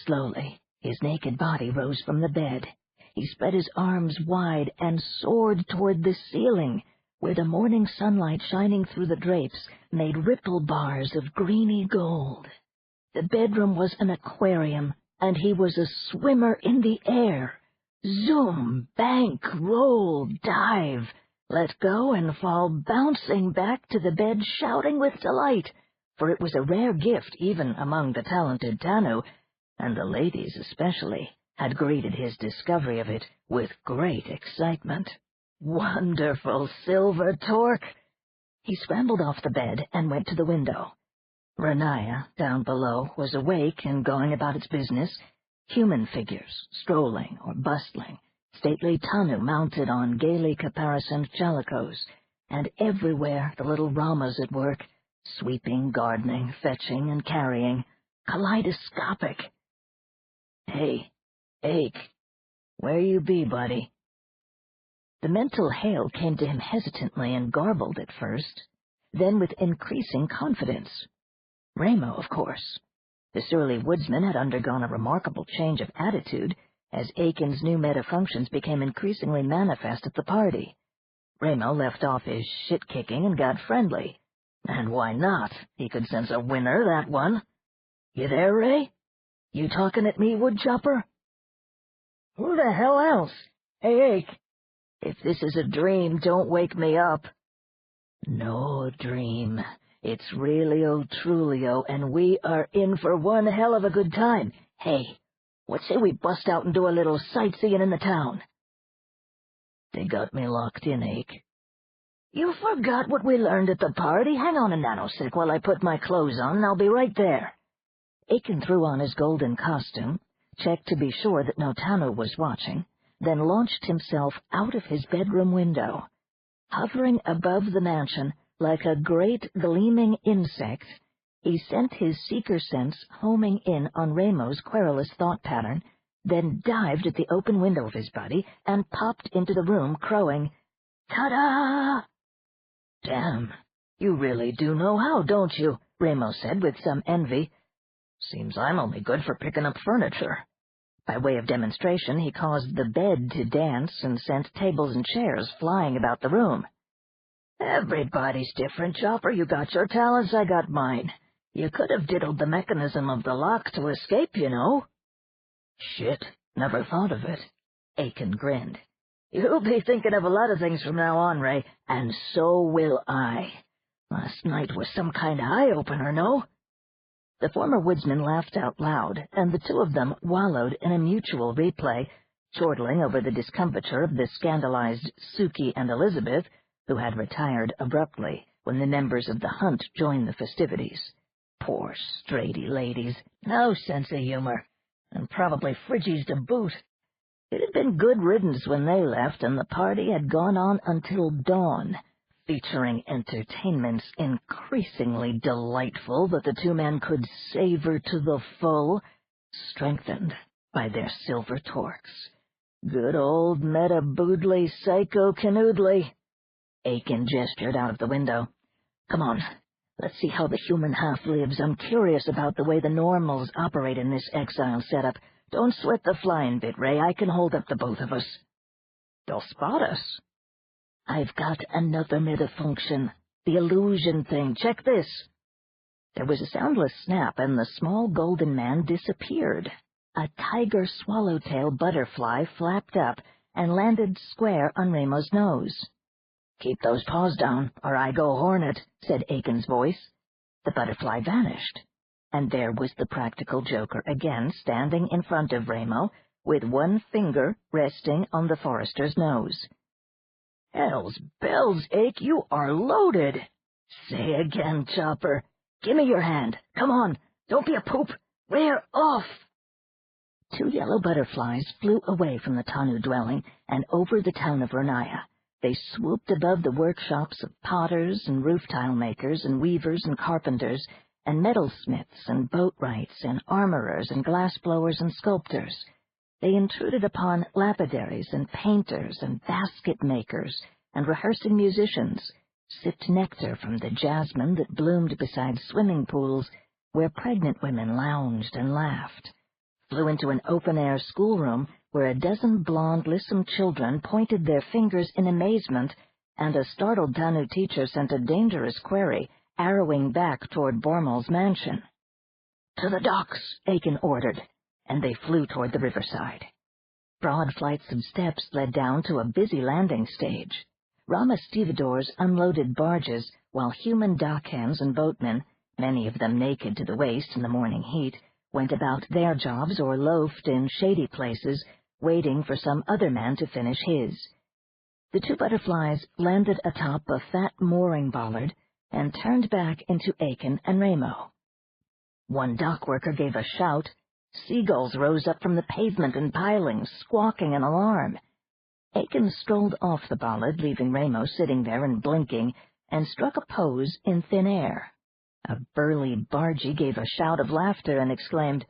Slowly, his naked body rose from the bed. He spread his arms wide and soared toward the ceiling, where the morning sunlight shining through the drapes made ripple bars of greeny gold. The bedroom was an aquarium, and he was a swimmer in the air. Zoom, bank, roll, dive, let go and fall bouncing back to the bed, shouting with delight, for it was a rare gift even among the talented Tanu, and the ladies especially had greeted his discovery of it with great excitement. Wonderful silver torque! He scrambled off the bed and went to the window. Renaya, down below, was awake and going about its business. Human figures, strolling or bustling, stately Tanu mounted on gaily caparisoned chalicos, and everywhere the little Ramas at work, sweeping, gardening, fetching, and carrying, kaleidoscopic. "Hey, Ake, where you be, buddy?" The mental hail came to him hesitantly and garbled at first, then with increasing confidence. Ramo, of course. The surly woodsman had undergone a remarkable change of attitude. as Aiken's new meta-functions became increasingly manifest at the party. Ramo left off his shit-kicking and got friendly. And why not? He could sense a winner, that one. You there, Ray? You talking at me, Woodchopper? Who the hell else? Hey, Ake. If this is a dream, don't wake me up. No dream. It's realio trulio, and we are in for one hell of a good time. Hey, what say we bust out and do a little sightseeing in the town? They got me locked in, Ake. You forgot what we learned at the party? Hang on a nanosec while I put my clothes on, and I'll be right there. Aiken threw on his golden costume, checked to be sure that no Tanu was watching, then launched himself out of his bedroom window. Hovering above the mansion like a great gleaming insect, he sent his seeker sense homing in on Ramo's querulous thought pattern, then dived at the open window of his body and popped into the room, crowing, "Ta-da!" "Damn, you really do know how, don't you?" Ramo said with some envy. "Seems I'm only good for picking up furniture." By way of demonstration, he caused the bed to dance and sent tables and chairs flying about the room. "Everybody's different, Chopper. You got your talents, I got mine. You could have diddled the mechanism of the lock to escape, you know." "Shit, never thought of it." Aiken grinned. "You'll be thinking of a lot of things from now on, Ray, and so will I. Last night was some kind of eye-opener, no?" The former woodsman laughed out loud, and the two of them wallowed in a mutual replay, chortling over the discomfiture of the scandalized Suki and Elizabeth, who had retired abruptly when the members of the hunt joined the festivities. Poor straighty ladies, no sense of humor, and probably fridgies to boot. It had been good riddance when they left, and the party had gone on until dawn, featuring entertainments increasingly delightful that the two men could savor to the full, strengthened by their silver torques. Good old meta-boodly psycho-canoodly. Aiken gestured out of the window. "Come on, let's see how the human half lives. I'm curious about the way the normals operate in this exile setup. Don't sweat the flying bit, Ray. I can hold up the both of us." "They'll spot us." "I've got another meta-function. The illusion thing. Check this." There was a soundless snap, and the small golden man disappeared. A tiger swallowtail butterfly flapped up and landed square on Ramo's nose. "Keep those paws down, or I go hornet," said Aiken's voice. The butterfly vanished, and there was the practical joker again standing in front of Ramo, with one finger resting on the forester's nose. "Hell's bells, Ake, you are loaded." "Say again, Chopper. Give me your hand. Come on, don't be a poop. We're off." Two yellow butterflies flew away from the Tanu dwelling and over the town of Ronaya. They swooped above the workshops of potters and roof tile makers and weavers and carpenters and metalsmiths and boatwrights and armorers and glass-blowers and sculptors. They intruded upon lapidaries and painters and basket-makers and rehearsing musicians, sipped nectar from the jasmine that bloomed beside swimming pools where pregnant women lounged and laughed, flew into an open-air schoolroom where a dozen blonde, lissom children pointed their fingers in amazement, and a startled Tanu teacher sent a dangerous query, arrowing back toward Bormal's mansion. "To the docks," Aiken ordered, and they flew toward the riverside. Broad flights of steps led down to a busy landing stage. Rama stevedores unloaded barges, while human dockhands and boatmen, many of them naked to the waist in the morning heat, went about their jobs or loafed in shady places, waiting for some other man to finish his. The two butterflies landed atop a fat mooring bollard and turned back into Aiken and Ramo. One dock worker gave a shout. Seagulls rose up from the pavement in pilings, squawking an alarm. Aiken strolled off the bollard, leaving Ramo sitting there and blinking, and struck a pose in thin air. A burly bargee gave a shout of laughter and exclaimed,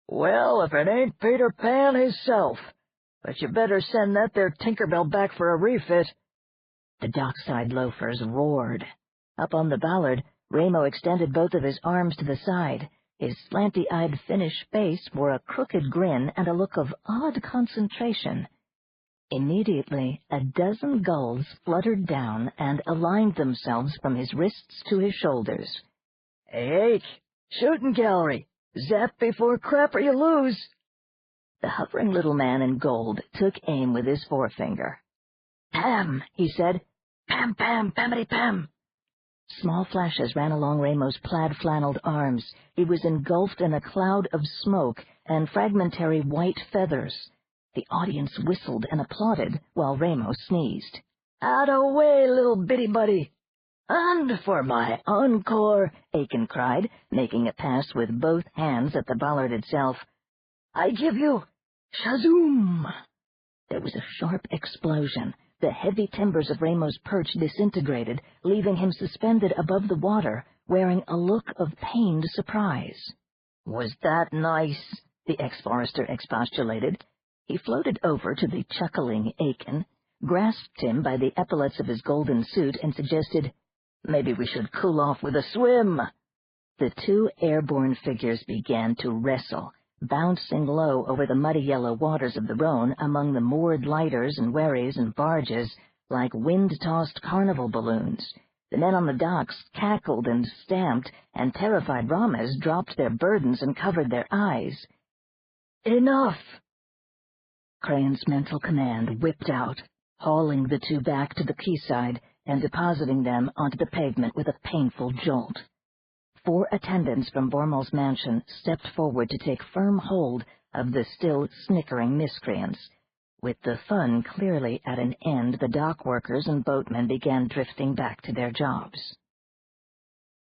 "Well, if it ain't Peter Pan hisself! But you better send that there Tinkerbell back for a refit." The dockside loafers roared. Up on the bollard, Ramo extended both of his arms to the side, His slanty-eyed Finnish face wore a crooked grin and a look of odd concentration. Immediately, a dozen gulls fluttered down and aligned themselves from his wrists to his shoulders. Hey, Ake! Shooting gallery! Zap before crap or you lose! The hovering little man in gold took aim with his forefinger. Pam, he said. Pam, pam, pamity pam. Small flashes ran along Ramos' plaid-flanneled arms. He was engulfed in a cloud of smoke and fragmentary white feathers. The audience whistled and applauded while Ramos sneezed. Out of way, little bitty buddy! And for my encore, Aiken cried, making a pass with both hands at the bollard itself. I give you shazoom! There was a sharp explosion. The heavy timbers of Ramos' perch disintegrated, leaving him suspended above the water, wearing a look of pained surprise. Was that nice? The ex-forester expostulated. He floated over to the chuckling Aiken, grasped him by the epaulets of his golden suit, and suggested, "Maybe we should cool off with a swim." The two airborne figures began to wrestle, bouncing low over the muddy yellow waters of the Rhone among the moored lighters and wherries and barges like wind-tossed carnival balloons. The men on the docks cackled and stamped, and terrified Rames dropped their burdens and covered their eyes. "Enough!" Crane's mental command whipped out, hauling the two back to the quayside and depositing them onto the pavement with a painful jolt. 4 attendants from Vormal's mansion stepped forward to take firm hold of the still snickering miscreants. With the fun clearly at an end, the dock workers and boatmen began drifting back to their jobs.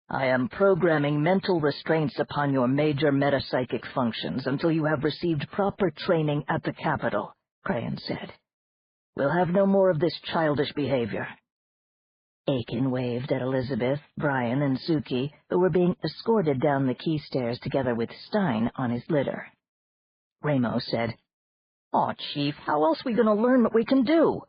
"I am programming mental restraints upon your major metapsychic functions until you have received proper training at the capital," Crane said. "We'll have no more of this childish behavior." Aiken waved at Elizabeth, Brian, and Suki, who were being escorted down the quay stairs together with Stein on his litter. Ramos said, "Aw, Chief, how else we gonna learn what we can do?"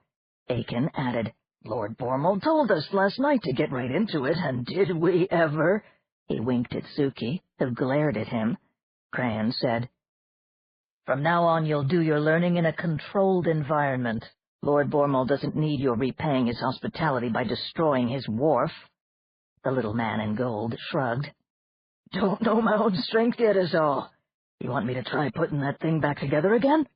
Aiken added, "Lord Bormal told us last night to get right into it, and did we ever?" He winked at Suki, who glared at him. Crayon said, "From now on you'll do your learning in a controlled environment. Lord Bormal doesn't need your repaying his hospitality by destroying his wharf." The little man in gold shrugged. "Don't know my own strength yet is all. You want me to try putting that thing back together again?"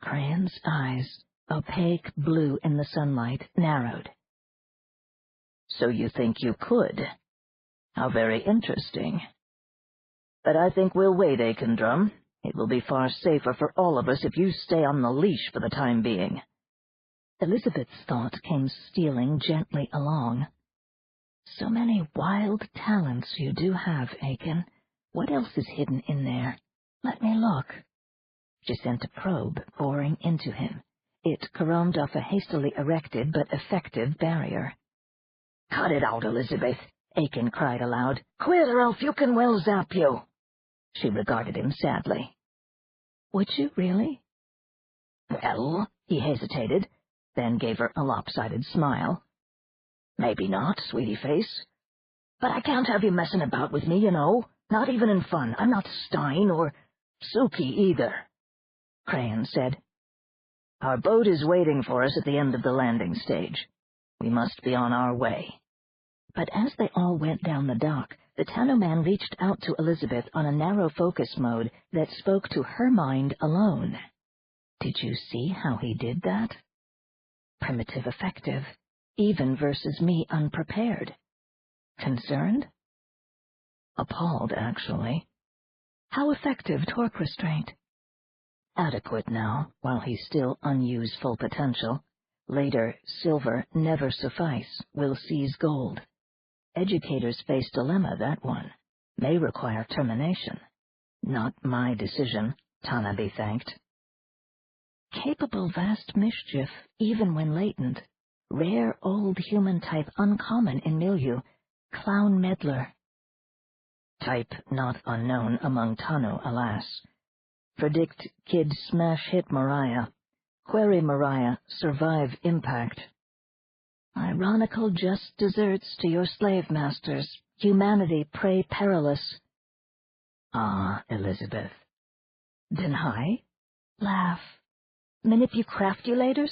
Crayon's eyes, opaque blue in the sunlight, narrowed. "So you think you could? How very interesting. But I think we'll wait, Akendrum. It will be far safer for all of us if you stay on the leash for the time being." Elizabeth's thought came stealing gently along. So many wild talents you do have, Aiken. What else is hidden in there? Let me look. She sent a probe boring into him. It caromed off a hastily erected but effective barrier. "Cut it out, Elizabeth," Aiken cried aloud. "Quit, or else you can well zap you." She regarded him sadly. "Would you really?" "Well," he hesitated, then gave her a lopsided smile. "Maybe not, sweetie face. But I can't have you messing about with me, you know. Not even in fun. I'm not Stein or Suki either." Crayon said, "Our boat is waiting for us at the end of the landing stage. We must be on our way." But as they all went down the dock, the Tano man reached out to Elizabeth on a narrow focus mode that spoke to her mind alone. Did you see how he did that? Primitive effective, even versus me unprepared. Concerned? Appalled, actually. How effective torque restraint? Adequate now, while he's still unused full potential. Later, silver never suffice, will seize gold. Educators face dilemma, that one. May require termination. Not my decision, Tana be thanked. Capable vast mischief, even when latent. Rare old human type uncommon in milieu. Clown meddler. Type not unknown among Tano, alas. Predict kid smash hit Mariah. Query Mariah, survive impact. Ironical just deserts to your slave masters. Humanity prey perilous. Ah, Elizabeth. Deny? Laugh. Manipucraftulators?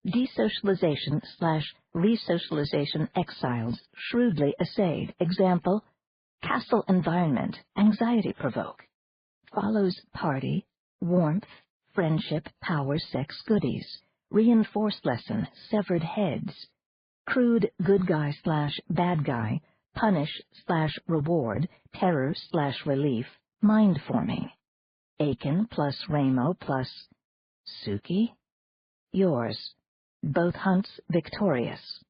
Desocialization/resocialization exiles, shrewdly essayed. Example, castle environment, anxiety provoke. Follows party, warmth, friendship, power, sex, goodies. Reinforced lesson, severed heads. Crude good guy/bad guy, punish/reward, terror/relief, mind forming. Aiken plus Ramo plus Suki? Yours. Both hunts victorious.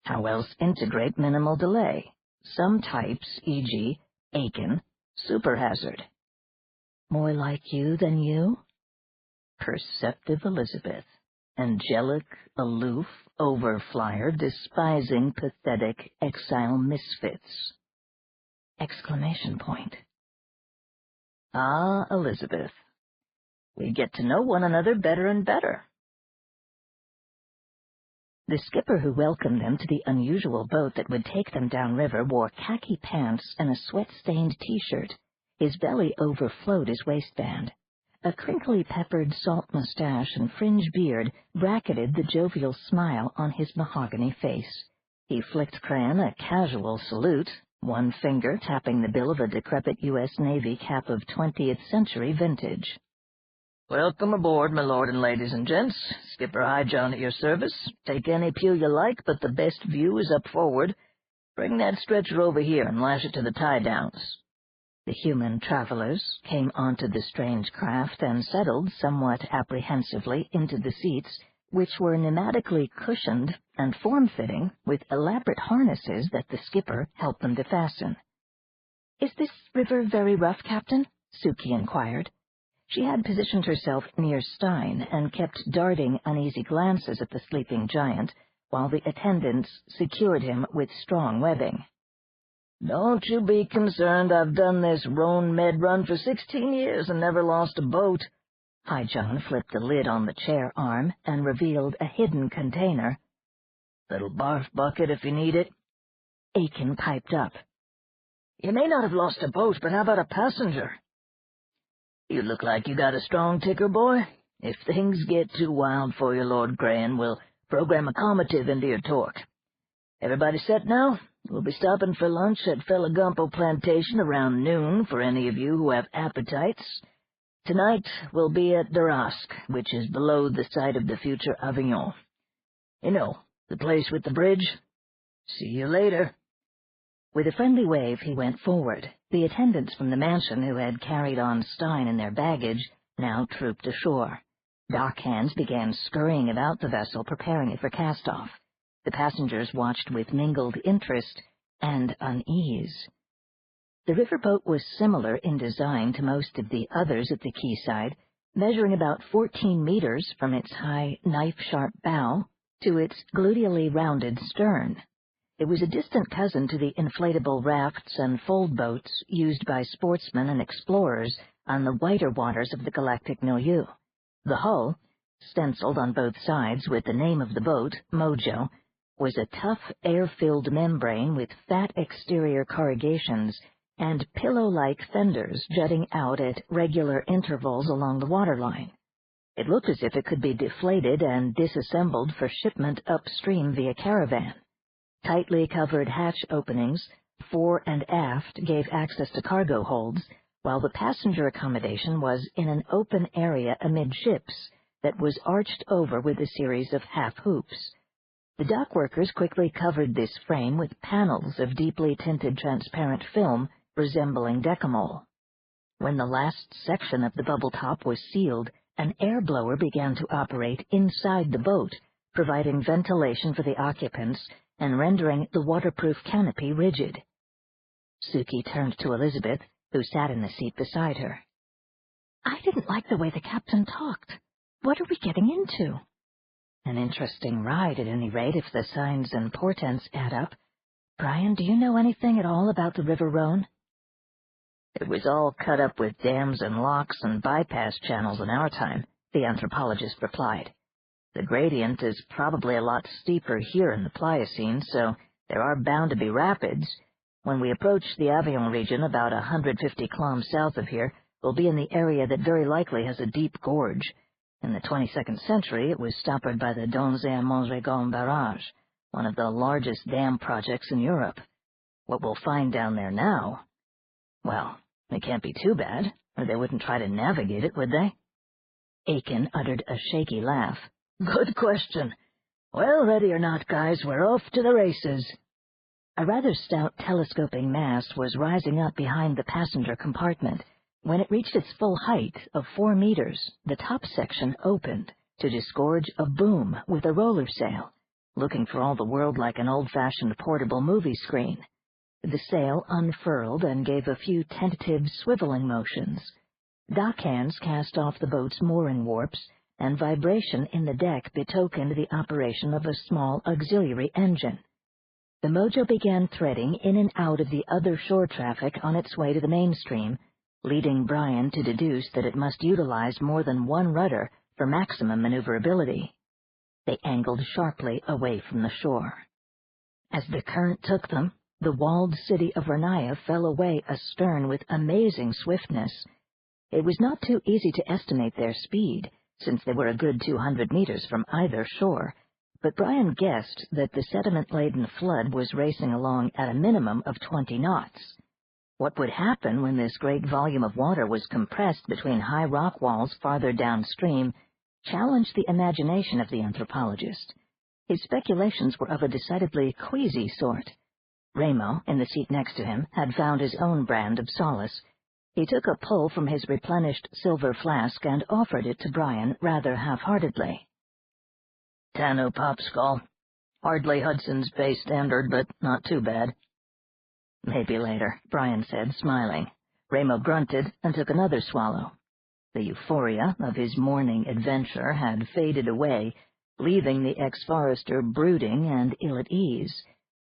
How else integrate minimal delay? Some types, e.g., Aiken, superhazard. More like you than you? Perceptive Elizabeth. Angelic, aloof, overflyer, despising, pathetic, exile misfits. Exclamation point. Ah, Elizabeth. We get to know one another better and better. The skipper who welcomed them to the unusual boat that would take them downriver wore khaki pants and a sweat-stained T-shirt. His belly overflowed his waistband. A crinkly peppered salt mustache and fringe beard bracketed the jovial smile on his mahogany face. He flicked Cran a casual salute, one finger tapping the bill of a decrepit U.S. Navy cap of 20th century vintage. "Welcome aboard, my lord and ladies and gents. Skipper High John at your service. Take any pew you like, but the best view is up forward. Bring that stretcher over here and lash it to the tie-downs." The human travelers came onto the strange craft and settled somewhat apprehensively into the seats, which were pneumatically cushioned and form-fitting with elaborate harnesses that the skipper helped them to fasten. "Is this river very rough, Captain?" Suki inquired. She had positioned herself near Stein and kept darting uneasy glances at the sleeping giant, while the attendants secured him with strong webbing. "Don't you be concerned. I've done this Rhone Med run for 16 years and never lost a boat." High John flipped the lid on the chair arm and revealed a hidden container. "Little barf bucket if you need it." Aiken piped up. "You may not have lost a boat, but how about a passenger?" "You look like you got a strong ticker, boy. If things get too wild for you, Lord Crayon, we'll program a comative into your torque. Everybody set now? We'll be stopping for lunch at Felagumpo Plantation around noon for any of you who have appetites. Tonight we'll be at Darask, which is below the site of the future Avignon. You know, the place with the bridge. See you later." With a friendly wave, he went forward. The attendants from the mansion who had carried on Stein and their baggage now trooped ashore. Dock hands began scurrying about the vessel, preparing it for cast-off. The passengers watched with mingled interest and unease. The riverboat was similar in design to most of the others at the quayside, measuring about 14 meters from its high, knife-sharp bow to its gluteally rounded stern. It was a distant cousin to the inflatable rafts and fold boats used by sportsmen and explorers on the whiter waters of the galactic milieu. The hull, stenciled on both sides with the name of the boat, Mojo, was a tough, air-filled membrane with fat exterior corrugations and pillow-like fenders jutting out at regular intervals along the waterline. It looked as if it could be deflated and disassembled for shipment upstream via caravan. Tightly covered hatch openings, fore and aft, gave access to cargo holds, while the passenger accommodation was in an open area amidships that was arched over with a series of half-hoops. The dock workers quickly covered this frame with panels of deeply tinted transparent film resembling decamol. When the last section of the bubble top was sealed, an air blower began to operate inside the boat, providing ventilation for the occupants and rendering the waterproof canopy rigid. Suki turned to Elizabeth, who sat in the seat beside her. "I didn't like the way the captain talked. What are we getting into?" "An interesting ride, at any rate, if the signs and portents add up. Brian, do you know anything at all about the River Rhone?" "It was all cut up with dams and locks and bypass channels in our time," the anthropologist replied. "The gradient is probably a lot steeper here in the Pliocene, so there are bound to be rapids. When we approach the Avion region about 150 kilometers south of here, we'll be in the area that very likely has a deep gorge. In the 22nd century, it was stoppered by the Donzé-Montregon barrage, one of the largest dam projects in Europe. What we'll find down there now, well, it can't be too bad, or they wouldn't try to navigate it, would they? Aiken uttered a shaky laugh. Good question. Well, ready or not, guys, we're off to the races. A rather stout telescoping mast was rising up behind the passenger compartment. When it reached its full height of 4 meters, the top section opened to disgorge a boom with a roller sail, looking for all the world like an old-fashioned portable movie screen. The sail unfurled and gave a few tentative swiveling motions. Dock hands cast off the boat's mooring warps, and vibration in the deck betokened the operation of a small auxiliary engine. The Mojo began threading in and out of the other shore traffic on its way to the mainstream, leading Brian to deduce that it must utilize more than one rudder for maximum maneuverability. They angled sharply away from the shore. As the current took them, the walled city of Rania fell away astern with amazing swiftness. It was not too easy to estimate their speed, since they were a good 200 meters from either shore, but Brian guessed that the sediment-laden flood was racing along at a minimum of 20 knots. What would happen when this great volume of water was compressed between high rock walls farther downstream challenged the imagination of the anthropologist. His speculations were of a decidedly queasy sort. Ramo, in the seat next to him, had found his own brand of solace. He took a pull from his replenished silver flask and offered it to Brian rather half-heartedly. Tanu Popskull. Hardly Hudson's Bay standard, but not too bad. Maybe later, Brian said, smiling. Ramo grunted and took another swallow. The euphoria of his morning adventure had faded away, leaving the ex-forester brooding and ill at ease.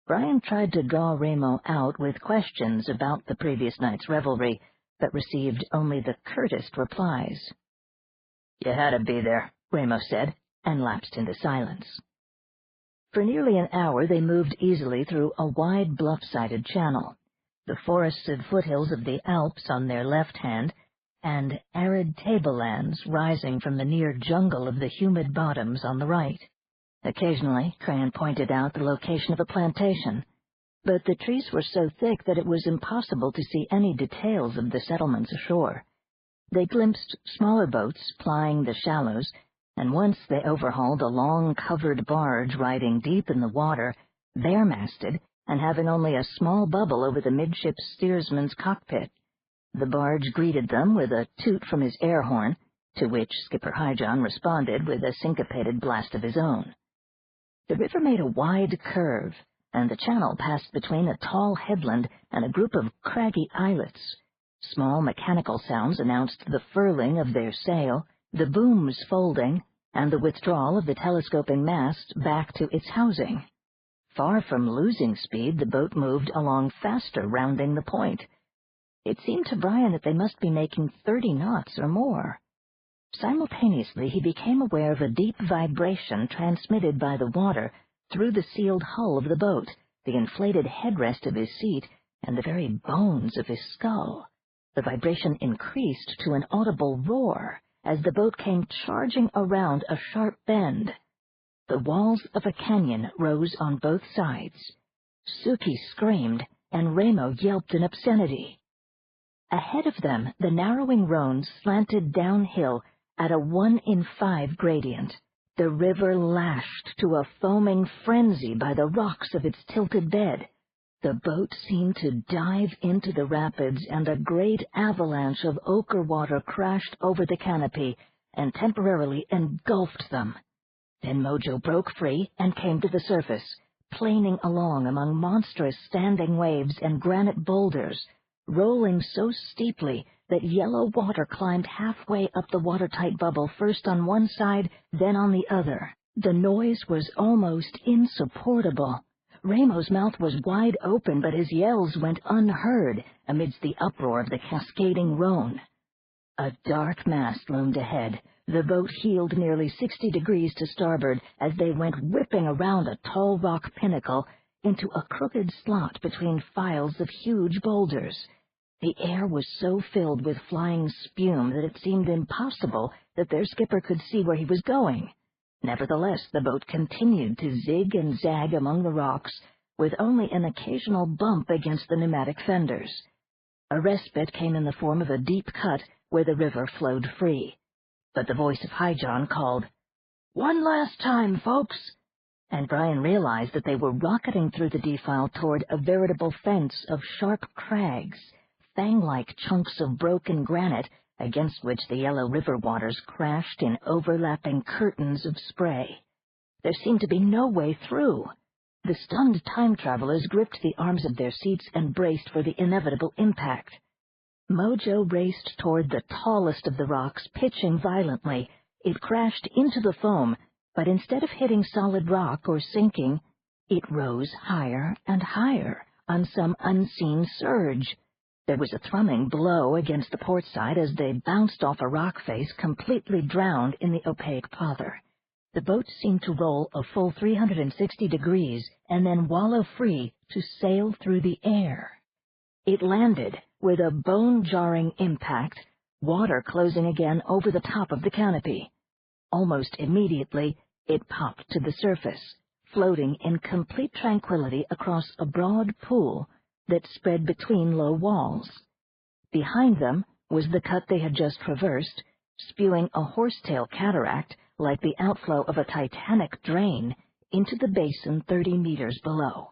Brian tried to draw Ramo out with questions about the previous night's revelry, but received only the curtest replies. You had to be there, Ramo said, and lapsed into silence. For nearly an hour they moved easily through a wide bluff-sided channel, the forested foothills of the Alps on their left hand, and arid tablelands rising from the near jungle of the humid bottoms on the right. Occasionally, Cran pointed out the location of a plantation, but the trees were so thick that it was impossible to see any details of the settlements ashore. They glimpsed smaller boats plying the shallows, and once they overhauled a long covered barge riding deep in the water, bare-masted, and having only a small bubble over the midship steersman's cockpit. The barge greeted them with a toot from his air horn, to which Skipper Highjohn responded with a syncopated blast of his own. The river made a wide curve, and the channel passed between a tall headland and a group of craggy islets. Small mechanical sounds announced the furling of their sail, the booms folding, and the withdrawal of the telescoping mast back to its housing. Far from losing speed, the boat moved along faster, rounding the point. It seemed to Brian that they must be making 30 knots or more. Simultaneously, he became aware of a deep vibration transmitted by the water through the sealed hull of the boat, the inflated headrest of his seat, and the very bones of his skull. The vibration increased to an audible roar as the boat came charging around a sharp bend. The walls of a canyon rose on both sides. Suki screamed, and Ramo yelped in obscenity. Ahead of them, the narrowing Rhone slanted downhill at a 1 in 5 gradient. The river lashed to a foaming frenzy by the rocks of its tilted bed. The boat seemed to dive into the rapids, and a great avalanche of ochre water crashed over the canopy and temporarily engulfed them. Then Mojo broke free and came to the surface, planing along among monstrous standing waves and granite boulders, rolling so steeply that yellow water climbed halfway up the watertight bubble, first on one side, then on the other. The noise was almost insupportable. Ramo's mouth was wide open, but his yells went unheard amidst the uproar of the cascading Rhone. A dark mass loomed ahead. The boat heeled nearly 60 degrees to starboard as they went whipping around a tall rock pinnacle, into a crooked slot between files of huge boulders. The air was so filled with flying spume that it seemed impossible that their skipper could see where he was going. Nevertheless, the boat continued to zig and zag among the rocks, with only an occasional bump against the pneumatic fenders. A respite came in the form of a deep cut where the river flowed free. But the voice of Hi-John called, "One last time, folks!" And Brian realized that they were rocketing through the defile toward a veritable fence of sharp crags, fang-like chunks of broken granite against which the yellow river waters crashed in overlapping curtains of spray. There seemed to be no way through. The stunned time travelers gripped the arms of their seats and braced for the inevitable impact. Mojo raced toward the tallest of the rocks, pitching violently. It crashed into the foam, but instead of hitting solid rock or sinking, it rose higher and higher on some unseen surge. There was a thrumming blow against the port side as they bounced off a rock face, completely drowned in the opaque pother. The boat seemed to roll a full 360 degrees and then wallow free to sail through the air. It landed with a bone-jarring impact, water closing again over the top of the canopy. Almost immediately, it popped to the surface, floating in complete tranquility across a broad pool that spread between low walls. Behind them was the cut they had just traversed, spewing a horsetail cataract like the outflow of a titanic drain into the basin 30 meters below.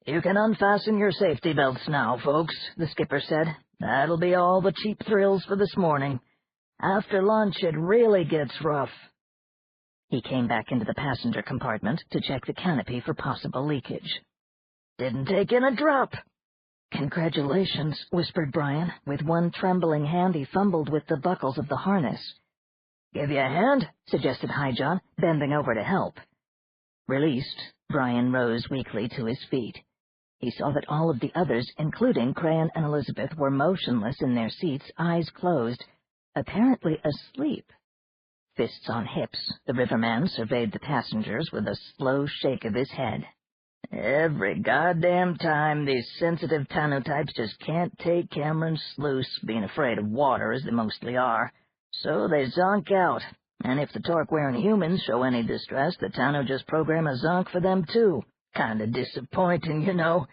"You can unfasten your safety belts now, folks," the skipper said. "That'll be all the cheap thrills for this morning. After lunch, it really gets rough." He came back into the passenger compartment to check the canopy for possible leakage. "Didn't take in a drop." "Congratulations," whispered Brian. With one trembling hand he fumbled with the buckles of the harness. "Give you a hand?" suggested Hi-John, bending over to help. Released, Brian rose weakly to his feet. He saw that all of the others, including Crayon and Elizabeth, were motionless in their seats, eyes closed, apparently asleep. Fists on hips, the riverman surveyed the passengers with a slow shake of his head. "Every goddamn time these sensitive Tanu types just can't take Cameron's sluice, being afraid of water as they mostly are. So they zonk out, and if the torque-wearing humans show any distress, the Tanu just program a zonk for them too. Kinda disappointing, you know.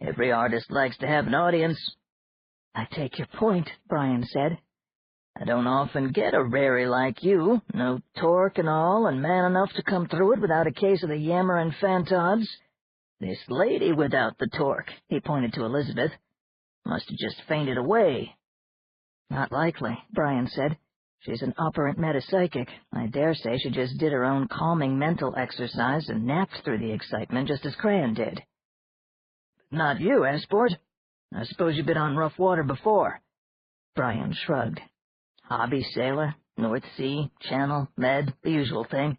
Every artist likes to have an audience." "I take your point," Brian said. "I don't often get a rarey like you, no torque and all, and man enough to come through it without a case of the yammerin' fantods. This lady without the torque," he pointed to Elizabeth, "must have just fainted away." "Not likely," Brian said. "She's an operant metapsychic. I dare say she just did her own calming mental exercise and napped through the excitement just as Crayon did." "Not you, eh, sport? I suppose you've been on rough water before." Brian shrugged. "Hobby sailor, North Sea, Channel, Med, the usual thing."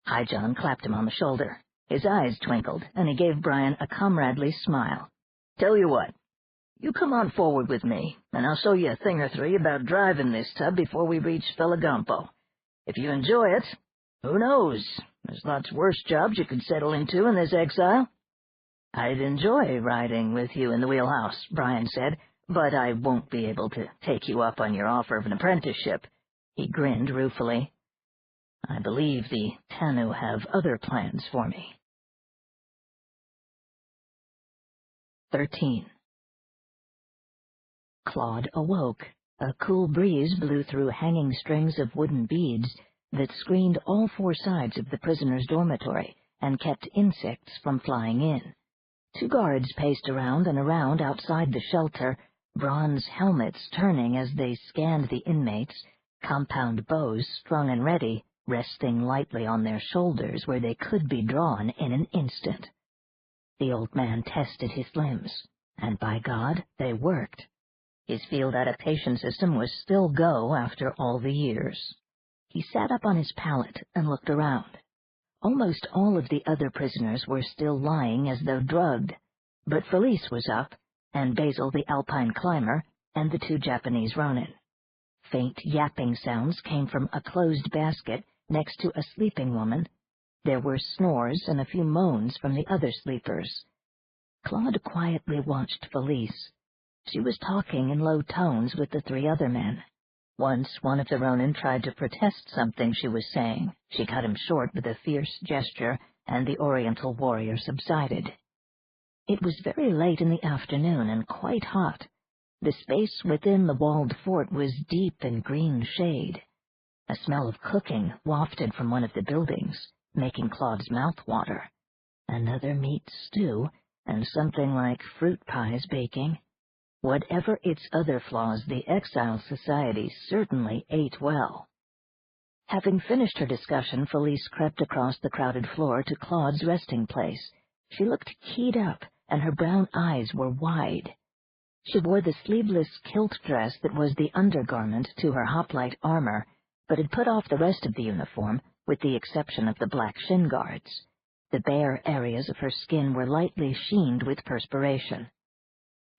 Hi-John clapped him on the shoulder. His eyes twinkled, and he gave Brian a comradely smile. "Tell you what, you come on forward with me, and I'll show you a thing or three about driving this tub before we reach Felagampo. If you enjoy it, who knows? There's lots worse jobs you could settle into in this exile." "I'd enjoy riding with you in the wheelhouse," Brian said, "but I won't be able to take you up on your offer of an apprenticeship." He grinned ruefully. "I believe the Tanu have other plans for me." 13. Claude awoke. A cool breeze blew through hanging strings of wooden beads that screened all four sides of the prisoner's dormitory and kept insects from flying in. 2 guards paced around and around outside the shelter, bronze helmets turning as they scanned the inmates, compound bows strung and ready, resting lightly on their shoulders where they could be drawn in an instant. The old man tested his limbs, and by God, they worked. His field adaptation system was still go after all the years. He sat up on his pallet and looked around. Almost all of the other prisoners were still lying as though drugged, but Felice was up, and Basil the Alpine climber, and the 2 Japanese ronin. Faint yapping sounds came from a closed basket next to a sleeping woman, There were snores and a few moans from the other sleepers. Claude quietly watched Felice. She was talking in low tones with the three other men. Once one of the Ronin tried to protest something she was saying. She cut him short with a fierce gesture, and the Oriental warrior subsided. It was very late in the afternoon and quite hot. The space within the walled fort was deep in green shade. A smell of cooking wafted from one of the buildings, making Claude's mouth water. Another meat stew, and something like fruit pies baking. Whatever its other flaws, the Exile Society certainly ate well. Having finished her discussion, Felice crept across the crowded floor to Claude's resting place. She looked keyed up, and her brown eyes were wide. She wore the sleeveless kilt dress that was the undergarment to her hoplite armor, but had put off the rest of the uniform, with the exception of the black shin guards. The bare areas of her skin were lightly sheened with perspiration.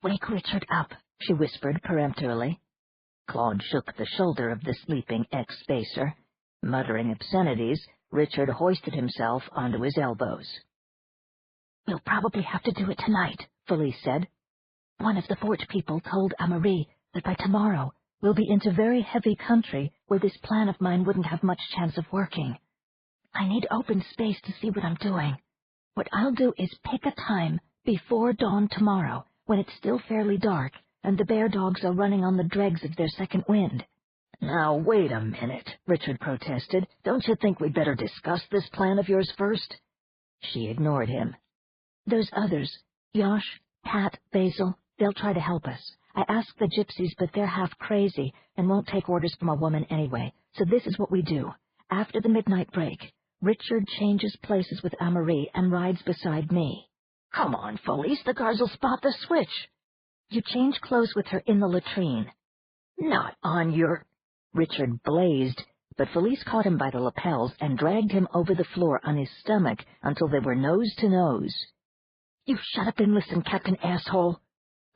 "Wake Richard up," she whispered peremptorily. Claude shook the shoulder of the sleeping ex-spacer. Muttering obscenities, Richard hoisted himself onto his elbows. "We'll probably have to do it tonight," Felice said. "One of the fort people told Amarie that by tomorrow we'll be into very heavy country where this plan of mine wouldn't have much chance of working. I need open space to see what I'm doing. What I'll do is pick a time before dawn tomorrow, when it's still fairly dark, and the bear dogs are running on the dregs of their second wind." "Now, wait a minute," Richard protested. "Don't you think we'd better discuss this plan of yours first?" She ignored him. "Those others, Yosh, Pat, Basil, they'll try to help us. I asked the gypsies, but they're half crazy and won't take orders from a woman anyway, so this is what we do. After the midnight break, Richard changes places with Amarie and rides beside me." "Come on, Felice, the guards will spot the switch." "You change clothes with her in the latrine." "Not on your—" Richard blazed, but Felice caught him by the lapels and dragged him over the floor on his stomach until they were nose to nose. "You shut up and listen, Captain Asshole.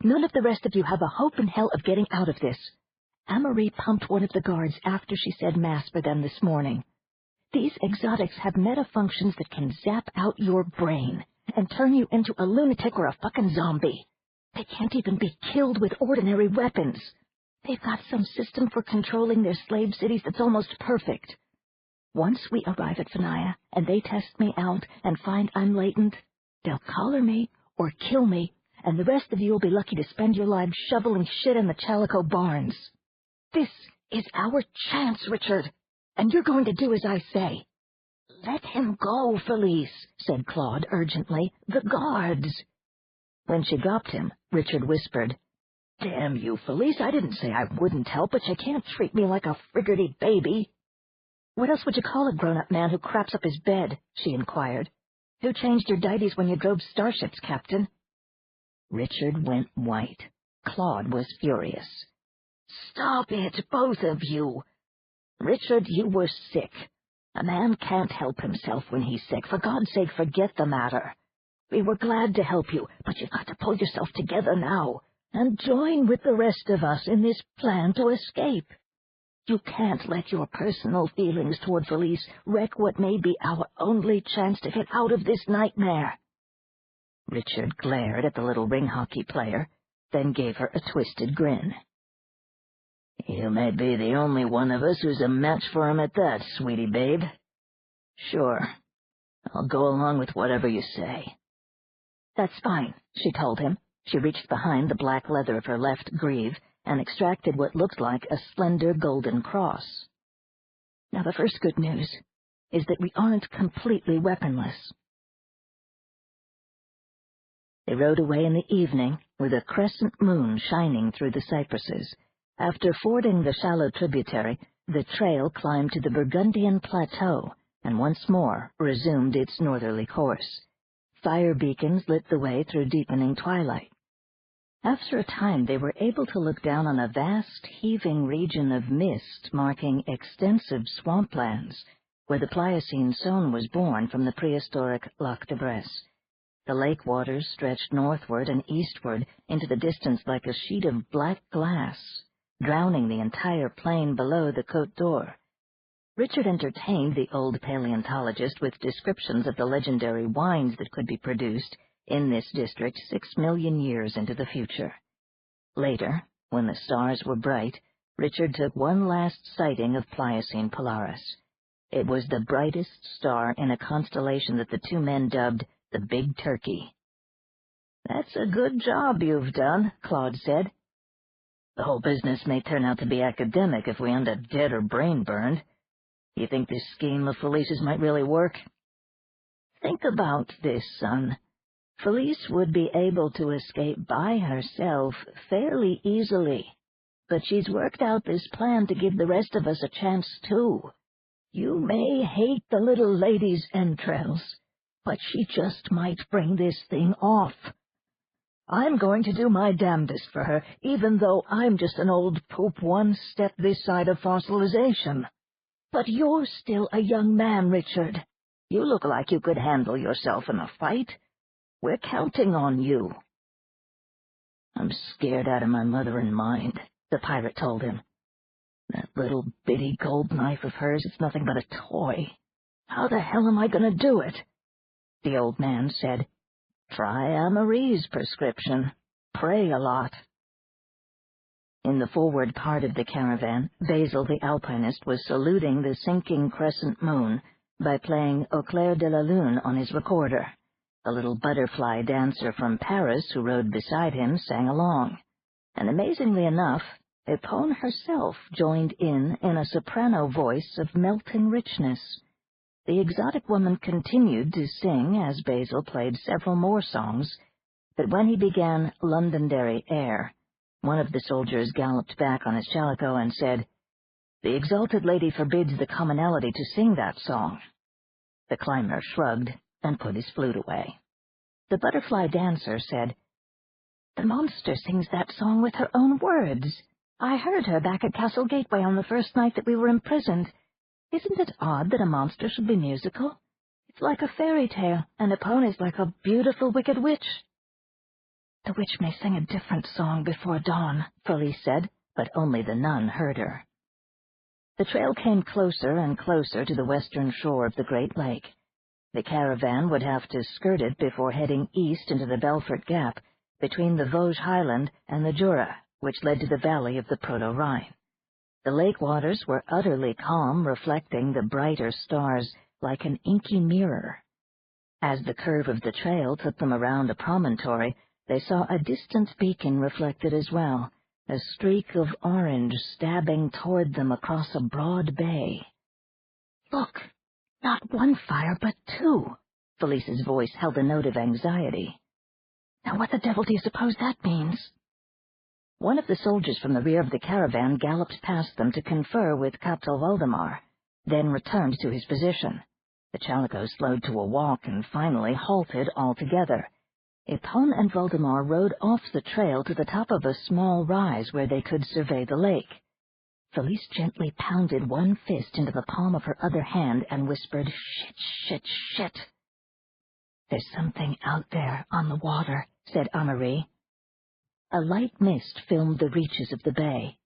None of the rest of you have a hope in hell of getting out of this. Amarie pumped one of the guards after she said mass for them this morning. These exotics have meta-functions that can zap out your brain and turn you into a lunatic or a fucking zombie. They can't even be killed with ordinary weapons. They've got some system for controlling their slave cities that's almost perfect. Once we arrive at Vanaya and they test me out and find I'm latent, they'll collar me or kill me, and the rest of you will be lucky to spend your lives shoveling shit in the Chalico barns. This is our chance, Richard, and you're going to do as I say." "Let him go, Felice," said Claude urgently. "The guards." When she dropped him, Richard whispered, "Damn you, Felice, I didn't say I wouldn't help, but you can't treat me like a friggerty baby." "What else would you call a grown-up man who craps up his bed?" she inquired. "Who changed your diaties when you drove starships, Captain?" Richard went white. Claude was furious. "Stop it, both of you. Richard, you were sick. A man can't help himself when he's sick. For God's sake, forget the matter. We were glad to help you, but you've got to pull yourself together now and join with the rest of us in this plan to escape. You can't let your personal feelings toward Felice wreck what may be our only chance to get out of this nightmare." Richard glared at the little ring hockey player, then gave her a twisted grin. "You may be the only one of us who's a match for him at that, sweetie babe. Sure, I'll go along with whatever you say." "That's fine," she told him. She reached behind the black leather of her left greave and extracted what looked like a slender golden cross. "Now the first good news is that we aren't completely weaponless." They rode away in the evening, with a crescent moon shining through the cypresses. After fording the shallow tributary, the trail climbed to the Burgundian Plateau, and once more resumed its northerly course. Fire beacons lit the way through deepening twilight. After a time they were able to look down on a vast, heaving region of mist marking extensive swamplands, where the Pliocene zone was born from the prehistoric Lac de Bresse. The lake waters stretched northward and eastward into the distance like a sheet of black glass, drowning the entire plain below the Côte d'Or. Richard entertained the old paleontologist with descriptions of the legendary wines that could be produced in this district 6 million years into the future. Later, when the stars were bright, Richard took one last sighting of Pliocene Polaris. It was the brightest star in a constellation that the two men dubbed the Big Turkey. "That's a good job you've done," Claude said. "The whole business may turn out to be academic if we end up dead or brain-burned. You think this scheme of Felice's might really work? Think about this, son. Felice would be able to escape by herself fairly easily, but she's worked out this plan to give the rest of us a chance too. You may hate the little lady's entrails, but she just might bring this thing off. I'm going to do my damnedest for her, even though I'm just an old poop one step this side of fossilization. But you're still a young man, Richard. You look like you could handle yourself in a fight. We're counting on you." "I'm scared out of my mother and mind," the pirate told him. "That little bitty gold knife of hers is nothing but a toy. How the hell am I going to do it?" The old man said, "Try Amarie's prescription. Pray a lot." In the forward part of the caravan, Basil the alpinist was saluting the sinking crescent moon by playing Au clair de la lune on his recorder. The little butterfly dancer from Paris who rode beside him sang along, and amazingly enough, Epone herself joined in a soprano voice of melting richness. The exotic woman continued to sing as Basil played several more songs, but when he began Londonderry Air, one of the soldiers galloped back on his chalico and said, "The exalted lady forbids the commonalty to sing that song." The climber shrugged and put his flute away. The butterfly dancer said, "The monster sings that song with her own words. I heard her back at Castle Gateway on the first night that we were imprisoned. Isn't it odd that a monster should be musical? It's like a fairy tale, and Epone is like a beautiful wicked witch." "The witch may sing a different song before dawn," Felice said, but only the nun heard her. The trail came closer and closer to the western shore of the Great Lake. The caravan would have to skirt it before heading east into the Belfort Gap, between the Vosges Highland and the Jura, which led to the valley of the Proto-Rhine. The lake waters were utterly calm, reflecting the brighter stars like an inky mirror. As the curve of the trail took them around a promontory, they saw a distant beacon reflected as well, a streak of orange stabbing toward them across a broad bay. "Look! Not one fire, but two!" Felice's voice held a note of anxiety. "Now what the devil do you suppose that means?" One of the soldiers from the rear of the caravan galloped past them to confer with Captain Waldemar, then returned to his position. The chalico slowed to a walk and finally halted altogether. Epone and Waldemar rode off the trail to the top of a small rise where they could survey the lake. Felice gently pounded one fist into the palm of her other hand and whispered, "Shit, shit, shit." "There's something out there on the water," said Amarie. A light mist filmed the reaches of the bay.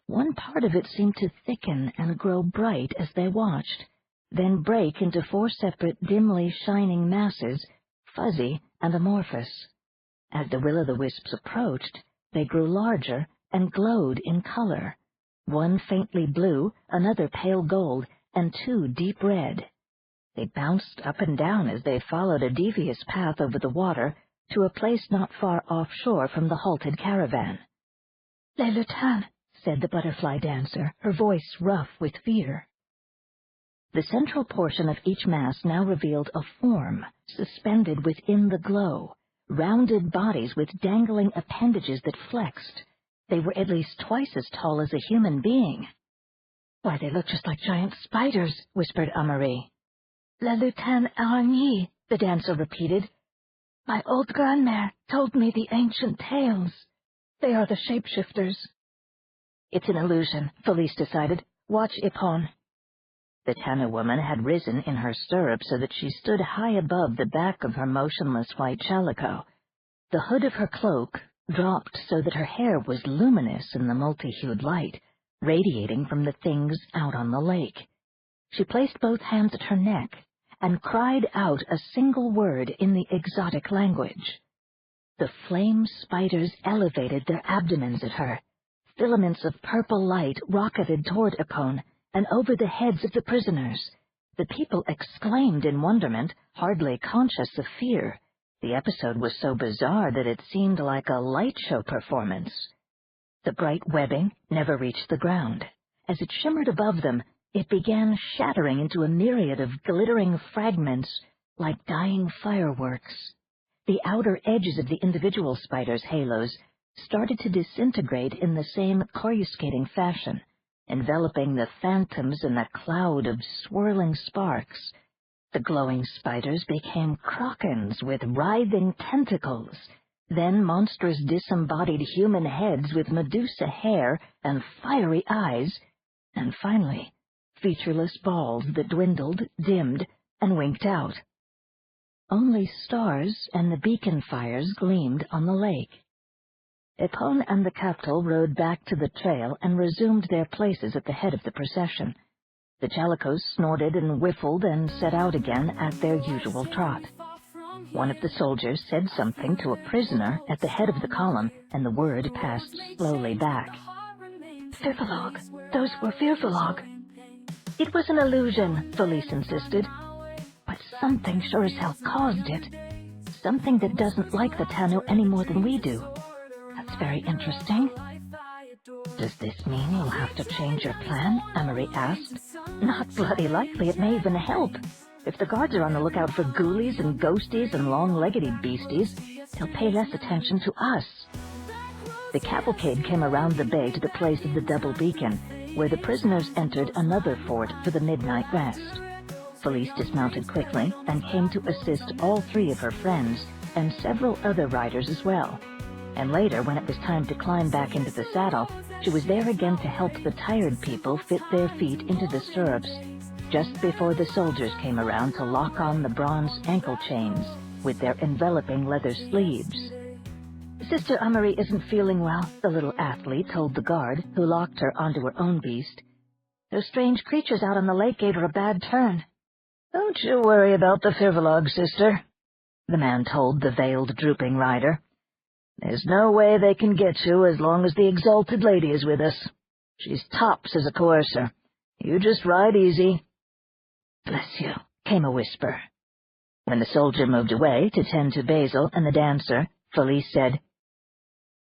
One part of it seemed to thicken and grow bright as they watched, then break into 4 separate dimly shining masses, fuzzy and amorphous. As the will-o'-the-wisps approached, they grew larger and glowed in color. One faintly blue, another pale gold, and 2 deep red. They bounced up and down as they followed a devious path over the water to a place not far offshore from the halted caravan. "Les lutins," said the butterfly dancer, her voice rough with fear. The central portion of each mass now revealed a form, suspended within the glow, rounded bodies with dangling appendages that flexed. They were at least twice as tall as a human being. "Why, they look just like giant spiders," whispered Amarie. "Les lutins araignées," the dancer repeated. "My old grandmère told me the ancient tales. They are the shapeshifters." "It's an illusion," Felice decided. "Watch Epone." The Tana woman had risen in her stirrups so that she stood high above the back of her motionless white chalico. The hood of her cloak dropped so that her hair was luminous in the multi-hued light, radiating from the things out on the lake. She placed both hands at her neck and cried out a single word in the exotic language. The flame spiders elevated their abdomens at her. Filaments of purple light rocketed toward Epone and over the heads of the prisoners. The people exclaimed in wonderment, hardly conscious of fear. The episode was so bizarre that it seemed like a light show performance. The bright webbing never reached the ground. As it shimmered above them, it began shattering into a myriad of glittering fragments like dying fireworks. The outer edges of the individual spiders' halos started to disintegrate in the same coruscating fashion, enveloping the phantoms in a cloud of swirling sparks. The glowing spiders became krokens with writhing tentacles, then monstrous disembodied human heads with Medusa hair and fiery eyes, and finally, featureless balls that dwindled, dimmed, and winked out. Only stars and the beacon fires gleamed on the lake. Epone and the capital rode back to the trail and resumed their places at the head of the procession. The Chalicos snorted and whiffled and set out again at their usual trot. One of the soldiers said something to a prisoner at the head of the column, and the word passed slowly back. Firbolg. Those were Firbolg. It was an illusion, Felice insisted. But something sure as hell caused it. Something that doesn't like the Tanu any more than we do. That's very interesting. Does this mean you'll have to change your plan? Amory asked. Not bloody likely. It may even help. If the guards are on the lookout for ghoulies and ghosties and long-leggedy beasties, they'll pay less attention to us. The cavalcade came around the bay to the place of the double beacon, where the prisoners entered another fort for the midnight rest. Felice dismounted quickly and came to assist all three of her friends and several other riders as well. And later, when it was time to climb back into the saddle, she was there again to help the tired people fit their feet into the stirrups, just before the soldiers came around to lock on the bronze ankle chains with their enveloping leather sleeves. Sister Amory isn't feeling well, the little athlete told the guard, who locked her onto her own beast. Those strange creatures out on the lake gave her a bad turn. Don't you worry about the Firbolg, sister, the man told the veiled, drooping rider. There's no way they can get you as long as the exalted lady is with us. She's tops as a courser. You just ride easy. Bless you, came a whisper. When the soldier moved away to tend to Basil and the dancer, Felice said,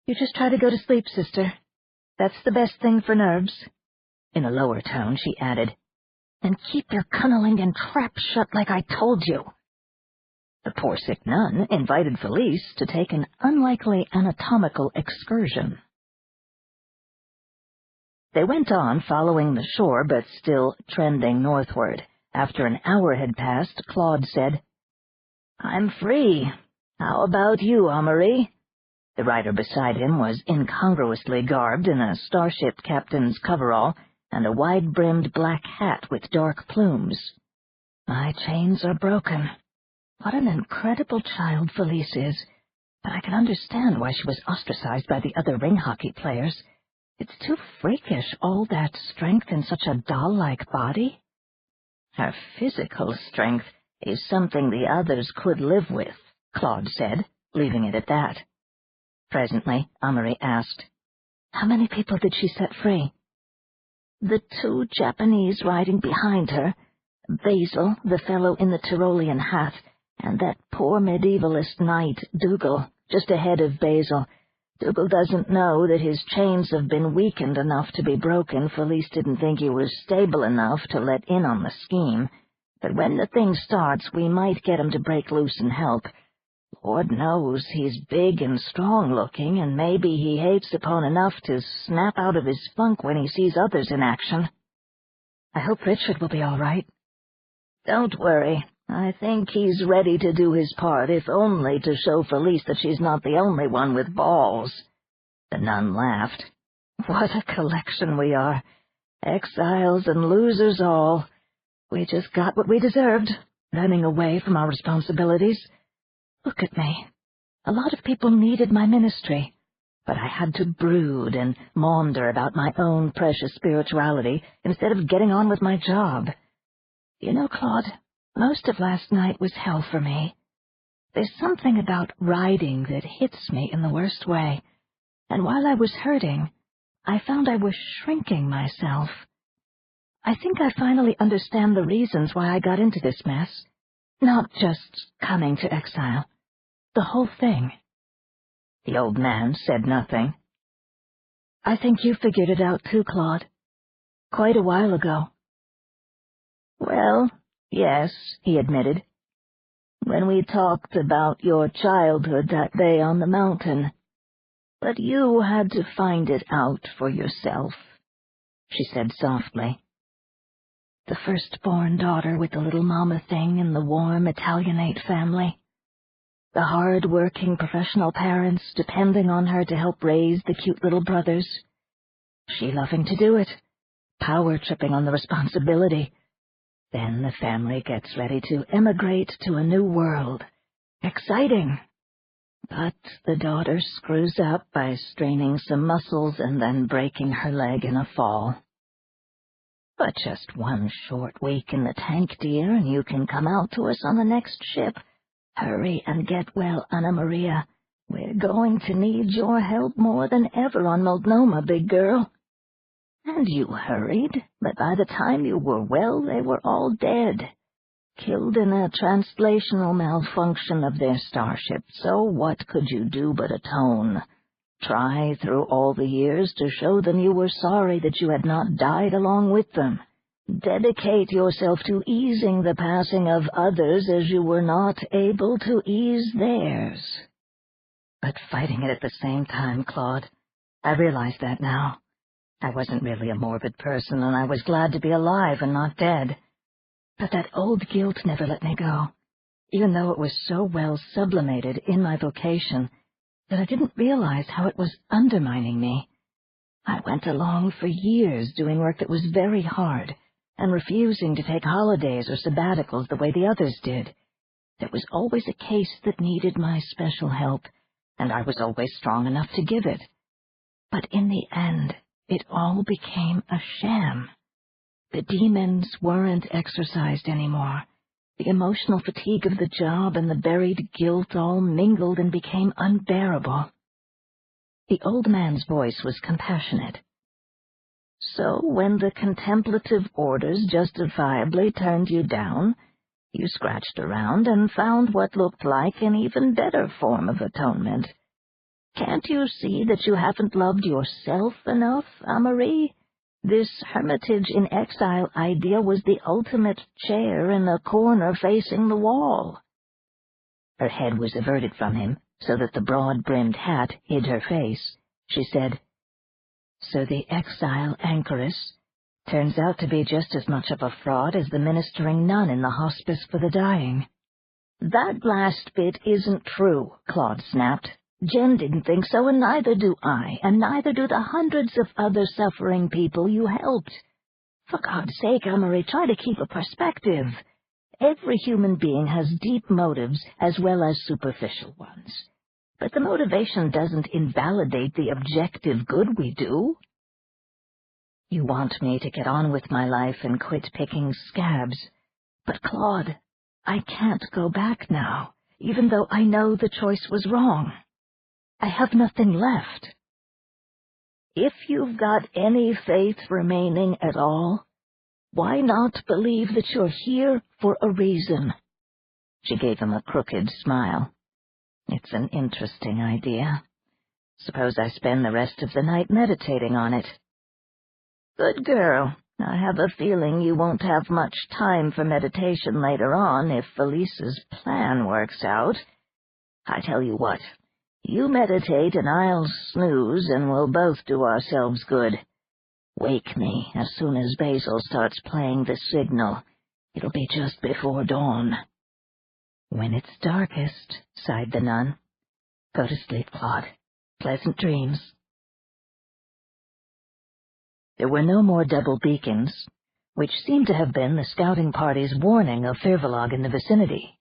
You just try to go to sleep, sister. That's the best thing for nerves. In a lower tone, she added, And keep your cunnilingus and trap shut like I told you. The poor sick nun invited Felice to take an unlikely anatomical excursion. They went on, following the shore, but still trending northward. After an hour had passed, Claude said, I'm free. How about you, Amory? The rider beside him was incongruously garbed in a starship captain's coverall and a wide-brimmed black hat with dark plumes. My chains are broken. What an incredible child Felice is, but I can understand why she was ostracized by the other ring hockey players. It's too freakish, all that strength in such a doll-like body. Her physical strength is something the others could live with, Claude said, leaving it at that. Presently, Amory asked, How many people did she set free? The 2 Japanese riding behind her, Basil, the fellow in the Tyrolean hat, and that poor medievalist knight, Dougal, just ahead of Basil. Dougal doesn't know that his chains have been weakened enough to be broken. Felice didn't think he was stable enough to let in on the scheme. But when the thing starts, we might get him to break loose and help. Lord knows he's big and strong-looking, and maybe he hates Epone enough to snap out of his funk when he sees others in action. I hope Richard will be all right. Don't worry. I think he's ready to do his part, if only to show Felice that she's not the only one with balls. The nun laughed. What a collection we are. Exiles and losers all. We just got what we deserved, running away from our responsibilities. Look at me. A lot of people needed my ministry, but I had to brood and maunder about my own precious spirituality instead of getting on with my job. You know, Claude, most of last night was hell for me. There's something about riding that hits me in the worst way, and while I was hurting, I found I was shrinking myself. I think I finally understand the reasons why I got into this mess. Not just coming to exile. The whole thing. The old man said nothing. I think you figured it out too, Claude. Quite a while ago. Well, yes, he admitted. When we talked about your childhood that day on the mountain. But you had to find it out for yourself, she said softly. The firstborn daughter with the little mama thing in the warm Italianate family. The hard-working professional parents depending on her to help raise the cute little brothers. She loving to do it, power-tripping on the responsibility. Then the family gets ready to emigrate to a new world. Exciting. But the daughter screws up by straining some muscles and then breaking her leg in a fall. But just one short week in the tank, dear, and you can come out to us on the next ship. Hurry and get well, Anna Maria. We're going to need your help more than ever on Multnomah, big girl. And you hurried, but by the time you were well, they were all dead. Killed in a translational malfunction of their starship, so what could you do but atone? Try through all the years to show them you were sorry that you had not died along with them. Dedicate yourself to easing the passing of others as you were not able to ease theirs. But fighting it at the same time, Claude. I realize that now. I wasn't really a morbid person, and I was glad to be alive and not dead. But that old guilt never let me go, even though it was so well sublimated in my vocation that I didn't realize how it was undermining me. I went along for years doing work that was very hard and refusing to take holidays or sabbaticals the way the others did. There was always a case that needed my special help, and I was always strong enough to give it. But in the end, it all became a sham. The demons weren't exorcised anymore. The emotional fatigue of the job and the buried guilt all mingled and became unbearable. The old man's voice was compassionate. So when the contemplative orders justifiably turned you down, you scratched around and found what looked like an even better form of atonement. Can't you see that you haven't loved yourself enough, Amarie? This hermitage in exile idea was the ultimate chair in a corner facing the wall. Her head was averted from him, so that the broad-brimmed hat hid her face. She said, "So the exile anchoress turns out to be just as much of a fraud as the ministering nun in the hospice for the dying." "That last bit isn't true," Claude snapped. "Jen didn't think so, and neither do I, and neither do the hundreds of other suffering people you helped. For God's sake, Amarie, try to keep a perspective. Every human being has deep motives as well as superficial ones. But the motivation doesn't invalidate the objective good we do." "You want me to get on with my life and quit picking scabs. But, Claude, I can't go back now, even though I know the choice was wrong. I have nothing left. If you've got any faith remaining at all, why not believe that you're here for a reason?" She gave him a crooked smile. "It's an interesting idea. Suppose I spend the rest of the night meditating on it." "Good girl. I have a feeling you won't have much time for meditation later on if Felice's plan works out. I tell you what. You meditate and I'll snooze, and we'll both do ourselves good. Wake me as soon as Basil starts playing the signal. It'll be just before dawn." "When it's darkest," sighed the nun. "Go to sleep, Claude. Pleasant dreams." There were no more double beacons, which seemed to have been the scouting party's warning of Firvalog in the vicinity.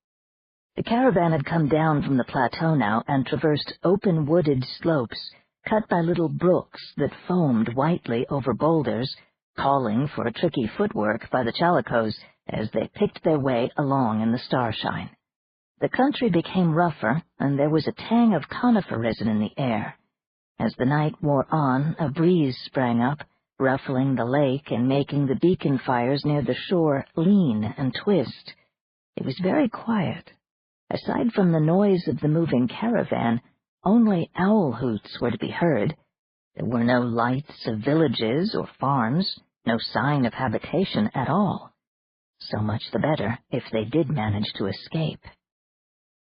The caravan had come down from the plateau now and traversed open wooded slopes, cut by little brooks that foamed whitely over boulders, calling for tricky footwork by the Chalicos as they picked their way along in the starshine. The country became rougher, and there was a tang of conifer resin in the air. As the night wore on, a breeze sprang up, ruffling the lake and making the beacon fires near the shore lean and twist. It was very quiet. Aside from the noise of the moving caravan, only owl hoots were to be heard. There were no lights of villages or farms, no sign of habitation at all. So much the better if they did manage to escape.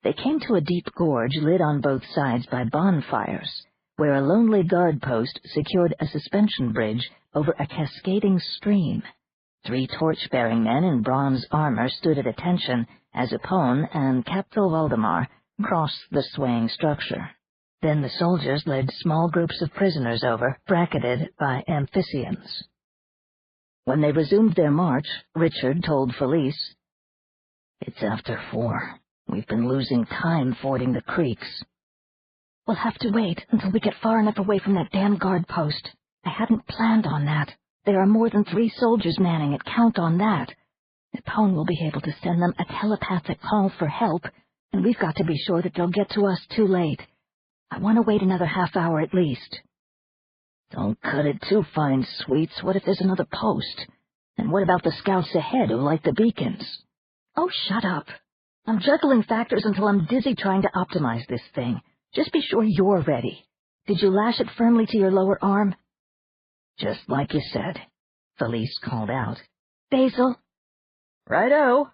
They came to a deep gorge lit on both sides by bonfires, where a lonely guard post secured a suspension bridge over a cascading stream. 3 torch-bearing men in bronze armor stood at attention as Epone and Captain Valdemar crossed the swaying structure. Then the soldiers led small groups of prisoners over, bracketed by amphibians. When they resumed their march, Richard told Felice, "It's after 4. We've been losing time fording the creeks." "We'll have to wait until we get far enough away from that damn guard post. I hadn't planned on that. There are more than 3 soldiers manning it, count on that. Epone will be able to send them a telepathic call for help, and we've got to be sure that they'll get to us too late. I want to wait another half hour at least." "Don't cut it too fine, Sweets. What if there's another post? And what about the scouts ahead who light the beacons?" "Oh, shut up. I'm juggling factors until I'm dizzy trying to optimize this thing. Just be sure you're ready. Did you lash it firmly to your lower arm?" "Just like you said," Felice called out. "Basil." "Righto."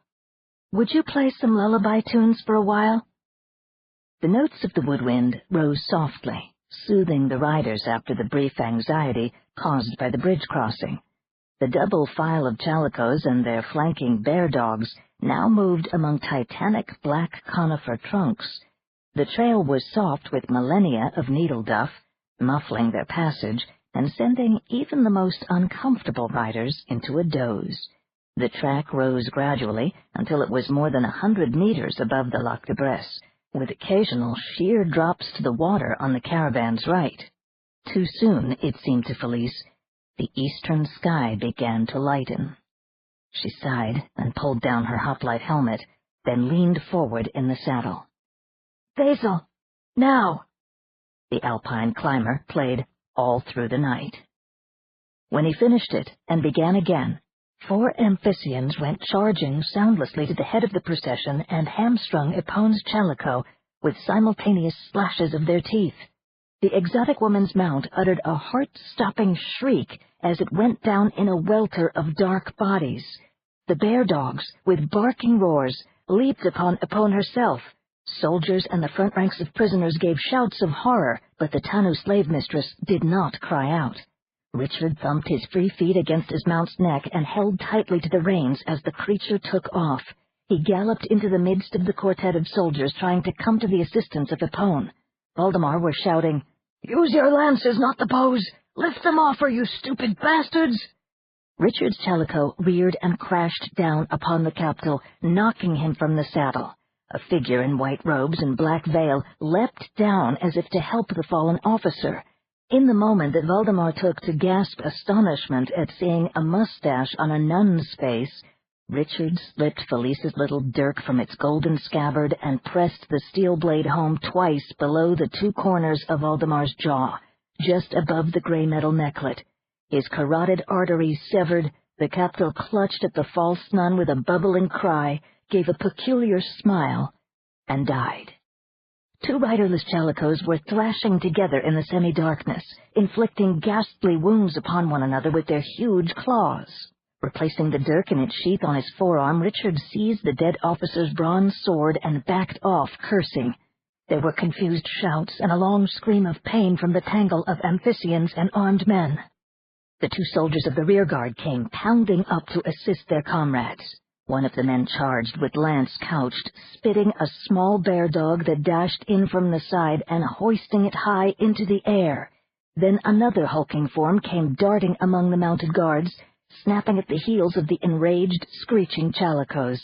"Would you play some lullaby tunes for a while?" The notes of the woodwind rose softly, soothing the riders after the brief anxiety caused by the bridge crossing. The double file of Chalicos and their flanking bear dogs now moved among titanic black conifer trunks. The trail was soft with millennia of needle duff, muffling their passage and sending even the most uncomfortable riders into a doze. The track rose gradually until it was more than 100 meters above the Lac de Bresse, with occasional sheer drops to the water on the caravan's right. Too soon, it seemed to Felice, the eastern sky began to lighten. She sighed and pulled down her hoplite helmet, then leaned forward in the saddle. "Basil, now!" The alpine climber played all through the night. When he finished it and began again, 4 amphibians went charging soundlessly to the head of the procession and hamstrung Epone's Chalico with simultaneous slashes of their teeth. The exotic woman's mount uttered a heart-stopping shriek as it went down in a welter of dark bodies. The bear dogs, with barking roars, leaped upon Epone herself. Soldiers and the front ranks of prisoners gave shouts of horror, but the Tanu slave mistress did not cry out. Richard thumped his free feet against his mount's neck and held tightly to the reins as the creature took off. He galloped into the midst of the quartet of soldiers trying to come to the assistance of Epone. Valdemar was shouting, "Use your lances, not the bows! Lift them off her, you stupid bastards!" Richard's Chalico reared and crashed down upon the captal, knocking him from the saddle. A figure in white robes and black veil leapt down as if to help the fallen officer. In the moment that Valdemar took to gasp astonishment at seeing a mustache on a nun's face, Richard slipped Felice's little dirk from its golden scabbard and pressed the steel blade home twice below the 2 corners of Valdemar's jaw, just above the gray metal necklet. His carotid arteries severed, the captor clutched at the false nun with a bubbling cry, gave a peculiar smile, and died. 2 riderless Chalicos were thrashing together in the semi-darkness, inflicting ghastly wounds upon one another with their huge claws. Replacing the dirk in its sheath on his forearm, Richard seized the dead officer's bronze sword and backed off, cursing. There were confused shouts and a long scream of pain from the tangle of amphibians and armed men. The 2 soldiers of the rearguard came pounding up to assist their comrades. One of the men charged with lance couched, spitting a small bear dog that dashed in from the side and hoisting it high into the air. Then another hulking form came darting among the mounted guards, snapping at the heels of the enraged, screeching Chalicos.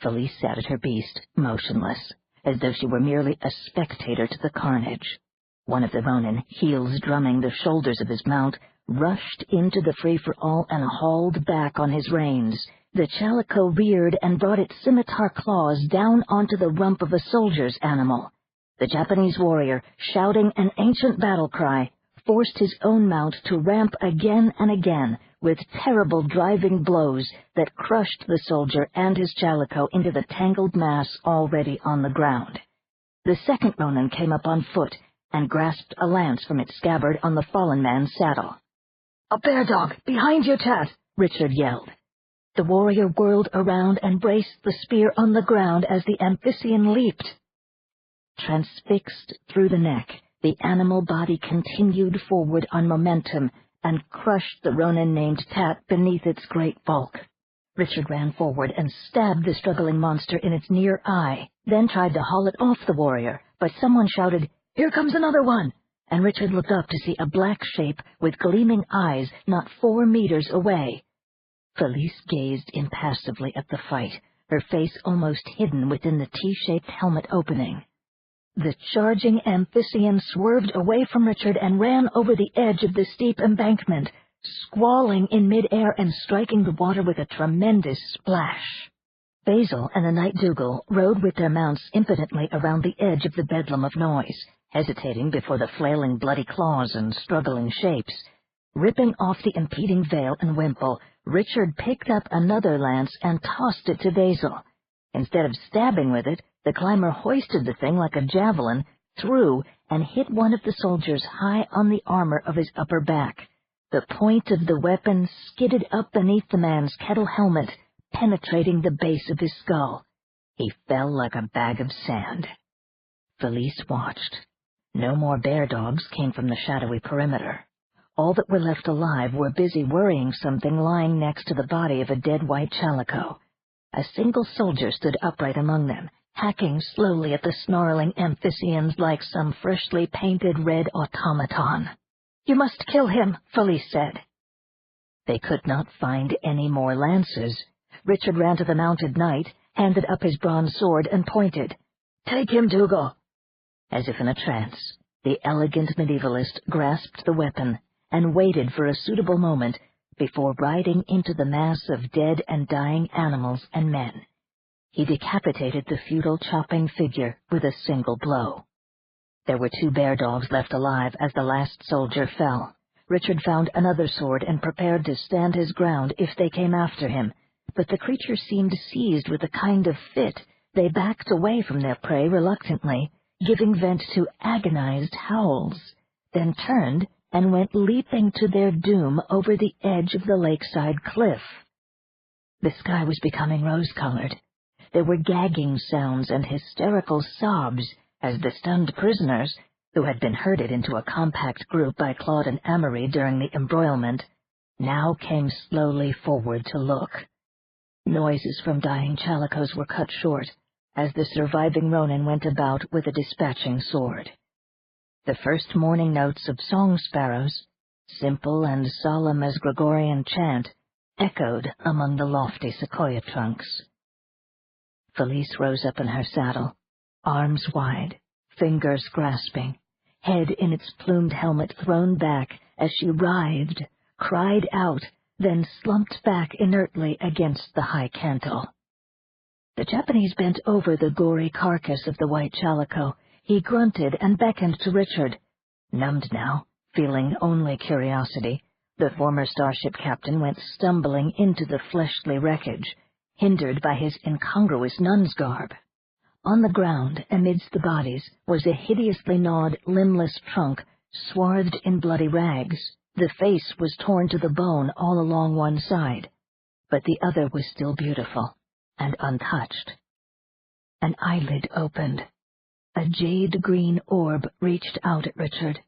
Felice sat at her beast, motionless, as though she were merely a spectator to the carnage. One of the Ronin, heels drumming the shoulders of his mount, rushed into the free-for-all and hauled back on his reins. The Chalico reared and brought its scimitar claws down onto the rump of a soldier's animal. The Japanese warrior, shouting an ancient battle cry, forced his own mount to ramp again and again with terrible driving blows that crushed the soldier and his Chalico into the tangled mass already on the ground. The second Ronin came up on foot and grasped a lance from its scabbard on the fallen man's saddle. "A bear dog! Behind you, Tat!" Richard yelled. The warrior whirled around and braced the spear on the ground as the Amphissian leaped. Transfixed through the neck, the animal body continued forward on momentum and crushed the Ronin named Tat beneath its great bulk. Richard ran forward and stabbed the struggling monster in its near eye, then tried to haul it off the warrior, but someone shouted, "Here comes another one!" And Richard looked up to see a black shape with gleaming eyes not 4 meters away. Felice gazed impassively at the fight, her face almost hidden within the T-shaped helmet opening. The charging Amphissian swerved away from Richard and ran over the edge of the steep embankment, squalling in mid-air and striking the water with a tremendous splash. Basil and the Knight Dougal rode with their mounts impotently around the edge of the bedlam of noise, hesitating before the flailing bloody claws and struggling shapes. Ripping off the impeding veil and wimple, Richard picked up another lance and tossed it to Basil. Instead of stabbing with it, the climber hoisted the thing like a javelin, threw, and hit one of the soldiers high on the armor of his upper back. The point of the weapon skidded up beneath the man's kettle helmet, penetrating the base of his skull. He fell like a bag of sand. Felice watched. No more bear dogs came from the shadowy perimeter. All that were left alive were busy worrying something lying next to the body of a dead white Chalico. A single soldier stood upright among them, hacking slowly at the snarling Amphissians like some freshly painted red automaton. "You must kill him," Felice said. They could not find any more lances. Richard ran to the mounted knight, handed up his bronze sword, and pointed. "Take him, Dougal." As if in a trance, the elegant medievalist grasped the weapon and waited for a suitable moment before riding into the mass of dead and dying animals and men. He decapitated the futile chopping figure with a single blow. There were 2 bear dogs left alive as the last soldier fell. Richard found another sword and prepared to stand his ground if they came after him, but the creature seemed seized with a kind of fit. They backed away from their prey reluctantly, giving vent to agonized howls, then turned and went leaping to their doom over the edge of the lakeside cliff. The sky was becoming rose-colored. There were gagging sounds and hysterical sobs as the stunned prisoners, who had been herded into a compact group by Claude and Amory during the embroilment, now came slowly forward to look. Noises from dying Chalicos were cut short as the surviving Ronin went about with a dispatching sword. The first morning notes of song sparrows, simple and solemn as Gregorian chant, echoed among the lofty sequoia trunks. Felice rose up in her saddle, arms wide, fingers grasping, head in its plumed helmet thrown back as she writhed, cried out, then slumped back inertly against the high cantle. The Japanese bent over the gory carcass of the white Chalico. He grunted and beckoned to Richard. Numbed now, feeling only curiosity, the former starship captain went stumbling into the fleshly wreckage, hindered by his incongruous nun's garb. On the ground, amidst the bodies, was a hideously gnawed, limbless trunk, swathed in bloody rags. The face was torn to the bone all along one side, but the other was still beautiful and untouched. An eyelid opened. A jade-green orb reached out at Richard.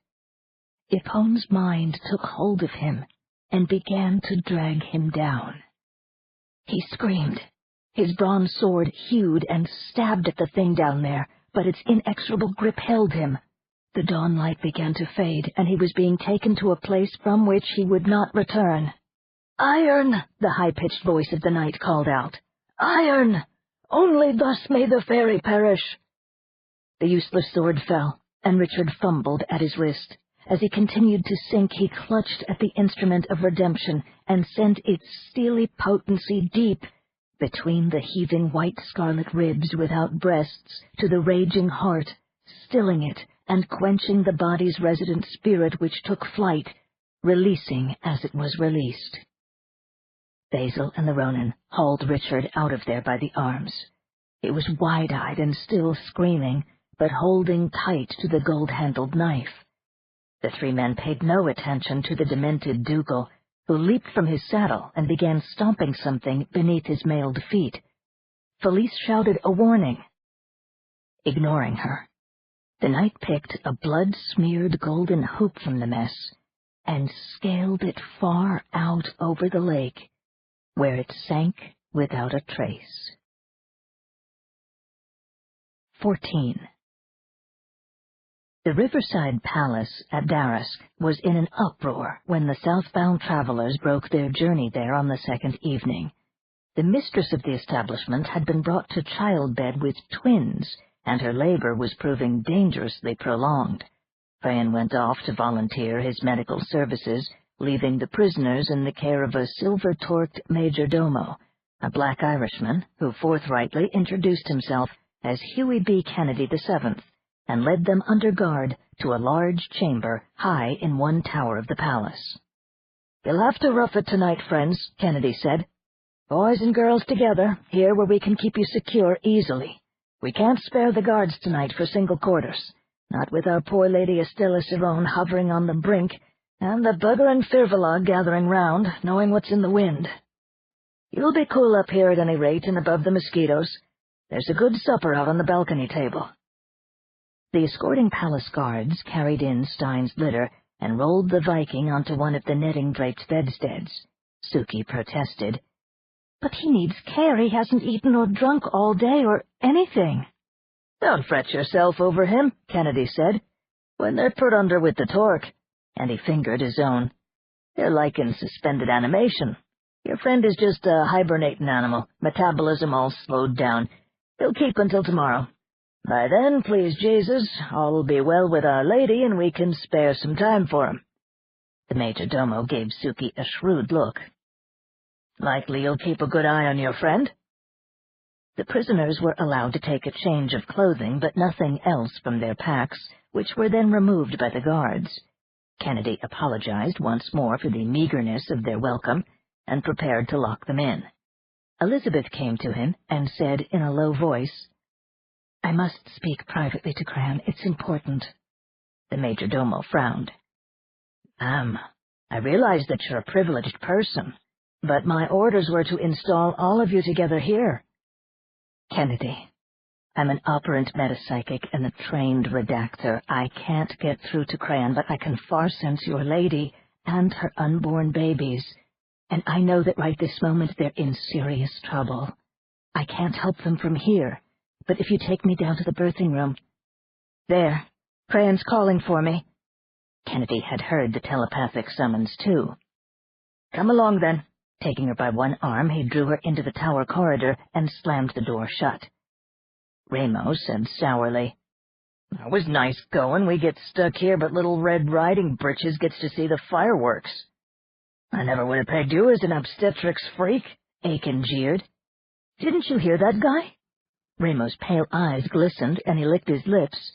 Ipone's mind took hold of him and began to drag him down. He screamed. His bronze sword hewed and stabbed at the thing down there, but its inexorable grip held him. The dawn light began to fade, and he was being taken to a place from which he would not return. "Iron!" the high-pitched voice of the knight called out. "Iron! Only thus may the fairy perish!" The useless sword fell, and Richard fumbled at his wrist. as he continued to sink, he clutched at the instrument of redemption and sent its steely potency deep between the heaving white scarlet ribs without breasts to the raging heart, stilling it and quenching the body's resident spirit which took flight, releasing as it was released. Basil and the Ronin hauled Richard out of there by the arms. He was wide-eyed and still screaming, but holding tight to the gold-handled knife. The three men paid no attention to the demented Dougal, who leaped from his saddle and began stomping something beneath his mailed feet. Felice shouted a warning. Ignoring her, the knight picked a blood-smeared golden hoop from the mess and scaled it far out over the lake, where it sank without a trace. 14. The riverside palace at Darask was in an uproar when the southbound travelers broke their journey there on the second evening. The mistress of the establishment had been brought to childbed with twins, and her labor was proving dangerously prolonged. Crayon went off to volunteer his medical services, leaving the prisoners in the care of a silver-torqued major domo, a black Irishman who forthrightly introduced himself as Huey B. Kennedy VII, and led them under guard to a large chamber high in one tower of the palace. "You'll have to rough it tonight, friends," Kennedy said. "Boys and girls together, here where we can keep you secure easily. We can't spare the guards tonight for single quarters, not with our poor Lady Estella Cerrone hovering on the brink, and the bugger and Firvalog gathering round, knowing what's in the wind. You'll be cool up here at any rate and above the mosquitoes. There's a good supper out on the balcony table." The escorting palace guards carried in Stein's litter and rolled the Viking onto one of the netting-draped bedsteads. Suki protested. "But he needs care. He hasn't eaten or drunk all day or anything." "Don't fret yourself over him," Kennedy said. "When they're put under with the torque," and he fingered his own, "they're like in suspended animation. Your friend is just a hibernating animal, metabolism all slowed down. He'll keep until tomorrow. By then, please Jesus, all will be well with Our Lady, and we can spare some time for him." The major domo gave Suki a shrewd look. "Likely you'll keep a good eye on your friend?" The prisoners were allowed to take a change of clothing, but nothing else from their packs, which were then removed by the guards. Kennedy apologized once more for the meagerness of their welcome, and prepared to lock them in. Elizabeth came to him and said in a low voice, "I must speak privately to Cran. It's important." The major domo frowned. "Ma'am, I realize that you're a privileged person, but my orders were to install all of you together here." "Kennedy, I'm an operant metapsychic and a trained redactor. I can't get through to Cran, but I can far sense your lady and her unborn babies, and I know that right this moment they're in serious trouble. I can't help them from here, but if you take me down to the birthing room—" "There, Crane's calling for me." Kennedy had heard the telepathic summons, too. "Come along, then." Taking her by one arm, he drew her into the tower corridor and slammed the door shut. Ramos said sourly, "It was nice going. We get stuck here, but little Red Riding Breeches gets to see the fireworks." "I never would have pegged you as an obstetrics freak," Aiken jeered. "Didn't you hear that guy?" Ramos' pale eyes glistened, and he licked his lips.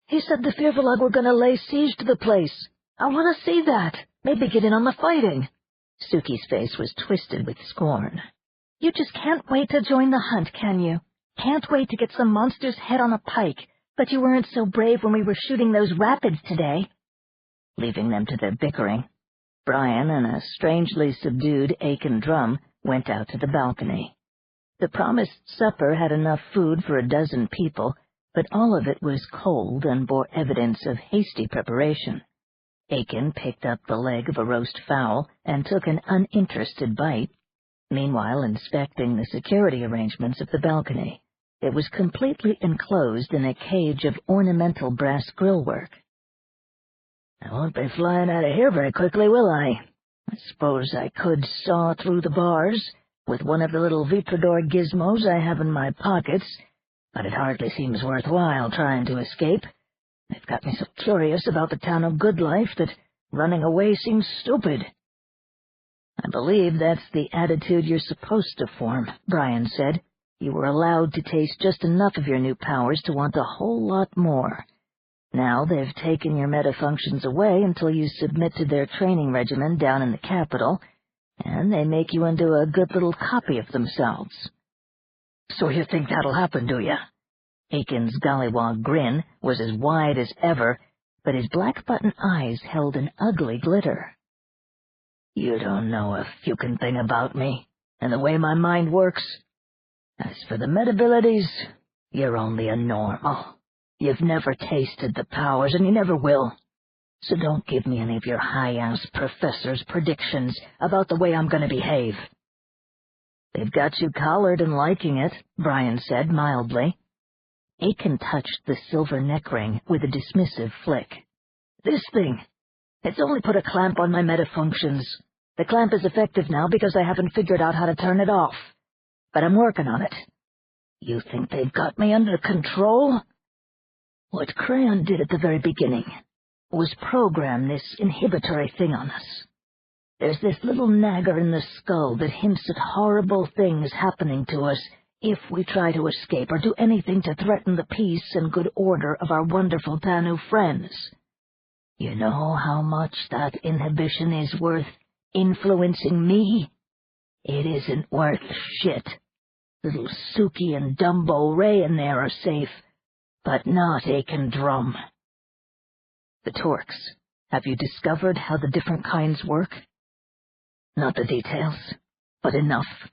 "He said the Firvalog were going to lay siege to the place. I want to see that. Maybe get in on the fighting." Suki's face was twisted with scorn. "You just can't wait to join the hunt, can you? Can't wait to get some monster's head on a pike, but you weren't so brave when we were shooting those rapids today." Leaving them to their bickering, Brian and a strangely subdued Aiken Drum went out to the balcony. The promised supper had enough food for a dozen people, but all of it was cold and bore evidence of hasty preparation. Aiken picked up the leg of a roast fowl and took an uninterested bite, meanwhile inspecting the security arrangements of the balcony. It was completely enclosed in a cage of ornamental brass grillwork. "I won't be flying out of here very quickly, will I? I suppose I could saw through the bars with one of the little Vitrador gizmos I have in my pockets, but it hardly seems worthwhile trying to escape. They've got me so curious about the town of Goodlife that running away seems stupid." "I believe that's the attitude you're supposed to form," Brian said. "You were allowed to taste just enough of your new powers to want a whole lot more. Now they've taken your metafunctions away until you submit to their training regimen down in the capital, and they make you into a good little copy of themselves." "So you think that'll happen, do you?" Aiken's gollywog grin was as wide as ever, but his black-button eyes held an ugly glitter. "You don't know a fucking thing about me, and the way my mind works. As for the metabilities, you're only a normal. You've never tasted the powers, and you never will. So don't give me any of your high-ass professor's predictions about the way I'm going to behave." "They've got you collared and liking it," Brian said mildly. Aiken touched the silver neck ring with a dismissive flick. "This thing, it's only put a clamp on my metafunctions. The clamp is effective now because I haven't figured out how to turn it off. But I'm working on it. You think they've got me under control? What Crayon did at the very beginning was program this inhibitory thing on us. There's this little nagger in the skull that hints at horrible things happening to us if we try to escape or do anything to threaten the peace and good order of our wonderful Tanu friends. You know how much that inhibition is worth influencing me? It isn't worth shit. Little Suki and Dumbo Ray in there are safe, but not Aiken Drum." "The Torques. Have you discovered how the different kinds work?" "Not the details, but enough.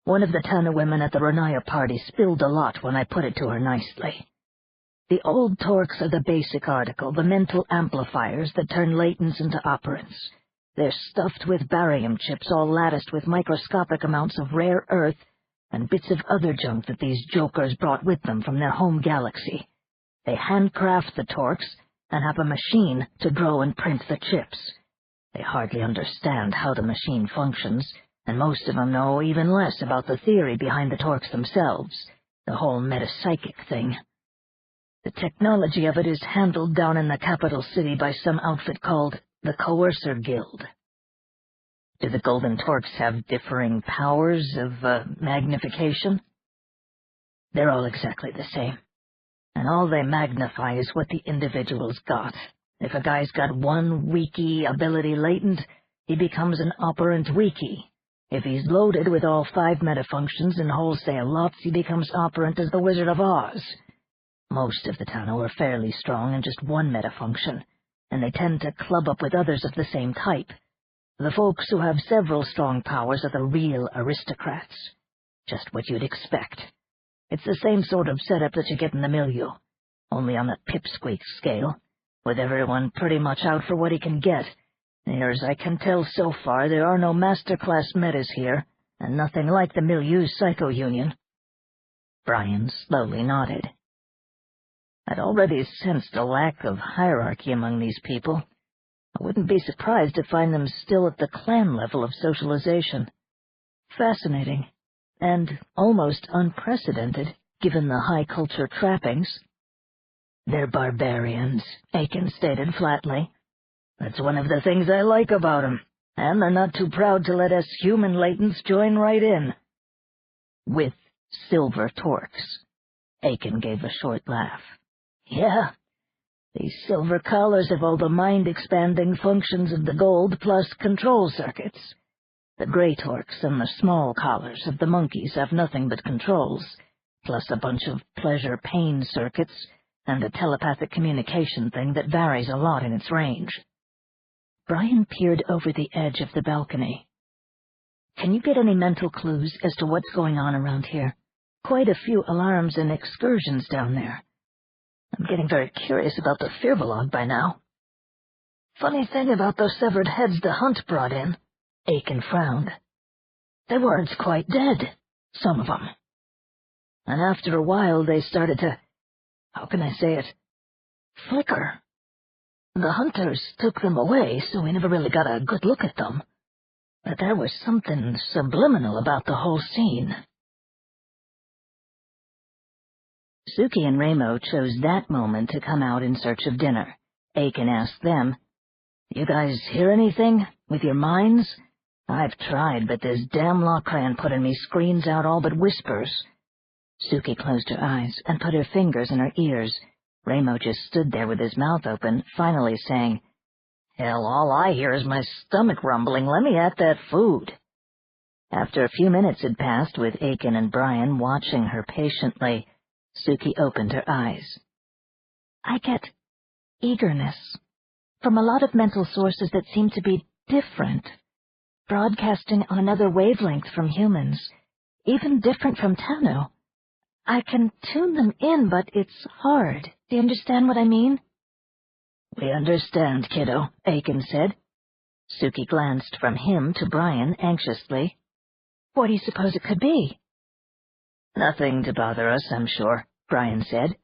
One of the Tana women at the Renaya party spilled a lot when I put it to her nicely. The old Torques are the basic article, the mental amplifiers that turn latents into operants. They're stuffed with barium chips all latticed with microscopic amounts of rare earth and bits of other junk that these jokers brought with them from their home galaxy. They handcraft the Torques and have a machine to grow and print the chips. They hardly understand how the machine functions, and most of them know even less about the theory behind the Torques themselves, the whole metapsychic thing. The technology of it is handled down in the capital city by some outfit called the Coercer Guild." "Do the Golden Torques have differing powers of magnification?" "They're all exactly the same, and all they magnify is what the individual's got. If a guy's got one Wiki ability latent, he becomes an operant Wiki. If he's loaded with all 5 metafunctions in wholesale lots, he becomes operant as the Wizard of Oz. Most of the Tano are fairly strong in just one metafunction, and they tend to club up with others of the same type. The folks who have several strong powers are the real aristocrats. Just what you'd expect. It's the same sort of setup that you get in the milieu, only on a pipsqueak scale, with everyone pretty much out for what he can get. Near as I can tell so far, there are no master-class metas here, and nothing like the milieu's psycho-union." Brian slowly nodded. "I'd already sensed a lack of hierarchy among these people. I wouldn't be surprised to find them still at the clan level of socialization. Fascinating, and almost unprecedented, given the high-culture trappings." "They're barbarians," Aiken stated flatly. "That's one of the things I like about 'em, and they're not too proud to let us human latents join right in." "With silver Torques." Aiken gave a short laugh. "Yeah, these silver collars have all the mind-expanding functions of the gold plus control circuits. The gray Torques and the small collars of the monkeys have nothing but controls, plus a bunch of pleasure-pain circuits and a telepathic communication thing that varies a lot in its range." Brian peered over the edge of the balcony. "Can you get any mental clues as to what's going on around here? Quite a few alarms and excursions down there. I'm getting very curious about the Firbolg by now." "Funny thing about those severed heads the Hunt brought in," Aiken frowned. "They weren't quite dead, some of them. And after a while they started to, how can I say it, flicker. The hunters took them away, so we never really got a good look at them. But there was something subliminal about the whole scene." Suki and Ramo chose that moment to come out in search of dinner. Aiken asked them, "You guys hear anything? With your minds? I've tried, but this damn Lochran put in me screens out all but whispers." Suki closed her eyes and put her fingers in her ears. Ramo just stood there with his mouth open, finally saying, "Hell, all I hear is my stomach rumbling. Let me at that food." After a few minutes had passed with Aiken and Brian watching her patiently, Suki opened her eyes. "I get eagerness from a lot of mental sources that seem to be different, broadcasting on another wavelength from humans, even different from Tanu. I can tune them in, but it's hard. Do you understand what I mean?" "We understand, kiddo," Aiken said. Suki glanced from him to Brian anxiously. "What do you suppose it could be?" "Nothing to bother us, I'm sure," Brian said.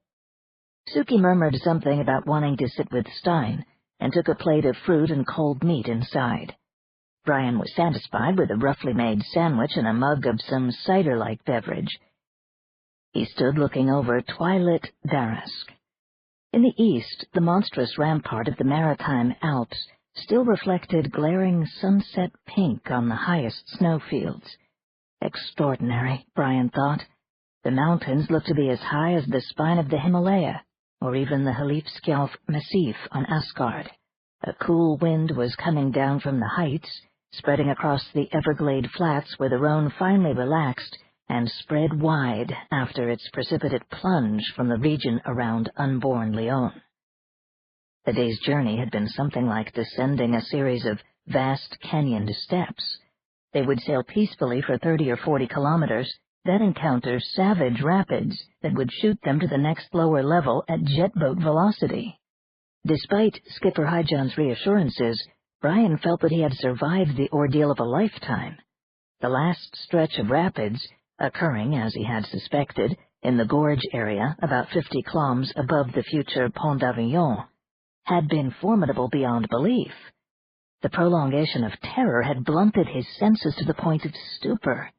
Suki murmured something about wanting to sit with Stein, and took a plate of fruit and cold meat inside. Brian was satisfied with a roughly made sandwich and a mug of some cider-like beverage. He stood looking over twilit Darask. In the east, the monstrous rampart of the Maritime Alps still reflected glaring sunset pink on the highest snowfields. Extraordinary, Brian thought. The mountains looked to be as high as the spine of the Himalaya, or even the Halifskjalf Massif on Asgard. A cool wind was coming down from the heights, spreading across the Everglade flats where the Rhone finally relaxed and spread wide after its precipitate plunge from the region around unborn Lyon. The day's journey had been something like descending a series of vast canyoned steps. They would sail peacefully for 30 or 40 kilometers, then encounter savage rapids that would shoot them to the next lower level at jet-boat velocity. Despite Skipper Highjohn's reassurances, Brian felt that he had survived the ordeal of a lifetime. The last stretch of rapids, occurring, as he had suspected, in the gorge area about 50 kilometers above the future Pont d'Avignon, had been formidable beyond belief. The prolongation of terror had blunted his senses to the point of stupor.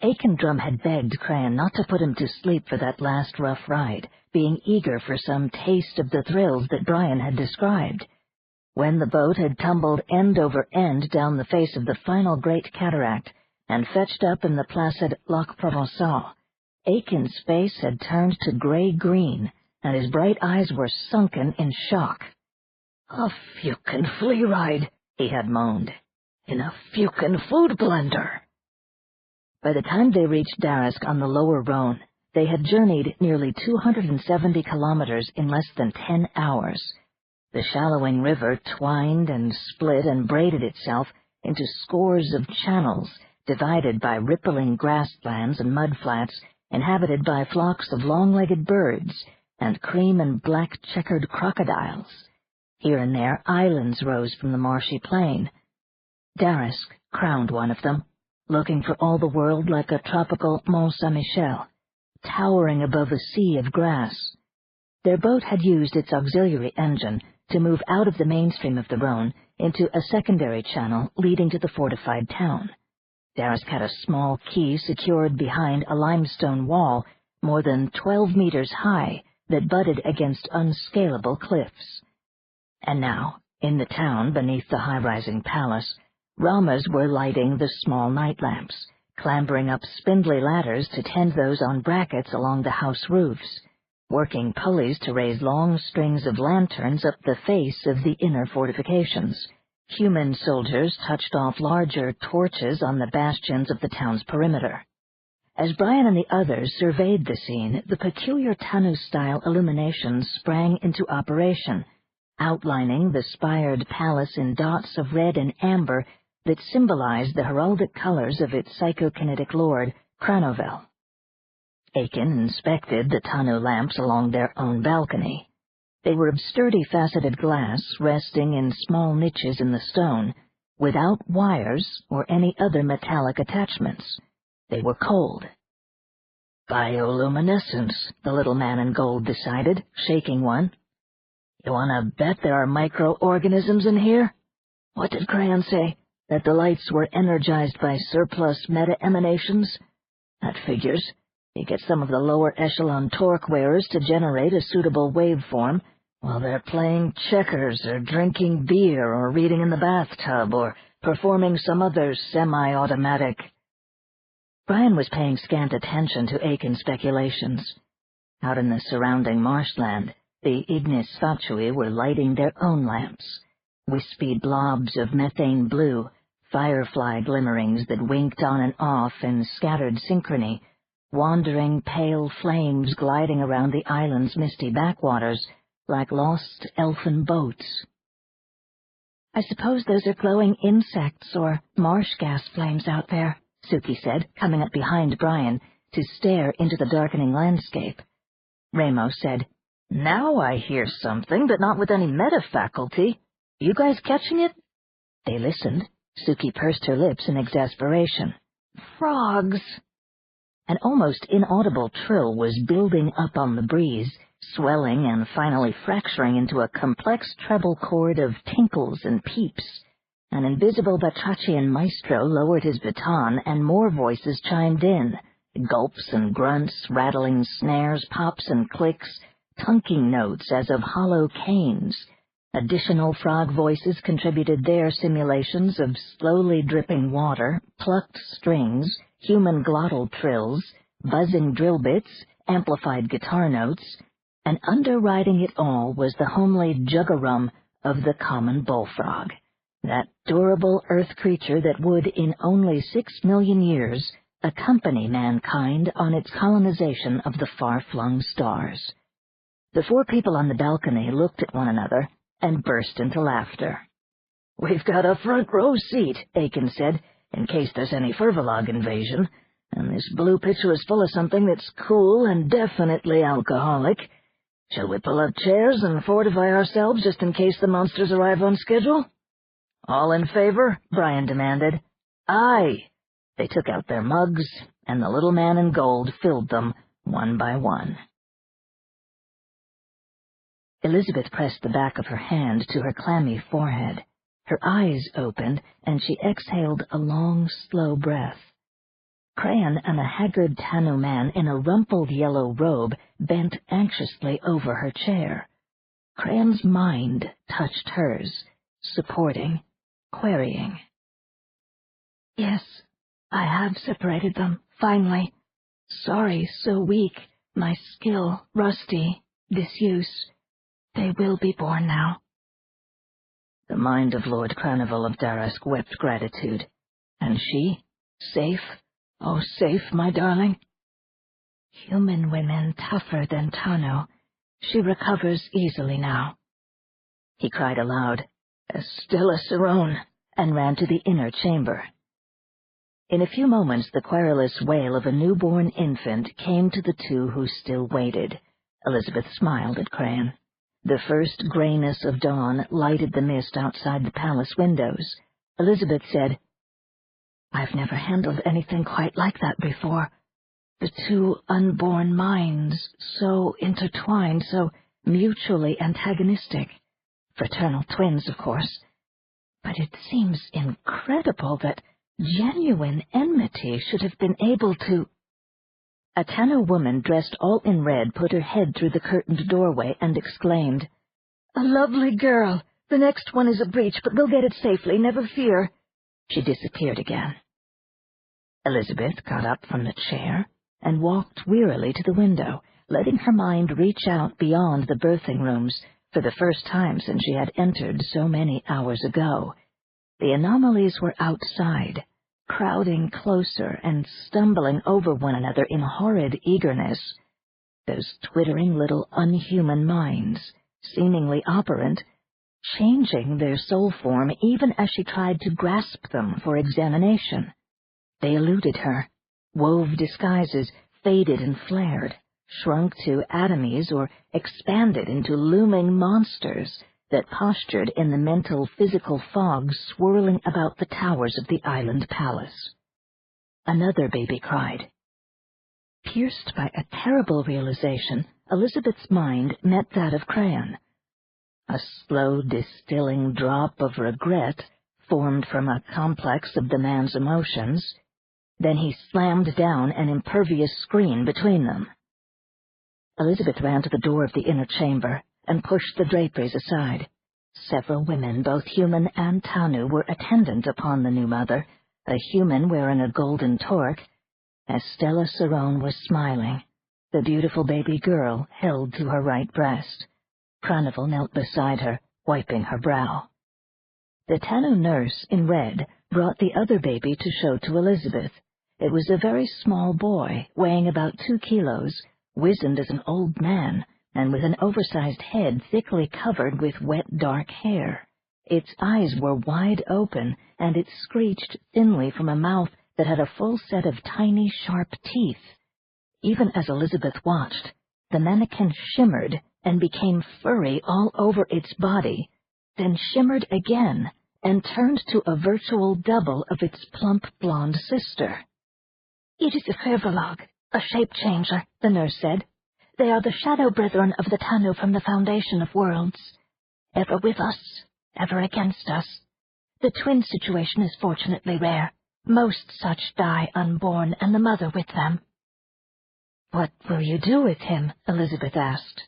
Aikendrum had begged Cran not to put him to sleep for that last rough ride, being eager for some taste of the thrills that Brian had described. When the boat had tumbled end over end down the face of the final great cataract and fetched up in the placid Lac Provençal, Aiken's face had turned to gray-green, and his bright eyes were sunken in shock. "A fucking flea ride," he had moaned, "in a fucking food blender." By the time they reached Darask on the lower Rhone, they had journeyed nearly 270 kilometers in less than 10 hours. The shallowing river twined and split and braided itself into scores of channels, divided by rippling grasslands and mudflats, inhabited by flocks of long-legged birds and cream and black checkered crocodiles. Here and there islands rose from the marshy plain. Darask crowned one of them, looking for all the world like a tropical Mont Saint-Michel, towering above a sea of grass. Their boat had used its auxiliary engine to move out of the mainstream of the Rhone into a secondary channel leading to the fortified town. Darask had a small quay secured behind a limestone wall more than 12 meters high that butted against unscalable cliffs. And now, in the town beneath the high-rising palace, Ramas were lighting the small night lamps, clambering up spindly ladders to tend those on brackets along the house roofs, working pulleys to raise long strings of lanterns up the face of the inner fortifications. Human soldiers touched off larger torches on the bastions of the town's perimeter. As Brian and the others surveyed the scene, the peculiar Tanu-style illuminations sprang into operation, outlining the spired palace in dots of red and amber that symbolized the heraldic colors of its psychokinetic lord, Cranovel. Aiken inspected the Tanu lamps along their own balcony. They were of sturdy faceted glass resting in small niches in the stone, without wires or any other metallic attachments. They were cold. "Bioluminescence," the little man in gold decided, shaking one. "You want to bet there are microorganisms in here? What did Crayon say? That the lights were energized by surplus meta-emanations? That figures. You get some of the lower echelon torque wearers to generate a suitable waveform while they're playing checkers or drinking beer or reading in the bathtub or performing some other semi-automatic. Brian was paying scant attention to Aiken's speculations. Out in the surrounding marshland, the ignis fatui were lighting their own lamps, wispy blobs of methane blue, firefly glimmerings that winked on and off in scattered synchrony, wandering pale flames gliding around the island's misty backwaters like lost elfin boats. I suppose those are glowing insects or marsh gas flames out there, Suki said, coming up behind Brian to stare into the darkening landscape. Ramo said, "Now I hear something, but not with any meta-faculty. You guys catching it?" They listened. Suki pursed her lips in exasperation. Frogs! An almost inaudible trill was building up on the breeze, swelling and finally fracturing into a complex treble chord of tinkles and peeps. An invisible batrachian maestro lowered his baton, and more voices chimed in, gulps and grunts, rattling snares, pops and clicks, tunking notes as of hollow canes. Additional frog voices contributed their simulations of slowly dripping water, plucked strings, human glottal trills, buzzing drill bits, amplified guitar notes, and underwriting it all was the homely juggarum of the common bullfrog, that durable earth creature that would, in only 6 million years, accompany mankind on its colonization of the far-flung stars. The 4 people on the balcony looked at one another and burst into laughter. "We've got a front row seat," Aiken said, "in case there's any Fervalog invasion, and this blue pitcher is full of something that's cool and definitely alcoholic. Shall we pull up chairs and fortify ourselves just in case the monsters arrive on schedule?" "All in favor?" Brian demanded. "Aye." They took out their mugs, and the little man in gold filled them one by one. Elizabeth pressed the back of her hand to her clammy forehead. Her eyes opened, and she exhaled a long, slow breath. Crayon and a haggard Tanu man in a rumpled yellow robe bent anxiously over her chair. Crayon's mind touched hers, supporting, querying. "Yes, I have separated them, finally. Sorry, so weak, my skill rusty, disuse. They will be born now." The mind of Lord Carnival of Darask wept gratitude. And she? Safe? Oh, safe, my darling? "Human women tougher than Tano. She recovers easily now." He cried aloud, "Estella Cerrone," and ran to the inner chamber. In a few moments the querulous wail of a newborn infant came to the 2 who still waited. Elizabeth smiled at Crayon. The first grayness of dawn lighted the mist outside the palace windows. Elizabeth said, "I've never handled anything quite like that before. The 2 unborn minds, so intertwined, so mutually antagonistic. Fraternal twins, of course. But it seems incredible that genuine enmity should have been able to—" A Tano woman dressed all in red put her head through the curtained doorway and exclaimed, "A lovely girl! The next one is a breach, but we'll get it safely, never fear." She disappeared again. Elizabeth got up from the chair and walked wearily to the window, letting her mind reach out beyond the birthing rooms for the first time since she had entered so many hours ago. The anomalies were outside, crowding closer and stumbling over one another in horrid eagerness. Those twittering little unhuman minds, seemingly operant, changing their soul form even as she tried to grasp them for examination. They eluded her, wove disguises, faded and flared, shrunk to atomies or expanded into looming monsters that postured in the mental physical fog swirling about the towers of the island palace. Another baby cried. Pierced by a terrible realization, Elizabeth's mind met that of Crayon. A slow distilling drop of regret formed from a complex of the man's emotions. Then he slammed down an impervious screen between them. Elizabeth ran to the door of the inner chamber and pushed the draperies aside. Several women, both human and Tanu, were attendant upon the new mother, a human wearing a golden torque. Estella Cerrone was smiling, the beautiful baby girl held to her right breast. Pranival knelt beside her, wiping her brow. The Tanu nurse, in red, brought the other baby to show to Elizabeth. It was a very small boy, weighing about 2 kilos, wizened as an old man, and with an oversized head thickly covered with wet dark hair. Its eyes were wide open, and it screeched thinly from a mouth that had a full set of tiny, sharp teeth. Even as Elizabeth watched, the mannequin shimmered and became furry all over its body, then shimmered again and turned to a virtual double of its plump blonde sister. "It is a Firbolg, a shape-changer," the nurse said. "They are the shadow brethren of the Tanu from the foundation of worlds. Ever with us, ever against us. The twin situation is fortunately rare. Most such die unborn, and the mother with them." "What will you do with him?" Elizabeth asked.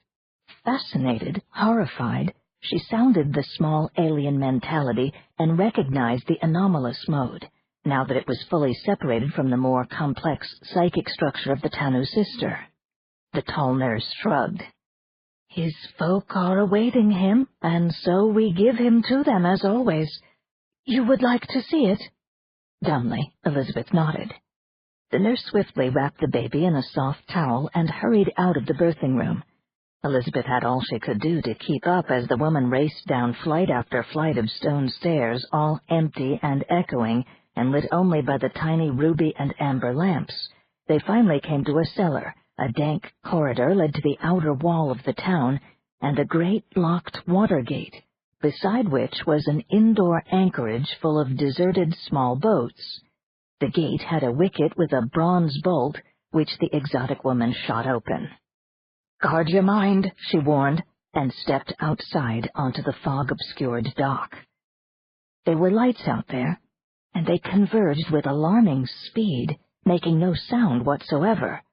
Fascinated, horrified, she sounded the small alien mentality and recognized the anomalous mode, now that it was fully separated from the more complex psychic structure of the Tanu sister. The tall nurse shrugged. "His folk are awaiting him, and so we give him to them as always. You would like to see it?" Dumbly, Elizabeth nodded. The nurse swiftly wrapped the baby in a soft towel and hurried out of the birthing room. Elizabeth had all she could do to keep up as the woman raced down flight after flight of stone stairs, all empty and echoing, and lit only by the tiny ruby and amber lamps. They finally came to a cellar. A dank corridor led to the outer wall of the town, and a great locked water gate, beside which was an indoor anchorage full of deserted small boats. The gate had a wicket with a bronze bolt, which the exotic woman shot open. "Guard your mind," she warned, and stepped outside onto the fog-obscured dock. There were lights out there, and they converged with alarming speed, making no sound whatsoever.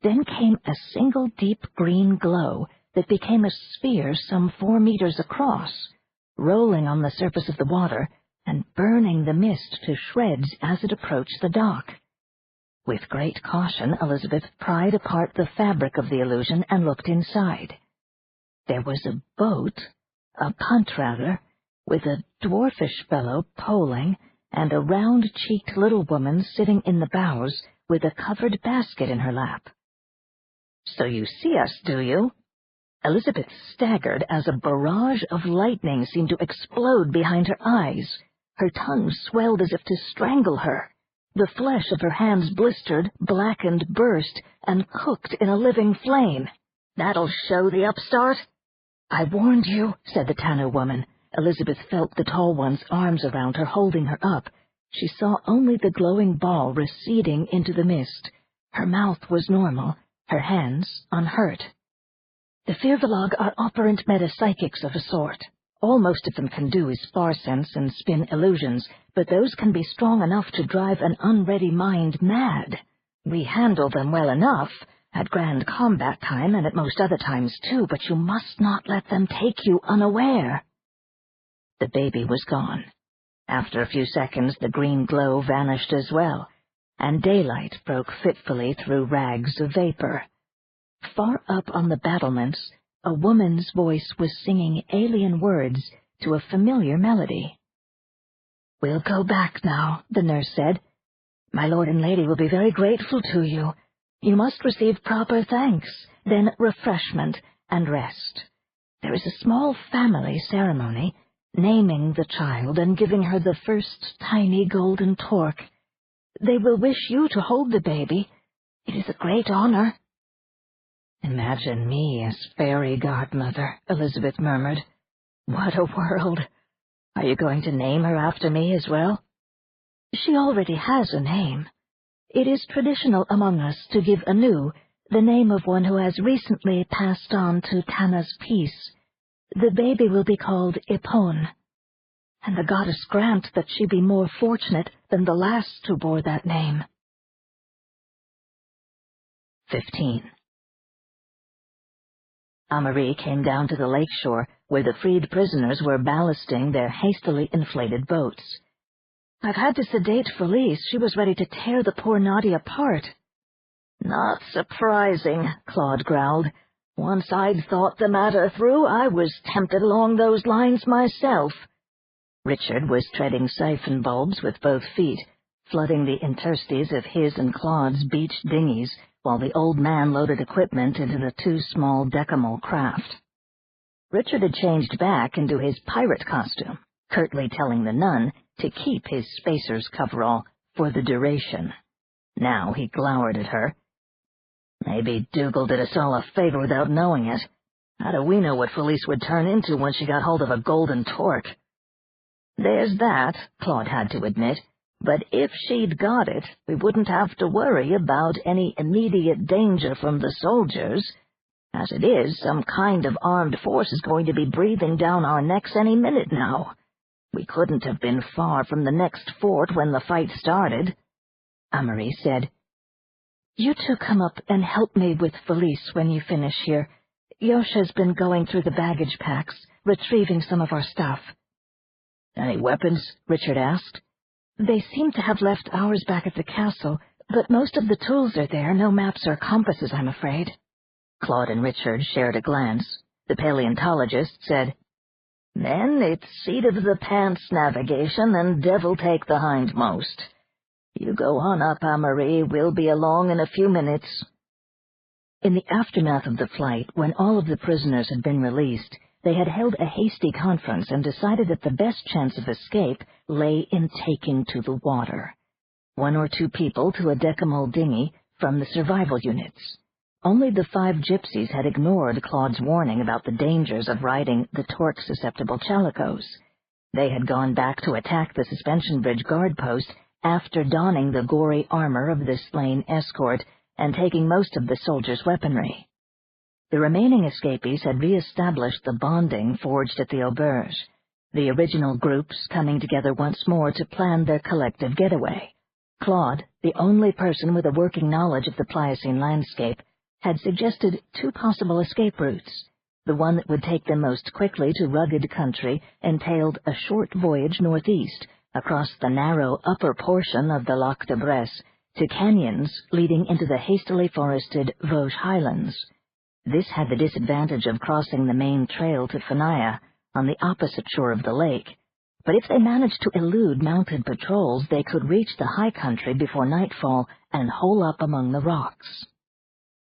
Then came a single deep green glow that became a sphere some 4 meters across, rolling on the surface of the water and burning the mist to shreds as it approached the dock. With great caution, Elizabeth pried apart the fabric of the illusion and looked inside. There was a boat, a punt rather, with a dwarfish fellow poling, and a round-cheeked little woman sitting in the bows with a covered basket in her lap. "So you see us, do you?" Elizabeth staggered as a barrage of lightning seemed to explode behind her eyes. Her tongue swelled as if to strangle her. The flesh of her hands blistered, blackened, burst, and cooked in a living flame. "That'll show the upstart." "I warned you," said the Tanu woman. Elizabeth felt the tall one's arms around her, holding her up. She saw only the glowing ball receding into the mist. Her mouth was normal, her hands unhurt. "The Firbolg are operant metapsychics of a sort. All most of them can do is spar sense and spin illusions, but those can be strong enough to drive an unready mind mad. We handle them well enough, at grand combat time and at most other times too, but you must not let them take you unaware." The baby was gone. After a few seconds, the green glow vanished as well, and daylight broke fitfully through rags of vapor. Far up on the battlements, a woman's voice was singing alien words to a familiar melody. "We'll go back now," the nurse said. "My lord and lady will be very grateful to you. You must receive proper thanks, then refreshment and rest. There is a small family ceremony, naming the child and giving her the first tiny golden torque. They will wish you to hold the baby. It is a great honor." "Imagine me as fairy godmother," Elizabeth murmured. "What a world! Are you going to name her after me as well?" "She already has a name. It is traditional among us to give anew the name of one who has recently passed on to Tana's peace. The baby will be called Ipon, and the goddess grant that she be more fortunate than the last who bore that name." 15. Amory came down to the lakeshore, where the freed prisoners were ballasting their hastily inflated boats. I've had to sedate Felice. She was ready to tear the poor Nadia apart. Not surprising, Claude growled. Once I'd thought the matter through, I was tempted along those lines myself. Richard was treading siphon bulbs with both feet, flooding the interstices of his and Claude's beached dinghies, while the old man loaded equipment into the two small decamal craft. Richard had changed back into his pirate costume, curtly telling the nun to keep his spacer's coverall for the duration. Now he glowered at her. Maybe Dougal did us all a favor without knowing it. How do we know what Felice would turn into when she got hold of a golden torque? There's that, Claude had to admit, but if she'd got it, we wouldn't have to worry about any immediate danger from the soldiers. As it is, some kind of armed force is going to be breathing down our necks any minute now. We couldn't have been far from the next fort when the fight started. Amory said, "You two come up and help me with Felice when you finish here. Yosha's been going through the baggage packs, retrieving some of our stuff." "Any weapons?" Richard asked. "They seem to have left ours back at the castle, but most of the tools are there, no maps or compasses, I'm afraid." Claude and Richard shared a glance. The paleontologist said, "Then it's seat-of-the-pants navigation and devil take the hindmost. You go on up, Amory. We'll be along in a few minutes." In the aftermath of the flight, when all of the prisoners had been released, they had held a hasty conference and decided that the best chance of escape lay in taking to the water. 1 or 2 people to a decamal dinghy from the survival units. Only the 5 gypsies had ignored Claude's warning about the dangers of riding the torque-susceptible chalicos. They had gone back to attack the suspension bridge guard post after donning the gory armor of the slain escort and taking most of the soldiers' weaponry. The remaining escapees had re-established the bonding forged at the auberge, the original groups coming together once more to plan their collective getaway. Claude, the only person with a working knowledge of the Pliocene landscape, had suggested 2 possible escape routes. The one that would take them most quickly to rugged country entailed a short voyage northeast, across the narrow upper portion of the Lac de Bresse, to canyons leading into the hastily forested Vosges Highlands. This had the disadvantage of crossing the main trail to Fenaya, on the opposite shore of the lake, but if they managed to elude mounted patrols, they could reach the high country before nightfall and hole up among the rocks.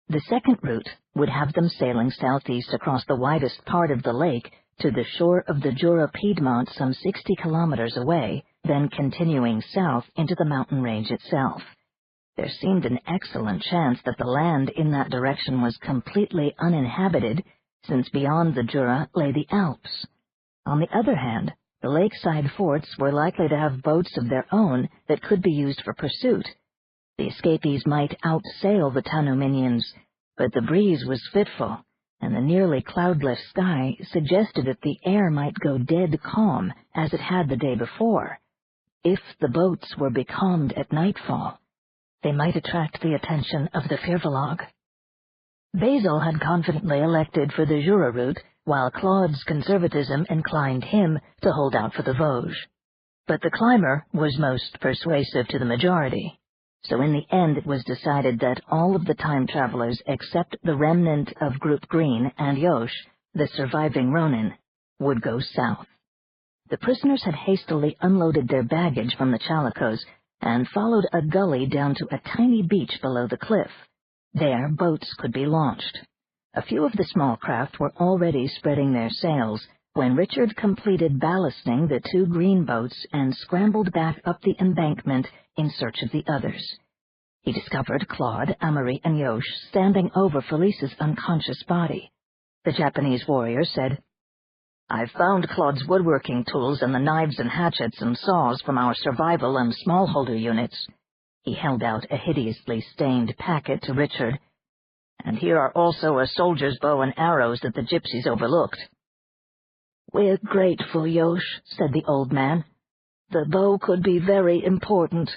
The second route would have them sailing southeast across the widest part of the lake to the shore of the Jura Piedmont some 60 kilometers away, then continuing south into the mountain range itself. There seemed an excellent chance that the land in that direction was completely uninhabited, since beyond the Jura lay the Alps. On the other hand, the lakeside forts were likely to have boats of their own that could be used for pursuit. The escapees might outsail the Tanu minions, but the breeze was fitful, and the nearly cloudless sky suggested that the air might go dead calm, as it had the day before. If the boats were becalmed at nightfall, they might attract the attention of the Firvolog. Basil had confidently elected for the Jura route, while Claude's conservatism inclined him to hold out for the Vosges. But the climber was most persuasive to the majority, so in the end it was decided that all of the time travelers except the remnant of Group Green and Yosh, the surviving Ronin, would go south. The prisoners had hastily unloaded their baggage from the chalicos and followed a gully down to a tiny beach below the cliff. There boats could be launched. A few of the small craft were already spreading their sails when Richard completed ballasting the 2 green boats and scrambled back up the embankment in search of the others. He discovered Claude, Amory, and Yosh standing over Felice's unconscious body. The Japanese warrior said, "I've found Claude's woodworking tools and the knives and hatchets and saws from our survival and smallholder units." He held out a hideously stained packet to Richard. "And here are also a soldier's bow and arrows that the gypsies overlooked." "We're grateful, Yosh," said the old man. "The bow could be very important.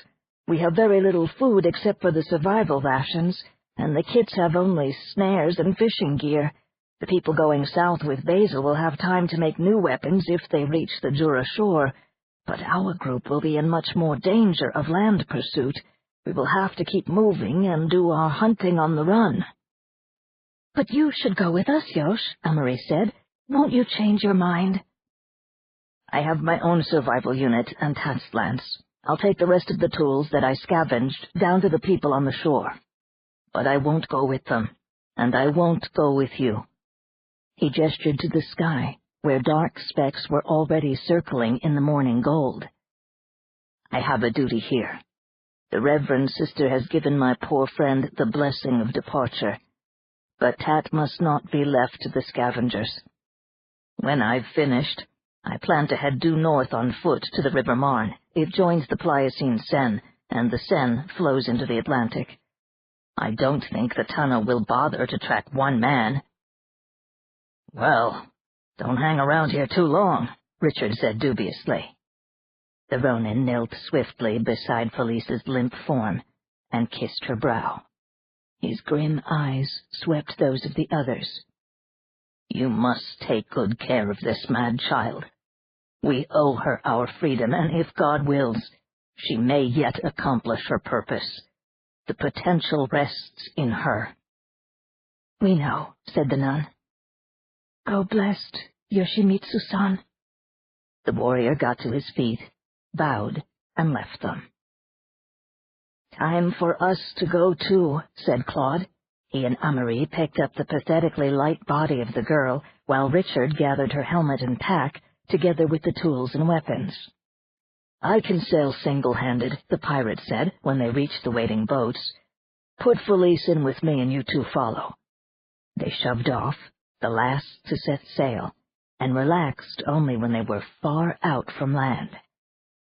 We have very little food except for the survival rations, and the kids have only snares and fishing gear. The people going south with Basil will have time to make new weapons if they reach the Jura shore, but our group will be in much more danger of land pursuit. We will have to keep moving and do our hunting on the run." "But you should go with us, Yosh," Amory said. "Won't you change your mind?" "I have my own survival unit and task lance. I'll take the rest of the tools that I scavenged down to the people on the shore. But I won't go with them, and I won't go with you." He gestured to the sky, where dark specks were already circling in the morning gold. "I have a duty here. The Reverend Sister has given my poor friend the blessing of departure, but Tat must not be left to the scavengers. When I've finished, I plan to head due north on foot to the River Marne. It joins the Pliocene Seine, and the Seine flows into the Atlantic. I don't think the Tana will bother to track one man." "Well, don't hang around here too long," Richard said dubiously. The Ronin knelt swiftly beside Felice's limp form and kissed her brow. His grim eyes swept those of the others. "You must take good care of this mad child. We owe her our freedom, and if God wills, she may yet accomplish her purpose. The potential rests in her." "We know," said the nun. "Go blessed, Yoshimitsu-san." The warrior got to his feet, bowed, and left them. "Time for us to go too," said Claude. He and Amory picked up the pathetically light body of the girl, while Richard gathered her helmet and pack, together with the tools and weapons. "I can sail single-handed," the pirate said when they reached the waiting boats. "Put Felice in with me and you two follow." They shoved off, the last to set sail, and relaxed only when they were far out from land.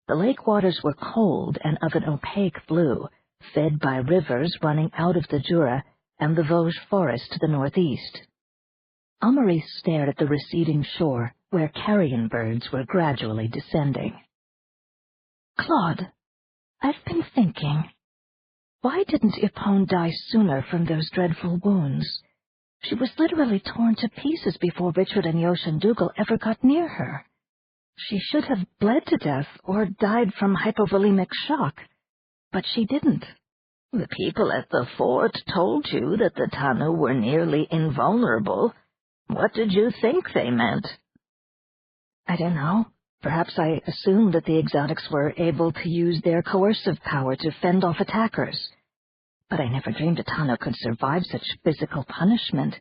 The lake waters were cold and of an opaque blue, fed by rivers running out of the Jura and the Vosges forest to the northeast. Amory stared at the receding shore, where carrion birds were gradually descending. "Claude, I've been thinking. Why didn't Ypone die sooner from those dreadful wounds? She was literally torn to pieces before Richard and Yosh and Dougal ever got near her. She should have bled to death or died from hypovolemic shock, but she didn't." "The people at the fort told you that the Tanu were nearly invulnerable. What did you think they meant?" "I don't know. Perhaps I assumed that the exotics were able to use their coercive power to fend off attackers. But I never dreamed a Tanu could survive such physical punishment.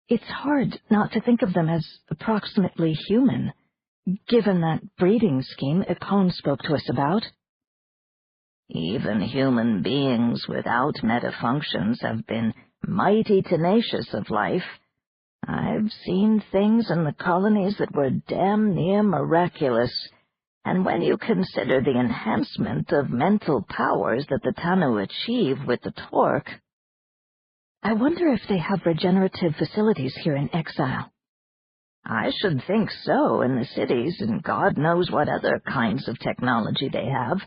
It's hard not to think of them as approximately human, given that breeding scheme Ypone spoke to us about." "Even human beings without metafunctions have been mighty tenacious of life. I've seen things in the colonies that were damn near miraculous, and when you consider the enhancement of mental powers that the Tanu achieve with the torque—" "I wonder if they have regenerative facilities here in Exile." "I should think so in the cities, and God knows what other kinds of technology they have.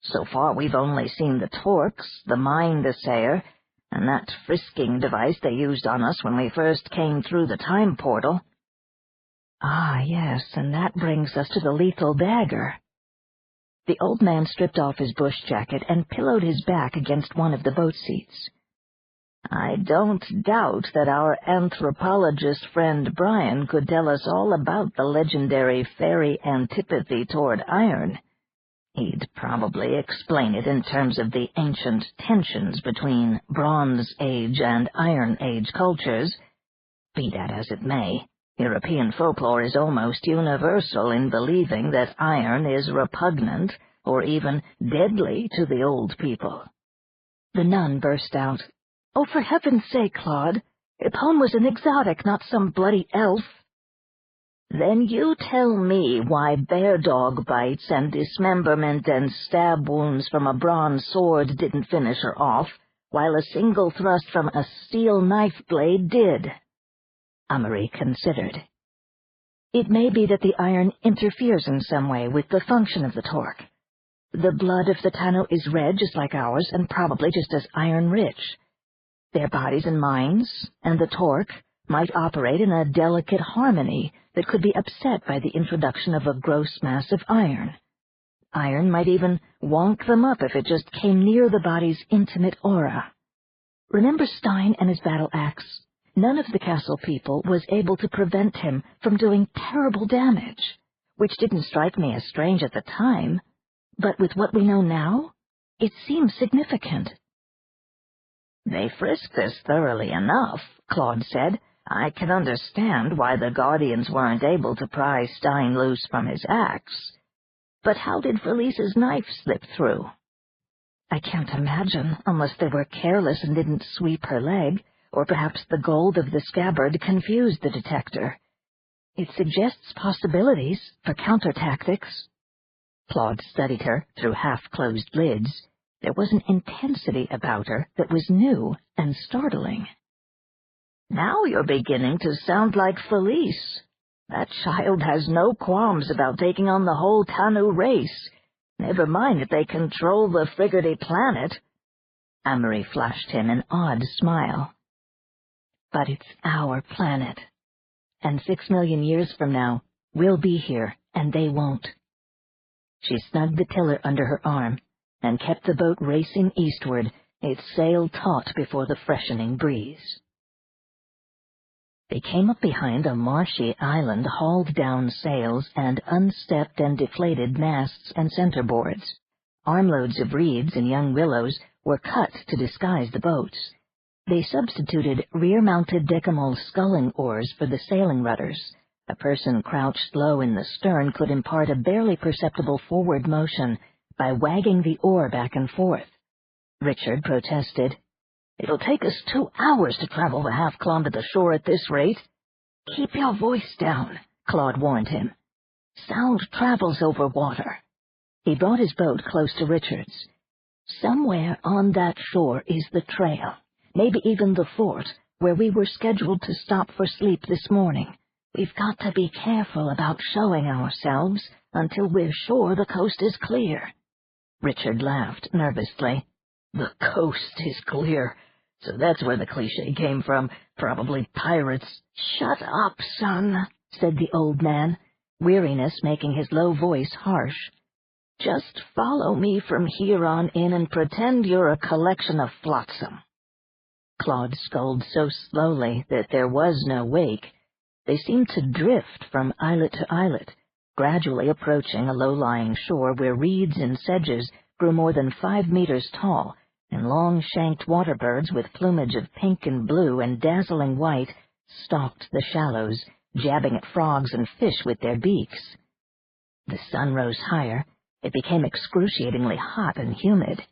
So far we've only seen the torques, the mind assayer, and that frisking device they used on us when we first came through the time portal." "Ah, yes, and that brings us to the lethal dagger." The old man stripped off his bush jacket and pillowed his back against one of the boat seats. "I don't doubt that our anthropologist friend Brian could tell us all about the legendary fairy antipathy toward iron. He'd probably explain it in terms of the ancient tensions between Bronze Age and Iron Age cultures. Be that as it may, European folklore is almost universal in believing that iron is repugnant or even deadly to the old people." The nun burst out, "Oh, for heaven's sake, Claude! Ypone was an exotic, not some bloody elf." "Then you tell me why bear dog bites and dismemberment and stab wounds from a bronze sword didn't finish her off, while a single thrust from a steel knife blade did." Amory considered. "It may be that the iron interferes in some way with the function of the torque. The blood of the Tanu is red just like ours and probably just as iron-rich. Their bodies and minds, and the torque, might operate in a delicate harmony that could be upset by the introduction of a gross mass of iron. Iron might even wonk them up if it just came near the body's intimate aura. Remember Stein and his battle axe? None of the castle people was able to prevent him from doing terrible damage, which didn't strike me as strange at the time, but with what we know now, it seems significant. They frisked us thoroughly enough, Claude said. I can understand why the Guardians weren't able to pry Stein loose from his axe. But how did Felice's knife slip through? I can't imagine, unless they were careless and didn't sweep her leg, or perhaps the gold of the scabbard confused the detector. It suggests possibilities for counter-tactics. Claude studied her through half-closed lids. There was an intensity about her that was new and startling. Now you're beginning to sound like Felice. That child has no qualms about taking on the whole Tanu race. Never mind that they control the frigate planet. Amory flashed him an odd smile. But it's our planet. And 6 million years from now, we'll be here, and they won't. She snugged the tiller under her arm and kept the boat racing eastward, its sail taut before the freshening breeze. They came up behind a marshy island, hauled down sails and unstepped and deflated masts and centerboards. Armloads of reeds and young willows were cut to disguise the boats. They substituted rear-mounted decamol sculling oars for the sailing rudders. A person crouched low in the stern could impart a barely perceptible forward motion by wagging the oar back and forth. Richard protested. "It'll take us 2 hours to travel the half-clom to the shore at this rate." "Keep your voice down," Claude warned him. "Sound travels over water." He brought his boat close to Richard's. "Somewhere on that shore is the trail, maybe even the fort, where we were scheduled to stop for sleep this morning. We've got to be careful about showing ourselves until we're sure the coast is clear." Richard laughed nervously. "The coast is clear. So that's where the cliché came from. Probably pirates." "Shut up, son," said the old man, weariness making his low voice harsh. "Just follow me from here on in and pretend you're a collection of flotsam." Claude sculled so slowly that there was no wake. They seemed to drift from islet to islet, gradually approaching a low-lying shore where reeds and sedges grew more than 5 meters tall, and long-shanked waterbirds with plumage of pink and blue and dazzling white stalked the shallows, jabbing at frogs and fish with their beaks. The sun rose higher. It became excruciatingly hot and humid.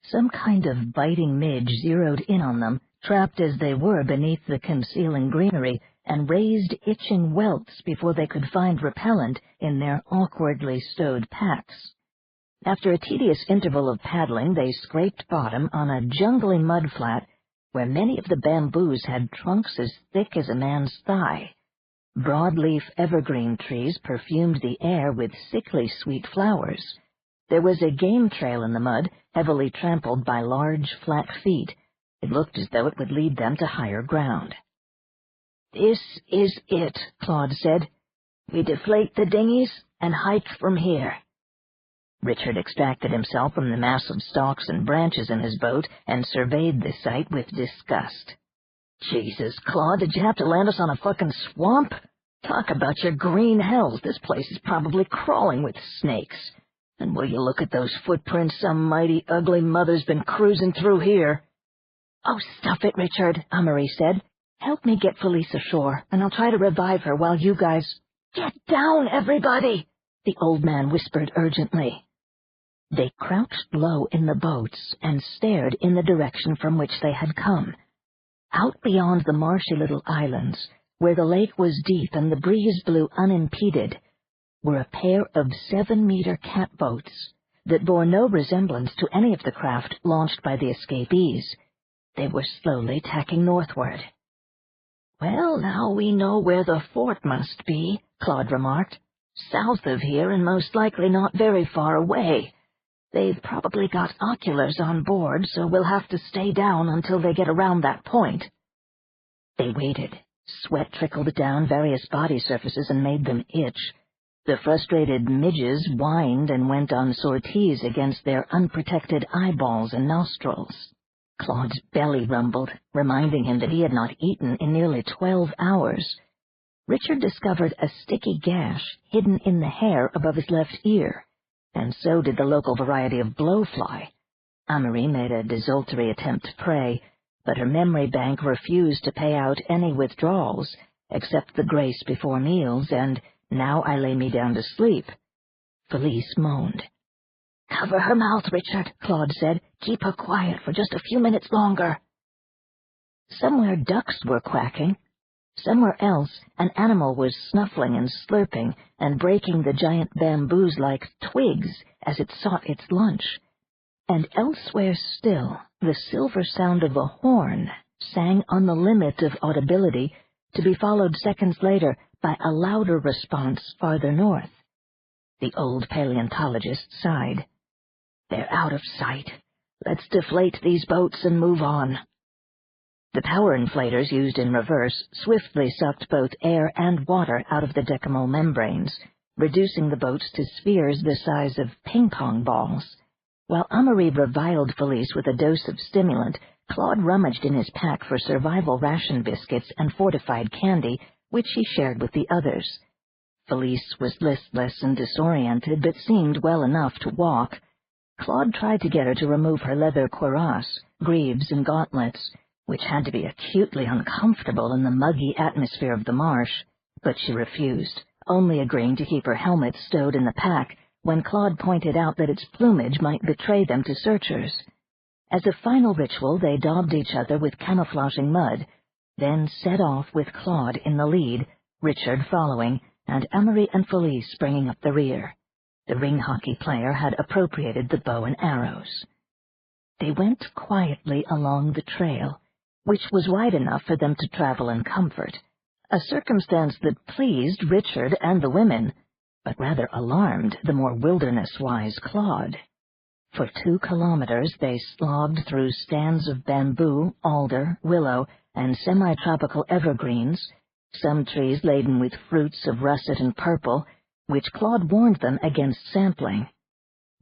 Some kind of biting midge zeroed in on them, trapped as they were beneath the concealing greenery, and raised itching welts before they could find repellent in their awkwardly stowed packs. After a tedious interval of paddling, they scraped bottom on a jungly mudflat where many of the bamboos had trunks as thick as a man's thigh. Broadleaf evergreen trees perfumed the air with sickly sweet flowers. There was a game trail in the mud, heavily trampled by large, flat feet. It looked as though it would lead them to higher ground. "This is it," Claude said. "We deflate the dinghies and hike from here." Richard extracted himself from the mass of stalks and branches in his boat and surveyed the sight with disgust. "Jesus, Claude, did you have to land us on a fucking swamp? Talk about your green hells. This place is probably crawling with snakes. And will you look at those footprints? Some mighty ugly mother's been cruising through here." "Oh, stuff it, Richard," Amory said. "Help me get Felice ashore, and I'll try to revive her while you guys—" "Get down, everybody!" the old man whispered urgently. They crouched low in the boats and stared in the direction from which they had come. Out beyond the marshy little islands, where the lake was deep and the breeze blew unimpeded, were a pair of 7-meter catboats that bore no resemblance to any of the craft launched by the escapees. They were slowly tacking northward. "Well, now we know where the fort must be," Claude remarked. "South of here and most likely not very far away. They've probably got oculars on board, so we'll have to stay down until they get around that point." They waited. Sweat trickled down various body surfaces and made them itch. The frustrated midges whined and went on sorties against their unprotected eyeballs and nostrils. Claude's belly rumbled, reminding him that he had not eaten in nearly 12 hours. Richard discovered a sticky gash hidden in the hair above his left ear, and so did the local variety of blowfly. Amory made a desultory attempt to pray, but her memory bank refused to pay out any withdrawals, except the grace before meals and "Now I lay me down to sleep." Felice moaned. "Cover her mouth, Richard," Claude said. "Keep her quiet for just a few minutes longer." Somewhere ducks were quacking. Somewhere else an animal was snuffling and slurping and breaking the giant bamboos like twigs as it sought its lunch. And elsewhere still, the silver sound of a horn sang on the limit of audibility, to be followed seconds later by a louder response farther north. The old paleontologist sighed. "They're out of sight. Let's deflate these boats and move on." The power inflators used in reverse swiftly sucked both air and water out of the decamal membranes, reducing the boats to spheres the size of ping-pong balls. While Amory reviled Felice with a dose of stimulant, Claude rummaged in his pack for survival ration biscuits and fortified candy, which he shared with the others. Felice was listless and disoriented, but seemed well enough to walk. Claude tried to get her to remove her leather cuirass, greaves, and gauntlets, which had to be acutely uncomfortable in the muggy atmosphere of the marsh, but she refused, only agreeing to keep her helmet stowed in the pack when Claude pointed out that its plumage might betray them to searchers. As a final ritual, they daubed each other with camouflaging mud, then set off with Claude in the lead, Richard following, and Amory and Felice bringing up the rear. The ring hockey player had appropriated the bow and arrows. They went quietly along the trail, which was wide enough for them to travel in comfort, a circumstance that pleased Richard and the women, but rather alarmed the more wilderness-wise Claude. For 2 kilometers they slogged through stands of bamboo, alder, willow, and semi-tropical evergreens, some trees laden with fruits of russet and purple, which Claude warned them against sampling.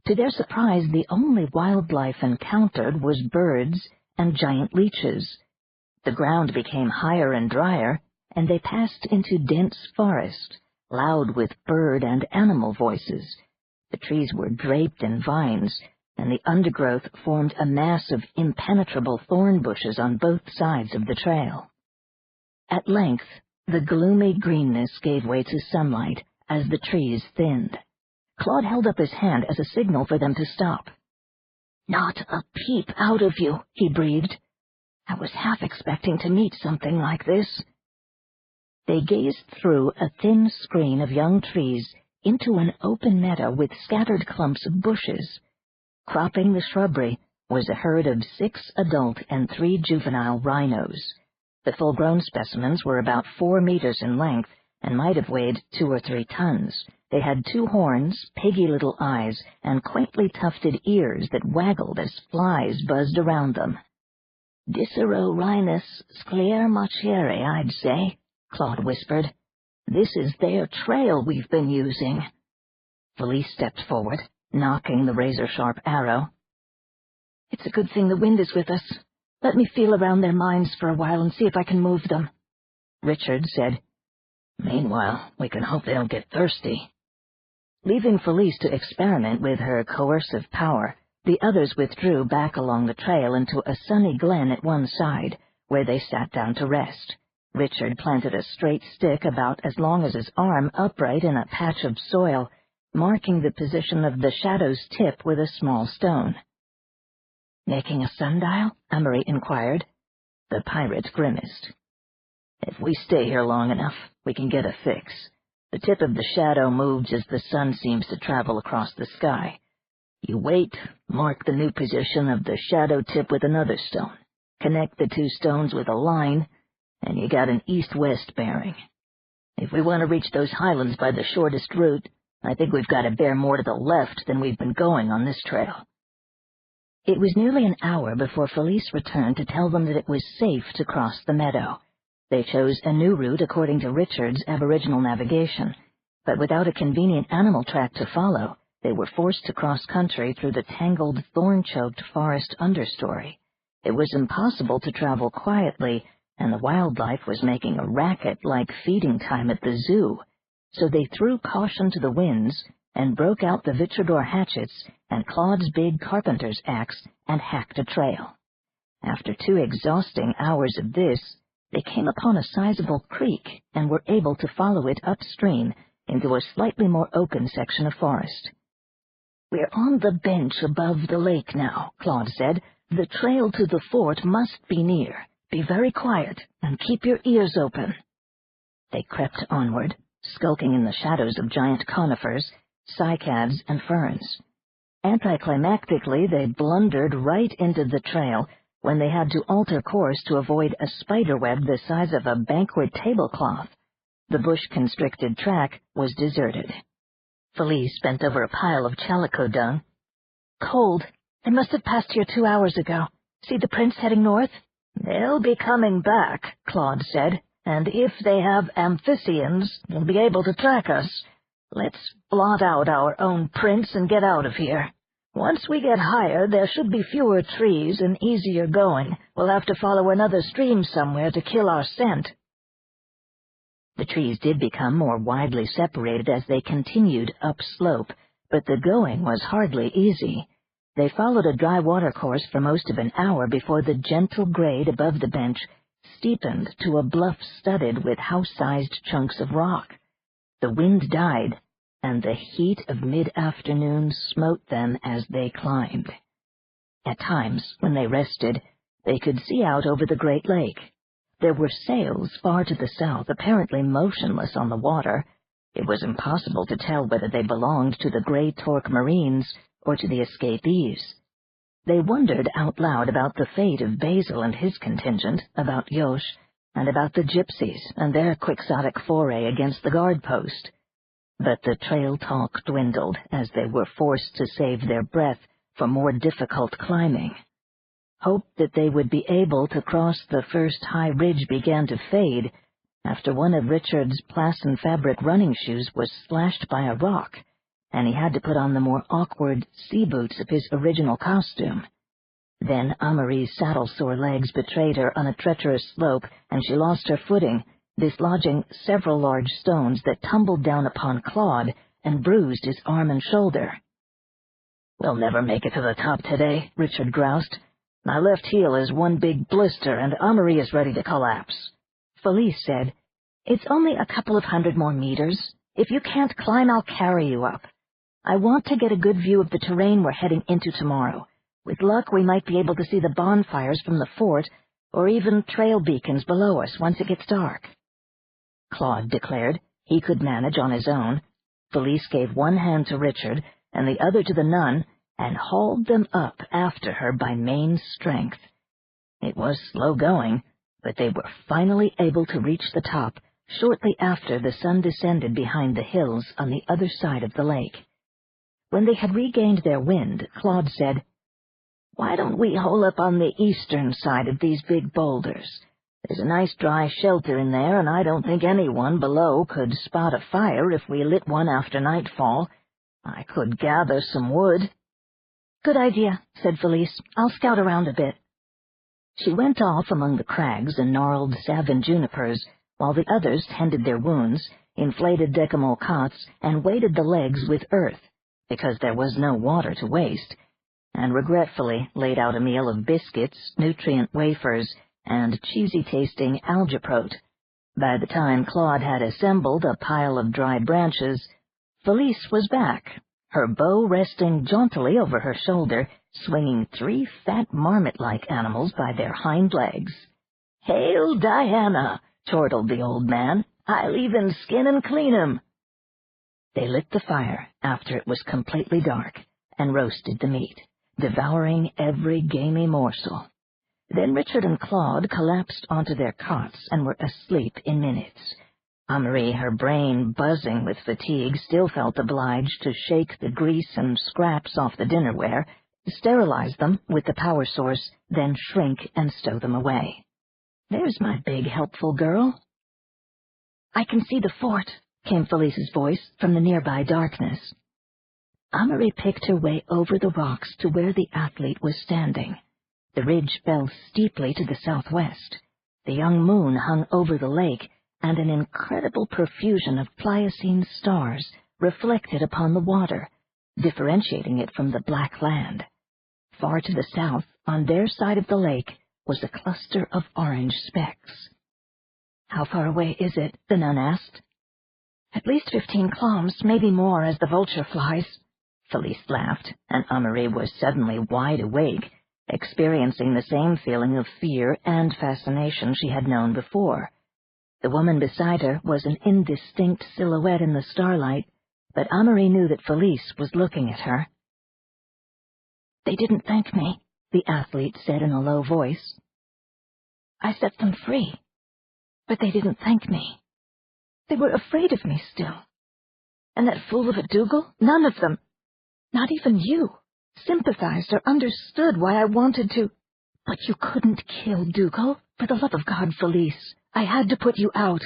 To their surprise, the only wildlife encountered was birds and giant leeches. The ground became higher and drier, and they passed into dense forest, loud with bird and animal voices. The trees were draped in vines, and the undergrowth formed a mass of impenetrable thorn bushes on both sides of the trail. At length, the gloomy greenness gave way to sunlight as the trees thinned. Claude held up his hand as a signal for them to stop. "Not a peep out of you," he breathed. "I was half expecting to meet something like this." They gazed through a thin screen of young trees into an open meadow with scattered clumps of bushes. Cropping the shrubbery was a herd of 6 adult and 3 juvenile rhinos. The full-grown specimens were about 4 meters in length and might have weighed 2 or 3 tons. They had 2 horns, piggy little eyes, and quaintly tufted ears that waggled as flies buzzed around them. "Dicerorhinus sclermacheri, I'd say," Claude whispered. "This is their trail we've been using." Felice stepped forward, knocking the razor-sharp arrow. "It's a good thing the wind is with us. Let me feel around their minds for a while and see if I can move them." Richard said, "Meanwhile, we can hope they don't get thirsty." Leaving Felice to experiment with her coercive power, the others withdrew back along the trail into a sunny glen at one side, where they sat down to rest. Richard planted a straight stick about as long as his arm upright in a patch of soil, marking the position of the shadow's tip with a small stone. "Making a sundial?" Amory inquired. The pirate grimaced. "If we stay here long enough, we can get a fix. The tip of the shadow moves as the sun seems to travel across the sky. You wait, mark the new position of the shadow tip with another stone, connect the 2 stones with a line, and you got an east-west bearing. If we want to reach those highlands by the shortest route, I think we've got to bear more to the left than we've been going on this trail." It was nearly an hour before Felice returned to tell them that it was safe to cross the meadow. They chose a new route according to Richard's aboriginal navigation, but without a convenient animal track to follow, they were forced to cross country through the tangled, thorn-choked forest understory. It was impossible to travel quietly, and the wildlife was making a racket like feeding time at the zoo, so they threw caution to the winds and broke out the Vitrador hatchets and Claude's big carpenter's axe and hacked a trail. After 2 exhausting hours of this, they came upon a sizable creek and were able to follow it upstream into a slightly more open section of forest. "We're on the bench above the lake now," Claude said. "The trail to the fort must be near. Be very quiet and keep your ears open." They crept onward, skulking in the shadows of giant conifers, cycads, and ferns. Anticlimactically, they blundered right into the trail when they had to alter course to avoid a spiderweb the size of a banquet tablecloth. The bush-constricted track was deserted. Felice bent over a pile of chalico dung. "Cold. They must have passed here 2 hours ago. See the prints heading north?" "They'll be coming back," Claude said, "and if they have amphibians, they'll be able to track us. Let's blot out our own prints and get out of here. Once we get higher, there should be fewer trees and easier going. We'll have to follow another stream somewhere to kill our scent." The trees did become more widely separated as they continued upslope, but the going was hardly easy. They followed a dry water course for most of an hour before the gentle grade above the bench steepened to a bluff studded with house-sized chunks of rock. The wind died, and the heat of mid-afternoon smote them as they climbed. At times, when they rested, they could see out over the Great Lake. There were sails far to the south, apparently motionless on the water. It was impossible to tell whether they belonged to the Grey Torque Marines or to the escapees. They wondered out loud about the fate of Basil and his contingent, about Yosh, and about the gypsies and their quixotic foray against the guard post. But the trail talk dwindled as they were forced to save their breath for more difficult climbing. Hope that they would be able to cross the first high ridge began to fade after one of Richard's Pliocene fabric running shoes was slashed by a rock, and he had to put on the more awkward sea boots of his original costume. Then Amarie's saddle-sore legs betrayed her on a treacherous slope, and she lost her footing, dislodging several large stones that tumbled down upon Claude and bruised his arm and shoulder. "We'll never make it to the top today," Richard groused. "My left heel is one big blister, and Amarie is ready to collapse." Felice said, "It's only a couple of 100 more meters. If you can't climb, I'll carry you up. I want to get a good view of the terrain we're heading into tomorrow. With luck, we might be able to see the bonfires from the fort, or even trail beacons below us once it gets dark." Claude declared he could manage on his own. Felice gave one hand to Richard and the other to the nun, and hauled them up after her by main strength. It was slow going, but they were finally able to reach the top shortly after the sun descended behind the hills on the other side of the lake. When they had regained their wind, Claude said, "Why don't we hole up on the eastern side of these big boulders? There's a nice dry shelter in there, and I don't think anyone below could spot a fire if we lit one after nightfall. I could gather some wood." "Good idea," said Felice. "I'll scout around a bit." She went off among the crags and gnarled savin junipers, while the others tended their wounds, inflated decimol cots, and weighted the legs with earth, because there was no water to waste, and regretfully laid out a meal of biscuits, nutrient wafers, and cheesy-tasting algeprote. By the time Claude had assembled a pile of dry branches, Felice was back, her bow resting jauntily over her shoulder, swinging 3 fat marmot-like animals by their hind legs. "Hail, Diana!" chortled the old man. "I'll even skin and clean 'em." They lit the fire after it was completely dark, and roasted the meat, devouring every gamey morsel. Then Richard and Claude collapsed onto their cots and were asleep in minutes. Amory, her brain buzzing with fatigue, still felt obliged to shake the grease and scraps off the dinnerware, sterilize them with the power source, then shrink and stow them away. There's my big helpful girl. "I can see the fort," came Felice's voice from the nearby darkness. Amory picked her way over the rocks to where the athlete was standing. The ridge fell steeply to the southwest. The young moon hung over the lake, and an incredible profusion of Pliocene stars reflected upon the water, differentiating it from the black land. Far to the south, on their side of the lake, was a cluster of orange specks. "How far away is it?" the nun asked. "At least 15 kilometers, maybe more as the vulture flies." Felice laughed, and Amory was suddenly wide awake, experiencing the same feeling of fear and fascination she had known before. The woman beside her was an indistinct silhouette in the starlight, but Amory knew that Felice was looking at her. "They didn't thank me," the athlete said in a low voice. "I set them free, but they didn't thank me. They were afraid of me still. And that fool of a Dougal, none of them, not even you, sympathized or understood why I wanted to." "But you couldn't kill Dougal. For the love of God, Felice, I had to put you out."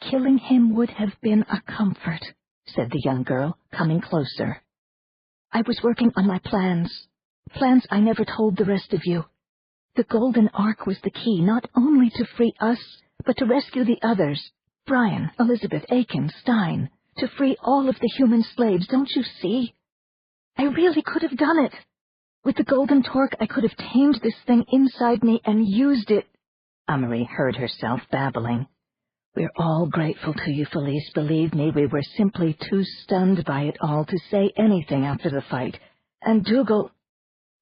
"Killing him would have been a comfort," said the young girl, coming closer. "I was working on my plans I never told the rest of you. The Golden Ark was the key, not only to free us, but to rescue the others, Brian, Elizabeth, Aiken, Stein, to free all of the human slaves, don't you see? I really could have done it. With the golden torque, I could have tamed this thing inside me and used it." Amory heard herself babbling. "We're all grateful to you, Felice. Believe me, we were simply too stunned by it all to say anything after the fight. And Dougal,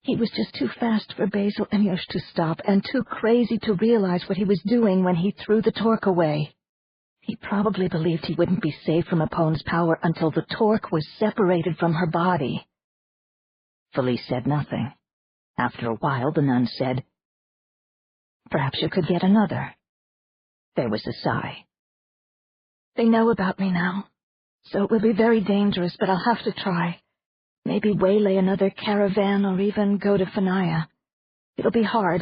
he was just too fast for Basil and Yush to stop, and too crazy to realize what he was doing when he threw the torque away. He probably believed he wouldn't be safe from Apone's power until the torque was separated from her body." Felice said nothing. After a while, the nun said, "Perhaps you could get another." There was a sigh. "They know about me now, so it will be very dangerous, but I'll have to try. Maybe waylay another caravan or even go to Fanaya. It'll be hard,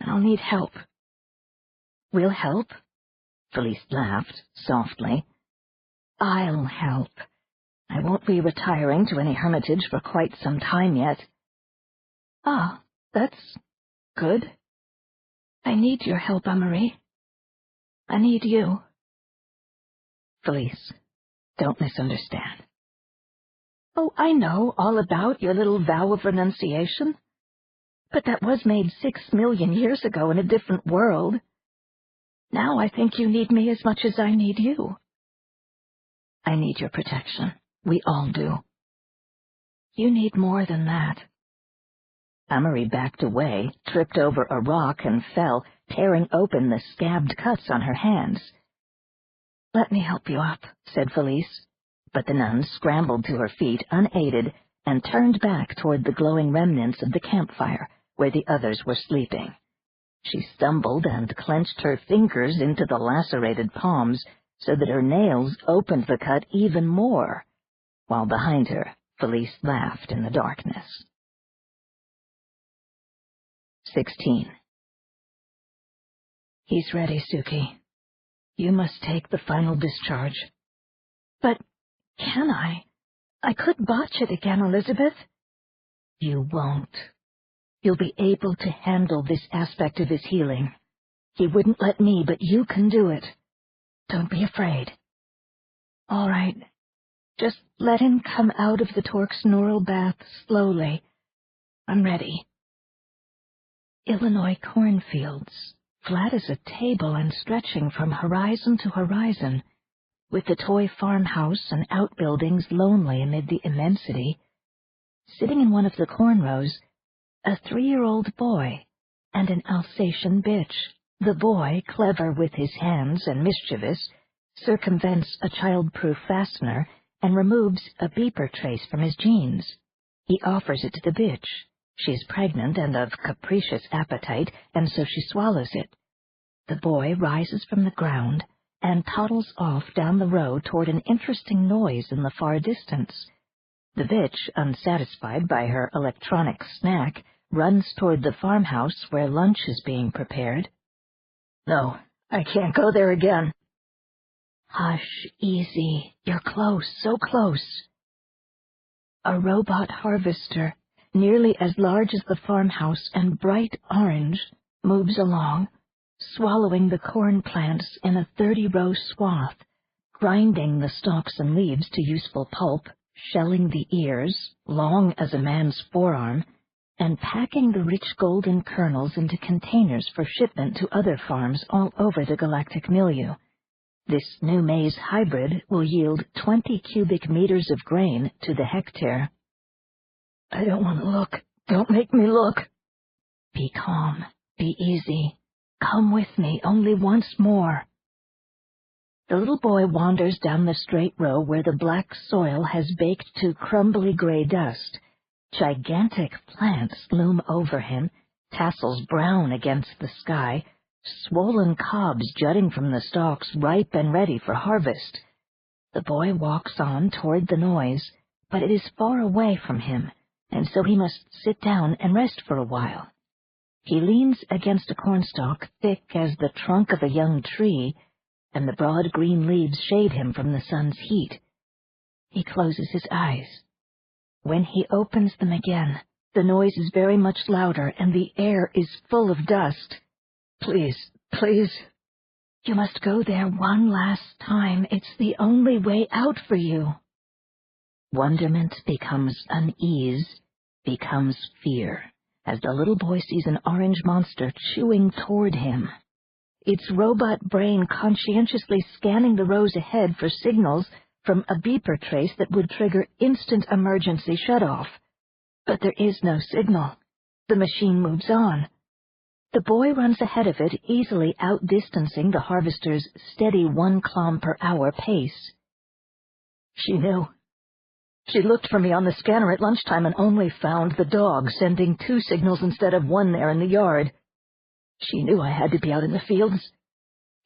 and I'll need help." "We'll help?" Felice laughed softly. "I'll help. I won't be retiring to any hermitage for quite some time yet." "Ah, that's good. I need your help, Amory. I need you." "Felice, don't misunderstand." "Oh, I know all about your little vow of renunciation. But that was made 6 million years ago in a different world. Now I think you need me as much as I need you." "I need your protection. We all do." "You need more than that." Amory backed away, tripped over a rock, and fell, tearing open the scabbed cuts on her hands. "Let me help you up," said Felice, but the nun scrambled to her feet unaided and turned back toward the glowing remnants of the campfire, where the others were sleeping. She stumbled and clenched her fingers into the lacerated palms so that her nails opened the cut even more, while behind her Felice laughed in the darkness. 16. "He's ready, Suki. You must take the final discharge." "But can I? I could botch it again, Elizabeth." "You won't. You'll be able to handle this aspect of his healing. He wouldn't let me, but you can do it. Don't be afraid." "All right. Just let him come out of the torque's neural bath slowly. I'm ready." Illinois cornfields, flat as a table and stretching from horizon to horizon, with the toy farmhouse and outbuildings lonely amid the immensity. Sitting in one of the corn rows, a 3-year-old boy and an Alsatian bitch. The boy, clever with his hands and mischievous, circumvents a child-proof fastener and removes a beeper trace from his jeans. He offers it to the bitch. She is pregnant and of capricious appetite, and so she swallows it. The boy rises from the ground and toddles off down the road toward an interesting noise in the far distance. The bitch, unsatisfied by her electronic snack, runs toward the farmhouse where lunch is being prepared. No, I can't go there again. Hush, easy. You're close, so close. A robot harvester, nearly as large as the farmhouse and bright orange, moves along, swallowing the corn plants in a 30-row swath, grinding the stalks and leaves to useful pulp, shelling the ears, long as a man's forearm, and packing the rich golden kernels into containers for shipment to other farms all over the galactic milieu. This new maize hybrid will yield 20 cubic meters of grain to the hectare. I don't want to look. Don't make me look. Be calm. Be easy. Come with me only once more. The little boy wanders down the straight row where the black soil has baked to crumbly gray dust. Gigantic plants loom over him, tassels brown against the sky, swollen cobs jutting from the stalks ripe and ready for harvest. The boy walks on toward the noise, but it is far away from him, and so he must sit down and rest for a while. He leans against a cornstalk thick as the trunk of a young tree, and the broad green leaves shade him from the sun's heat. He closes his eyes. When he opens them again, the noise is very much louder, and the air is full of dust. Please, please. You must go there one last time. It's the only way out for you. Wonderment becomes unease, becomes fear, as the little boy sees an orange monster chewing toward him. Its robot brain conscientiously scanning the rows ahead for signals from a beeper trace that would trigger instant emergency shutoff. But there is no signal. The machine moves on. The boy runs ahead of it, easily outdistancing the harvester's steady 1 km per hour pace. She knew. She looked for me on the scanner at lunchtime and only found the dog, sending 2 signals instead of 1 there in the yard. She knew I had to be out in the fields.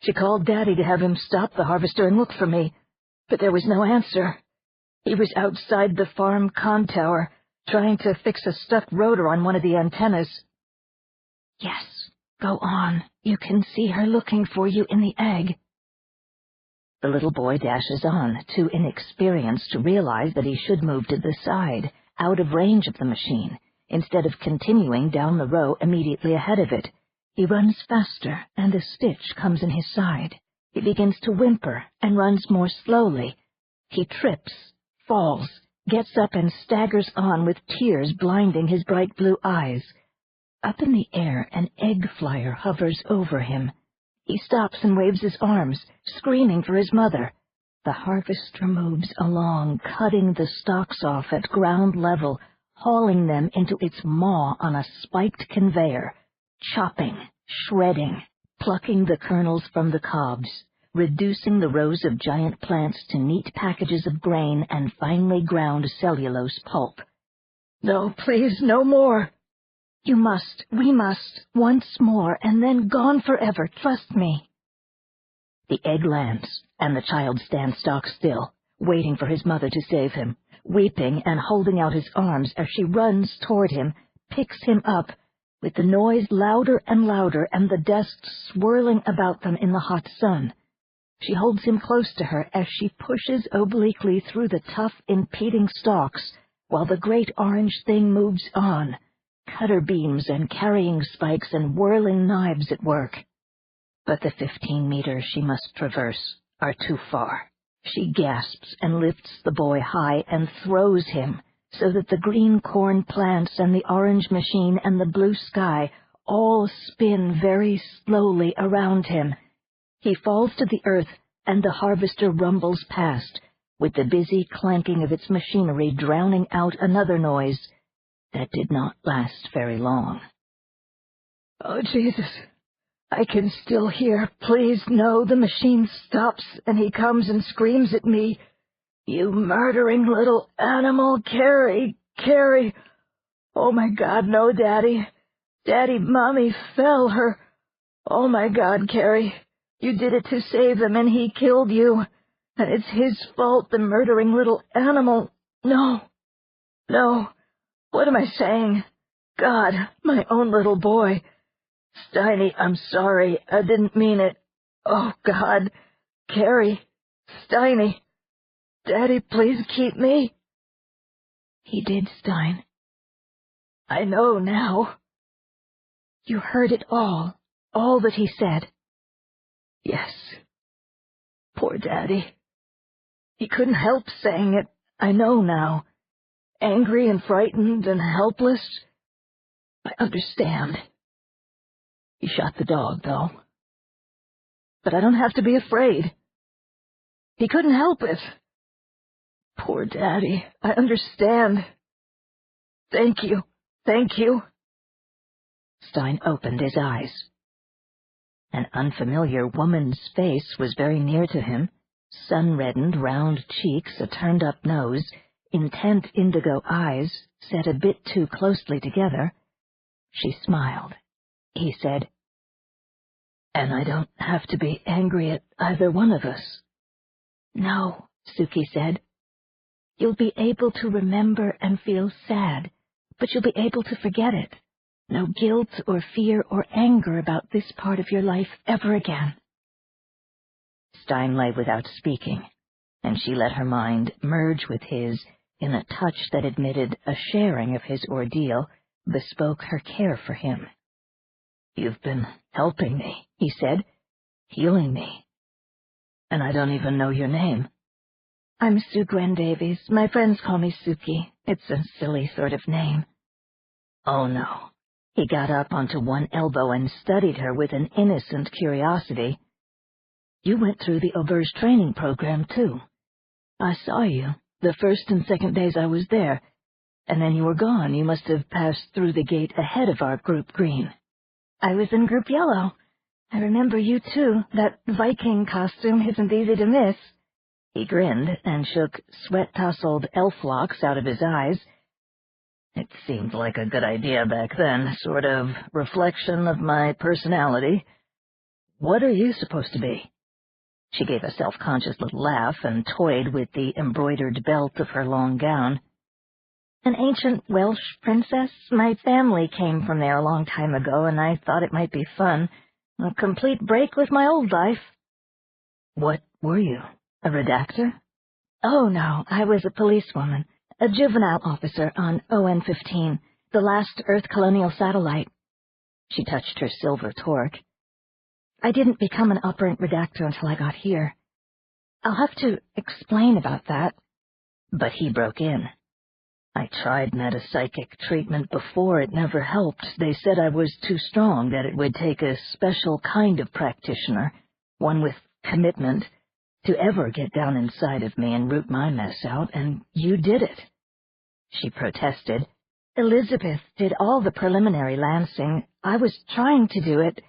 She called Daddy to have him stop the harvester and look for me, but there was no answer. He was outside the farm con tower, trying to fix a stuck rotor on one of the antennas. Yes, go on. You can see her looking for you in the egg. The little boy dashes on, too inexperienced to realize that he should move to the side, out of range of the machine, instead of continuing down the row immediately ahead of it. He runs faster, and a stitch comes in his side. He begins to whimper and runs more slowly. He trips, falls, gets up and staggers on with tears blinding his bright blue eyes. Up in the air, an egg flyer hovers over him. He stops and waves his arms, screaming for his mother. The harvester moves along, cutting the stalks off at ground level, hauling them into its maw on a spiked conveyor, chopping, shredding, plucking the kernels from the cobs, reducing the rows of giant plants to neat packages of grain and finely ground cellulose pulp. No, please, no more. You must, we must, once more, and then gone forever, trust me. The egg lands, and the child stands stock still, waiting for his mother to save him, weeping and holding out his arms as she runs toward him, picks him up, with the noise louder and louder and the dust swirling about them in the hot sun. She holds him close to her as she pushes obliquely through the tough, impeding stalks, while the great orange thing moves on, cutter beams and carrying spikes and whirling knives at work. But the 15 meters she must traverse are too far. She gasps and lifts the boy high and throws him, so that the green corn plants and the orange machine and the blue sky all spin very slowly around him. He falls to the earth, and the harvester rumbles past, with the busy clanking of its machinery drowning out another noise that did not last very long. Oh, Jesus, I can still hear. Please, no, the machine stops, and he comes and screams at me. You murdering little animal, Carrie, Carrie. Oh, my God, no, Daddy. Daddy, Mommy fell her. Oh, my God, Carrie. You did it to save him, and he killed you. And it's his fault, the murdering little animal. No. No. What am I saying? God, my own little boy. Steiny, I'm sorry. I didn't mean it. Oh, God. Carrie. Steiny. Daddy, please keep me. He did, Stein. I know now. You heard it all that he said. Yes. Poor Daddy. He couldn't help saying it. I know now. Angry and frightened and helpless. I understand. He shot the dog, though. But I don't have to be afraid. He couldn't help it. Poor Daddy. I understand. Thank you. Thank you. Stein opened his eyes. An unfamiliar woman's face was very near to him, sun-reddened, round cheeks, a turned-up nose, intent indigo eyes set a bit too closely together. She smiled. He said, "And I don't have to be angry at either one of us." "No," Suki said. "You'll be able to remember and feel sad, but you'll be able to forget it. No guilt or fear or anger about this part of your life ever again." Stein lay without speaking, and she let her mind merge with his in a touch that admitted a sharing of his ordeal, bespoke her care for him. "You've been helping me," he said, "healing me. And I don't even know your name." "I'm Sue Gwen Davies. My friends call me Suki. It's a silly sort of name." "Oh, no." He got up onto one elbow and studied her with an innocent curiosity. "You went through the Auberge training program, too. I saw you the first and second days I was there, and then you were gone. You must have passed through the gate ahead of our Group Green." "I was in Group Yellow. I remember you, too. That Viking costume isn't easy to miss." He grinned and shook sweat-tousled elf locks out of his eyes. "It seemed like a good idea back then, sort of reflection of my personality. What are you supposed to be?" She gave a self-conscious little laugh and toyed with the embroidered belt of her long gown. "An ancient Welsh princess. My family came from there a long time ago, and I thought it might be fun. A complete break with my old life." "What were you? A redactor?" "Oh, no, I was a policewoman. A juvenile officer on ON-15, the last Earth colonial satellite." She touched her silver torque. "I didn't become an operant redactor until I got here. I'll have to explain about that." But he broke in. "I tried metapsychic treatment before. It never helped. They said I was too strong, that it would take a special kind of practitioner, one with commitment, to ever get down inside of me and root my mess out, and you did it." She protested. "Elizabeth did all the preliminary lancing. I was trying to do it."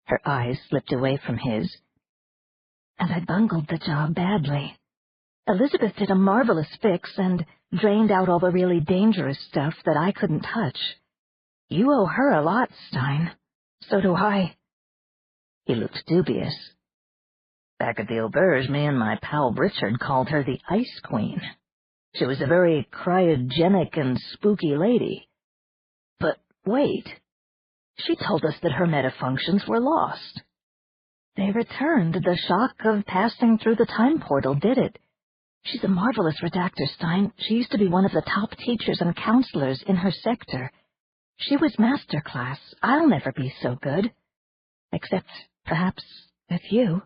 Her eyes slipped away from his. "And I bungled the job badly. Elizabeth did a marvelous fix and drained out all the really dangerous stuff that I couldn't touch. You owe her a lot, Stein. So do I." He looked dubious. "Back at the Auberge, me and my pal Richard called her the Ice Queen. She was a very cryogenic and spooky lady. But wait, she told us that her metafunctions were lost." "They returned. The shock of passing through the time portal did it. She's a marvelous redactor, Stein. She used to be one of the top teachers and counselors in her sector. She was master class. I'll never be so good. Except, perhaps, with you."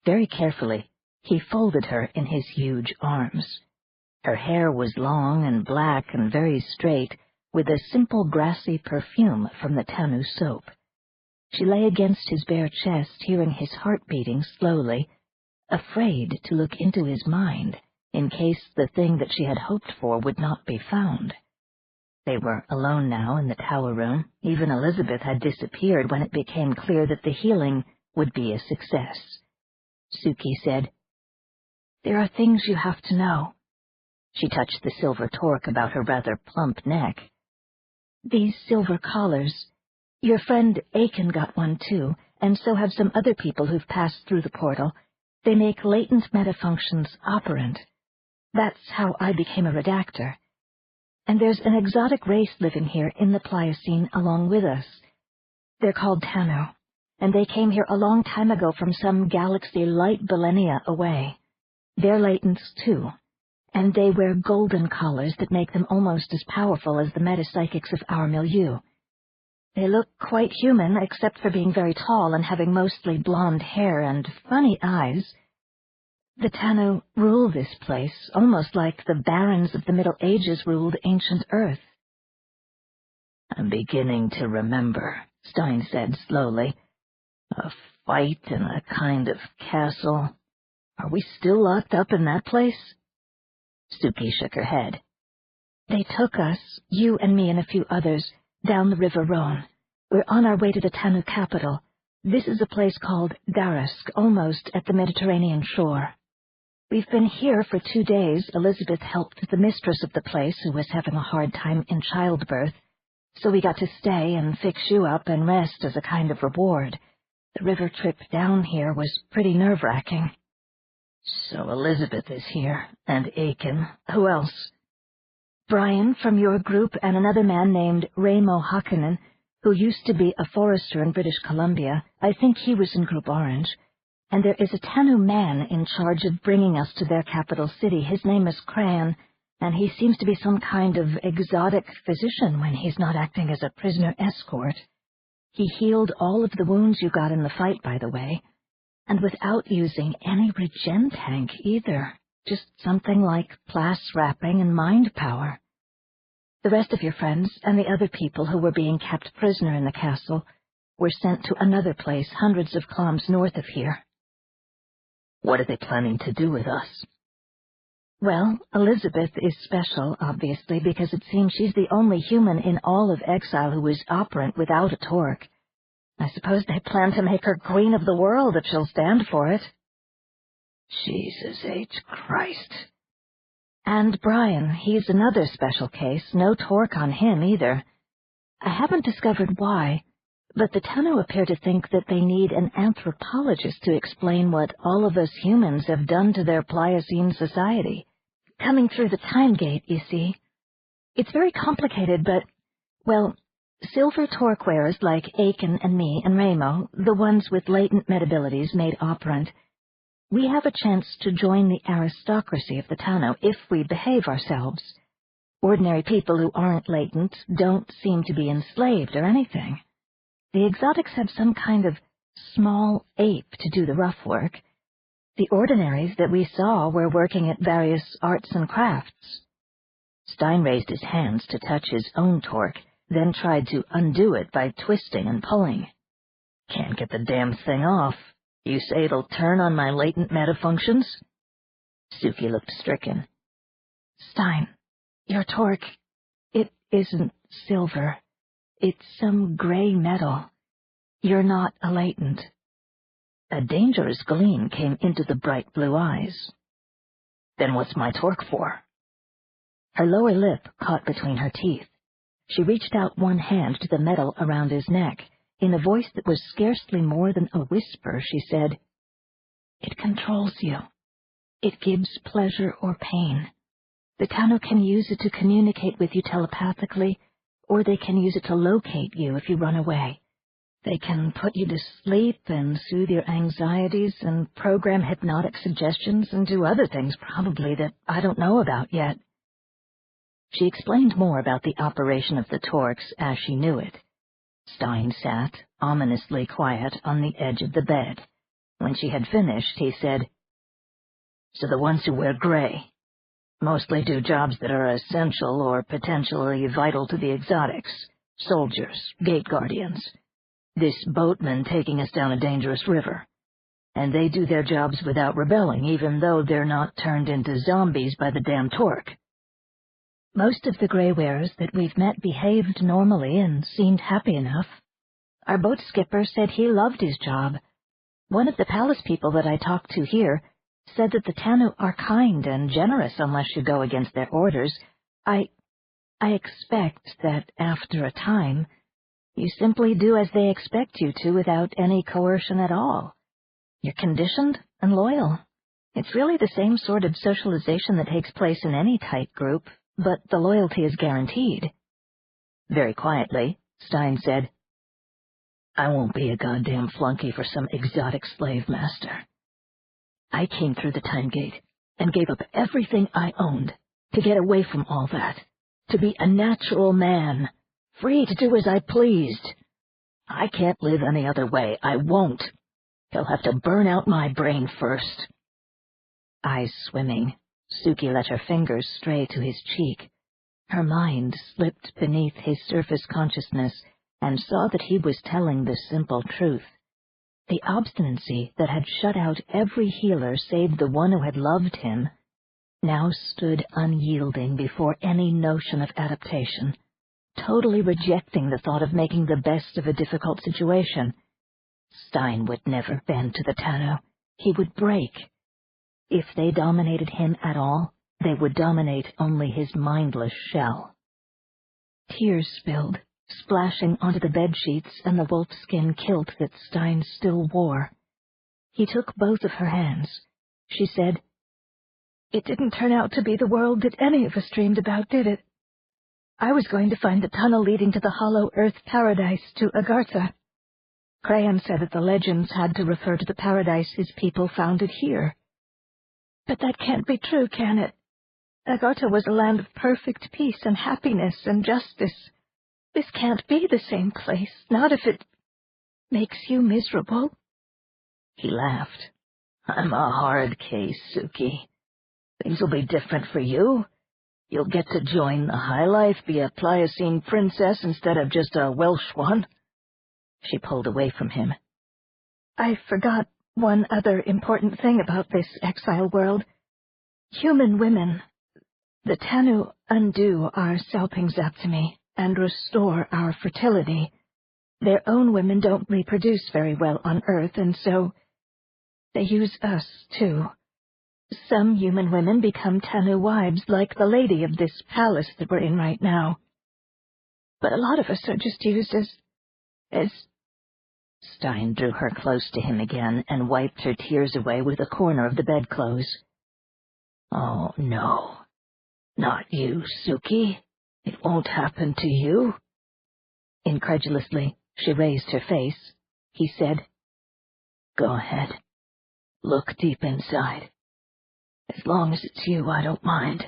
Very carefully, he folded her in his huge arms. Her hair was long and black and very straight, with a simple grassy perfume from the Tanu soap. She lay against his bare chest, hearing his heart beating slowly, afraid to look into his mind in case the thing that she had hoped for would not be found. They were alone now in the tower room. Even Elizabeth had disappeared when it became clear that the healing would be a success. Suki said, "There are things you have to know." She touched the silver torque about her rather plump neck. "These silver collars. Your friend Aiken got one, too, and so have some other people who've passed through the portal. They make latent metafunctions operant. That's how I became a redactor. And there's an exotic race living here in the Pliocene along with us. They're called Tanu, and they came here a long time ago from some galaxy light millennia away. They're latents, too, and they wear golden collars that make them almost as powerful as the metapsychics of our milieu. They look quite human, except for being very tall and having mostly blonde hair and funny eyes. The Tanu rule this place, almost like the barons of the Middle Ages ruled ancient Earth. I'm beginning to remember, Stein said slowly. A fight in a kind of castle. Are we still locked up in that place? Suki shook her head. They took us, you and me and a few others, down the River Rhone. We're on our way to the Tanu capital. This is a place called Darask, almost at the Mediterranean shore. We've been here for 2 days. Elizabeth helped the mistress of the place, who was having a hard time in childbirth, so we got to stay and fix you up and rest as a kind of reward. The river trip down here was pretty nerve-wracking. So Elizabeth is here, and Aiken. Who else? Brian from your group and another man named Raimo Hakkanen, who used to be a forester in British Columbia. I think he was in Group Orange. And there is a Tanu man in charge of bringing us to their capital city. His name is Cran, and he seems to be some kind of exotic physician when he's not acting as a prisoner escort. He healed all of the wounds you got in the fight, by the way, and without using any regen tank either, just something like plas wrapping and mind power. The rest of your friends and the other people who were being kept prisoner in the castle were sent to another place hundreds of kilometers north of here. What are they planning to do with us? Well, Elizabeth is special, obviously, because it seems she's the only human in all of Exile who is operant without a torque. I suppose they plan to make her queen of the world if she'll stand for it. Jesus H. Christ. And Brian, he's another special case, no torque on him either. I haven't discovered why, but the Tanu appear to think that they need an anthropologist to explain what all of us humans have done to their Pliocene society. Coming through the time gate, you see. It's very complicated, but, well, silver torque wearers like Aiken and me and Raimo, the ones with latent metabilities made operant, we have a chance to join the aristocracy of the Tanu if we behave ourselves. Ordinary people who aren't latent don't seem to be enslaved or anything. The exotics have some kind of small ape to do the rough work. The ordinaries that we saw were working at various arts and crafts. Stein raised his hands to touch his own torque, then tried to undo it by twisting and pulling. Can't get the damn thing off. You say it'll turn on my latent metafunctions? Suki looked stricken. Stein, your torque, it isn't silver. It's some gray metal. You're not a latent. A dangerous gleam came into the bright blue eyes. Then what's my torque for? Her lower lip caught between her teeth. She reached out one hand to the metal around his neck. In a voice that was scarcely more than a whisper, she said, "It controls you. It gives pleasure or pain. The Tanu can use it to communicate with you telepathically, or they can use it to locate you if you run away. They can put you to sleep and soothe your anxieties and program hypnotic suggestions and do other things probably that I don't know about yet." She explained more about the operation of the torques as she knew it. Stein sat, ominously quiet, on the edge of the bed. When she had finished, he said, "So the ones who wear gray mostly do jobs that are essential or potentially vital to the exotics, soldiers, gate guardians, this boatman taking us down a dangerous river. And they do their jobs without rebelling, even though they're not turned into zombies by the damn torque." Most of the gray wearers that we've met behaved normally and seemed happy enough. Our boat skipper said he loved his job. One of the palace people that I talked to here said that the Tanu are kind and generous unless you go against their orders. I expect that after a time, You simply do as they expect you to without any coercion at all. You're conditioned and loyal. It's really the same sort of socialization that takes place in any tight group, but the loyalty is guaranteed. Very quietly, Stein said, I won't be a goddamn flunky for some exotic slave master. I came through the time gate and gave up everything I owned to get away from all that, to be a natural man, free to do as I pleased. I can't live any other way. I won't. He'll have to burn out my brain first. Eyes swimming, Suki let her fingers stray to his cheek. Her mind slipped beneath his surface consciousness and saw that he was telling the simple truth. The obstinacy that had shut out every healer save the one who had loved him now stood unyielding before any notion of adaptation, totally rejecting the thought of making the best of a difficult situation. Stein would never bend to the Tano. He would break. If they dominated him at all, they would dominate only his mindless shell. Tears spilled, splashing onto the bedsheets and the wolfskin kilt that Stein still wore. He took both of her hands. She said, It didn't turn out to be the world that any of us dreamed about, did it? I was going to find the tunnel leading to the hollow earth paradise to Agartha. Crayon said that the legends had to refer to the paradise his people founded here. But that can't be true, can it? Agartha was a land of perfect peace and happiness and justice. This can't be the same place, not if it makes you miserable. He laughed. I'm a hard case, Suki. Things will be different for you. You'll get to join the high life, be a Pliocene princess instead of just a Welsh one. She pulled away from him. I forgot one other important thing about this exile world. Human women. The Tanu undo our salpingzaptomy and restore our fertility. Their own women don't reproduce very well on Earth, and so they use us, too. Some human women become Tanu wives, like the lady of this palace that we're in right now. But a lot of us are just used as... Stein drew her close to him again and wiped her tears away with a corner of the bedclothes. Oh, no. Not you, Suki. It won't happen to you. Incredulously, she raised her face. He said, Go ahead. Look deep inside. As long as it's you, I don't mind.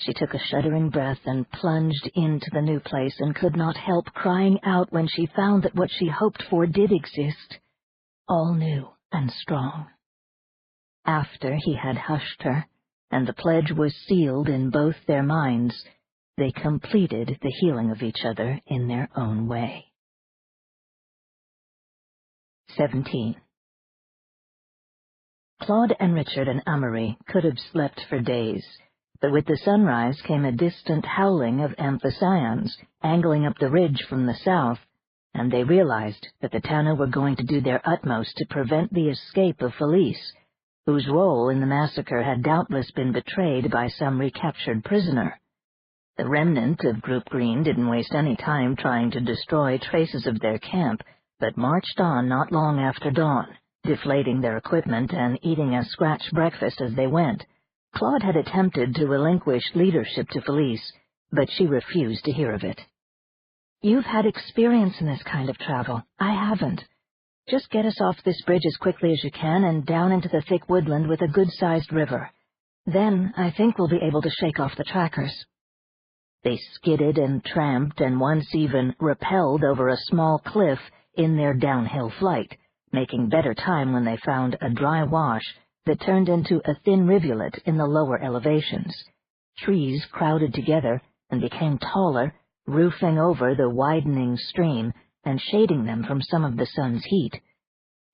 She took a shuddering breath and plunged into the new place and could not help crying out when she found that what she hoped for did exist, all new and strong. After he had hushed her, and the pledge was sealed in both their minds, they completed the healing of each other in their own way. 17. Claude and Richard and Amory could have slept for days, but with the sunrise came a distant howling of amphicyons angling up the ridge from the south, and they realized that the Tano were going to do their utmost to prevent the escape of Felice, whose role in the massacre had doubtless been betrayed by some recaptured prisoner. The remnant of Group Green didn't waste any time trying to destroy traces of their camp, but marched on not long after dawn, deflating their equipment and eating a scratch breakfast as they went. Claude had attempted to relinquish leadership to Felice, but she refused to hear of it. You've had experience in this kind of travel. I haven't. Just get us off this bridge as quickly as you can and down into the thick woodland with a good-sized river. Then I think we'll be able to shake off the trackers. They skidded and tramped and once even rappelled over a small cliff in their downhill flight, making better time when they found a dry wash that turned into a thin rivulet in the lower elevations. Trees crowded together and became taller, roofing over the widening stream and shading them from some of the sun's heat.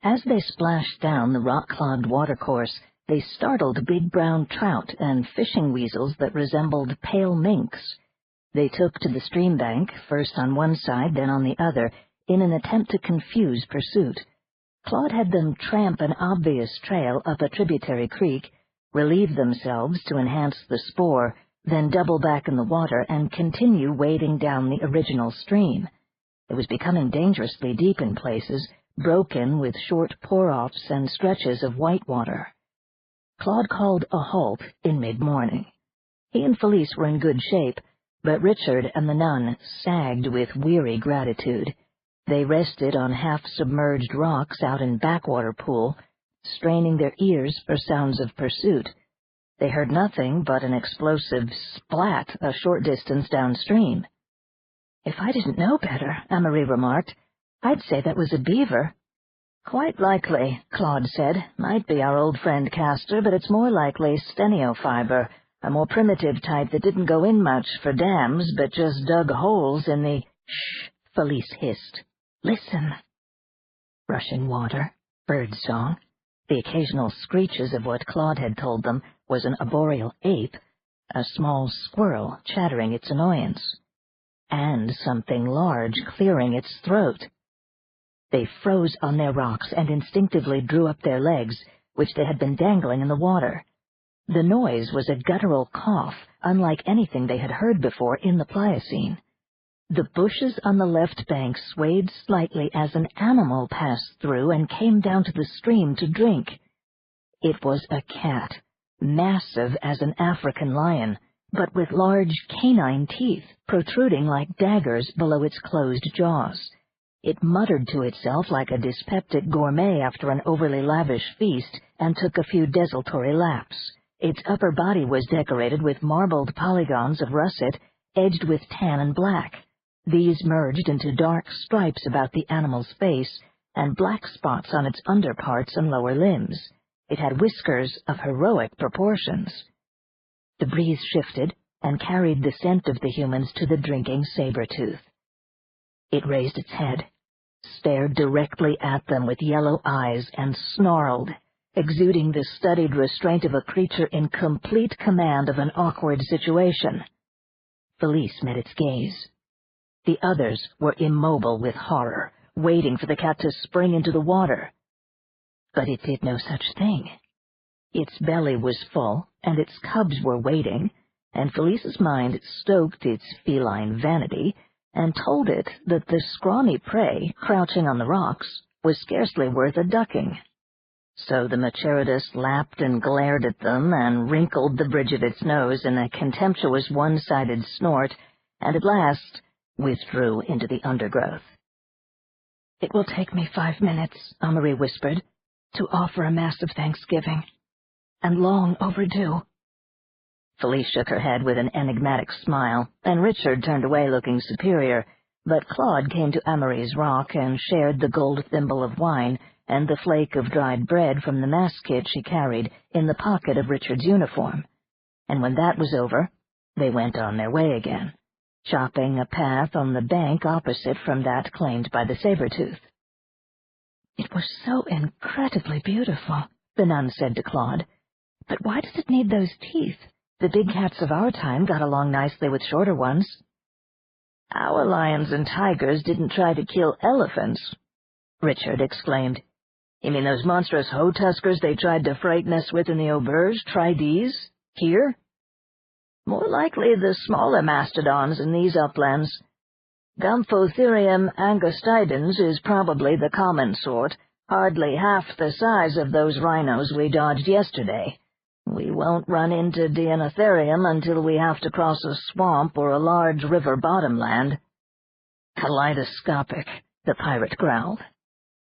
As they splashed down the rock-clogged watercourse, they startled big brown trout and fishing weasels that resembled pale minks. They took to the stream bank, first on one side, then on the other, in an attempt to confuse pursuit. Claude had them tramp an obvious trail up a tributary creek, relieve themselves to enhance the spoor, then double back in the water and continue wading down the original stream. It was becoming dangerously deep in places, broken with short pour-offs and stretches of white water. Claude called a halt in mid-morning. He and Felice were in good shape, but Richard and the nun sagged with weary gratitude. They rested on half-submerged rocks out in backwater pool, straining their ears for sounds of pursuit. They heard nothing but an explosive splat a short distance downstream. "If I didn't know better," Amory remarked, "I'd say that was a beaver." "Quite likely," Claude said. "Might be our old friend Castor, but it's more likely steniofiber, a more primitive type that didn't go in much for dams, but just dug holes in the—" "Shh," Felice hissed. "Listen." Rushing water, bird song, the occasional screeches of what Claude had told them was an arboreal ape, a small squirrel chattering its annoyance, and something large clearing its throat. They froze on their rocks and instinctively drew up their legs, which they had been dangling in the water. The noise was a guttural cough, unlike anything they had heard before in the Pliocene. The bushes on the left bank swayed slightly as an animal passed through and came down to the stream to drink. It was a cat, massive as an African lion, but with large canine teeth protruding like daggers below its closed jaws. It muttered to itself like a dyspeptic gourmet after an overly lavish feast and took a few desultory laps. Its upper body was decorated with marbled polygons of russet, edged with tan and black. These merged into dark stripes about the animal's face and black spots on its underparts and lower limbs. It had whiskers of heroic proportions. The breeze shifted and carried the scent of the humans to the drinking saber-tooth. It raised its head, stared directly at them with yellow eyes, and snarled, exuding the studied restraint of a creature in complete command of an awkward situation. Felice met its gaze. The others were immobile with horror, waiting for the cat to spring into the water. But it did no such thing. Its belly was full, and its cubs were waiting, and Felice's mind stoked its feline vanity and told it that the scrawny prey, crouching on the rocks, was scarcely worth a ducking. So the Macharidus lapped and glared at them and wrinkled the bridge of its nose in a contemptuous one-sided snort, and at last withdrew into the undergrowth. "It will take me 5 minutes," Amory whispered, "to offer a massive thanksgiving, and long overdue." Felice shook her head with an enigmatic smile, and Richard turned away looking superior, but Claude came to Amory's rock and shared the gold thimble of wine and the flake of dried bread from the mass kit she carried in the pocket of Richard's uniform, and when that was over, they went on their way again, chopping a path on the bank opposite from that claimed by the saber-tooth. "It was so incredibly beautiful," the nun said to Claude. "But why does it need those teeth? The big cats of our time got along nicely with shorter ones." "Our lions and tigers didn't try to kill elephants," Richard exclaimed. "You mean those monstrous hoe-tuskers they tried to frighten us with in the auberge try these, here?" "More likely the smaller mastodons in these uplands. Gomphotherium angustidens is probably the common sort, hardly half the size of those rhinos we dodged yesterday. We won't run into Deinotherium until we have to cross a swamp or a large river bottomland." "Kaleidoscopic," the pirate growled.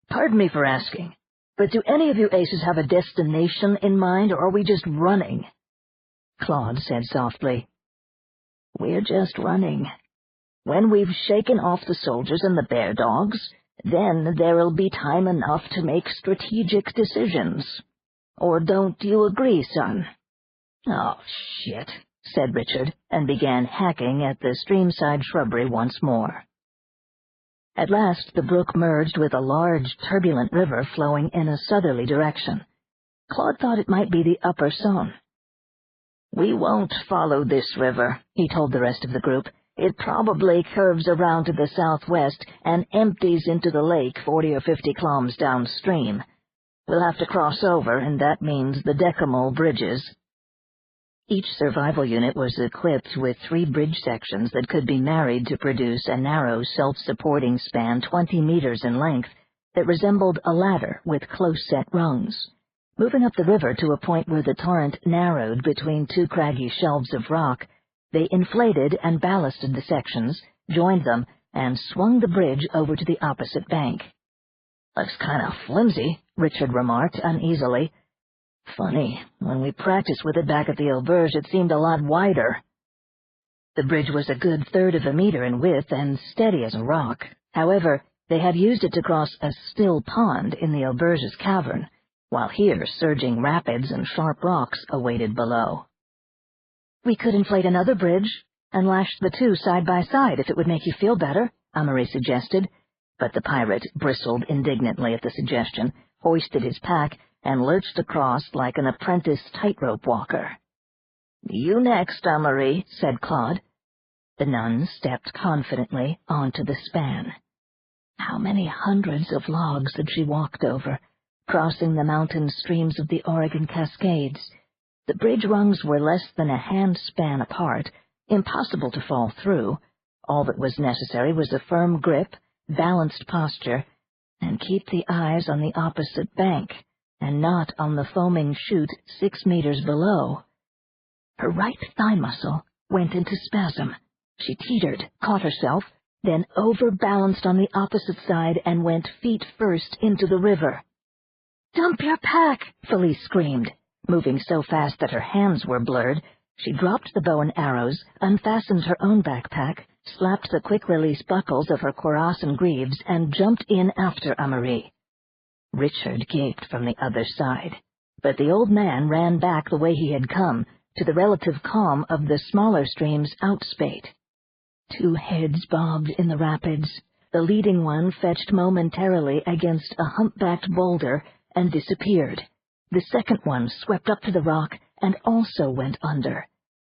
"Pardon me for asking, but do any of you aces have a destination in mind, or are we just running?" Claude said softly, "We're just running. When we've shaken off the soldiers and the bear dogs, then there'll be time enough to make strategic decisions. Or don't you agree, son?" "Oh, shit," said Richard, and began hacking at the streamside shrubbery once more. At last the brook merged with a large, turbulent river flowing in a southerly direction. Claude thought it might be the Upper Saône. "We won't follow this river," he told the rest of the group. "It probably curves around to the southwest and empties into the lake 40 or 50 kilometers downstream. We'll have to cross over, and that means the Decamol bridges." Each survival unit was equipped with 3 bridge sections that could be married to produce a narrow, self-supporting span 20 meters in length that resembled a ladder with close-set rungs. Moving up the river to a point where the torrent narrowed between 2 craggy shelves of rock, they inflated and ballasted the sections, joined them, and swung the bridge over to the opposite bank. "Looks kind of flimsy," Richard remarked uneasily. "Funny, when we practiced with it back at the auberge, it seemed a lot wider." The bridge was a good 1/3 of a meter in width and steady as a rock. However, they had used it to cross a still pond in the auberge's cavern, while here surging rapids and sharp rocks awaited below. "We could inflate another bridge and lash the 2 side by side if it would make you feel better," Amory suggested, but the pirate bristled indignantly at the suggestion, hoisted his pack, and lurched across like an apprentice tightrope walker. "You next, Amory," said Claude. The nun stepped confidently onto the span. How many hundreds of logs had she walked over, crossing the mountain streams of the Oregon Cascades? The bridge rungs were less than a hand span apart, impossible to fall through. All that was necessary was a firm grip, balanced posture, and keep the eyes on the opposite bank, and not on the foaming chute 6 meters below. Her right thigh muscle went into spasm. She teetered, caught herself, then overbalanced on the opposite side and went feet first into the river. "Dump your pack!" Felice screamed. Moving so fast that her hands were blurred, she dropped the bow and arrows, unfastened her own backpack, slapped the quick-release buckles of her cuirass and greaves, and jumped in after Amory. Richard gaped from the other side, but the old man ran back the way he had come, to the relative calm of the smaller stream's outspate. 2 heads bobbed in the rapids. The leading one fetched momentarily against a humpbacked boulder and disappeared. The second one swept up to the rock and also went under.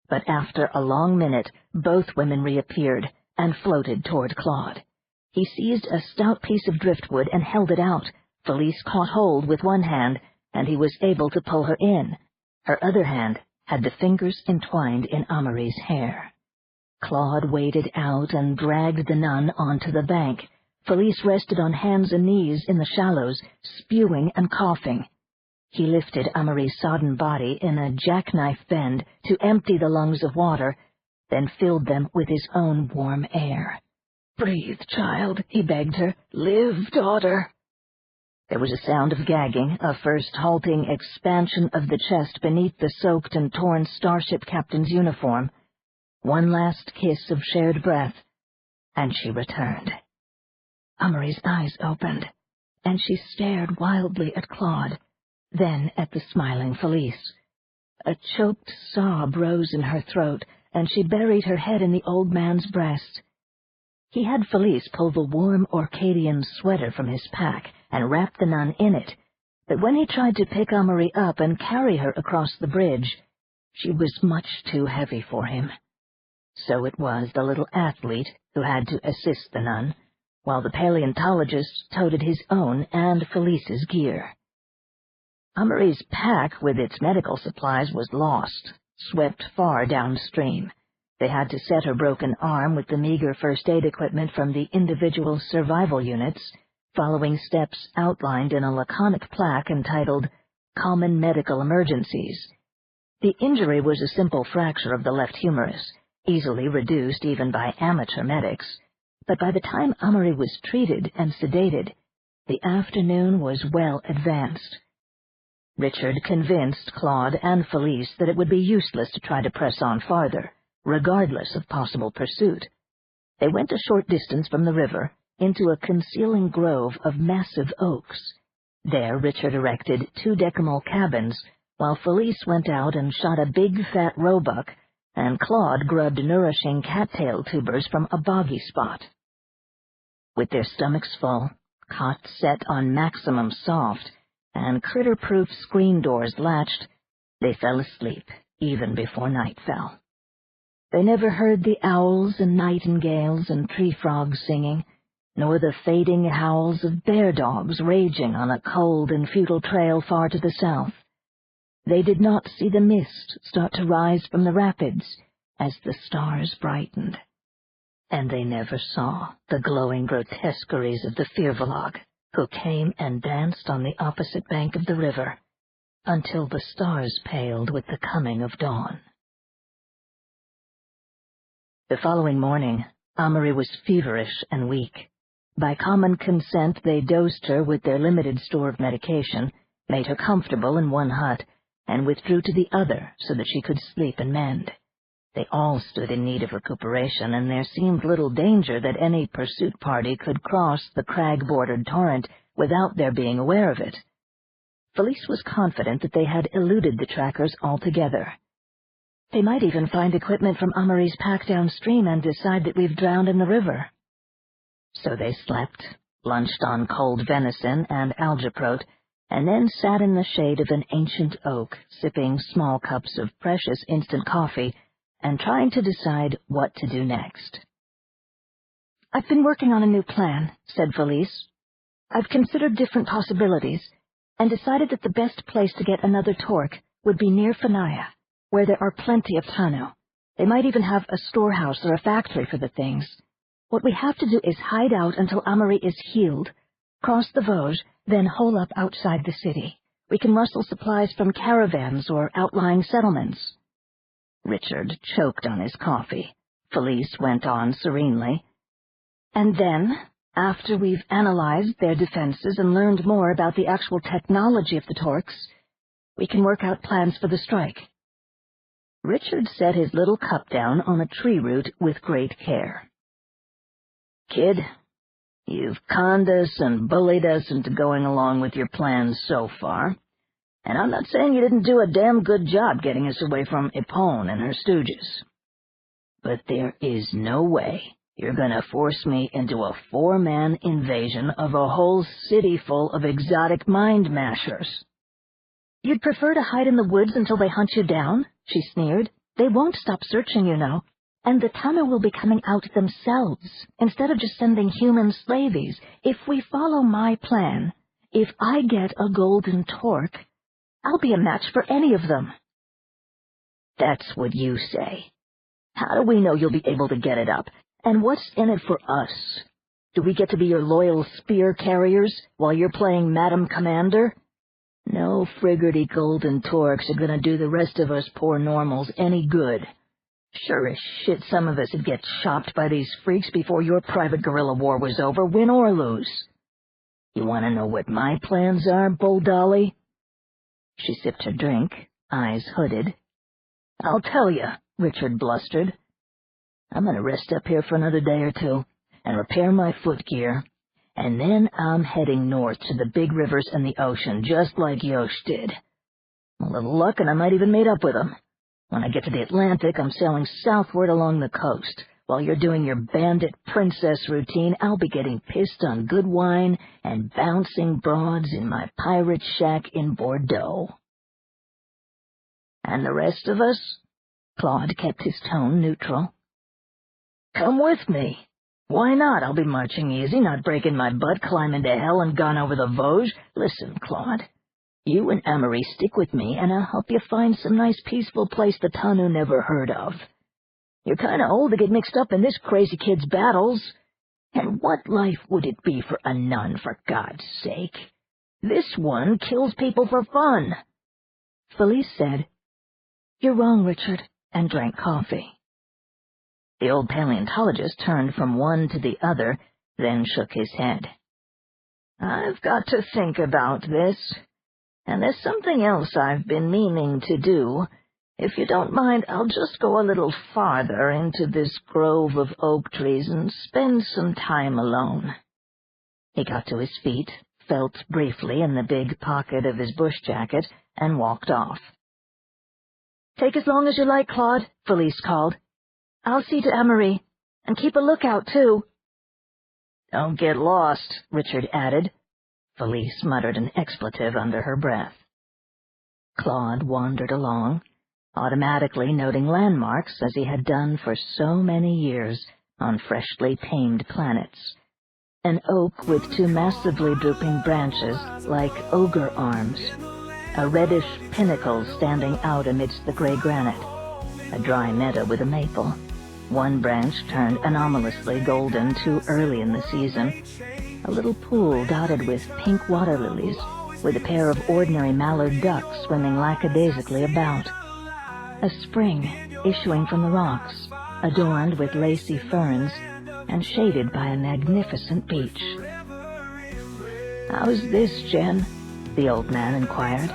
But after a long minute, both women reappeared and floated toward Claude. He seized a stout piece of driftwood and held it out. Felice caught hold with one hand, and he was able to pull her in. Her other hand had the fingers entwined in Amory's hair. Claude waded out and dragged the nun onto the bank. Felice rested on hands and knees in the shallows, spewing and coughing. He lifted Amory's sodden body in a jackknife bend to empty the lungs of water, then filled them with his own warm air. "Breathe, child," he begged her. "Live, daughter." There was a sound of gagging, a first halting expansion of the chest beneath the soaked and torn starship captain's uniform. One last kiss of shared breath, and she returned. Amory's eyes opened, and she stared wildly at Claude, then at the smiling Felice. A choked sob rose in her throat, and she buried her head in the old man's breast. He had Felice pull the warm Orcadian sweater from his pack and wrap the nun in it, but when he tried to pick Amory up and carry her across the bridge, she was much too heavy for him. So it was the little athlete who had to assist the nun, while the paleontologist toted his own and Felice's gear. Amory's pack with its medical supplies was lost, swept far downstream. They had to set her broken arm with the meager first aid equipment from the individual survival units, following steps outlined in a laconic plaque entitled Common Medical Emergencies. The injury was a simple fracture of the left humerus, easily reduced even by amateur medics, but by the time Amory was treated and sedated, the afternoon was well advanced. Richard convinced Claude and Felice that it would be useless to try to press on farther, regardless of possible pursuit. They went a short distance from the river, into a concealing grove of massive oaks. There Richard erected 2 decimal cabins, while Felice went out and shot a big fat roebuck, and Claude grubbed nourishing cattail tubers from a boggy spot. With their stomachs full, cots set on maximum soft, and critter-proof screen doors latched, they fell asleep even before night fell. They never heard the owls and nightingales and tree-frogs singing, nor the fading howls of bear dogs raging on a cold and futile trail far to the south. They did not see the mist start to rise from the rapids as the stars brightened. And they never saw the glowing grotesqueries of the Firbolg, who came and danced on the opposite bank of the river, until the stars paled with the coming of dawn. The following morning, Amory was feverish and weak. By common consent, they dosed her with their limited store of medication, made her comfortable in one hut, and withdrew to the other so that she could sleep and mend. They all stood in need of recuperation, and there seemed little danger that any pursuit party could cross the crag-bordered torrent without their being aware of it. Felice was confident that they had eluded the trackers altogether. They might even find equipment from Amory's pack downstream and decide that we've drowned in the river. So they slept, lunched on cold venison and algeprote, and then sat in the shade of an ancient oak, sipping small cups of precious instant coffee and trying to decide what to do next. "I've been working on a new plan," said Felice. "I've considered different possibilities and decided that the best place to get another torque would be near Fanaya, where there are plenty of Tanu. They might even have a storehouse or a factory for the things. What we have to do is hide out until Amory is healed, cross the Vosges, then hole up outside the city. We can rustle supplies from caravans or outlying settlements." Richard choked on his coffee. Felice went on serenely. "And then, after we've analyzed their defenses and learned more about the actual technology of the torques, we can work out plans for the strike." Richard set his little cup down on a tree root with great care. "Kid, you've conned us and bullied us into going along with your plans so far, and I'm not saying you didn't do a damn good job getting us away from Ipone and her stooges. But there is no way you're gonna force me into a 4-man invasion of a whole city full of exotic mind-mashers." "You'd prefer to hide in the woods until they hunt you down?" she sneered. "They won't stop searching, you know. And the Tanu will be coming out themselves, instead of just sending human slavies. If we follow my plan, if I get a golden torque, I'll be a match for any of them." "That's what you say. How do we know you'll be able to get it up? And what's in it for us? Do we get to be your loyal spear carriers while you're playing Madam Commander? No friggerty golden torques are gonna do the rest of us poor normals any good. Sure as shit some of us would get chopped by these freaks before your private guerrilla war was over, win or lose. You want to know what my plans are, Bull Dolly?" She sipped her drink, eyes hooded. "I'll tell you," Richard blustered. "I'm going to rest up here for another day or two and repair my footgear, and then I'm heading north to the big rivers and the ocean, just like Yosh did. A little luck and I might even meet up with him. When I get to the Atlantic, I'm sailing southward along the coast. While you're doing your bandit princess routine, I'll be getting pissed on good wine and bouncing broads in my pirate shack in Bordeaux." "And the rest of us?" Claude kept his tone neutral. "Come with me. Why not? I'll be marching easy, not breaking my butt, climbing to hell and gone over the Vosges. Listen, Claude, you and Amory stick with me, and I'll help you find some nice peaceful place the Tanu never heard of. You're kind of old to get mixed up in this crazy kid's battles. And what life would it be for a nun, for God's sake? This one kills people for fun." Felice said, "You're wrong, Richard," and drank coffee. The old paleontologist turned from one to the other, then shook his head. "I've got to think about this. And there's something else I've been meaning to do. If you don't mind, I'll just go a little farther into this grove of oak trees and spend some time alone." He got to his feet, felt briefly in the big pocket of his bush jacket, and walked off. "Take as long as you like, Claude," Felice called. "I'll see to Amory, and keep a lookout, too." "Don't get lost," Richard added. Felice muttered an expletive under her breath. Claude wandered along, automatically noting landmarks as he had done for so many years on freshly tamed planets. An oak with 2 massively drooping branches like ogre arms, a reddish pinnacle standing out amidst the gray granite, a dry meadow with a maple. One branch turned anomalously golden too early in the season, a little pool dotted with pink water lilies, with a pair of ordinary mallard ducks swimming lackadaisically about. A spring issuing from the rocks, adorned with lacy ferns, and shaded by a magnificent beach. "How's this, Jen?" the old man inquired.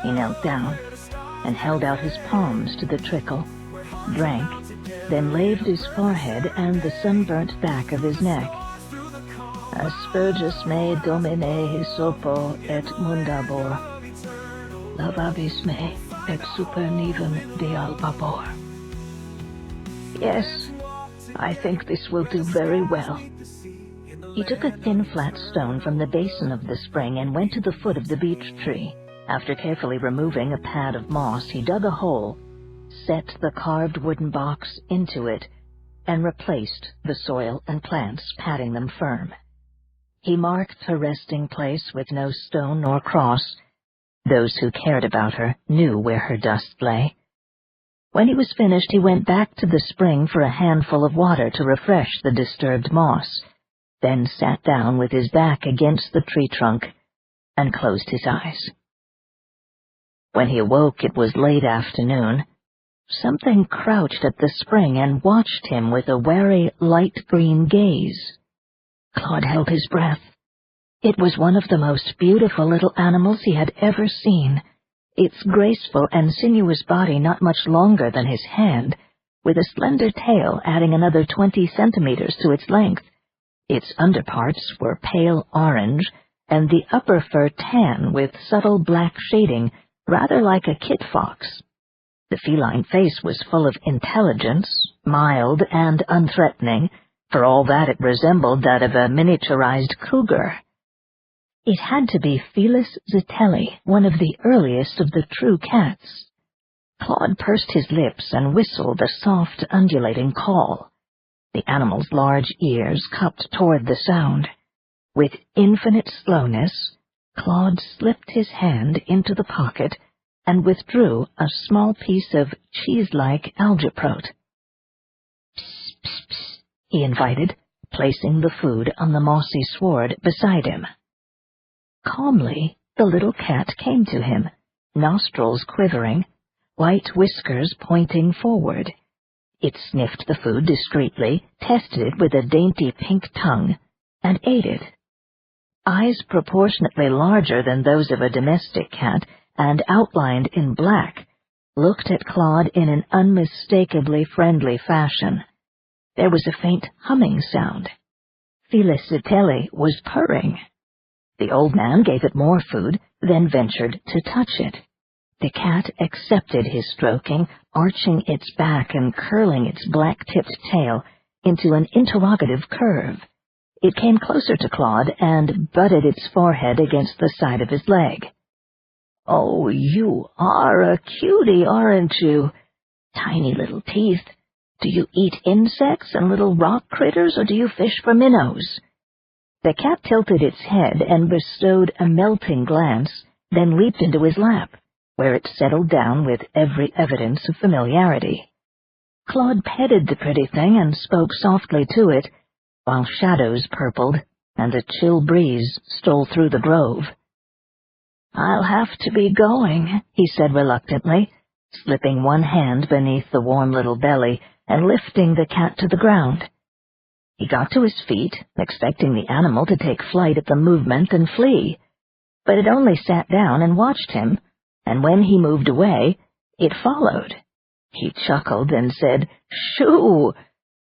He knelt down and held out his palms to the trickle, drank, then laved his forehead and the sunburnt back of his neck. "Aspergus me domine hisopo et mundabor, lavabis me et super nivem de albabor." "Yes, I think this will do very well." He took a thin flat stone from the basin of the spring and went to the foot of the beech tree. After carefully removing a pad of moss, he dug a hole, set the carved wooden box into it, and replaced the soil and plants, patting them firm. He marked her resting place with no stone nor cross. Those who cared about her knew where her dust lay. When he was finished, he went back to the spring for a handful of water to refresh the disturbed moss, then sat down with his back against the tree trunk and closed his eyes. When he awoke, it was late afternoon. Something crouched at the spring and watched him with a wary, light green gaze. Claude held his breath. It was one of the most beautiful little animals he had ever seen, its graceful and sinuous body not much longer than his hand, with a slender tail adding another 20 centimeters to its length. Its underparts were pale orange, and the upper fur tan with subtle black shading, rather like a kit fox. The feline face was full of intelligence, mild and unthreatening, for all that it resembled that of a miniaturized cougar. It had to be Felis zitelli, one of the earliest of the true cats. Claude pursed his lips and whistled a soft, undulating call. The animal's large ears cupped toward the sound. With infinite slowness, Claude slipped his hand into the pocket and withdrew a small piece of cheese-like algeprote. "Psst, psst, psst," he invited, placing the food on the mossy sward beside him. Calmly, the little cat came to him, nostrils quivering, white whiskers pointing forward. It sniffed the food discreetly, tested it with a dainty pink tongue, and ate it. Eyes proportionately larger than those of a domestic cat, and outlined in black, looked at Claude in an unmistakably friendly fashion. There was a faint humming sound. Felis zitelli was purring. The old man gave it more food, then ventured to touch it. The cat accepted his stroking, arching its back and curling its black-tipped tail into an interrogative curve. It came closer to Claude and butted its forehead against the side of his leg. "Oh, you are a cutie, aren't you? Tiny little teeth. Do you eat insects and little rock critters, or do you fish for minnows?" The cat tilted its head and bestowed a melting glance, then leaped into his lap, where it settled down with every evidence of familiarity. Claude petted the pretty thing and spoke softly to it, while shadows purpled and a chill breeze stole through the grove. "I'll have to be going," he said reluctantly, slipping one hand beneath the warm little belly and lifting the cat to the ground. He got to his feet, expecting the animal to take flight at the movement and flee, but it only sat down and watched him, and when he moved away, it followed. He chuckled and said, "Shoo!"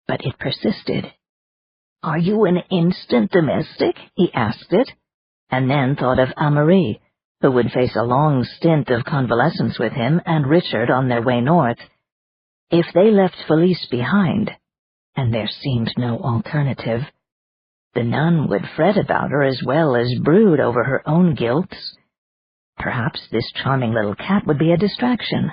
but it persisted. "Are you an instant domestic?" he asked it, and then thought of Amarie, who would face a long stint of convalescence with him and Richard on their way north. If they left Felice behind, and there seemed no alternative, the nun would fret about her as well as brood over her own guilts. Perhaps this charming little cat would be a distraction.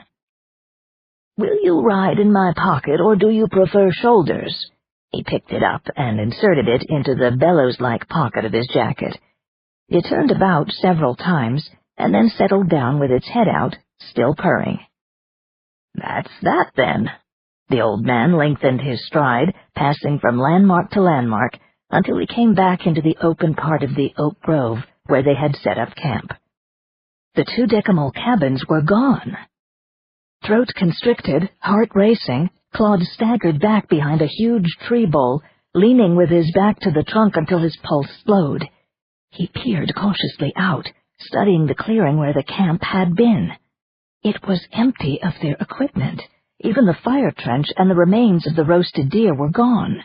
"Will you ride in my pocket, or do you prefer shoulders?" He picked it up and inserted it into the bellows-like pocket of his jacket. It turned about several times, and then settled down with its head out, still purring. "That's that, then." The old man lengthened his stride, passing from landmark to landmark, until he came back into the open part of the oak grove where they had set up camp. The 2 decimal cabins were gone. Throat constricted, heart racing, Claude staggered back behind a huge tree bole, leaning with his back to the trunk until his pulse slowed. He peered cautiously out, studying the clearing where the camp had been. It was empty of their equipment. Even the fire trench and the remains of the roasted deer were gone.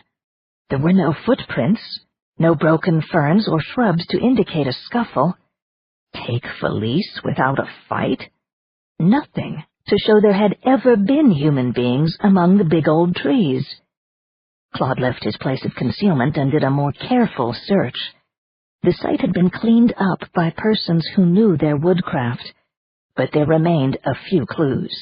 There were no footprints, no broken ferns or shrubs to indicate a scuffle. Take Felice without a fight? Nothing to show there had ever been human beings among the big old trees. Claude left his place of concealment and did a more careful search. The site had been cleaned up by persons who knew their woodcraft, but there remained a few clues.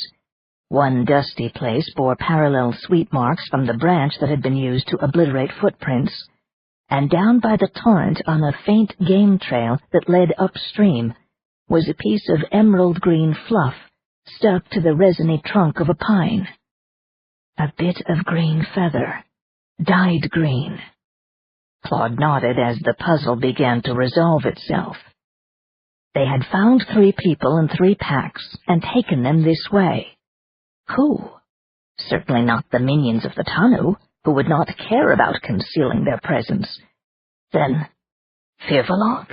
One dusty place bore parallel sweep marks from the branch that had been used to obliterate footprints, and down by the torrent on a faint game trail that led upstream was a piece of emerald-green fluff stuck to the resiny trunk of a pine. A bit of green feather, dyed green. Claude nodded as the puzzle began to resolve itself. They had found 3 people in 3 packs and taken them this way. Who? Certainly not the minions of the Tanu, who would not care about concealing their presence. Then, Firvalog?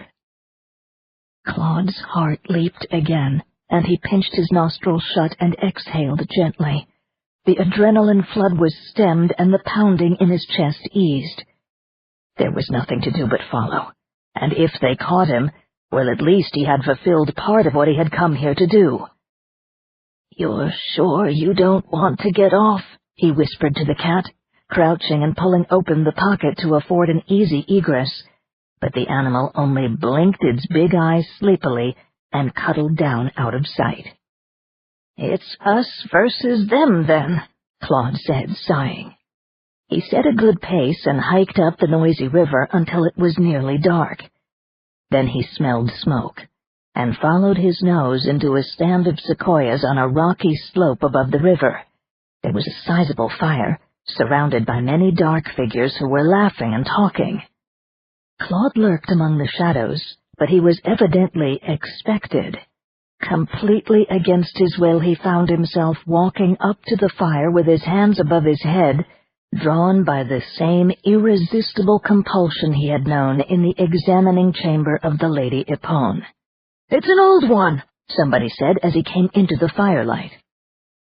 Claude's heart leaped again, and he pinched his nostrils shut and exhaled gently. The adrenaline flood was stemmed, and the pounding in his chest eased. There was nothing to do but follow, and if they caught him, well, at least he had fulfilled part of what he had come here to do. "You're sure you don't want to get off?" he whispered to the cat, crouching and pulling open the pocket to afford an easy egress, but the animal only blinked its big eyes sleepily and cuddled down out of sight. "It's us versus them, then," Claude said, sighing. He set a good pace and hiked up the noisy river until it was nearly dark. Then he smelled smoke, and followed his nose into a stand of sequoias on a rocky slope above the river. There was a sizable fire, surrounded by many dark figures who were laughing and talking. Claude lurked among the shadows, but he was evidently expected. Completely against his will, he found himself walking up to the fire with his hands above his head, drawn by the same irresistible compulsion he had known in the examining chamber of the Lady Ipon. "It's an old one," somebody said as he came into the firelight.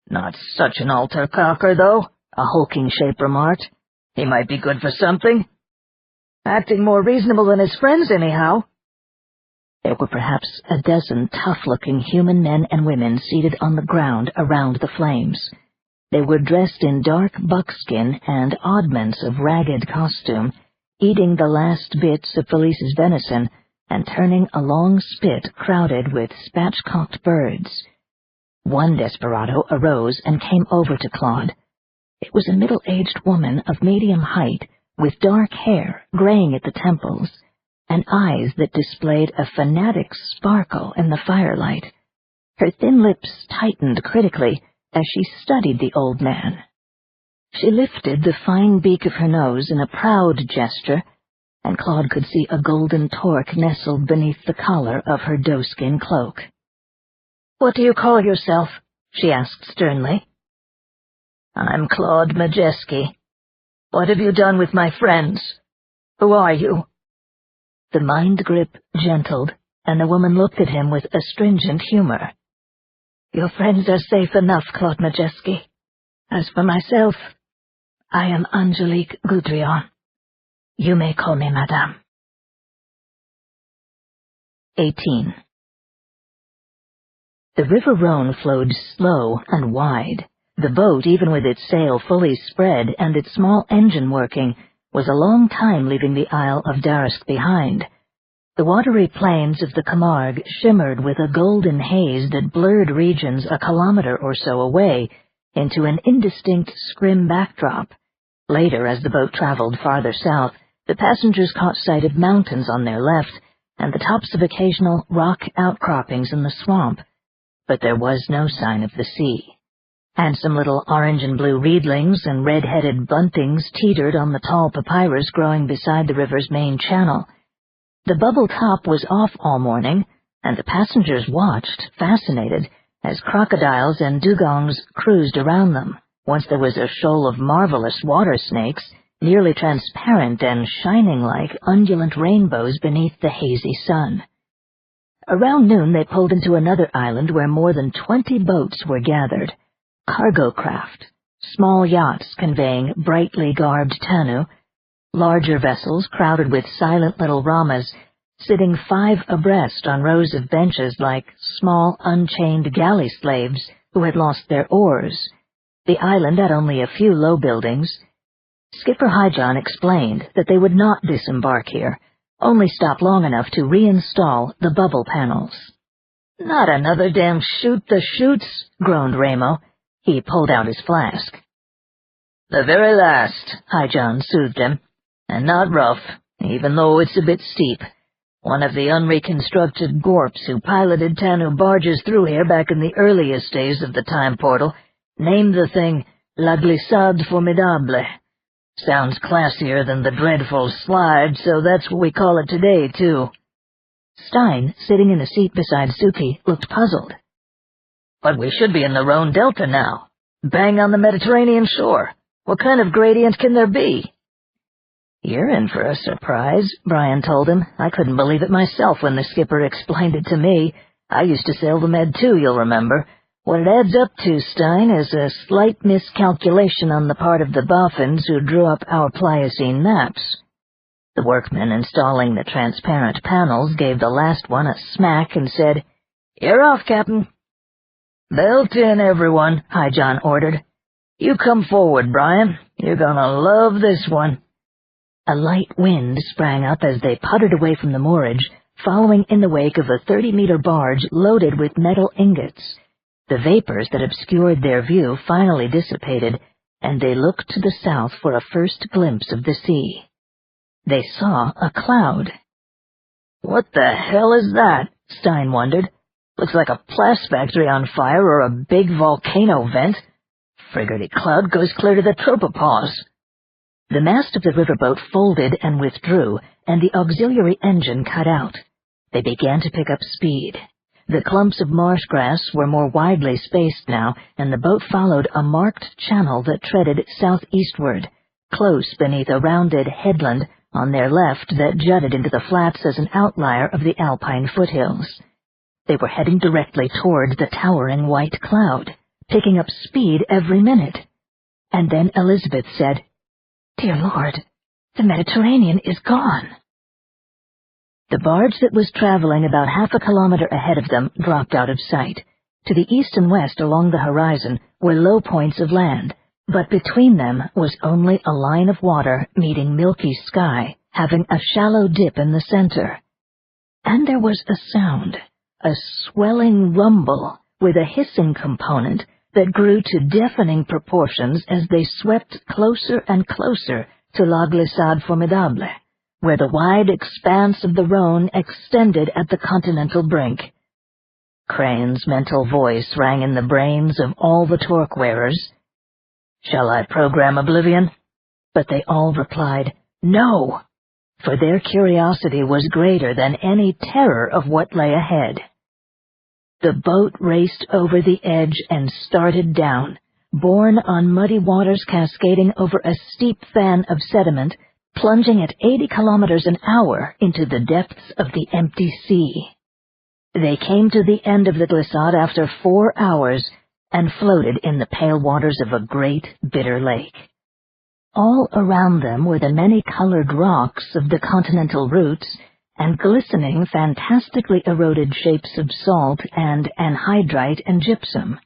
"Not such an altar cocker, though," a hulking shape remarked. "He might be good for something." "Acting more reasonable than his friends, anyhow." There were perhaps a dozen tough-looking human men and women seated on the ground around the flames. They were dressed in dark buckskin and oddments of ragged costume, eating the last bits of Felice's venison and turning a long spit crowded with spatchcocked birds. One desperado arose and came over to Claude. It was a middle-aged woman of medium height, with dark hair graying at the temples, and eyes that displayed a fanatic sparkle in the firelight. Her thin lips tightened critically as she studied the old man. She lifted the fine beak of her nose in a proud gesture, and Claude could see a golden torque nestled beneath the collar of her doeskin cloak. "What do you call yourself?" she asked sternly. "I'm Claude Majeski. What have you done with my friends? Who are you?" The mind grip gentled, and the woman looked at him with astringent humor. "Your friends are safe enough, Claude Majeski. As for myself, I am Angelique Goudrion. You may call me Madame." 18. The River Rhone flowed slow and wide. The boat, even with its sail fully spread and its small engine working, was a long time leaving the Isle of Darisk behind. The watery plains of the Camargue shimmered with a golden haze that blurred regions a kilometer or so away into an indistinct scrim backdrop. Later, as the boat traveled farther south, the passengers caught sight of mountains on their left and the tops of occasional rock outcroppings in the swamp, but there was no sign of the sea. Handsome little orange and blue reedlings and red-headed buntings teetered on the tall papyrus growing beside the river's main channel. The bubble top was off all morning, and the passengers watched, fascinated, as crocodiles and dugongs cruised around them. Once there was a shoal of marvelous water snakes, nearly transparent and shining like undulant rainbows beneath the hazy sun. Around noon they pulled into another island where more than 20 boats were gathered. Cargo craft, small yachts conveying brightly garbed Tanu, larger vessels crowded with silent little Ramas, sitting 5 abreast on rows of benches like small unchained galley slaves who had lost their oars. The island had only a few low buildings. Skipper Highjohn explained that they would not disembark here, only stop long enough to reinstall the bubble panels. "Not another damn shoot the chutes," groaned Ramo. He pulled out his flask. "The very last," Highjohn soothed him, "and not rough, even though it's a bit steep. One of the unreconstructed Gorps who piloted Tanu barges through here back in the earliest days of the time portal named the thing La Glissade Formidable. Sounds classier than the dreadful slide, so that's what we call it today, too." Stein, sitting in the seat beside Suki, looked puzzled. "But we should be in the Rhone Delta now, bang on the Mediterranean shore. What kind of gradient can there be?" "You're in for a surprise," Brian told him. "I couldn't believe it myself when the skipper explained it to me. I used to sail the Med too, you'll remember. What it adds up to, Stein, is a slight miscalculation on the part of the boffins who drew up our Pliocene maps." The workman installing the transparent panels gave the last one a smack and said, "You're off, Captain." "Belt in, everyone," Highjohn ordered. "You come forward, Brian. You're gonna love this one." A light wind sprang up as they puttered away from the moorage, following in the wake of a 30-meter barge loaded with metal ingots. The vapors that obscured their view finally dissipated, and they looked to the south for a first glimpse of the sea. They saw a cloud. "What the hell is that?" Stein wondered. "Looks like a plast factory on fire or a big volcano vent. Friggerty cloud goes clear to the tropopause." The mast of the riverboat folded and withdrew, and the auxiliary engine cut out. They began to pick up speed. The clumps of marsh grass were more widely spaced now, and the boat followed a marked channel that treaded southeastward, close beneath a rounded headland on their left that jutted into the flats as an outlier of the Alpine foothills. They were heading directly toward the towering white cloud, picking up speed every minute. And then Elizabeth said, "Dear Lord, the Mediterranean is gone." The barge that was traveling about half a kilometer ahead of them dropped out of sight. To the east and west along the horizon were low points of land, but between them was only a line of water meeting milky sky, having a shallow dip in the center. And there was a sound, a swelling rumble with a hissing component that grew to deafening proportions as they swept closer and closer to La Glissade Formidable, where the wide expanse of the Rhone extended at the continental brink. Crane's mental voice rang in the brains of all the torque-wearers. "Shall I program oblivion?" But they all replied, "No," for their curiosity was greater than any terror of what lay ahead. The boat raced over the edge and started down, borne on muddy waters cascading over a steep fan of sediment, plunging at 80 kilometers an hour into the depths of the empty sea. They came to the end of the glissade after 4 hours and floated in the pale waters of a great, bitter lake. All around them were the many-colored rocks of the continental roots and glistening, fantastically eroded shapes of salt and anhydrite and gypsum.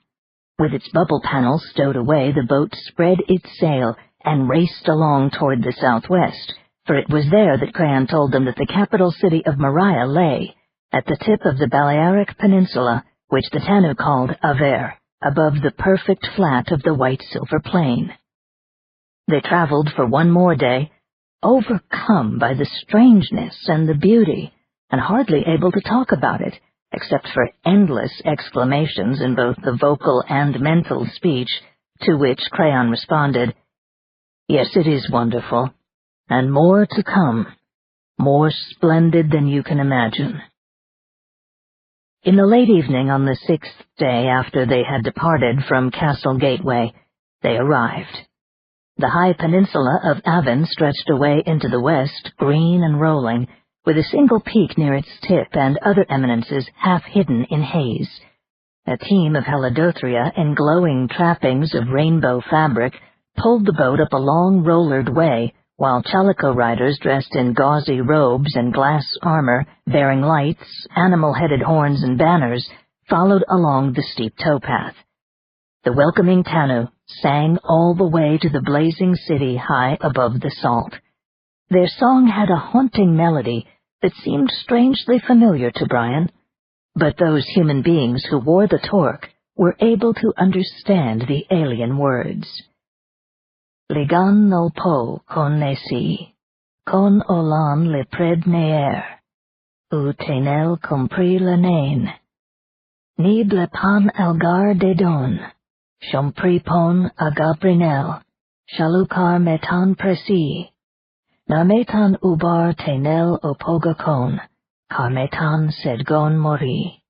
With its bubble panels stowed away, the boat spread its sail and raced along toward the southwest, for it was there that Crayon told them that the capital city of Maria lay, at the tip of the Balearic Peninsula, which the Tanu called Aver, above the perfect flat of the white-silver plain. They traveled for one more day, overcome by the strangeness and the beauty, and hardly able to talk about it, except for endless exclamations in both the vocal and mental speech, to which Crayon responded, "Yes, it is wonderful, and more to come, more splendid than you can imagine." In the late evening on the 6th day after they had departed from Castle Gateway, they arrived. The high peninsula of Avon stretched away into the west, green and rolling, with a single peak near its tip and other eminences half hidden in haze. A team of Helidothria in glowing trappings of rainbow fabric pulled the boat up a long rollered way, while Chalico riders dressed in gauzy robes and glass armor, bearing lights, animal-headed horns and banners, followed along the steep towpath. The welcoming Tanu sang all the way to the blazing city high above the salt. Their song had a haunting melody that seemed strangely familiar to Brian, but those human beings who wore the torque were able to understand the alien words. Ligan no po con nesi, con olan le pred neer, u tenel compris la nain, ni blepan algar de don, chompripon agabrinel, chalukar metan presi, Narmetan ubar tenel opogakon, karmetan sedgon mori.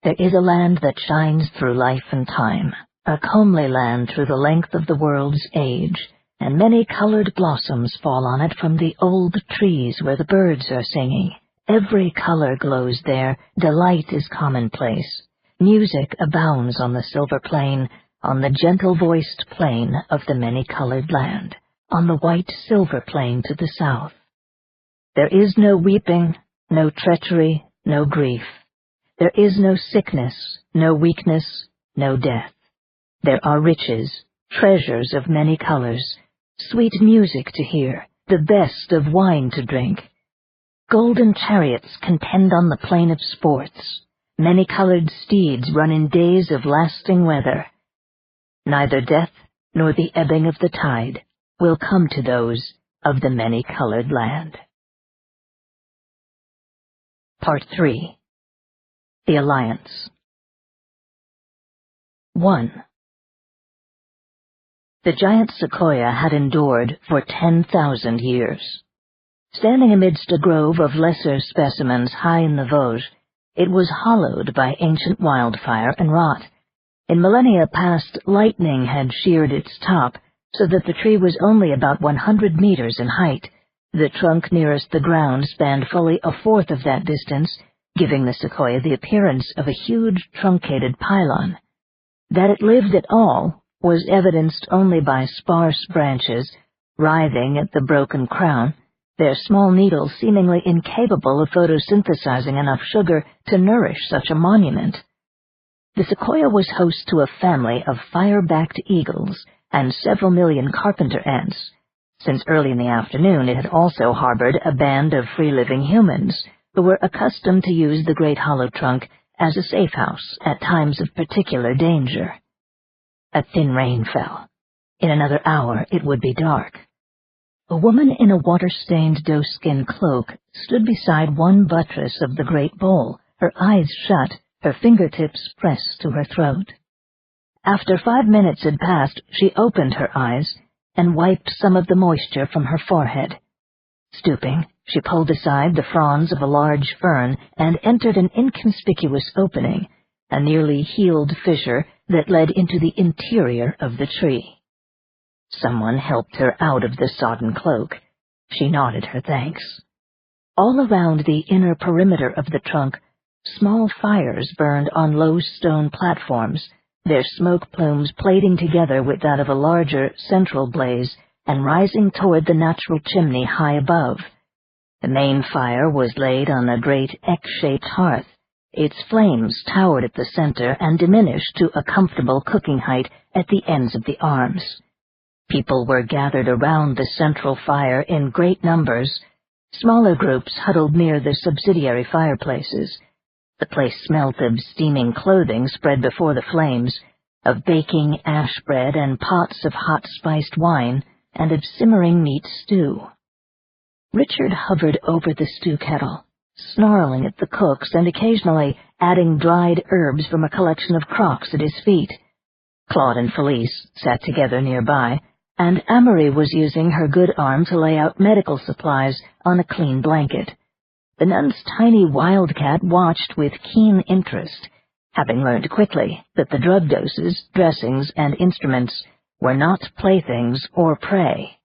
There is a land that shines through life and time, a comely land through the length of the world's age, and many colored blossoms fall on it from the old trees where the birds are singing. Every color glows there, delight is commonplace. Music abounds on the silver plain, on the gentle-voiced plain of the many-colored land, on the white silver plain to the south. There is no weeping, no treachery, no grief. There is no sickness, no weakness, no death. There are riches, treasures of many colors, sweet music to hear, the best of wine to drink. Golden chariots contend on the plain of sports. Many-colored steeds run in days of lasting weather. Neither death nor the ebbing of the tide will come to those of the many-colored land. Part 3. The Alliance. 1. The giant sequoia had endured for 10,000 years. Standing amidst a grove of lesser specimens high in the Vosges, it was hollowed by ancient wildfire and rot. In millennia past, lightning had sheared its top, so that the tree was only about 100 meters in height. The trunk nearest the ground spanned fully a fourth of that distance, giving the sequoia the appearance of a huge truncated pylon. That it lived at all was evidenced only by sparse branches, writhing at the broken crown, their small needles seemingly incapable of photosynthesizing enough sugar to nourish such a monument. The sequoia was host to a family of fire-backed eagles and several million carpenter ants. Since early in the afternoon, it had also harbored a band of free-living humans who were accustomed to use the great hollow trunk as a safe house at times of particular danger. A thin rain fell. In another hour, it would be dark. A woman in a water-stained doeskin cloak stood beside one buttress of the great bowl, her eyes shut, her fingertips pressed to her throat. After 5 minutes had passed, she opened her eyes and wiped some of the moisture from her forehead. Stooping, she pulled aside the fronds of a large fern and entered an inconspicuous opening, a nearly healed fissure that led into the interior of the tree. Someone helped her out of the sodden cloak. She nodded her thanks. All around the inner perimeter of the trunk, small fires burned on low stone platforms, their smoke plumes plating together with that of a larger central blaze and rising toward the natural chimney high above. The main fire was laid on a great X-shaped hearth. Its flames towered at the center and diminished to a comfortable cooking height at the ends of the arms. People were gathered around the central fire in great numbers. Smaller groups huddled near the subsidiary fireplaces. The place smelt of steaming clothing spread before the flames, of baking ash bread and pots of hot spiced wine, and of simmering meat stew. Richard hovered over the stew kettle, snarling at the cooks and occasionally adding dried herbs from a collection of crocks at his feet. Claude and Felice sat together nearby, and Amory was using her good arm to lay out medical supplies on a clean blanket. The nun's tiny wildcat watched with keen interest, having learned quickly that the drug doses, dressings, and instruments were not playthings or prey.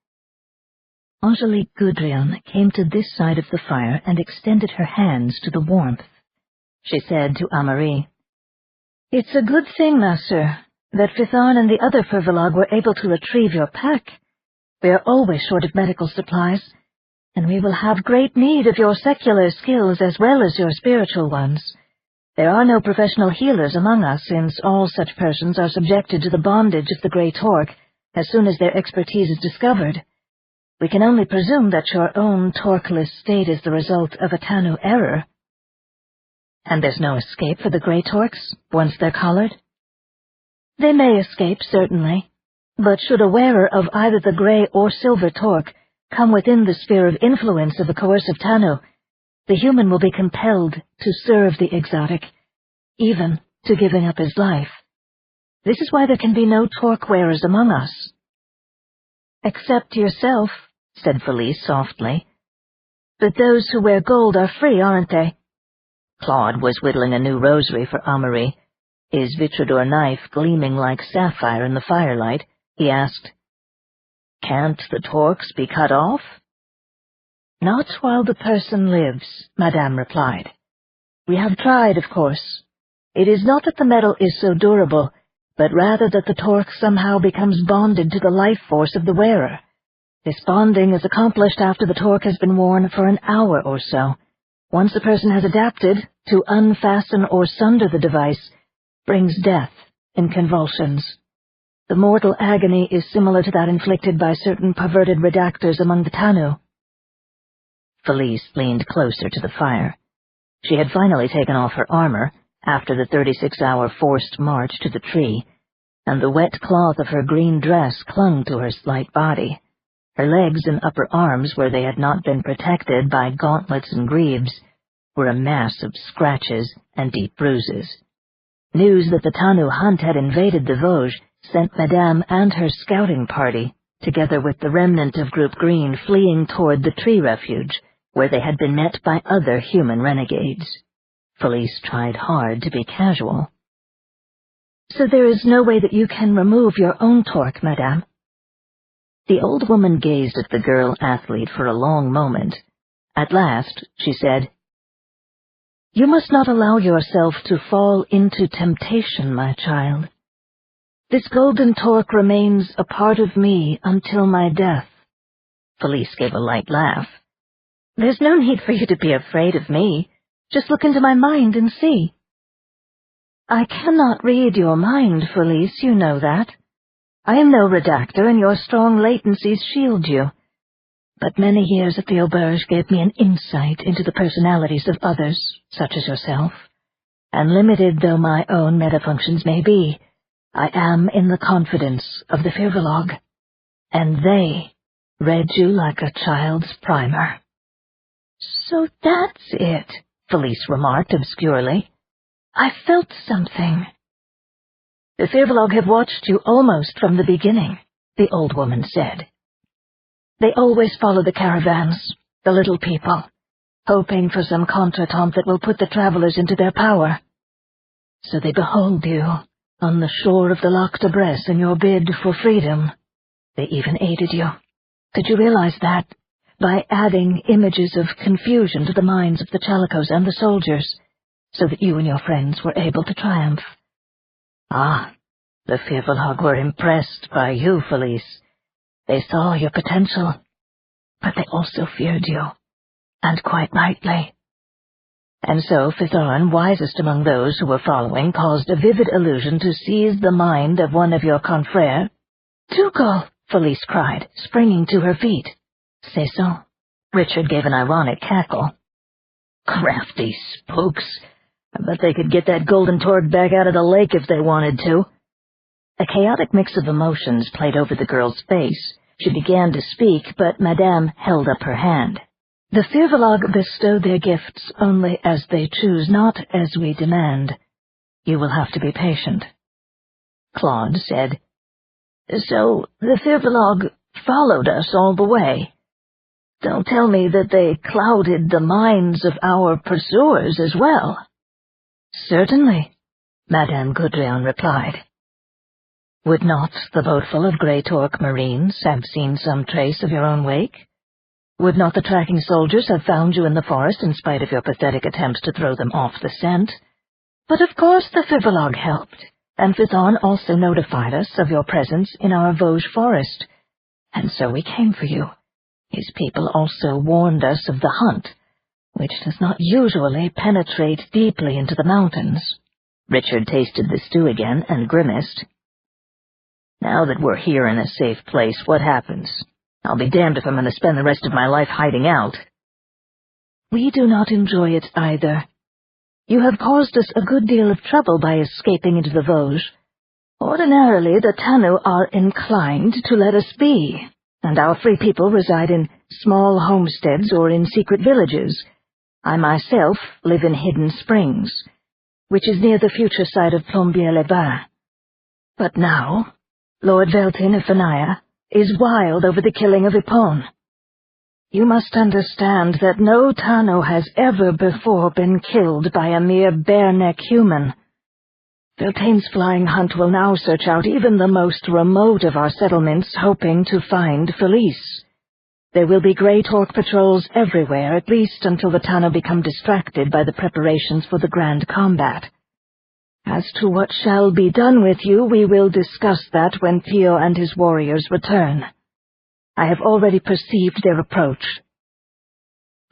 Angelique Goudrian came to this side of the fire and extended her hands to the warmth. She said to Amory, "It's a good thing, Master, that Fithorn and the other Firvolog were able to retrieve your pack. We are always short of medical supplies, and we will have great need of your secular skills as well as your spiritual ones. There are no professional healers among us, since all such persons are subjected to the bondage of the Grey Torque as soon as their expertise is discovered. We can only presume that your own torqueless state is the result of a Tanu error." "And there's no escape for the Grey Torques once they're collared?" "They may escape, certainly, but should a wearer of either the Grey or Silver Torque come within the sphere of influence of a coercive Tanu, the human will be compelled to serve the exotic, even to giving up his life. This is why there can be no Torque wearers among us." "Except yourself," said Felice softly. "But those who wear gold are free, aren't they?" Claude was whittling a new rosary for Amory. His vitrador knife gleaming like sapphire in the firelight, he asked, "Can't the Torques be cut off?" "Not while the person lives," Madame replied. "We have tried, of course. It is not that the metal is so durable, but rather that the Torque somehow becomes bonded to the life force of the wearer. This bonding is accomplished after the Torque has been worn for an hour or so. Once the person has adapted, to unfasten or sunder the device brings death in convulsions. The mortal agony is similar to that inflicted by certain perverted redactors among the Tanu." Felice leaned closer to the fire. She had finally taken off her armor after the 36-hour forced march to the tree, and the wet cloth of her green dress clung to her slight body. Her legs and upper arms, where they had not been protected by gauntlets and greaves, were a mass of scratches and deep bruises. News that the Tanu hunt had invaded the Vosges sent Madame and her scouting party, together with the remnant of Group Green, fleeing toward the tree refuge, where they had been met by other human renegades. Felice tried hard to be casual. "So there is no way that you can remove your own Torque, Madame?" The old woman gazed at the girl athlete for a long moment. At last she said, "You must not allow yourself to fall into temptation, my child. This golden Torque remains a part of me until my death." Felice gave a light laugh. "There's no need for you to be afraid of me. Just look into my mind and see." "I cannot read your mind, Felice, you know that. I am no redactor, and your strong latencies shield you. But many years at the auberge gave me an insight into the personalities of others, such as yourself, and limited though my own metafunctions may be, I am in the confidence of the Firvolog, and they read you like a child's primer." "So that's it," Felice remarked obscurely. "I felt something." "The Firvolog have watched you almost from the beginning," the old woman said. "They always follow the caravans, the little people, hoping for some contretemps that will put the travelers into their power. So they behold you on the shore of the Lac de Bresse in your bid for freedom. They even aided you. Did you realize that? By adding images of confusion to the minds of the Chalicos and the soldiers, so that you and your friends were able to triumph. Ah, the Firvolog were impressed by you, Felice. They saw your potential, but they also feared you, and quite rightly. And so Fithorn, wisest among those who were following, caused a vivid illusion to seize the mind of one of your confrères." "Dougal!" Felice cried, springing to her feet. "C'est so." Richard gave an ironic cackle. "Crafty spooks! I bet they could get that golden Torque back out of the lake if they wanted to." A chaotic mix of emotions played over the girl's face. She began to speak, but Madame held up her hand. The Firbolg bestow their gifts only as they choose, not as we demand. You will have to be patient. Claude said. So the Firbolg followed us all the way. Don't tell me that they clouded the minds of our pursuers as well. Certainly, Madame Gudrian replied. Would not the boatful of Grey Torque Marines have seen some trace of your own wake? Would not the tracking soldiers have found you in the forest in spite of your pathetic attempts to throw them off the scent? But of course the Firbolg helped, and Fithon also notified us of your presence in our Vosges forest, and so we came for you. His people also warned us of the hunt, which does not usually penetrate deeply into the mountains. Richard tasted the stew again and grimaced. Now that we're here in a safe place, what happens? I'll be damned if I'm going to spend the rest of my life hiding out. We do not enjoy it either. You have caused us a good deal of trouble by escaping into the Vosges. Ordinarily, the Tanu are inclined to let us be, and our free people reside in small homesteads or in secret villages. I myself live in Hidden Springs, which is near the future site of Plombières-les-Bains. But now, Lord Veltin of Fenaya is wild over the killing of Ipon. You must understand that no Tanu has ever before been killed by a mere bare-neck human. Veltain's flying hunt will now search out even the most remote of our settlements, hoping to find Felice. There will be Grey Torque patrols everywhere, at least until the Tanu become distracted by the preparations for the grand combat. As to what shall be done with you, we will discuss that when Pio and his warriors return. I have already perceived their approach.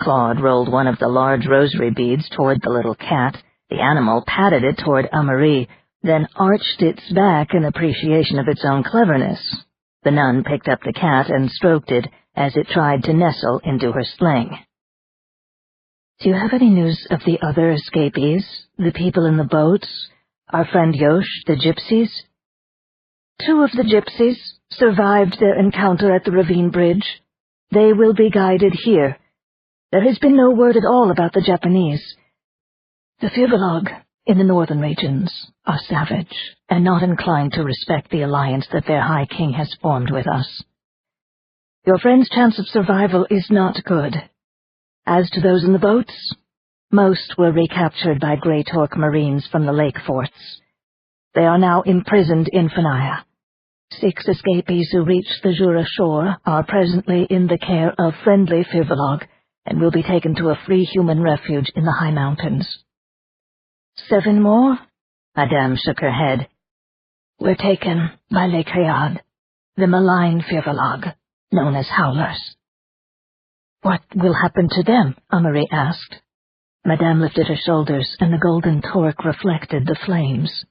Claude rolled one of the large rosary beads toward the little cat. The animal patted it toward Amarie, then arched its back in appreciation of its own cleverness. The nun picked up the cat and stroked it as it tried to nestle into her sling. Do you have any news of the other escapees, the people in the boats, our friend Yosh, the gypsies? 2 of the gypsies survived their encounter at the ravine bridge. They will be guided here. There has been no word at all about the Japanese. The Firbolg in the northern regions are savage and not inclined to respect the alliance that their High King has formed with us. Your friend's chance of survival is not good. As to those in the boats, most were recaptured by Grey Torque Marines from the lake forts. They are now imprisoned in Fenaya. 6 escapees who reached the Jura shore are presently in the care of friendly Firbolg and will be taken to a free human refuge in the high mountains. 7 more? Madame shook her head. Were taken by Les Créades, the malign Firbolg, known as Howlers. What will happen to them? Amarie asked. Madame lifted her shoulders, and the golden torque reflected the flames.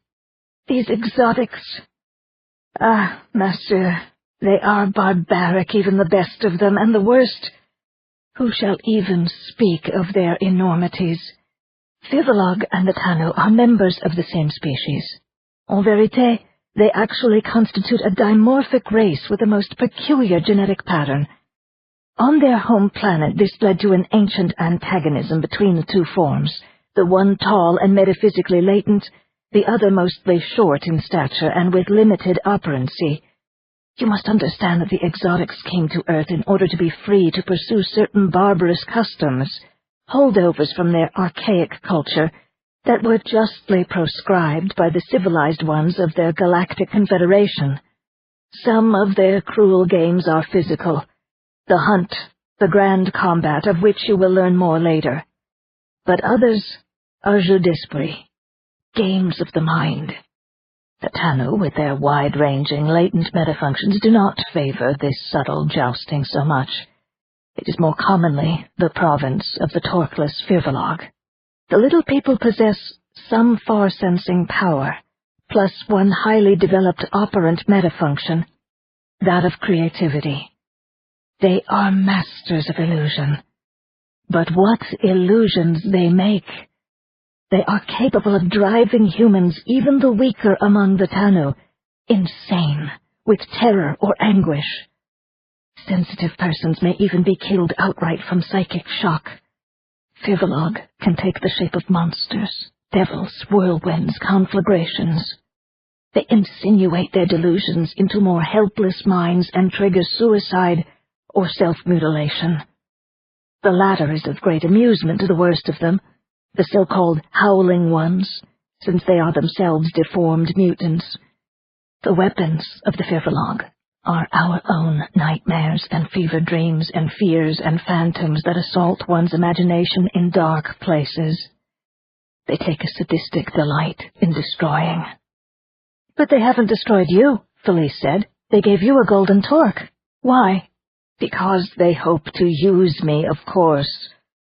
These exotics. Ah, Master, they are barbaric, even the best of them, and the worst. Who shall even speak of their enormities? Firbolg and the Tanu are members of the same species. En vérité, they actually constitute a dimorphic race with a most peculiar genetic pattern. On their home planet, this led to an ancient antagonism between the 2 forms, the one tall and metaphysically latent, the other mostly short in stature and with limited operancy. You must understand that the exotics came to Earth in order to be free to pursue certain barbarous customs, holdovers from their archaic culture, that were justly proscribed by the civilized ones of their galactic confederation. Some of their cruel games are physical. The hunt, the grand combat, of which you will learn more later. But others are jeux d'esprit, games of the mind. The Tanu, with their wide-ranging, latent metafunctions, do not favor this subtle jousting so much. It is more commonly the province of the torqueless Firbolg. The little people possess some far-sensing power, plus one highly developed operant metafunction, that of creativity. They are masters of illusion. But what illusions they make! They are capable of driving humans, even the weaker among the Tanu, insane with terror or anguish. Sensitive persons may even be killed outright from psychic shock. Firbolg can take the shape of monsters, devils, whirlwinds, conflagrations. They insinuate their delusions into more helpless minds and trigger suicide or self-mutilation. The latter is of great amusement to the worst of them, the so-called howling ones, since they are themselves deformed mutants. The weapons of the Firbolg are our own nightmares and fever dreams and fears and phantoms that assault one's imagination in dark places. They take a sadistic delight in destroying. "But they haven't destroyed you," Felice said. "They gave you a golden torque. Why?" "Because they hope to use me, of course.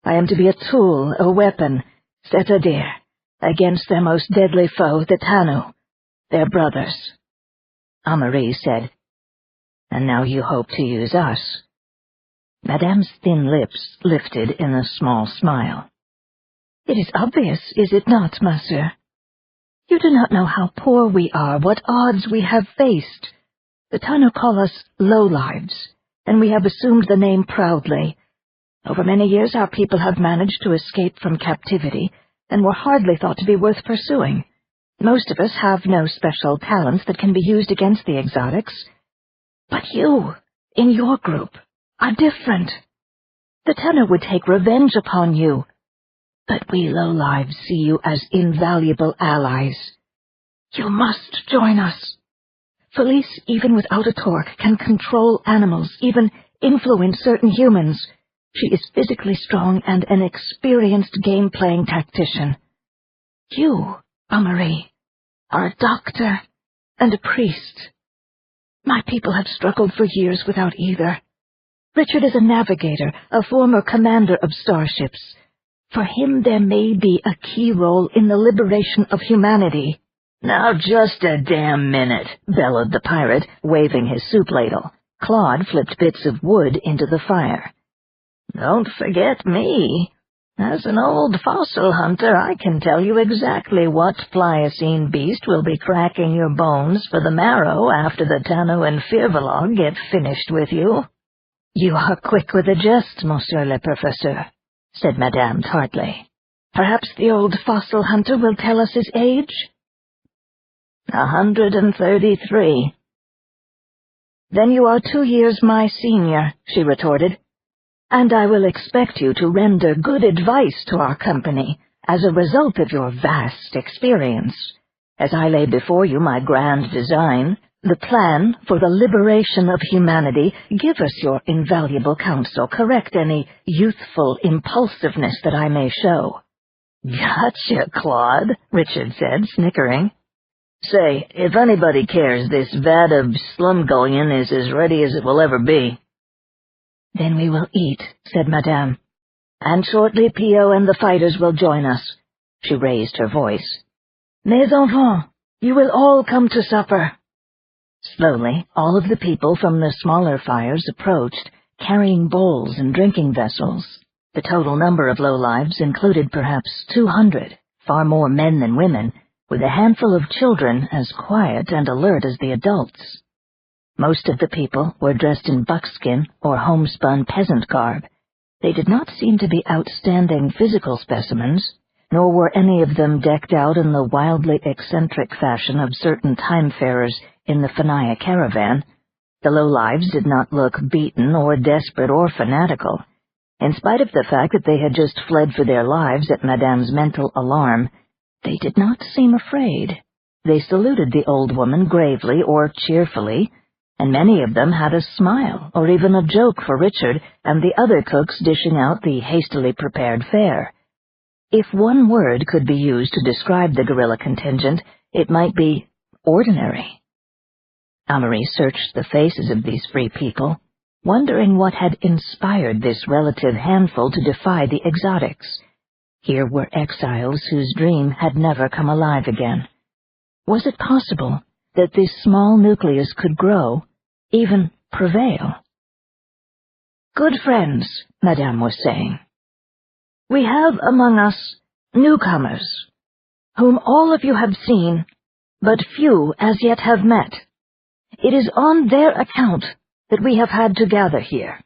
I am to be a tool, a weapon, c'est-à-dire, against their most deadly foe, the Tanu, their brothers." Amarie said, "And now you hope to use us." Madame's thin lips lifted in a small smile. "It is obvious, is it not, monsieur? You do not know how poor we are, what odds we have faced. The Tanu call us lowlives, and we have assumed the name proudly. Over many years our people have managed to escape from captivity, and were hardly thought to be worth pursuing. Most of us have no special talents that can be used against the exotics. But you, in your group, are different. The Tanu would take revenge upon you. But we lowlives see you as invaluable allies. You must join us. Felice, even without a torque, can control animals, even influence certain humans. She is physically strong and an experienced game-playing tactician. You, Amarie, are a doctor and a priest. My people have struggled for years without either. Richard is a navigator, a former commander of starships. For him there may be a key role in the liberation of humanity." "Now just a damn minute," bellowed the pirate, waving his soup ladle. Claude flipped bits of wood into the fire. "Don't forget me. As an old fossil hunter, I can tell you exactly what Pliocene beast will be cracking your bones for the marrow after the Tanu and Firbolg get finished with you." "You are quick with a jest, monsieur le professeur," said Madame tartly. "Perhaps the old fossil hunter will tell us his age?" 133. "Then you are 2 years my senior," she retorted. "And I will expect you to render good advice to our company as a result of your vast experience. As I lay before you my grand design, the plan for the liberation of humanity, give us your invaluable counsel, correct any youthful impulsiveness that I may show." "Gotcha, Claude," Richard said, snickering. "Say, if anybody cares, this vat of slumgullion is as ready as it will ever be." "Then we will eat," said Madame. "And shortly Pio and the fighters will join us." She raised her voice. "Mes enfants, you will all come to supper." Slowly, all of the people from the smaller fires approached, carrying bowls and drinking vessels. The total number of lowlives included perhaps 200, far more men than women, with a handful of children as quiet and alert as the adults. Most of the people were dressed in buckskin or homespun peasant garb. They did not seem to be outstanding physical specimens, nor were any of them decked out in the wildly eccentric fashion of certain time-farers in the Fanaya caravan. The lowlives did not look beaten or desperate or fanatical. In spite of the fact that they had just fled for their lives at Madame's mental alarm, they did not seem afraid. They saluted the old woman gravely or cheerfully, and many of them had a smile or even a joke for Richard and the other cooks dishing out the hastily prepared fare. If one word could be used to describe the guerrilla contingent, it might be ordinary. Amarie searched the faces of these free people, wondering what had inspired this relative handful to defy the exotics. Here were exiles whose dream had never come alive again. Was it possible that this small nucleus could grow, even prevail? "Good friends," Madame was saying, "we have among us newcomers, whom all of you have seen, but few as yet have met. It is on their account that we have had to gather here.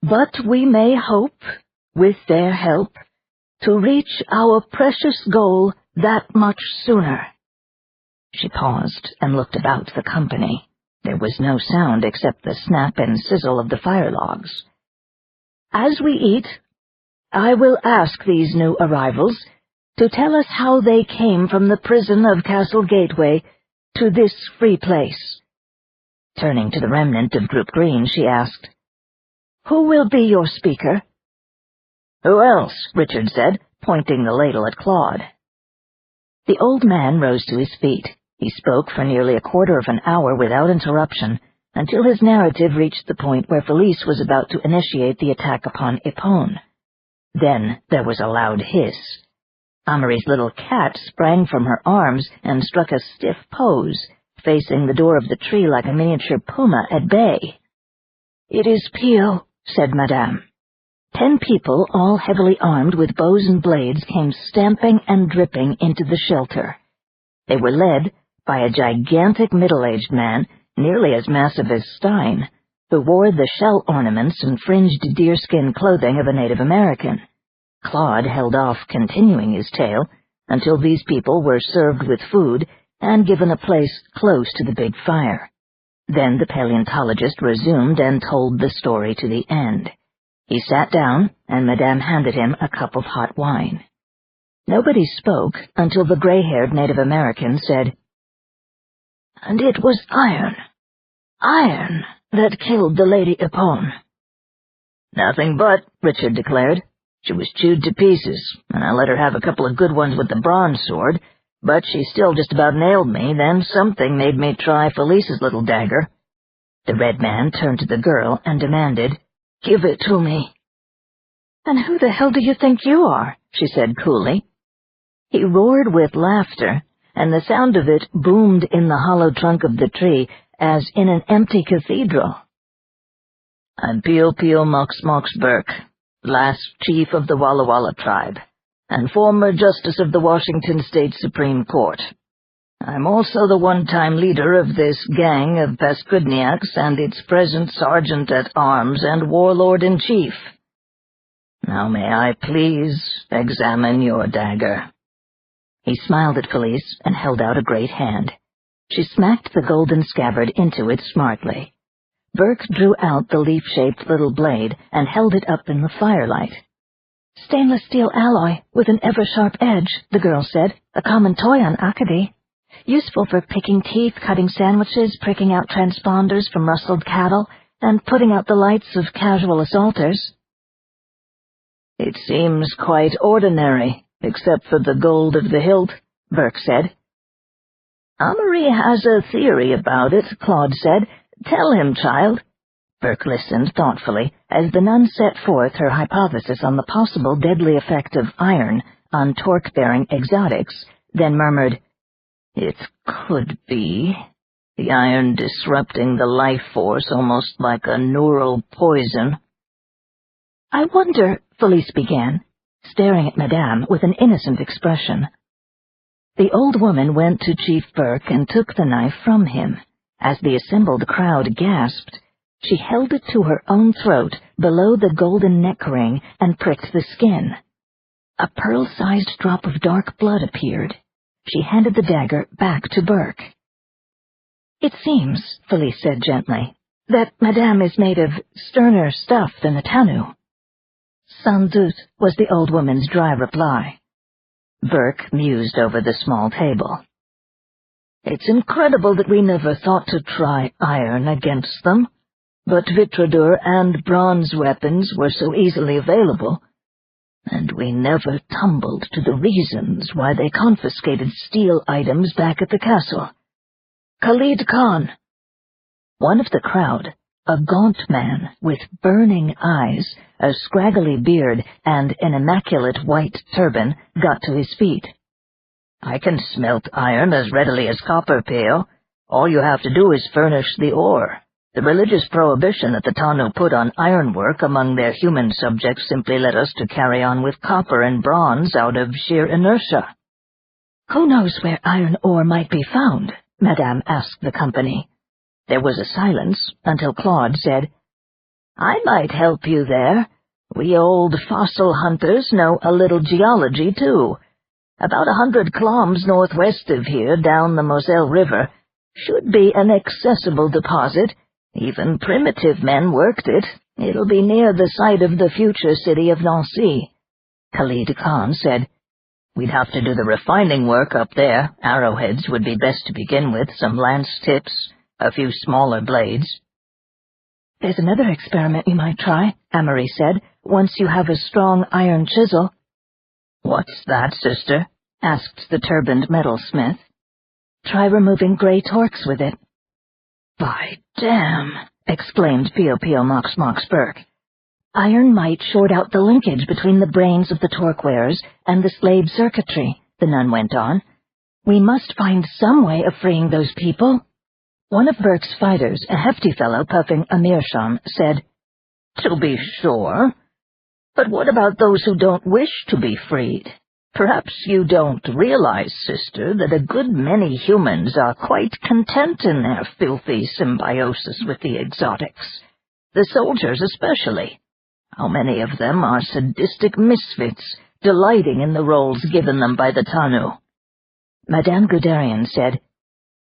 But we may hope, with their help, to reach our precious goal that much sooner." She paused and looked about the company. There was no sound except the snap and sizzle of the fire logs. "As we eat, I will ask these new arrivals to tell us how they came from the prison of Castle Gateway to this free place." Turning to the remnant of Group Green, she asked, "Who will be your speaker?" "Who else?" Richard said, pointing the ladle at Claude. The old man rose to his feet. He spoke for nearly a quarter of an hour without interruption, until his narrative reached the point where Felice was about to initiate the attack upon Ipon. Then there was a loud hiss. Amory's little cat sprang from her arms and struck a stiff pose, facing the door of the tree like a miniature puma at bay. "It is Pio," said Madame. 10 people, all heavily armed with bows and blades, came stamping and dripping into the shelter. They were led by a gigantic middle-aged man, nearly as massive as Stein, who wore the shell ornaments and fringed deerskin clothing of a Native American. Claude held off continuing his tale until these people were served with food and given a place close to the big fire. Then the paleontologist resumed and told the story to the end. He sat down, and Madame handed him a cup of hot wine. Nobody spoke until the gray-haired Native American said, "And it was iron that killed the Lady Ipon." "Nothing but," Richard declared. "She was chewed to pieces, and I let her have a couple of good ones with the bronze sword, but she still just about nailed me. Then something made me try Felice's little dagger." The red man turned to the girl and demanded, "Give it to me." "And who the hell do you think you are?" she said coolly. He roared with laughter, and the sound of it boomed in the hollow trunk of the tree as in an empty cathedral. "I'm Pio Pio Mox Mox Burke, last chief of the Walla Walla tribe, and former justice of the Washington State Supreme Court. I'm also the one-time leader of this gang of Paskudniaks and its present sergeant-at-arms and warlord-in-chief. Now may I please examine your dagger?" He smiled at Felice and held out a great hand. She smacked the golden scabbard into it smartly. Burke drew out the leaf-shaped little blade and held it up in the firelight. "Stainless steel alloy with an ever-sharp edge," the girl said, "a common toy on Acadie. Useful for picking teeth, cutting sandwiches, pricking out transponders from rustled cattle, and putting out the lights of casual assaulters." "It seems quite ordinary, except for the gold of the hilt," Burke said. "Amory has a theory about it," Claude said. "Tell him, child." Burke listened thoughtfully as the nun set forth her hypothesis on the possible deadly effect of iron on torque-bearing exotics, then murmured, "It could be the iron disrupting the life force almost like a neural poison." "I wonder," Felice began, staring at Madame with an innocent expression. The old woman went to Chief Burke and took the knife from him. As the assembled crowd gasped, she held it to her own throat below the golden neck ring and pricked the skin. A pearl-sized drop of dark blood appeared. She handed the dagger back to Burke. "It seems," Felice said gently, "that Madame is made of sterner stuff than the Tanu." "Sans doute," was the old woman's dry reply. Burke mused over the small table. "It's incredible that we never thought to try iron against them, but Vitredur and bronze weapons were so easily available, and we never tumbled to the reasons why they confiscated steel items back at the castle. Khalid Khan." One of the crowd, a gaunt man with burning eyes, a scraggly beard, and an immaculate white turban, got to his feet. "I can smelt iron as readily as copper, Peo. All you have to do is furnish the ore. The religious prohibition that the Tanu put on ironwork among their human subjects simply led us to carry on with copper and bronze out of sheer inertia." "Who knows where iron ore might be found?" Madame asked the company. There was a silence until Claude said, "I might help you there. We old fossil hunters know a little geology, too. About 100 kilometers northwest of here, down the Moselle River, should be an accessible deposit. Even primitive men worked it. It'll be near the site of the future city of Nancy." Khalid Khan said, "We'd have to do the refining work up there. Arrowheads would be best to begin with, some lance tips, a few smaller blades." "There's another experiment you might try," Amory said, "once you have a strong iron chisel." "What's that, sister?" asked the turbaned metalsmith. "Try removing gray torques with it." "By damn!" exclaimed Pio Pio Mox Mox Burke. "Iron might short out the linkage between the brains of the torque wearers and the slave circuitry," the nun went on. "We must find some way of freeing those people." One of Burke's fighters, a hefty fellow puffing a meerschaum, said, "To be sure. But what about those who don't wish to be freed? Perhaps you don't realize, sister, that a good many humans are quite content in their filthy symbiosis with the exotics. The soldiers especially. How many of them are sadistic misfits, delighting in the roles given them by the Tanu?" Madame Guderian said,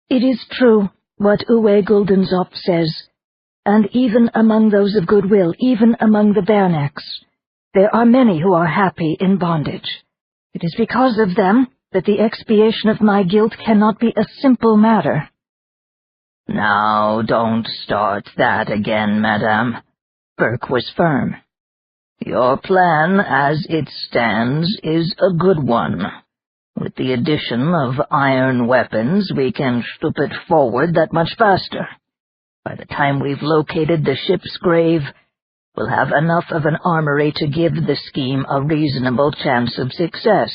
"It is true what Uwe Guldenzopf says, and even among those of goodwill, even among the Bernecks, there are many who are happy in bondage. It is because of them that the expiation of my guilt cannot be a simple matter." "Now, don't start that again, madame." Burke was firm. "Your plan, as it stands, is a good one. With the addition of iron weapons, we can stoop it forward that much faster. By the time we've located the ship's grave, we'll have enough of an armory to give the scheme a reasonable chance of success."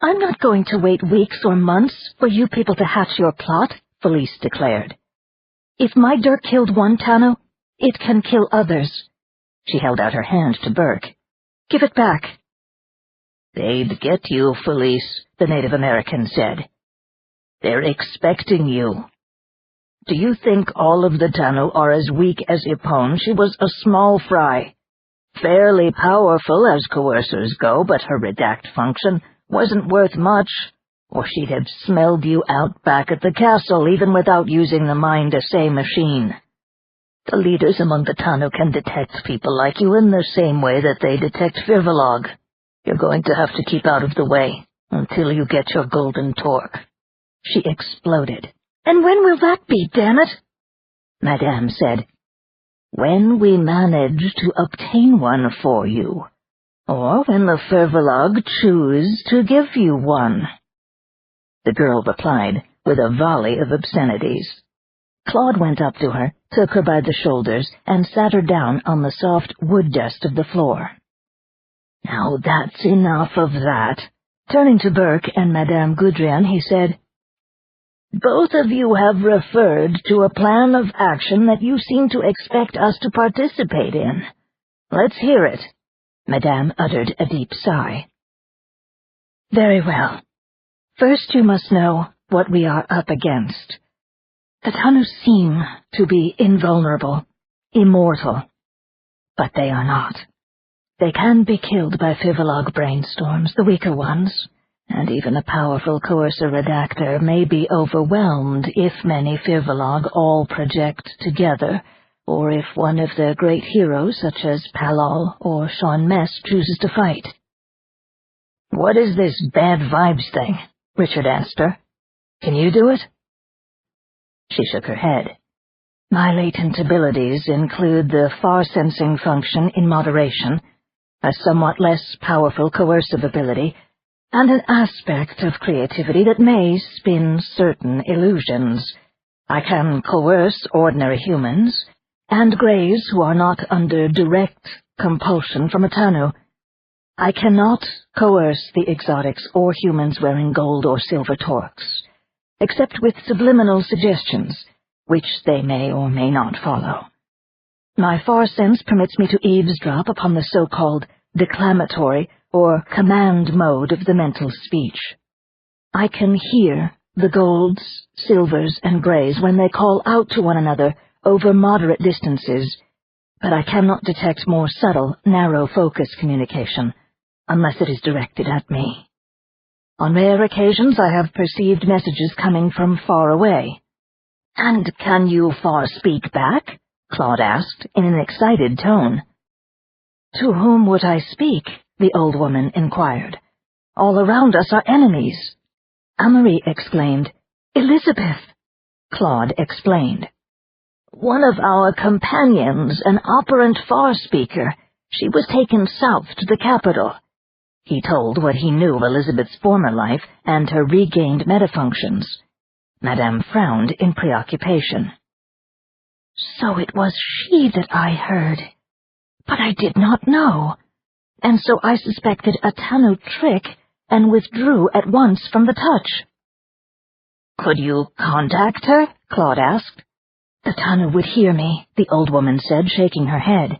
"I'm not going to wait weeks or months for you people to hatch your plot," Felice declared. "If my dirk killed one Tano, it can kill others." She held out her hand to Burke. "Give it back." "They'd get you, Felice," the Native American said. "They're expecting you. Do you think all of the Tanu are as weak as Ippon? She was a small fry. Fairly powerful as coercers go, but her redact function wasn't worth much, or she'd have smelled you out back at the castle even without using the mind-assay machine. The leaders among the Tanu can detect people like you in the same way that they detect Firvalog. You're going to have to keep out of the way until you get your golden torque." She exploded. "And when will that be, damn it?" Madame said, "When we manage to obtain one for you, or when the Firvalog choose to give you one." The girl replied with a volley of obscenities. Claude went up to her, took her by the shoulders, and sat her down on the soft wood dust of the floor. "Now that's enough of that." Turning to Burke and Madame Guderian, he said, "Both of you have referred to a plan of action that you seem to expect us to participate in. Let's hear it." Madame uttered a deep sigh. "Very well. First you must know what we are up against. The Tanu seem to be invulnerable, immortal, but they are not. They can be killed by Firvalog brainstorms, the weaker ones, and even a powerful coercer redactor may be overwhelmed if many Firvalog all project together, or if one of their great heroes, such as Palal or Sean Mess, chooses to fight." "What is this bad vibes thing?" Richard asked her. "Can you do it?" She shook her head. "My latent abilities include the far-sensing function in moderation, a somewhat less powerful coercive ability, and an aspect of creativity that may spin certain illusions. I can coerce ordinary humans, and greys who are not under direct compulsion from a Tanu. I cannot coerce the exotics or humans wearing gold or silver torques, except with subliminal suggestions, which they may or may not follow. My far sense permits me to eavesdrop upon the so-called declamatory or command mode of the mental speech. I can hear the golds, silvers, and greys when they call out to one another over moderate distances, but I cannot detect more subtle, narrow-focus communication, unless it is directed at me. On rare occasions I have perceived messages coming from far away. "And can you far speak back?" Claude asked, in an excited tone. "To whom would I speak?" the old woman inquired. "All around us are enemies." Amory exclaimed. "Elizabeth!" Claude explained. "One of our companions, an operant far speaker, she was taken south to the capital." He told what he knew of Elizabeth's former life and her regained metafunctions. Madame frowned in preoccupation. "So it was she that I heard. But I did not know, and so I suspected a Tanu trick and withdrew at once from the touch." "Could you contact her?" Claude asked. "The Tanu would hear me," the old woman said, shaking her head.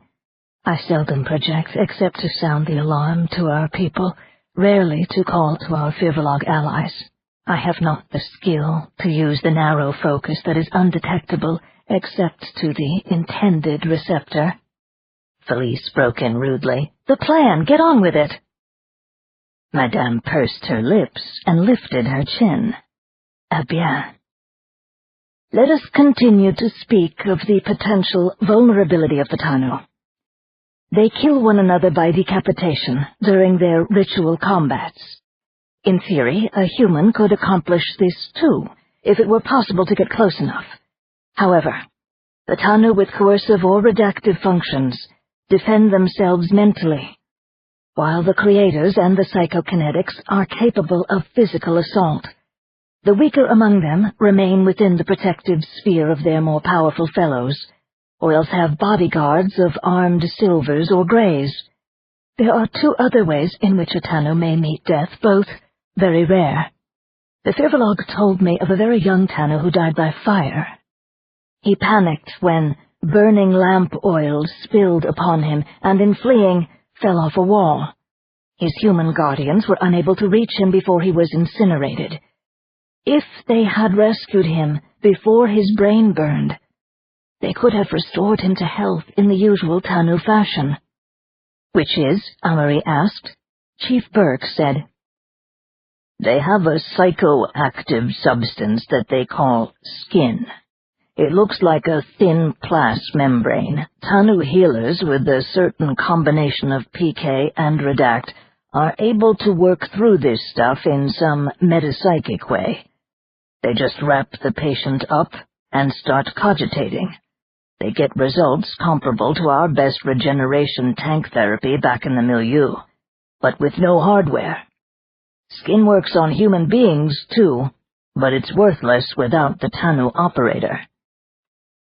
"I seldom project except to sound the alarm to our people, rarely to call to our Firbolg allies. I have not the skill to use the narrow focus that is undetectable except to the intended receptor." Felice broke in rudely. "The plan! Get on with it!" Madame pursed her lips and lifted her chin. "Eh bien. Let us continue to speak of the potential vulnerability of the Tanu. They kill one another by decapitation during their ritual combats. In theory, a human could accomplish this too, if it were possible to get close enough. However, the Tanu with coercive or redactive functions defend themselves mentally, while the creators and the psychokinetics are capable of physical assault. The weaker among them remain within the protective sphere of their more powerful fellows, or else have bodyguards of armed silvers or greys. There are two other ways in which a Tanu may meet death, both very rare. The Firbolg told me of a very young Tanu who died by fire. He panicked when burning lamp oil spilled upon him, and in fleeing fell off a wall. His human guardians were unable to reach him before he was incinerated. If they had rescued him before his brain burned, they could have restored him to health in the usual Tanu fashion." "Which is?" Amory asked. Chief Burke said, "They have a psychoactive substance that they call skin. It looks like a thin plas membrane. Tanu healers with a certain combination of PK and redact are able to work through this stuff in some metapsychic way. They just wrap the patient up and start cogitating. They get results comparable to our best regeneration tank therapy back in the milieu, but with no hardware. Skin works on human beings, too, but it's worthless without the Tanu operator."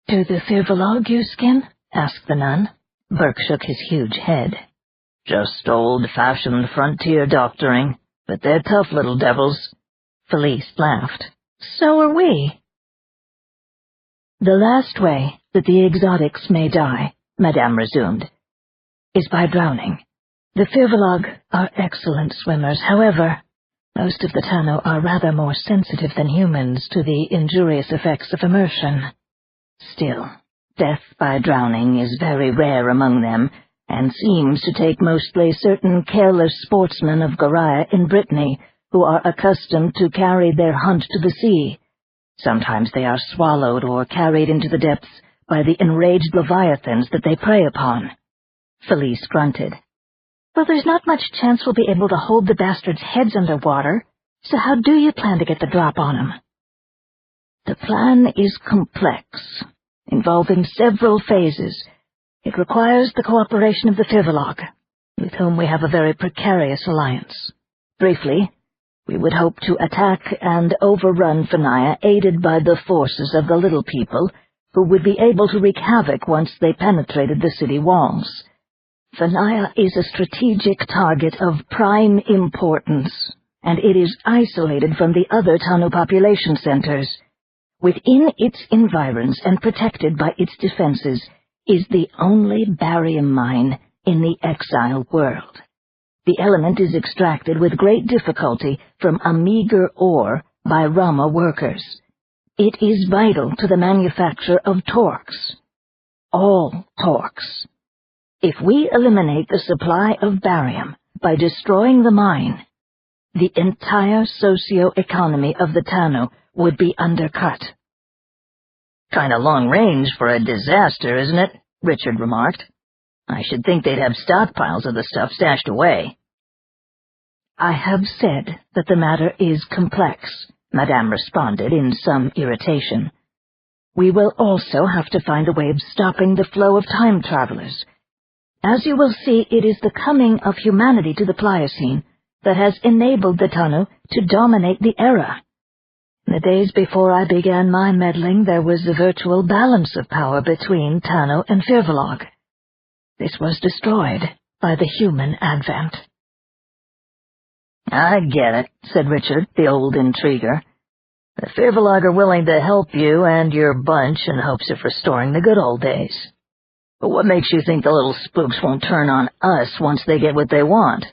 "Do the Firbolg use skin?" asked the nun. Burke shook his huge head. "Just old-fashioned frontier doctoring, but they're tough little devils." Felice laughed. "So are we." "The last way that the exotics may die," Madame resumed, "is by drowning. The Firbolg are excellent swimmers. However, most of the Tanu are rather more sensitive than humans to the injurious effects of immersion. Still, death by drowning is very rare among them, and seems to take mostly certain careless sportsmen of Goraya in Brittany who are accustomed to carry their hunt to the sea. Sometimes they are swallowed or carried into the depths by the enraged leviathans that they prey upon." Felice grunted. "Well, there's not much chance we'll be able to hold the bastards' heads under water, so how do you plan to get the drop on them?" "The plan is complex, involving several phases. It requires the cooperation of the Firbolg, with whom we have a very precarious alliance. Briefly, we would hope to attack and overrun Fanaya, aided by the forces of the Little People, who would be able to wreak havoc once they penetrated the city walls. Fanaya is a strategic target of prime importance, and it is isolated from the other Tanu population centers. Within its environs and protected by its defenses is the only barium mine in the exile world. The element is extracted with great difficulty from a meager ore by Rama workers. It is vital to the manufacture of torques. All torques. If we eliminate the supply of barium by destroying the mine, the entire socio-economy of the Tanu would be undercut. Kinda long range for a disaster, isn't it? Richard remarked. I should think they'd have stockpiles of the stuff stashed away. I have said that the matter is complex, Madame responded in some irritation. We will also have to find a way of stopping the flow of time travelers. As you will see, it is the coming of humanity to the Pliocene that has enabled the Tanu to dominate the era. In the days before I began my meddling, there was a virtual balance of power between Tanu and Firvolog. This was destroyed by the human advent. I get it, said Richard, the old intriguer. The Firvolog are willing to help you and your bunch in hopes of restoring the good old days. But what makes you think the little spooks won't turn on us once they get what they want?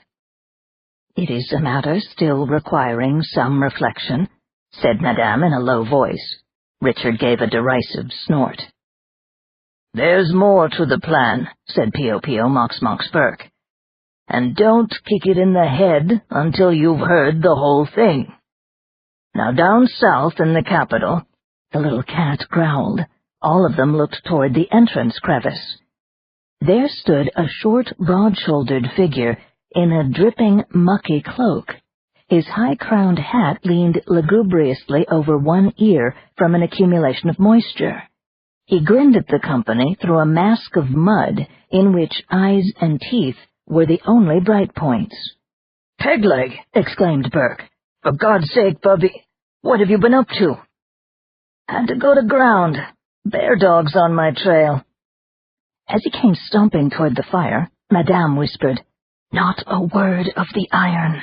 It is a matter still requiring some reflection, said Madame in a low voice. Richard gave a derisive snort. There's more to the plan, said Pio Mox Burke. And don't kick it in the head until you've heard the whole thing. Now down south in the capital, the little cat growled. All of them looked toward the entrance crevice. There stood a short, broad-shouldered figure in a dripping, mucky cloak. His high-crowned hat leaned lugubriously over one ear from an accumulation of moisture. He grinned at the company through a mask of mud in which eyes and teeth were the only bright points. "Pegleg!" exclaimed Burke. "For God's sake, Bubby, what have you been up to?" "Had to go to ground. Bear dogs on my trail." As he came stomping toward the fire, Madame whispered, "Not a word of the iron."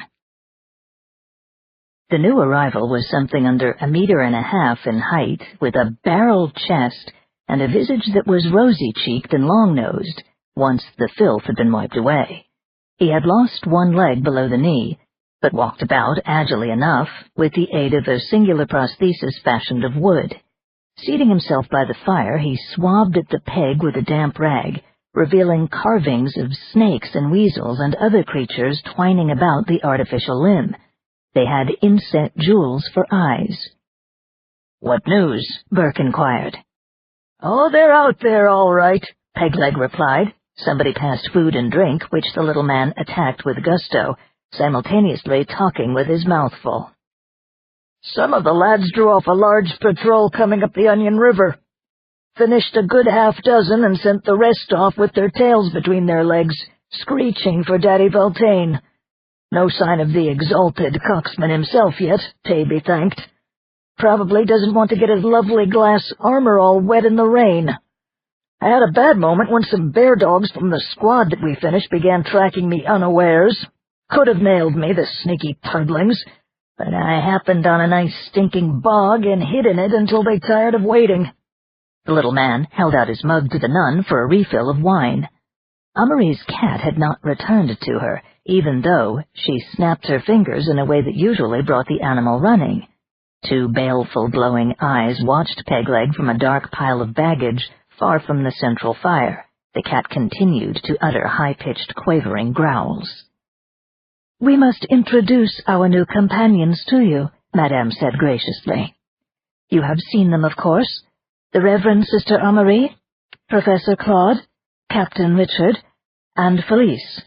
The new arrival was something under 1.5 meters in height, with a barrel chest and a visage that was rosy-cheeked and long-nosed, once the filth had been wiped away. He had lost one leg below the knee, but walked about agilely enough with the aid of a singular prosthesis fashioned of wood. Seating himself by the fire, he swabbed at the peg with a damp rag, revealing carvings of snakes and weasels and other creatures twining about the artificial limb. They had inset jewels for eyes. "What news?" Burke inquired. "Oh, they're out there, all right," Pegleg replied. Somebody passed food and drink, which the little man attacked with gusto, simultaneously talking with his mouth full. "Some of the lads drew off a large patrol coming up the Onion River. Finished a good half-dozen and sent the rest off with their tails between their legs, screeching for Daddy Beltane. No sign of the exalted coxman himself yet, Tay be thanked. Probably doesn't want to get his lovely glass armor all wet in the rain. I had a bad moment when some bear dogs from the squad that we finished began tracking me unawares. Could have nailed me, the sneaky tudlings, but I happened on a nice stinking bog and hid in it until they tired of waiting." The little man held out his mug to the nun for a refill of wine. Amarie's cat had not returned to her, even though she snapped her fingers in a way that usually brought the animal running. Two baleful, glowing eyes watched Pegleg from a dark pile of baggage far from the central fire. The cat continued to utter high-pitched, quavering growls. "We must introduce our new companions to you," Madame said graciously. "You have seen them, of course. The Reverend Sister Amarie, Professor Claude, Captain Richard, and Felice."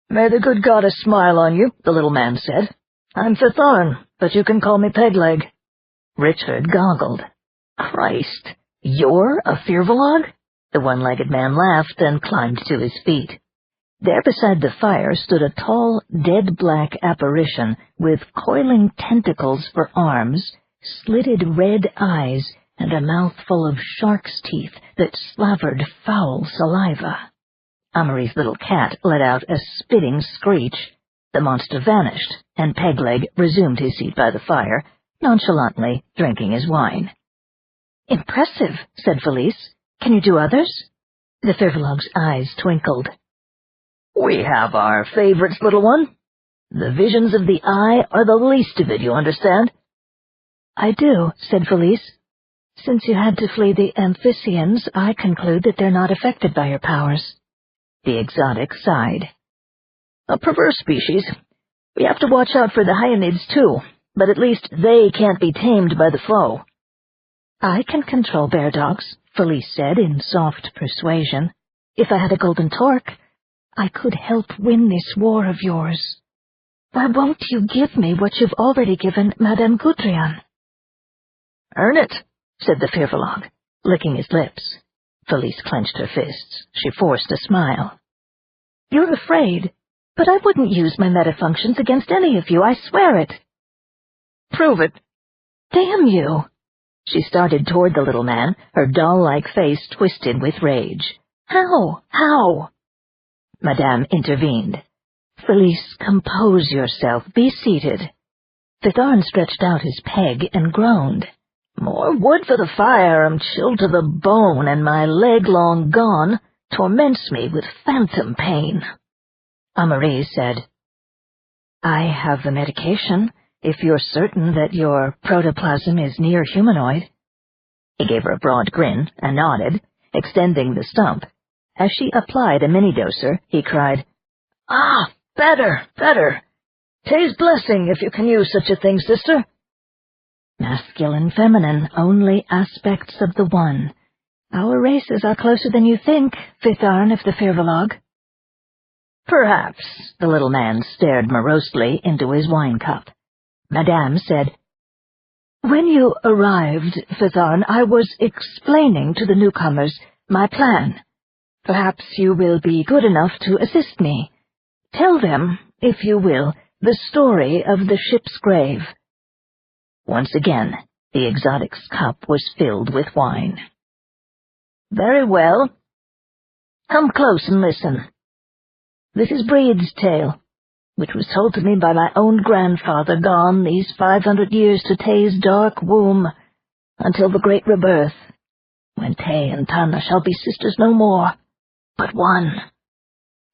"May the good goddess smile on you," the little man said. "I'm Fitharn, but you can call me Pegleg." Richard goggled. "Christ, you're a Firvolog?" The one-legged man laughed and climbed to his feet. There beside the fire stood a tall, dead-black apparition with coiling tentacles for arms, slitted red eyes, and a mouth full of shark's teeth that slavered foul saliva. Amarie's little cat let out a spitting screech. The monster vanished, and Pegleg resumed his seat by the fire, nonchalantly drinking his wine. "Impressive," said Felice. "Can you do others?" The Firvolog's eyes twinkled. "We have our favorites, little one. The visions of the eye are the least of it, you understand. "I do," said Felice. "Since you had to flee the Amphicians, I conclude that they're not affected by your powers." The exotic sighed. "A perverse species. We have to watch out for the hyenids, too, but at least they can't be tamed by the foe." "I can control bear dogs," Felice said in soft persuasion. "If I had a golden torque, I could help win this war of yours. Why won't you give me what you've already given Madame Gudrian?" "Earn it," said the Firbolg, licking his lips. Felice clenched her fists. She forced a smile. "You're afraid, but I wouldn't use my metafunctions against any of you, I swear it." "Prove it." "Damn you!" She started toward the little man, her doll-like face twisted with rage. How? How?" Madame intervened. "Felice, compose yourself. Be seated." Fitharn stretched out his peg and groaned. "More wood for the fire. I'm chilled to the bone, and my leg long gone torments me with phantom pain." Amarise said, "I have the medication, if you're certain that your protoplasm is near humanoid." He gave her a broad grin and nodded, extending the stump. As she applied a mini-doser, he cried, "Ah, better, better. Tay's blessing, if you can use such a thing, sister." "Masculine, feminine, only aspects of the one. Our races are closer than you think, Fitharn of the Firbolg." "Perhaps." The little man stared morosely into his wine cup. Madame said, "When you arrived, Fitharn, I was explaining to the newcomers my plan. Perhaps you will be good enough to assist me. Tell them, if you will, the story of the ship's grave." Once again, the exotic's cup was filled with wine. "Very well. Come close and listen. This is Breed's tale, which was told to me by my own grandfather, gone these 500 years to Tay's dark womb, until the great rebirth, when Tay and Tana shall be sisters no more, but one,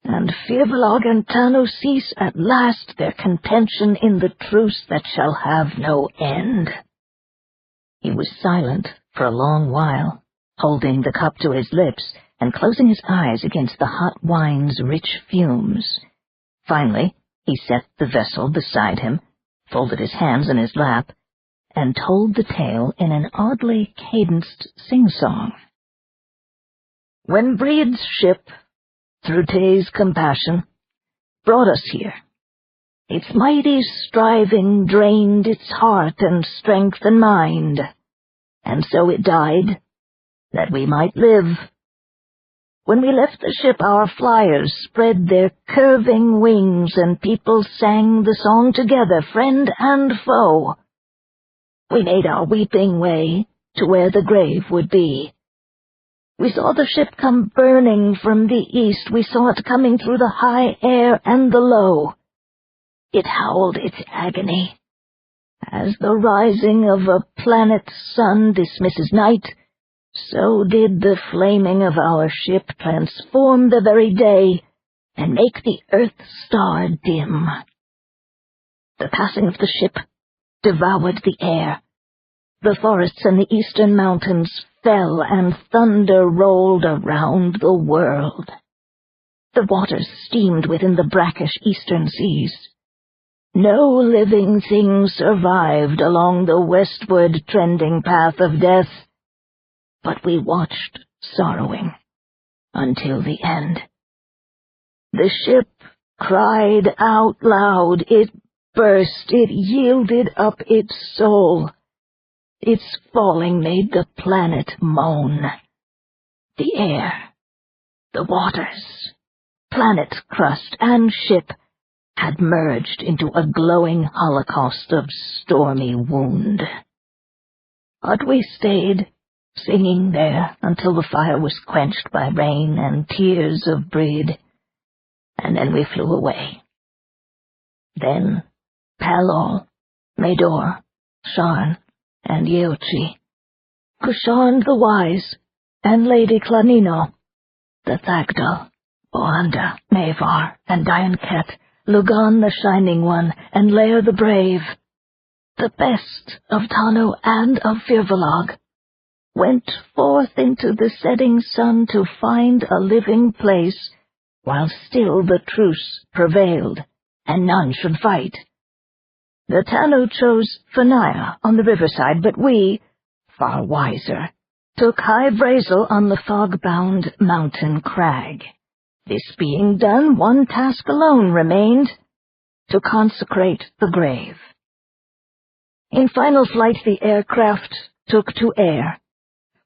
and Firbolg and Tanu cease at last their contention in the truce that shall have no end." He was silent for a long while, holding the cup to his lips and closing his eyes against the hot wine's rich fumes. Finally, he set the vessel beside him, folded his hands in his lap, and told the tale in an oddly cadenced sing-song. "When Breed's ship, through Tay's compassion, brought us here, its mighty striving drained its heart and strength and mind, and so it died, that we might live. When we left the ship, our flyers spread their curving wings, and people sang the song together, friend and foe. We made our weeping way to where the grave would be. We saw the ship come burning from the east. We saw it coming through the high air and the low. It howled its agony. As the rising of a planet's sun dismisses night, so did the flaming of our ship transform the very day and make the earth's star dim. The passing of the ship devoured the air. The forests and the eastern mountains fell, and thunder rolled around the world. The waters steamed within the brackish eastern seas. No living thing survived along the westward trending path of death, but we watched, sorrowing, until the end. The ship cried out loud, it burst, it yielded up its soul. Its falling made the planet moan. The air, the waters, planet crust, and ship had merged into a glowing holocaust of stormy wound. But we stayed, singing there until the fire was quenched by rain and tears of Breed, and then we flew away. Then Palol, Medor, Sharn, and Yeochi, Kusharn the Wise, and Lady Clanino, the Thagdal, Boanda, Mavar, and Dianket, Lugan the Shining One, and Lair the Brave. the best of Tano and of Firvalog, went forth into the setting sun to find a living place, while still the truce prevailed, and none should fight. The Tano chose Fanaya on the riverside, but we, far wiser, took high Brazel on the fog-bound mountain crag. This being done, one task alone remained, to consecrate the grave. In final flight the aircraft took to air.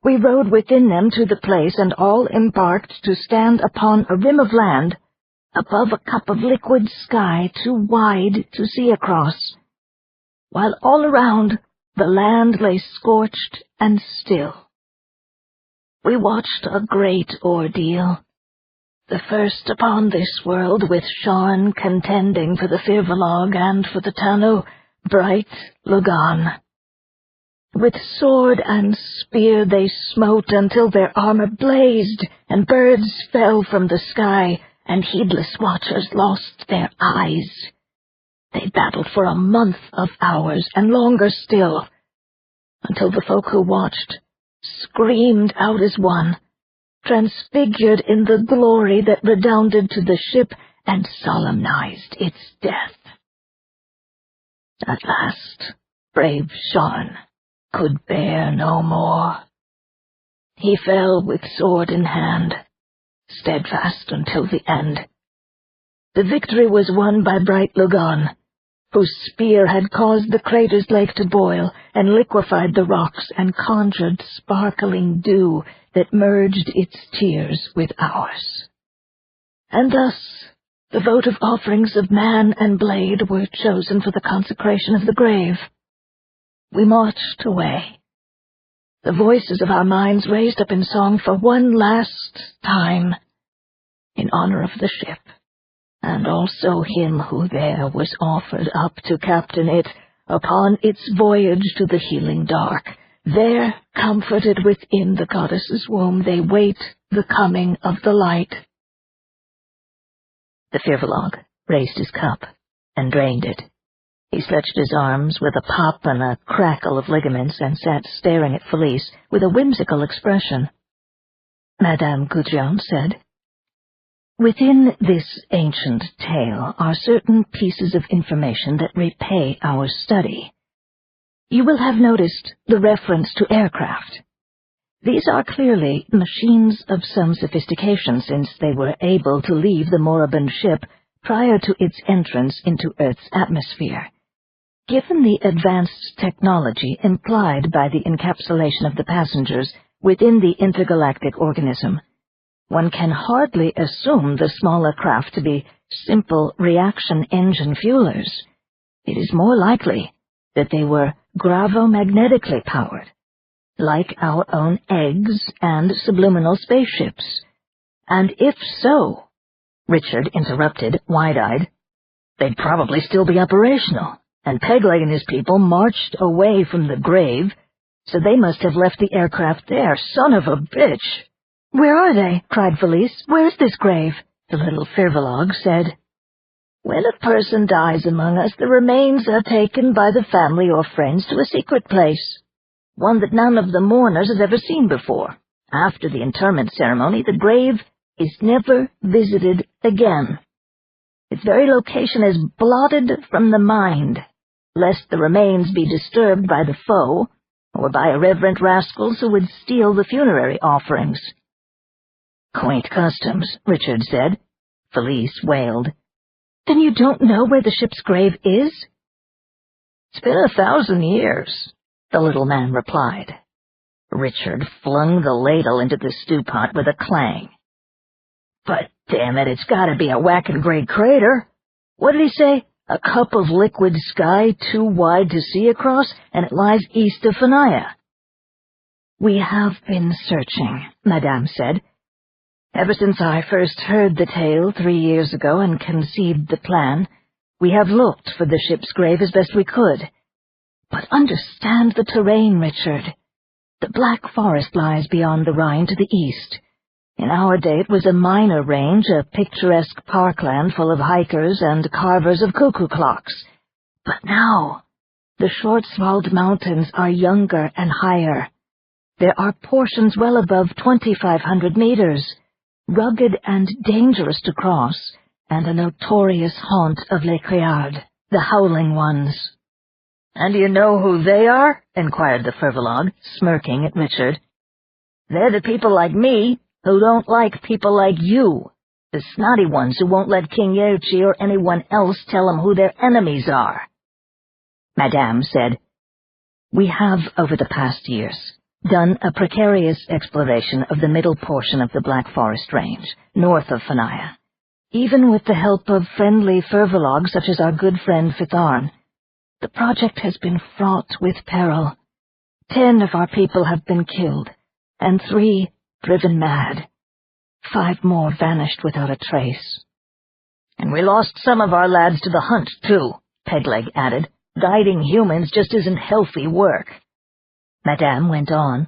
We rode within them to the place, and all embarked to stand upon a rim of land, above a cup of liquid sky too wide to see across, while all around the land lay scorched and still. We watched a great ordeal, the first upon this world, with Sean contending for the Firvalog and for the Tano, bright Lugan. With sword and spear they smote until their armor blazed, and birds fell from the sky, and heedless watchers lost their eyes. They battled for a month of hours, and longer still, until the folk who watched screamed out as one, transfigured in the glory that redounded to the ship and solemnized its death. At last, brave Sean could bear no more. He fell with sword in hand, steadfast until the end. The victory was won by bright Lugan, whose spear had caused the crater's lake to boil, and liquefied the rocks, and conjured sparkling dew that merged its tears with ours. And thus the votive offerings of man and blade were chosen for the consecration of the grave. We marched away, the voices of our minds raised up in song for one last time, in honor of the ship, and also him who there was offered up to captain it upon its voyage to the healing dark. There, comforted within the goddess's womb, they wait the coming of the light. The Firvalog raised his cup and drained it. He stretched his arms with a pop and a crackle of ligaments, and sat staring at Felice with a whimsical expression. Madame Gudrian said, "Within this ancient tale are certain pieces of information that repay our study. You will have noticed the reference to aircraft. These are clearly machines of some sophistication, since they were able to leave the moribund ship prior to its entrance into Earth's atmosphere. Given the advanced technology implied by the encapsulation of the passengers within the intergalactic organism, one can hardly assume the smaller craft to be simple reaction engine fuelers. It is more likely that they were gravomagnetically powered, like our own eggs and subliminal spaceships. And if so," Richard interrupted, wide-eyed, "they'd probably still be operational, and Pegleg and his people marched away from the grave, so they must have left the aircraft there. Son of a bitch!" "Where are they?" cried Felice. "Where's this grave?" The little Firvalog said, "When a person dies among us, the remains are taken by the family or friends to a secret place, one that none of the mourners has ever seen before. After the interment ceremony, the grave is never visited again. Its very location is blotted from the mind, lest the remains be disturbed by the foe, or by irreverent rascals who would steal the funerary offerings." "Quaint customs," Richard said. Felice wailed, "Then you don't know where the ship's grave is?" "It's been 1,000 years, the little man replied. Richard flung the ladle into the stew pot with a clang. "But damn it, it's gotta be a whacking great crater. What did he say? A cup of liquid sky too wide to see across, and it lies east of Fanaya." "We have been searching," Madame said. "Ever since I first heard the tale 3 years ago and conceived the plan, we have looked for the ship's grave as best we could. But understand the terrain, Richard. The Black Forest lies beyond the Rhine to the east. In our day it was a minor range, a picturesque parkland full of hikers and carvers of cuckoo clocks. But now The Schwarzwald Mountains are younger and higher. There are portions well above 2,500 meters, rugged and dangerous to cross, and a notorious haunt of Les Criards, the Howling Ones. "And you know who they are?" inquired the Fervilog, smirking at Richard. "They're the people like me who don't like people like you, the snotty ones who won't let King Yerchi or anyone else tell them who their enemies are." Madame said, "We have, over the past years, done a precarious exploration of the middle portion of the Black Forest Range, north of Fanaya. Even with the help of friendly Fervilogs such as our good friend Fitharn, the project has been fraught with peril. 10 of our people have been killed, and 3 driven mad. 5 more vanished without a trace." "And we lost some of our lads to the hunt, too," Pegleg added. "Guiding humans just isn't healthy work." Madame went on.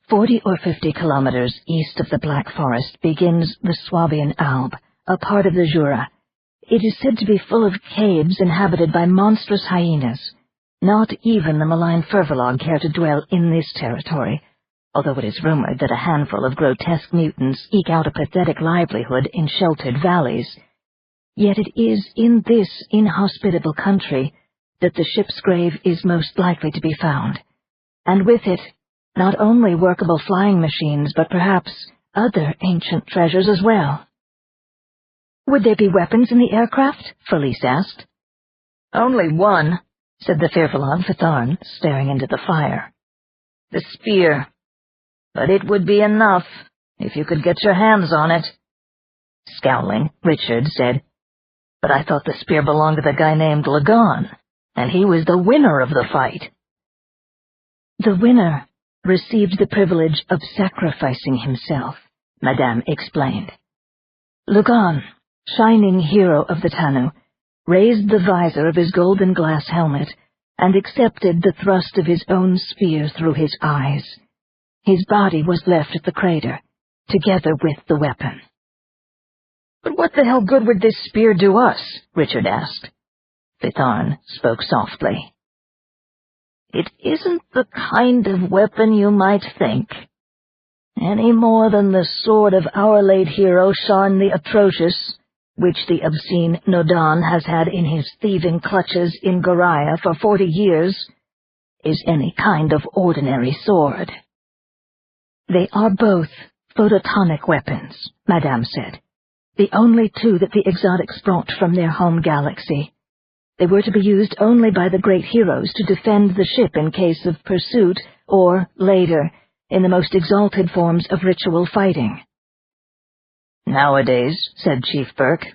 40 or 50 kilometers east of the Black Forest begins the Swabian Alb, a part of the Jura. It is said to be full of caves inhabited by monstrous hyenas. Not even the malign Fervilog care to dwell in this territory, although it is rumored that a handful of grotesque mutants eke out a pathetic livelihood in sheltered valleys. Yet it is in this inhospitable country that the ship's grave is most likely to be found, and with it, not only workable flying machines, but perhaps other ancient treasures as well. "Would there be weapons in the aircraft?" Felice asked. "Only one," said the Fervilog Fitharn, staring into the fire. "The spear. But it would be enough, if you could get your hands on it." Scowling, Richard said, "But I thought the spear belonged to the guy named Lagon, and he was the winner of the fight." "The winner received the privilege of sacrificing himself," Madame explained. "Lagon, shining hero of the Tanu, raised the visor of his golden glass helmet and accepted the thrust of his own spear through his eyes. His body was left at the crater, together with the weapon." "But what the hell good would this spear do us?" Richard asked. Fitharn spoke softly. "It isn't the kind of weapon you might think. Any more than the sword of our late hero Sharn the Atrocious, which the obscene Nodan has had in his thieving clutches in Goraya for 40 years, is any kind of ordinary sword." "They are both photonic weapons," Madame said, "the only 2 that the exotics brought from their home galaxy. They were to be used only by the great heroes to defend the ship in case of pursuit, or, later, in the most exalted forms of ritual fighting." "Nowadays," said Chief Burke,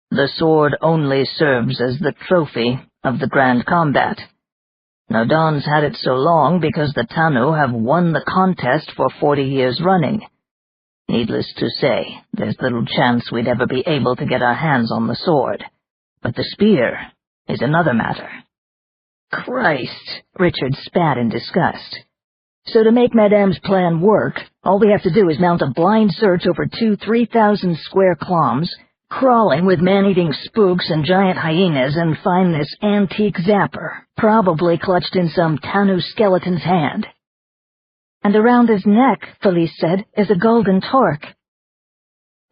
"the sword only serves as the trophy of the grand combat. Nodan's had it so long because the Tanu have won the contest for 40 years running. Needless to say, there's little chance we'd ever be able to get our hands on the sword. But the spear is another matter." "Christ!" Richard spat in disgust. "So to make Madame's plan work, all we have to do is mount a blind search over 3,000 square kilometers, crawling with man-eating spooks and giant hyenas, and find this antique zapper, probably clutched in some Tanu skeleton's hand." "And around his neck," Felice said, "is a golden torque."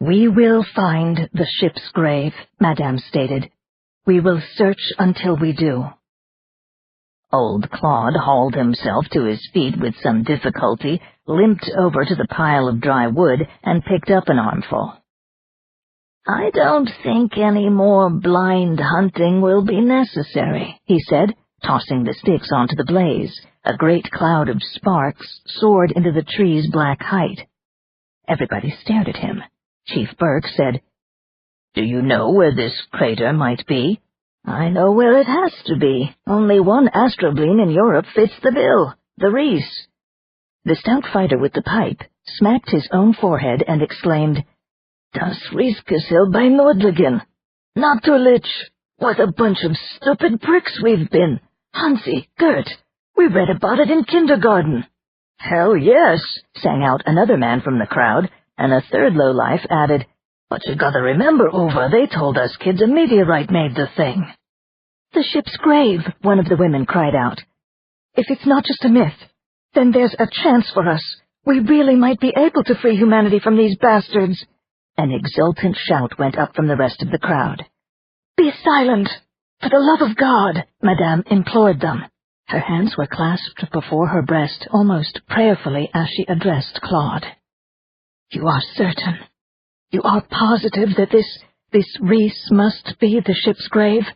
"We will find the ship's grave," Madame stated. "We will search until we do." Old Claude hauled himself to his feet with some difficulty, limped over to the pile of dry wood, and picked up an armful. "I don't think any more blind hunting will be necessary," he said, tossing the sticks onto the blaze. A great cloud of sparks soared into the tree's black height. Everybody stared at him. Chief Burke said, "Do you know where this crater might be?" "I know where it has to be. Only one astrobleem in Europe fits the bill, the Reese." The stout fighter with the pipe smacked his own forehead and exclaimed, "Das Rieskesil bei Nordligen! Natürlich! What a bunch of stupid pricks we've been! Hansi, Gert, we read about it in kindergarten." "Hell yes," sang out another man from the crowd, and a third lowlife added, "But you gotta remember, Ova, they told us kids a meteorite made the thing." "The ship's grave," one of the women cried out. "If it's not just a myth, then there's a chance for us. We really might be able to free humanity from these bastards." An exultant shout went up from the rest of the crowd. "Be silent! For the love of God!" Madame implored them. Her hands were clasped before her breast, almost prayerfully, as she addressed Claude. "You are certain? You are positive that this Reese must be the ship's grave?"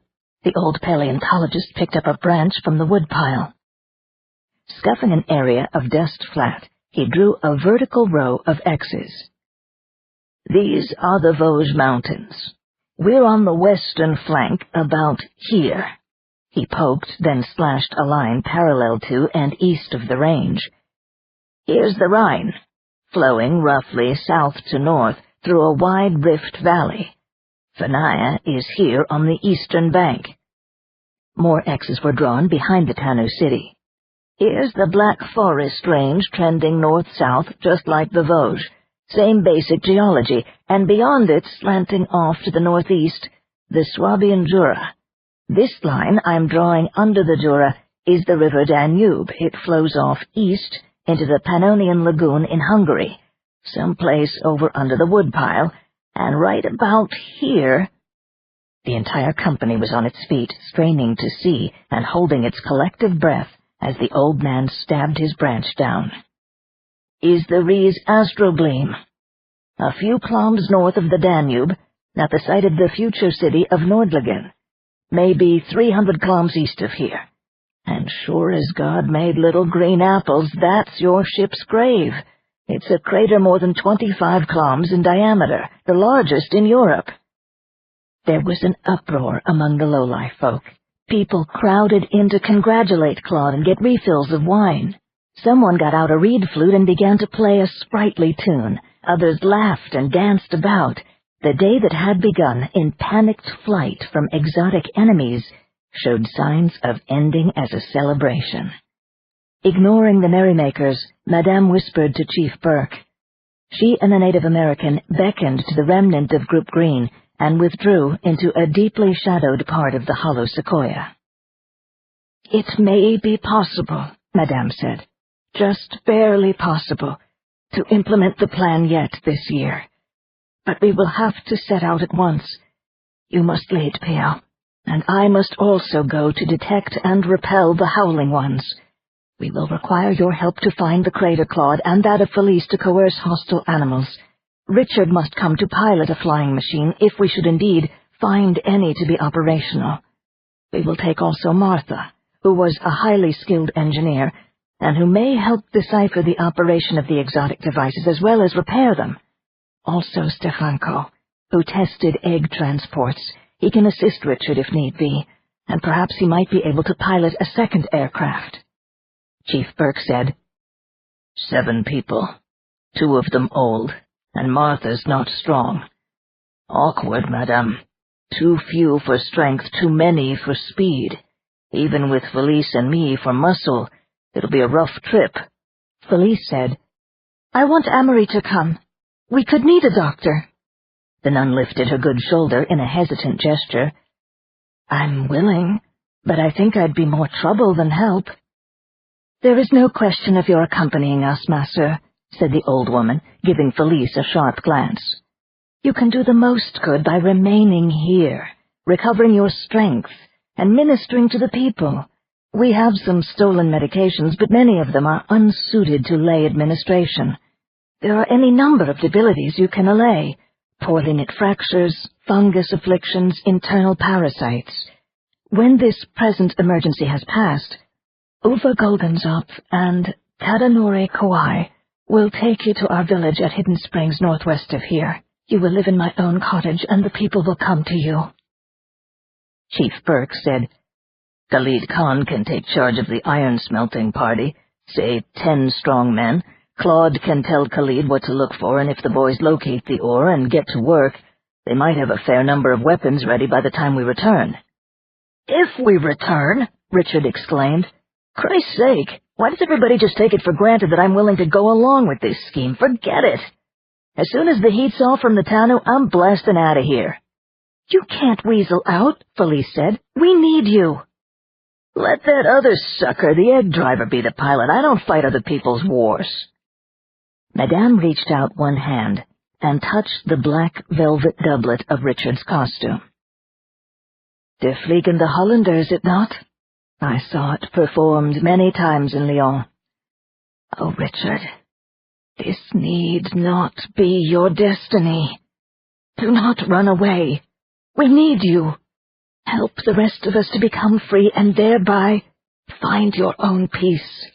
The old paleontologist picked up a branch from the woodpile. Scuffing an area of dust flat, he drew a vertical row of X's. "These are the Vosges Mountains. We're on the western flank, about here." He poked, then slashed a line parallel to and east of the range. "Here's the Rhine, flowing roughly south to north through a wide rift valley. Finaya is here on the eastern bank." More X's were drawn behind the Tanu city. "Here's the Black Forest Range trending north-south, just like the Vosges. Same basic geology, and beyond it, slanting off to the northeast, the Swabian Jura. This line I'm drawing under the Jura is the river Danube. It flows off east into the Pannonian Lagoon in Hungary, someplace over under the woodpile, and right about here—" The entire company was on its feet, straining to see and holding its collective breath as the old man stabbed his branch down. "Is the Ries Astrogleam, a few kilometers north of the Danube, at the site of the future city of Nordlingen, maybe 300 kilometers east of here. And sure as God made little green apples, that's your ship's grave. It's a crater more than 25 kilometers in diameter, the largest in Europe." There was an uproar among the lowlife folk. People crowded in to congratulate Claude and get refills of wine. Someone got out a reed flute and began to play a sprightly tune. Others laughed and danced about. The day that had begun in panicked flight from exotic enemies showed signs of ending as a celebration. Ignoring the merrymakers, Madame whispered to Chief Burke. She and the Native American beckoned to the remnant of Group Green and withdrew into a deeply shadowed part of the hollow sequoia. "It may be possible," Madame said, "just barely possible, to implement the plan yet this year. But we will have to set out at once. You must lead, Pio, and I must also go to detect and repel the Howling Ones. We will require your help to find the crater, Claude, and that of Felice to coerce hostile animals. Richard must come to pilot a flying machine if we should indeed find any to be operational. We will take also Martha, who was a highly skilled engineer, and who may help decipher the operation of the exotic devices as well as repair them. Also Stefanko, who tested egg transports. He can assist Richard if need be, and perhaps he might be able to pilot a second aircraft." Chief Burke said, 7 people, 2 of them old, and Martha's not strong. Awkward, madame. Too few for strength, too many for speed. Even with Felice and me for muscle, it'll be a rough trip." Felice said, "I want Amory to come. We could need a doctor." The nun lifted her good shoulder in a hesitant gesture. "I'm willing, but I think I'd be more trouble than help." "There is no question of your accompanying us, ma sœur," said the old woman, giving Felice a sharp glance. "You can do the most good by remaining here, recovering your strength, and ministering to the people. We have some stolen medications, but many of them are unsuited to lay administration. There are any number of debilities you can allay: poorly knit fractures, fungus afflictions, internal parasites. When this present emergency has passed, Uva Goldenzopf and Tadanori Kawai will take you to our village at Hidden Springs northwest of here. You will live in my own cottage, and the people will come to you." Chief Burke said, "Khalid Khan can take charge of the iron-smelting party, say 10 strong men. Claude can tell Khalid what to look for, and if the boys locate the ore and get to work, they might have a fair number of weapons ready by the time we return." "If we return!" Richard exclaimed. "Christ's sake, why does everybody just take it for granted that I'm willing to go along with this scheme? Forget it. As soon as the heat's off from the Tanu, I'm blasting out of here." "You can't weasel out," Felice said. "We need you." "Let that other sucker, the egg driver, be the pilot. I don't fight other people's wars." Madame reached out one hand and touched the black velvet doublet of Richard's costume. "Der Fliegende Holländer, is it not? I saw it performed many times in Lyon. Oh, Richard, this need not be your destiny. Do not run away. We need you. Help the rest of us to become free and thereby find your own peace.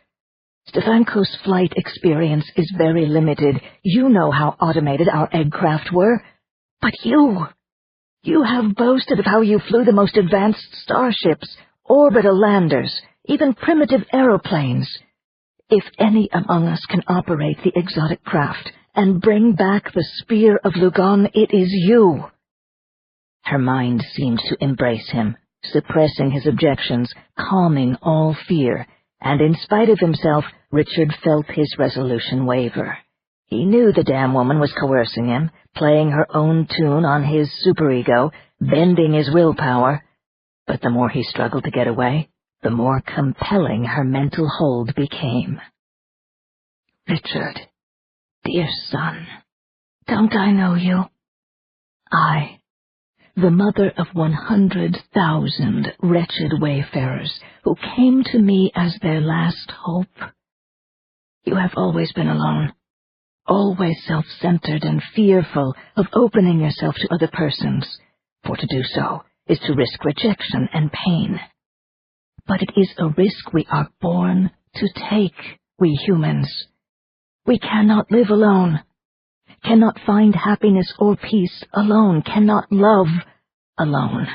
Stefanko's flight experience is very limited. You know how automated our eggcraft were. But you have boasted of how you flew the most advanced starships, orbital landers, even primitive aeroplanes. If any among us can operate the exotic craft and bring back the Spear of Lugon, it is you." Her mind seemed to embrace him, suppressing his objections, calming all fear, and in spite of himself, Richard felt his resolution waver. He knew the damn woman was coercing him, playing her own tune on his superego, bending his willpower, but the more he struggled to get away, the more compelling her mental hold became. "Richard, dear son, don't I know you? I, the mother of 100,000 wretched wayfarers who came to me as their last hope. You have always been alone, always self-centered and fearful of opening yourself to other persons, for to do so is to risk rejection and pain. But it is a risk we are born to take, we humans. We cannot live alone, cannot find happiness or peace alone, cannot love alone.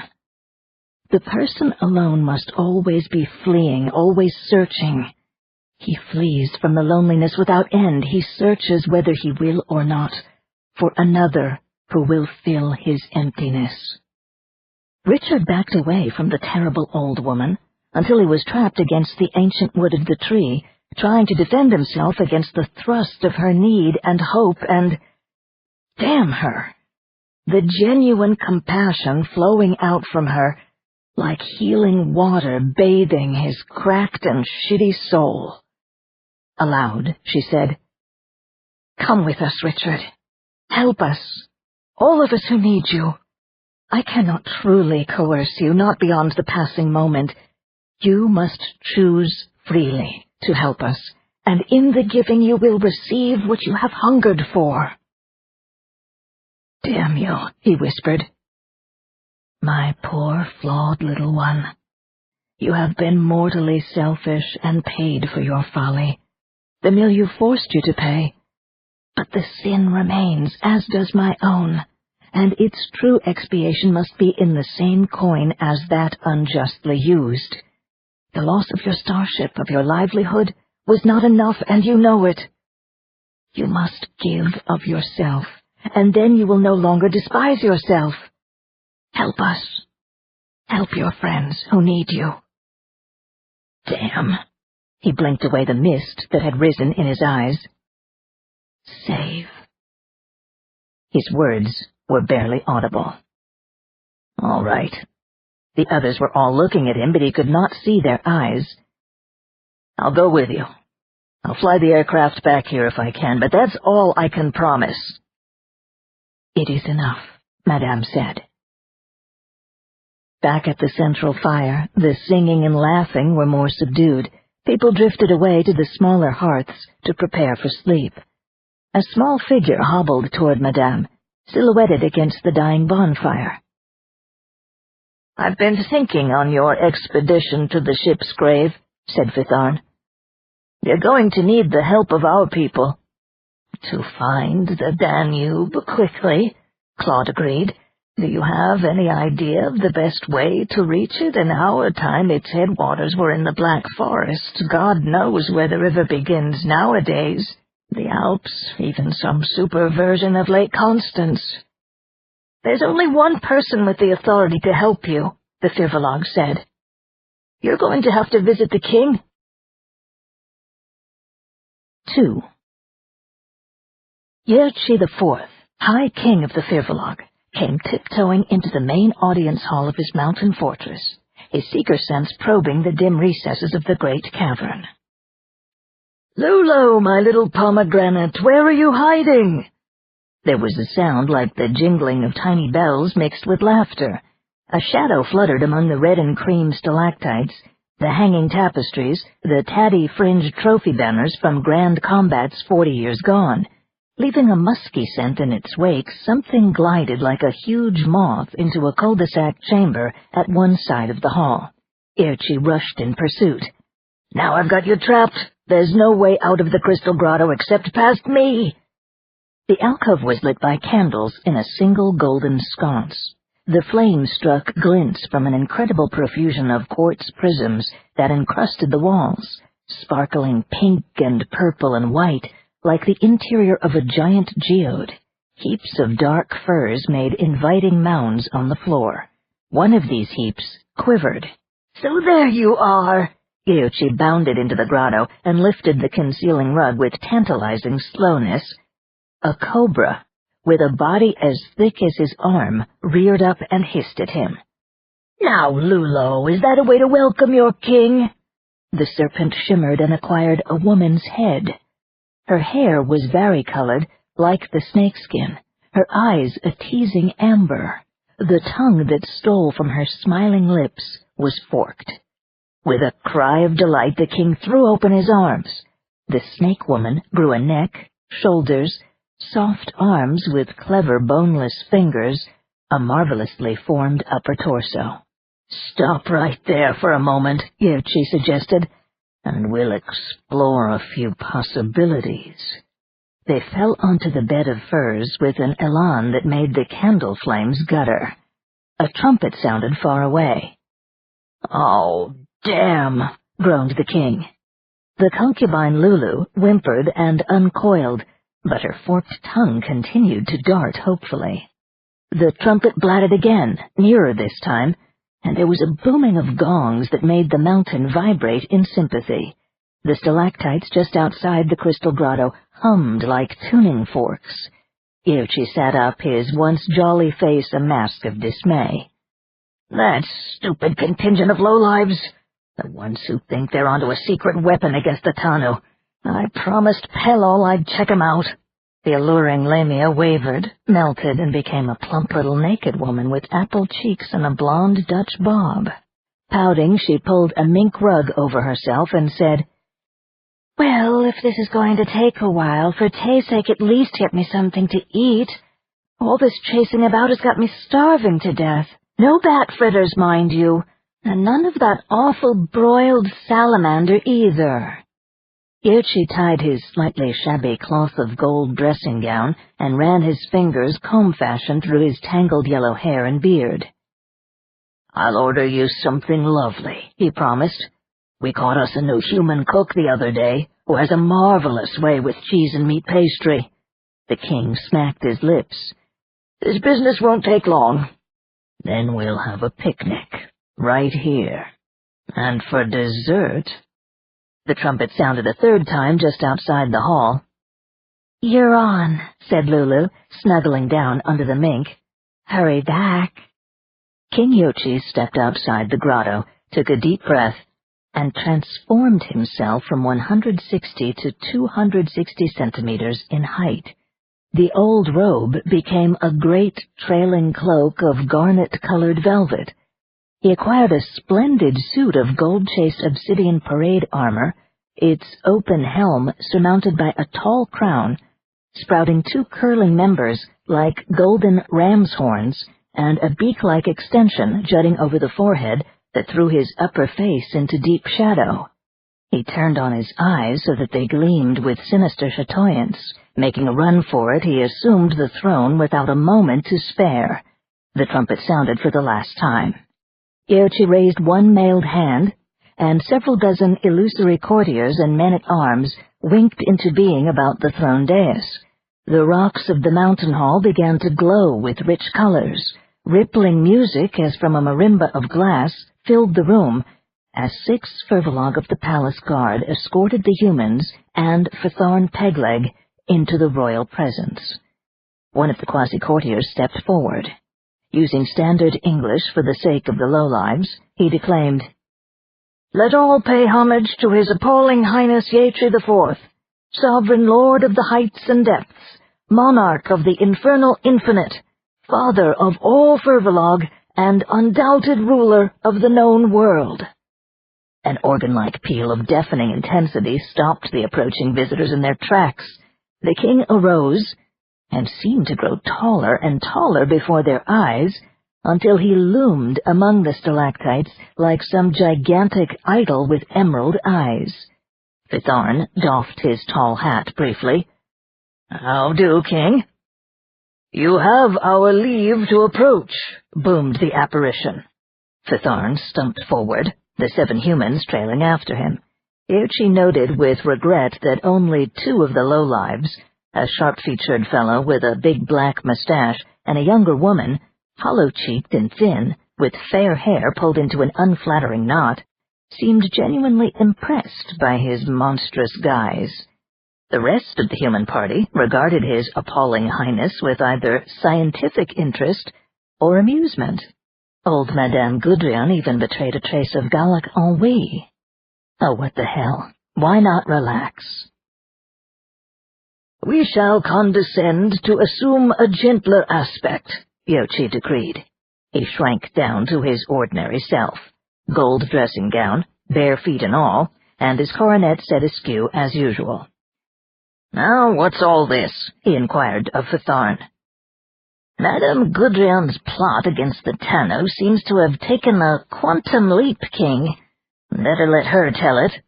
The person alone must always be fleeing, always searching. He flees from the loneliness without end. He searches, whether he will or not, for another who will fill his emptiness." Richard backed away from the terrible old woman until he was trapped against the ancient wood of the tree, trying to defend himself against the thrust of her need and hope and, damn her, the genuine compassion flowing out from her like healing water bathing his cracked and shitty soul. Aloud, she said, "Come with us, Richard. Help us, all of us who need you. I cannot truly coerce you, not beyond the passing moment. You must choose freely to help us, and in the giving you will receive what you have hungered for." "Damn you," he whispered. "My poor, flawed little one. You have been mortally selfish and paid for your folly. The milieu forced you to pay. But the sin remains, as does my own, and its true expiation must be in the same coin as that unjustly used. The loss of your starship, of your livelihood, was not enough, and you know it. You must give of yourself, and then you will no longer despise yourself. Help us. Help your friends who need you." Damn. He blinked away the mist that had risen in his eyes. "Save." His words were barely audible. "All right." The others were all looking at him, but he could not see their eyes. "I'll go with you. I'll fly the aircraft back here if I can, but that's all I can promise." "It is enough," Madame said. Back at the central fire, the singing and laughing were more subdued. People drifted away to the smaller hearths to prepare for sleep. A small figure hobbled toward Madame, silhouetted against the dying bonfire. "I've been thinking on your expedition to the ship's grave," said Fitharn. "You're going to need the help of our people." "To find the Danube quickly," Claude agreed. "Do you have any idea of the best way to reach it? In our time, its headwaters were in the Black Forest. God knows where the river begins nowadays. The Alps, even some super version of Lake Constance." "There's only one person with the authority to help you," the Firbolg said. "You're going to have to visit the king." 2. Yerchi IV, High King of the Firbolg, came tiptoeing into the main audience hall of his mountain fortress, his seeker sense probing the dim recesses of the great cavern. "Lulu, my little pomegranate, where are you hiding?" There was a sound like the jingling of tiny bells mixed with laughter. A shadow fluttered among the red and cream stalactites, the hanging tapestries, the tatty-fringed trophy banners from grand combats 40 years gone. Leaving a musky scent in its wake, something glided like a huge moth into a cul-de-sac chamber at one side of the hall. Irchi rushed in pursuit. "Now I've got you trapped. There's no way out of the crystal grotto except past me." The alcove was lit by candles in a single golden sconce. The flame struck glints from an incredible profusion of quartz prisms that encrusted the walls, sparkling pink and purple and white like the interior of a giant geode. Heaps of dark furs made inviting mounds on the floor. One of these heaps quivered. "So there you are!" Gyuchi bounded into the grotto and lifted the concealing rug with tantalizing slowness. A cobra, with a body as thick as his arm, reared up and hissed at him. "Now, Lulo, is that a way to welcome your king?" The serpent shimmered and acquired a woman's head. Her hair was varicolored, like the snakeskin, her eyes a teasing amber. The tongue that stole from her smiling lips was forked. With a cry of delight, the king threw open his arms. The snake woman grew a neck, shoulders, soft arms with clever boneless fingers, a marvelously formed upper torso. "Stop right there for a moment," Gyuchi suggested, "and we'll explore a few possibilities." They fell onto the bed of furs with an elan that made the candle flames gutter. A trumpet sounded far away. "Oh, damn!" groaned the king. The concubine Lulu whimpered and uncoiled, but her forked tongue continued to dart hopefully. The trumpet blatted again, nearer this time, and there was a booming of gongs that made the mountain vibrate in sympathy. The stalactites just outside the crystal grotto hummed like tuning forks. Gyuchi sat up, his once jolly face a mask of dismay. "That stupid contingent of lowlives! The ones who think they're onto a secret weapon against the Tanu. I promised Pelol I'd check 'em out." The alluring Lamia wavered, melted, and became a plump little naked woman with apple cheeks and a blonde Dutch bob. Pouting, she pulled a mink rug over herself and said, "Well, if this is going to take a while, for Tay's sake at least get me something to eat. All this chasing about has got me starving to death. No bat fritters, mind you, and none of that awful broiled salamander either." Gyuchi tied his slightly shabby cloth of gold dressing gown and ran his fingers comb-fashion through his tangled yellow hair and beard. "I'll order you something lovely," he promised. "We caught us a new human cook the other day, who has a marvelous way with cheese and meat pastry." The king smacked his lips. "This business won't take long. Then we'll have a picnic, right here. And for dessert—" The trumpet sounded a third time just outside the hall. "You're on," said Lulu, snuggling down under the mink. "Hurry back." King Yochi stepped outside the grotto, took a deep breath, and transformed himself from 160 to 260 centimeters in height. The old robe became a great trailing cloak of garnet-colored velvet. He acquired a splendid suit of gold-chased obsidian parade armor, its open helm surmounted by a tall crown, sprouting two curling members like golden ram's horns, and a beak-like extension jutting over the forehead that threw his upper face into deep shadow. He turned on his eyes so that they gleamed with sinister chatoyance. Making a run for it, he assumed the throne without a moment to spare. The trumpet sounded for the last time. Yochi raised one mailed hand, and several dozen illusory courtiers and men-at-arms winked into being about the throne dais. The rocks of the mountain hall began to glow with rich colors. Rippling music, as from a marimba of glass, filled the room, as 6 Fervilog of the palace guard escorted the humans and Fithorn Pegleg into the royal presence. One of the quasi-courtiers stepped forward. Using standard English for the sake of the lowlives, he declaimed, "Let all pay homage to His Appalling Highness Yatri IV, Sovereign Lord of the heights and depths, Monarch of the infernal infinite, Father of all Fervalog, and undoubted ruler of the known world." An organ-like peal of deafening intensity stopped the approaching visitors in their tracks. The king arose, and seemed to grow taller and taller before their eyes, until he loomed among the stalactites like some gigantic idol with emerald eyes. Fitharn doffed his tall hat briefly. "How do, King?" "You have our leave to approach," boomed the apparition. Fitharn stumped forward, the 7 humans trailing after him. Irchi noted with regret that only 2 of the lowlives, a sharp-featured fellow with a big black mustache and a younger woman, hollow-cheeked and thin, with fair hair pulled into an unflattering knot, seemed genuinely impressed by his monstrous guise. The rest of the human party regarded his appalling highness with either scientific interest or amusement. Old Madame Gudrian even betrayed a trace of Gallic ennui. Oh, what the hell? Why not relax? "We shall condescend to assume a gentler aspect," Yochi decreed. He shrank down to his ordinary self, gold dressing gown, bare feet and all, and his coronet set askew as usual. "Now, what's all this?" he inquired of Fitharn. "Madame Gudrian's plot against the Tanno seems to have taken a quantum leap, King. Better let her tell it."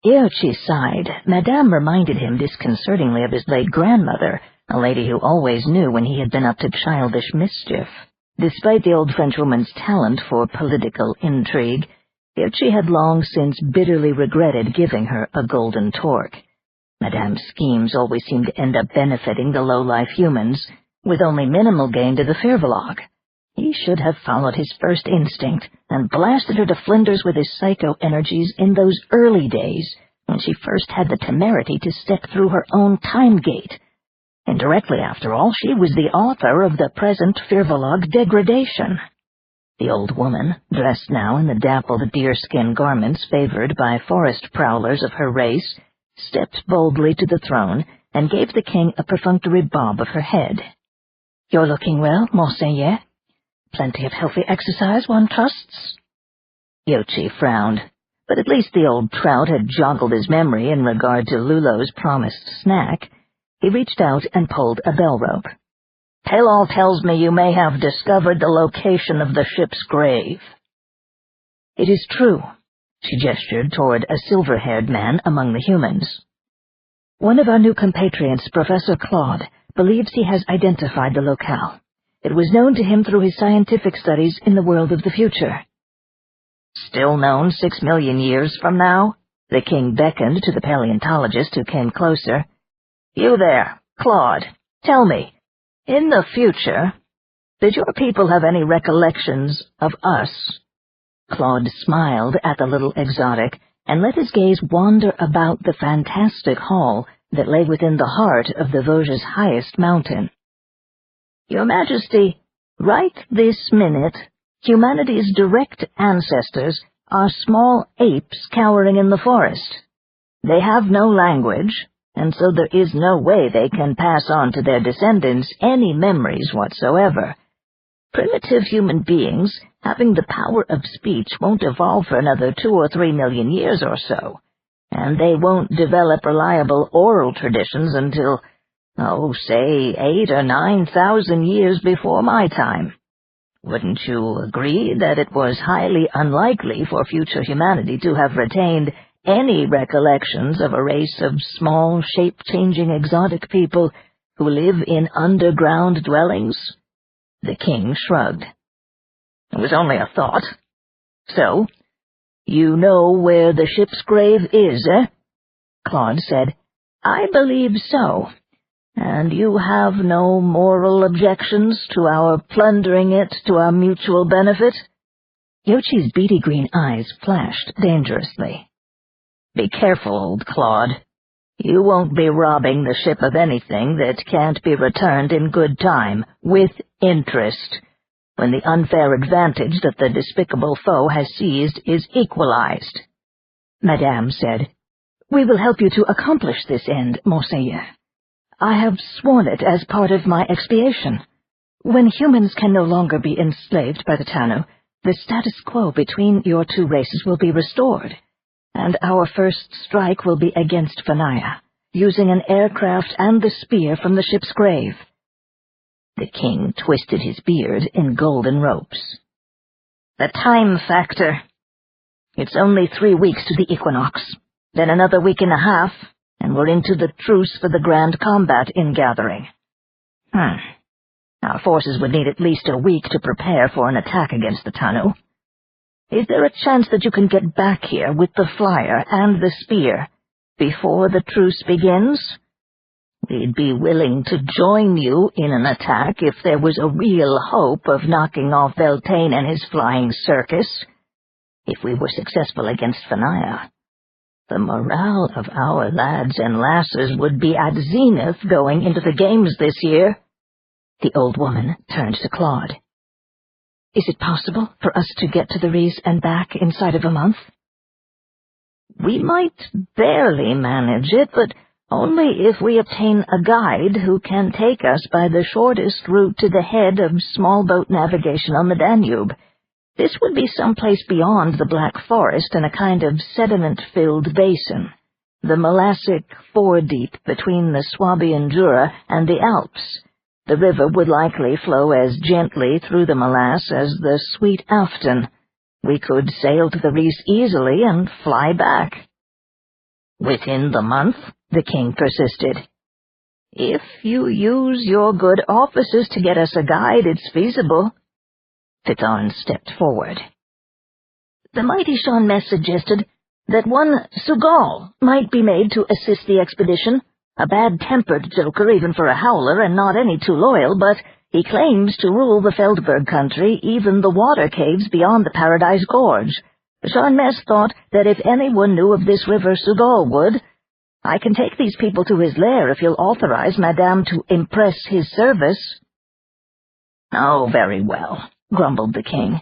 Iochi sighed. Madame reminded him disconcertingly of his late grandmother, a lady who always knew when he had been up to childish mischief. Despite the old Frenchwoman's talent for political intrigue, Iochi had long since bitterly regretted giving her a golden torque. Madame's schemes always seemed to end up benefiting the low-life humans, with only minimal gain to the Fervalog. He should have followed his first instinct and blasted her to flinders with his psycho-energies in those early days when she first had the temerity to step through her own time gate. Indirectly, after all, she was the author of the present Fervalog degradation. The old woman, dressed now in the dappled deerskin garments favored by forest prowlers of her race, stepped boldly to the throne and gave the king a perfunctory bob of her head. "You're looking well, Monseigneur. Plenty of healthy exercise, one trusts." Yochi frowned, but at least the old trout had joggled his memory in regard to Lulo's promised snack. He reached out and pulled a bell rope. "Taylor tells me you may have discovered the location of the ship's grave." "It is true." She gestured toward a silver-haired man among the humans. "One of our new compatriots, Professor Claude, believes he has identified the locale. It was known to him through his scientific studies in the world of the future." "Still known 6 million years from now?" The king beckoned to the paleontologist who came closer. "You there, Claude, tell me, in the future, did your people have any recollections of us?" Claude smiled at the little exotic and let his gaze wander about the fantastic hall that lay within the heart of the Vosges' highest mountain. "Your Majesty, right this minute, humanity's direct ancestors are small apes cowering in the forest. They have no language, and so there is no way they can pass on to their descendants any memories whatsoever. Primitive human beings, having the power of speech, won't evolve for another 2 or 3 million years or so, and they won't develop reliable oral traditions until, say 8 or 9,000 years before my time. Wouldn't you agree that it was highly unlikely for future humanity to have retained any recollections of a race of small, shape-changing exotic people who live in underground dwellings?" The king shrugged. "It was only a thought. So, you know where the ship's grave is, eh?" Claude said, "I believe so. And you have no moral objections to our plundering it to our mutual benefit?" Yochi's beady green eyes flashed dangerously. "Be careful, old Claude. You won't be robbing the ship of anything that can't be returned in good time, with interest. when the unfair advantage that the despicable foe has seized is equalized." Madame said, "We will help you to accomplish this end, Monseigneur. I have sworn it as part of my expiation. When humans can no longer be enslaved by the Tanu, the status quo between your two races will be restored, and our first strike will be against Fanaya, using an aircraft and the spear from the ship's grave." The king twisted his beard in golden ropes. "The time factor. It's only 3 weeks to the equinox, then another week and a half, and we're into the truce for the grand combat ingathering. Our forces would need at least a week to prepare for an attack against the Tanu. Is there a chance that you can get back here with the flyer and the spear before the truce begins? We'd be willing to join you in an attack if there was a real hope of knocking off Beltane and his flying circus. If we were successful against Fanaya, the morale of our lads and lasses would be at zenith going into the games this year." The old woman turned to Claude. "Is it possible for us to get to the Rees and back inside of a month?" "We might barely manage it, but only if we obtain a guide who can take us by the shortest route to the head of small boat navigation on the Danube. This would be someplace beyond the Black Forest in a kind of sediment-filled basin, the Molassic four-deep between the Swabian Jura and the Alps. The river would likely flow as gently through the morass as the Sweet Afton. We could sail to the Rees easily and fly back." "Within the month?" the king persisted. "If you use your good offices to get us a guide, it's feasible." Fithorn stepped forward. "The mighty Shanmes suggested that one Sugal might be made to assist the expedition. A bad-tempered joker even for a howler, and not any too loyal, but he claims to rule the Feldberg country, even the water caves beyond the Paradise Gorge. Shanmes thought that if anyone knew of this river, Sugal would. I can take these people to his lair if you'll authorize Madame to impress his service." "Oh, very well," grumbled the king.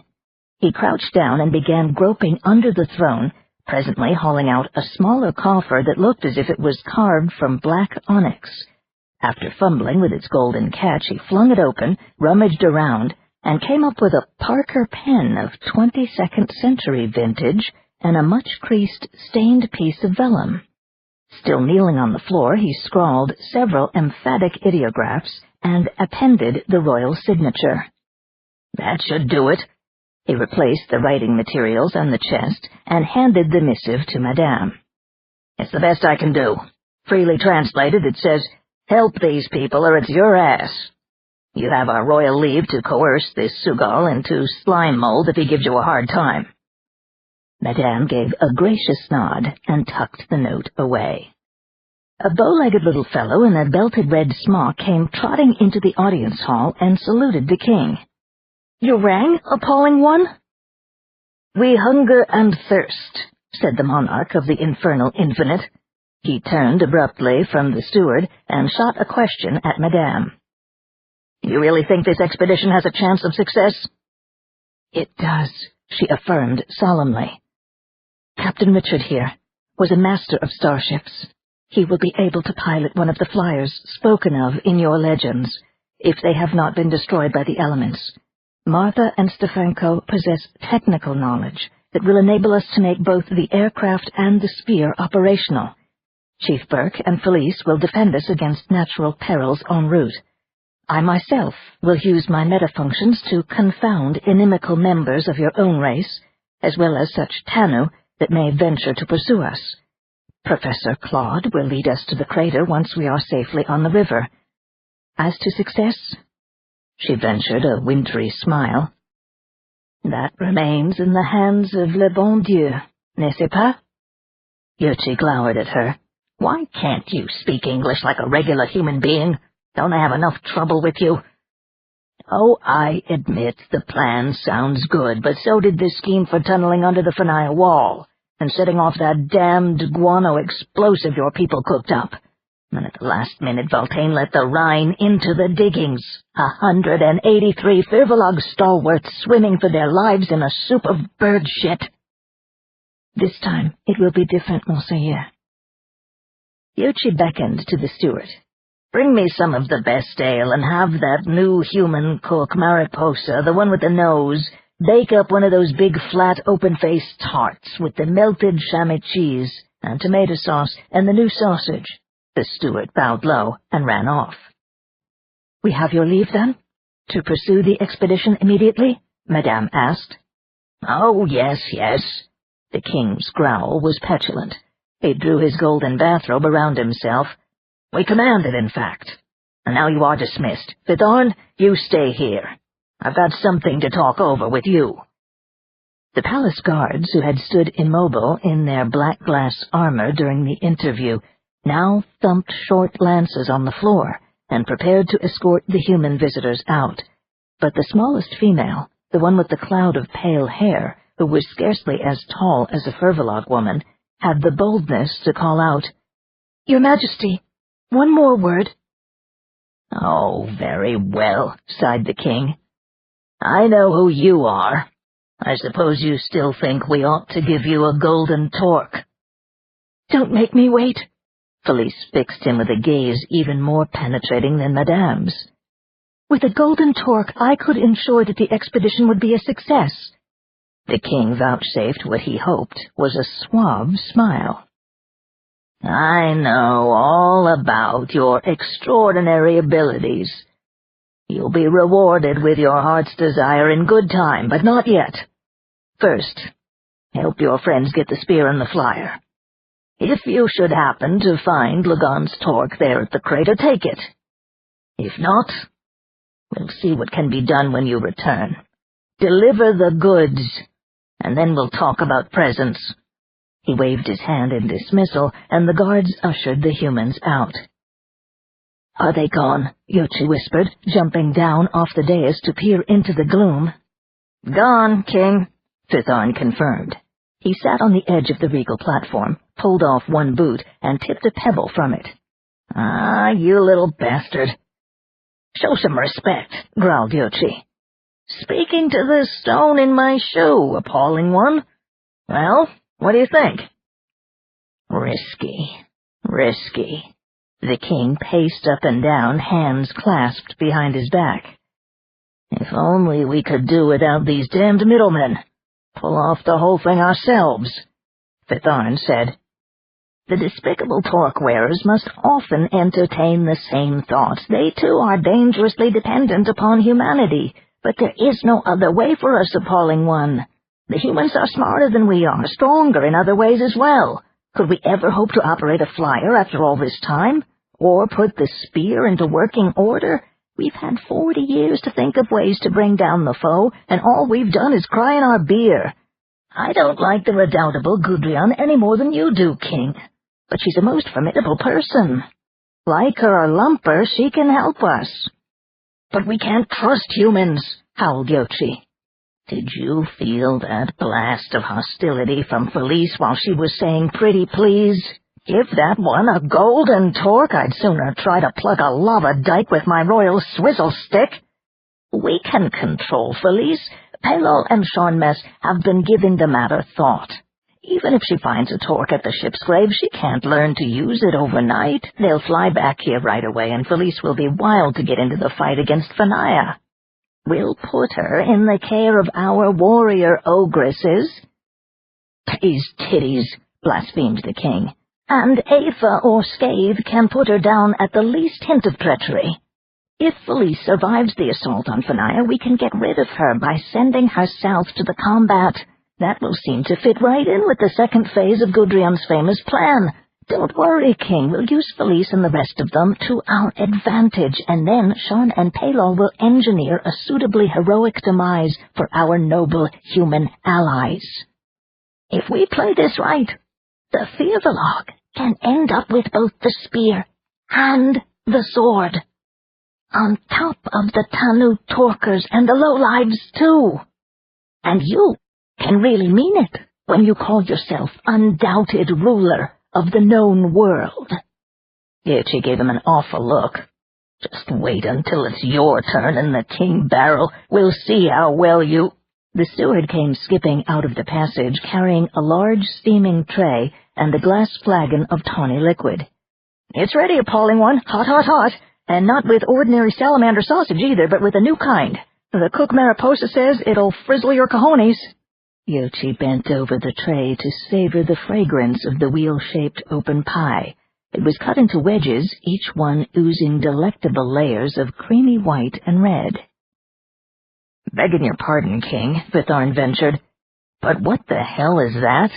He crouched down and began groping under the throne, presently hauling out a smaller coffer that looked as if it was carved from black onyx. After fumbling with its golden catch, he flung it open, rummaged around, and came up with a Parker pen of 22nd century vintage and a much-creased, stained piece of vellum. Still kneeling on the floor, he scrawled several emphatic ideographs and appended the royal signature. "That should do it." He replaced the writing materials on the chest and handed the missive to Madame. "It's the best I can do. Freely translated, it says, 'Help these people or it's your ass.' You have our royal leave to coerce this Sugal into slime mold if he gives you a hard time." Madame gave a gracious nod and tucked the note away. A bow-legged little fellow in a belted red smock came trotting into the audience hall and saluted the king. "You rang, appalling one?" "We hunger and thirst," said the monarch of the infernal infinite. He turned abruptly from the steward and shot a question at Madame. "You really think this expedition has a chance of success?" "It does," she affirmed solemnly. "Captain Richard here was a master of starships. He will be able to pilot one of the flyers spoken of in your legends, if they have not been destroyed by the elements. Martha and Stefanko possess technical knowledge that will enable us to make both the aircraft and the spear operational. Chief Burke and Felice will defend us against natural perils en route. I myself will use my metafunctions to confound inimical members of your own race, as well as such Tanu that may venture to pursue us. Professor Claude will lead us to the crater once we are safely on the river. As to success," she ventured a wintry smile, "that remains in the hands of le bon Dieu, n'est-ce pas?" Yuchi glowered at her. "Why can't you speak English like a regular human being? Don't I have enough trouble with you?" "Oh, I admit the plan sounds good, but so did this scheme for tunneling under the Fanaya wall and setting off that damned guano explosive your people cooked up. And at the last minute Voltaine let the Rhine into the diggings, 183 Firvolog stalwarts swimming for their lives in a soup of bird shit. This time it will be different, Monseigneur. Yuchi beckoned to the steward. Bring me some of the best ale, and have that new human cook, Mariposa, the one with the nose, bake up one of those big flat open-faced tarts with the melted chamois cheese and tomato sauce and the new sausage. The steward bowed low and ran off. We have your leave, then, to pursue the expedition immediately? Madame asked. Oh, yes, yes. The king's growl was petulant. He drew his golden bathrobe around himself. We commanded, in fact. And now you are dismissed. Fithorn, you stay here. I've got something to talk over with you. The palace guards, who had stood immobile in their black glass armor during the interview, now thumped short lances on the floor and prepared to escort the human visitors out. But the smallest female, the one with the cloud of pale hair, who was scarcely as tall as a Firvolog woman, had the boldness to call out, "Your Majesty, one more word." Oh, very well, sighed the king. I know who you are. I suppose you still think we ought to give you a golden torque. Don't make me wait. Felice fixed him with a gaze even more penetrating than Madame's. With a golden torque, I could ensure that the expedition would be a success. The king vouchsafed what he hoped was a suave smile. I know all about your extraordinary abilities. You'll be rewarded with your heart's desire in good time, but not yet. First, help your friends get the spear and the flyer. If you should happen to find Lagon's torque there at the crater, take it. If not, we'll see what can be done when you return. Deliver the goods, and then we'll talk about presents. He waved his hand in dismissal, and the guards ushered the humans out. Are they gone? Yuchi whispered, jumping down off the dais to peer into the gloom. Gone, King, Fithorn confirmed. He sat on the edge of the regal platform, pulled off one boot, and tipped a pebble from it. Ah, you little bastard. Show some respect, growled Yuchi. Speaking to the stone in my shoe, appalling one. Well, what do you think? Risky, risky. The king paced up and down, hands clasped behind his back. If only we could do without these damned middlemen. Pull off the whole thing ourselves, Fithorn said. The despicable torque-wearers must often entertain the same thoughts. They, too, are dangerously dependent upon humanity, but there is no other way for us, appalling one. The humans are smarter than we are, stronger in other ways as well. Could we ever hope to operate a flyer after all this time? Or put the spear into working order? We've had 40 years to think of ways to bring down the foe, and all we've done is cry in our beer. I don't like the redoubtable Gudrian any more than you do, King, but she's a most formidable person. Like her or lump her, she can help us. But we can't trust humans, howled Yuchi. Did you feel that blast of hostility from Felice while she was saying pretty please? Give that one a golden torque, I'd sooner try to plug a lava dike with my royal swizzle stick. We can control Felice. Pelol and Sharnmes have been giving the matter thought. Even if she finds a torque at the ship's grave, she can't learn to use it overnight. They'll fly back here right away, and Felice will be wild to get into the fight against Fanaya. We'll put her in the care of our warrior ogresses. These titties, blasphemed the king. And Aetha or Scathe can put her down at the least hint of treachery. If Felice survives the assault on Fanaya, we can get rid of her by sending her south to the combat. That will seem to fit right in with the second phase of Gudrian's famous plan. Don't worry, King. We'll use Felice and the rest of them to our advantage, and then Sharn and Pelol will engineer a suitably heroic demise for our noble human allies. If we play this right, the Firvolog can end up with both the spear and the sword, on top of the Tanu Torkers and the lowlives, too. And you can really mean it when you call yourself undoubted ruler of the known world. Yuchi gave him an awful look. "Just wait until it's your turn in the king barrel. We'll see how well you—" The steward came skipping out of the passage, carrying a large steaming tray and a glass flagon of tawny liquid. "It's ready, appalling one. Hot, hot, hot. And not with ordinary salamander sausage either, but with a new kind. The cook Mariposa says it'll frizzle your cojones." Yuchi bent over the tray to savor the fragrance of the wheel-shaped open pie. It was cut into wedges, each one oozing delectable layers of creamy white and red. "Begging your pardon, King," Vithorn ventured, "but what the hell is that?"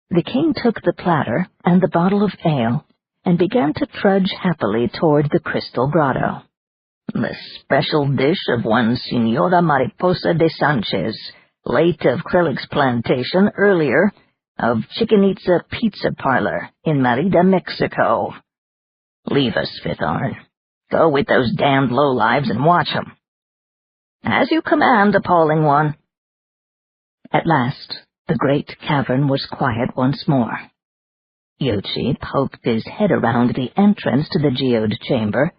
The king took the platter and the bottle of ale and began to trudge happily toward the crystal grotto. "The special dish of one Senora Mariposa de Sanchez, late of Krellick's plantation, earlier of Chichen Pizza Parlor in Merida, Mexico. Leave us, Vithorn. Go with those damned lowlives and watch 'em." "As you command, appalling one." At last, the great cavern was quiet once more. Yuchi poked his head around the entrance to the geode chamber.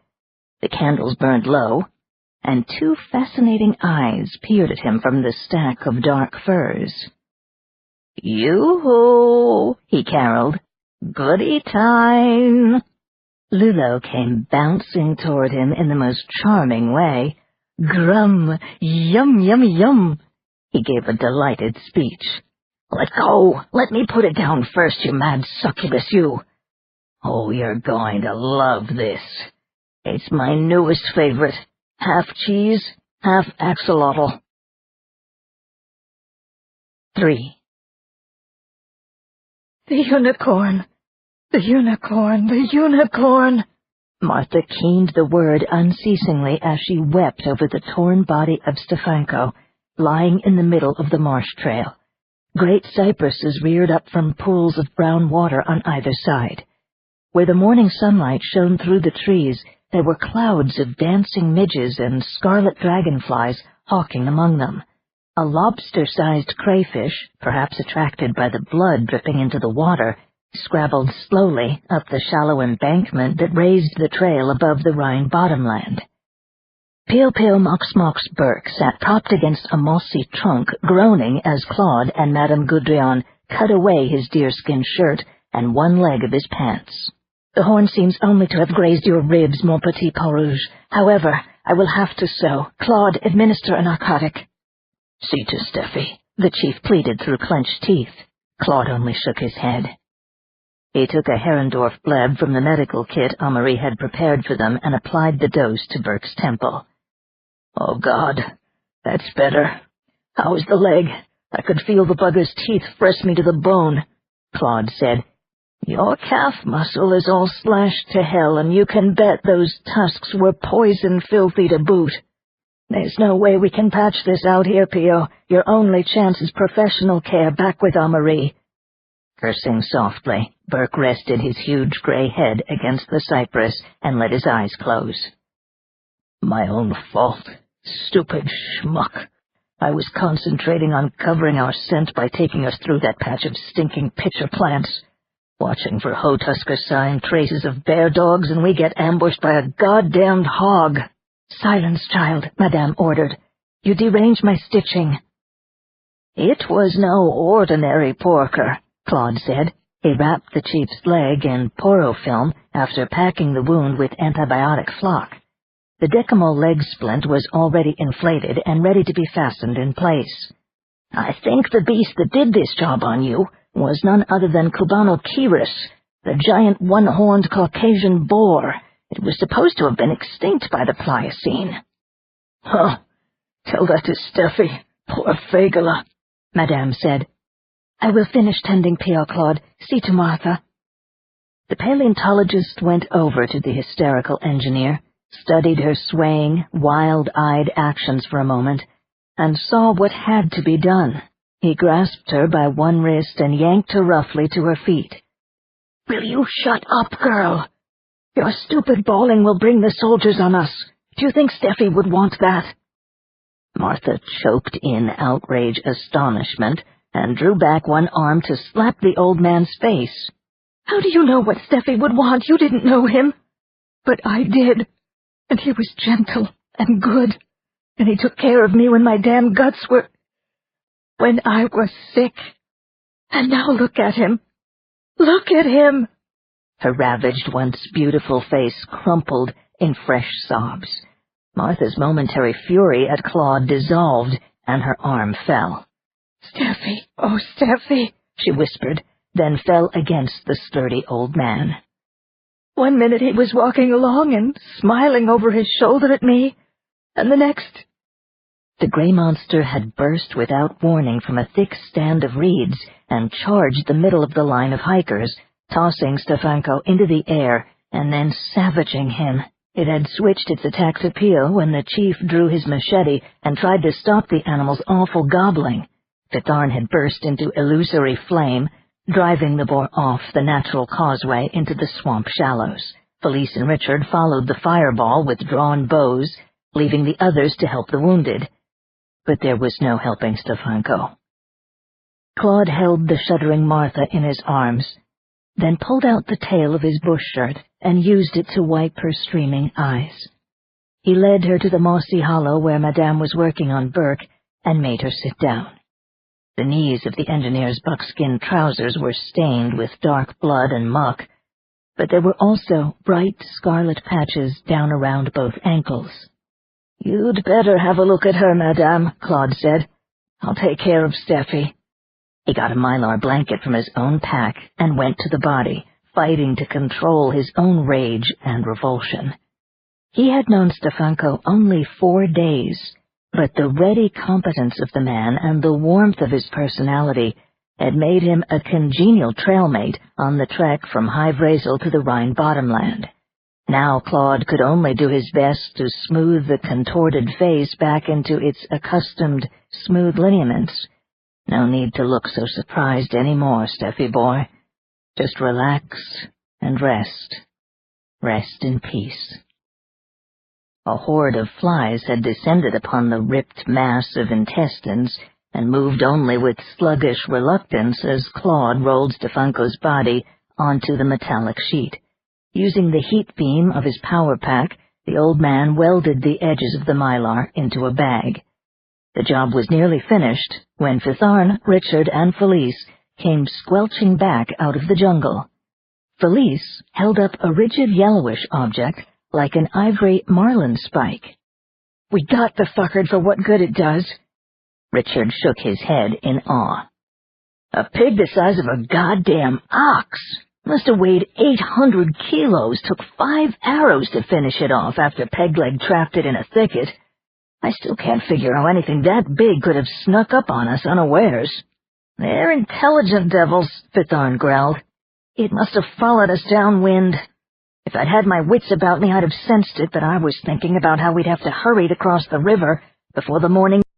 The candles burned low, and two fascinating eyes peered at him from the stack of dark furs. "Yoo-hoo!" he caroled. "Goody time!" Lulo came bouncing toward him in the most charming way. "Grum! Yum, yummy, yum!" He gave a delighted speech. "Let go! Let me put it down first, you mad succubus, you! Oh, you're going to love this. It's my newest favorite. Half cheese, half axolotl." 3. "The unicorn! The unicorn! The unicorn!" Martha keened the word unceasingly as she wept over the torn body of Stefanko, lying in the middle of the marsh trail. Great cypresses reared up from pools of brown water on either side. Where the morning sunlight shone through the trees, there were clouds of dancing midges and scarlet dragonflies hawking among them. A lobster-sized crayfish, perhaps attracted by the blood dripping into the water, scrabbled slowly up the shallow embankment that raised the trail above the Rhine bottomland. Peel Mox Burke sat propped against a mossy trunk, groaning as Claude and Madame Goudrion cut away his deerskin shirt and one leg of his pants. "The horn seems only to have grazed your ribs, mon petit Peau-Rouge. However, I will have to sew. Claude, administer a narcotic." "See to Steffi," the chief pleaded through clenched teeth. Claude only shook his head. He took a Herrendorf bleb from the medical kit Amory had prepared for them and applied the dose to Burke's temple. "Oh, God, that's better. How's the leg? I could feel the bugger's teeth press me to the bone," Claude said. "Your calf muscle is all slashed to hell, and you can bet those tusks were poison filthy to boot. There's no way we can patch this out here, Pio. Your only chance is professional care back with Amory." Cursing softly, Burke rested his huge gray head against the cypress and let his eyes close. "My own fault. Stupid schmuck. I was concentrating on covering our scent by taking us through that patch of stinking pitcher plants, watching for Hotusker sign traces of bear dogs, and we get ambushed by a goddamned hog." "Silence, child," Madame ordered. "You derange my stitching." "It was no ordinary porker," Claude said. He wrapped the chief's leg in porofilm after packing the wound with antibiotic flock. The decimal leg splint was already inflated and ready to be fastened in place. "I think the beast that did this job on you was none other than Cubano Kiris, the giant one-horned Caucasian boar. It was supposed to have been extinct by the Pliocene." "Huh. Tell that to Steffi. Poor Fagala," Madame said. "I will finish tending Pio, Claude. See to Martha." The paleontologist went over to the hysterical engineer, studied her swaying, wild-eyed actions for a moment, and saw what had to be done. He grasped her by one wrist and yanked her roughly to her feet. "Will you shut up, girl? Your stupid bawling will bring the soldiers on us. Do you think Steffi would want that?" Martha choked in outrage astonishment and drew back one arm to slap the old man's face. How do you know what Steffi would want? You didn't know him. But I did. And he was gentle and good. And he took care of me when my damn guts were... when I was sick. And now look at him. Look at him! Her ravaged, once beautiful face crumpled in fresh sobs. Martha's momentary fury at Claude dissolved, and her arm fell. Steffi, oh, Steffi, she whispered, then fell against the sturdy old man. 1 minute he was walking along and smiling over his shoulder at me, and the next... The gray monster had burst without warning from a thick stand of reeds and charged the middle of the line of hikers, tossing Stefanko into the air and then savaging him. It had switched its attack to Pio when the chief drew his machete and tried to stop the animal's awful gobbling. Fitharn had burst into illusory flame, driving the boar off the natural causeway into the swamp shallows. Felice and Richard followed the fireball with drawn bows, leaving the others to help the wounded. But there was no helping Stefanko. Claude held the shuddering Martha in his arms, then pulled out the tail of his bush shirt and used it to wipe her streaming eyes. He led her to the mossy hollow where Madame was working on Burke and made her sit down. The knees of the engineer's buckskin trousers were stained with dark blood and muck, but there were also bright scarlet patches down around both ankles. "You'd better have a look at her, Madame," Claude said. "I'll take care of Steffi." He got a mylar blanket from his own pack and went to the body, fighting to control his own rage and revulsion. He had known Stefanko only 4 days, but the ready competence of the man and the warmth of his personality had made him a congenial trailmate on the trek from High Vrazel to the Rhine bottomland. Now Claude could only do his best to smooth the contorted face back into its accustomed, smooth lineaments. No need to look so surprised any more, Steffi boy. Just relax and rest. Rest in peace. A horde of flies had descended upon the ripped mass of intestines and moved only with sluggish reluctance as Claude rolled Stefanko's body onto the metallic sheet. Using the heat beam of his power pack, the old man welded the edges of the mylar into a bag. The job was nearly finished when Fitharn, Richard, and Felice came squelching back out of the jungle. Felice held up a rigid yellowish object like an ivory marlin spike. "We got the fucker for what good it does." Richard shook his head in awe. "A pig the size of a goddamn ox. Must have weighed 800 kilos, took 5 arrows to finish it off after Pegleg trapped it in a thicket. I still can't figure how anything that big could have snuck up on us unawares." "They're intelligent devils," Fitharn growled. "It must have followed us downwind. If I'd had my wits about me, I'd have sensed it, but I was thinking about how we'd have to hurry to cross the river before the morning